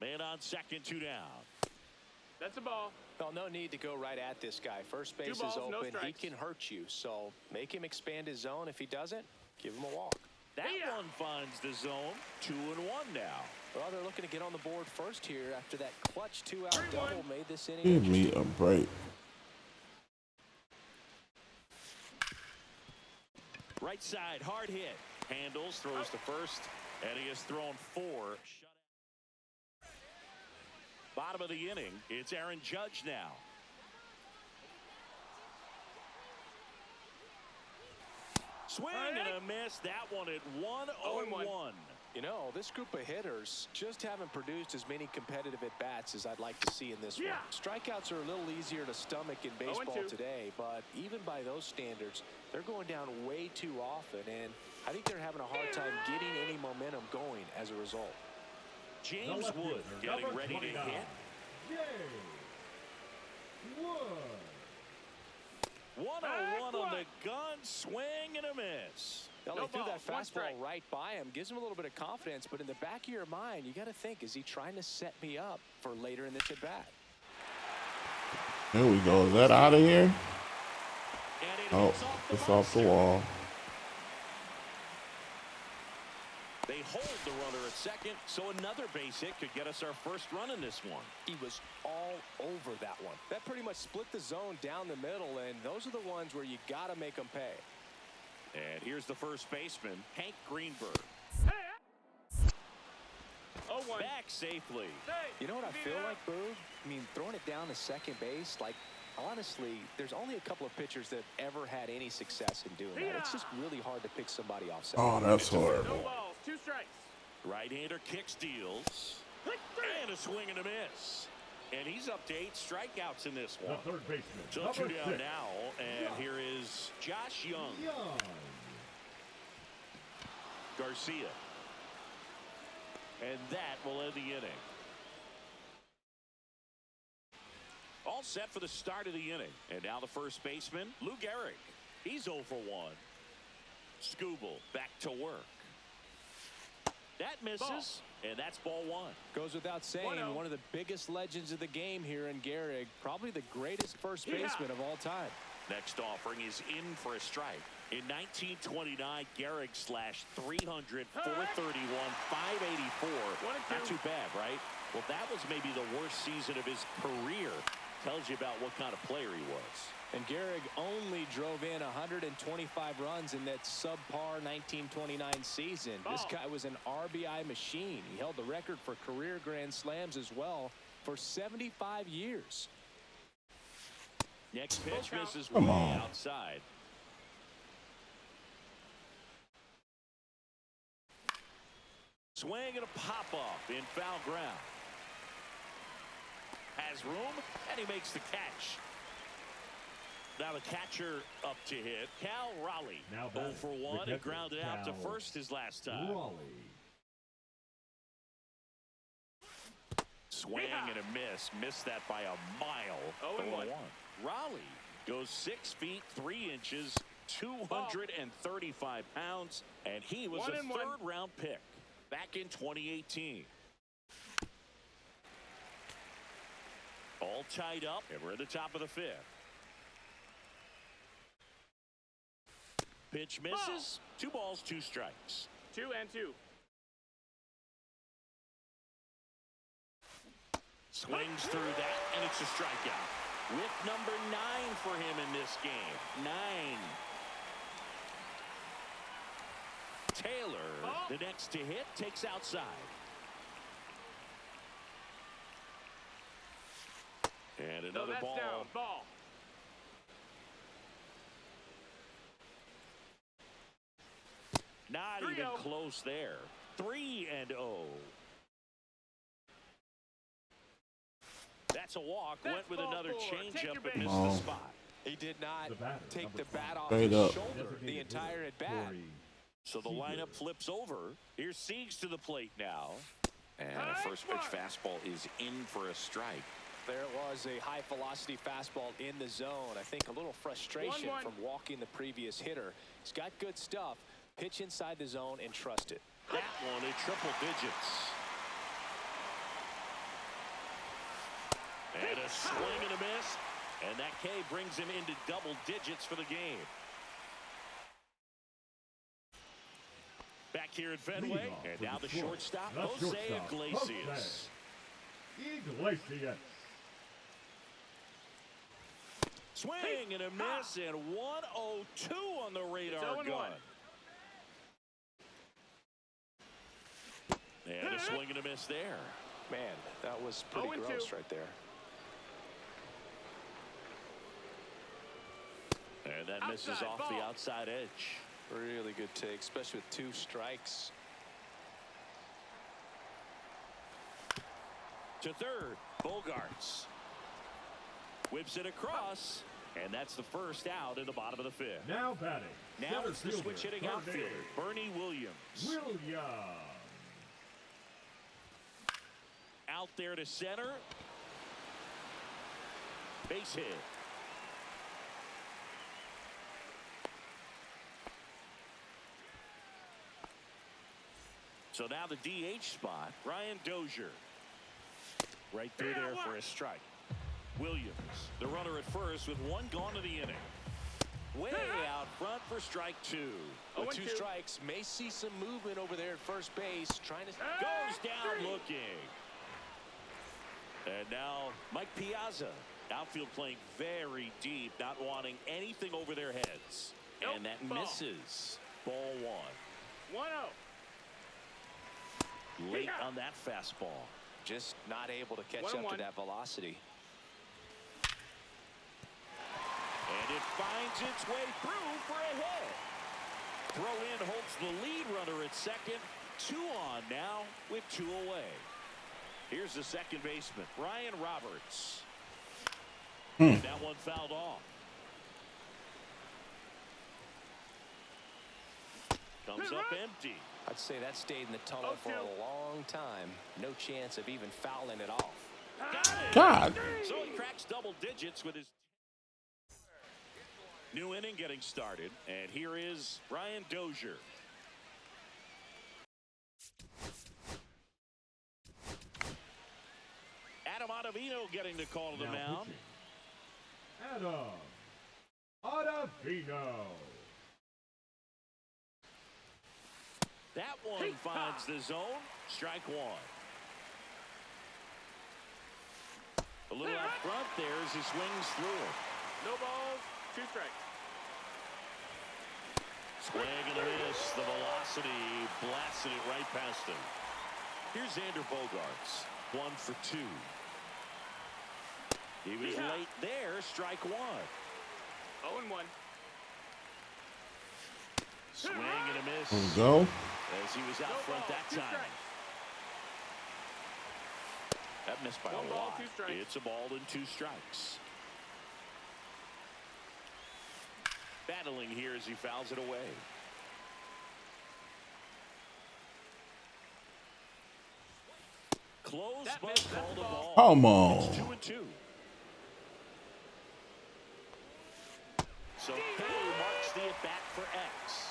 Man on second, 2 down. That's a ball. Well, no need to go right at this guy. First base is open. No he can hurt you. So make him expand his zone. If he doesn't, give him a walk. That one finds the zone. 2-1 now. Well, they're looking to get on the board first here after that clutch 2-out double made this inning. Give me a break. Right side, hard hit. Handles, throws to first, and he has thrown 4. Bottom of the inning, it's Aaron Judge now. Swing and a miss. That one at 1-0-1. You know, this group of hitters just haven't produced as many competitive at-bats as I'd like to see in this one. Strikeouts are a little easier to stomach in baseball today, but even by those standards, they're going down way too often, and I think they're having a hard time getting any momentum going as a result. James Wood getting ready to hit. Wood. 1-0-1 on the gun, swing and a miss. Well, they threw that fastball right by him, gives him a little bit of confidence, but in the back of your mind, you got to think, is he trying to set me up for later in this at bat? There we go. Is that out of here? Oh, it's off the wall. They hold the runner at second, so another base hit could get us our first run in this one. He was all over that one. That pretty much split the zone down the middle, and those are the ones where you got to make them pay. And here's the first baseman, Hank Greenberg. Back safely. You know what I feel like, Boog? I mean, throwing it down to second base, like, honestly, there's only a couple of pitchers that ever had any success in doing that. It's just really hard to pick somebody off second. Oh, that's horrible. No balls, 2 strikes. Right-hander kicks, deals, and a swing and a miss. And he's up to 8 strikeouts in this one. The third baseman. So 2 down now, and here is Josh Young. Garcia. And that will end the inning. All set for the start of the inning. And now the first baseman, Lou Gehrig. He's 0 for 1. Skubal back to work. That misses, and that's ball one. Goes without saying, 1-0. one of the biggest legends of the game here in Gehrig, probably the greatest first baseman of all time. Next offering is in for a strike. In 1929, Gehrig slashed 300, 431, 584. Not too bad, right? Well, that was maybe the worst season of his career. Tells you about what kind of player he was. And Gehrig only drove in 125 runs in that subpar 1929 season. This guy was an RBI machine. He held the record for career grand slams as well for 75 years. Next pitch misses way outside. Swing and a pop-off in foul ground. Has room, and he makes the catch. Now the catcher up to hit, Cal Raleigh. Now 0 for 1 and grounded out to Cal first his last time. Raleigh. Swing and a miss. Missed that by a mile. 0-1. Raleigh goes 6 feet 3 inches, 235 pounds, and he was a 3rd round pick back in 2018. All tied up, and we're at the top of the 5th. Pitch misses. 2 balls, 2 strikes. 2-2. Swings through that, and it's a strikeout. With number 9 for him in this game. 9. Taylor, the next to hit, takes outside. And another ball. Down. Ball. Not even close there. 3-0. That's a walk. Went with another changeup and missed the spot. He did not take the bat off Straight his up. shoulder the entire at bat. So the lineup flips over. Here's Siegs to the plate now. And a first pitch fastball is in for a strike. There was a high velocity fastball in the zone. I think a little frustration 1-1. from walking the previous hitter. He's got good stuff. Pitch inside the zone and trust it. That one in triple digits. And a swing and a miss. And that K brings him into double digits for the game. Back here at Fenway. And now the shortstop, Jose Iglesias. Iglesias. Swing and a miss, and 102 on the radar gun. And a swing and a miss there. Man, that was pretty gross right there. And that misses off the outside edge. Really good take, especially with 2 strikes. To third, Bogarts. Whips it across, and that's the first out in the bottom of the 5th. Now batting. Now it's the switch hitting outfielder, Bernie Williams. Out there to center. Base hit. So now the DH spot, Ryan Dozier. Right through there for a strike. Williams, the runner at first with 1 gone to the inning. Way out front for strike 2. With 2 strikes, may see some movement over there at first base. Trying to goes down looking. And now Mike Piazza. Outfield playing very deep, not wanting anything over their heads. And that misses. Ball 1. 1-0. Late on that fastball. just not able to catch up to that velocity. And it finds its way through for a hit. Throw in holds the lead runner at second. 2 on now with 2 away. Here's the second baseman, Ryan Roberts. And that one fouled off. Comes up empty. I'd say that stayed in the tunnel for a long time. No chance of even fouling it off. God. So he cracks double digits with his new inning getting started. And here is Ryan Dozier. Ottavino getting the call to the Now mound. pitching, Adam Ottavino. That one finds the zone. Strike one. A little out front there as he swings through it. No balls, 2 strikes. Swing and a miss. The velocity blasted it right past him. Here's Xander Bogaerts. 1 for 2. He was late there. Strike one. 0-1. Swing and a miss. Let's go. As he was out front that time. That missed by a lot. It's a ball and 2 strikes. Battling here as he fouls it away. Close, but called a ball. Come on. It's 2-2. So Kelly marks the at bat for X.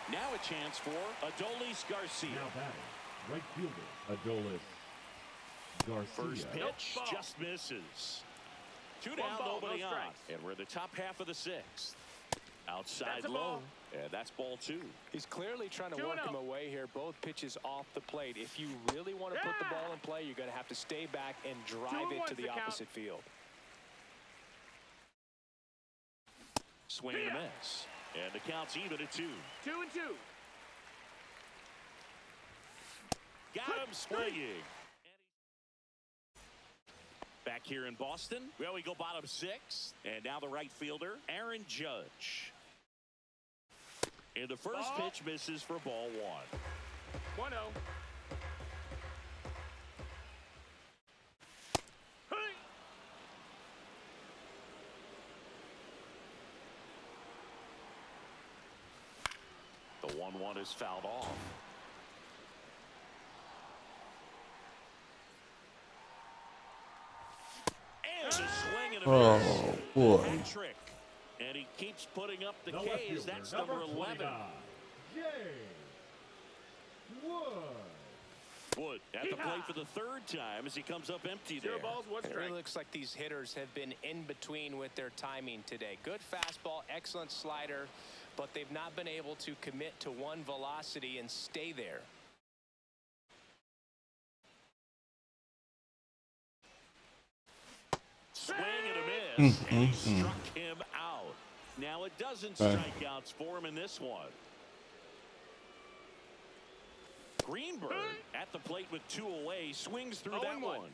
Now a chance for Adolis Garcia. Now batting, right fielder, Adolis Garcia. First pitch just misses. 2 down, nobody on. And we're in the top half of the 6th. Outside low, and that's ball 2. He's clearly trying to work him away here. Both pitches off the plate. If you really want to put the ball in play, you're going to have to stay back and drive it to the opposite field. Swing and a miss. And the count's even at 2. 2-2. Got him swinging. Back here in Boston, well, we go bottom 6. And now the right fielder, Aaron Judge. And the first pitch misses for ball 1. 1-0. The 1-1 is fouled off. And a swing and a miss. Oh, boy. Hat trick. And he keeps putting up the left K's. fielder, That's number 11. Jay Wood. Wood at the plate for the 3rd time as he comes up empty there. 0 balls, 1 It strike. really looks like these hitters have been in between with their timing today. Good fastball, excellent slider, but they've not been able to commit to one velocity and stay there. Swing and a miss, and he struck him out. Now it doesn't strikeouts for him in this one. Greenberg at the plate with 2 away, swings through that 0-1. one.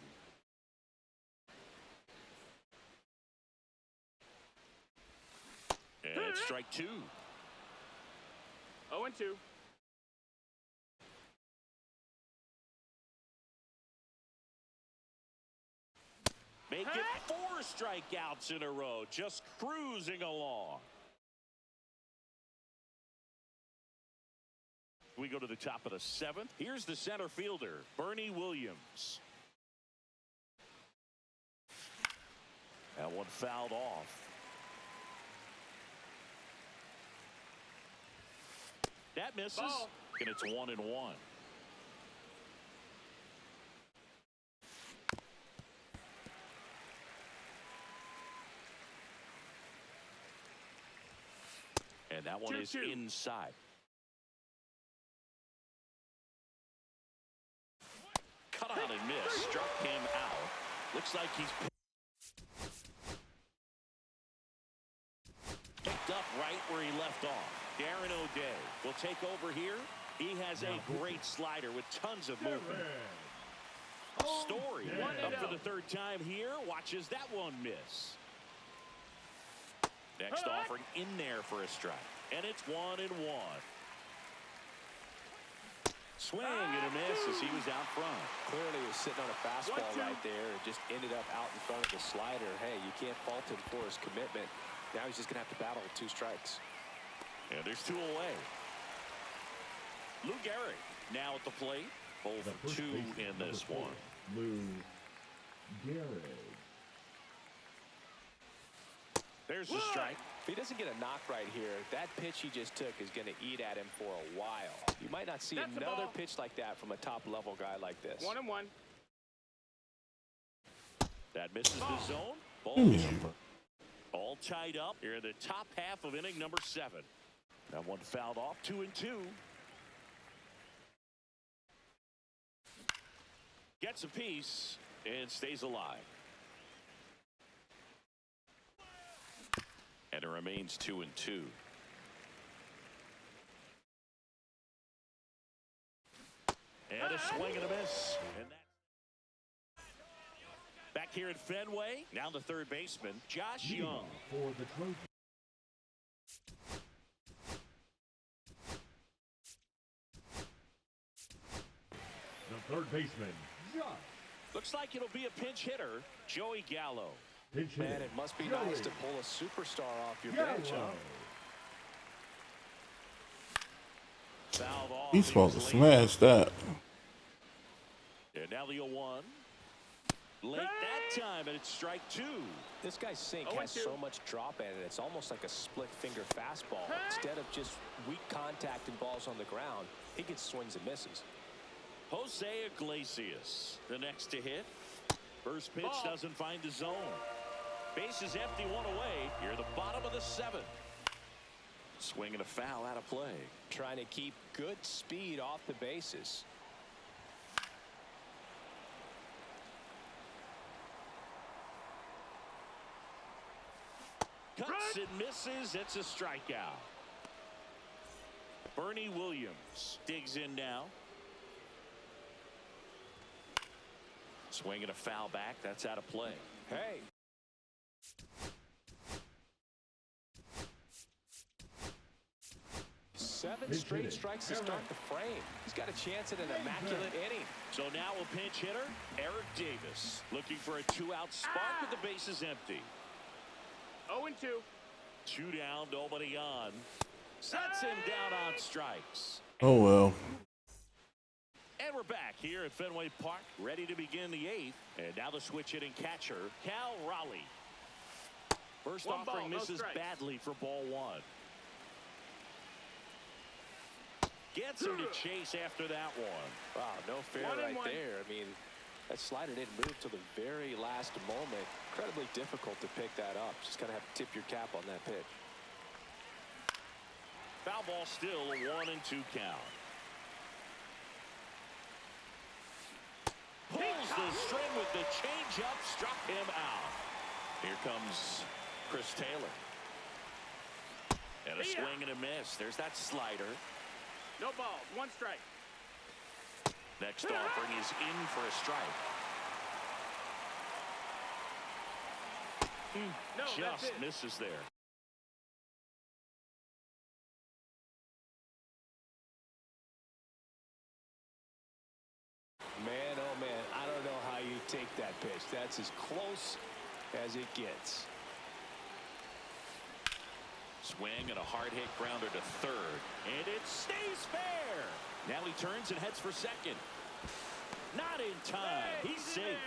And it's strike 2. 0-2. Make it 4 strikeouts in a row, just cruising along. We go to the top of the 7th. Here's the center fielder, Bernie Williams. That one fouled off. That misses, and it's 1-1. And that one is inside. Cut on and miss. Struck him out. Looks like he's picked up right where he left off. Darren O'Day will take over here. He has a great slider with tons of movement. Story up for the 3rd time here. Watches that one miss. Next offering in there for a strike. And it's 1-1. Swing and a miss as he was out front. Clearly he was sitting on a fastball right there and just ended up out in front of the slider. Hey, you can't fault him for his commitment. Now he's just going to have to battle with 2 strikes. And there's 2 away. Lou Gehrig now at the plate. 0 for 2 in this one. Lou Gehrig. There's the strike. If he doesn't get a knock right here, that pitch he just took is going to eat at him for a while. You might not see another pitch like that from a top-level guy like this. 1-1. That misses the zone. Ball Give me two. him, bro. All tied up here in the top half of inning number 7. That one fouled off. 2-2. Gets a piece and stays alive. And it remains 2-2. And a swing and a miss. And that back here at Fenway. Now the third baseman, Josh Young. For the Trojans. The third baseman, Josh. Looks like it'll be a pinch hitter, Joey Gallo. Pinch hitter, Man, it must be Joey nice to pull a superstar off your bench, huh? Gallo. Fouled off. He's supposed to smash that. And now the 0-1. Late that time, and it's strike 2. This guy's sink has so much drop in it. It's almost like a split finger fastball. Instead of just weak contact and balls on the ground, he gets swings and misses. Jose Iglesias, the next to hit. First pitch doesn't find the zone. Base is empty, one away. Here at the bottom of the 7th. Swing and a foul out of play. Trying to keep good speed off the bases. Cuts and misses. It's a strikeout. Bernie Williams digs in now. Swing and a foul back. That's out of play. Hey. Seven straight strikes to start the frame. He's got a chance at an immaculate inning. So now a pinch hitter, Eric Davis, looking for a 2-out spot with the bases empty. 0-2. 2 down, nobody on. Sets him down on strikes. Oh, well. And we're back here at Fenway Park, ready to begin the 8th. And now the switch hitting catcher, Cal Raleigh. First offering misses badly for ball 1. Gets him to chase after that one. Wow, no fair right there. I mean, that slider didn't move till the very last moment. Incredibly difficult to pick that up. Just gotta have to tip your cap on that pitch. Foul ball still, a 1-2 count. Pulls the string with the changeup, struck him out. Here comes Chris Taylor. And a swing and a miss. There's that slider. No balls, 1 strike. Next offering is in for a strike. No, Just misses there. Man, oh man, I don't know how you take that pitch. That's as close as it gets. Swing and a hard hit grounder to third. And it stays fair. Now he turns and heads for second. Not in time. He's safe.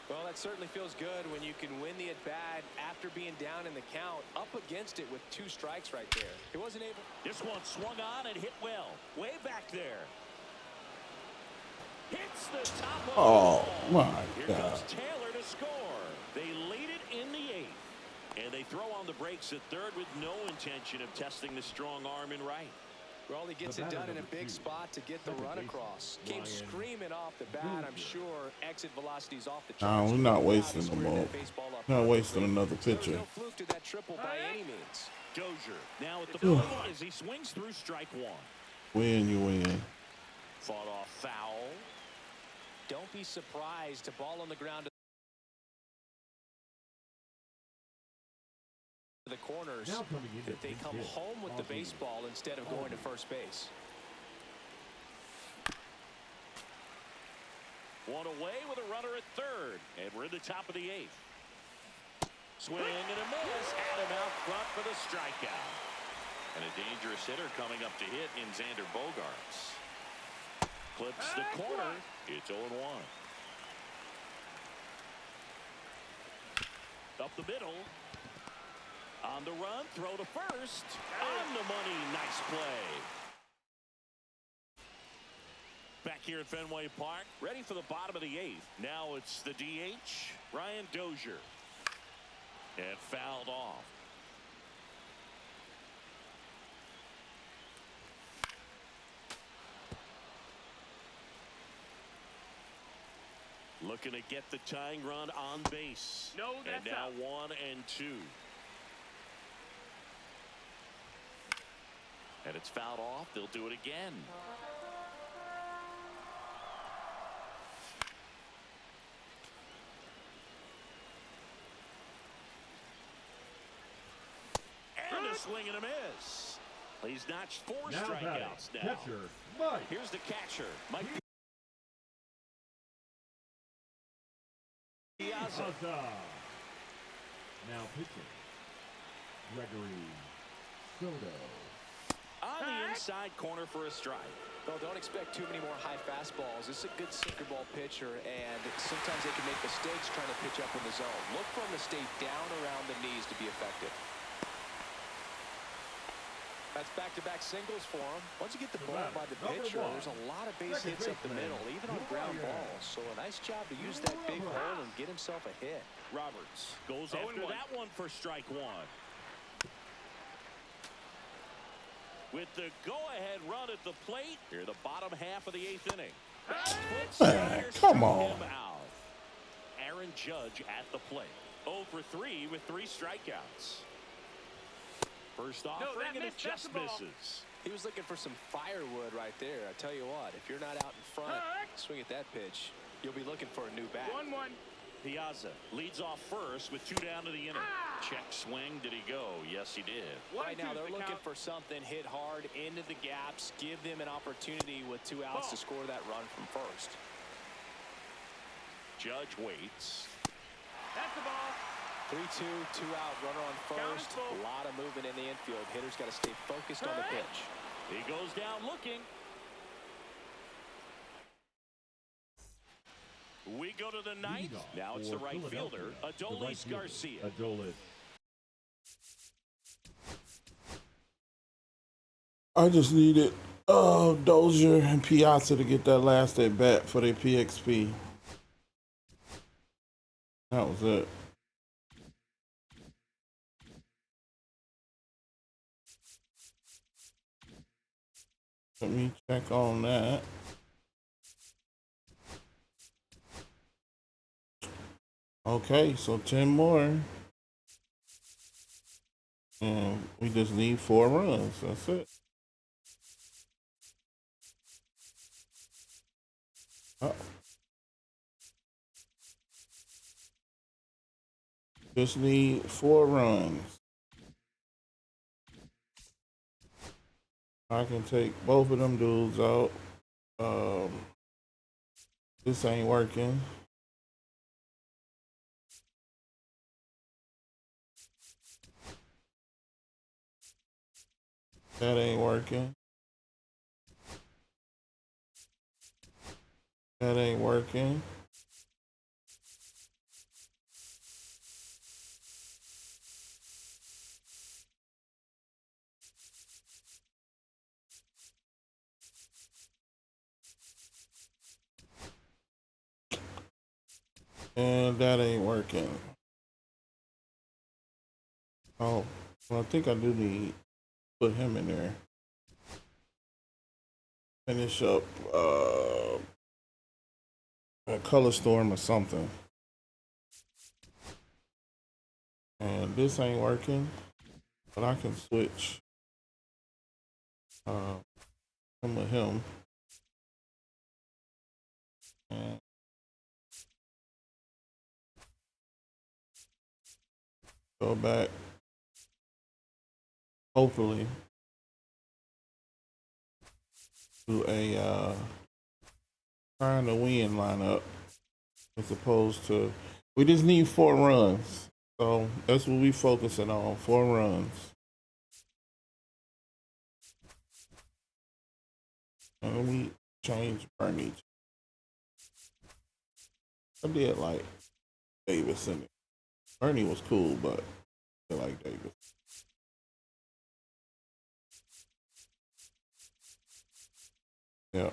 Well, that certainly feels good when you can win the at-bat after being down in the count, up against it with 2 strikes right there. He wasn't able. This one swung on and hit well. Way back there. Hits the top of the ball. My Here God. comes Taylor to score. They lead it in the 8th. And they throw on the brakes at third with no intention of testing the strong arm in right. Well, he gets it done in a big spot to get the run across. Came screaming off the bat. I'm sure exit velocity's off the charts. We're not wasting the ball. Not wasting another pitcher. No fluke to that triple by any means. Dozier now at the plate as he swings through strike 1. Win, you win. Fought off foul. Don't be surprised to ball on the ground to the corners that they come home with the baseball instead of going to first base. One away with a runner at third. And we're in the top of the 8th. Swing and a miss. Adam out front for the strikeout. And a dangerous hitter coming up to hit in Xander Bogaerts. Clips the corner. It's 0-1. Up the middle. On the run, throw to first. On the money, nice play. Back here at Fenway Park, ready for the bottom of the 8th. Now it's the DH, Ryan Dozier. And fouled off. Looking to get the tying run on base. No, that's and now out. 1 and 2. And it's fouled off. They'll do it again. And a swing and a miss. He's notched 4 Now strikeouts batting, now. catcher, Mike. Here's the catcher, Mike Piazza. Piazza. Now pitching, Gregory Soto. On the inside corner for a strike. Well, don't expect too many more high fastballs. This is a good sinker ball pitcher, and sometimes they can make mistakes trying to pitch up in the zone. Look for him to stay down around the knees to be effective. That's back-to-back singles for him. Once you get the ball by the pitcher, there's a lot of base hits up the middle, even on ground balls. So a nice job to use that big hole and get himself a hit. Roberts goes after that one for strike 1. With the go-ahead run at the plate, here the bottom half of the 8th inning. Come on. Him out. Aaron Judge at the plate. 0 for 3 with 3 strikeouts. First offering and it just misses. He was looking for some firewood right there. I tell you what, if you're not out in front, swing at that pitch, you'll be looking for a new bat. 1-1. Piazza leads off first with 2 down to the inning. Check swing. Did he go? Yes, he did. Right now, they're looking for something hit hard into the gaps, give them an opportunity with 2 outs to score that run from first. Judge waits. That's the ball. 3-2, 2 out, runner on first. A lot of movement in the infield. Hitter's got to stay focused on the pitch. He goes down looking. We go to the 9th. Now it's the right fielder, Adolis Garcia. Adolis. I just needed Dozier and Piazza to get that last at bat for their PXP. That was it. Let me check on that. Okay, so 10 more. And we just need 4 runs. That's it. Just need 4 runs. I can take both of them dudes out. This ain't working. That ain't working. That ain't working. And that ain't working. Oh, well, I think I do need to put him in there. Finish up a color storm or something. And this ain't working, but I can switch him with him. And go back, hopefully, to a trying to win lineup as opposed to, we just need 4 runs. So that's what we focusing on, 4 runs. And let me change Bernie. I did like Davis in it. Bernie was cool, but I like Davis. Yeah.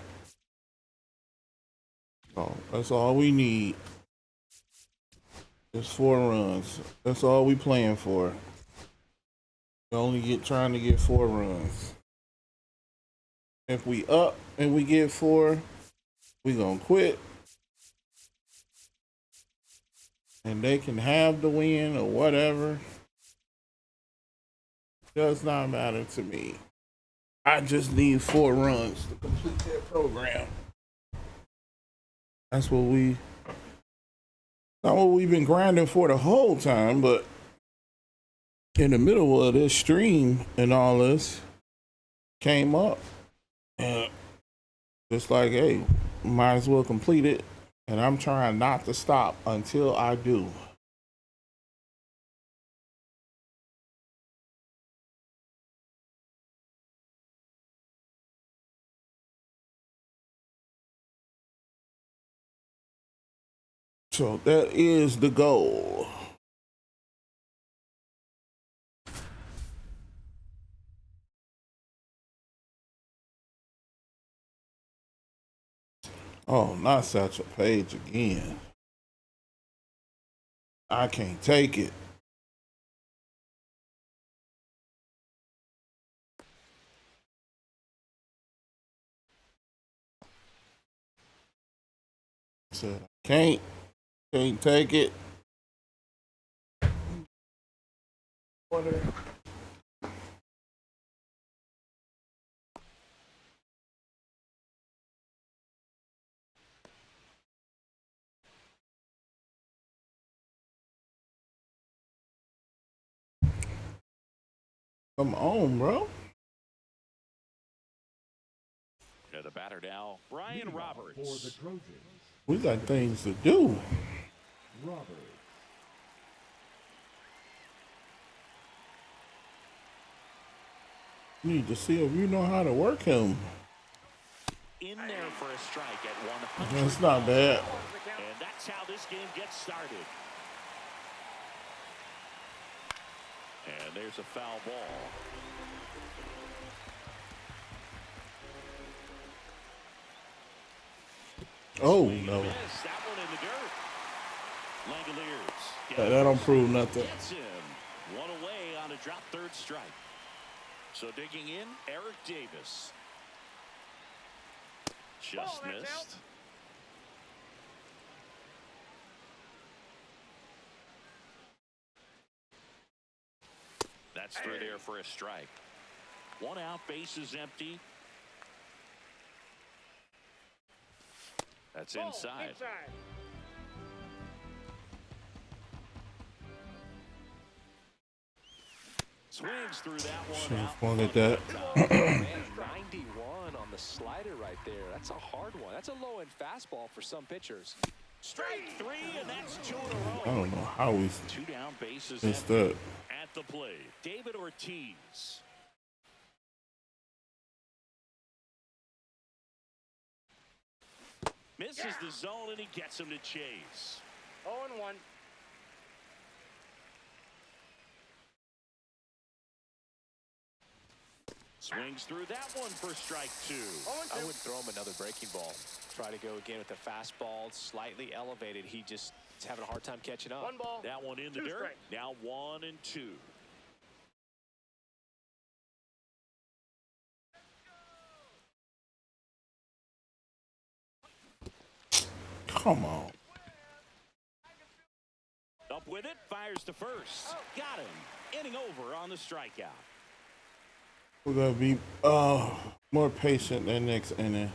Oh, that's all we need. Just 4 runs. That's all we playing for. We only trying to get 4 runs. If we up and we get 4, we gonna quit. And they can have the win or whatever. Does not matter to me. I just need 4 runs to complete that program. That's what not what we've been grinding for the whole time, but in the middle of this stream and all this came up. And just like, hey, might as well complete it. And I'm trying not to stop until I do. So that is the goal. Oh, not such a page again. I can't take it. Said I can't take it. Come on, bro. Yeah, the batter now, Brian Roberts. For the Trojans, We got things to do. Roberts. You need to see if you know how to work him. In there for a strike at 100. That's not bad. And that's how this game gets started. And there's a foul ball. Oh, Swing and no. a miss. That one in the dirt. Langoliers. That don't prove nothing. Gets him. One away on a drop third strike. So digging in, Eric Davis. Just missed. That's through there for a strike. 1 out, bases empty. That's inside. Swings through that one. Should've Out. wanted that. Man, 91 on the slider right there. That's a hard one. That's a low-end fastball for some pitchers. Strike 3, and that's 2 in a row. I don't know how we 2 down, bases missed empty. that. At the plate, David Ortiz. Misses the zone, and he gets him to chase. 0-1. Swings through that one for strike 2. I would throw him another breaking ball. Try to go again with the fastball, slightly elevated. He just is having a hard time catching up. 1 ball. That one in the 2 dirt. strikes. Now 1-2. Come on. Up with it, fires to first. Got him. Inning over on the strikeout. We're going to be more patient than next inning.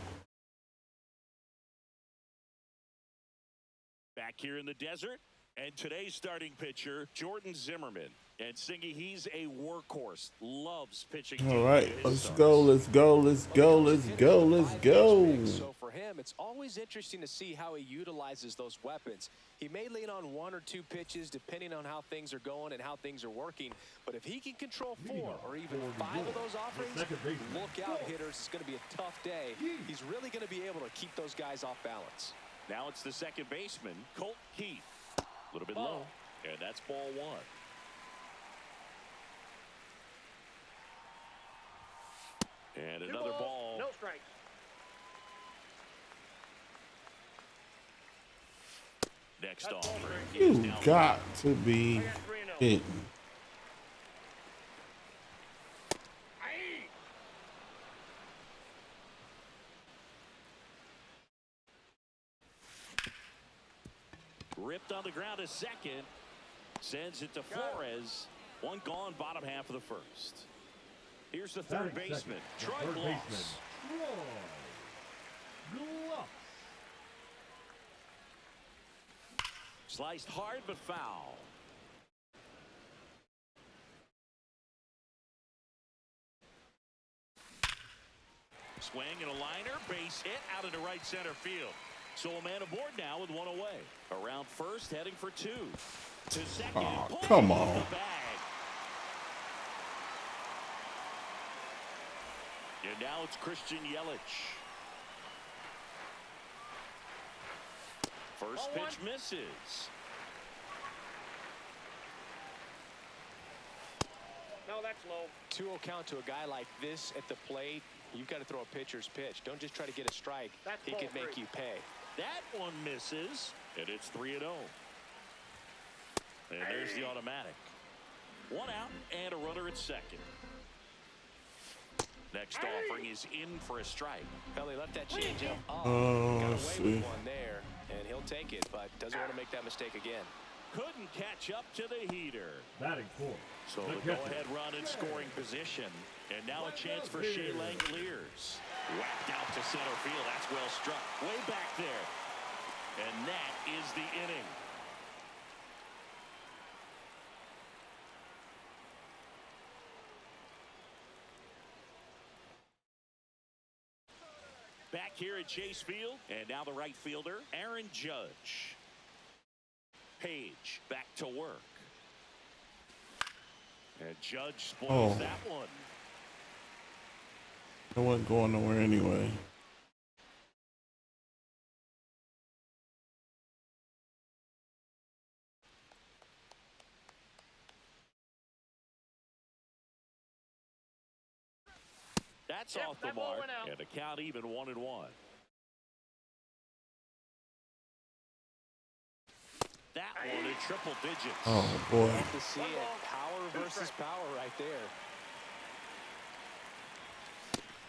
Back here in the desert, and today's starting pitcher, Jordan Zimmerman. And Singy, he's a workhorse. Loves pitching. All right, let's go, let's go, let's go, let's go, let's go. So for him, it's always interesting to see how he utilizes those weapons. He may lean on 1 or 2 pitches depending on how things are going and how things are working. But if he can control 4 or even 5 of those offerings, look out, hitters. It's going to be a tough day. He's really going to be able to keep those guys off balance. Now it's the second baseman, Colt Keith. A little bit low, and that's ball 1. And 2 another balls, ball. no strikes. Next offering is You now got to be kidding. ripped on the ground a second. Sends it to Flores. One gone, bottom half of the first. Here's the third baseman, Troy Gloss. Sliced hard but foul. Swing and a liner, base hit out into right center field. So a man aboard now with one away. Around first, heading for two. To second. Oh, come on. And now it's Christian Yelich. First pitch misses. No, that's low. 2-0 count to a guy like this at the plate. You've got to throw a pitcher's pitch. Don't just try to get a strike. He can make you pay. That one misses, and it's 3-0. And there's the automatic. One out and a runner at second. Next offering is in for a strike. Well, he left that changeup up. Got Let's away see. with one there, and he'll take it, but doesn't want to make that mistake again. Couldn't catch up to the heater. Batting fourth. So the go-ahead run in scoring position. And now a chance for Shea Langoliers. Whacked out to center field. That's well struck. Way back there. And that is the inning. Back here at Chase Field. And now the right fielder, Aaron Judge. Page back to work. And Judge spoils that one. It wasn't going nowhere anyway. That's off the mark. And the count even 1-1. That one in triple digits. Oh, boy. Love to see it. Power versus power right there.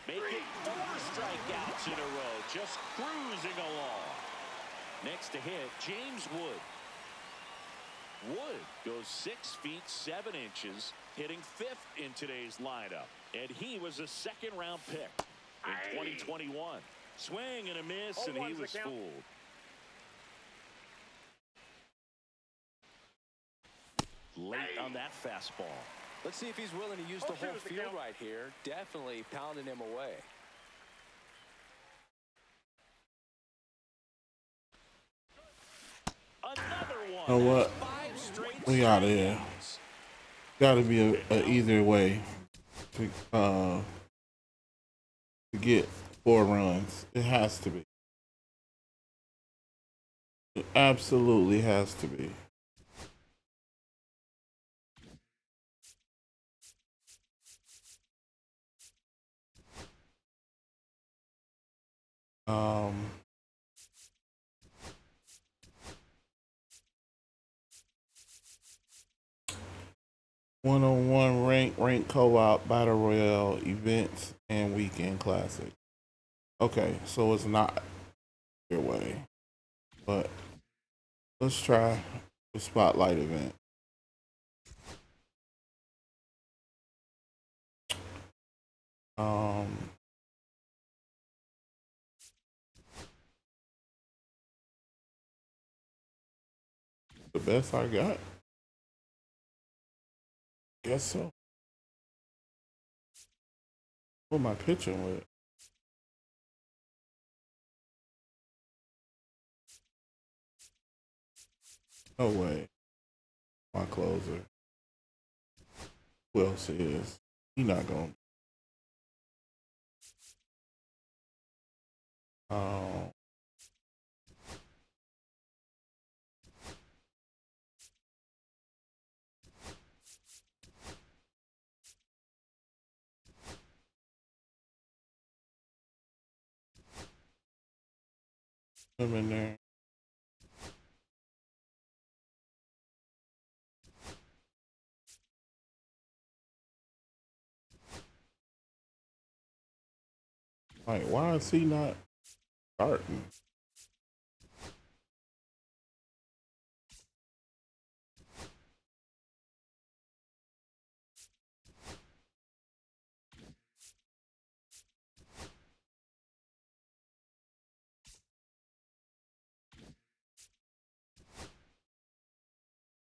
Making 4 strikeouts in a row. Just cruising along. Next to hit, James Wood. Wood goes 6 feet 7 inches, hitting 5th in today's lineup. And he was a second-round pick in 2021. Swing and a miss, and he was fooled. Late on that fastball. Let's see if he's willing to use the whole field right here. Definitely pounding him away. Another one. You know what? 5 straight We out of here. Got to be a either way to get 4 runs. It has to be. It absolutely has to be. One-on-one rank co-op battle royale events and weekend classic. Okay, so it's not your way, but let's try the spotlight event. The best I got. Guess so. What am I pitching with? No way. My closer. Who else is? He not going. I'm in there. Like, why is he not starting?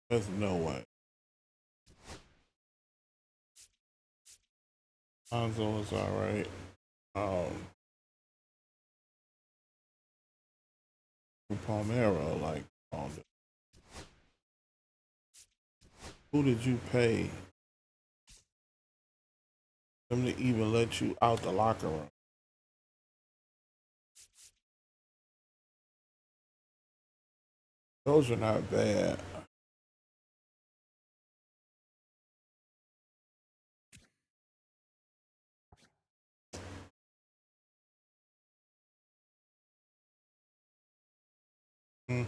There's no way. Lonzo is all right. Palmero, like, on the, who did you pay them to even let you out the locker room? Those are not bad. Hmm.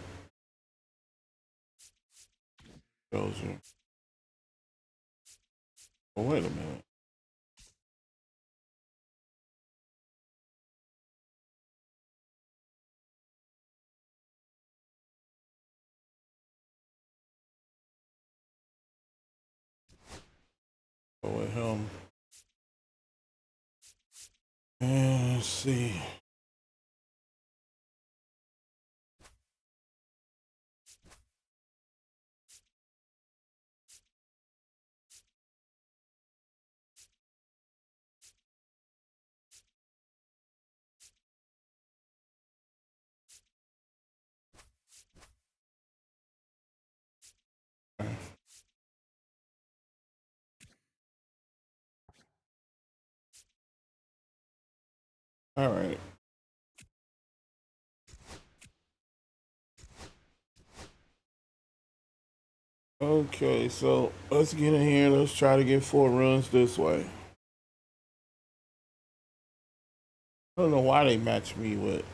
Those are. Oh, wait a minute. Go with him. And let's see. All right. Okay, so let's get in here. Let's try to get 4 runs this way. I don't know why they match me with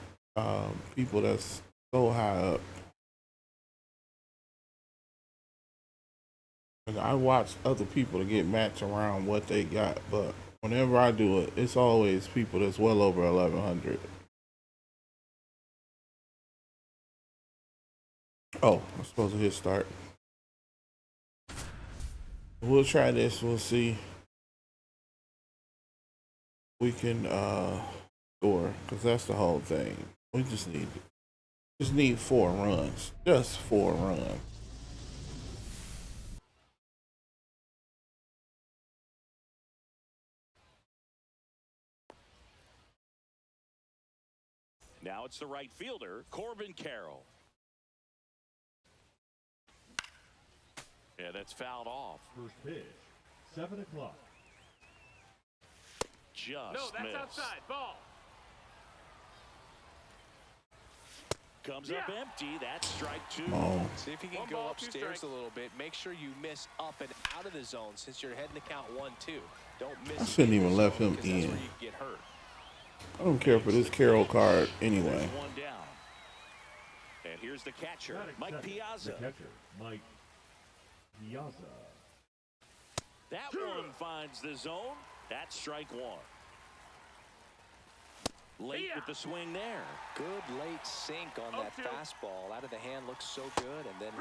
people that's so high up. And I watch other people to get matched around what they got, but whenever I do it, it's always people that's well over 1100. Oh, I'm supposed to hit start. We'll try this. We'll see. We can score because that's the whole thing. We just need 4 runs, just 4 runs. Now it's the right fielder, Corbin Carroll. Yeah, that's fouled off. First pitch, 7 o'clock. Just No, that's missed. outside. Ball. Comes up empty. That's strike 2. Oh, See if you can One go ball, 2 upstairs strikes. a little bit. Make sure you miss up and out of the zone since you're heading to count 1-2. Don't miss. I shouldn't in the even let zone him because that's in. where you get hurt. I don't care for this Carroll card There's anyway. 1 down. And here's the catcher, Batting Mike second, Piazza. The catcher, Mike Piazza. That one finds the zone. That's strike 1. Late with the swing there. Good late sink on that 0-2. fastball. Out of the hand, looks so good. And then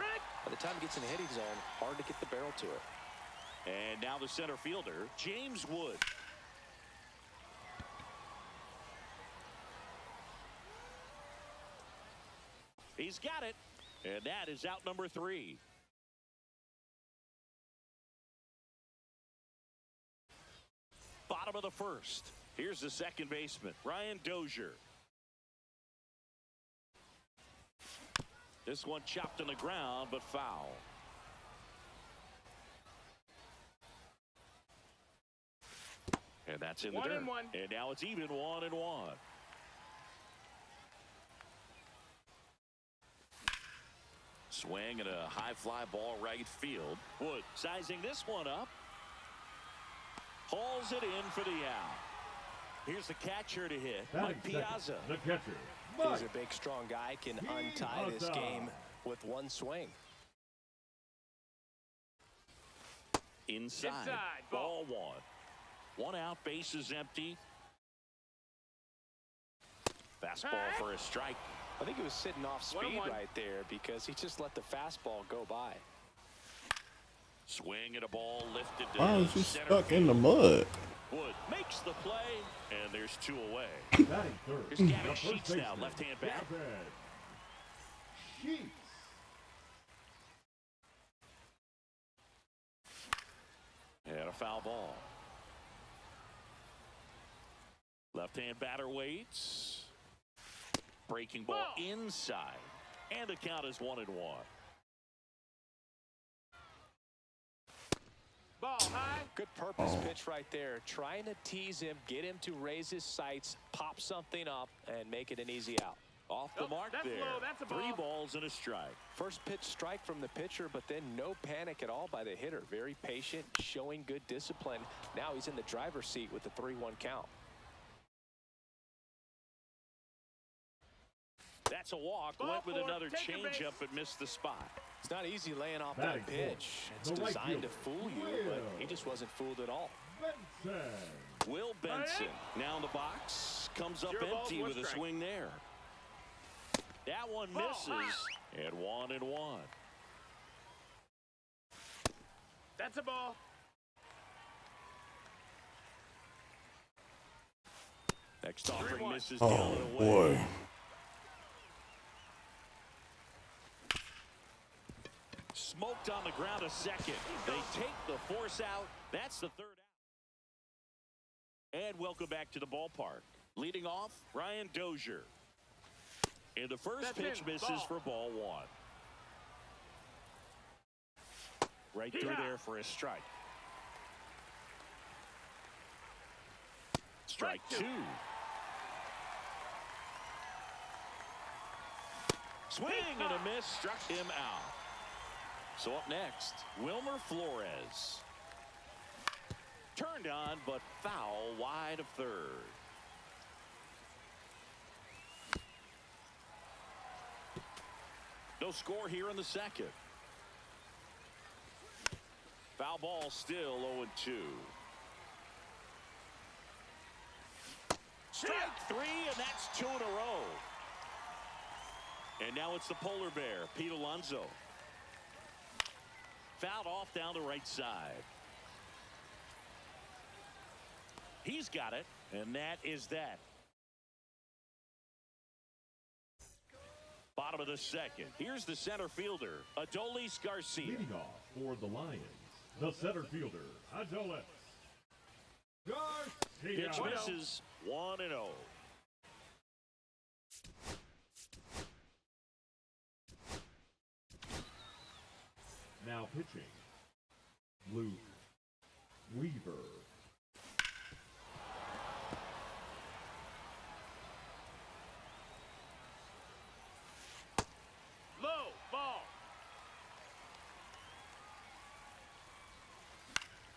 by the time it gets in the hitting zone, hard to get the barrel to it. And now the center fielder, James Wood. He's got it. And that is out number 3. Bottom of the first. Here's the second baseman, Ryan Dozier. This one chopped on the ground, but foul. And that's in the dirt. 1-1. And now it's even 1-1. Swing and a high fly ball right field. Wood sizing this one up. Hauls it in for the out. Here's the catcher to hit, Mike Batting Piazza. second, the catcher, He's Mike a big, strong guy. Can untie this Piazza. game with one swing. Inside. Ball. Ball 1. 1 out, bases empty. Fastball for a strike. I think he was sitting off speed 1-1. right there because he just let the fastball go by. Swing and a ball lifted to Why is he center stuck in the field. mud? Wood makes the play, and there's 2 away. Batting third. Here's The Gavin first Sheets now, baseman, left-hand bat. Gavin Sheets. And a foul ball. Left-hand batter waits. Breaking ball inside. And the count is 1-1. Ball high. Good purpose pitch right there. Trying to tease him, get him to raise his sights, pop something up, and make it an easy out. Off the mark that's there. low, that's a ball. 3 balls and a strike. First pitch strike from the pitcher, but then no panic at all by the hitter. Very patient, showing good discipline. Now he's in the driver's seat with the 3-1 count. That's a walk. Ball Went with 4, another take a base. changeup and missed the spot. It's not easy laying off Batting that pitch. It's the right designed to fielder, fool you, but he just wasn't fooled at all. Benson. Will Benson now in the box. Comes up Zero balls, empty 1 with a strike. swing there. That one Ball misses. And 1-1. That's a ball. Next offering 3-1. misses Oh, down and away. boy. Smoked on the ground a second. They take the force out. That's the 3rd out. And welcome back to the ballpark. Leading off, Ryan Dozier. And the first That's pitch in. misses Ball. for ball 1. Right through Yeah. there for a strike. Strike Strike 2. Swing and a miss, struck him out. So up next, Wilmer Flores. Turned on, but foul wide of third. No score here in the second. Foul ball still 0-2. Strike 3, and that's 2 in a row. And now it's the polar bear, Pete Alonso. Fouled off down the right side. He's got it, and that is that. Bottom of the second. Here's the center fielder, Adolis Garcia. Leading off for the Lions, the center fielder, Adolis Garcia. Pitch misses 1-0. Now pitching, Luke Weaver. Low. Ball.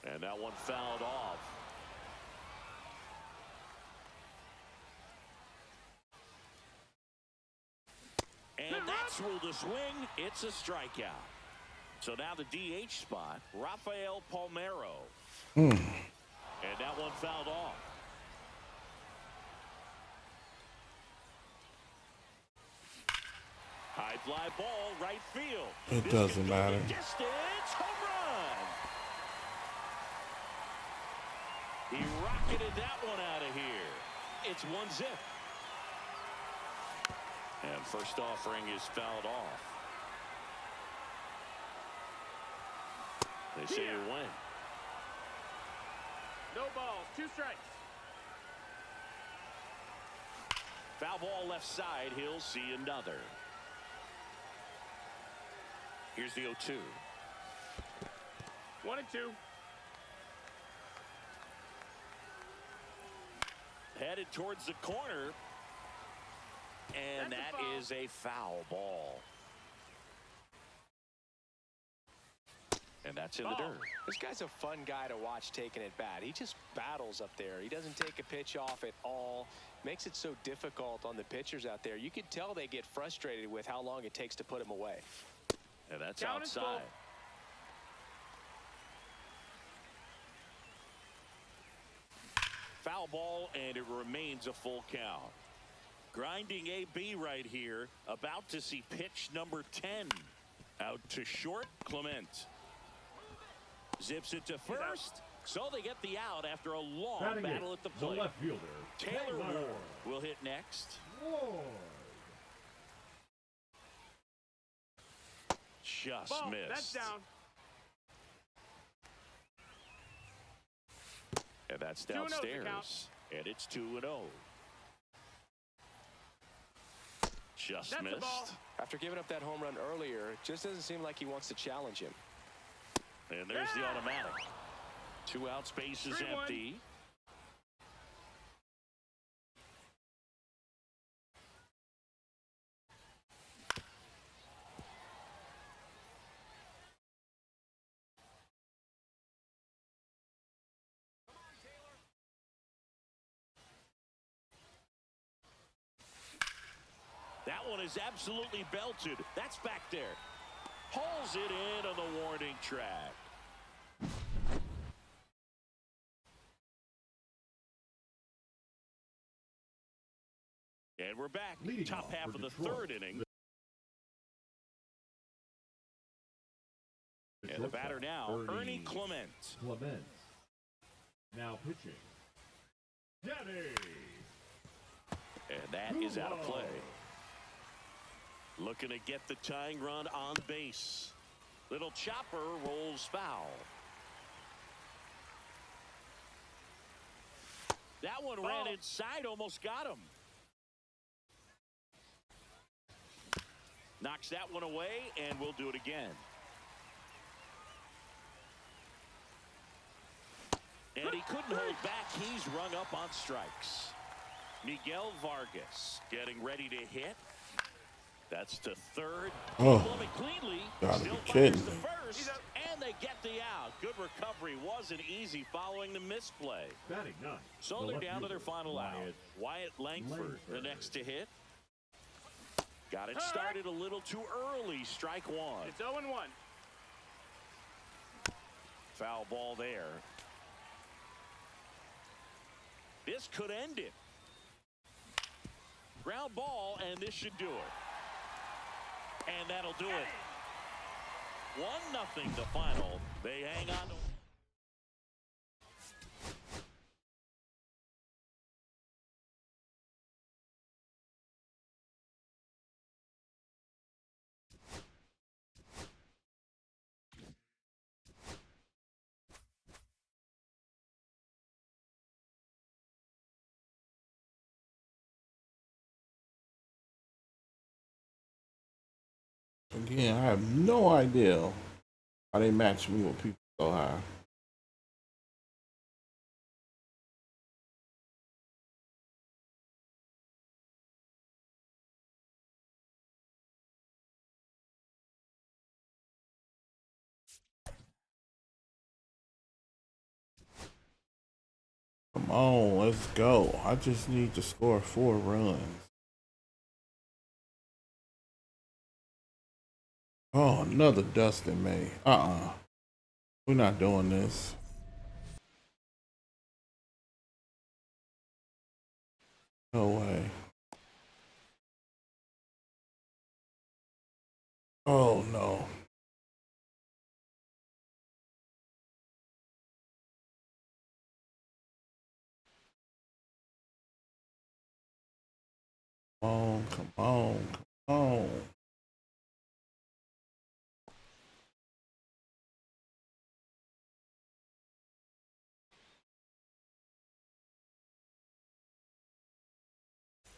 And that one fouled off. And that's ruled a swing. It's a strikeout. So now the DH spot, Rafael Palmeiro. And that one fouled off. High fly ball, right field. It This doesn't could go the matter. Distance, home run. He rocketed that one out of here. It's 1-0. And first offering is fouled off. They say you win. No balls. 2 strikes. Foul ball left side. He'll see another. Here's the 0-2. 1-2. Headed towards the corner. And That's a that foul. is a foul ball. And that's in the dirt. This guy's a fun guy to watch taking at bat. He just battles up there. He doesn't take a pitch off at all. Makes it so difficult on the pitchers out there. You can tell they get frustrated with how long it takes to put him away. And that's Count is full. outside. Foul ball, and it remains a full count. Grinding AB right here. About to see pitch number 10. Out to short, Clement. Zips it to first. So they get the out after a long battle at the plate. The left fielder, Taylor Ward will hit next. Ward. Just Ball, missed. that's down. And that's 2-0 the downstairs. count. And it's 2-0. Just That's the ball. missed. After giving up that home run earlier, it just doesn't seem like he wants to challenge him. And there's the automatic. 2 out, space is 3-1. empty. That one is absolutely belted. That's back there. Hauls it in on the warning track. And we're back. Leading Top off half for of the Detroit. third inning. And the batter now, Ernie Clement. Clement. Now pitching, Danny. And that is out of play. Looking to get the tying run on base. Little chopper rolls foul. That one ran inside, almost got him. Knocks that one away, and we'll do it again. And he couldn't hold back. He's rung up on strikes. Miguel Vargas getting ready to hit. That's to third. Oh, Glove it cleanly. gotta Still be fires kidding the me. first, and they get the out. Good recovery. Wasn't easy following the misplay. Batting ninth. So the they're left down to their fielder, final out. Wyatt Langford, the next to hit. Got it started a little too early. Strike one. It's 0-1. Foul ball there. This could end it. Ground ball, and this should do it. And that'll do it. 1-0 the final. They hang on to. Again, I have no idea how they match me with people so high. Come on, let's go. I just need to score 4 runs. Oh, another Dustin May. We're not doing this. No way. Oh, no. Come on, come on, come on.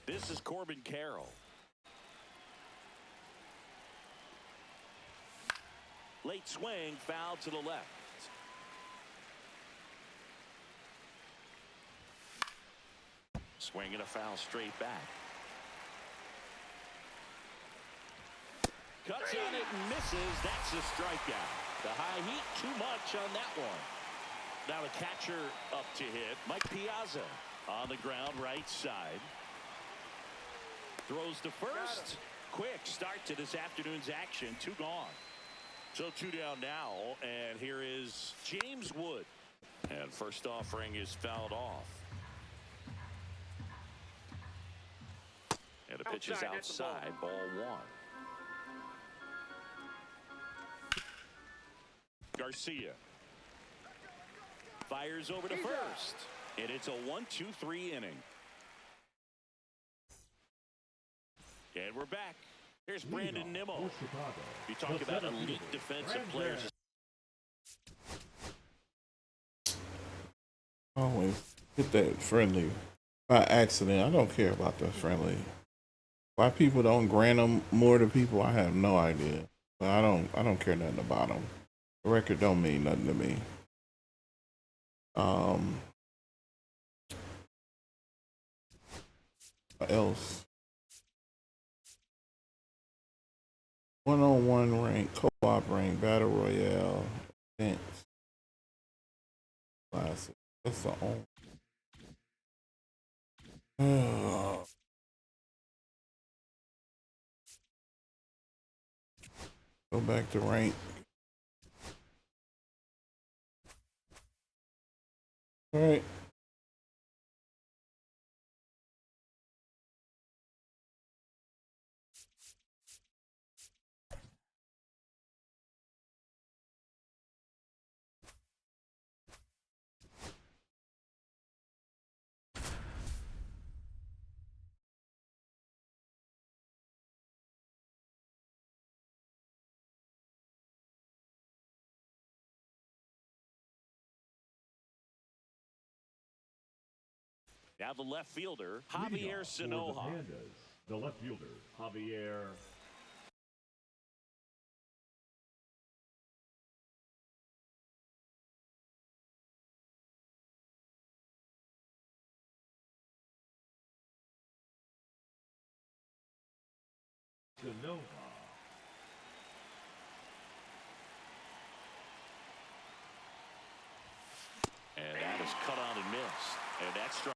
This is Corbin Carroll. Late swing, foul to the left. Swing and a foul straight back. Cuts on it and misses. That's a strikeout. The high heat, too much on that one. Now the catcher up to hit. Mike Piazza on the ground right side. Throws to first. Quick start to this afternoon's action. 2 gone. So 2 down now. And here is James Wood. And first offering is fouled off. pitch is outside, ball one. Garcia fires over to first, and it's a 1-2-3 inning. And we're back. Here's Brandon Nimmo. You talk about elite defensive players. Always hit that friendly by accident. I don't care about the friendly. Why people don't grant them more to people, I have no idea. But I don't care nothing about them. The record don't mean nothing to me. What else? One-on-one rank, co-op rank, battle royale, events, classic. That's the only. Go back to rank. All right. Now the left fielder, Javier Sanoja. The left fielder, Javier. Sanoja. And that is cut on and missed. And that's strike.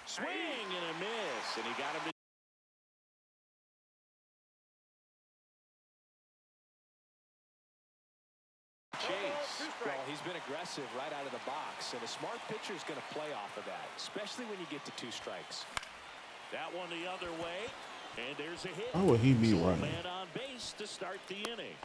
Swing and a miss, and he got him to chase. Well, he's been aggressive right out of the box, and a smart pitcher is going to play off of that, especially when you get to 2 strikes. that one the other way, and there's a hit. How would he be So running? man on base to start the inning.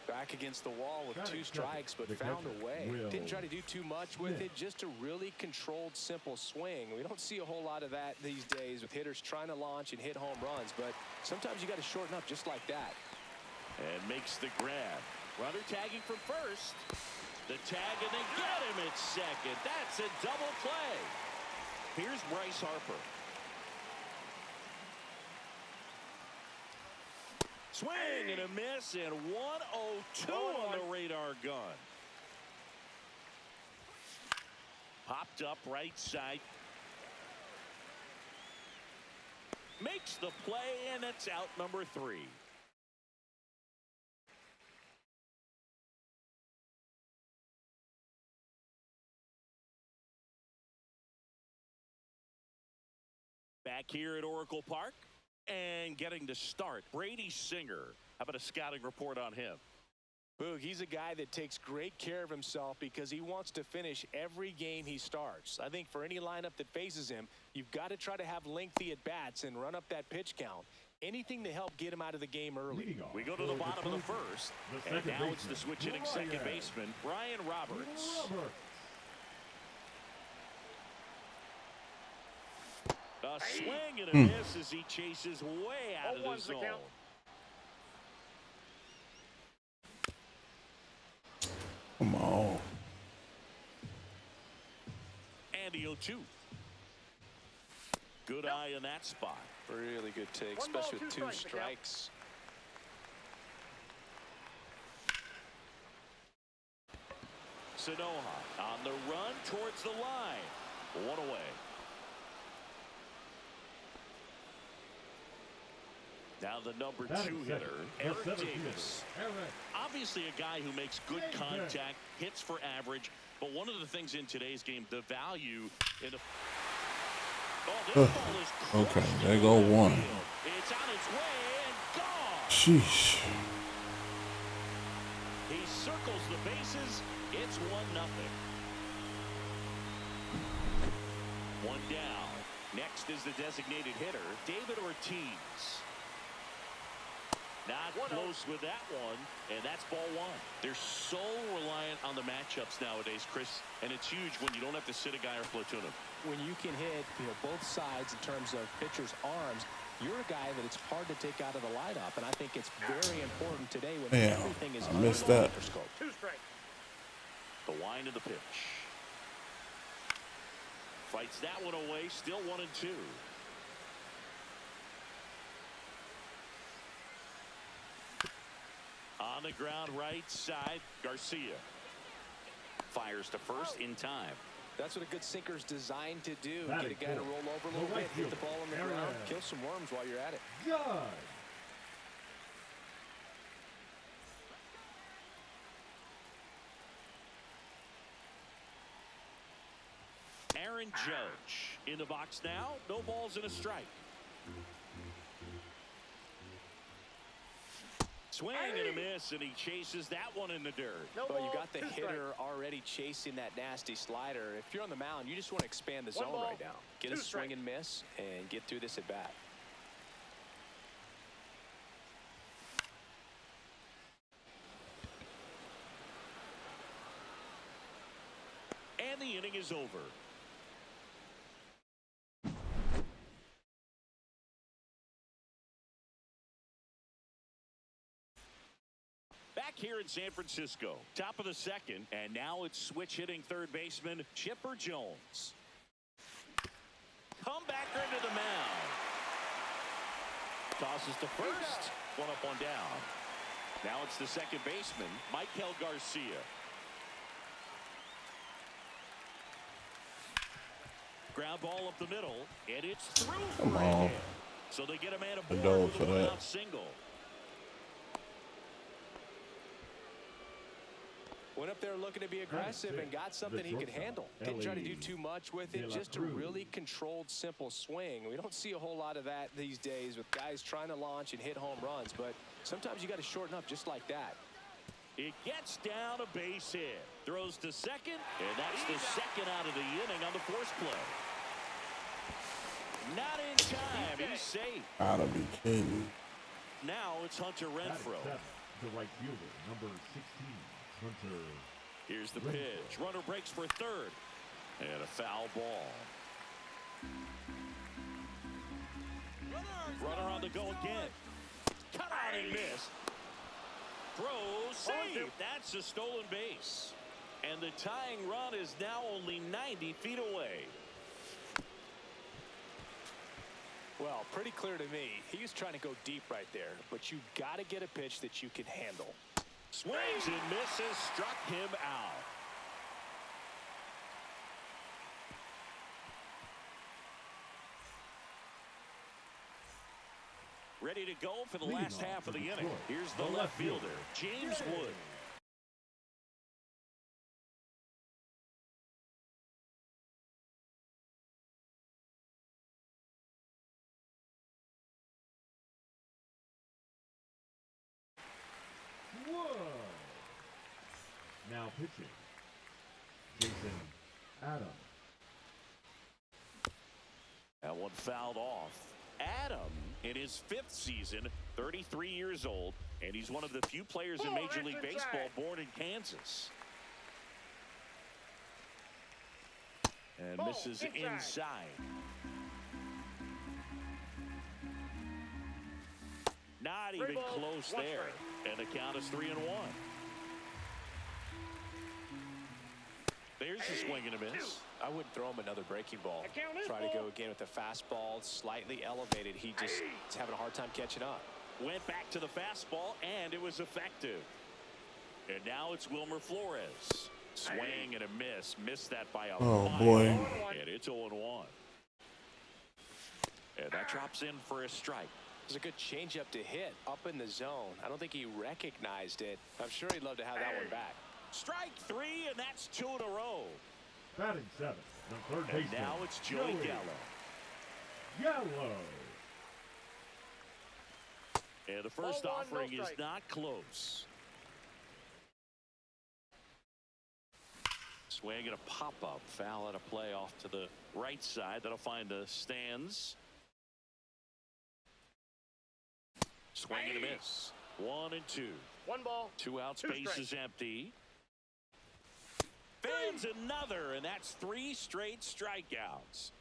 Back against the wall with 2 strikes, but found a way. Didn't try to do too much with it, just a really controlled, simple swing. We don't see a whole lot of that these days with hitters trying to launch and hit home runs, but sometimes you got to shorten up just like that. And makes the grab. Runner tagging from first. The tag, and they get him at second. That's a double play. Here's Bryce Harper. Swing and a miss, and 102 on the radar gun. Popped up right side. Makes the play, and it's out number 3. Back here at Oracle Park. And getting to start, Brady Singer. How about a scouting report on him? Boog, he's a guy that takes great care of himself because he wants to finish every game he starts. I think for any lineup that faces him, you've got to try to have lengthy at-bats and run up that pitch count. Anything to help get him out of the game early. We go to the bottom of the first, and now it's the switch-hitting second baseman, Brian Roberts. A swing and a miss as he chases way out of the zone. Come on. And the 0-2. Good eye in that spot. Really good take, especially with 2 strikes. Sanoja on the run towards the line. 1 away. Now the number Batting 2 second, hitter, the Eric center Davis. fielder, Eric. Obviously a guy who makes good contact, hits for average, but one of the things in today's game, the value in the... Oh, this ball is Okay, crushed there in go left one. field. It's on its way and gone. Sheesh. He circles the bases. It's 1-0. One down. Next is the designated hitter, David Ortiz. Not close with that one, and that's ball 1. They're so reliant on the matchups nowadays, Chris, and it's huge when you don't have to sit a guy or platoon him. When you can hit both sides in terms of pitchers' arms, you're a guy that it's hard to take out of the lineup, and I think it's very important today when Damn, everything is I under missed the that. microscope. 2 strikes. The wind of the pitch. Fights that one away, still 1-2. On the ground right side, Garcia. Fires to first in time. That's what a good sinker's designed to do. Batting Get a guy to roll over a little bit, hit the ball on the ground, kill some worms while you're at it. Judge. Aaron Judge in the box now. No balls and a strike. Swing and a miss, and he chases that one in the dirt. No Well, you ball, got the 2 hitter strikes. already chasing that nasty slider. If you're on the mound, you just want to expand the 1 zone ball, right now. Get a 2 swing strikes. and miss and get through this at bat. And the inning is over. Back here in San Francisco, top of the second, and now it's switch hitting third baseman Chipper Jones. Comebacker into the mound. Tosses to first. 1 up, 1 down. Now it's the second baseman, Michael Garcia. Ground ball up the middle, and it's through for Come a on. hit. So they get a man I aboard dove with for a that. one-out single. Went up there looking to be aggressive and got something he could handle. Didn't try to do too much with it, just a really controlled, simple swing. We don't see a whole lot of that these days with guys trying to launch and hit home runs, but sometimes you got to shorten up just like that. It gets down a base hit. Throws to second, and that's the second out of the inning on the force play. Not in time. He's safe. Gotta be kidding. Now it's Hunter Batting Renfroe. seventh, the right fielder, number 16, Hunter. Here's the pitch. Runner breaks for third. And a foul ball. Runner on the go again. Cut out and miss. Throw, save. That's a stolen base. And the tying run is now only 90 feet away. Well, pretty clear to me. He was trying to go deep right there, but you got to get a pitch that you can handle. Swings and misses, struck him out. Ready to go for the Leading last off half of for the inning. Detroit, Here's the the left left fielder, fielder, James Wood. Whoa! Now pitching, Jason Adam. That one fouled off. Adam, in his 5th season, 33 years old, and he's one of the few players in Major League Baseball born in Kansas. And misses inside. Not even close there. And the count is 3-1. There's a swing and a miss. I wouldn't throw him another breaking ball. Try to go again with the fastball, slightly elevated. He just is having a hard time catching up. Went back to the fastball, and it was effective. And now it's Wilmer Flores. Swing and a miss. Missed that by a Oh, mile. boy. And it's 0-1. And that drops in for a strike. It was a good changeup to hit up in the zone. I don't think he recognized it. I'm sure he'd love to have that one back. Strike three, and that's 2 in a row. Batting seventh, the third And baseman. now it's Joey Gallo. Gallo. And the first Ball one, offering no is strike. not close. Swing and a pop-up. Foul at a play off to the right side. That'll find the stands. Swing and a miss. 1-2. 1 ball. 2 outs. 2 Base strikes. is empty. Fans another, and that's 3 straight strikeouts.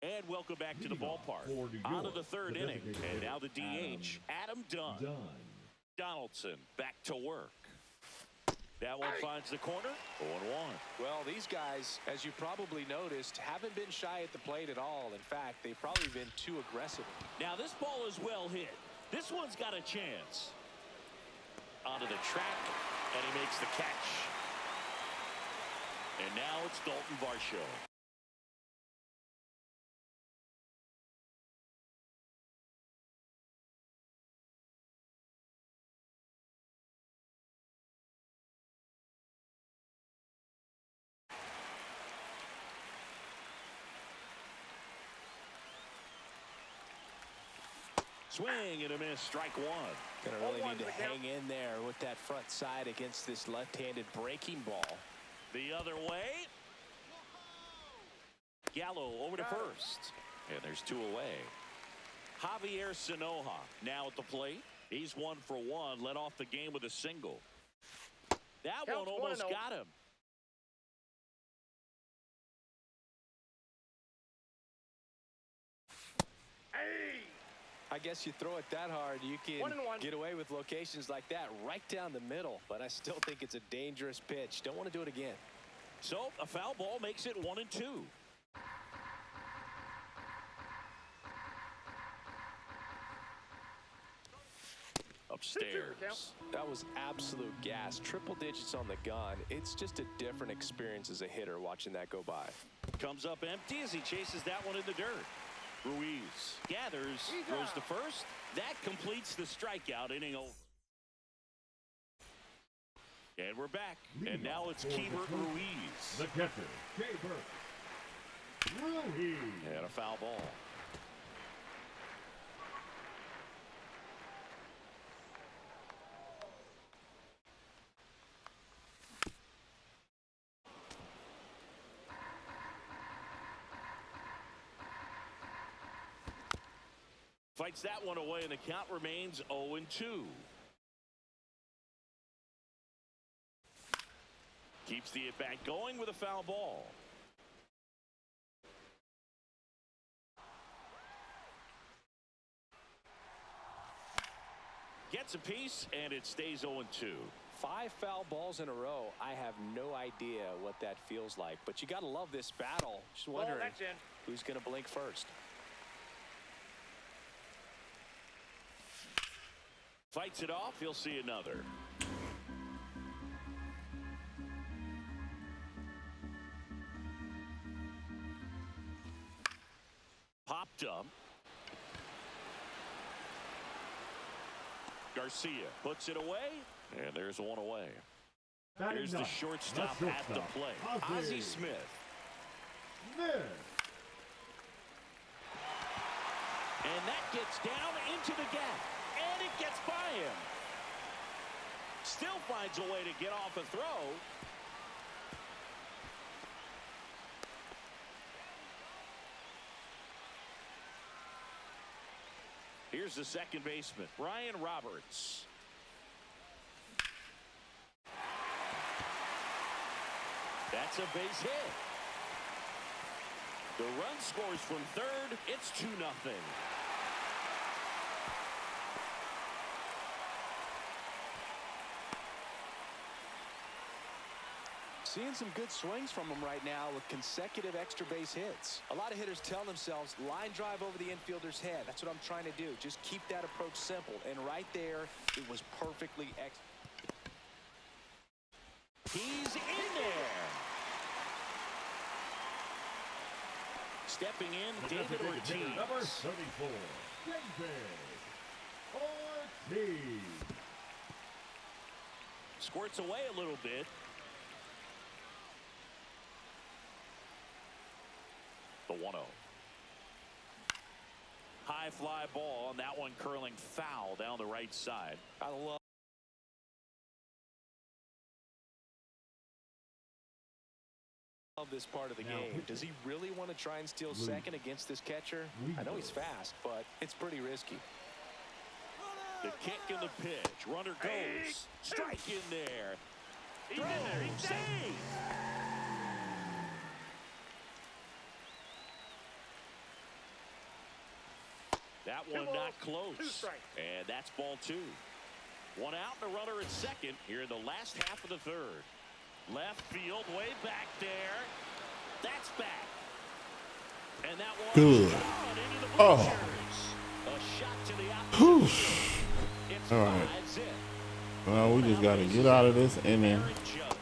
And welcome back to the ballpark. On to the third inning. And now the DH, Adam Dunn. Donaldson back to work. That one finds the corner. 0-1. Well, these guys, as you probably noticed, haven't been shy at the plate at all. In fact, they've probably been too aggressive. Now this ball is well hit. This one's got a chance. Onto the track, and he makes the catch. And now it's Dalton Varsho. Swing and a miss, strike one. Gonna really need to hang in there with that front side against this left-handed breaking ball. The other way. Gallo over to first. And there's 2 away. Javier Sanoja now at the plate. He's 1 for 1. Led off the game with a single. That one almost got him. I guess you throw it that hard, you can 1-1. get away with locations like that right down the middle. But I still think it's a dangerous pitch. Don't want to do it again. So a foul ball makes it 1-2. Upstairs. That was absolute gas. Triple digits on the gun. It's just a different experience as a hitter watching that go by. Comes up empty as he chases that one in the dirt. Ruiz gathers, goes to first. That completes the strikeout inning over. And we're back. And now it's Keibert Ruiz. The catcher, Keibert Ruiz. And a foul ball. Fights that one away, and the count remains 0-2. Keeps the at-bat going with a foul ball. Gets a piece, and it stays 0-2. 5 foul balls in a row. I have no idea what that feels like, but you got to love this battle. Just wondering who's going to blink first. Fights it off. He'll see another. Popped up. Garcia puts it away, and there's one away. Here's the shortstop at the plate, Ozzie Smith. And that gets down into the gap, and it gets by him. Still finds a way to get off a throw. Here's the second baseman, Brian Roberts. That's a base hit. The run scores from third. It's 2-0. Seeing some good swings from him right now with consecutive extra base hits. A lot of hitters tell themselves line drive over the infielder's head. That's what I'm trying to do. Just keep that approach simple. And right there, it was perfectly He's in there. stepping in, Defensive David ticket hitter number Ortiz. 34, David Ortiz. Squirts away a little bit. The 1-0. High fly ball, and that one curling foul down the right side. I love this part of the game. Does he really want to try and steal second against this catcher? I know he's fast, but it's pretty risky. The kick and the pitch. Runner goes. Strike in there. He's in there. He's Throw. safe. Save. That one balls, not close. 2 strikes. And that's ball 2. One out and a runner at second here in the last half of the third. Left field, way back there. That's back. And that one Good. into the Oh. bleachers. A shot to the opposite. It's All right. 5-zip. Well, we just got to get out of this inning. Aaron Judge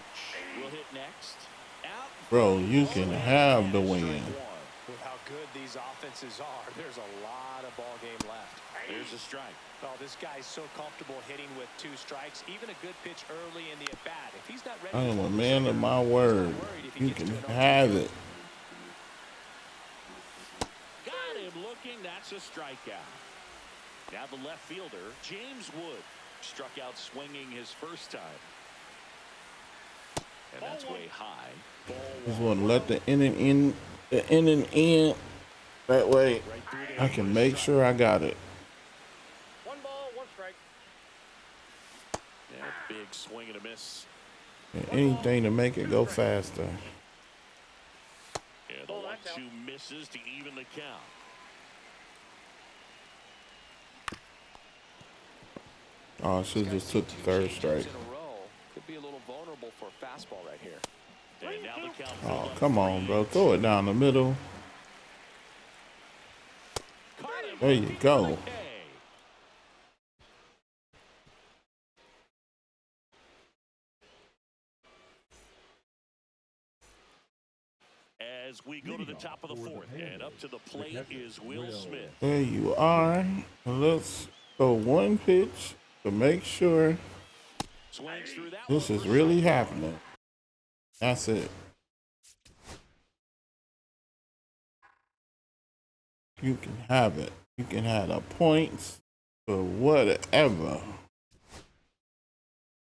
will hit next. Out. Bro, you can have the win. With how good these offenses are, there's a lot of ball game left. There's a strike. Oh, this guy's so comfortable hitting with 2 strikes. Even a good pitch early in the at-bat. If he's not ready, I am a man of my word. You can have it. Got him looking. That's a strikeout. Now the left fielder, James Wood, struck out swinging his first time. And that's way high. Just want to let the inning in. That way, I can make sure I got it. 1 ball, 1 strike. Yeah, big swing and a miss. And anything to make it go faster. And the 1-2 misses to even the count. Oh, I should have just took the 3rd strike. in a row. Could be a little vulnerable for a fastball right here. And now the count Oh, filled up come on, 3. bro. Throw it down the middle. Caught him. There you go. Okay. As we go to the top of the 4th, and up to the plate is Will Smith. There you are. Let's go 1 pitch to make sure Swings through that this one is for really strike happening. That's it. You can have it. You can have the points or whatever.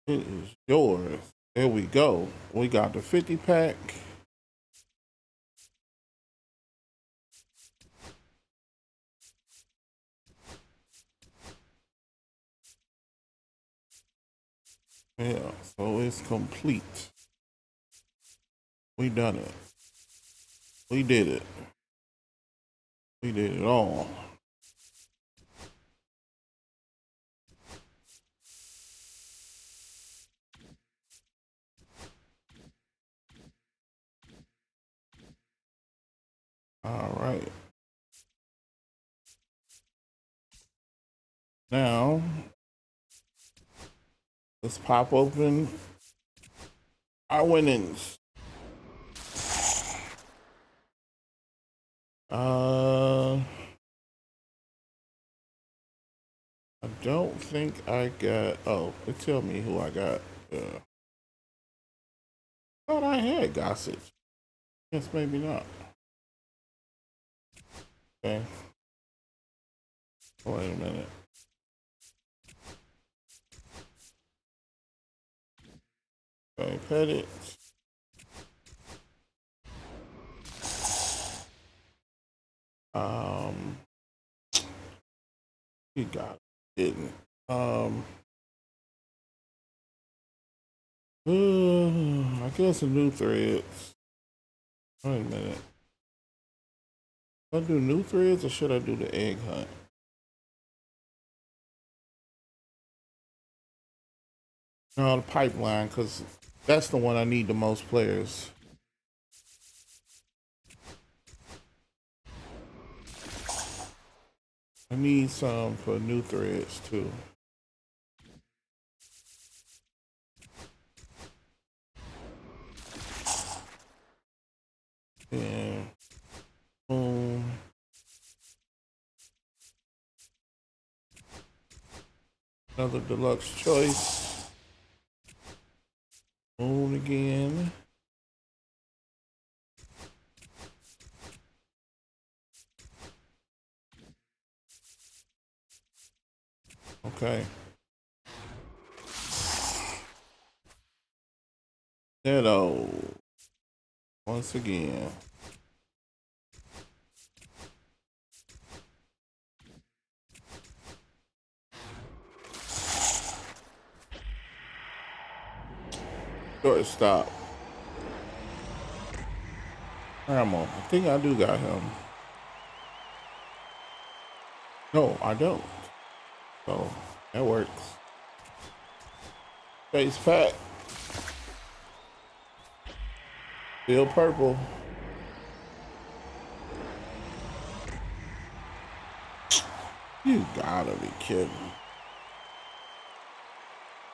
It is yours. There we go. We got the 50 pack. Yeah, so it's complete. We done it. We did it. We did it all. All right. Now, let's pop open our winnings. I don't think I got. Oh, it tell me who I got. Thought I had Gossage. Yes, maybe not. Okay. Wait a minute. Okay, Pettit. He got it, didn't. I guess a new threads. Wait a minute. Should I do new threads or should I do the egg hunt? No, the pipeline, because that's the one I need the most players. I need some for new threads too. And boom. Another deluxe choice. Moon again. Okay. Ditto. Once again. Shortstop. Hamill. I think I do got him. No, I don't. So that works. Face pack. Still purple. You gotta be kidding.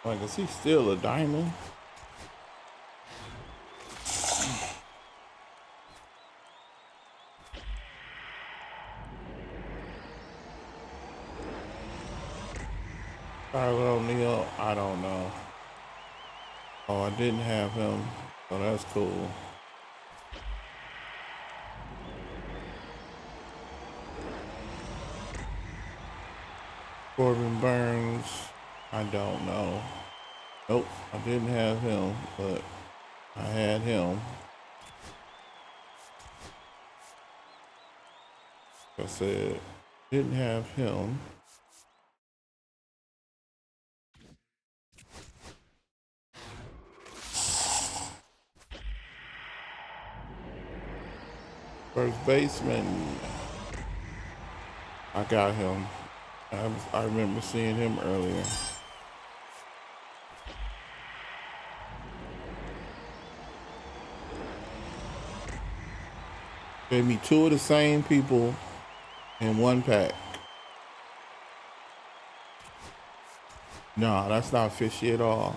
Like, is he still a diamond? Tyler O'Neill, I don't know. Oh, I didn't have him, so that's cool. Corbin Burns, I don't know. Nope, I didn't have him, but I had him. I said, didn't have him. First baseman, I got him. I remember seeing him earlier. Gave me two of the same people in one pack. No, that's not fishy at all.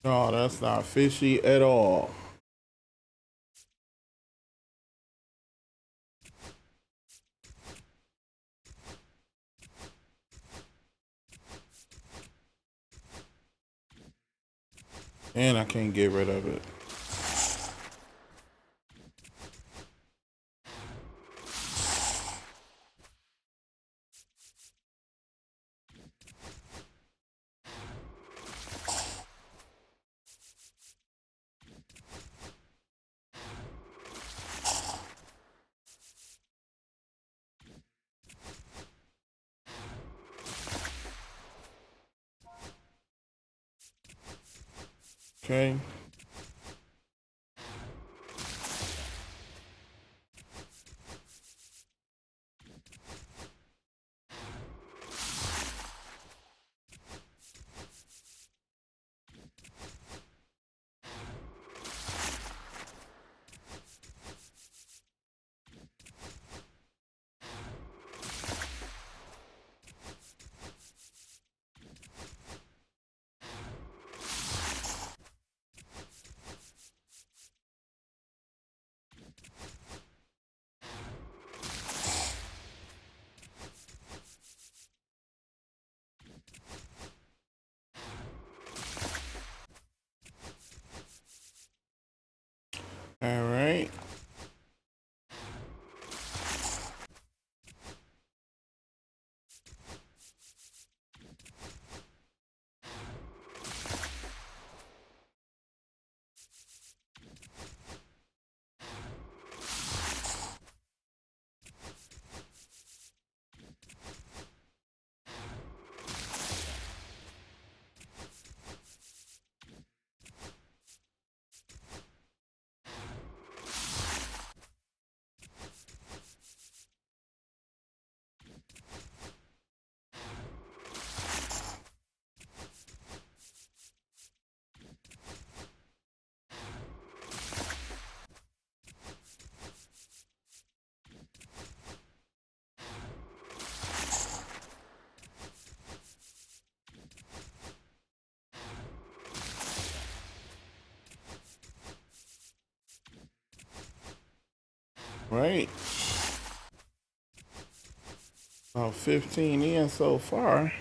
No, that's not fishy at all. And I can't get rid of it. Okay. right. About 15 in so far.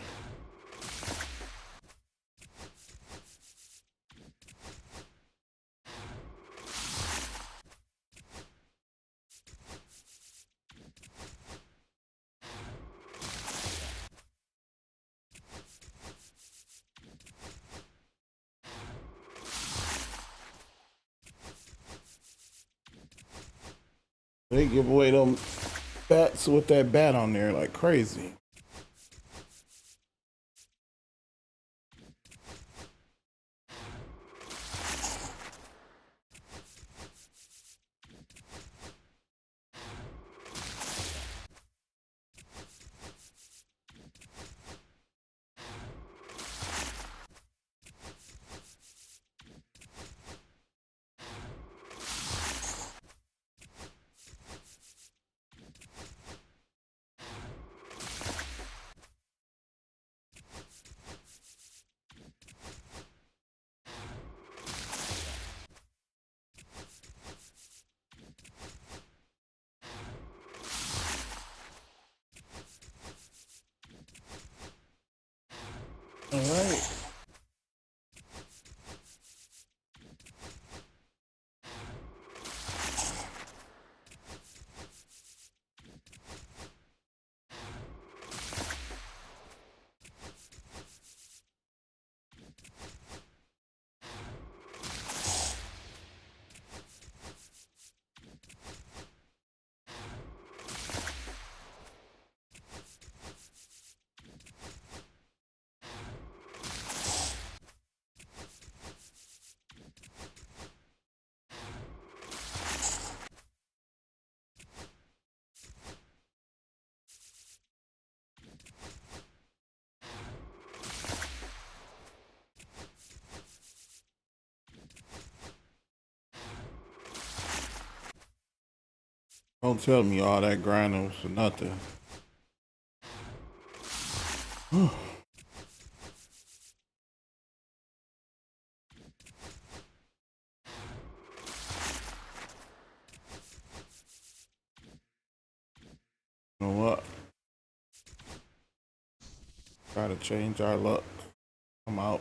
They give away them bats with that bat on there like crazy. All right. Don't tell me all that grinding was for nothing. You know what? Gotta change our luck. I'm out.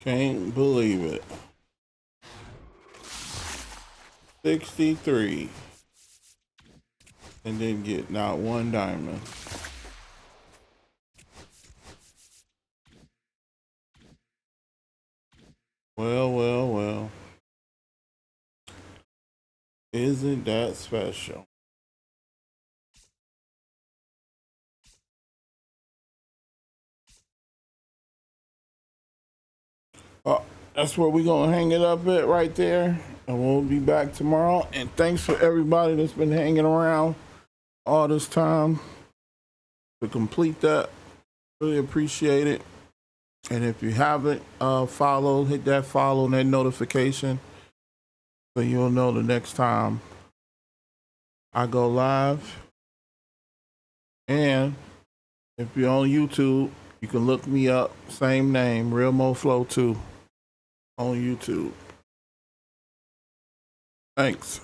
Can't believe it. 63. And didn't get not one diamond. Well. Isn't that special. That's where we're going to hang it up at right there. And we'll be back tomorrow. And thanks for everybody that's been hanging around all this time to complete that. Really appreciate it. And if you haven't followed, hit that follow and that notification so you'll know the next time I go live. And if you're on YouTube, you can look me up, same name, Real Mo Flow 2 on YouTube. Thanks.